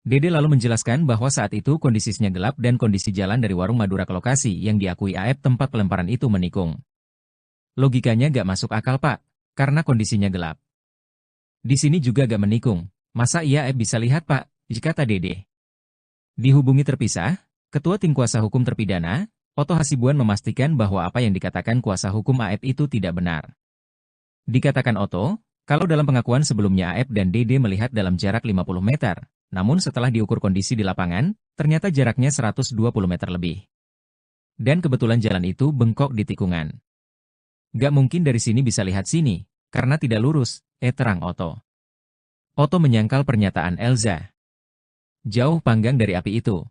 Dede lalu menjelaskan bahwa saat itu kondisinya gelap dan kondisi jalan dari warung Madura ke lokasi yang diakui AEP tempat pelemparan itu menikung. Logikanya gak masuk akal Pak, karena kondisinya gelap. Di sini juga gak menikung, masa iya AEP bisa lihat Pak, kata Dede. Dihubungi terpisah, Ketua Tim Kuasa Hukum Terpidana, Oto Hasibuan memastikan bahwa apa yang dikatakan kuasa hukum AEP itu tidak benar. Dikatakan Oto, kalau dalam pengakuan sebelumnya AEP dan Dede melihat dalam jarak 50 meter, namun setelah diukur kondisi di lapangan, ternyata jaraknya 120 meter lebih. Dan kebetulan jalan itu bengkok di tikungan. Gak mungkin dari sini bisa lihat sini, karena tidak lurus, terang Oto. Oto menyangkal pernyataan Elza. Jauh panggang dari api itu.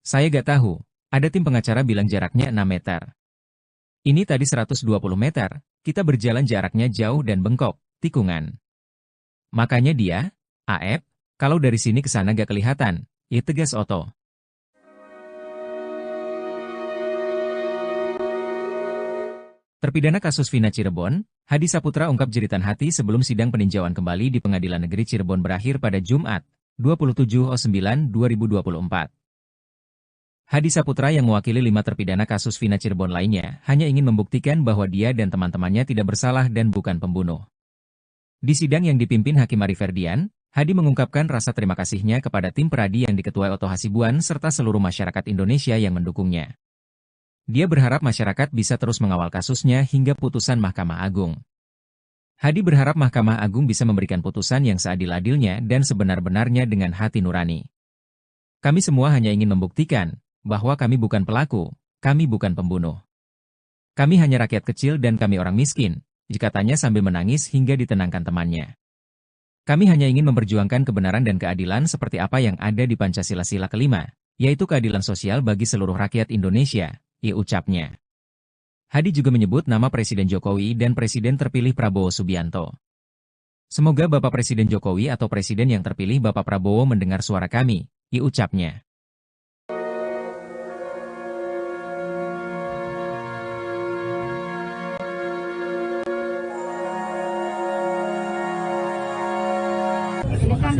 Saya gak tahu, ada tim pengacara bilang jaraknya 6 meter. Ini tadi 120 meter, kita berjalan jaraknya jauh dan bengkok, tikungan. Makanya dia, AEP, kalau dari sini ke sana gak kelihatan, tegas Oto. Terpidana kasus Vina Cirebon, Hadi Saputra ungkap jeritan hati sebelum sidang peninjauan kembali di Pengadilan Negeri Cirebon berakhir pada Jumat, 27/9/2024. Hadi Saputra yang mewakili 5 terpidana kasus Vina Cirebon lainnya hanya ingin membuktikan bahwa dia dan teman-temannya tidak bersalah dan bukan pembunuh. Di sidang yang dipimpin Hakim Ari Ferdian, Hadi mengungkapkan rasa terima kasihnya kepada tim Peradi yang diketuai Oto Hasibuan serta seluruh masyarakat Indonesia yang mendukungnya. Dia berharap masyarakat bisa terus mengawal kasusnya hingga putusan Mahkamah Agung. Hadi berharap Mahkamah Agung bisa memberikan putusan yang seadil-adilnya dan sebenar-benarnya dengan hati nurani. Kami semua hanya ingin membuktikan bahwa kami bukan pelaku, kami bukan pembunuh. Kami hanya rakyat kecil dan kami orang miskin, katanya sambil menangis hingga ditenangkan temannya. Kami hanya ingin memperjuangkan kebenaran dan keadilan seperti apa yang ada di Pancasila Sila kelima, yaitu keadilan sosial bagi seluruh rakyat Indonesia, ucapnya. Hadi juga menyebut nama Presiden Jokowi dan Presiden terpilih Prabowo Subianto. Semoga Bapak Presiden Jokowi atau Presiden yang terpilih Bapak Prabowo mendengar suara kami, ucapnya. Ini kan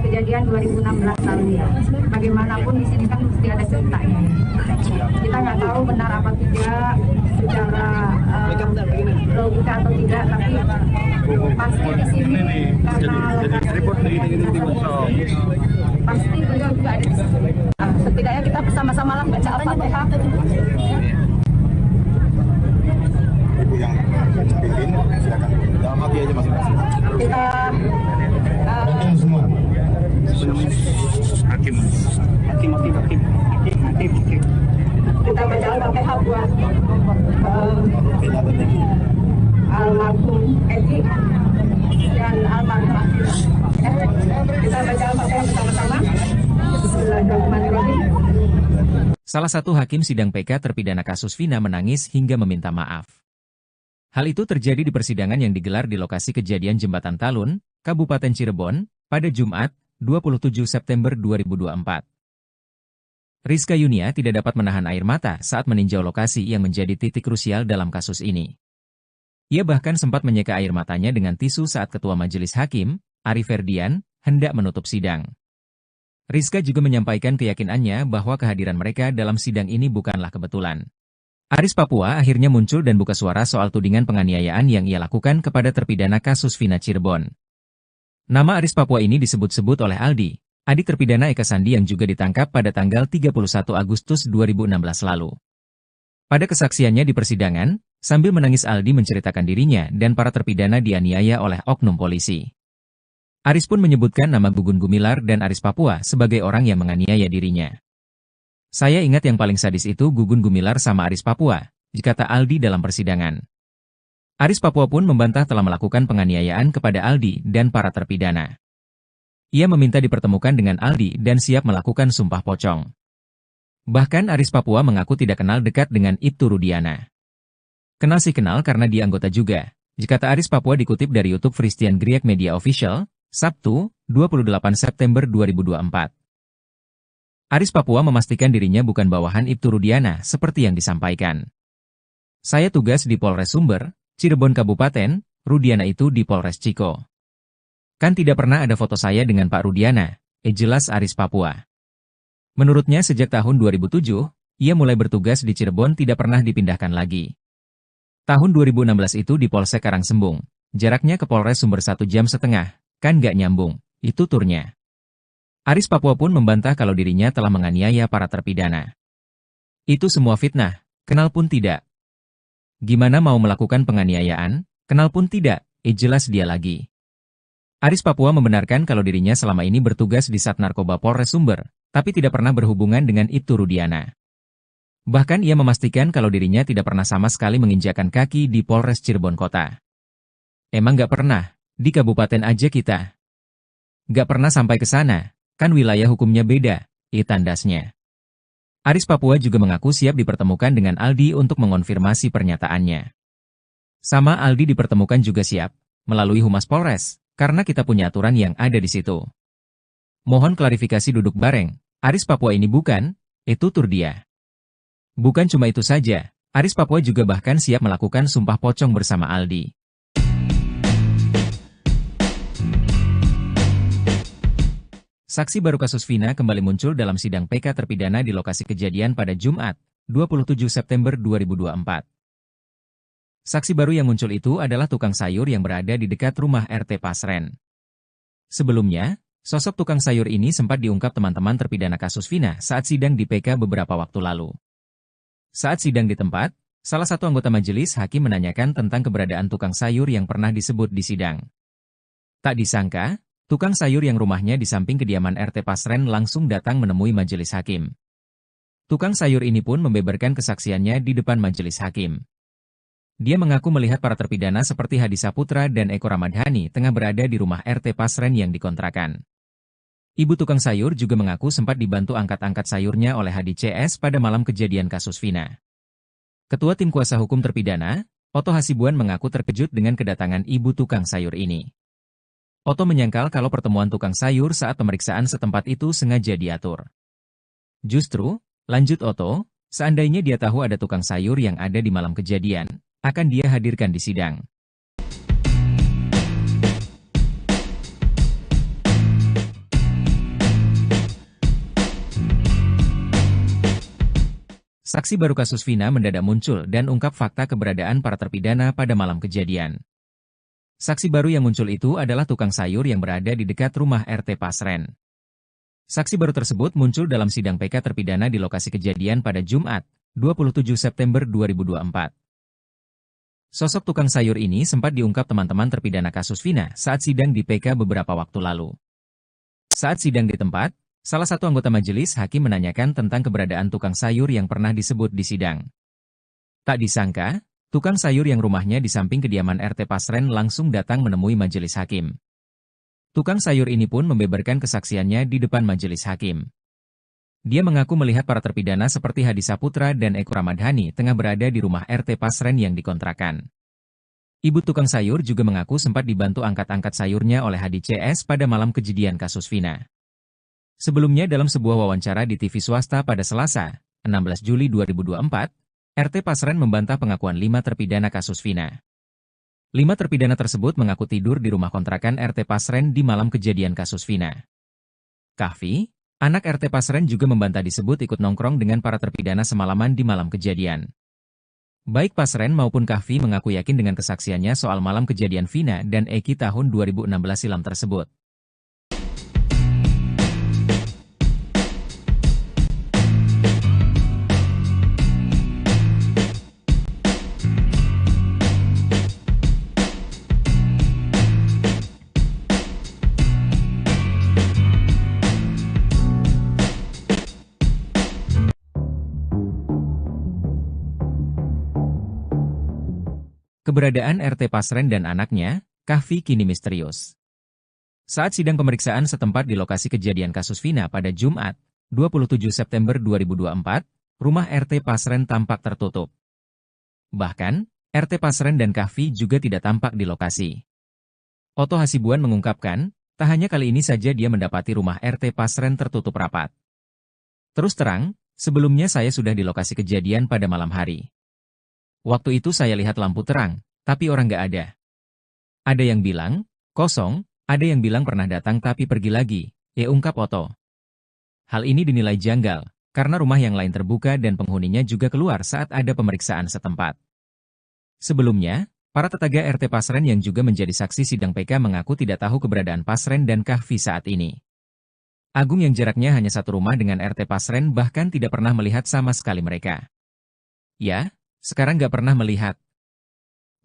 kejadian 2016 lalu ya. Bagaimanapun di sini kan mesti ada ceritanya. Kita nggak tahu benar apa tidak secara logika atau tidak, tapi pasti di sini karena pasti beliau juga ada di sini. Setidaknya kita bersama-sama lah baca Al-Fatihah. Ibu yang pimpin, silakan. Dalam hati aja masing-masing. Kita semua. Hakim. kita baca Al-Fatihah buat almarhum Eki dan almarhum Akila. Kita baca Al-Fatihah bersama-sama. Bismillahirrahmanirrahim. Salah satu hakim sidang PK terpidana kasus Vina menangis hingga meminta maaf. Hal itu terjadi di persidangan yang digelar di lokasi kejadian Jembatan Talun, Kabupaten Cirebon, pada Jumat, 27 September 2024. Rizka Yunia tidak dapat menahan air mata saat meninjau lokasi yang menjadi titik krusial dalam kasus ini. Ia bahkan sempat menyeka air matanya dengan tisu saat Ketua Majelis Hakim, Ari Ferdian, hendak menutup sidang. Rizka juga menyampaikan keyakinannya bahwa kehadiran mereka dalam sidang ini bukanlah kebetulan. Aris Papua akhirnya muncul dan buka suara soal tudingan penganiayaan yang ia lakukan kepada terpidana kasus Vina Cirebon. Nama Aris Papua ini disebut-sebut oleh Aldi, adik terpidana Eka Sandi yang juga ditangkap pada tanggal 31 Agustus 2016 lalu. Pada kesaksiannya di persidangan, sambil menangis Aldi menceritakan dirinya dan para terpidana dianiaya oleh oknum polisi. Aris pun menyebutkan nama Gugun Gumilar dan Aris Papua sebagai orang yang menganiaya dirinya. Saya ingat yang paling sadis itu Gugun Gumilar sama Aris Papua, kata Aldi dalam persidangan. Aris Papua pun membantah telah melakukan penganiayaan kepada Aldi dan para terpidana. Ia meminta dipertemukan dengan Aldi dan siap melakukan sumpah pocong. Bahkan Aris Papua mengaku tidak kenal dekat dengan Ibtu Rudiana. Kenal sih kenal karena dia anggota juga, kata Aris Papua dikutip dari YouTube Christian Griek Media Official, Sabtu, 28 September 2024. Aris Papua memastikan dirinya bukan bawahan Ibtu Rudiana seperti yang disampaikan. Saya tugas di Polres Sumber, Cirebon Kabupaten, Rudiana itu di Polres Ciko. Kan tidak pernah ada foto saya dengan Pak Rudiana, jelas Aris Papua. Menurutnya sejak tahun 2007, ia mulai bertugas di Cirebon tidak pernah dipindahkan lagi. Tahun 2016 itu di Polsek Karangsembung, jaraknya ke Polres Sumber 1,5 jam, kan gak nyambung, itu turnya. Aris Papua pun membantah kalau dirinya telah menganiaya para terpidana. Itu semua fitnah, kenal pun tidak. Gimana mau melakukan penganiayaan, kenal pun tidak, jelas dia lagi. Aris Papua membenarkan kalau dirinya selama ini bertugas di Sat Narkoba Polres Sumber, tapi tidak pernah berhubungan dengan Ibtu Rudiana. Bahkan ia memastikan kalau dirinya tidak pernah sama sekali menginjakan kaki di Polres Cirebon Kota. Emang gak pernah, di kabupaten aja kita. Gak pernah sampai ke sana. Kan wilayah hukumnya beda, tandasnya. Aris Papua juga mengaku siap dipertemukan dengan Aldi untuk mengonfirmasi pernyataannya. Sama Aldi dipertemukan juga siap, melalui Humas Polres, karena kita punya aturan yang ada di situ. Mohon klarifikasi duduk bareng, Aris Papua ini bukan, tutur dia. Bukan cuma itu saja, Aris Papua juga bahkan siap melakukan sumpah pocong bersama Aldi. Saksi baru kasus Vina kembali muncul dalam sidang PK terpidana di lokasi kejadian pada Jumat, 27 September 2024. Saksi baru yang muncul itu adalah tukang sayur yang berada di dekat rumah RT Pasren. Sebelumnya, sosok tukang sayur ini sempat diungkap teman-teman terpidana kasus Vina saat sidang di PK beberapa waktu lalu. Saat sidang di tempat, salah satu anggota majelis hakim menanyakan tentang keberadaan tukang sayur yang pernah disebut di sidang. Tak disangka, tukang sayur yang rumahnya di samping kediaman RT Pasren langsung datang menemui majelis hakim. Tukang sayur ini pun membeberkan kesaksiannya di depan majelis hakim. Dia mengaku melihat para terpidana seperti Hadi Saputra dan Eko Ramadhani tengah berada di rumah RT Pasren yang dikontrakan. Ibu tukang sayur juga mengaku sempat dibantu angkat-angkat sayurnya oleh Hadi CS pada malam kejadian kasus Vina. Ketua Tim Kuasa Hukum Terpidana, Oto Hasibuan mengaku terkejut dengan kedatangan ibu tukang sayur ini. Oto menyangkal kalau pertemuan tukang sayur saat pemeriksaan setempat itu sengaja diatur. Justru, lanjut Oto, seandainya dia tahu ada tukang sayur yang ada di malam kejadian, akan dia hadirkan di sidang. Saksi baru kasus Vina mendadak muncul dan ungkap fakta keberadaan para terpidana pada malam kejadian. Saksi baru yang muncul itu adalah tukang sayur yang berada di dekat rumah RT Pasren. Saksi baru tersebut muncul dalam sidang PK terpidana di lokasi kejadian pada Jumat, 27 September 2024. Sosok tukang sayur ini sempat diungkap teman-teman terpidana kasus Vina saat sidang di PK beberapa waktu lalu. Saat sidang di tempat, salah satu anggota majelis hakim menanyakan tentang keberadaan tukang sayur yang pernah disebut di sidang. Tak disangka, tukang sayur yang rumahnya di samping kediaman RT Pasren langsung datang menemui majelis hakim. Tukang sayur ini pun membeberkan kesaksiannya di depan majelis hakim. Dia mengaku melihat para terpidana seperti Hadi Saputra dan Eko Ramadhani tengah berada di rumah RT Pasren yang dikontrakan. Ibu tukang sayur juga mengaku sempat dibantu angkat-angkat sayurnya oleh Hadi CS pada malam kejadian kasus Vina. Sebelumnya dalam sebuah wawancara di TV swasta pada Selasa, 16 Juli 2024, RT Pasren membantah pengakuan 5 terpidana kasus Vina. 5 terpidana tersebut mengaku tidur di rumah kontrakan RT Pasren di malam kejadian kasus Vina. Kahfi, anak RT Pasren juga membantah disebut ikut nongkrong dengan para terpidana semalaman di malam kejadian. Baik Pasren maupun Kahfi mengaku yakin dengan kesaksiannya soal malam kejadian Vina dan Eki tahun 2016 silam tersebut. Keberadaan RT Pasren dan anaknya, Kahfi, kini misterius. Saat sidang pemeriksaan setempat di lokasi kejadian kasus Vina pada Jumat, 27 September 2024, rumah RT Pasren tampak tertutup. Bahkan, RT Pasren dan Kahfi juga tidak tampak di lokasi. Otto Hasibuan mengungkapkan, tak hanya kali ini saja dia mendapati rumah RT Pasren tertutup rapat. Terus terang, sebelumnya saya sudah di lokasi kejadian pada malam hari. Waktu itu saya lihat lampu terang, tapi orang nggak ada. Ada yang bilang, kosong, ada yang bilang pernah datang tapi pergi lagi, ungkap Otto. Hal ini dinilai janggal, karena rumah yang lain terbuka dan penghuninya juga keluar saat ada pemeriksaan setempat. Sebelumnya, para tetangga RT Pasren yang juga menjadi saksi sidang PK mengaku tidak tahu keberadaan Pasren dan Kahfi saat ini. Agung yang jaraknya hanya satu rumah dengan RT Pasren bahkan tidak pernah melihat sama sekali mereka. Ya, sekarang nggak pernah melihat.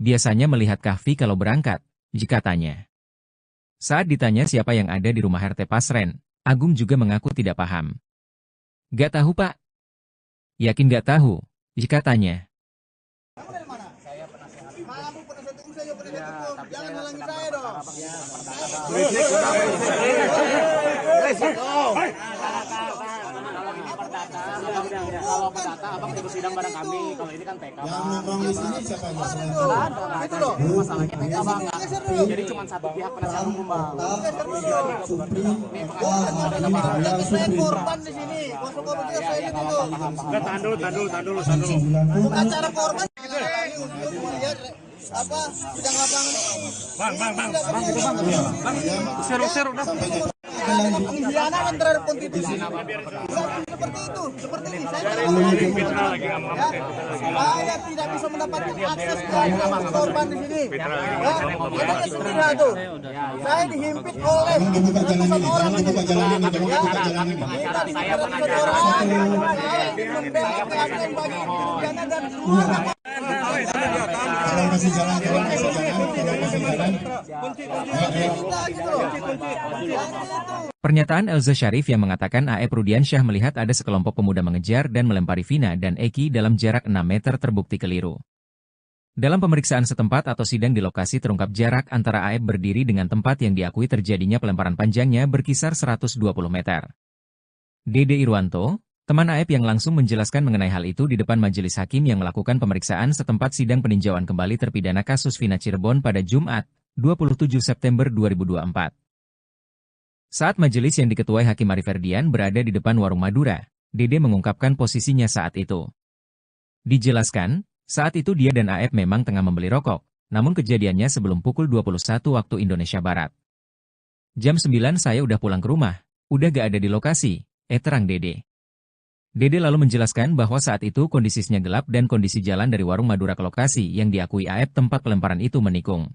Biasanya melihat Kahfi kalau berangkat, jika tanya. Saat ditanya siapa yang ada di rumah RT Pasren, Agung juga mengaku tidak paham. Nggak tahu Pak. Yakin nggak tahu, jika tanya. Jangan halangi saya dong. Kalau perdata abang ikut sidang bareng kami, kalau ini kan TK. Yang nongkrong di sini siapa Mas? Itu loh, masalahnya TK bang. Jadi cuma satu pihak penasihat hukum bang. Saya korban di sini. Kuasa korban juga saya di situ. Tahan dulu. Acara korban untuk melihat apa sidang lapangan ini. Bang, seru. Pengkhianatan terhadap konstitusi. Seperti itu, seperti ini. Saya tidak bisa mendapatkan akses ke korban di sini. Ada istrinya tuh. Saya dihimpit oleh ratusan orang. Minta saya pernah saya membela keadilan bagi terpidana dan keluarga. Tolong kasih jalan. Pernyataan Elza Syarif yang mengatakan AEP Rudiansyah melihat ada sekelompok pemuda mengejar dan melempari Vina dan Eki dalam jarak 6 meter terbukti keliru. Dalam pemeriksaan setempat atau sidang di lokasi terungkap jarak antara AEP berdiri dengan tempat yang diakui terjadinya pelemparan panjangnya berkisar 120 meter. Dede Irwanto, teman AEP yang langsung menjelaskan mengenai hal itu di depan majelis hakim yang melakukan pemeriksaan setempat sidang peninjauan kembali terpidana kasus Vina Cirebon pada Jumat, 27 September 2024. Saat majelis yang diketuai Hakim Arif Ferdian berada di depan warung Madura, Dede mengungkapkan posisinya saat itu. Dijelaskan, saat itu dia dan AEP memang tengah membeli rokok, namun kejadiannya sebelum pukul 21 waktu Indonesia Barat. Jam 9 saya udah pulang ke rumah, udah gak ada di lokasi, terang Dede. Dede lalu menjelaskan bahwa saat itu kondisinya gelap dan kondisi jalan dari warung Madura ke lokasi yang diakui AEP tempat pelemparan itu menikung.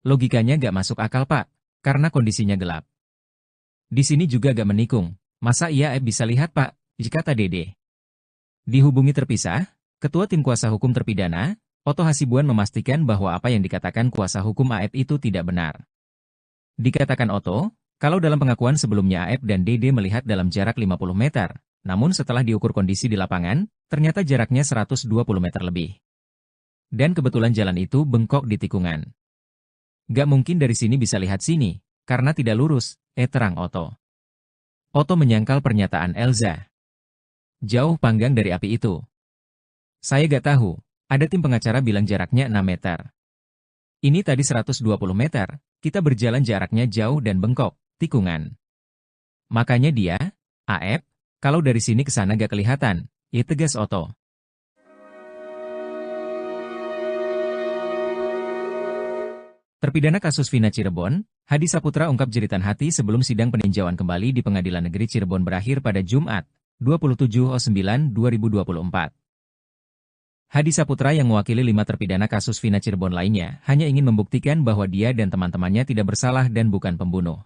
Logikanya gak masuk akal Pak, karena kondisinya gelap. Di sini juga gak menikung, masa iya AEP bisa lihat Pak, kata Dede. Dihubungi terpisah, Ketua Tim Kuasa Hukum Terpidana, Otto Hasibuan memastikan bahwa apa yang dikatakan kuasa hukum AEP itu tidak benar. Dikatakan Otto, kalau dalam pengakuan sebelumnya AEP dan Dede melihat dalam jarak 50 meter, namun setelah diukur kondisi di lapangan, ternyata jaraknya 120 meter lebih. Dan kebetulan jalan itu bengkok di tikungan. Gak mungkin dari sini bisa lihat sini, karena tidak lurus, terang Otto. Otto menyangkal pernyataan Elza. Jauh panggang dari api itu. Saya gak tahu, ada tim pengacara bilang jaraknya 6 meter. Ini tadi 120 meter, kita berjalan jaraknya jauh dan bengkok, tikungan. Makanya dia, AEP, kalau dari sini ke sana gak kelihatan, tegas Otto. Terpidana kasus Vina Cirebon, Hadi Saputra ungkap jeritan hati sebelum sidang peninjauan kembali di Pengadilan Negeri Cirebon berakhir pada Jumat, 27/9/2024. Hadi Saputra yang mewakili 5 terpidana kasus Vina Cirebon lainnya hanya ingin membuktikan bahwa dia dan teman-temannya tidak bersalah dan bukan pembunuh.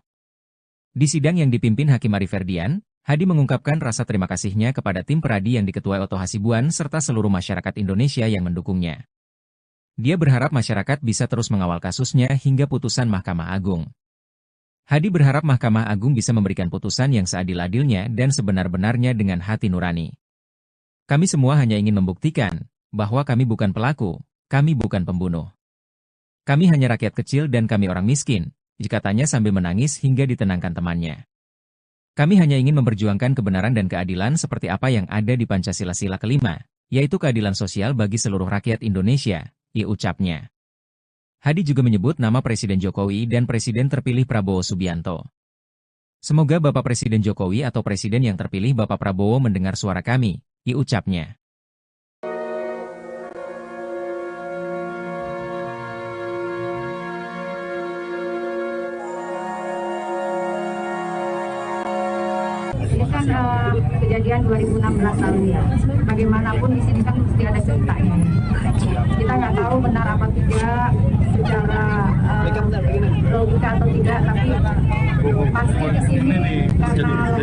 Di sidang yang dipimpin Hakim Ari Ferdian, Hadi mengungkapkan rasa terima kasihnya kepada tim peradi yang diketuai Oto Hasibuan serta seluruh masyarakat Indonesia yang mendukungnya. Dia berharap masyarakat bisa terus mengawal kasusnya hingga putusan Mahkamah Agung. Hadi berharap Mahkamah Agung bisa memberikan putusan yang seadil-adilnya dan sebenar-benarnya dengan hati nurani. Kami semua hanya ingin membuktikan bahwa kami bukan pelaku, kami bukan pembunuh. Kami hanya rakyat kecil dan kami orang miskin, katanya sambil menangis hingga ditenangkan temannya. Kami hanya ingin memperjuangkan kebenaran dan keadilan seperti apa yang ada di Pancasila Sila kelima, yaitu keadilan sosial bagi seluruh rakyat Indonesia, ucapnya. Hadi juga menyebut nama Presiden Jokowi dan Presiden terpilih Prabowo Subianto. Semoga Bapak Presiden Jokowi atau Presiden yang terpilih Bapak Prabowo mendengar suara kami, ucapnya. Ini kan kejadian 2016 lalu ya. Bagaimanapun di sini kan mesti ada ceritanya. Kita nggak tahu benar apa tidak secara logika atau tidak, tapi pasti di sini karena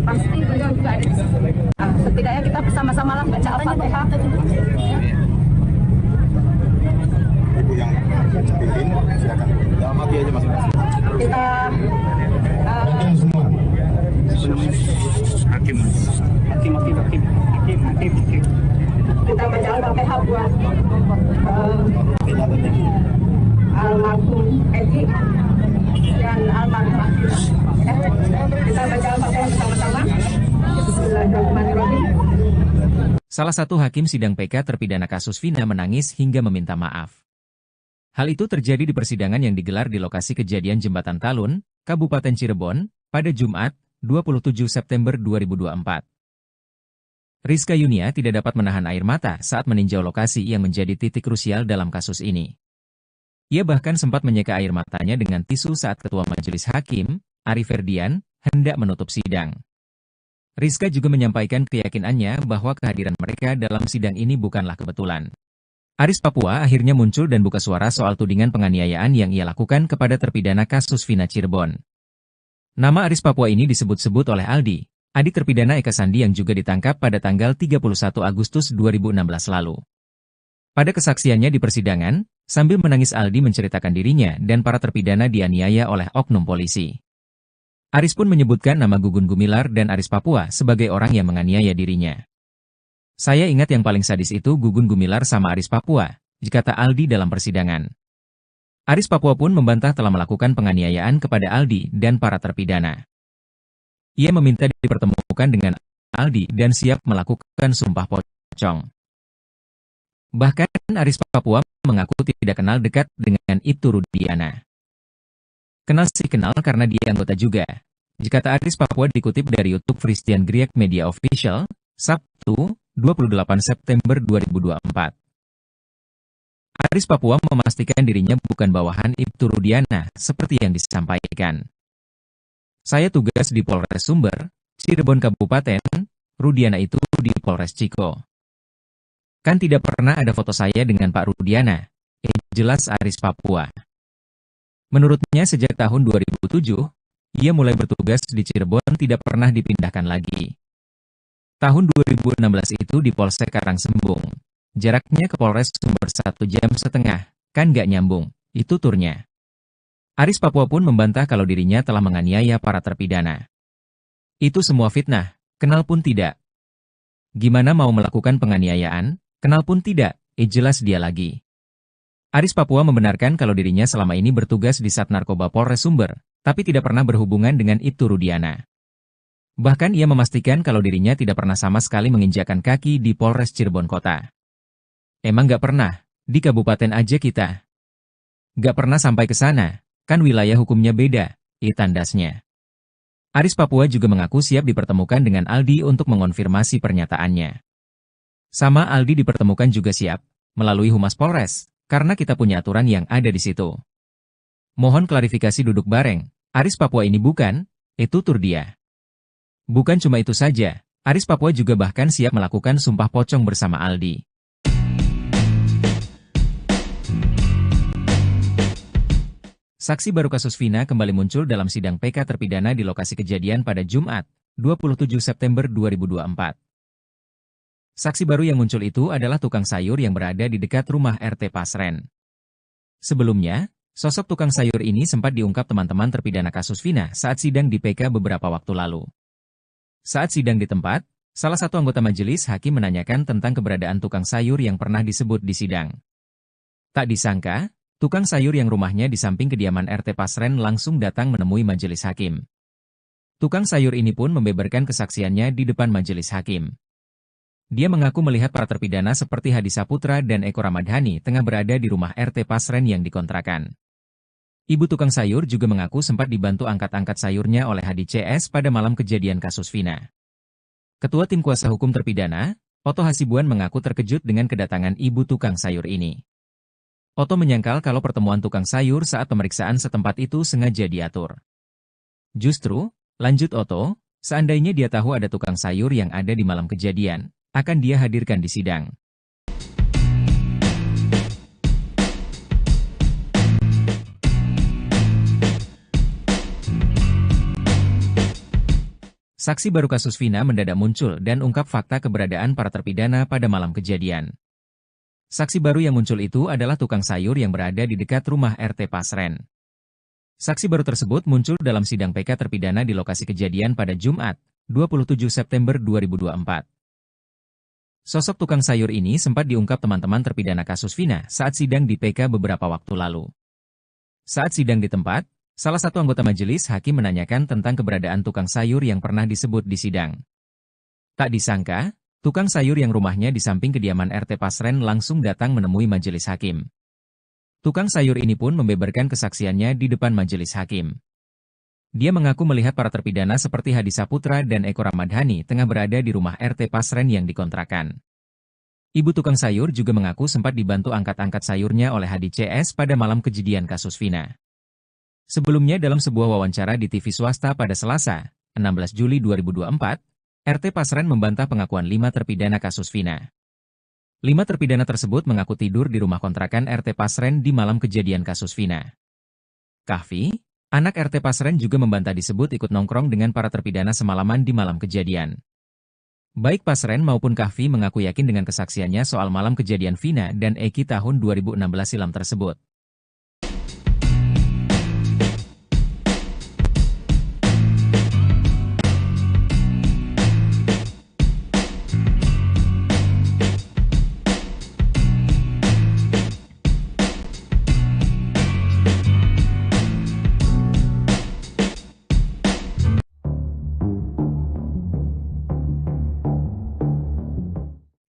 pasti beliau juga ada di sini. Setidaknya kita bersama-sama lah baca Al-Fatihah. Ibu yang pimpin, silakan. Dalam hati aja masing-masing. Kita kita baca Al-Fatihah buat almarhum Edi dan almarhum. Kita baca Al-Fatihah bersama-sama. Bismillahirrahmanirrahim. Salah satu hakim sidang PK terpidana kasus Vina menangis hingga meminta maaf. Hal itu terjadi di persidangan yang digelar di lokasi kejadian Jembatan Talun, Kabupaten Cirebon, pada Jumat, 27 September 2024. Rizka Yunia tidak dapat menahan air mata saat meninjau lokasi yang menjadi titik krusial dalam kasus ini. Ia bahkan sempat menyeka air matanya dengan tisu saat Ketua Majelis Hakim, Ari Ferdian, hendak menutup sidang. Rizka juga menyampaikan keyakinannya bahwa kehadiran mereka dalam sidang ini bukanlah kebetulan. Aris Papua akhirnya muncul dan buka suara soal tudingan penganiayaan yang ia lakukan kepada terpidana kasus Vina Cirebon. Nama Aris Papua ini disebut-sebut oleh Aldi, adik terpidana Eka Sandi yang juga ditangkap pada tanggal 31 Agustus 2016 lalu. Pada kesaksiannya di persidangan, sambil menangis Aldi menceritakan dirinya dan para terpidana dianiaya oleh oknum polisi. Aris pun menyebutkan nama Gugun Gumilar dan Aris Papua sebagai orang yang menganiaya dirinya. Saya ingat yang paling sadis itu Gugun Gumilar sama Aris Papua, kata Aldi dalam persidangan. Aris Papua pun membantah telah melakukan penganiayaan kepada Aldi dan para terpidana. Ia meminta dipertemukan dengan Aldi dan siap melakukan sumpah pocong. Bahkan Aris Papua mengaku tidak kenal dekat dengan Ibtu Rudiana. Kenal sih kenal karena dia anggota juga, kata Aris Papua dikutip dari YouTube Christian Griek Media Official, Sabtu, 28 September 2024. Aris Papua memastikan dirinya bukan bawahan Ibtu Rudiana seperti yang disampaikan. Saya tugas di Polres Sumber, Cirebon Kabupaten, Rudiana itu di Polres Ciko. Kan tidak pernah ada foto saya dengan Pak Rudiana, jelas Aris Papua. Menurutnya sejak tahun 2007, ia mulai bertugas di Cirebon tidak pernah dipindahkan lagi. Tahun 2016 itu di Polsek Karangsembung. Jaraknya ke Polres Sumber 1,5 jam, kan gak nyambung, itu turnya. Aris Papua pun membantah kalau dirinya telah menganiaya para terpidana. Itu semua fitnah, kenal pun tidak. Gimana mau melakukan penganiayaan, kenal pun tidak, jelas dia lagi. Aris Papua membenarkan kalau dirinya selama ini bertugas di Sat Narkoba Polres Sumber, tapi tidak pernah berhubungan dengan Ibtu Rudiana. Bahkan ia memastikan kalau dirinya tidak pernah sama sekali menginjakkan kaki di Polres Cirebon Kota. Emang gak pernah, di kabupaten aja kita. Gak pernah sampai ke sana, kan wilayah hukumnya beda, tandasnya. Aris Papua juga mengaku siap dipertemukan dengan Aldi untuk mengonfirmasi pernyataannya. Sama Aldi dipertemukan juga siap, melalui Humas Polres, karena kita punya aturan yang ada di situ. Mohon klarifikasi duduk bareng, Aris Papua ini bukan, itu tur dia. Bukan cuma itu saja, Aris Papua juga bahkan siap melakukan sumpah pocong bersama Aldi. Saksi baru kasus Vina kembali muncul dalam sidang PK terpidana di lokasi kejadian pada Jumat, 27 September 2024. Saksi baru yang muncul itu adalah tukang sayur yang berada di dekat rumah RT Pasren. Sebelumnya, sosok tukang sayur ini sempat diungkap teman-teman terpidana kasus Vina saat sidang di PK beberapa waktu lalu. Saat sidang di tempat, salah satu anggota majelis hakim menanyakan tentang keberadaan tukang sayur yang pernah disebut di sidang. Tak disangka, tukang sayur yang rumahnya di samping kediaman RT Pasren langsung datang menemui majelis hakim. Tukang sayur ini pun membeberkan kesaksiannya di depan majelis hakim. Dia mengaku melihat para terpidana seperti Hadi Saputra dan Eko Ramadhani tengah berada di rumah RT Pasren yang dikontrakan. Ibu tukang sayur juga mengaku sempat dibantu angkat-angkat sayurnya oleh Hadi CS pada malam kejadian kasus Vina. Ketua Tim Kuasa Hukum Terpidana, Oto Hasibuan mengaku terkejut dengan kedatangan ibu tukang sayur ini. Oto menyangkal kalau pertemuan tukang sayur saat pemeriksaan setempat itu sengaja diatur. Justru, lanjut Oto, seandainya dia tahu ada tukang sayur yang ada di malam kejadian, akan dia hadirkan di sidang. Saksi baru kasus Vina mendadak muncul dan ungkap fakta keberadaan para terpidana pada malam kejadian. Saksi baru yang muncul itu adalah tukang sayur yang berada di dekat rumah RT Pasren. Saksi baru tersebut muncul dalam sidang PK terpidana di lokasi kejadian pada Jumat, 27 September 2024. Sosok tukang sayur ini sempat diungkap teman-teman terpidana kasus Vina saat sidang di PK beberapa waktu lalu. Saat sidang di tempat, salah satu anggota majelis hakim menanyakan tentang keberadaan tukang sayur yang pernah disebut di sidang. Tak disangka, tukang sayur yang rumahnya di samping kediaman RT Pasren langsung datang menemui majelis hakim. Tukang sayur ini pun membeberkan kesaksiannya di depan majelis hakim. Dia mengaku melihat para terpidana seperti Hadi Saputra dan Eko Ramadhani tengah berada di rumah RT Pasren yang dikontrakan. Ibu tukang sayur juga mengaku sempat dibantu angkat-angkat sayurnya oleh Hadi CS pada malam kejadian kasus Vina. Sebelumnya dalam sebuah wawancara di TV swasta pada Selasa, 16 Juli 2024, RT Pasren membantah pengakuan 5 terpidana kasus Vina. 5 terpidana tersebut mengaku tidur di rumah kontrakan RT Pasren di malam kejadian kasus Vina. Kahfi, anak RT Pasren juga membantah disebut ikut nongkrong dengan para terpidana semalaman di malam kejadian. Baik Pasren maupun Kahfi mengaku yakin dengan kesaksiannya soal malam kejadian Vina dan Eki tahun 2016 silam tersebut.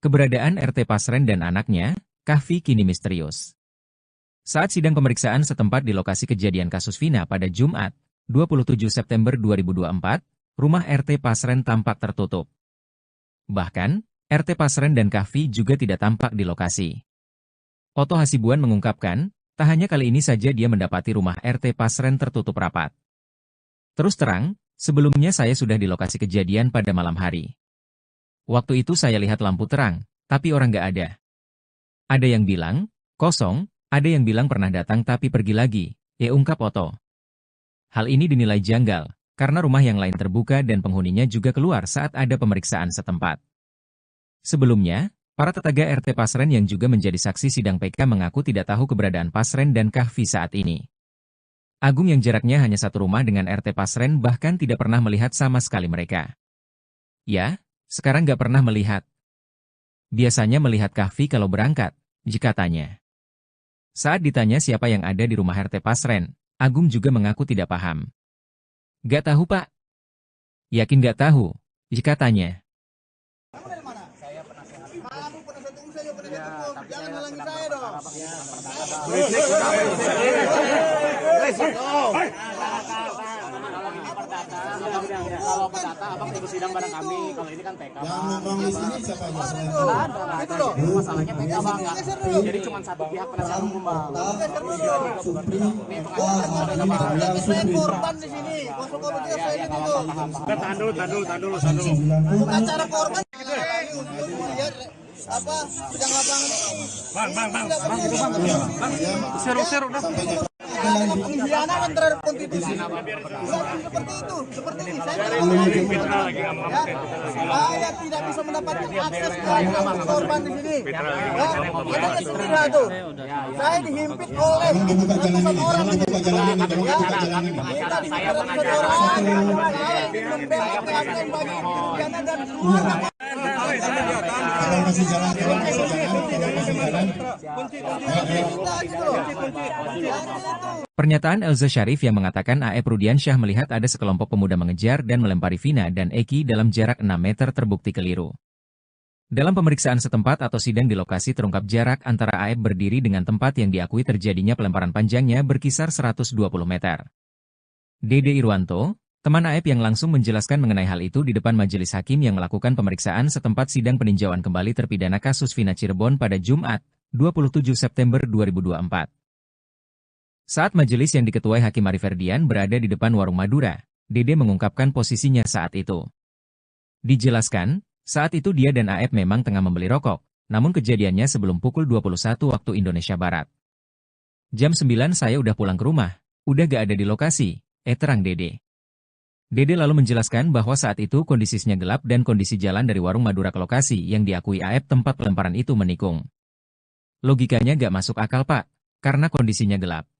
Keberadaan RT Pasren dan anaknya, Kahfi kini misterius. Saat sidang pemeriksaan setempat di lokasi kejadian kasus Vina pada Jumat, 27 September 2024, rumah RT Pasren tampak tertutup. Bahkan, RT Pasren dan Kahfi juga tidak tampak di lokasi. Oto Hasibuan mengungkapkan, tak hanya kali ini saja dia mendapati rumah RT Pasren tertutup rapat. Terus terang, sebelumnya saya sudah di lokasi kejadian pada malam hari. Waktu itu saya lihat lampu terang, tapi orang nggak ada. Ada yang bilang, kosong, ada yang bilang pernah datang tapi pergi lagi, ungkap Oto. Hal ini dinilai janggal, karena rumah yang lain terbuka dan penghuninya juga keluar saat ada pemeriksaan setempat. Sebelumnya, para tetangga RT Pasren yang juga menjadi saksi sidang PK mengaku tidak tahu keberadaan Pasren dan Kahfi saat ini. Agung yang jaraknya hanya satu rumah dengan RT Pasren bahkan tidak pernah melihat sama sekali mereka. Ya, sekarang nggak pernah melihat. Biasanya melihat Kahfi kalau berangkat, jika tanya. Saat ditanya siapa yang ada di rumah RT Pasren, Agung juga mengaku tidak paham. Nggak tahu Pak. Yakin nggak tahu, jika tanya. Jangan halangi saya dong. Kalau perdata, abang ikut sidang bareng kami. Kalau ini kan TK Yang bang. nongkrong di sini siapa aja? Nggak ada. Jadi masalahnya TK bang nggak. Jadi cuma satu pihak penasihat hukum bang. Saya korban di sini. Kuasa hukum kita saya itu. Tahan dulu. Bukan cara korban. Untuk melihat apa sedang lapangan ini. Bang. Seru dah. Ada pengkhianatan terhadap konstitusi. Seperti itu, seperti ini. Saya tidak bisa mendapatkan akses ke korban di sini. Ada kesempatan tuh. Saya dihimpit oleh ratusan orang. Minta Saya pernah orang. Saya membela keadilan bagi terpidana dan keluarga. Tolong kasih jalan. Pernyataan Elza Syarif yang mengatakan AEP Rudiansyah melihat ada sekelompok pemuda mengejar dan melempari Vina dan Eki dalam jarak 6 meter terbukti keliru. Dalam pemeriksaan setempat atau sidang di lokasi terungkap jarak antara AEP berdiri dengan tempat yang diakui terjadinya pelemparan panjangnya berkisar 120 meter. Dede Irwanto, teman AEP yang langsung menjelaskan mengenai hal itu di depan majelis hakim yang melakukan pemeriksaan setempat sidang peninjauan kembali terpidana kasus Vina Cirebon pada Jumat, 27 September 2024. Saat majelis yang diketuai Hakim Ari Ferdian berada di depan warung Madura, Dede mengungkapkan posisinya saat itu. Dijelaskan, saat itu dia dan AEP memang tengah membeli rokok, namun kejadiannya sebelum pukul 21 waktu Indonesia Barat. Jam 9 saya udah pulang ke rumah, udah gak ada di lokasi, terang Dede. Dede lalu menjelaskan bahwa saat itu kondisinya gelap dan kondisi jalan dari warung Madura ke lokasi yang diakui AEP tempat pelemparan itu menikung. Logikanya gak masuk akal Pak, karena kondisinya gelap.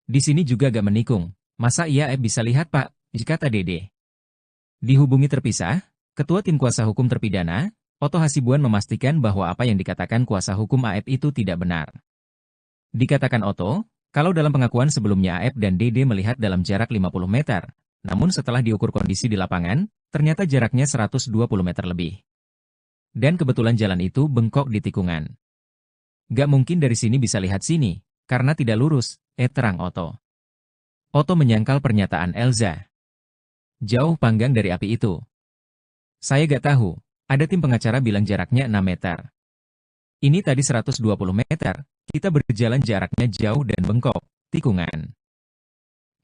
Di sini juga gak menikung, masa iya AEP bisa lihat Pak, kata Dede. Dihubungi terpisah, Ketua Tim Kuasa Hukum Terpidana, Oto Hasibuan memastikan bahwa apa yang dikatakan kuasa hukum AEP itu tidak benar. Dikatakan Oto, kalau dalam pengakuan sebelumnya AEP dan Dede melihat dalam jarak 50 meter, namun setelah diukur kondisi di lapangan, ternyata jaraknya 120 meter lebih. Dan kebetulan jalan itu bengkok di tikungan. Gak mungkin dari sini bisa lihat sini, karena tidak lurus, terang Oto. Oto menyangkal pernyataan Elza. Jauh panggang dari api itu. Saya gak tahu, ada tim pengacara bilang jaraknya 6 meter. Ini tadi 120 meter, kita berjalan jaraknya jauh dan bengkok, tikungan.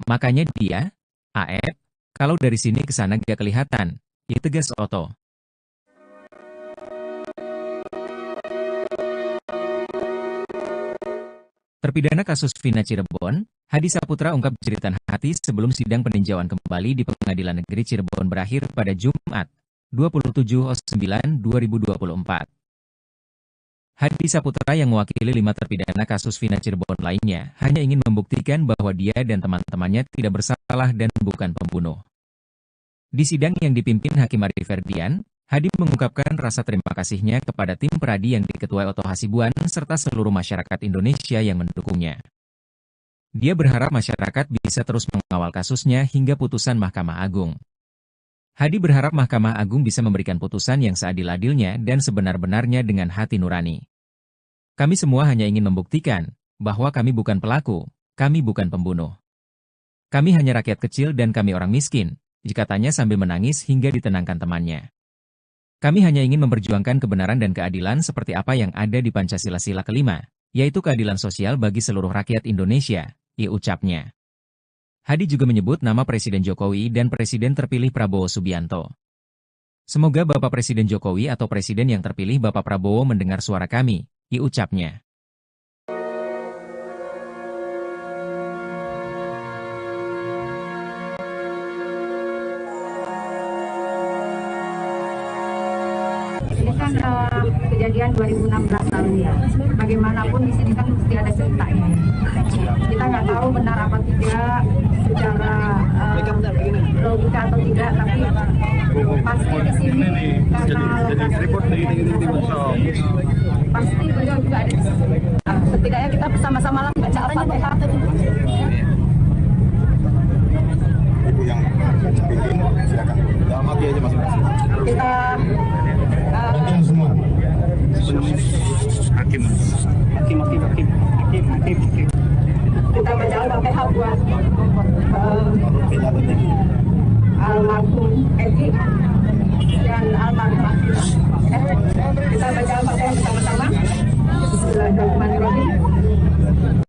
Makanya dia, AEP, kalau dari sini ke sana gak kelihatan, tegas Oto. Terpidana kasus Vina Cirebon, Hadi Saputra ungkap jeritan hati sebelum sidang peninjauan kembali di Pengadilan Negeri Cirebon berakhir pada Jumat, 27/9/2024. Hadi Saputra yang mewakili 5 terpidana kasus Vina Cirebon lainnya hanya ingin membuktikan bahwa dia dan teman-temannya tidak bersalah dan bukan pembunuh. Di sidang yang dipimpin Hakim Ari Ferdian, Hadi mengungkapkan rasa terima kasihnya kepada tim peradi yang diketuai Oto Hasibuan serta seluruh masyarakat Indonesia yang mendukungnya. Dia berharap masyarakat bisa terus mengawal kasusnya hingga putusan Mahkamah Agung. Hadi berharap Mahkamah Agung bisa memberikan putusan yang seadil-adilnya dan sebenar-benarnya dengan hati nurani. Kami semua hanya ingin membuktikan bahwa kami bukan pelaku, kami bukan pembunuh. Kami hanya rakyat kecil dan kami orang miskin, katanya sambil menangis hingga ditenangkan temannya. Kami hanya ingin memperjuangkan kebenaran dan keadilan seperti apa yang ada di Pancasila Sila kelima, yaitu keadilan sosial bagi seluruh rakyat Indonesia, ucapnya. Hadi juga menyebut nama Presiden Jokowi dan Presiden terpilih Prabowo Subianto. Semoga Bapak Presiden Jokowi atau Presiden yang terpilih Bapak Prabowo mendengar suara kami, ucapnya. Ini kan kejadian 2016 lalu ya. Bagaimanapun di sini kan mesti ada ceritanya. Kita nggak tahu benar apa tidak secara logika atau tidak, tapi pasti di sini karena pasti beliau juga ada di sini. Setidaknya kita bersama-sama lah baca Al-Fatihah. Ibu yang pimpin, silakan. Dalam hati aja masing-masing. Kita semua. Hakim. kita baca Al-Fatihah buat almarhum almarhum Eki dan almarhum Akila. Kita baca Al-Fatihah bersama-sama. Bismillahirrahmanirrahim.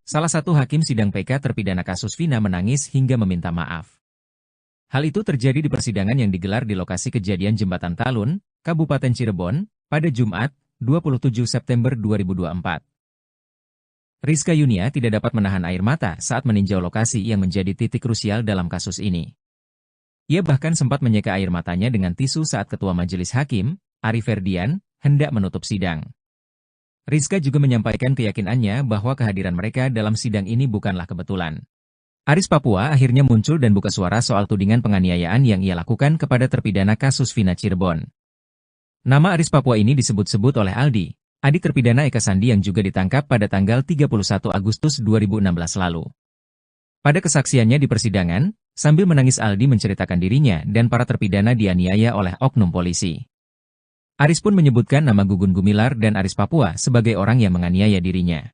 Salah satu hakim sidang PK terpidana kasus Vina menangis hingga meminta maaf. Hal itu terjadi di persidangan yang digelar di lokasi kejadian Jembatan Talun, Kabupaten Cirebon, pada Jumat, 27 September 2024. Rizka Yunia tidak dapat menahan air mata saat meninjau lokasi yang menjadi titik krusial dalam kasus ini. Ia bahkan sempat menyeka air matanya dengan tisu saat Ketua Majelis Hakim, Ari Ferdian, hendak menutup sidang. Rizka juga menyampaikan keyakinannya bahwa kehadiran mereka dalam sidang ini bukanlah kebetulan. Aris Papua akhirnya muncul dan buka suara soal tudingan penganiayaan yang ia lakukan kepada terpidana kasus Vina Cirebon. Nama Aris Papua ini disebut-sebut oleh Aldi, adik terpidana Eka Sandi yang juga ditangkap pada tanggal 31 Agustus 2016 lalu. Pada kesaksiannya di persidangan, sambil menangis Aldi menceritakan dirinya dan para terpidana dianiaya oleh oknum polisi. Aris pun menyebutkan nama Gugun Gumilar dan Aris Papua sebagai orang yang menganiaya dirinya.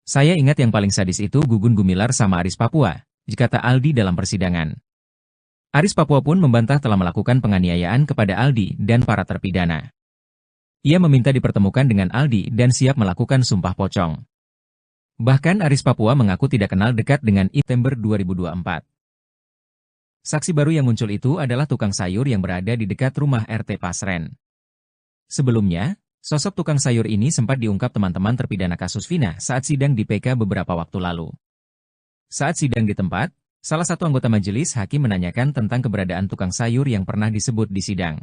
Saya ingat yang paling sadis itu Gugun Gumilar sama Aris Papua, kata Aldi dalam persidangan. Aris Papua pun membantah telah melakukan penganiayaan kepada Aldi dan para terpidana. Ia meminta dipertemukan dengan Aldi dan siap melakukan sumpah pocong. Bahkan Aris Papua mengaku tidak kenal dekat dengan September 2024. Saksi baru yang muncul itu adalah tukang sayur yang berada di dekat rumah RT Pasren. Sebelumnya, sosok tukang sayur ini sempat diungkap teman-teman terpidana kasus Vina saat sidang di PK beberapa waktu lalu. Saat sidang di tempat, salah satu anggota majelis hakim menanyakan tentang keberadaan tukang sayur yang pernah disebut di sidang.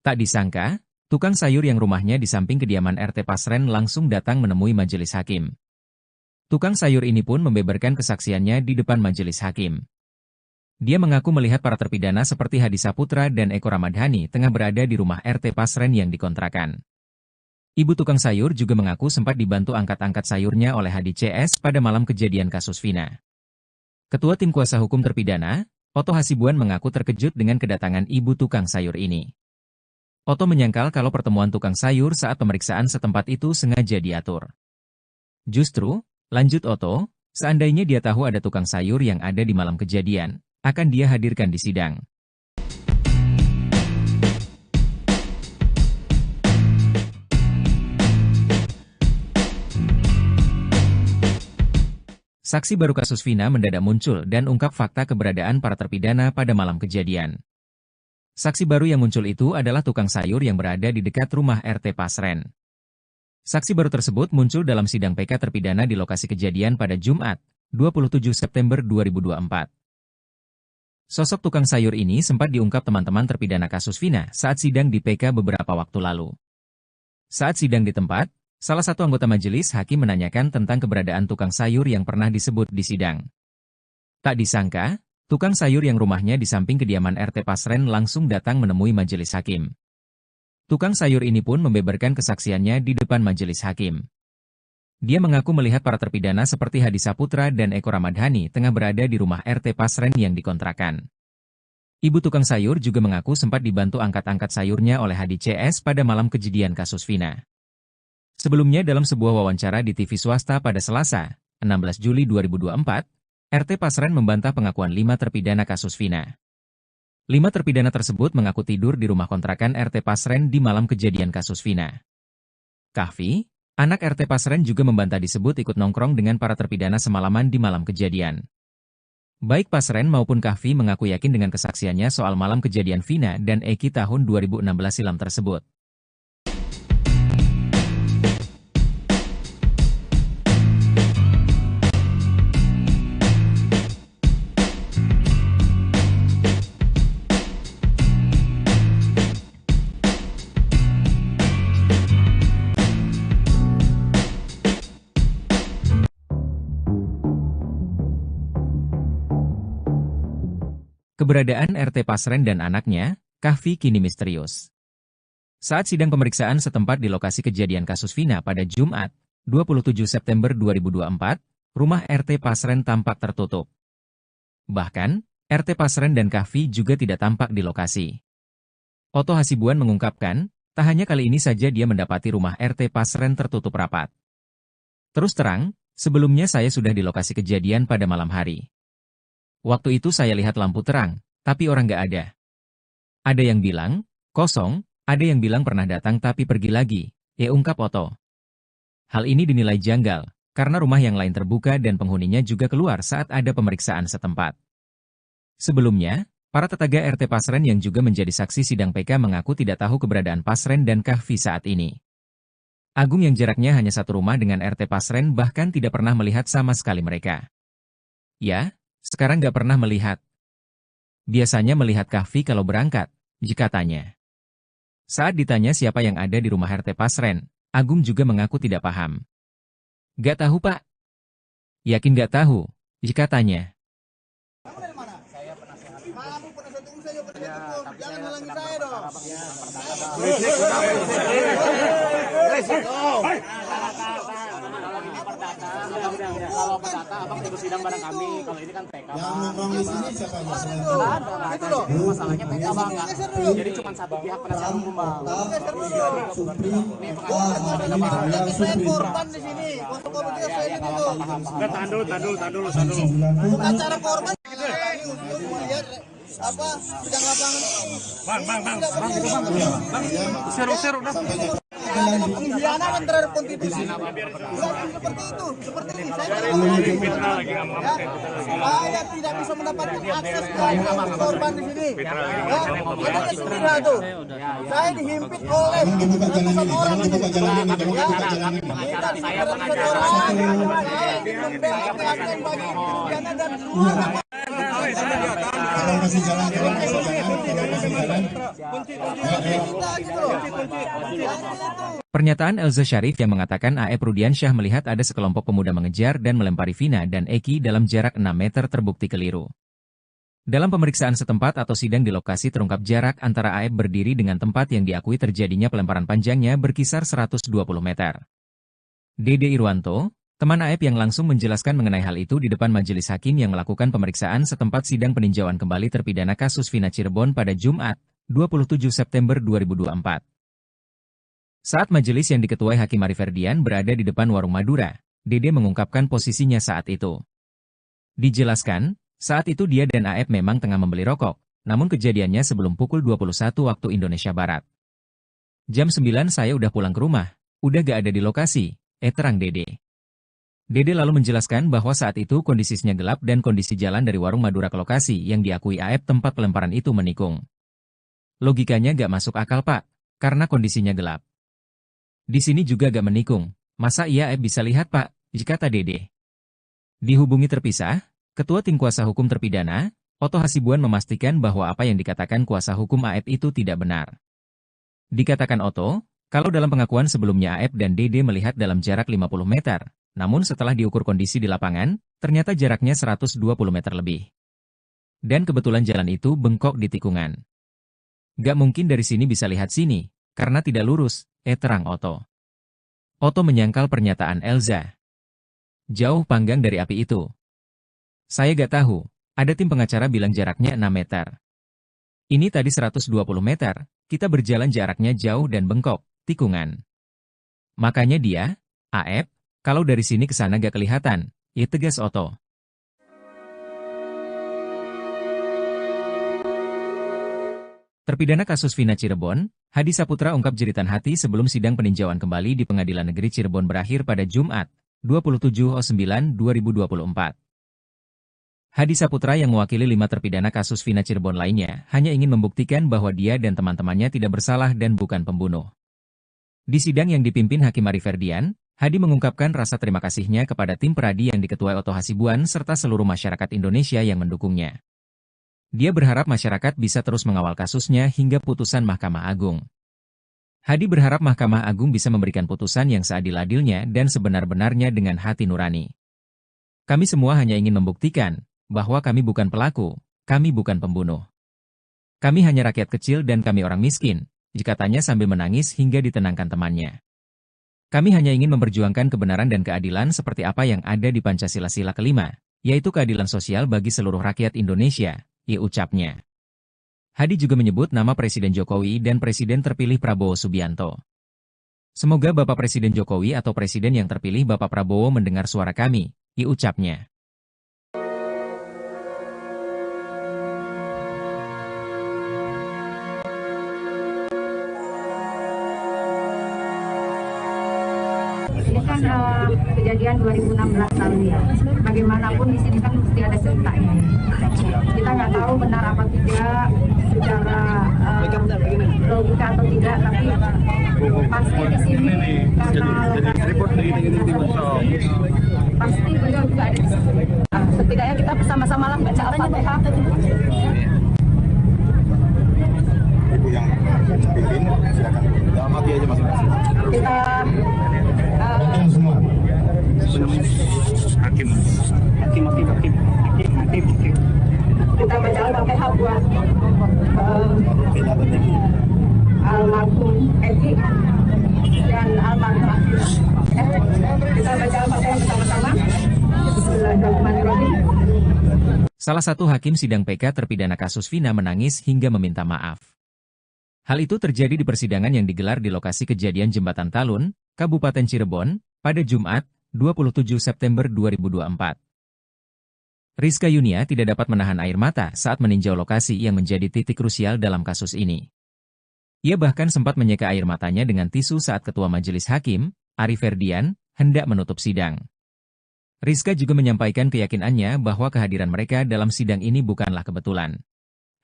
Tak disangka, tukang sayur yang rumahnya di samping kediaman RT Pasren langsung datang menemui majelis hakim. Tukang sayur ini pun membeberkan kesaksiannya di depan majelis hakim. Dia mengaku melihat para terpidana seperti Hadi Saputra dan Eko Ramadhani tengah berada di rumah RT Pasren yang dikontrakan. Ibu tukang sayur juga mengaku sempat dibantu angkat-angkat sayurnya oleh Hadi CS pada malam kejadian kasus Vina. Ketua Tim Kuasa Hukum Terpidana, Oto Hasibuan mengaku terkejut dengan kedatangan ibu tukang sayur ini. Oto menyangkal kalau pertemuan tukang sayur saat pemeriksaan setempat itu sengaja diatur. Justru, lanjut Oto, seandainya dia tahu ada tukang sayur yang ada di malam kejadian, akan dia hadirkan di sidang. Saksi baru kasus Vina mendadak muncul dan ungkap fakta keberadaan para terpidana pada malam kejadian. Saksi baru yang muncul itu adalah tukang sayur yang berada di dekat rumah RT Pasren. Saksi baru tersebut muncul dalam sidang PK terpidana di lokasi kejadian pada Jumat, 27 September 2024. Sosok tukang sayur ini sempat diungkap teman-teman terpidana kasus Vina saat sidang di PK beberapa waktu lalu. Saat sidang di tempat, salah satu anggota majelis hakim menanyakan tentang keberadaan tukang sayur yang pernah disebut di sidang. Tak disangka, tukang sayur yang rumahnya di samping kediaman RT Pasren langsung datang menemui majelis hakim. Tukang sayur ini pun membeberkan kesaksiannya di depan majelis hakim. Dia mengaku melihat para terpidana seperti Hadi Saputra dan Eko Ramadhani tengah berada di rumah RT Pasren yang dikontrakan. Ibu tukang sayur juga mengaku sempat dibantu angkat-angkat sayurnya oleh Hadi CS pada malam kejadian kasus Vina. Sebelumnya dalam sebuah wawancara di TV swasta pada Selasa, 16 Juli 2024, RT Pasren membantah pengakuan 5 terpidana kasus Vina. 5 terpidana tersebut mengaku tidur di rumah kontrakan RT Pasren di malam kejadian kasus Vina. Kahfi, anak RT Pasren juga membantah disebut ikut nongkrong dengan para terpidana semalaman di malam kejadian. Baik Pasren maupun Kahfi mengaku yakin dengan kesaksiannya soal malam kejadian Vina dan Eki tahun 2016 silam tersebut. Keberadaan RT Pasren dan anaknya, Kahfi kini misterius. Saat sidang pemeriksaan setempat di lokasi kejadian kasus Vina pada Jumat, 27 September 2024, rumah RT Pasren tampak tertutup. Bahkan, RT Pasren dan Kahfi juga tidak tampak di lokasi. Oto Hasibuan mengungkapkan, tak hanya kali ini saja dia mendapati rumah RT Pasren tertutup rapat. Terus terang, sebelumnya saya sudah di lokasi kejadian pada malam hari. Waktu itu saya lihat lampu terang, tapi orang nggak ada. Ada yang bilang, kosong, ada yang bilang pernah datang tapi pergi lagi, ungkap Otto. Hal ini dinilai janggal, karena rumah yang lain terbuka dan penghuninya juga keluar saat ada pemeriksaan setempat. Sebelumnya, para tetangga RT Pasren yang juga menjadi saksi sidang PK mengaku tidak tahu keberadaan Pasren dan Kahfi saat ini. Agung yang jaraknya hanya satu rumah dengan RT Pasren bahkan tidak pernah melihat sama sekali mereka. Ya, sekarang nggak pernah melihat. Biasanya melihat Kahfi kalau berangkat, jika tanya. Saat ditanya siapa yang ada di rumah RT Pasren, Agung juga mengaku tidak paham. Gak tahu, Pak. Yakin gak tahu, jika tanya. Kamu dari mana? Saya penasehat. Kamu penasehat hukum, saya juga penasehat hukum. Jangan halangi saya dong. Kalau perdata abang ikut sidang bareng kami. Kalau ini kan PK. Yang nongkrong di sini siapa aja? Itu loh. Masalahnya PK bang. Jadi cuma satu pihak penasihat hukum bang. Saya korban di sini. Konsekuensinya saya ini dulu. Tahan dulu. Bukan cara korban. Lihat apa sidang lapangan ini. Bang. Seru dah. Pengkhianatan terhadap konstitusi. Seperti itu, seperti ini. Saya tidak bisa mendapatkan akses ke korban di sini. Ada sendiri tuh. Saya dihimpit oleh ratusan orang di sini. Saya dan luar. Kalau masih jalan. Pernyataan Elza Syarif yang mengatakan AF Rudiansyah melihat ada sekelompok pemuda mengejar dan melempari Vina dan Eki dalam jarak 6 meter terbukti keliru. Dalam pemeriksaan setempat atau sidang di lokasi terungkap jarak antara AF berdiri dengan tempat yang diakui terjadinya pelemparan panjangnya berkisar 120 meter. Dede Irwanto, teman AF yang langsung menjelaskan mengenai hal itu di depan majelis hakim yang melakukan pemeriksaan setempat sidang peninjauan kembali terpidana kasus Vina Cirebon pada Jumat, 27 September 2024. Saat majelis yang diketuai Hakim Ari Ferdian berada di depan warung Madura, Dede mengungkapkan posisinya saat itu. Dijelaskan, saat itu dia dan AF memang tengah membeli rokok, namun kejadiannya sebelum pukul 21 waktu Indonesia Barat. Jam 9 saya udah pulang ke rumah, udah gak ada di lokasi, terang Dede. Dede lalu menjelaskan bahwa saat itu kondisinya gelap dan kondisi jalan dari warung Madura ke lokasi yang diakui AF tempat pelemparan itu menikung. Logikanya gak masuk akal Pak, karena kondisinya gelap. Di sini juga gak menikung, masa iya AF bisa lihat Pak, kata Dede. Dihubungi terpisah, Ketua Tim Kuasa Hukum Terpidana, Otto Hasibuan memastikan bahwa apa yang dikatakan kuasa hukum AF itu tidak benar. Dikatakan Otto, kalau dalam pengakuan sebelumnya AF dan Dede melihat dalam jarak 50 meter, namun setelah diukur kondisi di lapangan, ternyata jaraknya 120 meter lebih. Dan kebetulan jalan itu bengkok di tikungan. Gak mungkin dari sini bisa lihat sini, karena tidak lurus, terang Otto. Otto menyangkal pernyataan Elza. Jauh panggang dari api itu. Saya gak tahu, ada tim pengacara bilang jaraknya 6 meter. Ini tadi 120 meter, kita berjalan jaraknya jauh dan bengkok, tikungan. Makanya dia, AF, kalau dari sini ke sana gak kelihatan, tegas Otto. Terpidana kasus Vina Cirebon, Hadi Saputra ungkap jeritan hati sebelum sidang peninjauan kembali di Pengadilan Negeri Cirebon berakhir pada Jumat, 27/9/2024. Hadi Saputra yang mewakili 5 terpidana kasus Vina Cirebon lainnya hanya ingin membuktikan bahwa dia dan teman-temannya tidak bersalah dan bukan pembunuh. Di sidang yang dipimpin Hakim Ari Ferdian, Hadi mengungkapkan rasa terima kasihnya kepada tim peradi yang diketuai Otto Hasibuan serta seluruh masyarakat Indonesia yang mendukungnya. Dia berharap masyarakat bisa terus mengawal kasusnya hingga putusan Mahkamah Agung. Hadi berharap Mahkamah Agung bisa memberikan putusan yang seadil-adilnya dan sebenar-benarnya dengan hati nurani. Kami semua hanya ingin membuktikan bahwa kami bukan pelaku, kami bukan pembunuh. Kami hanya rakyat kecil dan kami orang miskin, katanya sambil menangis hingga ditenangkan temannya. Kami hanya ingin memperjuangkan kebenaran dan keadilan seperti apa yang ada di Pancasila Sila kelima, yaitu keadilan sosial bagi seluruh rakyat Indonesia, ucapnya. Hadi juga menyebut nama Presiden Jokowi dan Presiden terpilih Prabowo Subianto. Semoga Bapak Presiden Jokowi atau Presiden yang terpilih Bapak Prabowo mendengar suara kami, ucapnya. kejadian 2016 lalu ya. Bagaimanapun di sini kan mesti ada ceritanya. Kita nggak tahu benar apa tidak secara logika atau tidak, tapi pasti di sini karena pasti beliau juga ada di situ. Setidaknya kita bersama-sama lah baca Al-Fatihah. Ibu yang pimpin, silakan. Mati aja masing-masing. Kita Semua. Hakim. kita baca Al-Fatihah buat almarhum Eki dan almarhum Akila. Kita baca Al-Fatihah bersama-sama. Bismillahirrahmanirrahim. Salah satu hakim sidang PK terpidana kasus Vina menangis hingga meminta maaf. Hal itu terjadi di persidangan yang digelar di lokasi kejadian Jembatan Talun, Kabupaten Cirebon, pada Jumat, 27 September 2024. Rizka Yunia tidak dapat menahan air mata saat meninjau lokasi yang menjadi titik krusial dalam kasus ini. Ia bahkan sempat menyeka air matanya dengan tisu saat Ketua Majelis Hakim, Ari Ferdian, hendak menutup sidang. Rizka juga menyampaikan keyakinannya bahwa kehadiran mereka dalam sidang ini bukanlah kebetulan.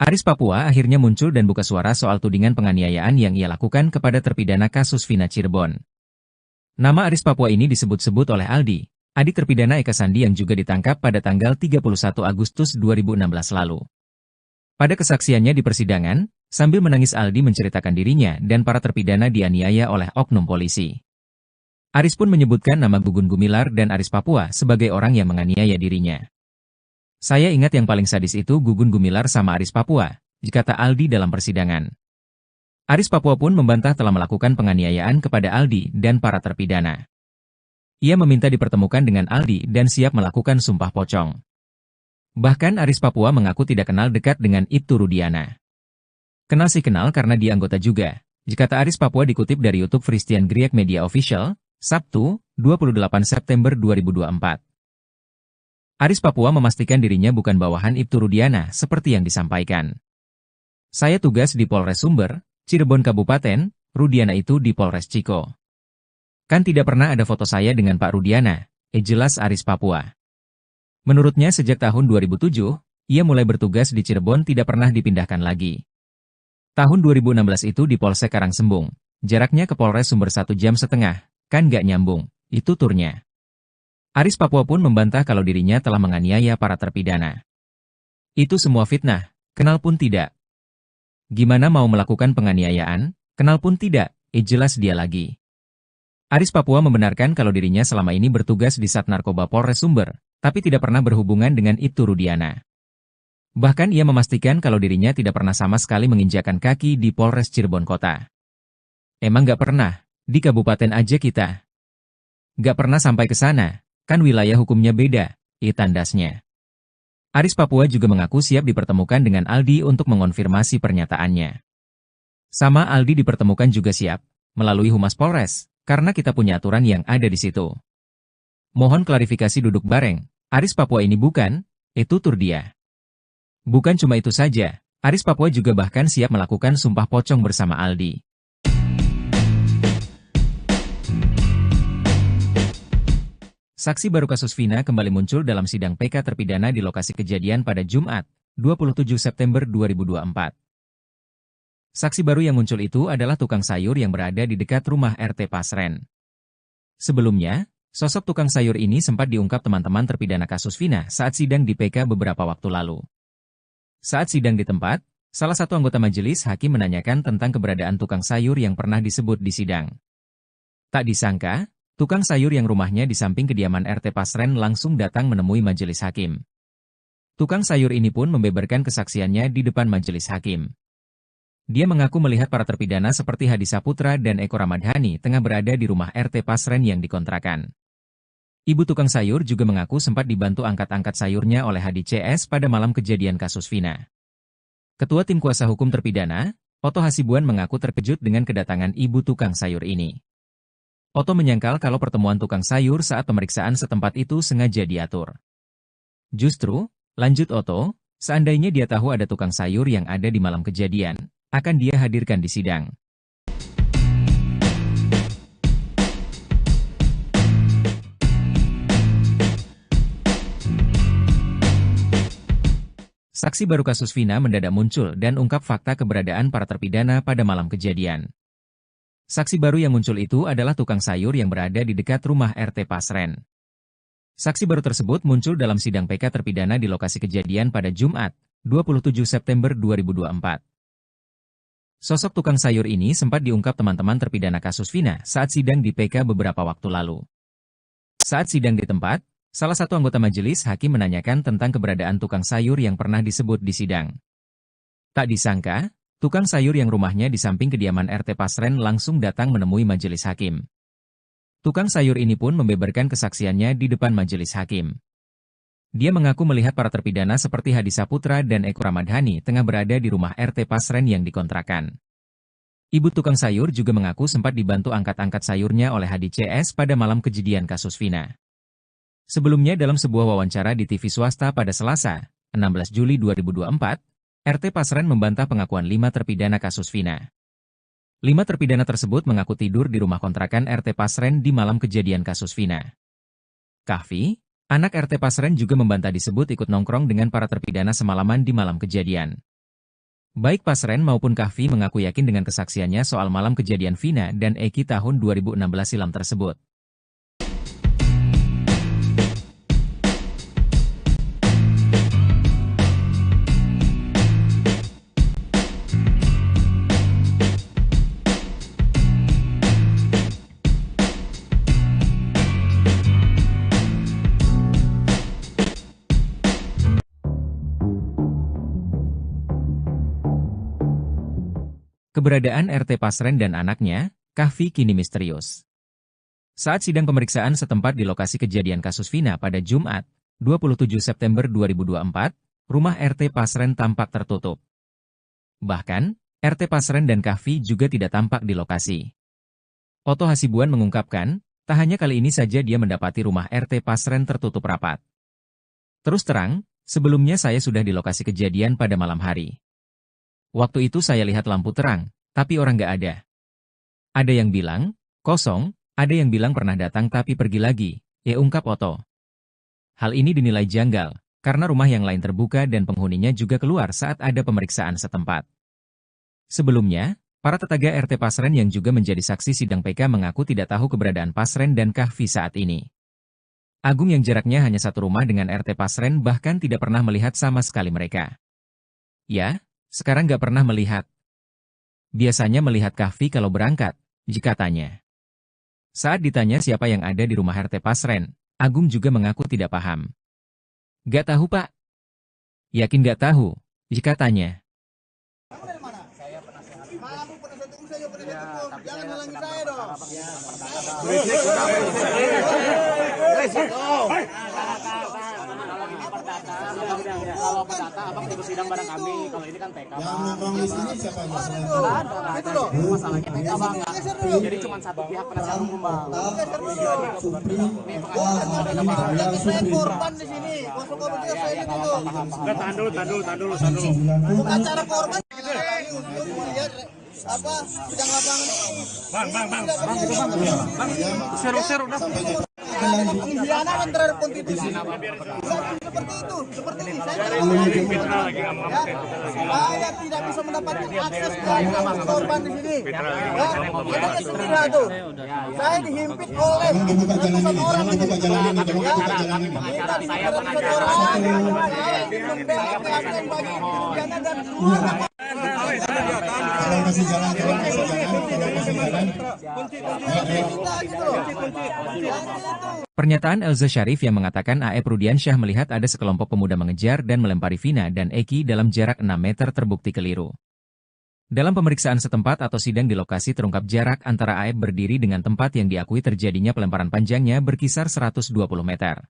Aris Papua akhirnya muncul dan buka suara soal tudingan penganiayaan yang ia lakukan kepada terpidana kasus Vina Cirebon. Nama Aris Papua ini disebut-sebut oleh Aldi, adik terpidana Eka Sandi yang juga ditangkap pada tanggal 31 Agustus 2016 lalu. Pada kesaksiannya di persidangan, sambil menangis Aldi menceritakan dirinya dan para terpidana dianiaya oleh oknum polisi. Aris pun menyebutkan nama Gugun Gumilar dan Aris Papua sebagai orang yang menganiaya dirinya. Saya ingat yang paling sadis itu Gugun Gumilar sama Aris Papua, kata Aldi dalam persidangan. Aris Papua pun membantah telah melakukan penganiayaan kepada Aldi dan para terpidana. Ia meminta dipertemukan dengan Aldi dan siap melakukan sumpah pocong. Bahkan Aris Papua mengaku tidak kenal dekat dengan Ibtu Rudiana. Kenal sih kenal karena dia anggota juga, kata Aris Papua dikutip dari YouTube Christian Griek Media Official, Sabtu, 28 September 2024. Aris Papua memastikan dirinya bukan bawahan Ibtu Rudiana seperti yang disampaikan. Saya tugas di Polres Sumber, Cirebon Kabupaten, Rudiana itu di Polres Ciko. Kan tidak pernah ada foto saya dengan Pak Rudiana, jelas Aris Papua. Menurutnya sejak tahun 2007, ia mulai bertugas di Cirebon tidak pernah dipindahkan lagi. Tahun 2016 itu di Polsek Karangsembung, jaraknya ke Polres Sumber 1,5 jam, kan gak nyambung, itu turnya. Aris Papua pun membantah kalau dirinya telah menganiaya para terpidana. Itu semua fitnah, kenal pun tidak. Gimana mau melakukan penganiayaan, kenal pun tidak, jelas dia lagi. Aris Papua membenarkan kalau dirinya selama ini bertugas di Sat Narkoba Polres Sumber, tapi tidak pernah berhubungan dengan Ibtu Rudiana. Bahkan ia memastikan kalau dirinya tidak pernah sama sekali menginjakan kaki di Polres Cirebon Kota. Emang gak pernah, di kabupaten aja kita. Gak pernah sampai ke sana. Kan wilayah hukumnya beda, tandasnya. Aris Papua juga mengaku siap dipertemukan dengan Aldi untuk mengonfirmasi pernyataannya. Sama Aldi dipertemukan juga siap, melalui Humas Polres, karena kita punya aturan yang ada di situ. Mohon klarifikasi duduk bareng, Aris Papua ini bukan, tutur dia. Bukan cuma itu saja, Aris Papua juga bahkan siap melakukan sumpah pocong bersama Aldi. Saksi baru kasus Vina kembali muncul dalam sidang PK terpidana di lokasi kejadian pada Jumat, 27 September 2024. Saksi baru yang muncul itu adalah tukang sayur yang berada di dekat rumah RT Pasren. Sebelumnya, sosok tukang sayur ini sempat diungkap teman-teman terpidana kasus Vina saat sidang di PK beberapa waktu lalu. Saat sidang di tempat, salah satu anggota majelis hakim menanyakan tentang keberadaan tukang sayur yang pernah disebut di sidang. Tak disangka, tukang sayur yang rumahnya di samping kediaman RT Pasren langsung datang menemui majelis hakim. Tukang sayur ini pun membeberkan kesaksiannya di depan majelis hakim. Dia mengaku melihat para terpidana seperti Hadi Saputra dan Eko Ramadhani tengah berada di rumah RT Pasren yang dikontrakan. Ibu tukang sayur juga mengaku sempat dibantu angkat-angkat sayurnya oleh Hadi CS pada malam kejadian kasus Vina. Ketua Tim Kuasa Hukum Terpidana, Oto Hasibuan mengaku terkejut dengan kedatangan ibu tukang sayur ini. Oto menyangkal kalau pertemuan tukang sayur saat pemeriksaan setempat itu sengaja diatur. Justru, lanjut Oto, seandainya dia tahu ada tukang sayur yang ada di malam kejadian, akan dia hadirkan di sidang. Saksi baru kasus Vina mendadak muncul dan ungkap fakta keberadaan para terpidana pada malam kejadian. Saksi baru yang muncul itu adalah tukang sayur yang berada di dekat rumah RT Pasren. Saksi baru tersebut muncul dalam sidang PK terpidana di lokasi kejadian pada Jumat, 27 September 2024. Sosok tukang sayur ini sempat diungkap teman-teman terpidana kasus Vina saat sidang di PK beberapa waktu lalu. Saat sidang di tempat, salah satu anggota majelis hakim menanyakan tentang keberadaan tukang sayur yang pernah disebut di sidang. Tak disangka, tukang sayur yang rumahnya di samping kediaman RT Pasren langsung datang menemui majelis hakim. Tukang sayur ini pun membeberkan kesaksiannya di depan majelis hakim. Dia mengaku melihat para terpidana seperti Hadi Saputra dan Eko Ramadhani tengah berada di rumah RT Pasren yang dikontrakan. Ibu tukang sayur juga mengaku sempat dibantu angkat-angkat sayurnya oleh Hadi CS pada malam kejadian kasus Vina. Sebelumnya dalam sebuah wawancara di TV swasta pada Selasa, 16 Juli 2024, RT Pasren membantah pengakuan 5 terpidana kasus Vina. 5 terpidana tersebut mengaku tidur di rumah kontrakan RT Pasren di malam kejadian kasus Vina. Kahfi, anak RT Pasren juga membantah disebut ikut nongkrong dengan para terpidana semalaman di malam kejadian. Baik Pasren maupun Kahfi mengaku yakin dengan kesaksiannya soal malam kejadian Vina dan Eki tahun 2016 silam tersebut. Keberadaan RT Pasren dan anaknya, Kahfi, kini misterius. Saat sidang pemeriksaan setempat di lokasi kejadian kasus Vina pada Jumat, 27 September 2024, rumah RT Pasren tampak tertutup. Bahkan, RT Pasren dan Kahfi juga tidak tampak di lokasi. Oto Hasibuan mengungkapkan, tak hanya kali ini saja dia mendapati rumah RT Pasren tertutup rapat. Terus terang, sebelumnya saya sudah di lokasi kejadian pada malam hari. Waktu itu saya lihat lampu terang, tapi orang nggak ada. Ada yang bilang, kosong, ada yang bilang pernah datang tapi pergi lagi, ungkap Oto. Hal ini dinilai janggal, karena rumah yang lain terbuka dan penghuninya juga keluar saat ada pemeriksaan setempat. Sebelumnya, para tetangga RT Pasren yang juga menjadi saksi sidang PK mengaku tidak tahu keberadaan Pasren dan Kahfi saat ini. Agung yang jaraknya hanya satu rumah dengan RT Pasren bahkan tidak pernah melihat sama sekali mereka. Ya, sekarang nggak pernah melihat. Biasanya melihat Kahfi kalau berangkat, jika tanya. Saat ditanya siapa yang ada di rumah RT Pasren, Agung juga mengaku tidak paham. Nggak tahu Pak. Yakin nggak tahu, jika tanya. Jangan halangi saya dong. Kalau perdata abang ikut sidang bareng kami. Kalau ini kan PK. Yang nongkrong di sini siapa masalahnya? Itu loh. Masalahnya PK bang. Jadi cuma satu pihak penasihat hukum bang. Saya korban di sini. Masuk ke begitu saya ini dulu. Tahan dulu. Bukan cara korban. Lihat apa sidang lapangan ini. Bang. Seru dah. Pengkhianatan terhadap konstitusi. Seperti itu, seperti ini. Saya tidak bisa mendapatkan akses ke korban di sini. Ada sendiri tuh. Saya dihimpit oleh ratusan orang. Minta saya dan Kasih jalan. Pernyataan Elza Syarif yang mengatakan A.E. Rudiansyah melihat ada sekelompok pemuda mengejar dan melempari Vina dan Eki dalam jarak 6 meter terbukti keliru. Dalam pemeriksaan setempat atau sidang di lokasi terungkap jarak antara A.E. berdiri dengan tempat yang diakui terjadinya pelemparan panjangnya berkisar 120 meter.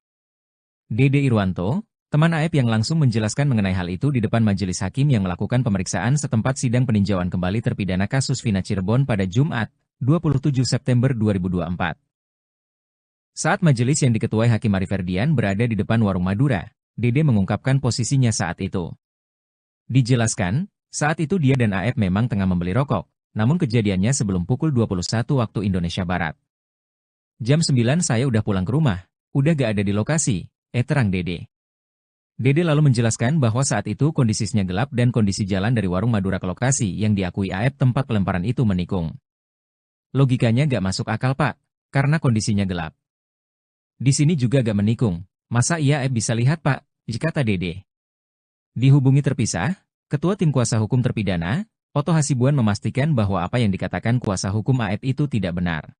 Dede Irwanto, teman A.E. yang langsung menjelaskan mengenai hal itu di depan majelis hakim yang melakukan pemeriksaan setempat sidang peninjauan kembali terpidana kasus Vina Cirebon pada Jumat, 27 September 2024. Saat majelis yang diketuai Hakim Ari Ferdian berada di depan warung Madura, Dede mengungkapkan posisinya saat itu. Dijelaskan, saat itu dia dan A.E. memang tengah membeli rokok, namun kejadiannya sebelum pukul 21 waktu Indonesia Barat. Jam 9 saya udah pulang ke rumah, udah gak ada di lokasi, terang Dede. Dede lalu menjelaskan bahwa saat itu kondisinya gelap dan kondisi jalan dari warung Madura ke lokasi yang diakui AF tempat pelemparan itu menikung. Logikanya gak masuk akal Pak, karena kondisinya gelap. Di sini juga gak menikung, masa iya AF bisa lihat Pak, kata Dede. Dihubungi terpisah, Ketua Tim Kuasa Hukum Terpidana, Oto Hasibuan memastikan bahwa apa yang dikatakan kuasa hukum AF itu tidak benar.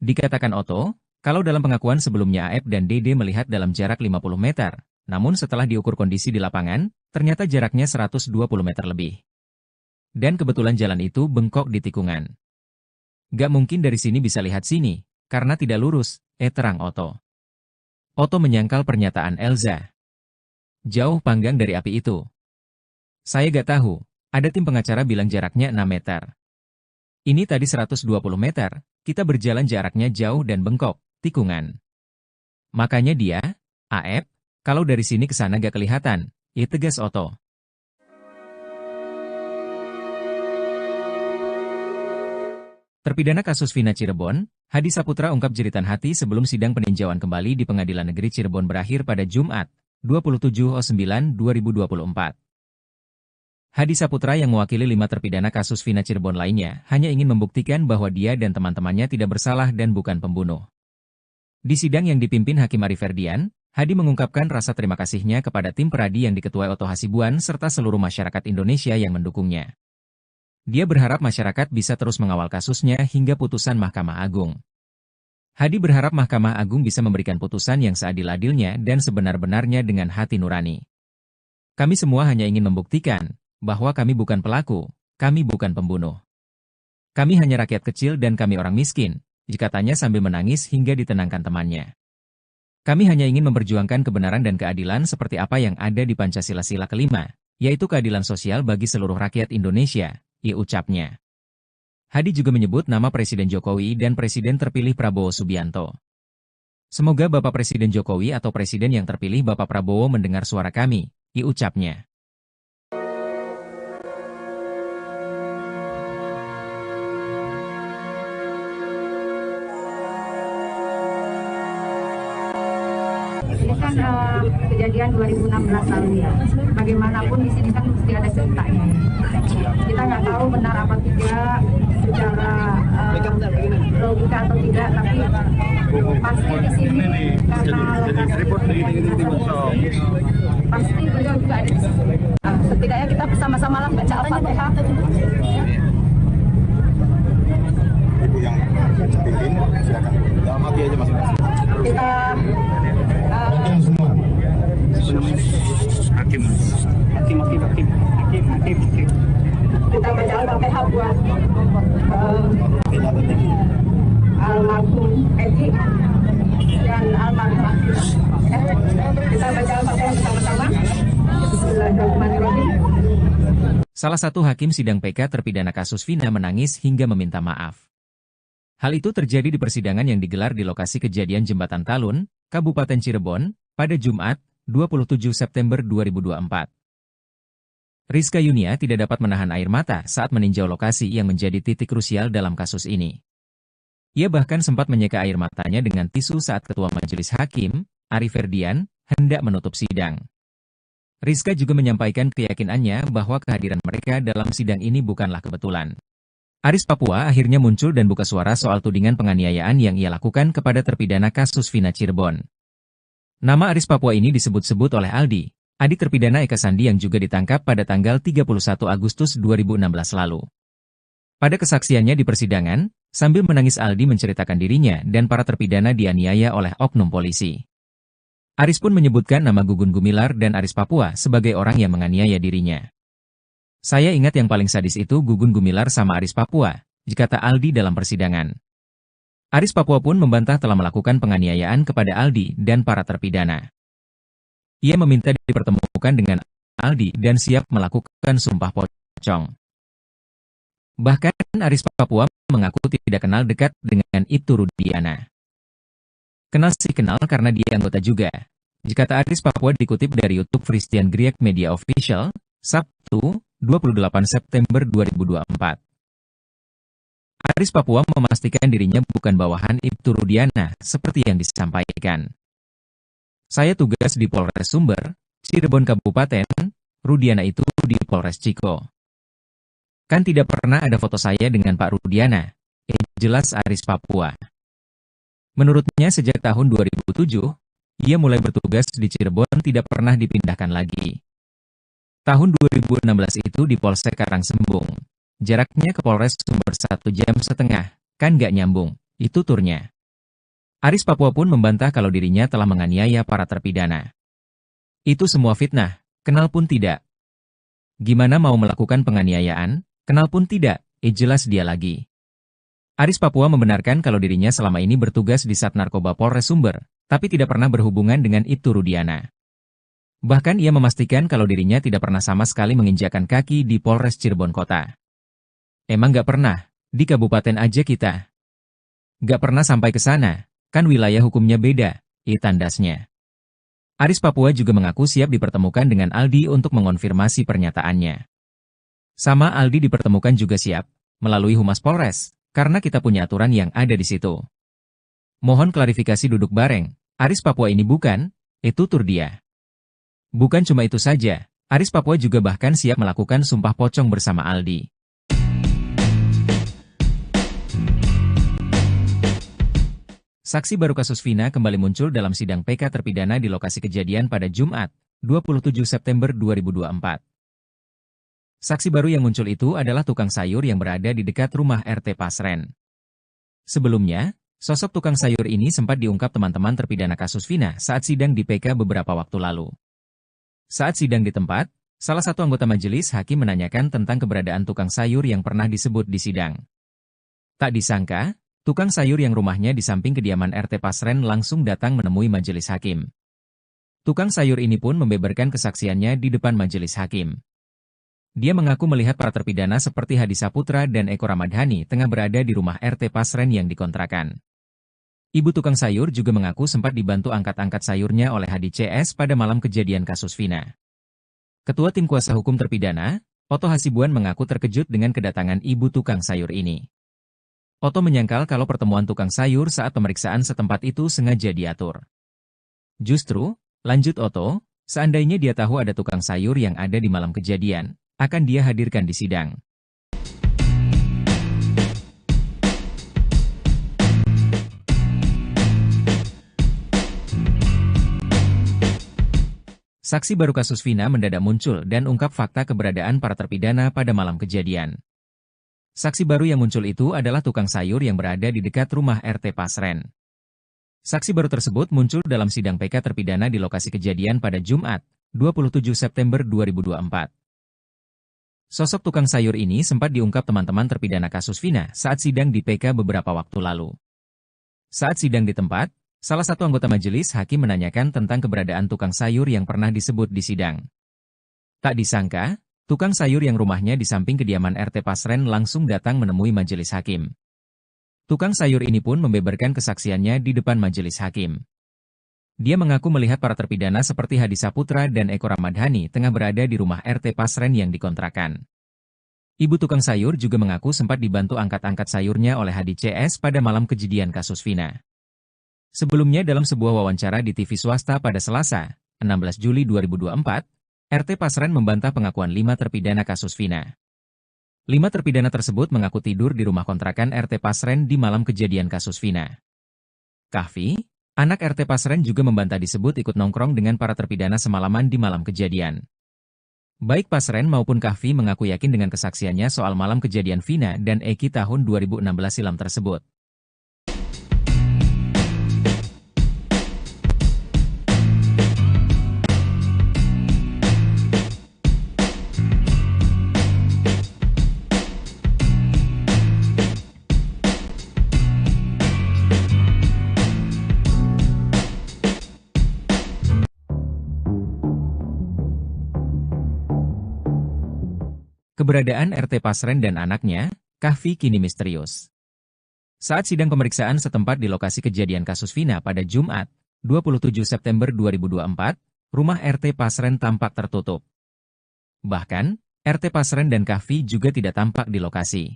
Dikatakan Oto, kalau dalam pengakuan sebelumnya AF dan Dede melihat dalam jarak 50 meter, namun setelah diukur kondisi di lapangan, ternyata jaraknya 120 meter lebih. Dan kebetulan jalan itu bengkok di tikungan. Gak mungkin dari sini bisa lihat sini, karena tidak lurus, terang Oto. Oto menyangkal pernyataan Elza. Jauh panggang dari api itu. Saya gak tahu, ada tim pengacara bilang jaraknya 6 meter. Ini tadi 120 meter, kita berjalan jaraknya jauh dan bengkok, tikungan. Makanya dia, AF, kalau dari sini ke sana gak kelihatan, tegas Oto. Terpidana kasus Vina Cirebon, Hadi Saputra ungkap jeritan hati sebelum sidang peninjauan kembali di Pengadilan Negeri Cirebon berakhir pada Jumat, 27/9/2024. Hadi Saputra yang mewakili 5 terpidana kasus Vina Cirebon lainnya hanya ingin membuktikan bahwa dia dan teman-temannya tidak bersalah dan bukan pembunuh. Di sidang yang dipimpin Hakim Ari Ferdian, Hadi mengungkapkan rasa terima kasihnya kepada tim peradi yang diketuai Oto Hasibuan serta seluruh masyarakat Indonesia yang mendukungnya. Dia berharap masyarakat bisa terus mengawal kasusnya hingga putusan Mahkamah Agung. Hadi berharap Mahkamah Agung bisa memberikan putusan yang seadil-adilnya dan sebenar-benarnya dengan hati nurani. Kami semua hanya ingin membuktikan bahwa kami bukan pelaku, kami bukan pembunuh. Kami hanya rakyat kecil dan kami orang miskin, katanya sambil menangis hingga ditenangkan temannya. Kami hanya ingin memperjuangkan kebenaran dan keadilan seperti apa yang ada di Pancasila Sila kelima, yaitu keadilan sosial bagi seluruh rakyat Indonesia, ucapnya. Hadi juga menyebut nama Presiden Jokowi dan Presiden terpilih Prabowo Subianto. Semoga Bapak Presiden Jokowi atau Presiden yang terpilih Bapak Prabowo mendengar suara kami, ucapnya. Ini kan kejadian 2016 lalu ya. Bagaimanapun di sini kan mesti ada ceritanya. Kita nggak tahu benar apa tidak secara logika atau tidak, tapi pasti di sini karena pasti beliau juga ada di sini. Setidaknya kita bersama-sama lah baca Al-Fatihah. Ibu yang pimpin, silakan. Dalam hati aja masing-masing. Kita semua. Hakim. Kita baca Al-Fatihah buat almarhum Edi dan almarhum. Kita baca Al-Fatihah bersama-sama. Bismillahirrahmanirrahim. Salah satu hakim sidang PK terpidana kasus Vina menangis hingga meminta maaf. Hal itu terjadi di persidangan yang digelar di lokasi kejadian Jembatan Talun, Kabupaten Cirebon, pada Jumat, 27 September 2024. Rizka Yunia tidak dapat menahan air mata saat meninjau lokasi yang menjadi titik krusial dalam kasus ini. Ia bahkan sempat menyeka air matanya dengan tisu saat Ketua Majelis Hakim, Ari Ferdian, hendak menutup sidang. Rizka juga menyampaikan keyakinannya bahwa kehadiran mereka dalam sidang ini bukanlah kebetulan. Aris Papua akhirnya muncul dan buka suara soal tudingan penganiayaan yang ia lakukan kepada terpidana kasus Vina Cirebon. Nama Aris Papua ini disebut-sebut oleh Aldi, adik terpidana Eka Sandi yang juga ditangkap pada tanggal 31 Agustus 2016 lalu. Pada kesaksiannya di persidangan, sambil menangis Aldi menceritakan dirinya dan para terpidana dianiaya oleh oknum polisi. Aris pun menyebutkan nama Gugun Gumilar dan Aris Papua sebagai orang yang menganiaya dirinya. Saya ingat yang paling sadis itu Gugun Gumilar sama Aris Papua, kata Aldi dalam persidangan. Aris Papua pun membantah telah melakukan penganiayaan kepada Aldi dan para terpidana. Ia meminta dipertemukan dengan Aldi dan siap melakukan sumpah pocong. Bahkan Aris Papua mengaku tidak kenal dekat dengan Ibtu Rudiana. Kenal sih kenal karena dia anggota juga, kata Aris Papua dikutip dari YouTube Christian Griek Media Official, Sabtu, 28 September 2024. Aris Papua memastikan dirinya bukan bawahan Ibtu Rudiana seperti yang disampaikan. Saya tugas di Polres Sumber, Cirebon Kabupaten, Rudiana itu di Polres Ciko. Kan tidak pernah ada foto saya dengan Pak Rudiana, jelas Aris Papua. Menurutnya sejak tahun 2007, ia mulai bertugas di Cirebon tidak pernah dipindahkan lagi. Tahun 2016 itu di Polsek Karangsembung. Jaraknya ke Polres Sumber 1,5 jam, kan gak nyambung, itu turnya. Aris Papua pun membantah kalau dirinya telah menganiaya para terpidana. Itu semua fitnah, kenal pun tidak. Gimana mau melakukan penganiayaan, kenal pun tidak, jelas dia lagi. Aris Papua membenarkan kalau dirinya selama ini bertugas di Sat Narkoba Polres Sumber, tapi tidak pernah berhubungan dengan Ibtu Rudiana. Bahkan ia memastikan kalau dirinya tidak pernah sama sekali menginjakkan kaki di Polres Cirebon Kota. Emang gak pernah, di kabupaten aja kita. Gak pernah sampai ke sana, kan wilayah hukumnya beda, tandasnya. Aris Papua juga mengaku siap dipertemukan dengan Aldi untuk mengonfirmasi pernyataannya. Sama Aldi dipertemukan juga siap, melalui Humas Polres, karena kita punya aturan yang ada di situ. Mohon klarifikasi duduk bareng, Aris Papua ini bukan, tutur dia. Bukan cuma itu saja, Aris Papua juga bahkan siap melakukan sumpah pocong bersama Aldi. Saksi baru kasus Vina kembali muncul dalam sidang PK terpidana di lokasi kejadian pada Jumat, 27 September 2024. Saksi baru yang muncul itu adalah tukang sayur yang berada di dekat rumah RT Pasren. Sebelumnya, sosok tukang sayur ini sempat diungkap teman-teman terpidana kasus Vina saat sidang di PK beberapa waktu lalu. Saat sidang di tempat, salah satu anggota majelis hakim menanyakan tentang keberadaan tukang sayur yang pernah disebut di sidang. Tak disangka, tukang sayur yang rumahnya di samping kediaman RT Pasren langsung datang menemui majelis hakim. Tukang sayur ini pun membeberkan kesaksiannya di depan majelis hakim. Dia mengaku melihat para terpidana seperti Hadi Saputra dan Eko Ramadhani tengah berada di rumah RT Pasren yang dikontrakan. Ibu tukang sayur juga mengaku sempat dibantu angkat-angkat sayurnya oleh Hadi CS pada malam kejadian kasus Vina. Ketua Tim Kuasa Hukum Terpidana, Oto Hasibuan mengaku terkejut dengan kedatangan ibu tukang sayur ini. Oto menyangkal kalau pertemuan tukang sayur saat pemeriksaan setempat itu sengaja diatur. Justru, lanjut Oto, seandainya dia tahu ada tukang sayur yang ada di malam kejadian, akan dia hadirkan di sidang. Saksi baru kasus Vina mendadak muncul dan ungkap fakta keberadaan para terpidana pada malam kejadian. Saksi baru yang muncul itu adalah tukang sayur yang berada di dekat rumah RT Pasren. Saksi baru tersebut muncul dalam sidang PK terpidana di lokasi kejadian pada Jumat, 27 September 2024. Sosok tukang sayur ini sempat diungkap teman-teman terpidana kasus Vina saat sidang di PK beberapa waktu lalu. Saat sidang di tempat, salah satu anggota majelis hakim menanyakan tentang keberadaan tukang sayur yang pernah disebut di sidang. Tak disangka, tukang sayur yang rumahnya di samping kediaman RT Pasren langsung datang menemui majelis hakim. Tukang sayur ini pun membeberkan kesaksiannya di depan majelis hakim. Dia mengaku melihat para terpidana seperti Hadi Saputra dan Eko Ramadhani tengah berada di rumah RT Pasren yang dikontrakan. Ibu tukang sayur juga mengaku sempat dibantu angkat-angkat sayurnya oleh Hadi CS pada malam kejadian kasus Vina. Sebelumnya dalam sebuah wawancara di TV swasta pada Selasa, 16 Juli 2024, RT Pasren membantah pengakuan 5 terpidana kasus Vina. 5 terpidana tersebut mengaku tidur di rumah kontrakan RT Pasren di malam kejadian kasus Vina. Kahfi, anak RT Pasren juga membantah disebut ikut nongkrong dengan para terpidana semalaman di malam kejadian. Baik Pasren maupun Kahfi mengaku yakin dengan kesaksiannya soal malam kejadian Vina dan Eki tahun 2016 silam tersebut. Keberadaan RT Pasren dan anaknya, Kahfi kini misterius. Saat sidang pemeriksaan setempat di lokasi kejadian kasus Vina pada Jumat, 27 September 2024, rumah RT Pasren tampak tertutup. Bahkan, RT Pasren dan Kahfi juga tidak tampak di lokasi.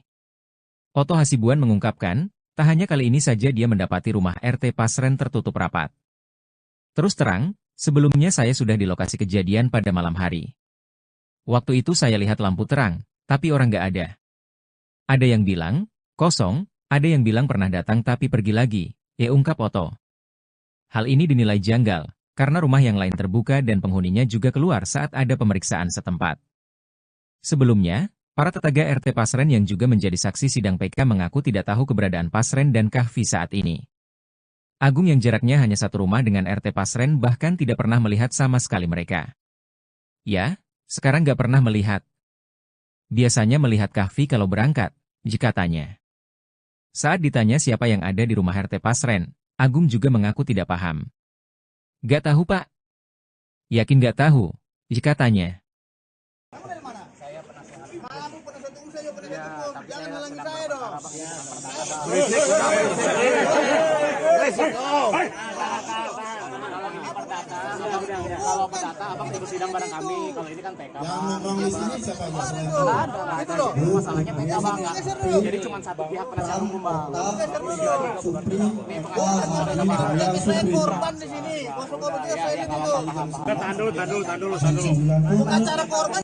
Oto Hasibuan mengungkapkan, tak hanya kali ini saja dia mendapati rumah RT Pasren tertutup rapat. Terus terang, Sebelumnya saya sudah di lokasi kejadian pada malam hari. Waktu itu saya lihat lampu terang, tapi orang nggak ada. Ada yang bilang, kosong, ada yang bilang pernah datang tapi pergi lagi, ungkap Otto. Hal ini dinilai janggal, karena rumah yang lain terbuka dan penghuninya juga keluar saat ada pemeriksaan setempat. Sebelumnya, para tetangga RT Pasren yang juga menjadi saksi sidang PK mengaku tidak tahu keberadaan Pasren dan Kahfi saat ini. Agung yang jaraknya hanya satu rumah dengan RT Pasren bahkan tidak pernah melihat sama sekali mereka. Ya, sekarang nggak pernah melihat. Biasanya melihat Kahfi kalau berangkat, jika tanya. Saat ditanya siapa yang ada di rumah RT Pasren, Agung juga mengaku tidak paham. Nggak tahu Pak. Yakin nggak tahu, jika tanya. Jangan halangi saya dong. Kalau perdata abang ikut sidang bareng kami. Kalau ini kan PK. Yang nongkrong di sini siapa aja selain Itu loh. Masalahnya PK bang. Jadi cuma satu pihak penasihat hukum bang. Saya korban di sini. Masuk ke betul saya di situ. Tahan dulu. Acara korban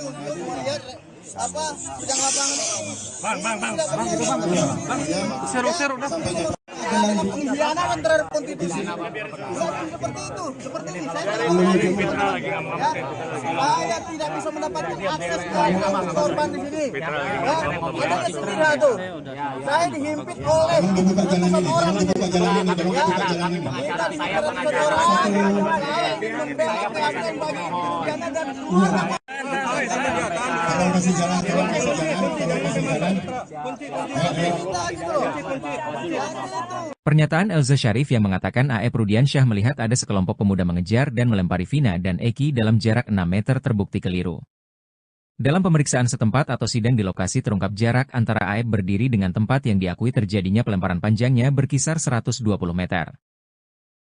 untuk melihat apa sidang lapangan ini. Seru. Pengkhianatan terhadap konstitusi. Seperti itu, seperti ini. Saya tidak bisa mendapatkan akses ke korban di sini. Ada sendiri tuh. Saya dihimpit oleh ratusan orang. Kita dihimpit ratusan orang. Saya ingin membela keadilan bagi pengkhianat dan keluarga. Kalau masih jalan. Pernyataan Elza Syarif yang mengatakan AF Rudiansyah melihat ada sekelompok pemuda mengejar dan melempari Vina dan Eki dalam jarak 6 meter terbukti keliru. Dalam pemeriksaan setempat atau sidang di lokasi terungkap jarak antara AF berdiri dengan tempat yang diakui terjadinya pelemparan panjangnya berkisar 120 meter.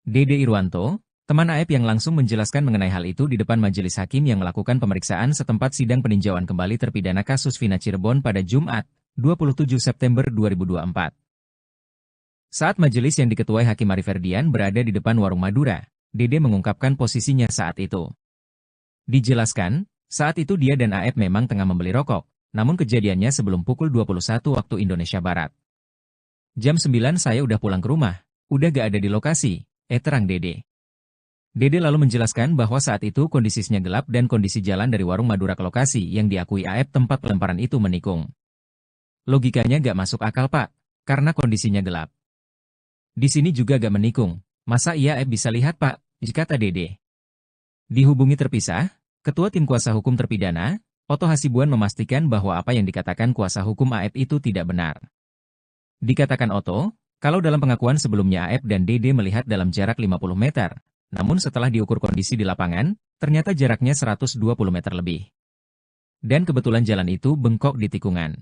Dede Irwanto, teman AF yang langsung menjelaskan mengenai hal itu di depan majelis hakim yang melakukan pemeriksaan setempat sidang peninjauan kembali terpidana kasus Vina Cirebon pada Jumat, 27 September 2024. Saat majelis yang diketuai Hakim Ari Ferdian berada di depan warung Madura, Dede mengungkapkan posisinya saat itu. Dijelaskan, saat itu dia dan AF memang tengah membeli rokok, namun kejadiannya sebelum pukul 21 waktu Indonesia Barat. Jam 9 saya udah pulang ke rumah, udah gak ada di lokasi, terang Dede. Dede lalu menjelaskan bahwa saat itu kondisinya gelap dan kondisi jalan dari warung Madura ke lokasi yang diakui AF tempat pelemparan itu menikung. Logikanya gak masuk akal Pak, karena kondisinya gelap. Di sini juga gak menikung, masa iya AF bisa lihat Pak, kata Dede. Dihubungi terpisah, Ketua Tim Kuasa Hukum Terpidana, Otto Hasibuan memastikan bahwa apa yang dikatakan kuasa hukum AF itu tidak benar. Dikatakan Otto, kalau dalam pengakuan sebelumnya AF dan Dede melihat dalam jarak 50 meter, namun setelah diukur kondisi di lapangan, ternyata jaraknya 120 meter lebih. Dan kebetulan jalan itu bengkok di tikungan.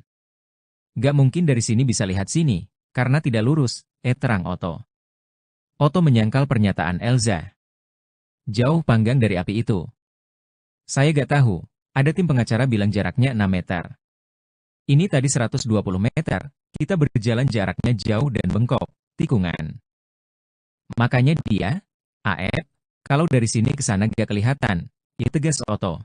Gak mungkin dari sini bisa lihat sini, karena tidak lurus, terang Otto. Otto menyangkal pernyataan Elza. Jauh panggang dari api itu. Saya gak tahu, ada tim pengacara bilang jaraknya 6 meter. Ini tadi 120 meter, kita berjalan jaraknya jauh dan bengkok, tikungan. Makanya dia, AF, kalau dari sini ke sana gak kelihatan, tegas Otto.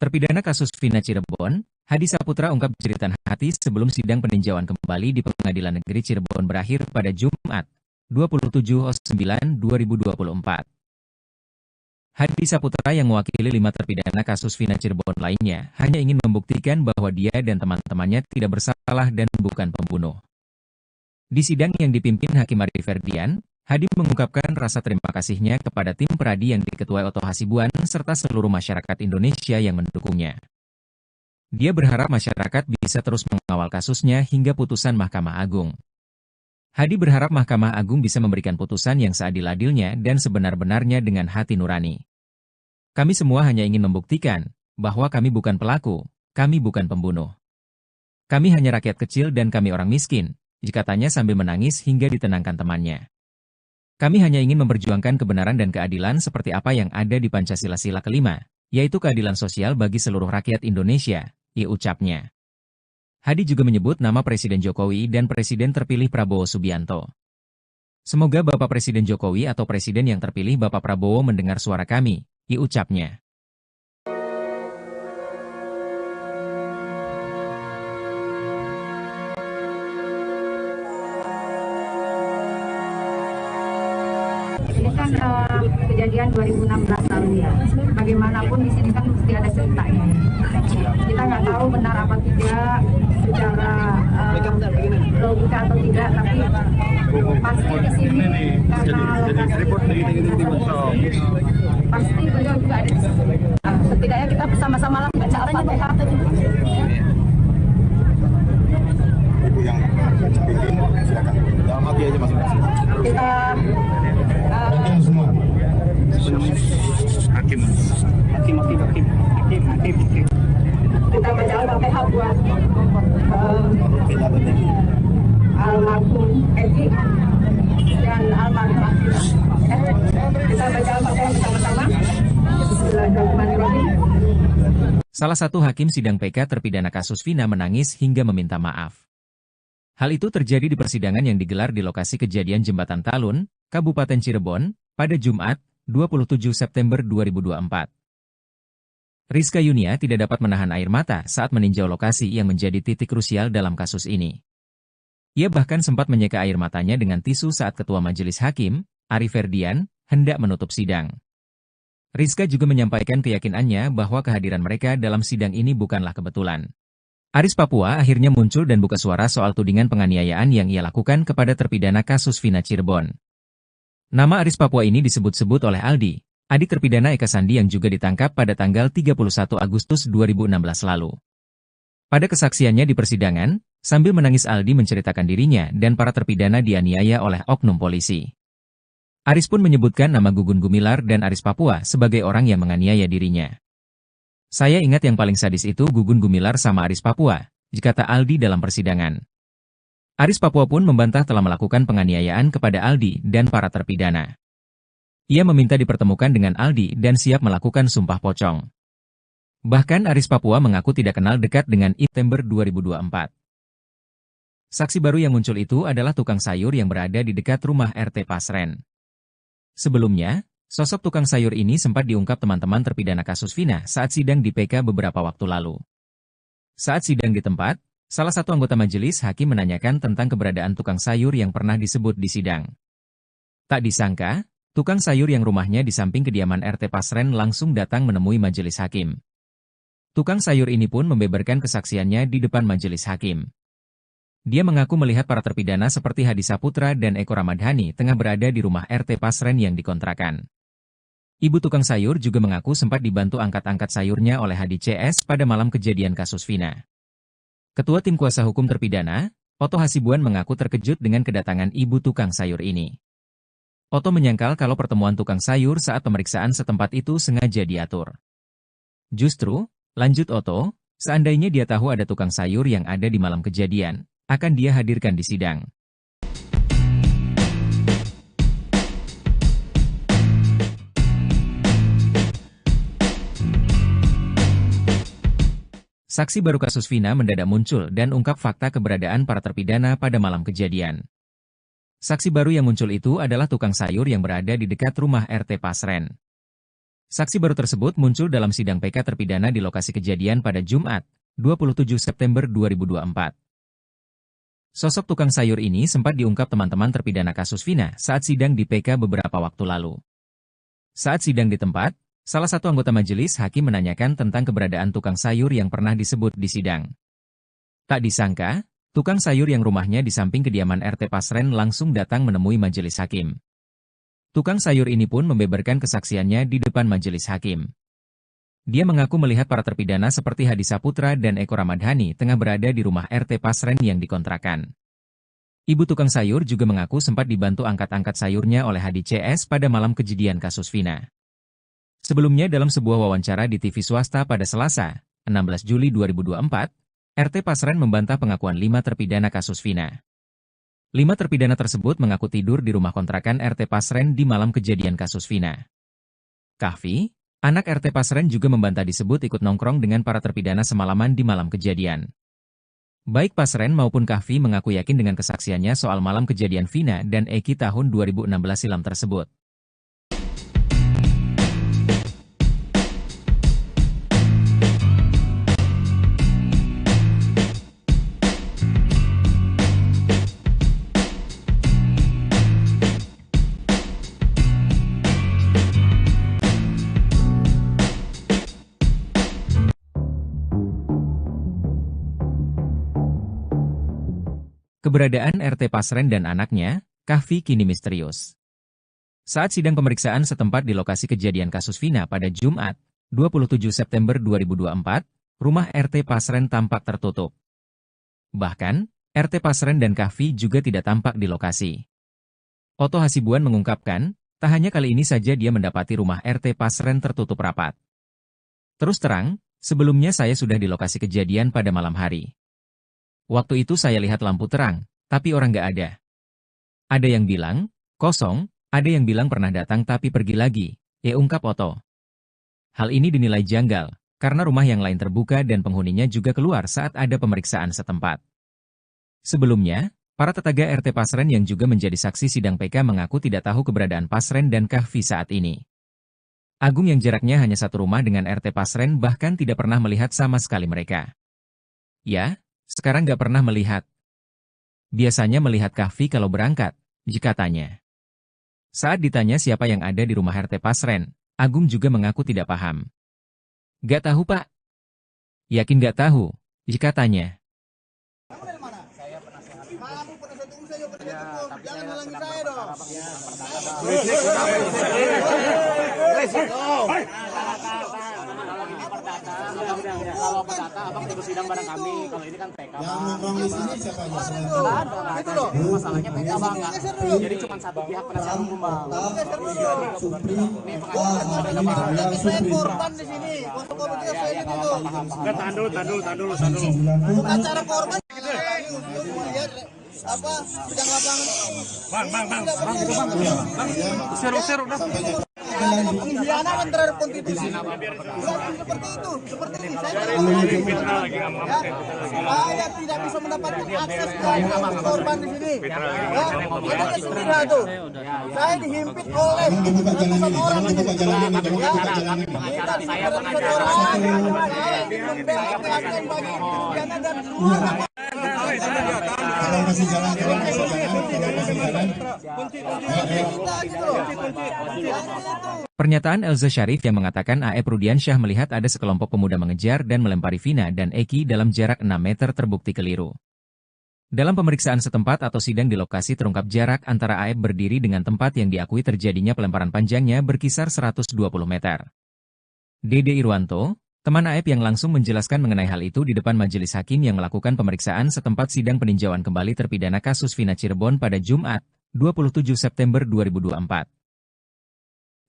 Terpidana kasus Vina Cirebon, Hadi Saputra ungkap jeritan hati sebelum sidang peninjauan kembali di Pengadilan Negeri Cirebon berakhir pada Jumat, 27/9/2024. Hadi Saputra yang mewakili 5 terpidana kasus Vina Cirebon lainnya hanya ingin membuktikan bahwa dia dan teman-temannya tidak bersalah dan bukan pembunuh. Di sidang yang dipimpin Hakim Ari Ferdian, Hadi mengungkapkan rasa terima kasihnya kepada tim peradi yang diketuai Otto Hasibuan serta seluruh masyarakat Indonesia yang mendukungnya. Dia berharap masyarakat bisa terus mengawal kasusnya hingga putusan Mahkamah Agung. Hadi berharap Mahkamah Agung bisa memberikan putusan yang seadil-adilnya dan sebenar-benarnya dengan hati nurani. Kami semua hanya ingin membuktikan bahwa kami bukan pelaku, kami bukan pembunuh. Kami hanya rakyat kecil dan kami orang miskin, katanya sambil menangis hingga ditenangkan temannya. Kami hanya ingin memperjuangkan kebenaran dan keadilan seperti apa yang ada di Pancasila Sila kelima, yaitu keadilan sosial bagi seluruh rakyat Indonesia, ucapnya. Hadi juga menyebut nama Presiden Jokowi dan Presiden terpilih Prabowo Subianto. Semoga Bapak Presiden Jokowi atau Presiden yang terpilih Bapak Prabowo mendengar suara kami, ucapnya. Ini kan kejadian 2016 lalu ya. Bagaimanapun di sini kan mesti ada ceritanya. Kita nggak tahu benar apa tidak secara logika atau tidak, tapi pasti di sini karena pasti beliau juga ada di sini. Setidaknya kita bersama-sama lah baca Al-Fatihah. Ibu yang pimpin, silakan. Dalam hati aja masing-masing. Kita semua. Hakim. kita baca Al-Fatihah buat almarhum Eki dan almarhum Akila. Kita baca Al-Fatihah bersama-sama. Bismillahirrahmanirrahim. Salah satu hakim sidang PK terpidana kasus Vina menangis hingga meminta maaf. Hal itu terjadi di persidangan yang digelar di lokasi kejadian Jembatan Talun, Kabupaten Cirebon, pada Jumat, 27 September 2024. Rizka Yunia tidak dapat menahan air mata saat meninjau lokasi yang menjadi titik krusial dalam kasus ini. Ia bahkan sempat menyeka air matanya dengan tisu saat Ketua Majelis Hakim, Ari Ferdian, hendak menutup sidang. Rizka juga menyampaikan keyakinannya bahwa kehadiran mereka dalam sidang ini bukanlah kebetulan. Aris Papua akhirnya muncul dan buka suara soal tudingan penganiayaan yang ia lakukan kepada terpidana kasus Vina Cirebon. Nama Aris Papua ini disebut-sebut oleh Aldi, adik terpidana Eka Sandi yang juga ditangkap pada tanggal 31 Agustus 2016 lalu. Pada kesaksiannya di persidangan, sambil menangis Aldi menceritakan dirinya dan para terpidana dianiaya oleh oknum polisi. Aris pun menyebutkan nama Gugun Gumilar dan Aris Papua sebagai orang yang menganiaya dirinya. Saya ingat yang paling sadis itu Gugun Gumilar sama Aris Papua, kata Aldi dalam persidangan. Aris Papua pun membantah telah melakukan penganiayaan kepada Aldi dan para terpidana. Ia meminta dipertemukan dengan Aldi dan siap melakukan sumpah pocong. Bahkan Aris Papua mengaku tidak kenal dekat dengan September 2024. Saksi baru yang muncul itu adalah tukang sayur yang berada di dekat rumah RT Pasren. Sebelumnya, sosok tukang sayur ini sempat diungkap teman-teman terpidana kasus Vina saat sidang di PK beberapa waktu lalu. Saat sidang di tempat, salah satu anggota majelis hakim menanyakan tentang keberadaan tukang sayur yang pernah disebut di sidang. Tak disangka, tukang sayur yang rumahnya di samping kediaman RT Pasren langsung datang menemui majelis hakim. Tukang sayur ini pun membeberkan kesaksiannya di depan majelis hakim. Dia mengaku melihat para terpidana seperti Hadi Saputra dan Eko Ramadhani tengah berada di rumah RT Pasren yang dikontrakan. Ibu tukang sayur juga mengaku sempat dibantu angkat-angkat sayurnya oleh Hadi CS pada malam kejadian kasus Vina. Ketua Tim Kuasa Hukum Terpidana, Oto Hasibuan mengaku terkejut dengan kedatangan ibu tukang sayur ini. Oto menyangkal kalau pertemuan tukang sayur saat pemeriksaan setempat itu sengaja diatur. Justru, lanjut Oto, seandainya dia tahu ada tukang sayur yang ada di malam kejadian, akan dia hadirkan di sidang. Saksi baru kasus Vina mendadak muncul dan ungkap fakta keberadaan para terpidana pada malam kejadian. Saksi baru yang muncul itu adalah tukang sayur yang berada di dekat rumah RT Pasren. Saksi baru tersebut muncul dalam sidang PK terpidana di lokasi kejadian pada Jumat, 27 September 2024. Sosok tukang sayur ini sempat diungkap teman-teman terpidana kasus Vina saat sidang di PK beberapa waktu lalu. Saat sidang di tempat, salah satu anggota majelis hakim menanyakan tentang keberadaan tukang sayur yang pernah disebut di sidang. Tak disangka, tukang sayur yang rumahnya di samping kediaman RT Pasren langsung datang menemui majelis hakim. Tukang sayur ini pun membeberkan kesaksiannya di depan majelis hakim. Dia mengaku melihat para terpidana seperti Hadi Saputra dan Eko Ramadhani tengah berada di rumah RT Pasren yang dikontrakan. Ibu tukang sayur juga mengaku sempat dibantu angkat-angkat sayurnya oleh Hadi CS pada malam kejadian kasus Vina. Sebelumnya dalam sebuah wawancara di TV swasta pada Selasa, 16 Juli 2024, RT Pasren membantah pengakuan 5 terpidana kasus Vina. 5 terpidana tersebut mengaku tidur di rumah kontrakan RT Pasren di malam kejadian kasus Vina. Kahfi, anak RT Pasren juga membantah disebut ikut nongkrong dengan para terpidana semalaman di malam kejadian. Baik Pasren maupun Kahfi mengaku yakin dengan kesaksiannya soal malam kejadian Vina dan Eki tahun 2016 silam tersebut. Keberadaan RT Pasren dan anaknya, Kahfi, kini misterius. Saat sidang pemeriksaan setempat di lokasi kejadian kasus Vina pada Jumat, 27 September 2024, rumah RT Pasren tampak tertutup. Bahkan, RT Pasren dan Kahfi juga tidak tampak di lokasi. Otto Hasibuan mengungkapkan, tak hanya kali ini saja dia mendapati rumah RT Pasren tertutup rapat. Terus terang, sebelumnya saya sudah di lokasi kejadian pada malam hari. Waktu itu saya lihat lampu terang, tapi orang nggak ada. Ada yang bilang, kosong, ada yang bilang pernah datang tapi pergi lagi, ungkap Otto. Hal ini dinilai janggal, karena rumah yang lain terbuka dan penghuninya juga keluar saat ada pemeriksaan setempat. Sebelumnya, para tetangga RT Pasren yang juga menjadi saksi sidang PK mengaku tidak tahu keberadaan Pasren dan Kahfi saat ini. Agung yang jaraknya hanya satu rumah dengan RT Pasren bahkan tidak pernah melihat sama sekali mereka. Ya, sekarang nggak pernah melihat. Biasanya melihat Kahfi kalau berangkat, jika tanya. Saat ditanya siapa yang ada di rumah RT Pasren, Agung juga mengaku tidak paham. Nggak tahu Pak. Yakin nggak tahu, jika tanya. Jangan halangi saya dong. Kalau perdata abang ikut sidang bareng kami. Kalau ini kan PK. Yang nongkrong di sini siapa aja? Itu loh. Masalahnya PK bang. Jadi cuma satu pihak penasihat hukum bang. Saya korban di sini. Tandul. Bukan cara korban. Apa sidang lapangan ini? Bang. Seru dah. Pengkhianatan terhadap konstitusi. Seperti itu, seperti ini. Saya tidak bisa mendapatkan akses ke korban di sini. Ada kesulitan tuh. Saya dihimpit oleh ratusan orang di sini. Kita dihimpit oleh ratusan orang. Saya membela keadilan bagi pidana dan luar. Kalau masih jalan. Pernyataan Elza Syarif yang mengatakan AF Rudiansyah melihat ada sekelompok pemuda mengejar dan melempari Vina dan Eki dalam jarak 6 meter terbukti keliru. Dalam pemeriksaan setempat atau sidang di lokasi terungkap jarak antara AF berdiri dengan tempat yang diakui terjadinya pelemparan panjangnya berkisar 120 meter. Dede Irwanto, teman AF yang langsung menjelaskan mengenai hal itu di depan majelis hakim yang melakukan pemeriksaan setempat sidang peninjauan kembali terpidana kasus Vina Cirebon pada Jumat, 27 September 2024.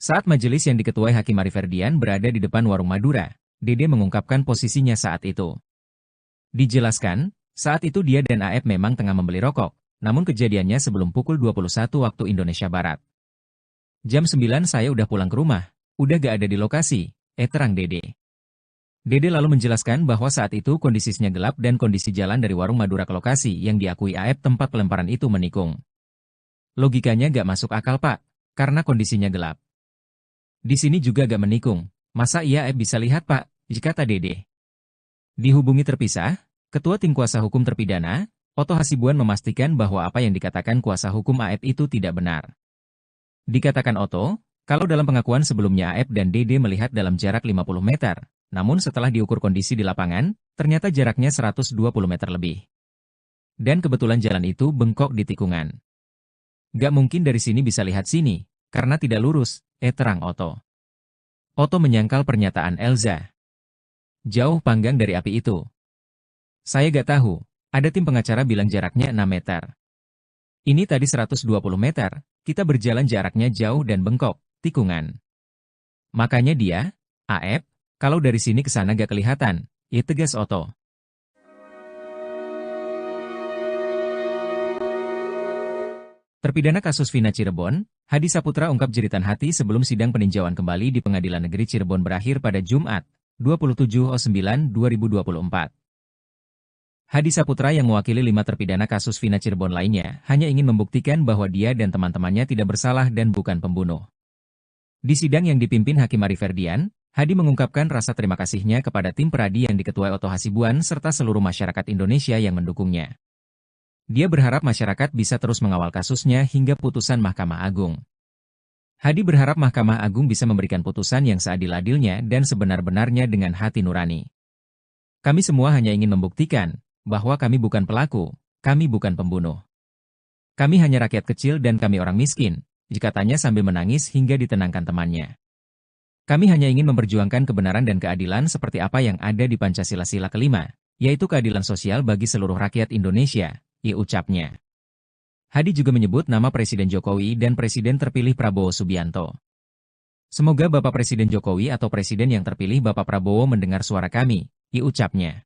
Saat majelis yang diketuai Hakim Arif Ferdian berada di depan warung Madura, Dede mengungkapkan posisinya saat itu. Dijelaskan, saat itu dia dan AF memang tengah membeli rokok, namun kejadiannya sebelum pukul 21 waktu Indonesia Barat. Jam 9 saya udah pulang ke rumah, udah gak ada di lokasi, terang Dede. Dede lalu menjelaskan bahwa saat itu kondisinya gelap dan kondisi jalan dari warung Madura ke lokasi yang diakui AF tempat pelemparan itu menikung. Logikanya gak masuk akal Pak, karena kondisinya gelap. Di sini juga gak menikung, masa iya AF bisa lihat Pak, kata Dede. Dihubungi terpisah, Ketua Tim Kuasa Hukum Terpidana, Otto Hasibuan memastikan bahwa apa yang dikatakan kuasa hukum AF itu tidak benar. Dikatakan Otto, kalau dalam pengakuan sebelumnya AF dan Dede melihat dalam jarak 50 meter, namun setelah diukur kondisi di lapangan, ternyata jaraknya 120 meter lebih. Dan kebetulan jalan itu bengkok di tikungan. Gak mungkin dari sini bisa lihat sini, karena tidak lurus, terang Otto. Otto menyangkal pernyataan Elza. Jauh panggang dari api itu. Saya gak tahu, ada tim pengacara bilang jaraknya 6 meter. Ini tadi 120 meter, kita berjalan jaraknya jauh dan bengkok, tikungan. Makanya dia, AF, kalau dari sini ke sana gak kelihatan, tegas Otto. Terpidana kasus Vina Cirebon, Hadi Saputra ungkap jeritan hati sebelum sidang peninjauan kembali di Pengadilan Negeri Cirebon berakhir pada Jumat, 27 September 2024. Hadi Saputra yang mewakili 5 terpidana kasus Vina Cirebon lainnya hanya ingin membuktikan bahwa dia dan teman-temannya tidak bersalah dan bukan pembunuh. Di sidang yang dipimpin Hakim Ari Ferdian, Hadi mengungkapkan rasa terima kasihnya kepada tim Peradi yang diketuai Otto Hasibuan serta seluruh masyarakat Indonesia yang mendukungnya. Dia berharap masyarakat bisa terus mengawal kasusnya hingga putusan Mahkamah Agung. Hadi berharap Mahkamah Agung bisa memberikan putusan yang seadil-adilnya dan sebenar-benarnya dengan hati nurani. Kami semua hanya ingin membuktikan bahwa kami bukan pelaku, kami bukan pembunuh. Kami hanya rakyat kecil dan kami orang miskin, katanya sambil menangis hingga ditenangkan temannya. Kami hanya ingin memperjuangkan kebenaran dan keadilan seperti apa yang ada di Pancasila Sila kelima, yaitu keadilan sosial bagi seluruh rakyat Indonesia, ucapnya. Hadi juga menyebut nama Presiden Jokowi dan Presiden terpilih Prabowo Subianto. Semoga Bapak Presiden Jokowi atau Presiden yang terpilih Bapak Prabowo mendengar suara kami, ucapnya.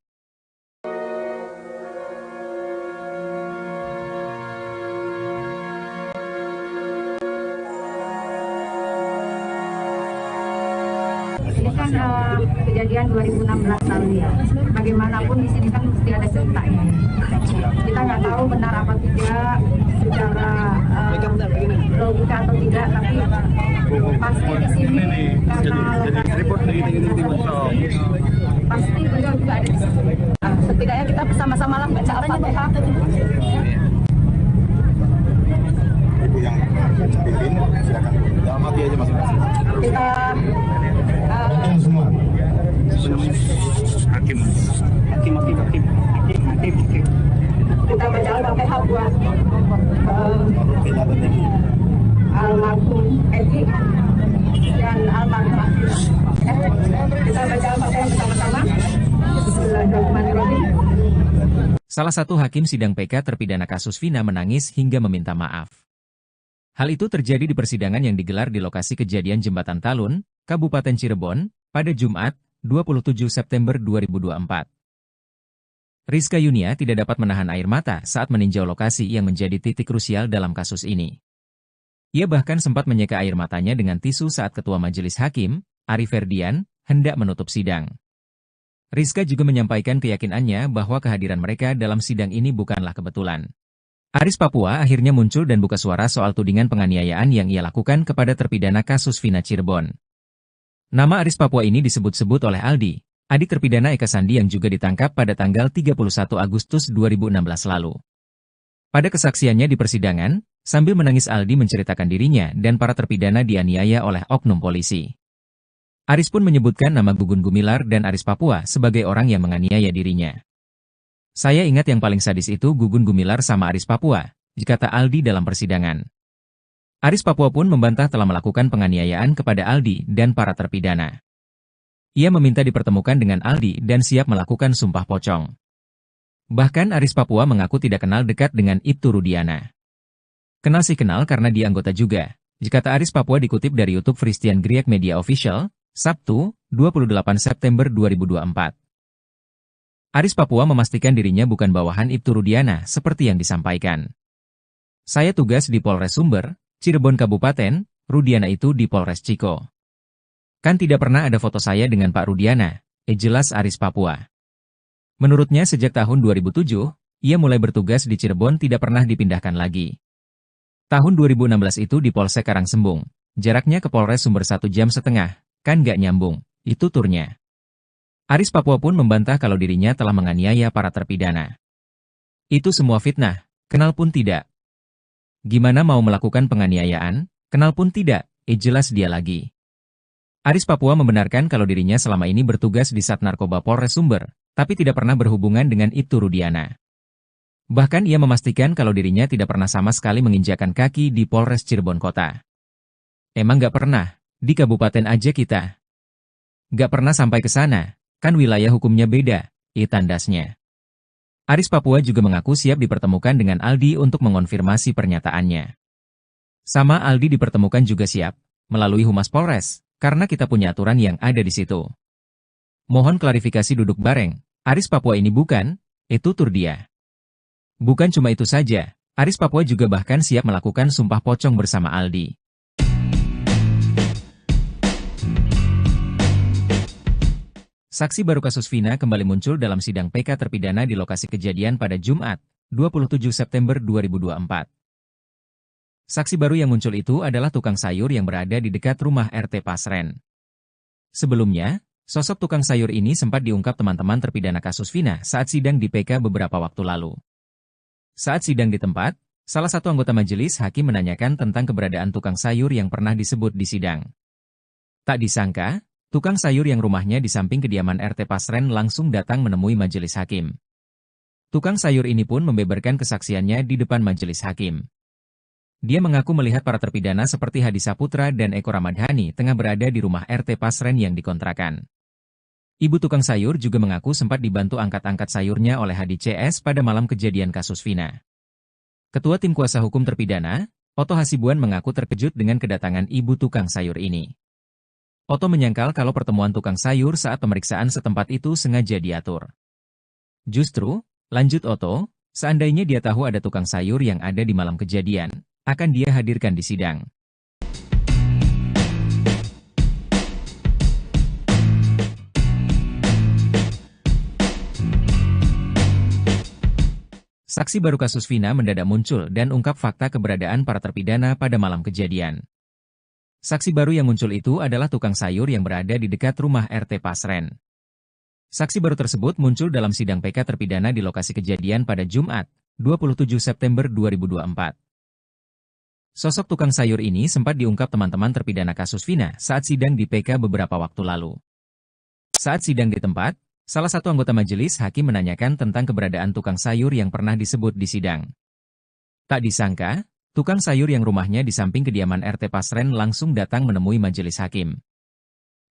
Ini kan kejadian 2016 lalu ya. Bagaimanapun di sini kan mesti ada ceritanya. Kita nggak tahu benar apa tidak secara logika atau tidak, tapi pasti di sini karena pasti beliau juga ada di sini. Setidaknya kita bersama-sama lah baca Al-Fatihah. Ibu yang pimpin, silakan. Dalam hati aja masing-masing. Kita Semua. Hakim. kita baca Al-Fatihah buat almarhum Eki dan almarhum Akila. Kita baca Al-Fatihah bersama-sama. Bismillahirrahmanirrahim. Salah satu hakim sidang PK terpidana kasus Vina menangis hingga meminta maaf. Hal itu terjadi di persidangan yang digelar di lokasi kejadian Jembatan Talun, Kabupaten Cirebon, pada Jumat, 27 September 2024. Rizka Yunia tidak dapat menahan air mata saat meninjau lokasi yang menjadi titik krusial dalam kasus ini. Ia bahkan sempat menyeka air matanya dengan tisu saat Ketua Majelis Hakim, Ari Ferdian, hendak menutup sidang. Rizka juga menyampaikan keyakinannya bahwa kehadiran mereka dalam sidang ini bukanlah kebetulan. Aris Papua akhirnya muncul dan buka suara soal tudingan penganiayaan yang ia lakukan kepada terpidana kasus Vina Cirebon. Nama Aris Papua ini disebut-sebut oleh Aldi, adik terpidana Eka Sandi yang juga ditangkap pada tanggal 31 Agustus 2016 lalu. Pada kesaksiannya di persidangan, sambil menangis Aldi menceritakan dirinya dan para terpidana dianiaya oleh oknum polisi. Aris pun menyebutkan nama Gugun Gumilar dan Aris Papua sebagai orang yang menganiaya dirinya. Saya ingat yang paling sadis itu Gugun Gumilar sama Aris Papua, kata Aldi dalam persidangan. Aris Papua pun membantah telah melakukan penganiayaan kepada Aldi dan para terpidana. Ia meminta dipertemukan dengan Aldi dan siap melakukan sumpah pocong. Bahkan Aris Papua mengaku tidak kenal dekat dengan Ibtu Rudiana. Kenal sih kenal karena dia anggota juga, kata Aris Papua dikutip dari YouTube Christian Griek Media Official, Sabtu, 28 September 2024. Aris Papua memastikan dirinya bukan bawahan Ibtu Rudiana seperti yang disampaikan. Saya tugas di Polres Sumber, Cirebon Kabupaten, Rudiana itu di Polres Ciko. Kan tidak pernah ada foto saya dengan Pak Rudiana, jelas Aris Papua. Menurutnya sejak tahun 2007, ia mulai bertugas di Cirebon tidak pernah dipindahkan lagi. Tahun 2016 itu di Polsek Karangsembung, jaraknya ke Polres Sumber 1,5 jam, kan gak nyambung, itu turnya. Aris Papua pun membantah kalau dirinya telah menganiaya para terpidana. Itu semua fitnah, kenal pun tidak. Gimana mau melakukan penganiayaan, kenal pun tidak, jelas dia lagi. Aris Papua membenarkan kalau dirinya selama ini bertugas di Sat Narkoba Polres Sumber, tapi tidak pernah berhubungan dengan Ibtu Rudiana. Bahkan ia memastikan kalau dirinya tidak pernah sama sekali menginjakan kaki di Polres Cirebon Kota. Emang gak pernah, di kabupaten aja kita. Gak pernah sampai ke sana. Kan wilayah hukumnya beda, tandasnya. Aris Papua juga mengaku siap dipertemukan dengan Aldi untuk mengonfirmasi pernyataannya. Sama Aldi dipertemukan juga siap, melalui Humas Polres, karena kita punya aturan yang ada di situ. Mohon klarifikasi duduk bareng, Aris Papua ini bukan, tutur dia. Bukan cuma itu saja, Aris Papua juga bahkan siap melakukan sumpah pocong bersama Aldi. Saksi baru kasus Vina kembali muncul dalam sidang PK terpidana di lokasi kejadian pada Jumat, 27 September 2024. Saksi baru yang muncul itu adalah tukang sayur yang berada di dekat rumah RT Pasren. Sebelumnya, sosok tukang sayur ini sempat diungkap teman-teman terpidana kasus Vina saat sidang di PK beberapa waktu lalu. Saat sidang di tempat, salah satu anggota majelis hakim menanyakan tentang keberadaan tukang sayur yang pernah disebut di sidang. Tak disangka, tukang sayur yang rumahnya di samping kediaman RT Pasren langsung datang menemui majelis hakim. Tukang sayur ini pun membeberkan kesaksiannya di depan majelis hakim. Dia mengaku melihat para terpidana seperti Hadi Saputra dan Eko Ramadhani tengah berada di rumah RT Pasren yang dikontrakan. Ibu tukang sayur juga mengaku sempat dibantu angkat-angkat sayurnya oleh Hadi CS pada malam kejadian kasus Vina. Ketua Tim Kuasa Hukum Terpidana, Oto Hasibuan mengaku terkejut dengan kedatangan ibu tukang sayur ini. Oto menyangkal kalau pertemuan tukang sayur saat pemeriksaan setempat itu sengaja diatur. Justru, lanjut Oto, seandainya dia tahu ada tukang sayur yang ada di malam kejadian, akan dia hadirkan di sidang. Saksi baru kasus Vina mendadak muncul dan ungkap fakta keberadaan para terpidana pada malam kejadian. Saksi baru yang muncul itu adalah tukang sayur yang berada di dekat rumah RT Pasren. Saksi baru tersebut muncul dalam sidang PK terpidana di lokasi kejadian pada Jumat, 27 September 2024. Sosok tukang sayur ini sempat diungkap teman-teman terpidana kasus Vina saat sidang di PK beberapa waktu lalu. Saat sidang di tempat, salah satu anggota majelis hakim menanyakan tentang keberadaan tukang sayur yang pernah disebut di sidang. Tak disangka, tukang sayur yang rumahnya di samping kediaman RT Pasren langsung datang menemui majelis hakim.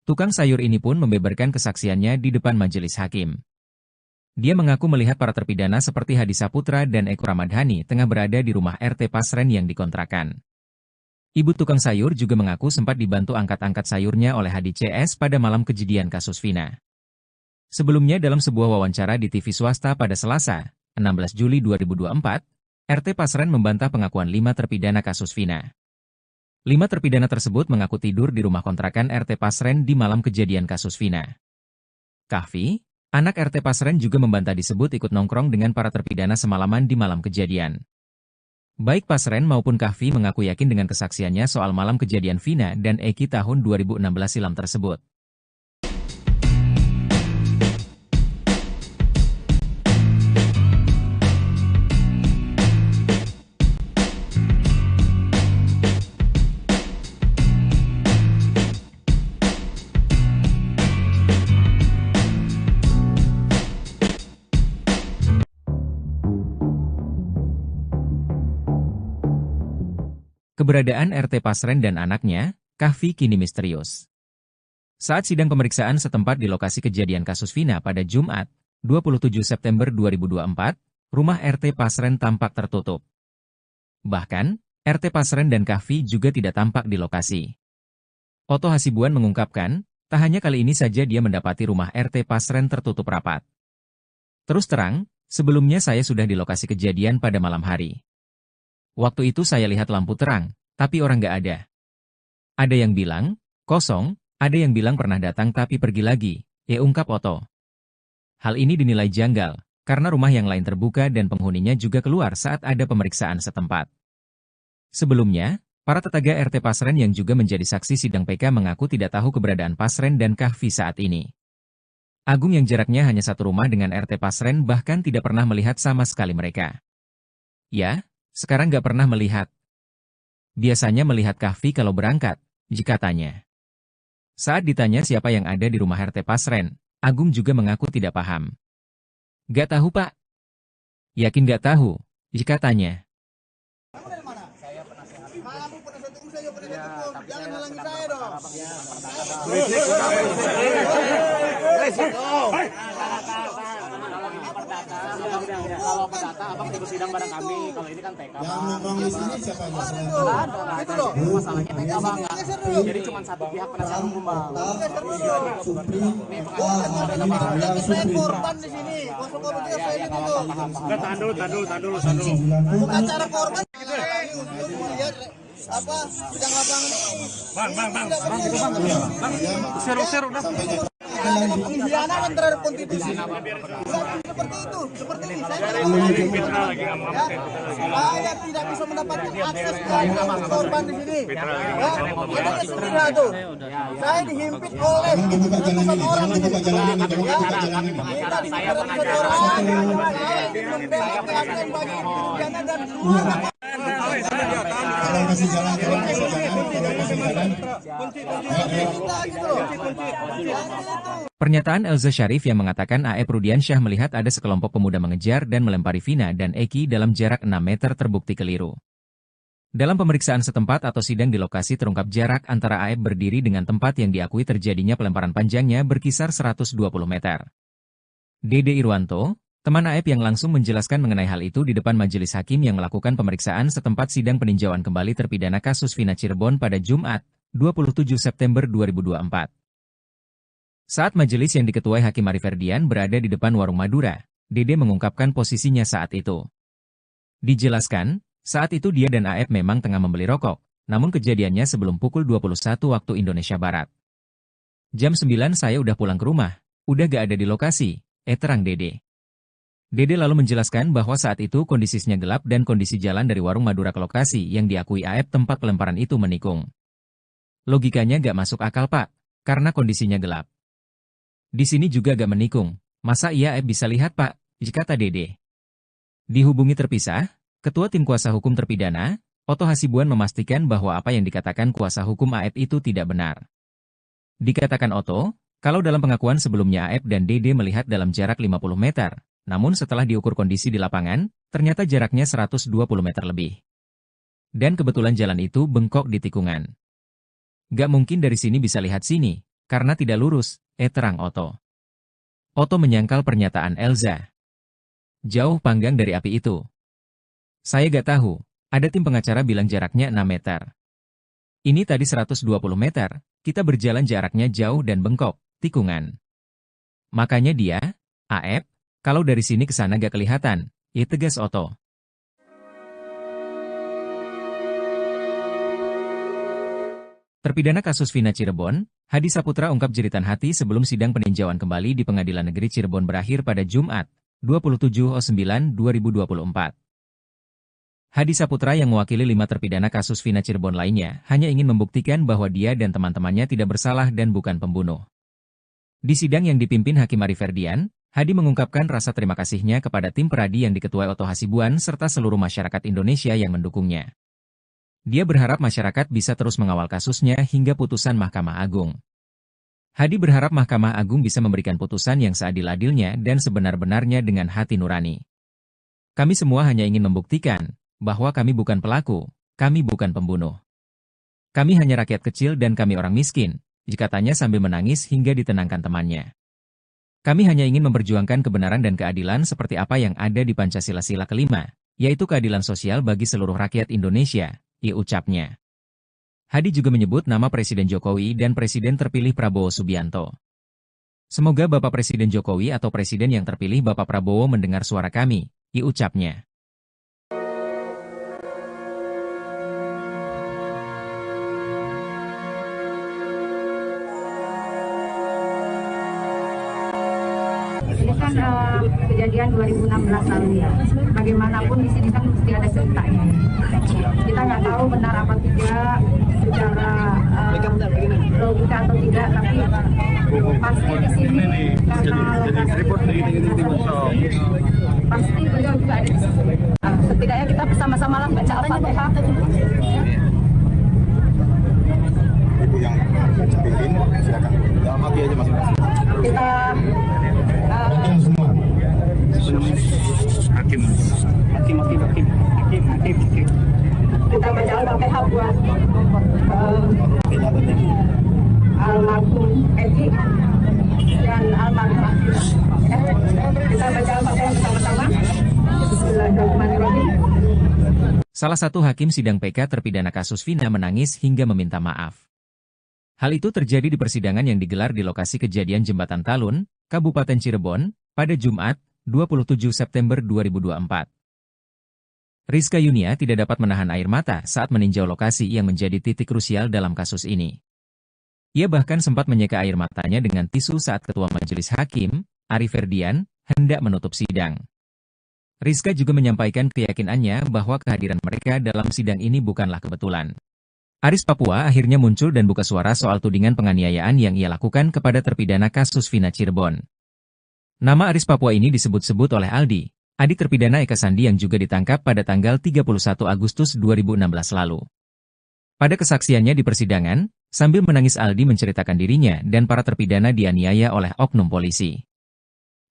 Tukang sayur ini pun membeberkan kesaksiannya di depan majelis hakim. Dia mengaku melihat para terpidana seperti Hadi Saputra dan Eko Ramadhani tengah berada di rumah RT Pasren yang dikontrakan. Ibu tukang sayur juga mengaku sempat dibantu angkat-angkat sayurnya oleh Hadi CS pada malam kejadian kasus Vina. Sebelumnya dalam sebuah wawancara di TV swasta pada Selasa, 16 Juli 2024, RT Pasren membantah pengakuan 5 terpidana kasus Vina. 5 terpidana tersebut mengaku tidur di rumah kontrakan RT Pasren di malam kejadian kasus Vina. Kahfi, anak RT Pasren juga membantah disebut ikut nongkrong dengan para terpidana semalaman di malam kejadian. Baik Pasren maupun Kahfi mengaku yakin dengan kesaksiannya soal malam kejadian Vina dan Eki tahun 2016 silam tersebut. Keberadaan RT Pasren dan anaknya, Kahfi kini misterius. Saat sidang pemeriksaan setempat di lokasi kejadian kasus Vina pada Jumat, 27 September 2024, rumah RT Pasren tampak tertutup. Bahkan, RT Pasren dan Kahfi juga tidak tampak di lokasi. Oto Hasibuan mengungkapkan, tak hanya kali ini saja dia mendapati rumah RT Pasren tertutup rapat. Terus terang, sebelumnya saya sudah di lokasi kejadian pada malam hari. Waktu itu saya lihat lampu terang, tapi orang nggak ada. Ada yang bilang, kosong, ada yang bilang pernah datang tapi pergi lagi, ungkap Oto. Hal ini dinilai janggal, karena rumah yang lain terbuka dan penghuninya juga keluar saat ada pemeriksaan setempat. Sebelumnya, para tetangga RT Pasren yang juga menjadi saksi sidang PK mengaku tidak tahu keberadaan Pasren dan Kahfi saat ini. Agung yang jaraknya hanya satu rumah dengan RT Pasren bahkan tidak pernah melihat sama sekali mereka. Ya, sekarang nggak pernah melihat. Biasanya melihat Kahfi kalau berangkat, jika tanya. Saat ditanya siapa yang ada di rumah RT Pasren, Agung juga mengaku tidak paham. Nggak tahu Pak. Yakin nggak tahu, jika tanya. Jangan halangi saya dong. Kalau perdata abang ikut sidang bareng kami. Kalau ini kan TK. Yang nongkrong di sini siapa yang masalah? Itu loh. Masalahnya TK bang. Jadi cuma satu pihak penasihat hukum bang. Saya korban di sini. Masuk korban juga saya di situ. Tahan dulu. Bukan cara korban. Lihat apa sidang lapangan ini. Bang. Seru dah. ini pengkhianatan terhadap konstitusi. Seperti itu, seperti ini. Saya tidak bisa mendapatkan akses ke korban di sini. Ada sendiri tuh. Saya dihimpit oleh ratusan orang di sini. Minta dihimpit orang. Saya membela keadilan bagi pidana dan luar. Pernyataan Elza Syarif yang mengatakan AF Rudiansyah melihat ada sekelompok pemuda mengejar dan melempari Vina dan Eki dalam jarak 6 meter terbukti keliru. Dalam pemeriksaan setempat atau sidang di lokasi terungkap jarak antara AF berdiri dengan tempat yang diakui terjadinya pelemparan panjangnya berkisar 120 meter. Dede Irwanto, teman AF yang langsung menjelaskan mengenai hal itu di depan majelis hakim yang melakukan pemeriksaan setempat sidang peninjauan kembali terpidana kasus Vina Cirebon pada Jumat, 27 September 2024. Saat majelis yang diketuai Hakim Ari Ferdian berada di depan warung Madura, Dede mengungkapkan posisinya saat itu. Dijelaskan, saat itu dia dan AF memang tengah membeli rokok, namun kejadiannya sebelum pukul 21 waktu Indonesia Barat. Jam 9 saya udah pulang ke rumah, udah gak ada di lokasi, terang Dede. Dede lalu menjelaskan bahwa saat itu kondisinya gelap dan kondisi jalan dari warung Madura ke lokasi yang diakui AF tempat pelemparan itu menikung. Logikanya gak masuk akal Pak, karena kondisinya gelap. Di sini juga gak menikung, masa iya AF bisa lihat Pak, kata Dede. Dihubungi terpisah, Ketua Tim Kuasa Hukum Terpidana, Oto Hasibuan memastikan bahwa apa yang dikatakan kuasa hukum AF itu tidak benar. Dikatakan Oto, kalau dalam pengakuan sebelumnya AF dan Dede melihat dalam jarak 50 meter, namun setelah diukur kondisi di lapangan, ternyata jaraknya 120 meter lebih. Dan kebetulan jalan itu bengkok di tikungan. Gak mungkin dari sini bisa lihat sini, karena tidak lurus, terang Oto. Oto menyangkal pernyataan Elza. Jauh panggang dari api itu. Saya gak tahu, ada tim pengacara bilang jaraknya 6 meter. Ini tadi 120 meter, kita berjalan jaraknya jauh dan bengkok, tikungan. Makanya dia, AF, kalau dari sini ke sana gak kelihatan, tegas Oto. Terpidana kasus Vina Cirebon, Hadi Saputra ungkap jeritan hati sebelum sidang peninjauan kembali di Pengadilan Negeri Cirebon berakhir pada Jumat, 27/9/2024. Hadi Saputra yang mewakili 5 terpidana kasus Vina Cirebon lainnya hanya ingin membuktikan bahwa dia dan teman-temannya tidak bersalah dan bukan pembunuh. Di sidang yang dipimpin Hakim Ari Ferdian, Hadi mengungkapkan rasa terima kasihnya kepada tim peradi yang diketuai Oto Hasibuan serta seluruh masyarakat Indonesia yang mendukungnya. Dia berharap masyarakat bisa terus mengawal kasusnya hingga putusan Mahkamah Agung. Hadi berharap Mahkamah Agung bisa memberikan putusan yang seadil-adilnya dan sebenar-benarnya dengan hati nurani. Kami semua hanya ingin membuktikan bahwa kami bukan pelaku, kami bukan pembunuh. Kami hanya rakyat kecil dan kami orang miskin, katanya sambil menangis hingga ditenangkan temannya. Kami hanya ingin memperjuangkan kebenaran dan keadilan seperti apa yang ada di Pancasila Sila kelima, yaitu keadilan sosial bagi seluruh rakyat Indonesia, ucapnya. Hadi juga menyebut nama Presiden Jokowi dan Presiden terpilih Prabowo Subianto. Semoga Bapak Presiden Jokowi atau Presiden yang terpilih Bapak Prabowo mendengar suara kami, ucapnya. Ini kan kejadian 2016 lalu ya. Bagaimanapun di sini kan mesti ada ceritanya. Kita nggak tahu benar apa tidak secara logika atau tidak, tapi pasti di sini karena lokasi pasti beliau juga ada di sini. Setidaknya kita bersama-sama lah baca Al-Fatihah. Ibu yang pimpin, silakan. Dalam hati aja masing-masing. Kita semua. Hakim. kita baca Al-Fatihah buat almarhum Eki dan almarhum kita baca Al-Fatihah bersama-sama. Bismillahirrahmanirrahim. Salah satu hakim sidang PK terpidana kasus Vina menangis hingga meminta maaf. Hal itu terjadi di persidangan yang digelar di lokasi kejadian Jembatan Talun, Kabupaten Cirebon, pada Jumat, 27 September 2024. Rizka Yunia tidak dapat menahan air mata saat meninjau lokasi yang menjadi titik krusial dalam kasus ini. Ia bahkan sempat menyeka air matanya dengan tisu saat Ketua Majelis Hakim, Ari Ferdian, hendak menutup sidang. Rizka juga menyampaikan keyakinannya bahwa kehadiran mereka dalam sidang ini bukanlah kebetulan. Aris Papua akhirnya muncul dan buka suara soal tudingan penganiayaan yang ia lakukan kepada terpidana kasus Vina Cirebon. Nama Aris Papua ini disebut-sebut oleh Aldi, adik terpidana Eka Sandi yang juga ditangkap pada tanggal 31 Agustus 2016 lalu. Pada kesaksiannya di persidangan, sambil menangis Aldi menceritakan dirinya dan para terpidana dianiaya oleh oknum polisi.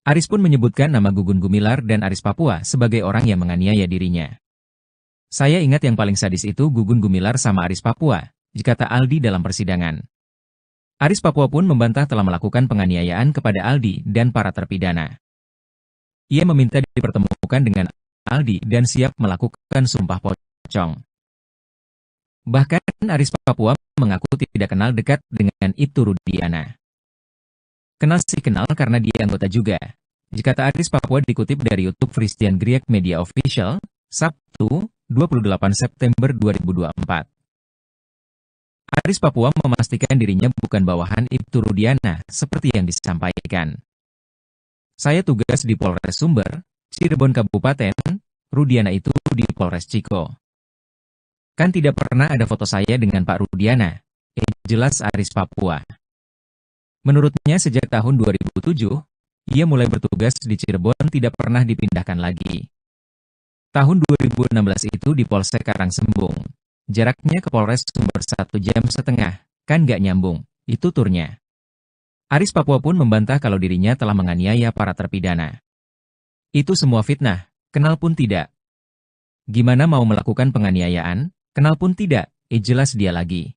Aris pun menyebutkan nama Gugun Gumilar dan Aris Papua sebagai orang yang menganiaya dirinya. Saya ingat yang paling sadis itu Gugun Gumilar sama Aris Papua, kata Aldi dalam persidangan. Aris Papua pun membantah telah melakukan penganiayaan kepada Aldi dan para terpidana. Ia meminta dipertemukan dengan Aldi dan siap melakukan sumpah pocong. Bahkan Aris Papua mengaku tidak kenal dekat dengan Ibtu Rudiana. Kenal sih kenal karena dia anggota juga, kata Aris Papua dikutip dari YouTube Christian Griek Media Official, Sabtu, 28 September 2024. Aris Papua memastikan dirinya bukan bawahan Ibtu Rudiana seperti yang disampaikan. Saya tugas di Polres Sumber, Cirebon Kabupaten, Rudiana itu di Polres Ciko. Kan tidak pernah ada foto saya dengan Pak Rudiana, jelas Aris Papua. Menurutnya sejak tahun 2007, ia mulai bertugas di Cirebon tidak pernah dipindahkan lagi. Tahun 2016 itu di Polsek Karangsembung. Jaraknya ke Polres Sumber 1,5 jam, kan gak nyambung, itu turnya. Aris Papua pun membantah kalau dirinya telah menganiaya para terpidana. Itu semua fitnah, kenal pun tidak. Gimana mau melakukan penganiayaan? Kenal pun tidak, jelas dia lagi.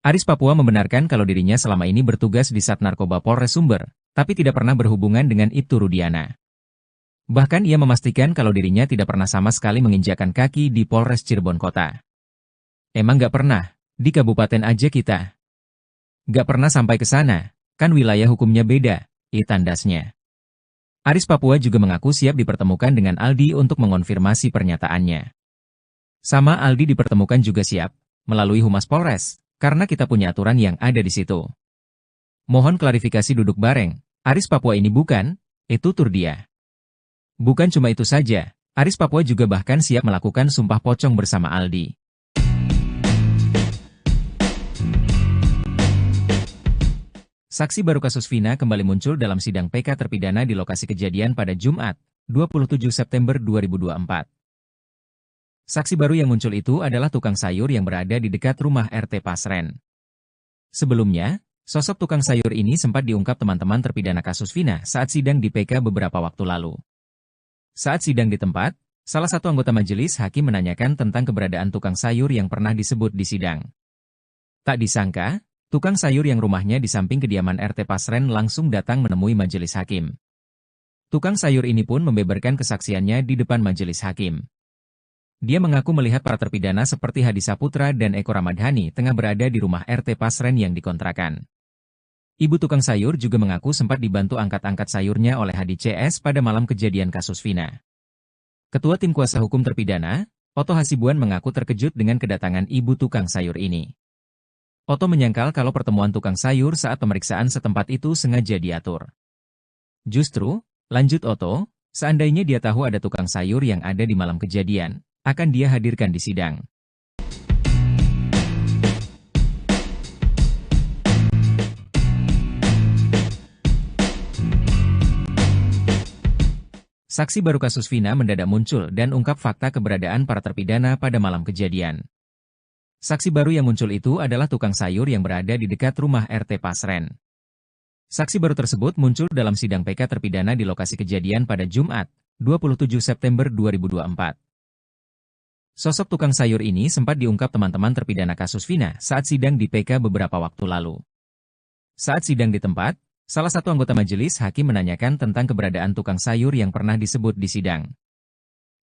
Aris Papua membenarkan kalau dirinya selama ini bertugas di Sat Narkoba Polres Sumber, tapi tidak pernah berhubungan dengan Ibtu Rudiana. Bahkan ia memastikan kalau dirinya tidak pernah sama sekali menginjakkan kaki di Polres Cirebon Kota. Emang gak pernah, di kabupaten aja kita. Gak pernah sampai ke sana, kan wilayah hukumnya beda, tandasnya. Aris Papua juga mengaku siap dipertemukan dengan Aldi untuk mengonfirmasi pernyataannya. Sama Aldi dipertemukan juga siap, melalui Humas Polres, karena kita punya aturan yang ada di situ. Mohon klarifikasi duduk bareng, Aris Papua ini bukan, tutur dia. Bukan cuma itu saja, Aris Papua juga bahkan siap melakukan sumpah pocong bersama Aldi. Saksi baru kasus Vina kembali muncul dalam sidang PK terpidana di lokasi kejadian pada Jumat, 27 September 2024. Saksi baru yang muncul itu adalah tukang sayur yang berada di dekat rumah RT Pasren. Sebelumnya, sosok tukang sayur ini sempat diungkap teman-teman terpidana kasus Vina saat sidang di PK beberapa waktu lalu. Saat sidang di tempat, salah satu anggota majelis hakim menanyakan tentang keberadaan tukang sayur yang pernah disebut di sidang. Tak disangka, tukang sayur yang rumahnya di samping kediaman RT Pasren langsung datang menemui majelis hakim. Tukang sayur ini pun membeberkan kesaksiannya di depan majelis hakim. Dia mengaku melihat para terpidana seperti Hadi Saputra dan Eko Ramadhani tengah berada di rumah RT Pasren yang dikontrakan. Ibu tukang sayur juga mengaku sempat dibantu angkat-angkat sayurnya oleh Hadi CS pada malam kejadian kasus Vina. Ketua Tim Kuasa Hukum Terpidana, Oto Hasibuan mengaku terkejut dengan kedatangan ibu tukang sayur ini. Oto menyangkal kalau pertemuan tukang sayur saat pemeriksaan setempat itu sengaja diatur. Justru, lanjut Oto, seandainya dia tahu ada tukang sayur yang ada di malam kejadian, akan dia hadirkan di sidang. Saksi baru kasus Vina mendadak muncul dan ungkap fakta keberadaan para terpidana pada malam kejadian. Saksi baru yang muncul itu adalah tukang sayur yang berada di dekat rumah RT Pasren. Saksi baru tersebut muncul dalam sidang PK terpidana di lokasi kejadian pada Jumat, 27 September 2024. Sosok tukang sayur ini sempat diungkap teman-teman terpidana kasus Vina saat sidang di PK beberapa waktu lalu. Saat sidang di tempat, salah satu anggota majelis hakim menanyakan tentang keberadaan tukang sayur yang pernah disebut di sidang.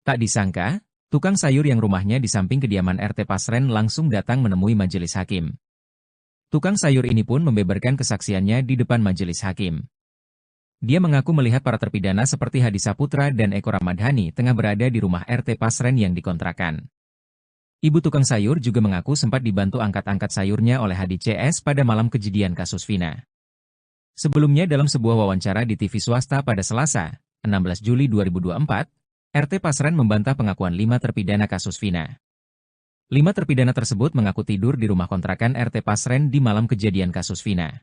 Tak disangka, tukang sayur yang rumahnya di samping kediaman RT Pasren langsung datang menemui majelis hakim. Tukang sayur ini pun membeberkan kesaksiannya di depan majelis hakim. Dia mengaku melihat para terpidana seperti Hadi Saputra dan Eko Ramadhani tengah berada di rumah RT Pasren yang dikontrakan. Ibu tukang sayur juga mengaku sempat dibantu angkat-angkat sayurnya oleh HDCS pada malam kejadian kasus Vina. Sebelumnya dalam sebuah wawancara di TV swasta pada Selasa, 16 Juli 2024, RT Pasren membantah pengakuan 5 terpidana kasus Vina. 5 terpidana tersebut mengaku tidur di rumah kontrakan RT Pasren di malam kejadian kasus Vina.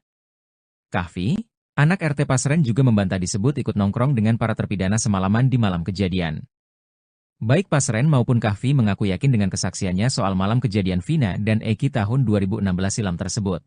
Kahfi, anak RT Pasren juga membantah disebut ikut nongkrong dengan para terpidana semalaman di malam kejadian. Baik Pasren maupun Kahfi mengaku yakin dengan kesaksiannya soal malam kejadian Vina dan Eki tahun 2016 silam tersebut.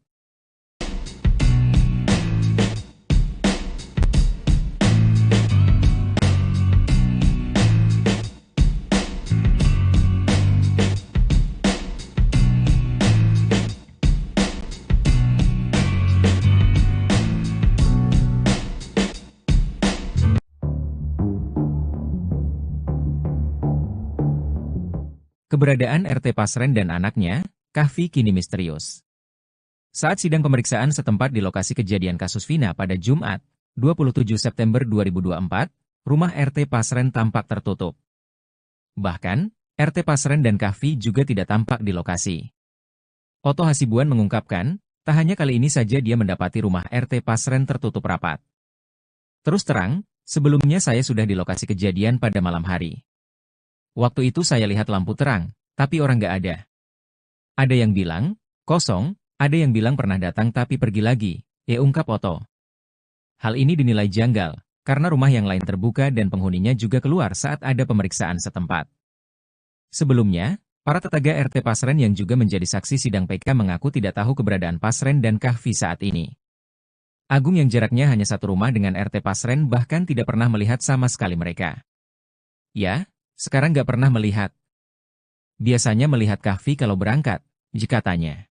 Keberadaan RT Pasren dan anaknya, Kahfi, kini misterius. Saat sidang pemeriksaan setempat di lokasi kejadian kasus Vina pada Jumat, 27 September 2024, rumah RT Pasren tampak tertutup. Bahkan, RT Pasren dan Kahfi juga tidak tampak di lokasi. Oto Hasibuan mengungkapkan, tak hanya kali ini saja dia mendapati rumah RT Pasren tertutup rapat. Terus terang, sebelumnya saya sudah di lokasi kejadian pada malam hari. Waktu itu saya lihat lampu terang, tapi orang nggak ada. Ada yang bilang, kosong, ada yang bilang pernah datang tapi pergi lagi, ungkap Oto. Hal ini dinilai janggal, karena rumah yang lain terbuka dan penghuninya juga keluar saat ada pemeriksaan setempat. Sebelumnya, para tetangga RT Pasren yang juga menjadi saksi sidang PK mengaku tidak tahu keberadaan Pasren dan Kahfi saat ini. Agung yang jaraknya hanya satu rumah dengan RT Pasren bahkan tidak pernah melihat sama sekali mereka. Ya, sekarang nggak pernah melihat. Biasanya melihat Kahfi kalau berangkat, jika tanya.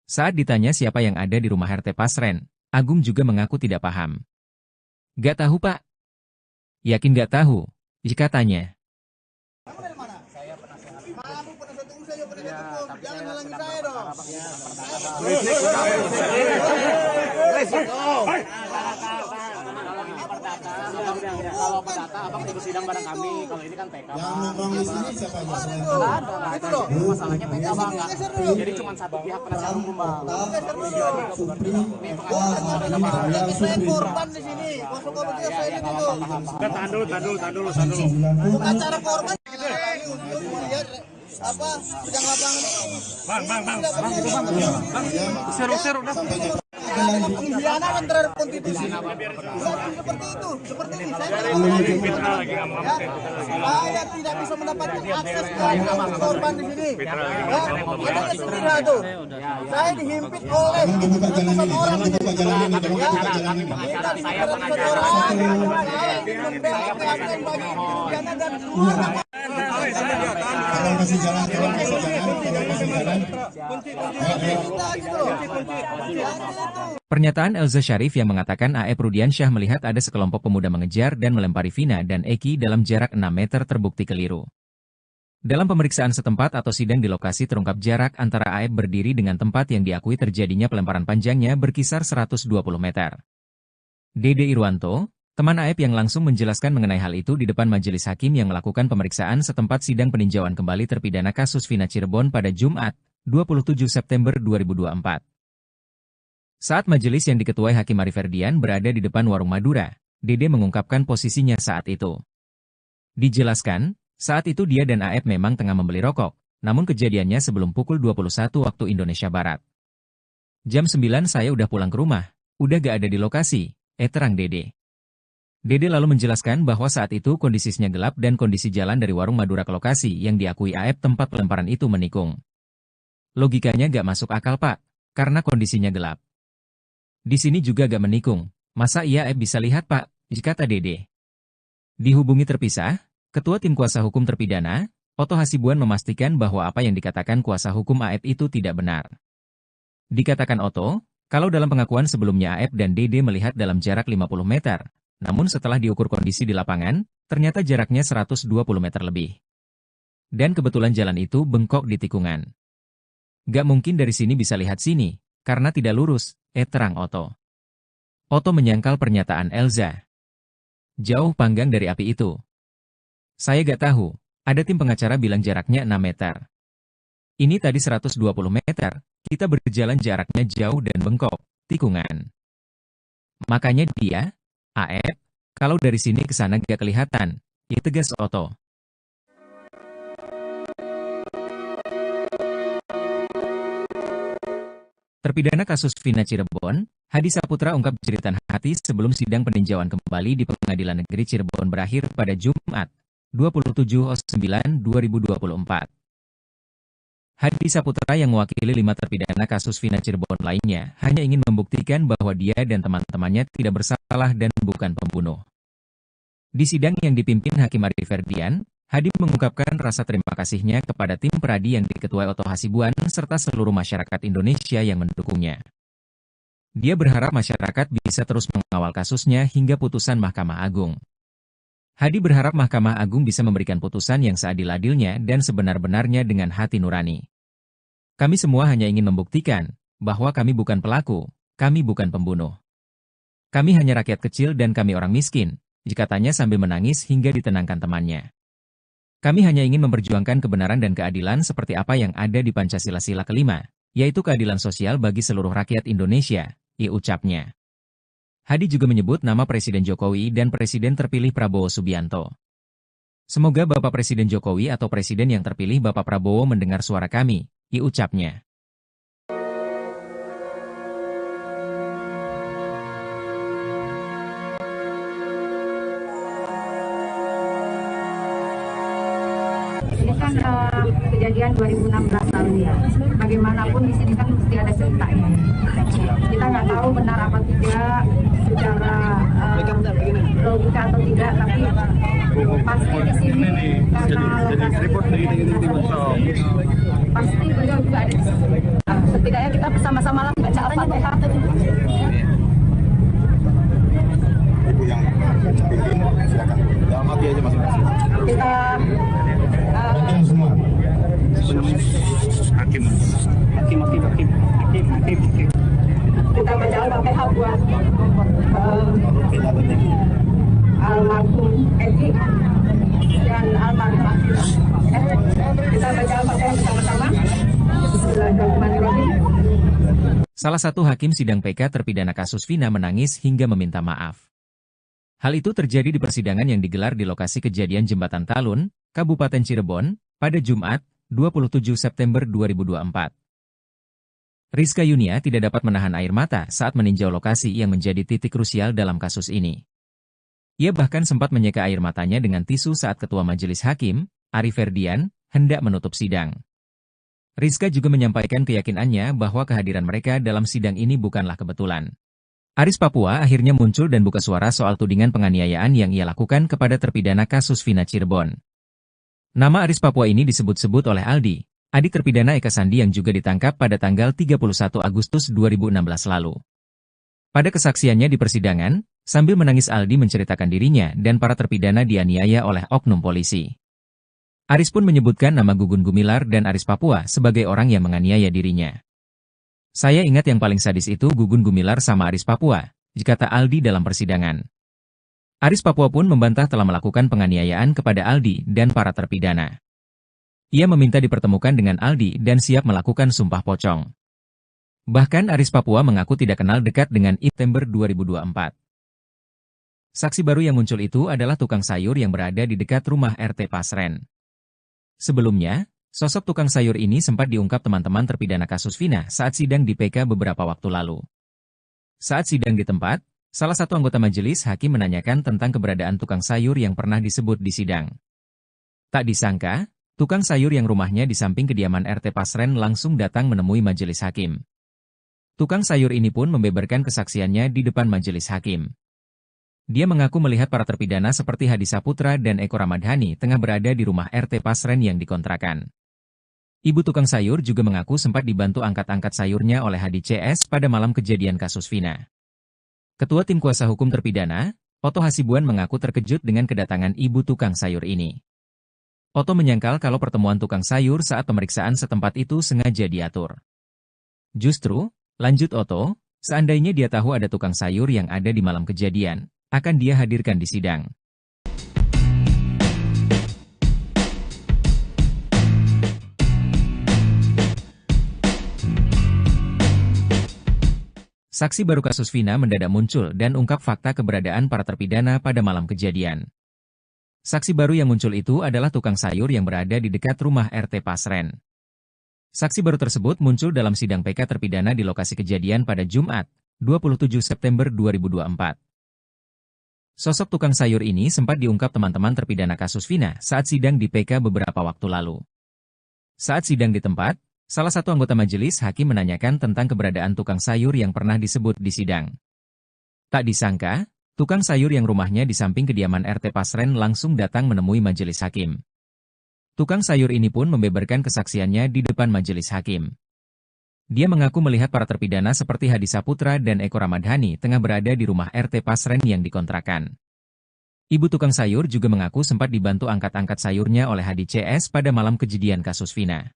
Saat ditanya siapa yang ada di rumah RT Pasren, Agung juga mengaku tidak paham. Nggak tahu Pak. Yakin nggak tahu, jika tanya. Jangan halangi saya dong. Kalau perdata abang ikut sidang bareng kami, kalau ini kan PK. Yang nongkrong di sini siapa aja? Itu loh, masalahnya PK bang. Jadi cuma satu pihak penasihat hukum bang. Saya korban di sini. Masuk ke betul saya ini dulu. Tahan dulu. Acara korban untuk melihat apa sedang lapangan ini. Bang. Seru udah. Pengkhianatan terhadap konstitusi. Seperti itu, seperti ini. Saya tidak bisa mendapatkan akses ke korban di sini. Ada sendiri tuh. Saya dihimpit oleh ratusan orang. Kita dihimpit ratusan orang. Saya ingin membela keadilan bagi pidana dan keluarga. Tolong kasih jalan. Pernyataan Elza Syarif yang mengatakan AF Rudiansyah melihat ada sekelompok pemuda mengejar dan melempari Vina dan Eki dalam jarak 6 meter terbukti keliru. Dalam pemeriksaan setempat atau sidang di lokasi terungkap jarak antara AF berdiri dengan tempat yang diakui terjadinya pelemparan panjangnya berkisar 120 meter. Dede Irwanto, teman AF yang langsung menjelaskan mengenai hal itu di depan majelis hakim yang melakukan pemeriksaan setempat sidang peninjauan kembali terpidana kasus Vina Cirebon pada Jumat, 27 September 2024. Saat majelis yang diketuai Hakim Arif Ferdian berada di depan warung Madura, Dede mengungkapkan posisinya saat itu. Dijelaskan, saat itu dia dan AF memang tengah membeli rokok, namun kejadiannya sebelum pukul 21 waktu Indonesia Barat. Jam 9 saya udah pulang ke rumah, udah gak ada di lokasi, terang Dede. Dede lalu menjelaskan bahwa saat itu kondisinya gelap dan kondisi jalan dari warung Madura ke lokasi yang diakui AF tempat pelemparan itu menikung. Logikanya gak masuk akal Pak, karena kondisinya gelap. Di sini juga gak menikung, masa iya AF bisa lihat Pak, kata Dede. Dihubungi terpisah, Ketua Tim Kuasa Hukum Terpidana, Oto Hasibuan memastikan bahwa apa yang dikatakan kuasa hukum AF itu tidak benar. Dikatakan Oto, kalau dalam pengakuan sebelumnya AF dan Dede melihat dalam jarak 50 meter, namun setelah diukur kondisi di lapangan, ternyata jaraknya 120 meter lebih. Dan kebetulan jalan itu bengkok di tikungan. Gak mungkin dari sini bisa lihat sini, karena tidak lurus, terang Oto. Oto menyangkal pernyataan Elza. Jauh panggang dari api itu. Saya gak tahu, ada tim pengacara bilang jaraknya 6 meter. Ini tadi 120 meter, kita berjalan jaraknya jauh dan bengkok, tikungan. Makanya dia, Aep, kalau dari sini ke sana gak kelihatan, ya tegas Oto. Terpidana kasus Vina Cirebon, Hadi Saputra ungkap jeritan hati sebelum sidang peninjauan kembali di Pengadilan Negeri Cirebon berakhir pada Jumat, 27/9/2024. Hadi Saputra yang mewakili 5 terpidana kasus Vina Cirebon lainnya hanya ingin membuktikan bahwa dia dan teman-temannya tidak bersalah dan bukan pembunuh. Di sidang yang dipimpin Hakim Ari Ferdian, Hadi mengungkapkan rasa terima kasihnya kepada tim Peradi yang diketuai Oto Hasibuan serta seluruh masyarakat Indonesia yang mendukungnya. Dia berharap masyarakat bisa terus mengawal kasusnya hingga putusan Mahkamah Agung. Hadi berharap Mahkamah Agung bisa memberikan putusan yang seadil-adilnya dan sebenar-benarnya dengan hati nurani. Kami semua hanya ingin membuktikan bahwa kami bukan pelaku, kami bukan pembunuh. Kami hanya rakyat kecil dan kami orang miskin, katanya sambil menangis hingga ditenangkan temannya. Kami hanya ingin memperjuangkan kebenaran dan keadilan seperti apa yang ada di Pancasila Sila kelima, yaitu keadilan sosial bagi seluruh rakyat Indonesia, ucapnya. Hadi juga menyebut nama Presiden Jokowi dan Presiden terpilih Prabowo Subianto. Semoga Bapak Presiden Jokowi atau Presiden yang terpilih Bapak Prabowo mendengar suara kami, ucapnya. Ini kan kejadian 2016 lalu ya. Bagaimanapun di sini kan mesti ada ceritanya. Kita nggak tahu benar apa tidak secara logika atau tidak, tapi pasti di sini karena pasti beliau juga ada di sini. Setidaknya kita bersama-sama lah baca Al-Fatihah. Ibu yang pimpin, silakan. Dalam hati aja masing-masing. Kita semua. Hakim. kita baca Al-Fatihah buat almarhum Edi dan almarhum Akila. Kita baca Al-Fatihah bersama-sama. Bismillahirrahmanirrahim. Salah satu hakim sidang PK terpidana kasus Vina menangis hingga meminta maaf. Hal itu terjadi di persidangan yang digelar di lokasi kejadian Jembatan Talun, Kabupaten Cirebon, pada Jumat, 27 September 2024. Rizka Yunia tidak dapat menahan air mata saat meninjau lokasi yang menjadi titik krusial dalam kasus ini. Ia bahkan sempat menyeka air matanya dengan tisu saat Ketua Majelis Hakim, Ari Ferdian, hendak menutup sidang. Rizka juga menyampaikan keyakinannya bahwa kehadiran mereka dalam sidang ini bukanlah kebetulan. Aris Papua akhirnya muncul dan buka suara soal tudingan penganiayaan yang ia lakukan kepada terpidana kasus Vina Cirebon. Nama Aris Papua ini disebut-sebut oleh Aldi, adik terpidana Eka Sandi yang juga ditangkap pada tanggal 31 Agustus 2016 lalu. Pada kesaksiannya di persidangan, sambil menangis Aldi menceritakan dirinya dan para terpidana dianiaya oleh oknum polisi. Aris pun menyebutkan nama Gugun Gumilar dan Aris Papua sebagai orang yang menganiaya dirinya. Saya ingat yang paling sadis itu Gugun Gumilar sama Aris Papua, kata Aldi dalam persidangan. Aris Papua pun membantah telah melakukan penganiayaan kepada Aldi dan para terpidana. Ia meminta dipertemukan dengan Aldi dan siap melakukan sumpah pocong. Bahkan Aris Papua mengaku tidak kenal dekat dengan September 2024. Saksi baru yang muncul itu adalah tukang sayur yang berada di dekat rumah RT Pasren. Sebelumnya, sosok tukang sayur ini sempat diungkap teman-teman terpidana kasus Vina saat sidang di PK beberapa waktu lalu. Saat sidang di tempat, salah satu anggota majelis hakim menanyakan tentang keberadaan tukang sayur yang pernah disebut di sidang. Tak disangka, tukang sayur yang rumahnya di samping kediaman RT Pasren langsung datang menemui majelis hakim. Tukang sayur ini pun membeberkan kesaksiannya di depan majelis hakim. Dia mengaku melihat para terpidana seperti Hadi Saputra dan Eko Ramadhani tengah berada di rumah RT Pasren yang dikontrakan. Ibu tukang sayur juga mengaku sempat dibantu angkat-angkat sayurnya oleh Hadi CS pada malam kejadian kasus Vina. Ketua Tim Kuasa Hukum Terpidana, Oto Hasibuan mengaku terkejut dengan kedatangan ibu tukang sayur ini. Oto menyangkal kalau pertemuan tukang sayur saat pemeriksaan setempat itu sengaja diatur. Justru, lanjut Oto, seandainya dia tahu ada tukang sayur yang ada di malam kejadian, akan dia hadirkan di sidang. Saksi baru kasus Vina mendadak muncul dan ungkap fakta keberadaan para terpidana pada malam kejadian. Saksi baru yang muncul itu adalah tukang sayur yang berada di dekat rumah RT Pasren. Saksi baru tersebut muncul dalam sidang PK terpidana di lokasi kejadian pada Jumat, 27 September 2024. Sosok tukang sayur ini sempat diungkap teman-teman terpidana kasus Vina saat sidang di PK beberapa waktu lalu. Saat sidang di tempat, salah satu anggota majelis hakim menanyakan tentang keberadaan tukang sayur yang pernah disebut di sidang. Tak disangka, tukang sayur yang rumahnya di samping kediaman RT Pasren langsung datang menemui majelis hakim. Tukang sayur ini pun membeberkan kesaksiannya di depan majelis hakim. Dia mengaku melihat para terpidana seperti Hadi Saputra dan Eko Ramadhani tengah berada di rumah RT Pasren yang dikontrakan. Ibu tukang sayur juga mengaku sempat dibantu angkat-angkat sayurnya oleh Hadi CS pada malam kejadian kasus Vina.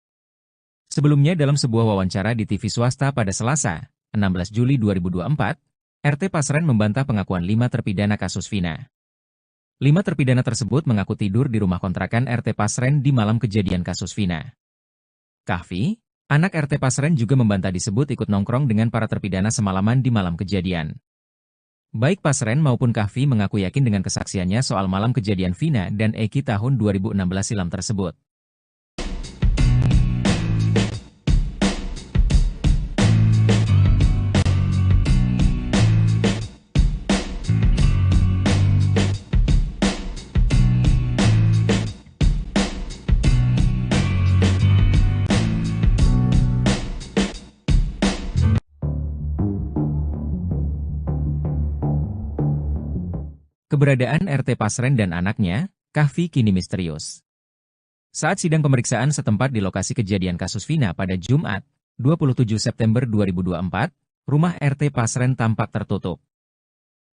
Sebelumnya dalam sebuah wawancara di TV swasta pada Selasa, 16 Juli 2024, RT Pasren membantah pengakuan 5 terpidana kasus Vina. 5 terpidana tersebut mengaku tidur di rumah kontrakan RT Pasren di malam kejadian kasus Vina. Kahfi, anak RT Pasren juga membantah disebut ikut nongkrong dengan para terpidana semalaman di malam kejadian. Baik Pasren maupun Kahfi mengaku yakin dengan kesaksiannya soal malam kejadian Vina dan Eki tahun 2016 silam tersebut. Keberadaan RT Pasren dan anaknya, Kahfi kini misterius. Saat sidang pemeriksaan setempat di lokasi kejadian kasus Vina pada Jumat, 27 September 2024, rumah RT Pasren tampak tertutup.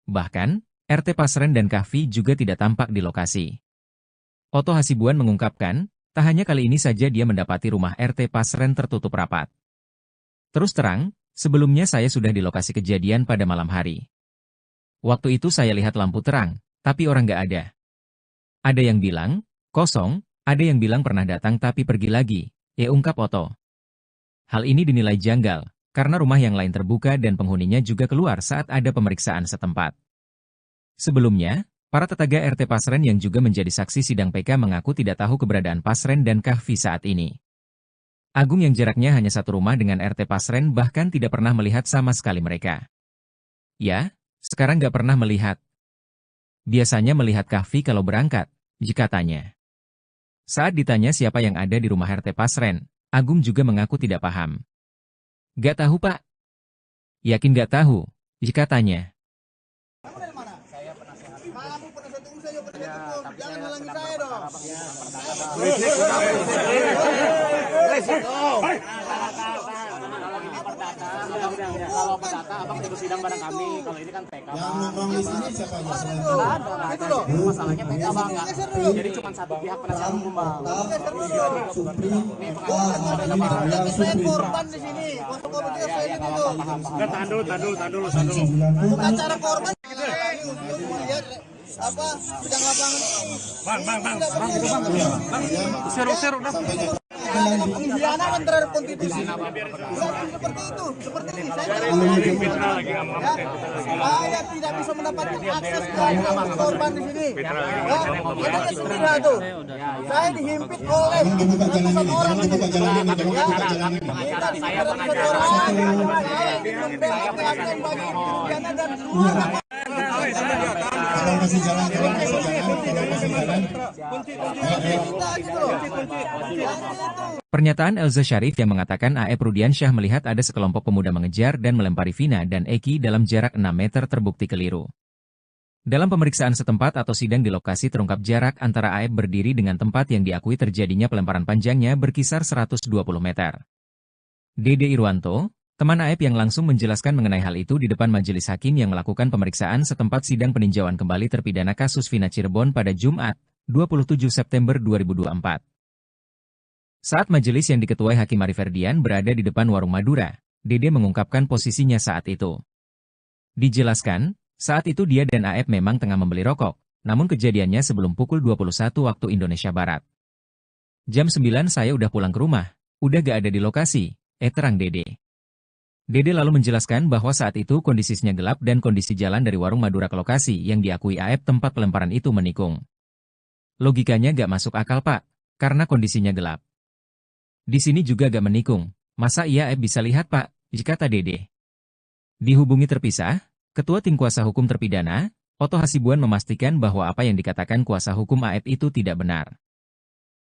Bahkan, RT Pasren dan Kahfi juga tidak tampak di lokasi. Oto Hasibuan mengungkapkan, tak hanya kali ini saja dia mendapati rumah RT Pasren tertutup rapat. Terus terang, sebelumnya saya sudah di lokasi kejadian pada malam hari. Waktu itu saya lihat lampu terang, tapi orang nggak ada. Ada yang bilang, kosong, ada yang bilang pernah datang tapi pergi lagi, ya ungkap Oto. Hal ini dinilai janggal, karena rumah yang lain terbuka dan penghuninya juga keluar saat ada pemeriksaan setempat. Sebelumnya, para tetangga RT Pasren yang juga menjadi saksi sidang PK mengaku tidak tahu keberadaan Pasren dan Kahfi saat ini. Agung yang jaraknya hanya satu rumah dengan RT Pasren bahkan tidak pernah melihat sama sekali mereka. Ya, sekarang nggak pernah melihat. Biasanya melihat Kahfi kalau berangkat, jika tanya. Saat ditanya siapa yang ada di rumah RT Pasren, Agung juga mengaku tidak paham. Nggak tahu Pak. Yakin nggak tahu, jika tanya. Jangan halangi saya dong. Kalau perdata abang ikut sidang bareng kami. Kalau ini kan PK. Yang nongkrong di sini siapa aja selain Nah, itu loh. Masalahnya PK bang. Jadi cuma satu pihak penasihat hukum bang. Supri, Saya korban di sini. Kosong komunitas saya ini dulu. Tahan dulu. Bukan cara korban. Lihat apa sidang lapangan ini. Seru. Pengkhianatan terhadap konstitusi. Seperti itu, seperti ini. Saya tidak bisa mendapatkan akses ke korban di sini. Ada kesulitan tuh. Saya dihimpit oleh ratusan orang di sini. Kita dihimpit oleh ratusan orang. Saya membela keadilan bagi pidana dan keluarga. Kalau masih jalan. Pernyataan Elza Syarif yang mengatakan AF Rudiansyah melihat ada sekelompok pemuda mengejar dan melempari Vina dan Eki dalam jarak 6 meter terbukti keliru. Dalam pemeriksaan setempat atau sidang di lokasi terungkap jarak antara AF berdiri dengan tempat yang diakui terjadinya pelemparan panjangnya berkisar 120 meter. Dede Irwanto, teman AF yang langsung menjelaskan mengenai hal itu di depan majelis hakim yang melakukan pemeriksaan setempat sidang peninjauan kembali terpidana kasus Vina Cirebon pada Jumat, 27 September 2024. Saat majelis yang diketuai Hakim Arif Ferdian berada di depan warung Madura, Dede mengungkapkan posisinya saat itu. Dijelaskan, saat itu dia dan AF memang tengah membeli rokok, namun kejadiannya sebelum pukul 21 waktu Indonesia Barat. Jam 9 saya udah pulang ke rumah, udah gak ada di lokasi, terang Dede. Dede lalu menjelaskan bahwa saat itu kondisinya gelap dan kondisi jalan dari warung Madura ke lokasi yang diakui Aep tempat pelemparan itu menikung. Logikanya gak masuk akal Pak, karena kondisinya gelap. Di sini juga gak menikung, masa iya Aep bisa lihat Pak, kata Dede. Dihubungi terpisah, Ketua Tim Kuasa Hukum Terpidana, Oto Hasibuan memastikan bahwa apa yang dikatakan kuasa hukum Aep itu tidak benar.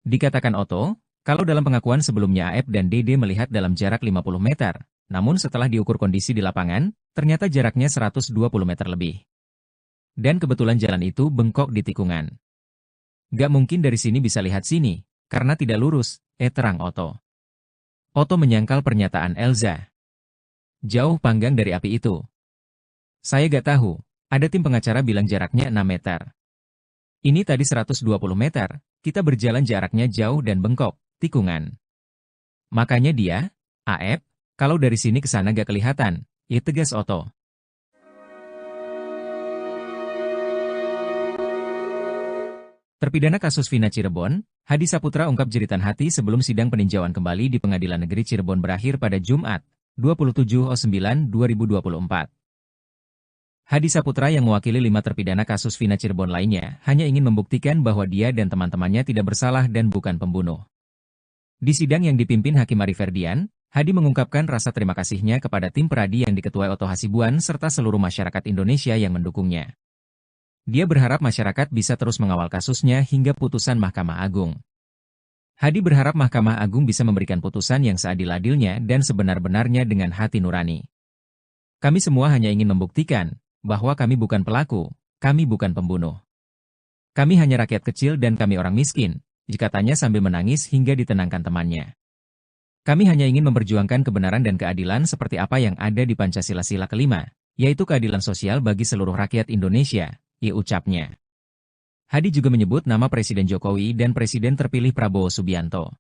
Dikatakan Oto, kalau dalam pengakuan sebelumnya Aep dan Dede melihat dalam jarak 50 meter, namun setelah diukur kondisi di lapangan, ternyata jaraknya 120 meter lebih. Dan kebetulan jalan itu bengkok di tikungan. Gak mungkin dari sini bisa lihat sini, karena tidak lurus, terang Oto. Oto menyangkal pernyataan Elza. Jauh panggang dari api itu. Saya gak tahu, ada tim pengacara bilang jaraknya 6 meter. Ini tadi 120 meter, kita berjalan jaraknya jauh dan bengkok, tikungan. Makanya dia, Aep, kalau dari sini ke sana gak kelihatan, ya tegas Oto. Terpidana kasus Vina Cirebon, Hadi Saputra ungkap jeritan hati sebelum sidang peninjauan kembali di Pengadilan Negeri Cirebon berakhir pada Jumat, 27/9/2024. Hadi Saputra yang mewakili 5 terpidana kasus Vina Cirebon lainnya hanya ingin membuktikan bahwa dia dan teman-temannya tidak bersalah dan bukan pembunuh. Di sidang yang dipimpin Hakim Ari Ferdian, Hadi mengungkapkan rasa terima kasihnya kepada tim Peradi yang diketuai Oto Hasibuan serta seluruh masyarakat Indonesia yang mendukungnya. Dia berharap masyarakat bisa terus mengawal kasusnya hingga putusan Mahkamah Agung. Hadi berharap Mahkamah Agung bisa memberikan putusan yang seadil-adilnya dan sebenar-benarnya dengan hati nurani. Kami semua hanya ingin membuktikan bahwa kami bukan pelaku, kami bukan pembunuh. Kami hanya rakyat kecil dan kami orang miskin, katanya sambil menangis hingga ditenangkan temannya. Kami hanya ingin memperjuangkan kebenaran dan keadilan seperti apa yang ada di Pancasila Sila kelima, yaitu keadilan sosial bagi seluruh rakyat Indonesia, ucapnya. Hadi juga menyebut nama Presiden Jokowi dan Presiden terpilih Prabowo Subianto.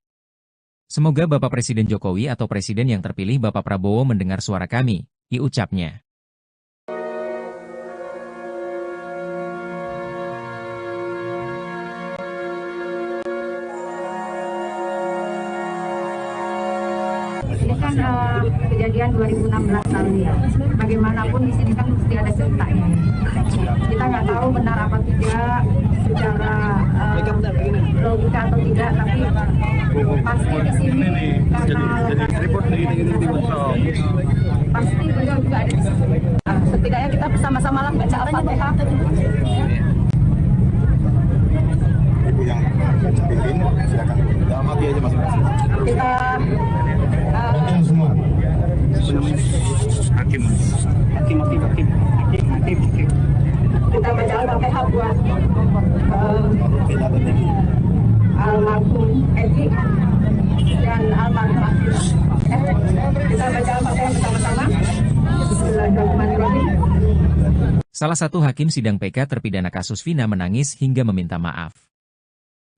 Semoga Bapak Presiden Jokowi atau Presiden yang terpilih Bapak Prabowo mendengar suara kami, ucapnya. Ini kan kejadian 2016 lalu ya. Bagaimanapun di sini kan mesti ada ceritanya. Kita nggak tahu benar apa tidak secara logika atau tidak, tapi pasti di sini karena pasti beliau juga ada di sini. Setidaknya kita bersama-sama lah baca Al-Fatihah. Ibu yang pimpin, silakan. Dalam hati aja masing-masing. Kita Semua. Hakim. kita baca Al-Fatihah buat almarhum Edi dan almarhum Akila. Kita baca Al-Fatihah bersama-sama. Bismillahirrahmanirrahim. Salah satu hakim sidang PK terpidana kasus Vina menangis hingga meminta maaf.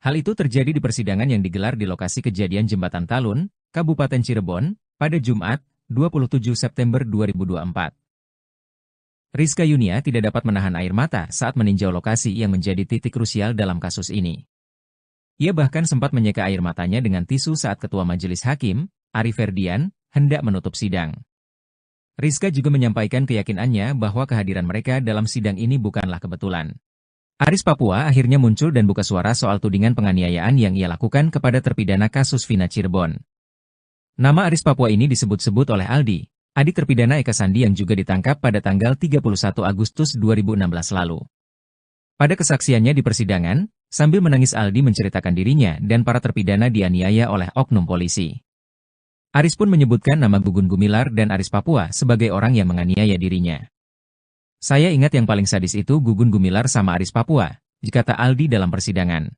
Hal itu terjadi di persidangan yang digelar di lokasi kejadian Jembatan Talun, Kabupaten Cirebon, pada Jumat, 27 September 2024. Rizka Yunia tidak dapat menahan air mata saat meninjau lokasi yang menjadi titik krusial dalam kasus ini. Ia bahkan sempat menyeka air matanya dengan tisu saat Ketua Majelis Hakim, Ari Ferdian, hendak menutup sidang. Rizka juga menyampaikan keyakinannya bahwa kehadiran mereka dalam sidang ini bukanlah kebetulan. Aris Papua akhirnya muncul dan buka suara soal tudingan penganiayaan yang ia lakukan kepada terpidana kasus Vina Cirebon. Nama Aris Papua ini disebut-sebut oleh Aldi, adik terpidana Eka Sandi yang juga ditangkap pada tanggal 31 Agustus 2016 lalu. Pada kesaksiannya di persidangan, sambil menangis Aldi menceritakan dirinya dan para terpidana dianiaya oleh oknum polisi. Aris pun menyebutkan nama Gugun Gumilar dan Aris Papua sebagai orang yang menganiaya dirinya. Saya ingat yang paling sadis itu Gugun Gumilar sama Aris Papua, kata Aldi dalam persidangan.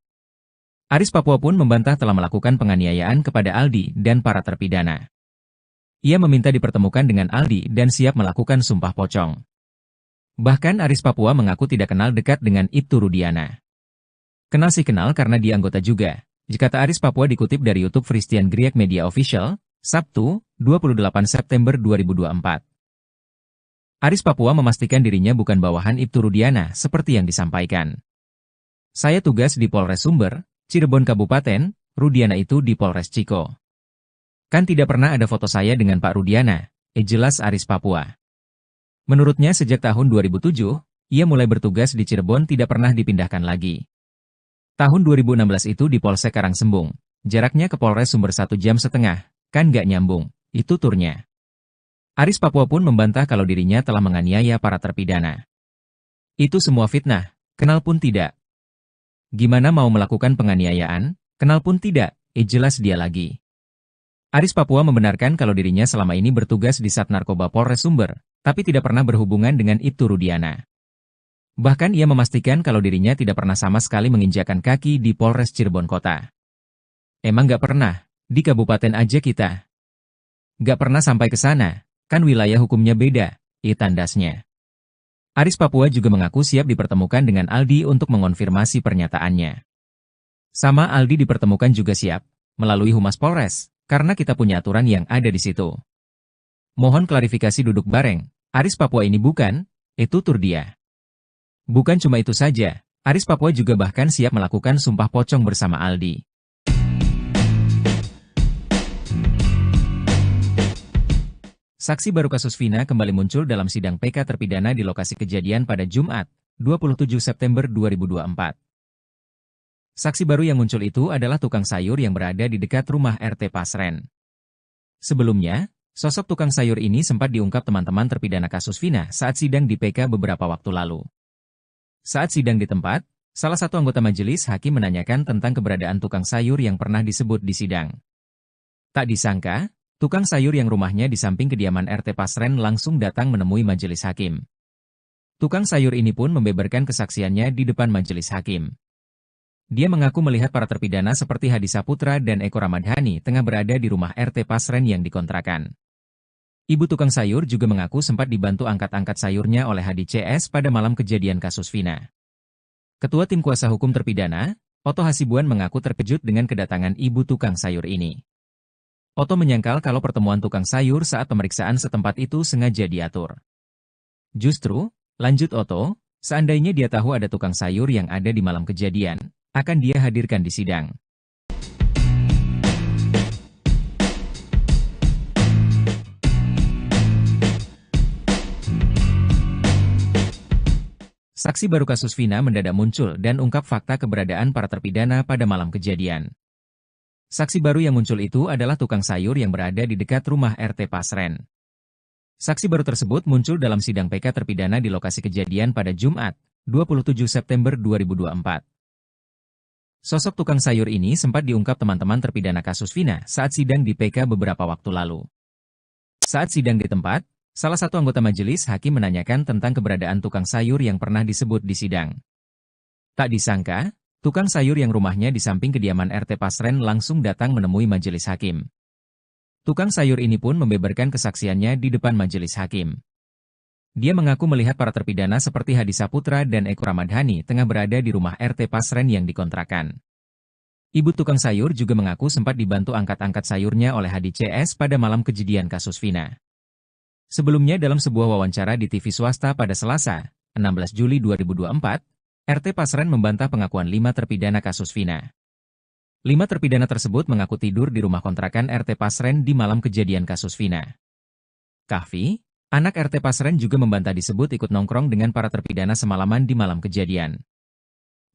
Aris Papua pun membantah telah melakukan penganiayaan kepada Aldi dan para terpidana. Ia meminta dipertemukan dengan Aldi dan siap melakukan sumpah pocong. Bahkan Aris Papua mengaku tidak kenal dekat dengan Ibtu Rudiana. Kenal sih kenal karena dia anggota juga, kata Aris Papua dikutip dari YouTube Christian Griek Media Official, Sabtu, 28 September 2024. Aris Papua memastikan dirinya bukan bawahan Ibtu Rudiana seperti yang disampaikan. Saya tugas di Polres Sumber, Cirebon Kabupaten, Rudiana itu di Polres Ciko. Kan tidak pernah ada foto saya dengan Pak Rudiana, jelas Aris Papua. Menurutnya sejak tahun 2007, ia mulai bertugas di Cirebon tidak pernah dipindahkan lagi. Tahun 2016 itu di Polsek Karangsembung, jaraknya ke Polres Sumber 1,5 jam, kan nggak nyambung, itu turnya. Aris Papua pun membantah kalau dirinya telah menganiaya para terpidana. Itu semua fitnah, kenal pun tidak. Gimana mau melakukan penganiayaan, kenal pun tidak, jelas dia lagi. Aris Papua membenarkan kalau dirinya selama ini bertugas di Sat Narkoba Polres Sumber, tapi tidak pernah berhubungan dengan Ibtu Rudiana. Bahkan ia memastikan kalau dirinya tidak pernah sama sekali menginjakan kaki di Polres Cirebon Kota. Emang nggak pernah, di kabupaten aja kita. Nggak pernah sampai ke sana. Kan wilayah hukumnya beda, tandasnya. Aris Papua juga mengaku siap dipertemukan dengan Aldi untuk mengonfirmasi pernyataannya. Sama Aldi dipertemukan juga siap, melalui Humas Polres, karena kita punya aturan yang ada di situ. Mohon klarifikasi duduk bareng, Aris Papua ini bukan, tutur dia. Bukan cuma itu saja, Aris Papua juga bahkan siap melakukan sumpah pocong bersama Aldi. Saksi baru kasus Vina kembali muncul dalam sidang PK terpidana di lokasi kejadian pada Jumat, 27 September 2024. Saksi baru yang muncul itu adalah tukang sayur yang berada di dekat rumah RT Pasren. Sebelumnya, sosok tukang sayur ini sempat diungkap teman-teman terpidana kasus Vina saat sidang di PK beberapa waktu lalu. Saat sidang di tempat, salah satu anggota majelis hakim menanyakan tentang keberadaan tukang sayur yang pernah disebut di sidang. Tak disangka, tukang sayur yang rumahnya di samping kediaman RT Pasren langsung datang menemui majelis hakim. Tukang sayur ini pun membeberkan kesaksiannya di depan majelis hakim. Dia mengaku melihat para terpidana seperti Hadi Saputra dan Eko Ramadhani tengah berada di rumah RT Pasren yang dikontrakan. Ibu tukang sayur juga mengaku sempat dibantu angkat-angkat sayurnya oleh Hadi CS pada malam kejadian kasus Vina. Ketua Tim Kuasa Hukum Terpidana, Oto Hasibuan mengaku terkejut dengan kedatangan ibu tukang sayur ini. Oto menyangkal kalau pertemuan tukang sayur saat pemeriksaan setempat itu sengaja diatur. Justru, lanjut Oto, seandainya dia tahu ada tukang sayur yang ada di malam kejadian, akan dia hadirkan di sidang. Saksi baru kasus Vina mendadak muncul dan ungkap fakta keberadaan para terpidana pada malam kejadian. Saksi baru yang muncul itu adalah tukang sayur yang berada di dekat rumah RT Pasren. Saksi baru tersebut muncul dalam sidang PK terpidana di lokasi kejadian pada Jumat, 27 September 2024. Sosok tukang sayur ini sempat diungkap teman-teman terpidana kasus Vina saat sidang di PK beberapa waktu lalu. Saat sidang di tempat, salah satu anggota majelis hakim menanyakan tentang keberadaan tukang sayur yang pernah disebut di sidang. Tak disangka, tukang sayur yang rumahnya di samping kediaman RT Pasren langsung datang menemui majelis hakim. Tukang sayur ini pun membeberkan kesaksiannya di depan majelis hakim. Dia mengaku melihat para terpidana seperti Hadi Saputra dan Eko Ramadhani tengah berada di rumah RT Pasren yang dikontrakan. Ibu tukang sayur juga mengaku sempat dibantu angkat-angkat sayurnya oleh Hadi CS pada malam kejadian kasus Vina. Sebelumnya dalam sebuah wawancara di TV swasta pada Selasa, 16 Juli 2024, RT Pasren membantah pengakuan 5 terpidana kasus Vina. 5 terpidana tersebut mengaku tidur di rumah kontrakan RT Pasren di malam kejadian kasus Vina. Kahfi, anak RT Pasren juga membantah disebut ikut nongkrong dengan para terpidana semalaman di malam kejadian.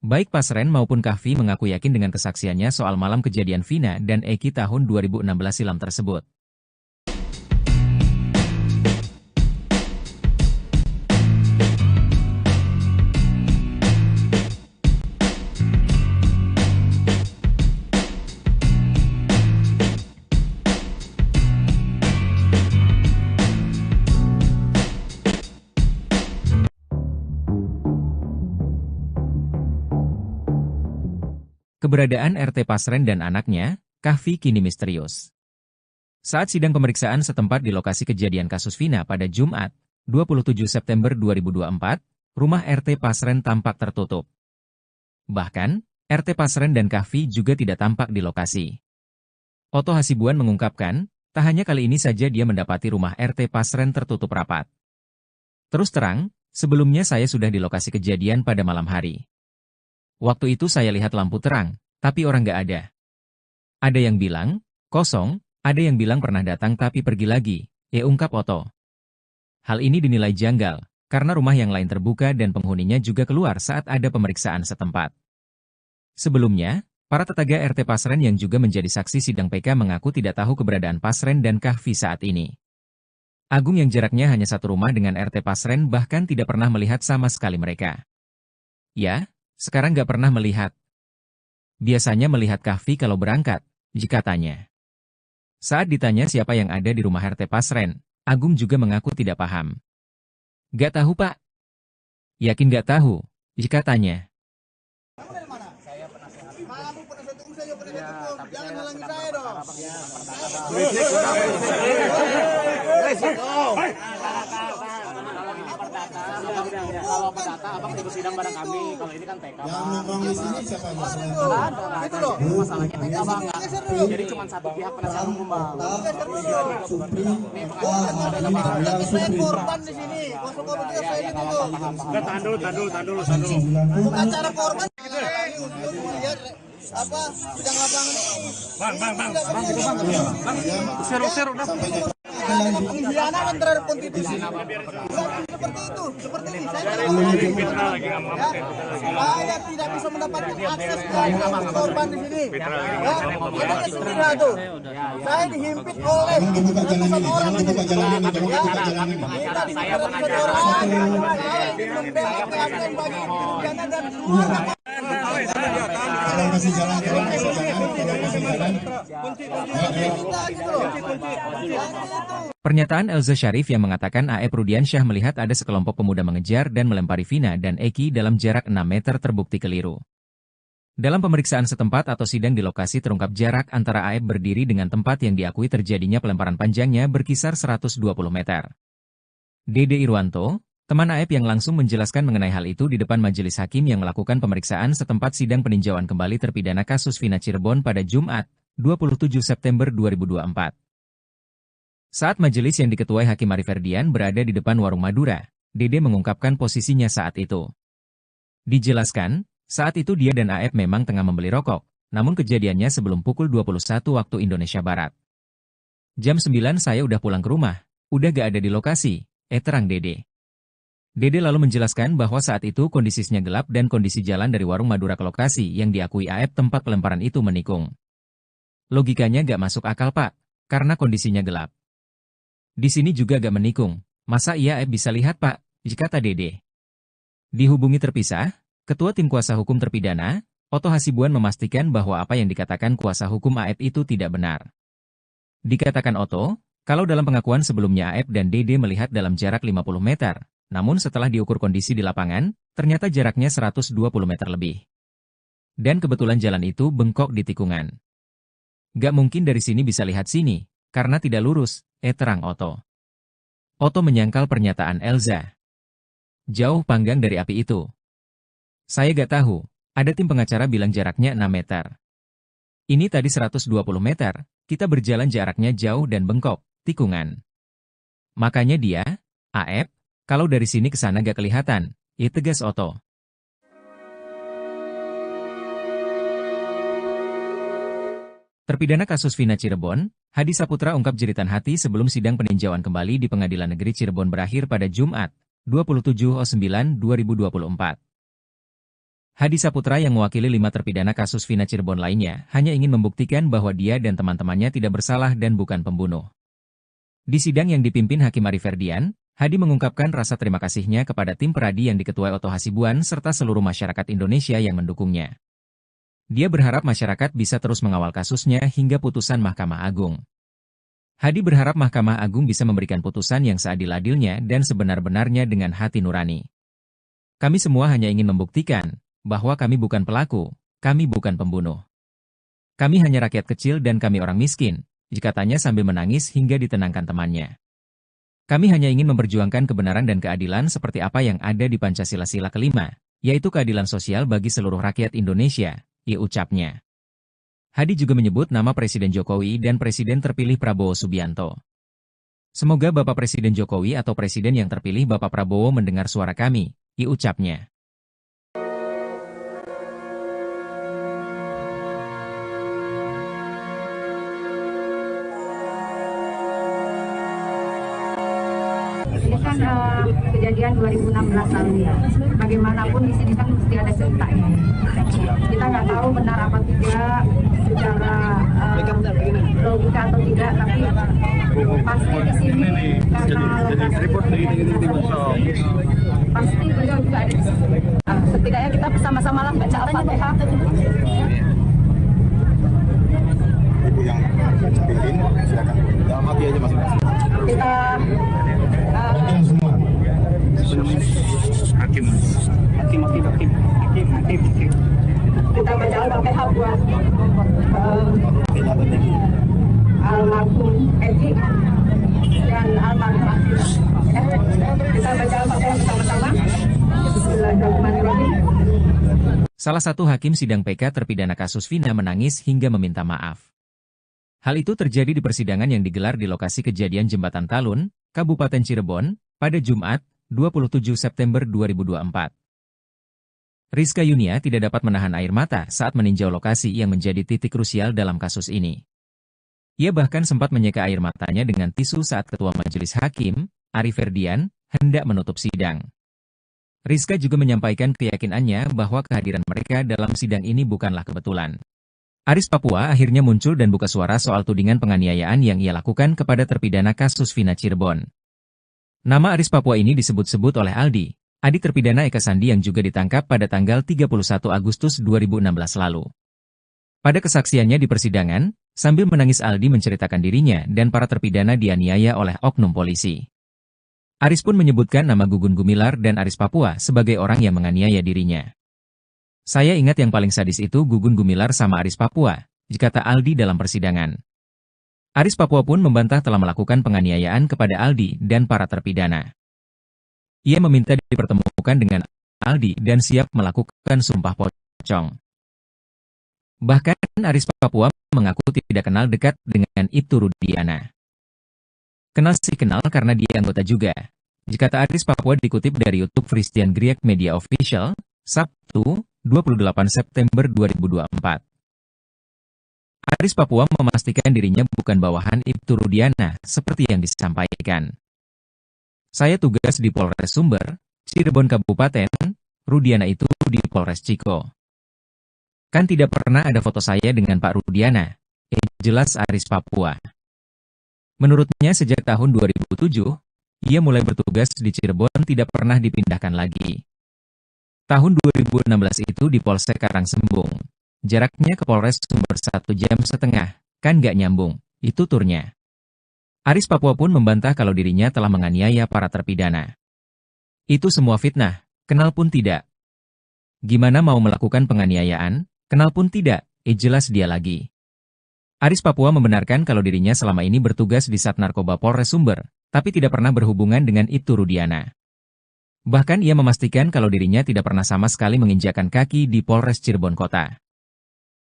Baik Pasren maupun Kahfi mengaku yakin dengan kesaksiannya soal malam kejadian Vina dan Eki tahun 2016 silam tersebut. Keberadaan RT Pasren dan anaknya, Kahfi kini misterius. Saat sidang pemeriksaan setempat di lokasi kejadian kasus Vina pada Jumat, 27 September 2024, rumah RT Pasren tampak tertutup. Bahkan, RT Pasren dan Kahfi juga tidak tampak di lokasi. Oto Hasibuan mengungkapkan, tak hanya kali ini saja dia mendapati rumah RT Pasren tertutup rapat. Terus terang, sebelumnya saya sudah di lokasi kejadian pada malam hari. Waktu itu saya lihat lampu terang, tapi orang nggak ada. Ada yang bilang, kosong, ada yang bilang pernah datang tapi pergi lagi, ungkap Otto. Hal ini dinilai janggal, karena rumah yang lain terbuka dan penghuninya juga keluar saat ada pemeriksaan setempat. Sebelumnya, para tetangga RT Pasren yang juga menjadi saksi sidang PK mengaku tidak tahu keberadaan Pasren dan Kahfi saat ini. Agung yang jaraknya hanya satu rumah dengan RT Pasren bahkan tidak pernah melihat sama sekali mereka. Ya, sekarang nggak pernah melihat. Biasanya melihat Kahfi kalau berangkat, jika tanya. Saat ditanya siapa yang ada di rumah RT Pasren, Agung juga mengaku tidak paham. Gak tahu, Pak. Yakin gak tahu, jika tanya. Kamu penasihat hukum, saya juga penasihat hukum. Jangan halangi saya dong. Kalau perdata, abang ikut sidang bareng kami. Kalau ini kan TK. Yang nongkrong di sini siapa masalahnya? Itu loh. Masalahnya TK bang. Jadi cuma satu pihak penasihat hukum bang. Saya korban di sini. Kuasa korban juga saya ini dulu. Tandul. Acara korban untuk melihat apa sidang lapangan ini. Seru. Pengkhianatan terhadap konstitusi. Seperti itu, seperti ini. Saya tidak bisa mendapatkan akses ke korban di sini. Ada sederhana tuh. Saya dihimpit oleh ratusan orang. Minta di ratusan orang. Saya membela keadilan bagi pidana dan luar. Kalau masih jalan. Pernyataan Elza Syarif yang mengatakan A.E. Rudiansyah melihat ada sekelompok pemuda mengejar dan melempari Vina dan Eki dalam jarak 6 meter terbukti keliru. Dalam pemeriksaan setempat atau sidang di lokasi terungkap jarak antara A.E. berdiri dengan tempat yang diakui terjadinya pelemparan panjangnya berkisar 120 meter. Dede Irwanto, teman A.E. yang langsung menjelaskan mengenai hal itu di depan majelis hakim yang melakukan pemeriksaan setempat sidang peninjauan kembali terpidana kasus Vina Cirebon pada Jumat, 27 September 2024. Saat majelis yang diketuai Hakim Ari Ferdian berada di depan warung Madura, Dede mengungkapkan posisinya saat itu. Dijelaskan, saat itu dia dan A.E. memang tengah membeli rokok, namun kejadiannya sebelum pukul 21 waktu Indonesia Barat. Jam 9 saya udah pulang ke rumah, udah gak ada di lokasi, terang Dede. Dede lalu menjelaskan bahwa saat itu kondisinya gelap dan kondisi jalan dari warung Madura ke lokasi yang diakui A.E. tempat pelemparan itu menikung. Logikanya gak masuk akal Pak, karena kondisinya gelap. Di sini juga gak menikung, masa iya bisa lihat Pak, kata Dede. Dihubungi terpisah, Ketua Tim Kuasa Hukum Terpidana, Otto Hasibuan memastikan bahwa apa yang dikatakan kuasa hukum A.E. itu tidak benar. Dikatakan Otto, kalau dalam pengakuan sebelumnya A.E. dan Dede melihat dalam jarak 50 meter, namun setelah diukur kondisi di lapangan, ternyata jaraknya 120 meter lebih. Dan kebetulan jalan itu bengkok di tikungan. Gak mungkin dari sini bisa lihat sini, karena tidak lurus, terang Otto. Otto menyangkal pernyataan Elza. Jauh panggang dari api itu. Saya gak tahu, ada tim pengacara bilang jaraknya 6 meter. Ini tadi 120 meter, kita berjalan jaraknya jauh dan bengkok, tikungan. Makanya dia, A.E., kalau dari sini ke sana gak kelihatan, tegas Otto. Terpidana kasus Vina Cirebon, Hadi Saputra ungkap jeritan hati sebelum sidang peninjauan kembali di Pengadilan Negeri Cirebon berakhir pada Jumat, 27/9/2024. Hadi Saputra yang mewakili 5 terpidana kasus Vina Cirebon lainnya hanya ingin membuktikan bahwa dia dan teman-temannya tidak bersalah dan bukan pembunuh. Di sidang yang dipimpin Hakim Ari Ferdian, Hadi mengungkapkan rasa terima kasihnya kepada tim peradi yang diketuai Otto Hasibuan serta seluruh masyarakat Indonesia yang mendukungnya. Dia berharap masyarakat bisa terus mengawal kasusnya hingga putusan Mahkamah Agung. Hadi berharap Mahkamah Agung bisa memberikan putusan yang seadil-adilnya dan sebenar-benarnya dengan hati nurani. Kami semua hanya ingin membuktikan bahwa kami bukan pelaku, kami bukan pembunuh. Kami hanya rakyat kecil dan kami orang miskin, katanya sambil menangis hingga ditenangkan temannya. Kami hanya ingin memperjuangkan kebenaran dan keadilan seperti apa yang ada di Pancasila Sila kelima, yaitu keadilan sosial bagi seluruh rakyat Indonesia, ucapnya. Hadi juga menyebut nama Presiden Jokowi dan Presiden terpilih Prabowo Subianto. Semoga Bapak Presiden Jokowi atau Presiden yang terpilih Bapak Prabowo mendengar suara kami, ucapnya. kejadian 2016 lalu ya. Bagaimanapun di sini kan mesti ada ceritanya. Kita nggak tahu benar apa tidak secara logika atau tidak, tapi pasti di sini karena lokasi pasti beliau juga ada di situ. Setidaknya kita bersama-sama lah baca Al-Fatihah. Ibu yang pimpin, silakan. Dalam hati aja masing-masing. Kita Hakim. kita baca Al-Fatihah buat almarhum Edi dan almarhum Afif. Kita baca Al-Fatihah bersama-sama. Bismillahirrahmanirrahim. Salah satu hakim sidang PK terpidana kasus Vina menangis hingga meminta maaf. Hal itu terjadi di persidangan yang digelar di lokasi kejadian Jembatan Talun, Kabupaten Cirebon, pada Jumat, 27 September 2024. Rizka Yunia tidak dapat menahan air mata saat meninjau lokasi yang menjadi titik krusial dalam kasus ini. Ia bahkan sempat menyeka air matanya dengan tisu saat Ketua Majelis Hakim, Ari Ferdian, hendak menutup sidang. Rizka juga menyampaikan keyakinannya bahwa kehadiran mereka dalam sidang ini bukanlah kebetulan. Aris Papua akhirnya muncul dan buka suara soal tudingan penganiayaan yang ia lakukan kepada terpidana kasus Vina Cirebon. Nama Aris Papua ini disebut-sebut oleh Aldi, adik terpidana Eka Sandi yang juga ditangkap pada tanggal 31 Agustus 2016 lalu. Pada kesaksiannya di persidangan, sambil menangis Aldi menceritakan dirinya dan para terpidana dianiaya oleh oknum polisi. Aris pun menyebutkan nama Gugun Gumilar dan Aris Papua sebagai orang yang menganiaya dirinya. Saya ingat yang paling sadis itu Gugun Gumilar sama Aris Papua, kata Aldi dalam persidangan. Aris Papua pun membantah telah melakukan penganiayaan kepada Aldi dan para terpidana. Ia meminta dipertemukan dengan Aldi dan siap melakukan sumpah pocong. Bahkan Aris Papua mengaku tidak kenal dekat dengan Ibtu Rudiana. Kenal sih kenal karena dia anggota juga, kata Aris Papua dikutip dari YouTube Christian Griek Media Official, Sabtu, 28 September 2024. Aris Papua memastikan dirinya bukan bawahan Ibtu Rudiana seperti yang disampaikan. Saya tugas di Polres Sumber, Cirebon Kabupaten, Rudiana itu di Polres Ciko. Kan tidak pernah ada foto saya dengan Pak Rudiana, jelas Aris Papua. Menurutnya sejak tahun 2007, ia mulai bertugas di Cirebon tidak pernah dipindahkan lagi. Tahun 2016 itu di Polsek Karangsembung. Jaraknya ke Polres Sumber 1,5 jam, kan gak nyambung, itu turnya. Aris Papua pun membantah kalau dirinya telah menganiaya para terpidana. Itu semua fitnah, kenal pun tidak. Gimana mau melakukan penganiayaan, kenal pun tidak, jelas dia lagi. Aris Papua membenarkan kalau dirinya selama ini bertugas di Sat Narkoba Polres Sumber, tapi tidak pernah berhubungan dengan Ibtu Rudiana. Bahkan ia memastikan kalau dirinya tidak pernah sama sekali menginjakkan kaki di Polres Cirebon Kota.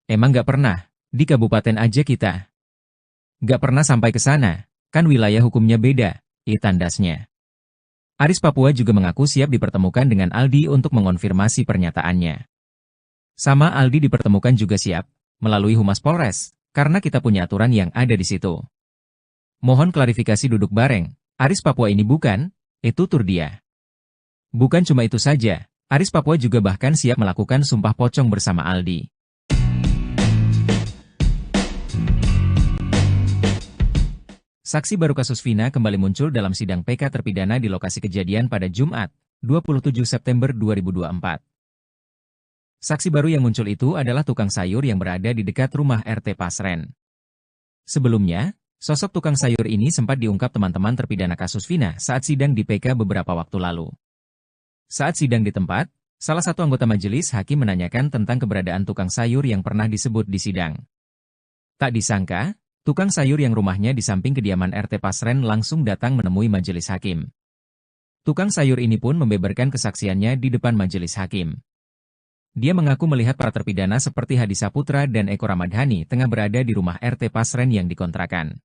Emang gak pernah, di kabupaten aja kita. Gak pernah sampai ke sana, kan wilayah hukumnya beda, tandasnya. Aris Papua juga mengaku siap dipertemukan dengan Aldi untuk mengonfirmasi pernyataannya. Sama Aldi dipertemukan juga siap, melalui Humas Polres, karena kita punya aturan yang ada di situ. Mohon klarifikasi duduk bareng, Aris Papua ini bukan, tutur dia. Bukan cuma itu saja, Aris Papua juga bahkan siap melakukan sumpah pocong bersama Aldi. Saksi baru kasus Vina kembali muncul dalam sidang PK terpidana di lokasi kejadian pada Jumat, 27 September 2024. Saksi baru yang muncul itu adalah tukang sayur yang berada di dekat rumah RT Pasren. Sebelumnya, sosok tukang sayur ini sempat diungkap teman-teman terpidana kasus Vina saat sidang di PK beberapa waktu lalu. Saat sidang di tempat, salah satu anggota majelis hakim menanyakan tentang keberadaan tukang sayur yang pernah disebut di sidang. Tak disangka, tukang sayur yang rumahnya di samping kediaman RT Pasren langsung datang menemui majelis hakim. Tukang sayur ini pun membeberkan kesaksiannya di depan majelis hakim. Dia mengaku melihat para terpidana seperti Hadi Saputra dan Eko Ramadhani tengah berada di rumah RT Pasren yang dikontrakan.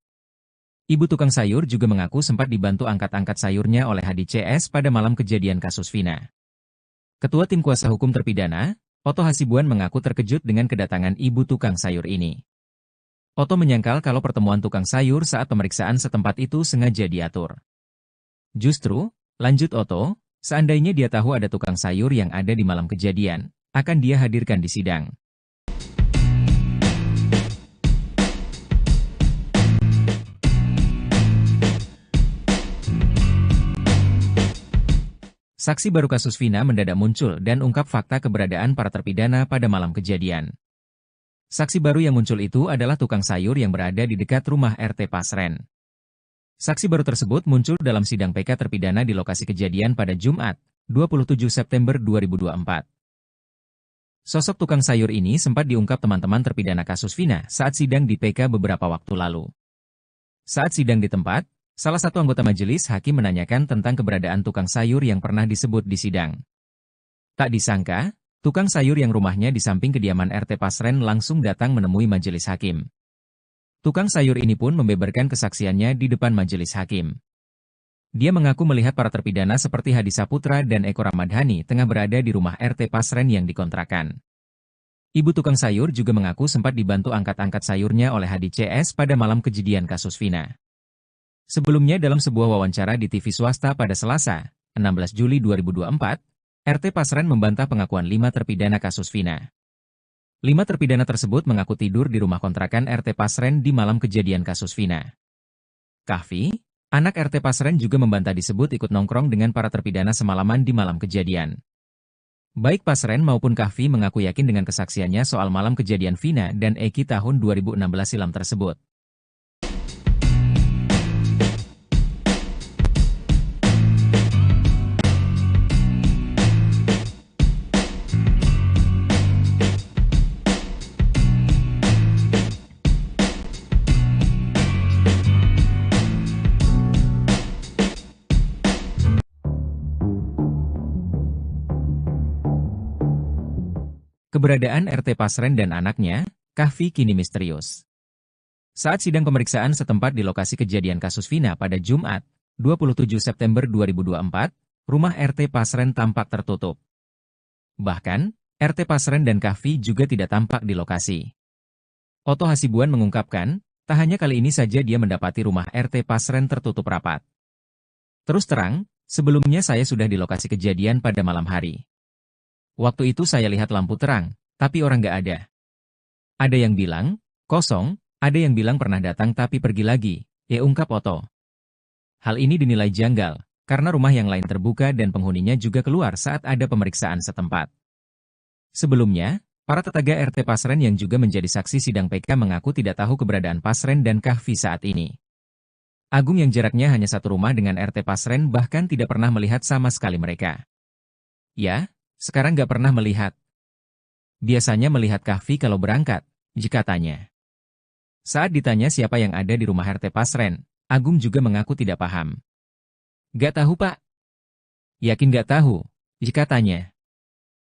Ibu tukang sayur juga mengaku sempat dibantu angkat-angkat sayurnya oleh Hadi CS pada malam kejadian kasus Vina. Ketua Tim Kuasa Hukum terpidana, Oto Hasibuan mengaku terkejut dengan kedatangan ibu tukang sayur ini. Oto menyangkal kalau pertemuan tukang sayur saat pemeriksaan setempat itu sengaja diatur. Justru, lanjut Oto, Seandainya dia tahu ada tukang sayur yang ada di malam kejadian, akan dia hadirkan di sidang. Saksi baru kasus Vina mendadak muncul dan ungkap fakta keberadaan para terpidana pada malam kejadian. Saksi baru yang muncul itu adalah tukang sayur yang berada di dekat rumah RT Pasren. Saksi baru tersebut muncul dalam sidang PK terpidana di lokasi kejadian pada Jumat, 27 September 2024. Sosok tukang sayur ini sempat diungkap teman-teman terpidana kasus Vina saat sidang di PK beberapa waktu lalu. Saat sidang di tempat, salah satu anggota majelis hakim menanyakan tentang keberadaan tukang sayur yang pernah disebut di sidang. Tak disangka, tukang sayur yang rumahnya di samping kediaman RT Pasren langsung datang menemui majelis hakim. Tukang sayur ini pun membeberkan kesaksiannya di depan majelis hakim. Dia mengaku melihat para terpidana seperti Hadi Saputra dan Eko Ramadhani tengah berada di rumah RT Pasren yang dikontrakan. Ibu tukang sayur juga mengaku sempat dibantu angkat-angkat sayurnya oleh Hadi CS pada malam kejadian kasus Vina. Sebelumnya dalam sebuah wawancara di TV swasta pada Selasa, 16 Juli 2024, RT Pasren membantah pengakuan 5 terpidana kasus Vina. 5 terpidana tersebut mengaku tidur di rumah kontrakan RT Pasren di malam kejadian kasus Vina. Kahfi, anak RT Pasren juga membantah disebut ikut nongkrong dengan para terpidana semalaman di malam kejadian. Baik Pasren maupun Kahfi mengaku yakin dengan kesaksiannya soal malam kejadian Vina dan Eki tahun 2016 silam tersebut. Keberadaan RT Pasren dan anaknya, Kahfi kini misterius. Saat sidang pemeriksaan setempat di lokasi kejadian kasus Vina pada Jumat, 27 September 2024, rumah RT Pasren tampak tertutup. Bahkan, RT Pasren dan Kahfi juga tidak tampak di lokasi. Oto Hasibuan mengungkapkan, tak hanya kali ini saja dia mendapati rumah RT Pasren tertutup rapat. Terus terang, sebelumnya saya sudah di lokasi kejadian pada malam hari. Waktu itu saya lihat lampu terang, tapi orang nggak ada. Ada yang bilang, kosong, ada yang bilang pernah datang tapi pergi lagi, ungkap Oto. Hal ini dinilai janggal, karena rumah yang lain terbuka dan penghuninya juga keluar saat ada pemeriksaan setempat. Sebelumnya, para tetangga RT Pasren yang juga menjadi saksi sidang PK mengaku tidak tahu keberadaan Pasren dan Kahfi saat ini. Agung yang jaraknya hanya satu rumah dengan RT Pasren bahkan tidak pernah melihat sama sekali mereka. Ya, sekarang nggak pernah melihat. Biasanya melihat Kahfi kalau berangkat, jika tanya. Saat ditanya siapa yang ada di rumah RT Pasren, Agung juga mengaku tidak paham. Nggak tahu Pak. Yakin nggak tahu, jika tanya.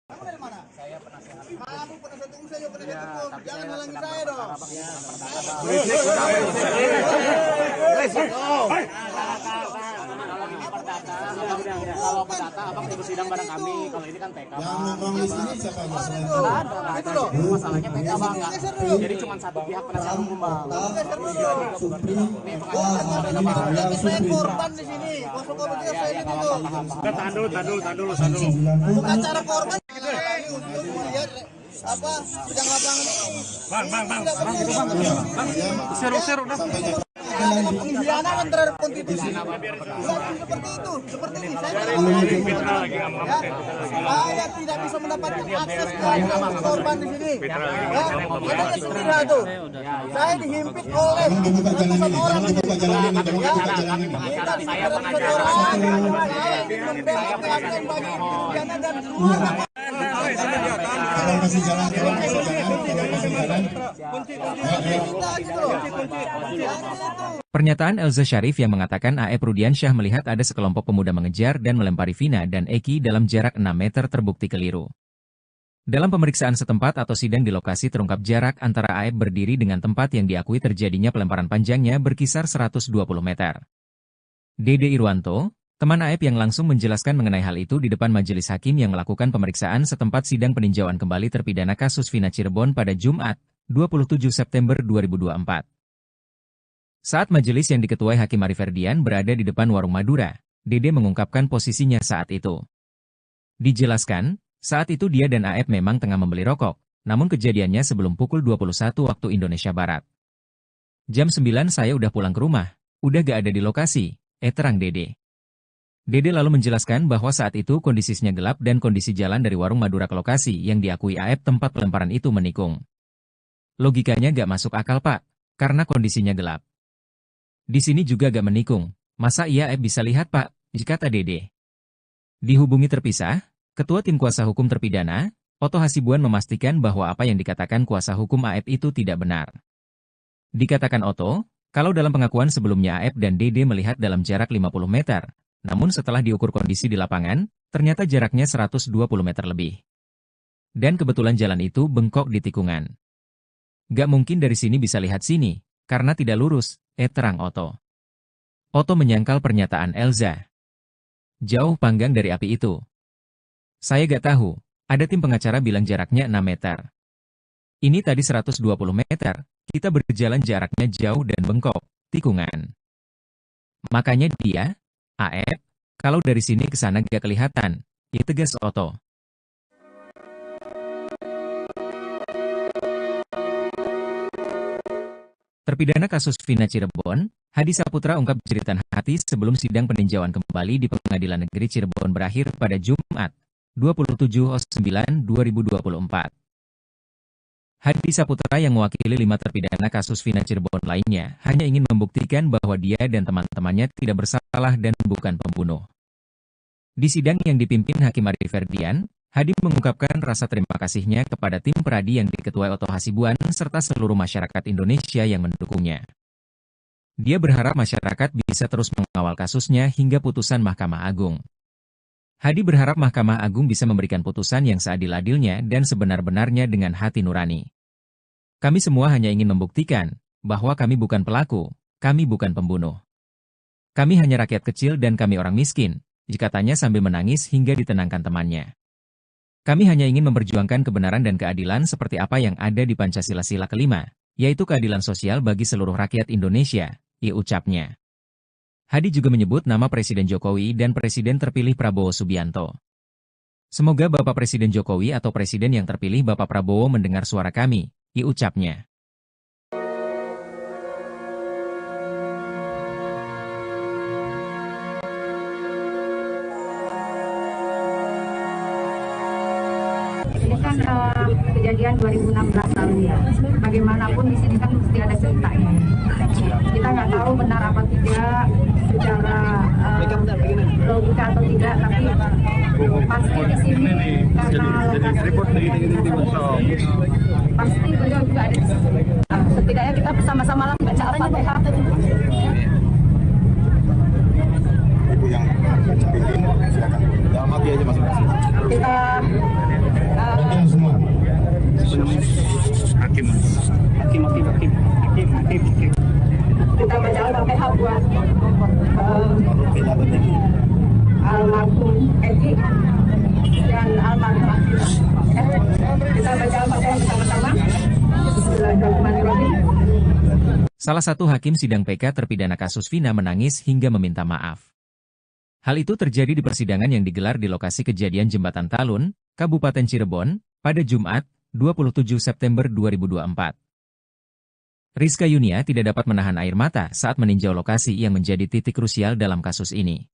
Kamu dari mana? Saya penasehat. Kamu penasehat hukum, saya juga penasehat hukum. Jangan halangi saya dong. Kalau perdata abang ikut sidang bareng kami. Kalau ini kan PK. Yang nongkrong di sini siapa Mas? Itu loh. Masalahnya PK bang. Jadi cuma satu pihak penasihat hukum bang. Saya korban di sini. Masuk ke video saya di situ. Tahan dulu. Bukan cara korban. Untuk melihat apa sedang lapangan ini. Bang. Seru udah. Pengkhianatan terhadap konstitusi. Seperti itu, seperti ini. Saya tidak bisa mendapatkan akses ke korban di sini. Ada sendiri tuh. Saya dihimpit oleh ratusan orang. Kita dihimpit ratusan orang. Saya ingin membela keadilan bagi pengkhianat dan keluarga. Tolong kasih jalan. Pernyataan Elza Syarif yang mengatakan AF Rudiansyah melihat ada sekelompok pemuda mengejar dan melempari Vina dan Eki dalam jarak 6 meter terbukti keliru. Dalam pemeriksaan setempat atau sidang di lokasi terungkap jarak antara AF berdiri dengan tempat yang diakui terjadinya pelemparan panjangnya berkisar 120 meter. Dede Irwanto, teman AF yang langsung menjelaskan mengenai hal itu di depan majelis hakim yang melakukan pemeriksaan setempat sidang peninjauan kembali terpidana kasus Vina Cirebon pada Jumat, 27 September 2024. Saat majelis yang diketuai Hakim Arif Ferdian berada di depan warung Madura, Dede mengungkapkan posisinya saat itu. Dijelaskan, saat itu dia dan AF memang tengah membeli rokok, namun kejadiannya sebelum pukul 21 waktu Indonesia Barat. Jam 9 saya udah pulang ke rumah, udah gak ada di lokasi, terang Dede. Dede lalu menjelaskan bahwa saat itu kondisinya gelap dan kondisi jalan dari warung Madura ke lokasi yang diakui AF tempat pelemparan itu menikung. Logikanya gak masuk akal Pak, karena kondisinya gelap. Di sini juga gak menikung, masa iya AF bisa lihat Pak, kata Dede. Dihubungi terpisah, Ketua Tim Kuasa Hukum Terpidana, Oto Hasibuan memastikan bahwa apa yang dikatakan kuasa hukum AF itu tidak benar. Dikatakan Oto, kalau dalam pengakuan sebelumnya AF dan Dede melihat dalam jarak 50 meter, namun setelah diukur kondisi di lapangan, ternyata jaraknya 120 meter lebih. Dan kebetulan jalan itu bengkok di tikungan. Gak mungkin dari sini bisa lihat sini, karena tidak lurus, terang Oto. Oto menyangkal pernyataan Elza. Jauh panggang dari api itu. Saya gak tahu, ada tim pengacara bilang jaraknya 6 meter. Ini tadi 120 meter, kita berjalan jaraknya jauh dan bengkok, tikungan. Makanya dia, AF, kalau dari sini ke sana gak kelihatan, tegas Oto. Terpidana kasus Vina Cirebon, Hadi Saputra ungkap jeritan hati sebelum sidang peninjauan kembali di Pengadilan Negeri Cirebon berakhir pada Jumat, 27/9/2024. Hadi Saputra yang mewakili 5 terpidana kasus Vina Cirebon lainnya hanya ingin membuktikan bahwa dia dan teman-temannya tidak bersalah dan bukan pembunuh. Di sidang yang dipimpin Hakim Ari Ferdian, Hadi mengungkapkan rasa terima kasihnya kepada tim peradi yang diketuai Oto Hasibuan serta seluruh masyarakat Indonesia yang mendukungnya. Dia berharap masyarakat bisa terus mengawal kasusnya hingga putusan Mahkamah Agung. Hadi berharap Mahkamah Agung bisa memberikan putusan yang seadil-adilnya dan sebenar-benarnya dengan hati nurani. Kami semua hanya ingin membuktikan bahwa kami bukan pelaku, kami bukan pembunuh. Kami hanya rakyat kecil dan kami orang miskin, katanya sambil menangis hingga ditenangkan temannya. Kami hanya ingin memperjuangkan kebenaran dan keadilan seperti apa yang ada di Pancasila Sila kelima, yaitu keadilan sosial bagi seluruh rakyat Indonesia, ucapnya. Hadi juga menyebut nama Presiden Jokowi dan Presiden terpilih Prabowo Subianto. Semoga Bapak Presiden Jokowi atau Presiden yang terpilih Bapak Prabowo mendengar suara kami, ucapnya. Ini kan kejadian 2016 lalu ya. Bagaimanapun di sini kan mesti ada ceritanya. Kita nggak tahu benar apa tidak secara logika atau tidak, tapi pasti di sini karena pasti beliau juga ada di sini. Setidaknya kita bersama-sama lah baca Al-Fatihah. Ibu yang pimpin, silakan. Dalam hati aja masing-masing. Kita semua. Hakim. kita baca Al-Fatihah buat almarhum Eki dan almarhum Akila. Kita baca Al-Fatihah bersama-sama. Bismillahirrahmanirrahim. Salah satu hakim sidang PK terpidana kasus Vina menangis hingga meminta maaf. Hal itu terjadi di persidangan yang digelar di lokasi kejadian Jembatan Talun, Kabupaten Cirebon, pada Jumat, 27 September 2024. Rizka Yunia tidak dapat menahan air mata saat meninjau lokasi yang menjadi titik krusial dalam kasus ini.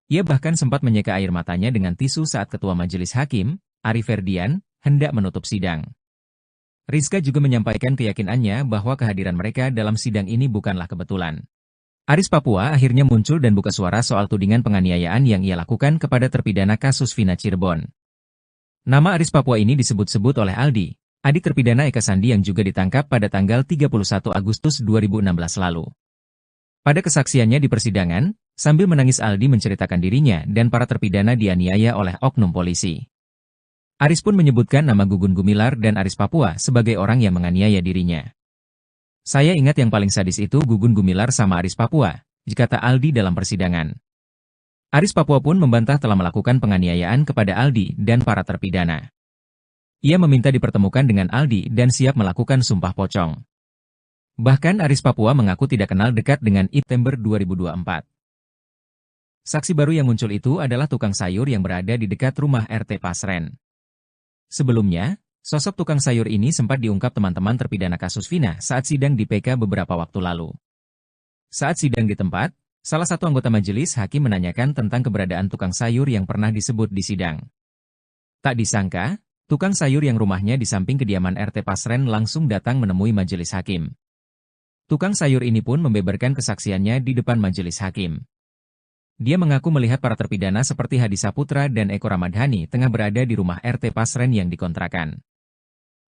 Ia bahkan sempat menyeka air matanya dengan tisu saat Ketua Majelis Hakim, Ari Ferdian, hendak menutup sidang. Rizka juga menyampaikan keyakinannya bahwa kehadiran mereka dalam sidang ini bukanlah kebetulan. Aris Papua akhirnya muncul dan buka suara soal tudingan penganiayaan yang ia lakukan kepada terpidana kasus Vina Cirebon. Nama Aris Papua ini disebut-sebut oleh Aldi, adik terpidana Eka Sandi yang juga ditangkap pada tanggal 31 Agustus 2016 lalu. Pada kesaksiannya di persidangan, sambil menangis Aldi menceritakan dirinya dan para terpidana dianiaya oleh oknum polisi. Aris pun menyebutkan nama Gugun Gumilar dan Aris Papua sebagai orang yang menganiaya dirinya. Saya ingat yang paling sadis itu Gugun Gumilar sama Aris Papua, kata Aldi dalam persidangan. Aris Papua pun membantah telah melakukan penganiayaan kepada Aldi dan para terpidana. Ia meminta dipertemukan dengan Aldi dan siap melakukan sumpah pocong. Bahkan Aris Papua mengaku tidak kenal dekat dengan September 2024. Saksi baru yang muncul itu adalah tukang sayur yang berada di dekat rumah RT Pasren. Sebelumnya, sosok tukang sayur ini sempat diungkap teman-teman terpidana kasus Vina saat sidang di PK beberapa waktu lalu. Saat sidang di tempat, salah satu anggota majelis hakim menanyakan tentang keberadaan tukang sayur yang pernah disebut di sidang. Tak disangka, tukang sayur yang rumahnya di samping kediaman RT Pasren langsung datang menemui majelis hakim. Tukang sayur ini pun membeberkan kesaksiannya di depan majelis hakim. Dia mengaku melihat para terpidana seperti Hadi Saputra dan Eko Ramadhani tengah berada di rumah RT Pasren yang dikontrakan.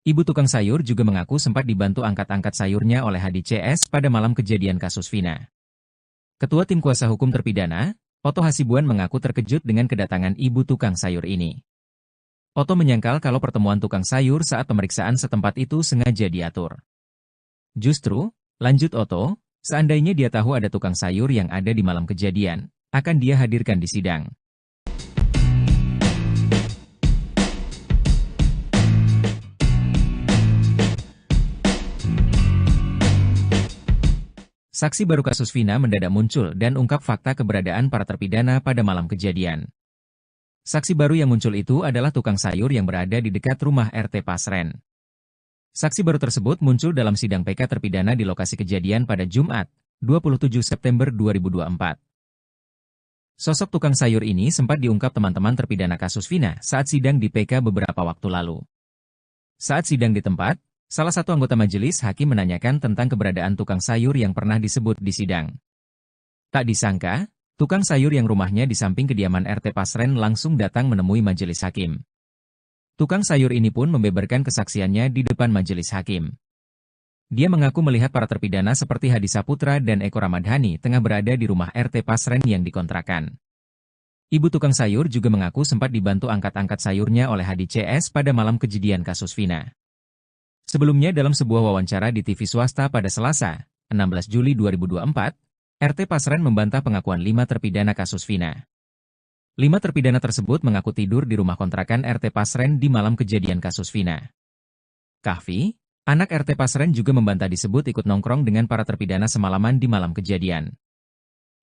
Ibu tukang sayur juga mengaku sempat dibantu angkat-angkat sayurnya oleh Hadi CS pada malam kejadian kasus Vina. Ketua Tim Kuasa Hukum Terpidana, Oto Hasibuan mengaku terkejut dengan kedatangan ibu tukang sayur ini. Oto menyangkal kalau pertemuan tukang sayur saat pemeriksaan setempat itu sengaja diatur. Justru, lanjut Oto, seandainya dia tahu ada tukang sayur yang ada di malam kejadian, akan dia hadirkan di sidang. Saksi baru kasus Vina mendadak muncul dan ungkap fakta keberadaan para terpidana pada malam kejadian. Saksi baru yang muncul itu adalah tukang sayur yang berada di dekat rumah RT Pasren. Saksi baru tersebut muncul dalam sidang PK terpidana di lokasi kejadian pada Jumat, 27 September 2024. Sosok tukang sayur ini sempat diungkap teman-teman terpidana kasus Vina saat sidang di PK beberapa waktu lalu. Saat sidang di tempat, salah satu anggota majelis hakim menanyakan tentang keberadaan tukang sayur yang pernah disebut di sidang. Tak disangka, tukang sayur yang rumahnya di samping kediaman RT Pasren langsung datang menemui majelis hakim. Tukang sayur ini pun membeberkan kesaksiannya di depan majelis hakim. Dia mengaku melihat para terpidana seperti Hadi Saputra dan Eko Ramadhani tengah berada di rumah RT Pasren yang dikontrakan. Ibu tukang sayur juga mengaku sempat dibantu angkat-angkat sayurnya oleh Hadi CS pada malam kejadian kasus Vina. Sebelumnya dalam sebuah wawancara di TV swasta pada Selasa, 16 Juli 2024, RT Pasren membantah pengakuan 5 terpidana kasus Vina. 5 terpidana tersebut mengaku tidur di rumah kontrakan RT Pasren di malam kejadian kasus Vina. Kahfi, anak RT Pasren juga membantah disebut ikut nongkrong dengan para terpidana semalaman di malam kejadian.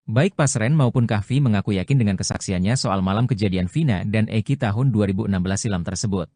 Baik Pasren maupun Kahfi mengaku yakin dengan kesaksiannya soal malam kejadian Vina dan Eki tahun 2016 silam tersebut.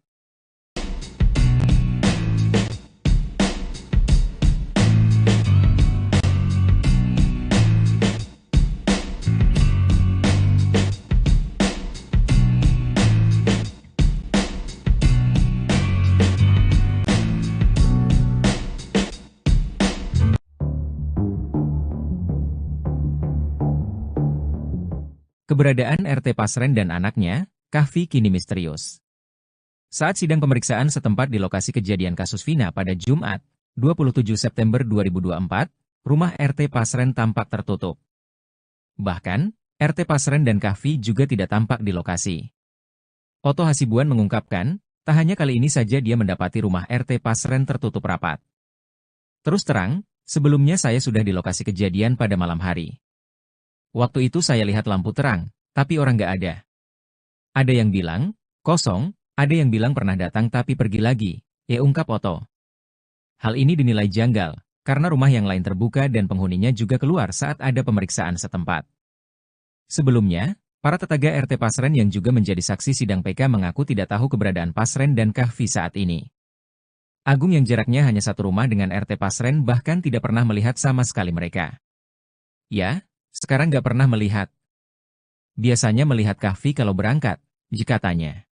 Keberadaan RT Pasren dan anaknya, Kahfi kini misterius. Saat sidang pemeriksaan setempat di lokasi kejadian kasus Vina pada Jumat, 27 September 2024, rumah RT Pasren tampak tertutup. Bahkan, RT Pasren dan Kahfi juga tidak tampak di lokasi. Oto Hasibuan mengungkapkan, tak hanya kali ini saja dia mendapati rumah RT Pasren tertutup rapat. Terus terang, sebelumnya saya sudah di lokasi kejadian pada malam hari. Waktu itu saya lihat lampu terang, tapi orang nggak ada. Ada yang bilang, kosong, ada yang bilang pernah datang tapi pergi lagi, ya ungkap Oto. Hal ini dinilai janggal, karena rumah yang lain terbuka dan penghuninya juga keluar saat ada pemeriksaan setempat. Sebelumnya, para tetangga RT Pasren yang juga menjadi saksi sidang PK mengaku tidak tahu keberadaan Pasren dan Kahfi saat ini. Agung yang jaraknya hanya satu rumah dengan RT Pasren bahkan tidak pernah melihat sama sekali mereka. Ya, sekarang nggak pernah melihat. Biasanya melihat Kahfi kalau berangkat, jika tanya.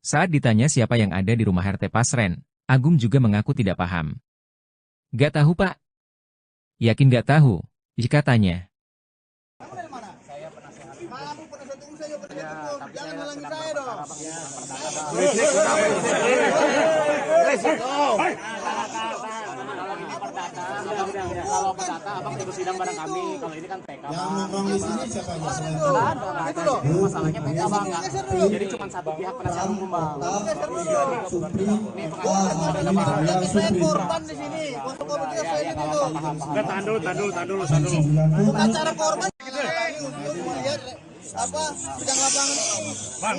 Saat ditanya siapa yang ada di rumah RT Pasren, Agung juga mengaku tidak paham. Nggak tahu Pak. Yakin nggak tahu, jika tanya. Jangan halangi saya dong. Kalau perdata abang ikut sidang bareng kami. Kalau ini kan PK. Yang nongkrong di sini siapa aja selain Itu loh. Masalahnya PK bang. Jadi cuma satu pihak penasihat hukum bang. Supri, Saya korban di sini. Tahan dulu. Bukan cara korban. Lihat apa sidang lapangan ini. Bang.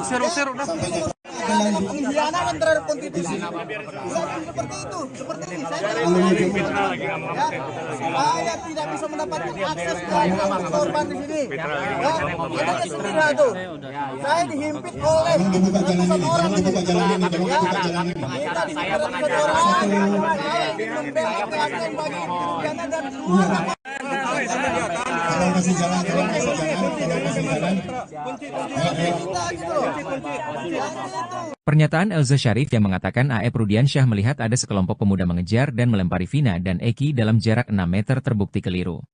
Seru dah. dengan pengkhianatan terhadap konstitusi. Seperti itu, seperti ini. Saya tidak bisa mendapatkan akses ke korban di sini. Ada sendiri itu. Saya dihimpit oleh ratusan orang di sini. Kita Pernyataan Elza Syarif yang mengatakan AEP Rudiansyah melihat ada sekelompok pemuda mengejar dan melempari Vina dan Eki dalam jarak 6 meter terbukti keliru.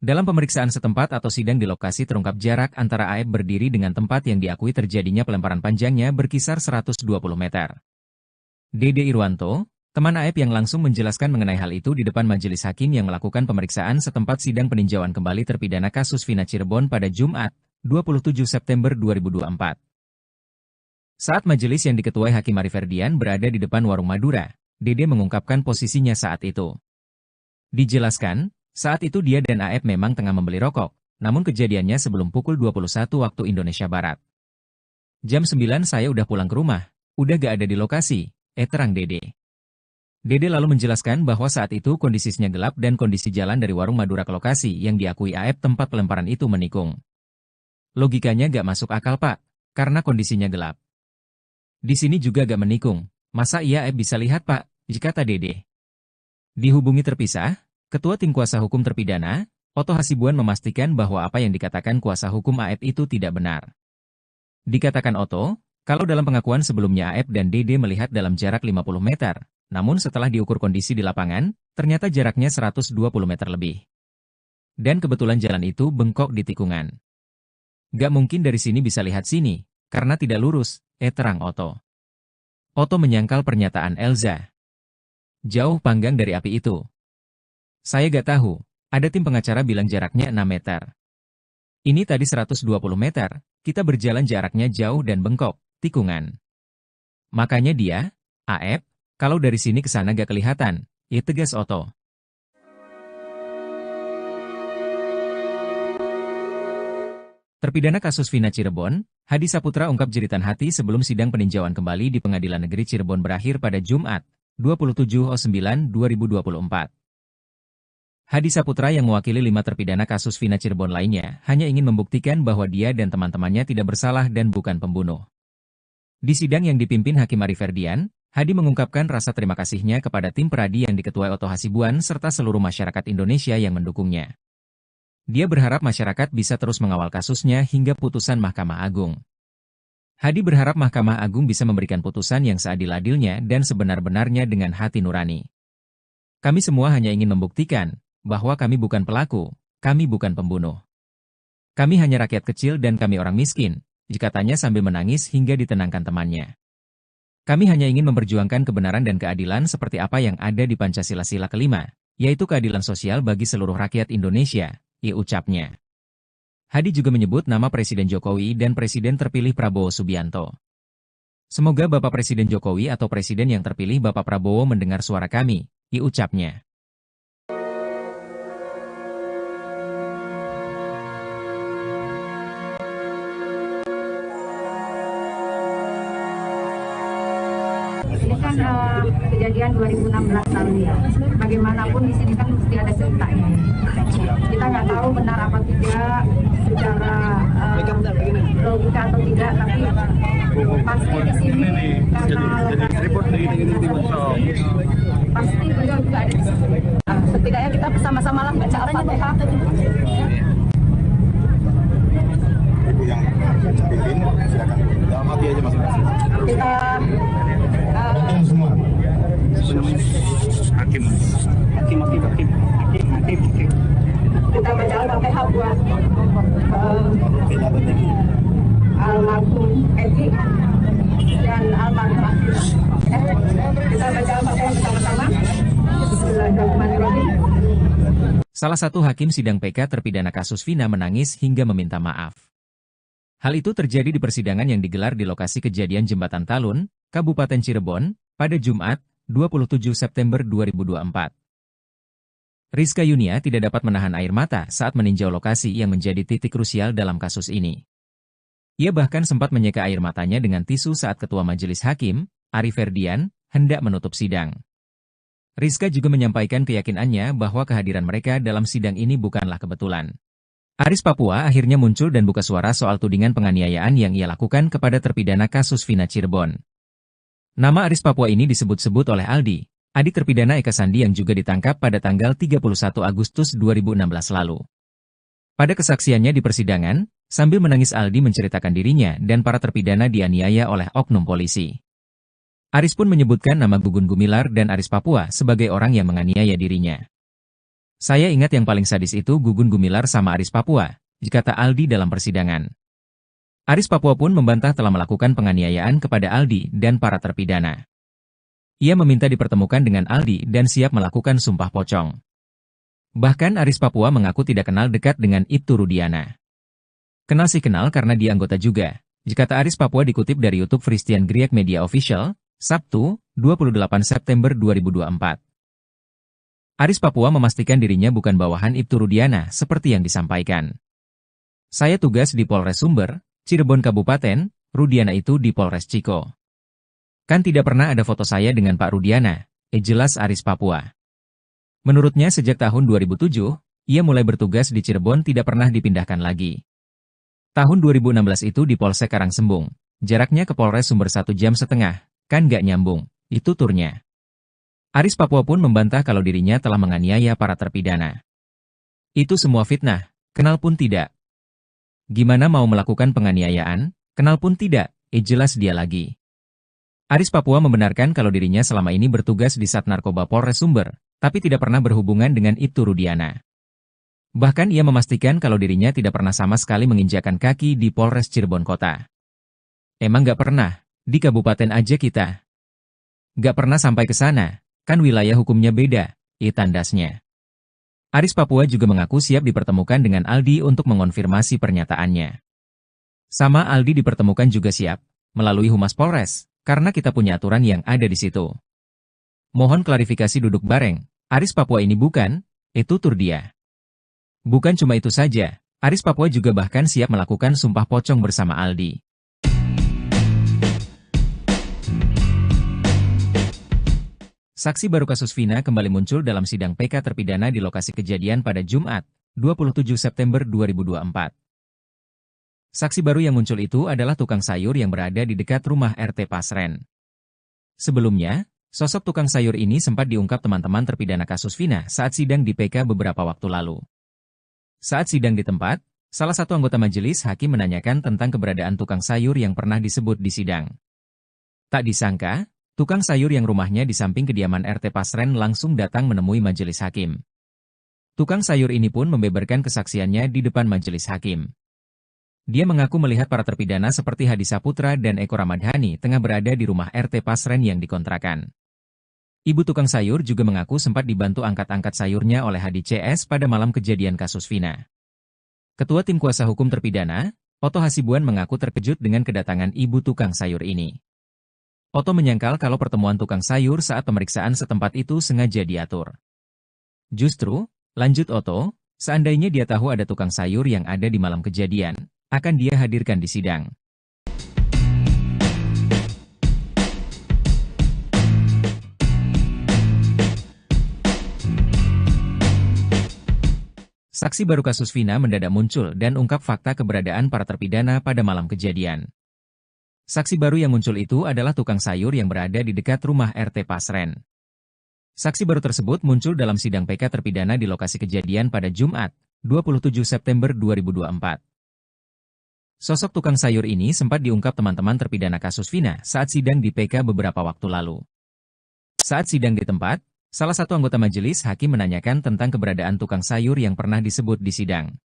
Dalam pemeriksaan setempat atau sidang di lokasi terungkap jarak antara AEP berdiri dengan tempat yang diakui terjadinya pelemparan panjangnya berkisar 120 meter. Dede Irwanto, teman AEP yang langsung menjelaskan mengenai hal itu di depan majelis hakim yang melakukan pemeriksaan setempat sidang peninjauan kembali terpidana kasus Vina Cirebon pada Jumat, 27 September 2024. Saat majelis yang diketuai Hakim Ari Ferdian berada di depan warung Madura, Dede mengungkapkan posisinya saat itu. Dijelaskan, saat itu dia dan AEP memang tengah membeli rokok, namun kejadiannya sebelum pukul 21 waktu Indonesia Barat. Jam 9 saya udah pulang ke rumah, udah gak ada di lokasi, terang Dede. Dede lalu menjelaskan bahwa saat itu kondisinya gelap dan kondisi jalan dari warung Madura ke lokasi yang diakui AEP tempat pelemparan itu menikung. Logikanya gak masuk akal Pak, karena kondisinya gelap. Di sini juga gak menikung, masa iya AEP bisa lihat Pak, kata Dede. Dihubungi terpisah, Ketua Tim Kuasa Hukum Terpidana, Oto Hasibuan memastikan bahwa apa yang dikatakan kuasa hukum AEP itu tidak benar. Dikatakan Oto, kalau dalam pengakuan sebelumnya AEP dan Dede melihat dalam jarak 50 meter, namun setelah diukur kondisi di lapangan, ternyata jaraknya 120 meter lebih. Dan kebetulan jalan itu bengkok di tikungan. Gak mungkin dari sini bisa lihat sini, karena tidak lurus, terang Oto. Oto menyangkal pernyataan Elza. Jauh panggang dari api itu. Saya gak tahu, ada tim pengacara bilang jaraknya 6 meter. Ini tadi 120 meter, kita berjalan jaraknya jauh dan bengkok, tikungan. Makanya dia, AEP, kalau dari sini ke sana gak kelihatan, tegas Oto. Terpidana kasus Vina Cirebon, Hadi Saputra ungkap jeritan hati sebelum sidang peninjauan kembali di Pengadilan Negeri Cirebon berakhir pada Jumat, 27/9/2024. Hadi Saputra yang mewakili 5 terpidana kasus Vina Cirebon lainnya hanya ingin membuktikan bahwa dia dan teman-temannya tidak bersalah dan bukan pembunuh. Di sidang yang dipimpin Hakim Ari Ferdian, Hadi mengungkapkan rasa terima kasihnya kepada tim peradi yang diketuai Oto Hasibuan serta seluruh masyarakat Indonesia yang mendukungnya. Dia berharap masyarakat bisa terus mengawal kasusnya hingga putusan Mahkamah Agung. Hadi berharap Mahkamah Agung bisa memberikan putusan yang seadil-adilnya dan sebenar-benarnya dengan hati nurani. Kami semua hanya ingin membuktikan bahwa kami bukan pelaku, kami bukan pembunuh. Kami hanya rakyat kecil dan kami orang miskin, katanya sambil menangis hingga ditenangkan temannya. Kami hanya ingin memperjuangkan kebenaran dan keadilan seperti apa yang ada di Pancasila Sila kelima, yaitu keadilan sosial bagi seluruh rakyat Indonesia, ucapnya. Hadi juga menyebut nama Presiden Jokowi dan Presiden terpilih Prabowo Subianto. Semoga Bapak Presiden Jokowi atau Presiden yang terpilih Bapak Prabowo mendengar suara kami, ucapnya. Ini kan kejadian 2016 lalu ya. Bagaimanapun di sini kan mesti ada ceritanya. Kita nggak tahu benar apa tidak secara logika atau tidak, tapi pasti di sini karena pasti beliau juga ada di sini. Setidaknya kita bersama-sama lah baca Al-Fatihah. Ibu yang pimpin, silakan. Dalam hati aja masing-masing. Kita Semua. Hakim. kita baca Al-Fatihah buat almarhum Eki dan almarhum Akila. Kita baca Al-Fatihah bersama-sama. Bismillahirrahmanirrahim. Salah satu hakim sidang PK terpidana kasus Vina menangis hingga meminta maaf. Hal itu terjadi di persidangan yang digelar di lokasi kejadian Jembatan Talun, Kabupaten Cirebon, pada Jumat, 27 September 2024. Rizka Yunia tidak dapat menahan air mata saat meninjau lokasi yang menjadi titik krusial dalam kasus ini. Ia bahkan sempat menyeka air matanya dengan tisu saat Ketua Majelis Hakim, Ari Ferdian, hendak menutup sidang. Rizka juga menyampaikan keyakinannya bahwa kehadiran mereka dalam sidang ini bukanlah kebetulan. Aris Papua akhirnya muncul dan buka suara soal tudingan penganiayaan yang ia lakukan kepada terpidana kasus Vina Cirebon. Nama Aris Papua ini disebut-sebut oleh Aldi, adik terpidana Eka Sandi yang juga ditangkap pada tanggal 31 Agustus 2016 lalu. Pada kesaksiannya di persidangan, sambil menangis Aldi menceritakan dirinya dan para terpidana dianiaya oleh oknum polisi. Aris pun menyebutkan nama Gugun Gumilar dan Aris Papua sebagai orang yang menganiaya dirinya. Saya ingat yang paling sadis itu Gugun Gumilar sama Aris Papua, kata Aldi dalam persidangan. Aris Papua pun membantah telah melakukan penganiayaan kepada Aldi dan para terpidana. Ia meminta dipertemukan dengan Aldi dan siap melakukan sumpah pocong. Bahkan Aris Papua mengaku tidak kenal dekat dengan Ibtu Rudiana. Kenal sih kenal karena dia anggota juga, kata Aris Papua dikutip dari YouTube Christian Griek Media Official, Sabtu, 28 September 2024. Aris Papua memastikan dirinya bukan bawahan Ibtu Rudiana seperti yang disampaikan. Saya tugas di Polres Sumber, Cirebon Kabupaten, Rudiana itu di Polres Ciko. Kan tidak pernah ada foto saya dengan Pak Rudiana, jelas Aris Papua. Menurutnya sejak tahun 2007, ia mulai bertugas di Cirebon tidak pernah dipindahkan lagi. Tahun 2016 itu di Polsek Karangsembung, jaraknya ke Polres Sumber 1,5 jam, kan gak nyambung, itu turnya. Aris Papua pun membantah kalau dirinya telah menganiaya para terpidana. Itu semua fitnah, kenal pun tidak. Gimana mau melakukan penganiayaan, kenal pun tidak, jelas dia lagi. Aris Papua membenarkan kalau dirinya selama ini bertugas di Sat Narkoba Polres Sumber, tapi tidak pernah berhubungan dengan Ibtu Rudiana. Bahkan ia memastikan kalau dirinya tidak pernah sama sekali menginjakkan kaki di Polres Cirebon Kota. Emang gak pernah, di kabupaten aja kita. Gak pernah sampai ke sana. Kan wilayah hukumnya beda, tandasnya. Aris Papua juga mengaku siap dipertemukan dengan Aldi untuk mengonfirmasi pernyataannya. Sama Aldi dipertemukan juga siap, melalui Humas Polres, karena kita punya aturan yang ada di situ. Mohon klarifikasi duduk bareng, Aris Papua ini bukan, itu tur dia. Bukan cuma itu saja, Aris Papua juga bahkan siap melakukan sumpah pocong bersama Aldi. Saksi baru kasus Vina kembali muncul dalam sidang PK terpidana di lokasi kejadian pada Jumat, 27 September 2024. Saksi baru yang muncul itu adalah tukang sayur yang berada di dekat rumah RT Pasren. Sebelumnya, sosok tukang sayur ini sempat diungkap teman-teman terpidana kasus Vina saat sidang di PK beberapa waktu lalu. Saat sidang di tempat, salah satu anggota majelis hakim menanyakan tentang keberadaan tukang sayur yang pernah disebut di sidang. Tak disangka, tukang sayur yang rumahnya di samping kediaman RT Pasren langsung datang menemui majelis hakim. Tukang sayur ini pun membeberkan kesaksiannya di depan majelis hakim. Dia mengaku melihat para terpidana seperti Hadi Saputra dan Eko Ramadhani tengah berada di rumah RT Pasren yang dikontrakan. Ibu tukang sayur juga mengaku sempat dibantu angkat-angkat sayurnya oleh Hadi CS pada malam kejadian kasus Vina. Ketua Tim Kuasa Hukum Terpidana, Oto Hasibuan mengaku terkejut dengan kedatangan ibu tukang sayur ini. Oto menyangkal kalau pertemuan tukang sayur saat pemeriksaan setempat itu sengaja diatur. Justru, lanjut Oto, seandainya dia tahu ada tukang sayur yang ada di malam kejadian, akan dia hadirkan di sidang. Saksi baru kasus Vina mendadak muncul dan ungkap fakta keberadaan para terpidana pada malam kejadian. Saksi baru yang muncul itu adalah tukang sayur yang berada di dekat rumah RT Pasren. Saksi baru tersebut muncul dalam sidang PK terpidana di lokasi kejadian pada Jumat, 27 September 2024. Sosok tukang sayur ini sempat diungkap teman-teman terpidana kasus Vina saat sidang di PK beberapa waktu lalu. Saat sidang di tempat, salah satu anggota majelis hakim menanyakan tentang keberadaan tukang sayur yang pernah disebut di sidang.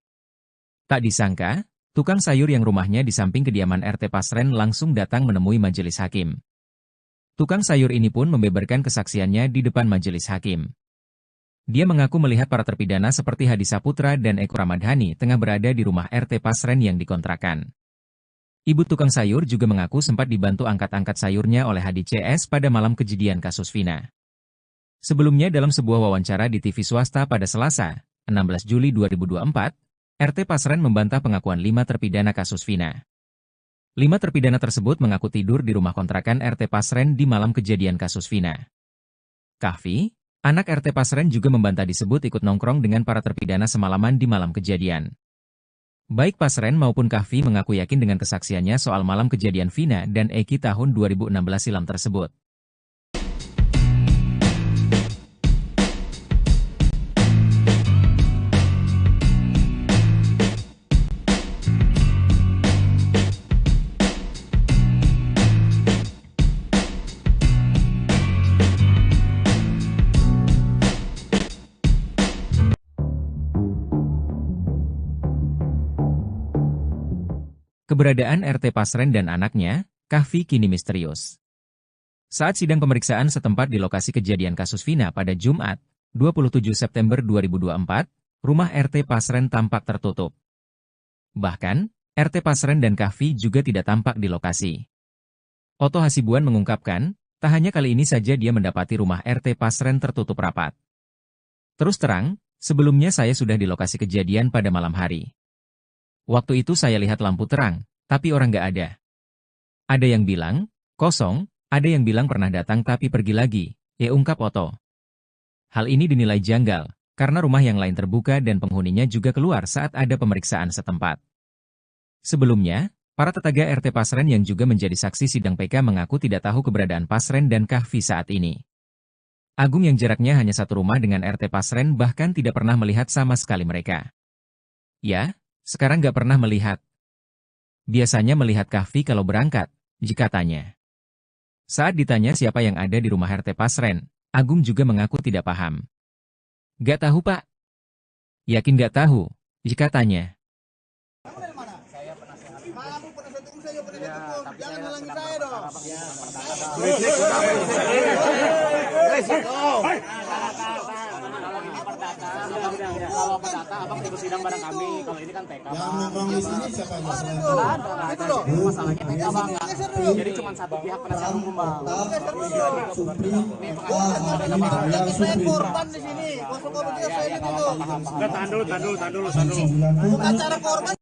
Tak disangka, tukang sayur yang rumahnya di samping kediaman RT Pasren langsung datang menemui majelis hakim. Tukang sayur ini pun membeberkan kesaksiannya di depan majelis hakim. Dia mengaku melihat para terpidana seperti Hadi Saputra dan Eko Ramadhani tengah berada di rumah RT Pasren yang dikontrakan. Ibu tukang sayur juga mengaku sempat dibantu angkat-angkat sayurnya oleh Hadi CS pada malam kejadian kasus Vina. Sebelumnya dalam sebuah wawancara di TV swasta pada Selasa, 16 Juli 2024, RT Pasren membantah pengakuan 5 terpidana kasus Vina. 5 terpidana tersebut mengaku tidur di rumah kontrakan RT Pasren di malam kejadian kasus Vina. Kahfi, anak RT Pasren juga membantah disebut ikut nongkrong dengan para terpidana semalaman di malam kejadian. Baik Pasren maupun Kahfi mengaku yakin dengan kesaksiannya soal malam kejadian Vina dan Eki tahun 2016 silam tersebut. Keberadaan RT Pasren dan anaknya, Kahfi, kini misterius. Saat sidang pemeriksaan setempat di lokasi kejadian kasus Vina pada Jumat, 27 September 2024, rumah RT Pasren tampak tertutup. Bahkan, RT Pasren dan Kahfi juga tidak tampak di lokasi. Oto Hasibuan mengungkapkan, tak hanya kali ini saja dia mendapati rumah RT Pasren tertutup rapat. Terus terang, sebelumnya saya sudah di lokasi kejadian pada malam hari. Waktu itu saya lihat lampu terang, tapi orang nggak ada. Ada yang bilang, kosong, ada yang bilang pernah datang tapi pergi lagi, ungkap Oto. Hal ini dinilai janggal, karena rumah yang lain terbuka dan penghuninya juga keluar saat ada pemeriksaan setempat. Sebelumnya, para tetangga RT Pasren yang juga menjadi saksi sidang PK mengaku tidak tahu keberadaan Pasren dan Kahfi saat ini. Agung yang jaraknya hanya satu rumah dengan RT Pasren bahkan tidak pernah melihat sama sekali mereka. Ya, sekarang nggak pernah melihat. Biasanya melihat Kahfi kalau berangkat, jika tanya. Saat ditanya siapa yang ada di rumah RT Pasren, Agung juga mengaku tidak paham. Nggak tahu Pak. Yakin nggak tahu, jika tanya. Jangan halangi saya dong. Kalau perdata abang ikut sidang bareng kami. Kalau ini kan TK. Yang nongkrong di sini siapa Mas? Itu loh. Masalahnya TK bang. Jadi cuma satu pihak penasihat hukum bang. Saya korban di sini. Kosong begitu saya ini dulu. Tahan dulu. Bukan cara korban.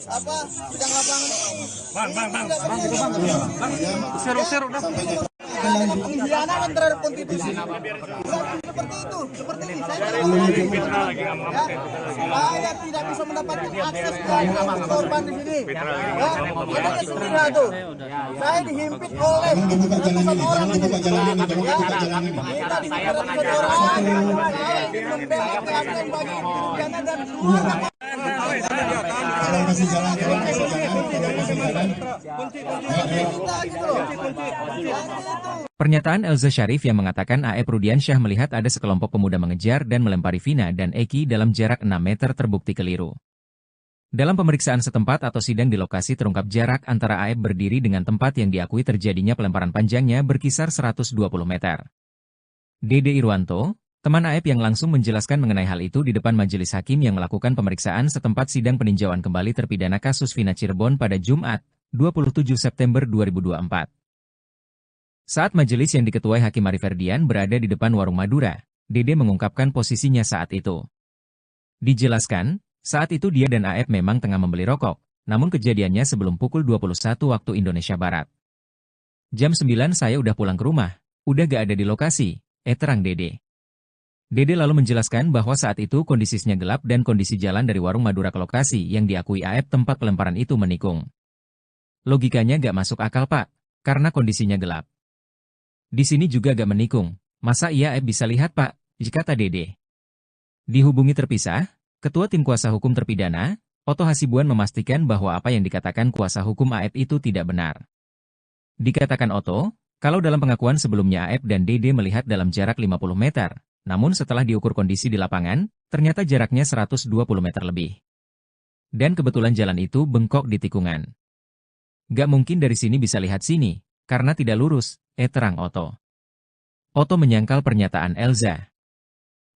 Apa sidang lapangan ini? Bang. Seru dah. Pengkhianatan terhadap konstitusi. Seperti itu, seperti ini. Saya tidak bisa mendapatkan akses ke korban di sini. Ada sendiri tuh. Saya dihimpit oleh ratusan orang. Minta dihimpit orang. Saya membela keadilan bagi pidana dan luar. Kasih jalan. Pernyataan Elza Syarif yang mengatakan AF Rudiansyah melihat ada sekelompok pemuda mengejar dan melempari Vina dan Eki dalam jarak 6 meter terbukti keliru. Dalam pemeriksaan setempat atau sidang di lokasi terungkap jarak antara AF berdiri dengan tempat yang diakui terjadinya pelemparan panjangnya berkisar 120 meter. Dede Irwanto, teman AF yang langsung menjelaskan mengenai hal itu di depan majelis hakim yang melakukan pemeriksaan setempat sidang peninjauan kembali terpidana kasus Vina Cirebon pada Jumat, 27 September 2024. Saat majelis yang diketuai Hakim Ari Ferdian berada di depan warung Madura, Dede mengungkapkan posisinya saat itu. Dijelaskan, saat itu dia dan AF memang tengah membeli rokok, namun kejadiannya sebelum pukul 21 waktu Indonesia Barat. Jam 9 saya udah pulang ke rumah, udah gak ada di lokasi, terang Dede. Dede lalu menjelaskan bahwa saat itu kondisinya gelap dan kondisi jalan dari warung Madura ke lokasi yang diakui AF tempat pelemparan itu menikung. Logikanya gak masuk akal Pak, karena kondisinya gelap. Di sini juga gak menikung, masa iya AF bisa lihat Pak, kata Dede. Dihubungi terpisah, Ketua Tim Kuasa Hukum Terpidana, Oto Hasibuan memastikan bahwa apa yang dikatakan kuasa hukum AF itu tidak benar. Dikatakan Oto, kalau dalam pengakuan sebelumnya AF dan Dede melihat dalam jarak 50 meter, namun setelah diukur kondisi di lapangan, ternyata jaraknya 120 meter lebih. Dan kebetulan jalan itu bengkok di tikungan. Gak mungkin dari sini bisa lihat sini, karena tidak lurus, terang Oto. Oto menyangkal pernyataan Elza.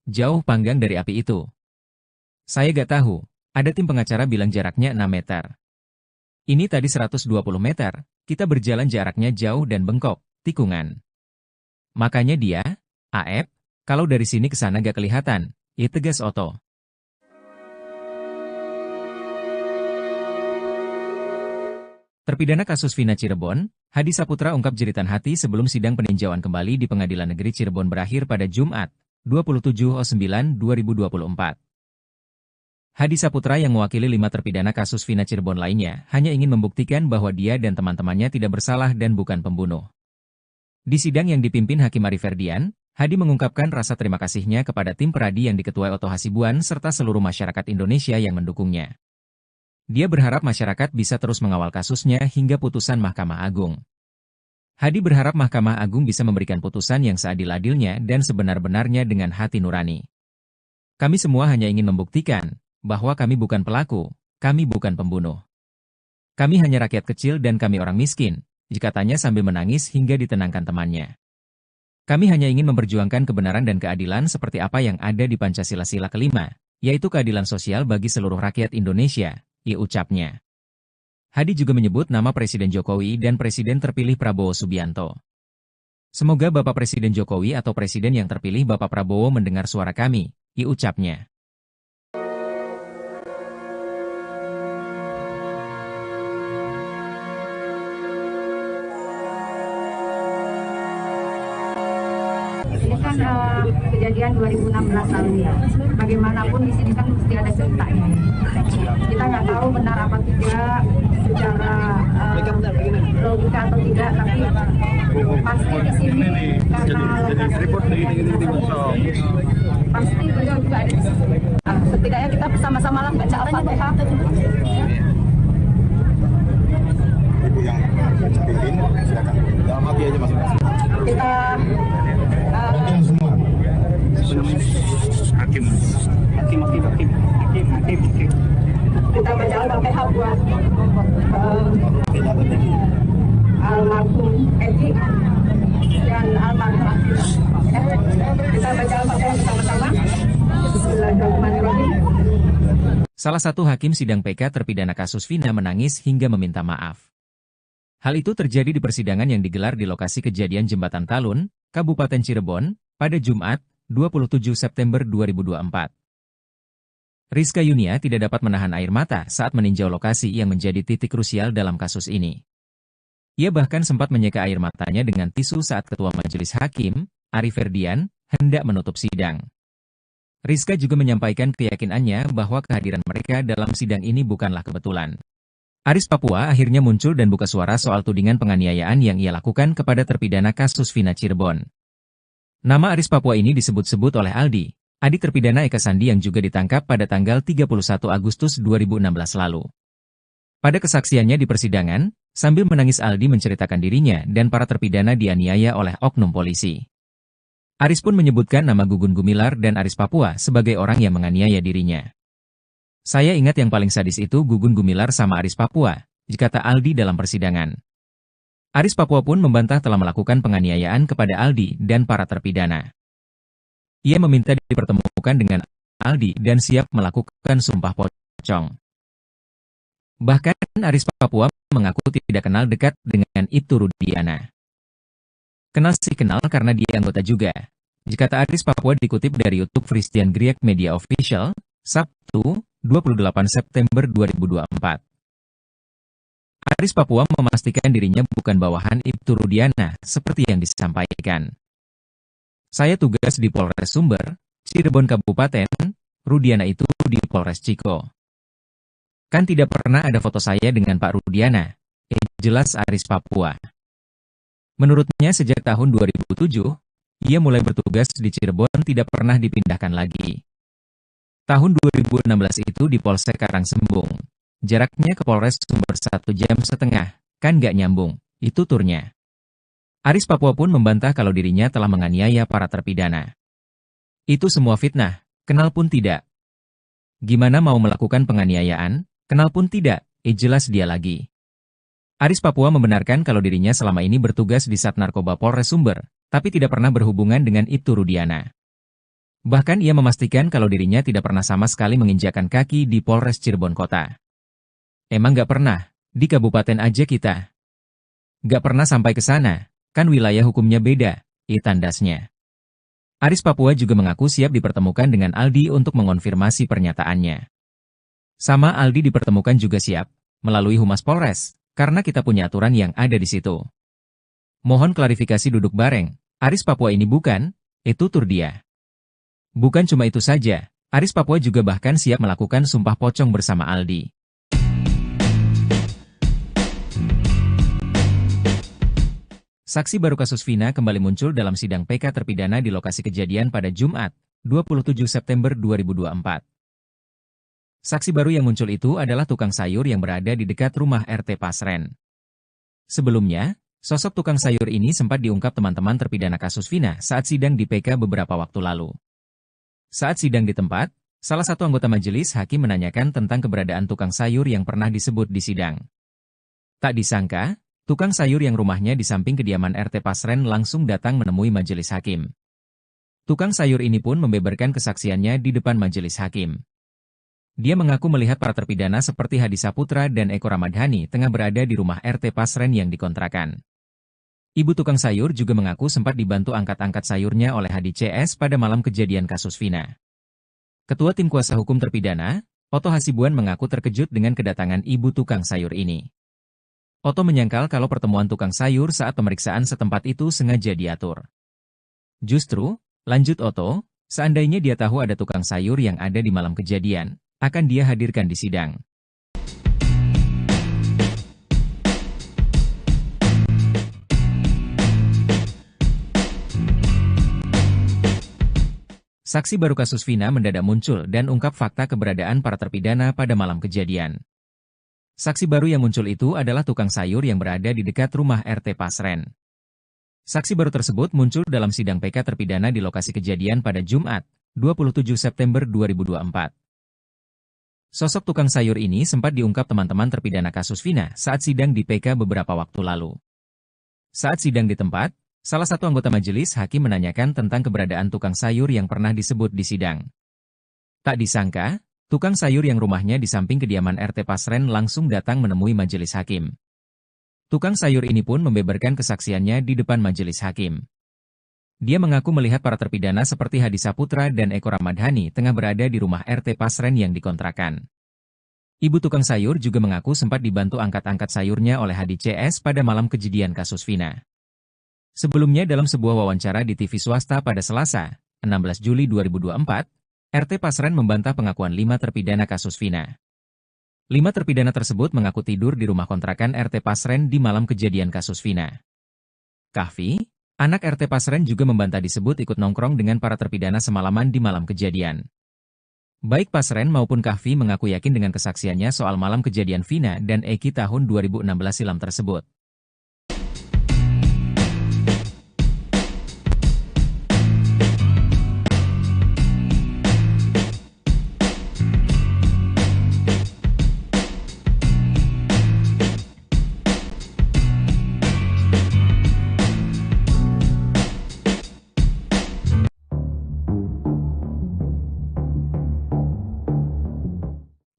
Jauh panggang dari api itu. Saya gak tahu, ada tim pengacara bilang jaraknya 6 meter. Ini tadi 120 meter, kita berjalan jaraknya jauh dan bengkok, tikungan. Makanya dia, AF, kalau dari sini ke sana gak kelihatan, tegas Oto. Terpidana kasus Vina Cirebon, Hadi Saputra ungkap jeritan hati sebelum sidang peninjauan kembali di Pengadilan Negeri Cirebon berakhir pada Jumat, 27/9/2024. Hadi Saputra yang mewakili 5 terpidana kasus Vina Cirebon lainnya hanya ingin membuktikan bahwa dia dan teman-temannya tidak bersalah dan bukan pembunuh. Di sidang yang dipimpin Hakim Ari Ferdian, Hadi mengungkapkan rasa terima kasihnya kepada tim Peradi yang diketuai Oto Hasibuan serta seluruh masyarakat Indonesia yang mendukungnya. Dia berharap masyarakat bisa terus mengawal kasusnya hingga putusan Mahkamah Agung. Hadi berharap Mahkamah Agung bisa memberikan putusan yang seadil-adilnya dan sebenar-benarnya dengan hati nurani. Kami semua hanya ingin membuktikan bahwa kami bukan pelaku, kami bukan pembunuh. Kami hanya rakyat kecil dan kami orang miskin, katanya sambil menangis hingga ditenangkan temannya. Kami hanya ingin memperjuangkan kebenaran dan keadilan seperti apa yang ada di Pancasila Sila kelima, yaitu keadilan sosial bagi seluruh rakyat Indonesia, ucapnya. Hadi juga menyebut nama Presiden Jokowi dan Presiden terpilih Prabowo Subianto. Semoga Bapak Presiden Jokowi atau Presiden yang terpilih Bapak Prabowo mendengar suara kami, ucapnya. Ini kan kejadian 2016 lalu ya. Bagaimanapun di sini kan mesti ada ceritanya. Kita nggak tahu benar apa tidak secara logika atau tidak, tapi pasti di sini karena pasti beliau juga ada di sini. Setidaknya kita bersama-sama lah baca Al-Fatihah. Ibu yang pimpin, silakan. Dalam hati aja masing-masing. Kita Semua. Hakim. kita baca Al-Fatihah buat almarhum Edi dan almarhum Afif. Kita baca Al-Fatihah bersama-sama. Bismillahirrahmanirrahim. Salah satu hakim sidang PK terpidana kasus Vina menangis hingga meminta maaf. Hal itu terjadi di persidangan yang digelar di lokasi kejadian Jembatan Talun, Kabupaten Cirebon, pada Jumat, 27 September 2024. Rizka Yunia tidak dapat menahan air mata saat meninjau lokasi yang menjadi titik krusial dalam kasus ini. Ia bahkan sempat menyeka air matanya dengan tisu saat Ketua Majelis Hakim, Ari Ferdian, hendak menutup sidang. Rizka juga menyampaikan keyakinannya bahwa kehadiran mereka dalam sidang ini bukanlah kebetulan. Aris Papua akhirnya muncul dan buka suara soal tudingan penganiayaan yang ia lakukan kepada terpidana kasus Vina Cirebon. Nama Aris Papua ini disebut-sebut oleh Aldi, adik terpidana Eka Sandi yang juga ditangkap pada tanggal 31 Agustus 2016 lalu. Pada kesaksiannya di persidangan, sambil menangis Aldi menceritakan dirinya dan para terpidana dianiaya oleh oknum polisi. Aris pun menyebutkan nama Gugun Gumilar dan Aris Papua sebagai orang yang menganiaya dirinya. Saya ingat yang paling sadis itu Gugun Gumilar sama Aris Papua, kata Aldi dalam persidangan. Aris Papua pun membantah telah melakukan penganiayaan kepada Aldi dan para terpidana. Ia meminta dipertemukan dengan Aldi dan siap melakukan sumpah pocong. Bahkan Aris Papua mengaku tidak kenal dekat dengan Ibtu Rudiana. Kenal sih kenal karena dia anggota juga, kata Aris Papua dikutip dari YouTube Christian Griek Media Official, Sabtu, 28 September 2024. Aris Papua memastikan dirinya bukan bawahan Ibtu Rudiana seperti yang disampaikan. Saya tugas di Polres Sumber, Cirebon Kabupaten, Rudiana itu di Polres Ciko. Kan tidak pernah ada foto saya dengan Pak Rudiana, jelas Aris Papua. Menurutnya sejak tahun 2007, ia mulai bertugas di Cirebon tidak pernah dipindahkan lagi. Tahun 2016 itu di Polsek Karangsembung. Jaraknya ke Polres Sumber 1,5 jam, kan gak nyambung, itu turnya. Aris Papua pun membantah kalau dirinya telah menganiaya para terpidana. Itu semua fitnah, kenal pun tidak. Gimana mau melakukan penganiayaan, kenal pun tidak, jelas dia lagi. Aris Papua membenarkan kalau dirinya selama ini bertugas di Sat Narkoba Polres Sumber, tapi tidak pernah berhubungan dengan Ibtu Rudiana. Bahkan ia memastikan kalau dirinya tidak pernah sama sekali menginjakkan kaki di Polres Cirebon Kota. Emang gak pernah, di kabupaten aja kita. Gak pernah sampai ke sana, kan wilayah hukumnya beda, tandasnya. Aris Papua juga mengaku siap dipertemukan dengan Aldi untuk mengonfirmasi pernyataannya. Sama Aldi dipertemukan juga siap, melalui Humas Polres, karena kita punya aturan yang ada di situ. Mohon klarifikasi duduk bareng, Aris Papua ini bukan, itu tur dia. Bukan cuma itu saja, Aris Papua juga bahkan siap melakukan sumpah pocong bersama Aldi. Saksi baru kasus Vina kembali muncul dalam sidang PK terpidana di lokasi kejadian pada Jumat, 27 September 2024. Saksi baru yang muncul itu adalah tukang sayur yang berada di dekat rumah RT Pasren. Sebelumnya, sosok tukang sayur ini sempat diungkap teman-teman terpidana kasus Vina saat sidang di PK beberapa waktu lalu. Saat sidang di tempat, salah satu anggota majelis hakim menanyakan tentang keberadaan tukang sayur yang pernah disebut di sidang. Tak disangka, tukang sayur yang rumahnya di samping kediaman RT Pasren langsung datang menemui majelis hakim. Tukang sayur ini pun membeberkan kesaksiannya di depan majelis hakim. Dia mengaku melihat para terpidana seperti Hadi Saputra dan Eko Ramadhani tengah berada di rumah RT Pasren yang dikontrakan. Ibu tukang sayur juga mengaku sempat dibantu angkat-angkat sayurnya oleh Hadi CS pada malam kejadian kasus Vina. Ketua Tim Kuasa Hukum terpidana, Otto Hasibuan mengaku terkejut dengan kedatangan ibu tukang sayur ini. Otto menyangkal kalau pertemuan tukang sayur saat pemeriksaan setempat itu sengaja diatur. Justru, lanjut Otto, seandainya dia tahu ada tukang sayur yang ada di malam kejadian, akan dia hadirkan di sidang. Saksi baru kasus Vina mendadak muncul dan ungkap fakta keberadaan para terpidana pada malam kejadian. Saksi baru yang muncul itu adalah tukang sayur yang berada di dekat rumah RT Pasren. Saksi baru tersebut muncul dalam sidang PK terpidana di lokasi kejadian pada Jumat, 27 September 2024. Sosok tukang sayur ini sempat diungkap teman-teman terpidana kasus Vina saat sidang di PK beberapa waktu lalu. Saat sidang di tempat, salah satu anggota majelis hakim menanyakan tentang keberadaan tukang sayur yang pernah disebut di sidang. Tak disangka, tukang sayur yang rumahnya di samping kediaman RT Pasren langsung datang menemui majelis hakim. Tukang sayur ini pun membeberkan kesaksiannya di depan majelis hakim. Dia mengaku melihat para terpidana seperti Hadi Saputra dan Eko Ramadhani tengah berada di rumah RT Pasren yang dikontrakan. Ibu tukang sayur juga mengaku sempat dibantu angkat-angkat sayurnya oleh Hadi CS pada malam kejadian kasus Vina. Sebelumnya dalam sebuah wawancara di TV swasta pada Selasa, 16 Juli 2024, RT Pasren membantah pengakuan 5 terpidana kasus Vina. 5 terpidana tersebut mengaku tidur di rumah kontrakan RT Pasren di malam kejadian kasus Vina. Kahfi, anak RT Pasren juga membantah disebut ikut nongkrong dengan para terpidana semalaman di malam kejadian. Baik Pasren maupun Kahfi mengaku yakin dengan kesaksiannya soal malam kejadian Vina dan Eki tahun 2016 silam tersebut.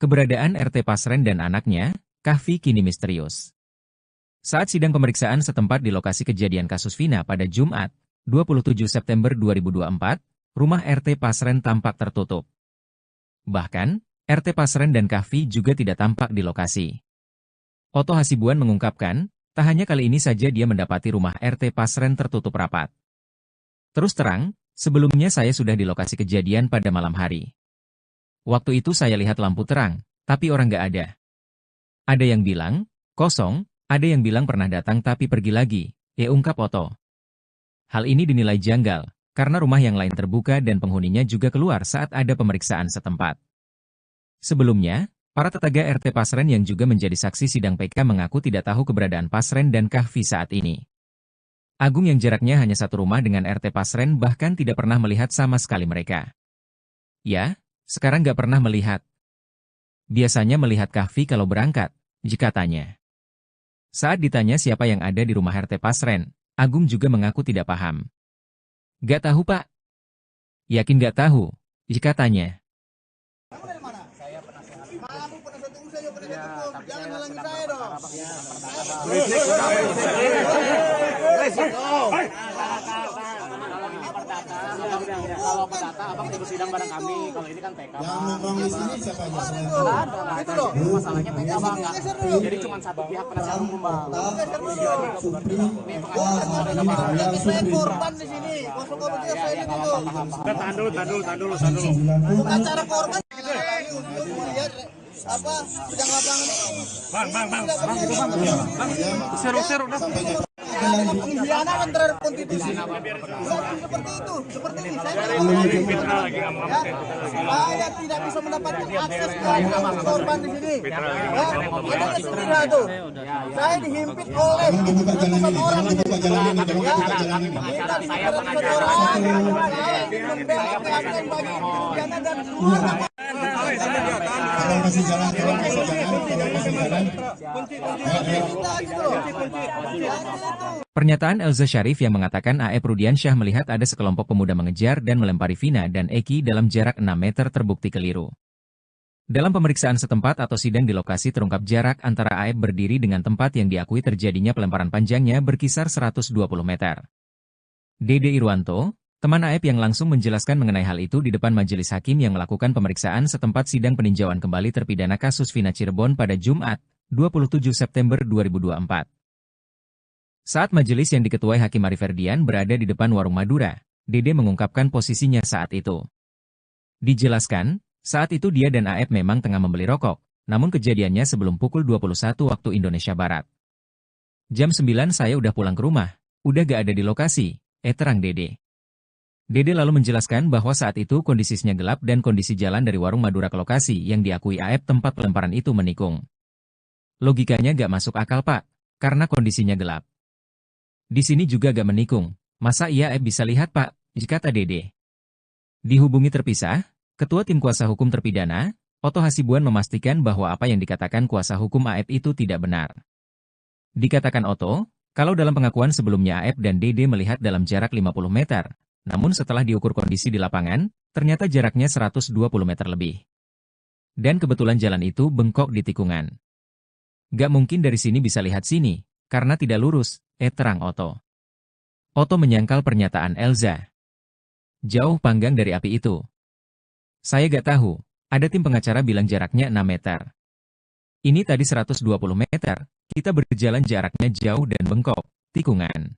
Keberadaan RT Pasren dan anaknya, Kahfi kini misterius. Saat sidang pemeriksaan setempat di lokasi kejadian kasus Vina pada Jumat, 27 September 2024, rumah RT Pasren tampak tertutup. Bahkan, RT Pasren dan Kahfi juga tidak tampak di lokasi. Otto Hasibuan mengungkapkan, tak hanya kali ini saja dia mendapati rumah RT Pasren tertutup rapat. Terus terang, sebelumnya saya sudah di lokasi kejadian pada malam hari. Waktu itu saya lihat lampu terang, tapi orang nggak ada. Ada yang bilang, kosong, ada yang bilang pernah datang tapi pergi lagi, ungkap Otto. Hal ini dinilai janggal, karena rumah yang lain terbuka dan penghuninya juga keluar saat ada pemeriksaan setempat. Sebelumnya, para tetangga RT Pasren yang juga menjadi saksi sidang PK mengaku tidak tahu keberadaan Pasren dan Kahfi saat ini. Agung yang jaraknya hanya satu rumah dengan RT Pasren bahkan tidak pernah melihat sama sekali mereka. Ya, sekarang nggak pernah melihat. Biasanya melihat Kahfi kalau berangkat, jika tanya. Saat ditanya siapa yang ada di rumah RT Pasren, Agung juga mengaku tidak paham. Nggak tahu Pak. Yakin nggak tahu, jika tanya. Kamu dari mana? Saya penasehat. Kamu penasehat hukum, saya penasehat hukum. Jangan halangi saya dong. udah. Kalau perdata abang ikut sidang bareng kami. Kalau ini kan TK. Yang nongkrong di sini siapa aja selain Itu loh. Masalahnya TK bang. Jadi cuma satu pihak penasihat hukum bang. Saya korban di sini. Masuk ke video saya itu. Tahan dulu. Bukan cara korban. Untuk melihat apa sedang lapangan ini. Seru udah. Ada pengkhianatan terhadap konstitusi. Bukan seperti itu. Seperti ini. Saya tidak bisa mendapatkan akses ke korban di sini. Ada kesempatan tuh. Saya dihimpit oleh ratusan orang. dibuka jalan ini, tolong dibuka jalan ini. Kita dihimpit ratusan orang. Saya ingin membela keadilan bagi terpidana dan keluarga. Tolong kasih jalan. Pernyataan Elza Syarif yang mengatakan AEP Rudiansyah melihat ada sekelompok pemuda mengejar dan melempari Vina dan Eki dalam jarak 6 meter terbukti keliru. Dalam pemeriksaan setempat atau sidang di lokasi terungkap jarak antara AEP berdiri dengan tempat yang diakui terjadinya pelemparan panjangnya berkisar 120 meter. Dede Irwanto, teman AEP yang langsung menjelaskan mengenai hal itu di depan majelis hakim yang melakukan pemeriksaan setempat sidang peninjauan kembali terpidana kasus Vina Cirebon pada Jumat, 27 September 2024. Saat majelis yang diketuai Hakim Ari Ferdian berada di depan warung Madura, Dede mengungkapkan posisinya saat itu. Dijelaskan, saat itu dia dan AEP memang tengah membeli rokok, namun kejadiannya sebelum pukul 21 waktu Indonesia Barat. Jam 9 saya udah pulang ke rumah, udah gak ada di lokasi, terang Dede. Dede lalu menjelaskan bahwa saat itu kondisinya gelap dan kondisi jalan dari warung Madura ke lokasi yang diakui AEP tempat pelemparan itu menikung. Logikanya gak masuk akal Pak, karena kondisinya gelap. Di sini juga gak menikung, masa iya AEP bisa lihat Pak, kata Dede. Dihubungi terpisah, Ketua Tim Kuasa Hukum Terpidana, Oto Hasibuan memastikan bahwa apa yang dikatakan kuasa hukum AEP itu tidak benar. Dikatakan Oto, kalau dalam pengakuan sebelumnya AEP dan Dede melihat dalam jarak 50 meter, namun setelah diukur kondisi di lapangan, ternyata jaraknya 120 meter lebih. Dan kebetulan jalan itu bengkok di tikungan. Gak mungkin dari sini bisa lihat sini, karena tidak lurus, terang Oto. Oto menyangkal pernyataan Elza. Jauh panggang dari api itu. Saya gak tahu, ada tim pengacara bilang jaraknya 6 meter. Ini tadi 120 meter, kita berjalan jaraknya jauh dan bengkok, tikungan.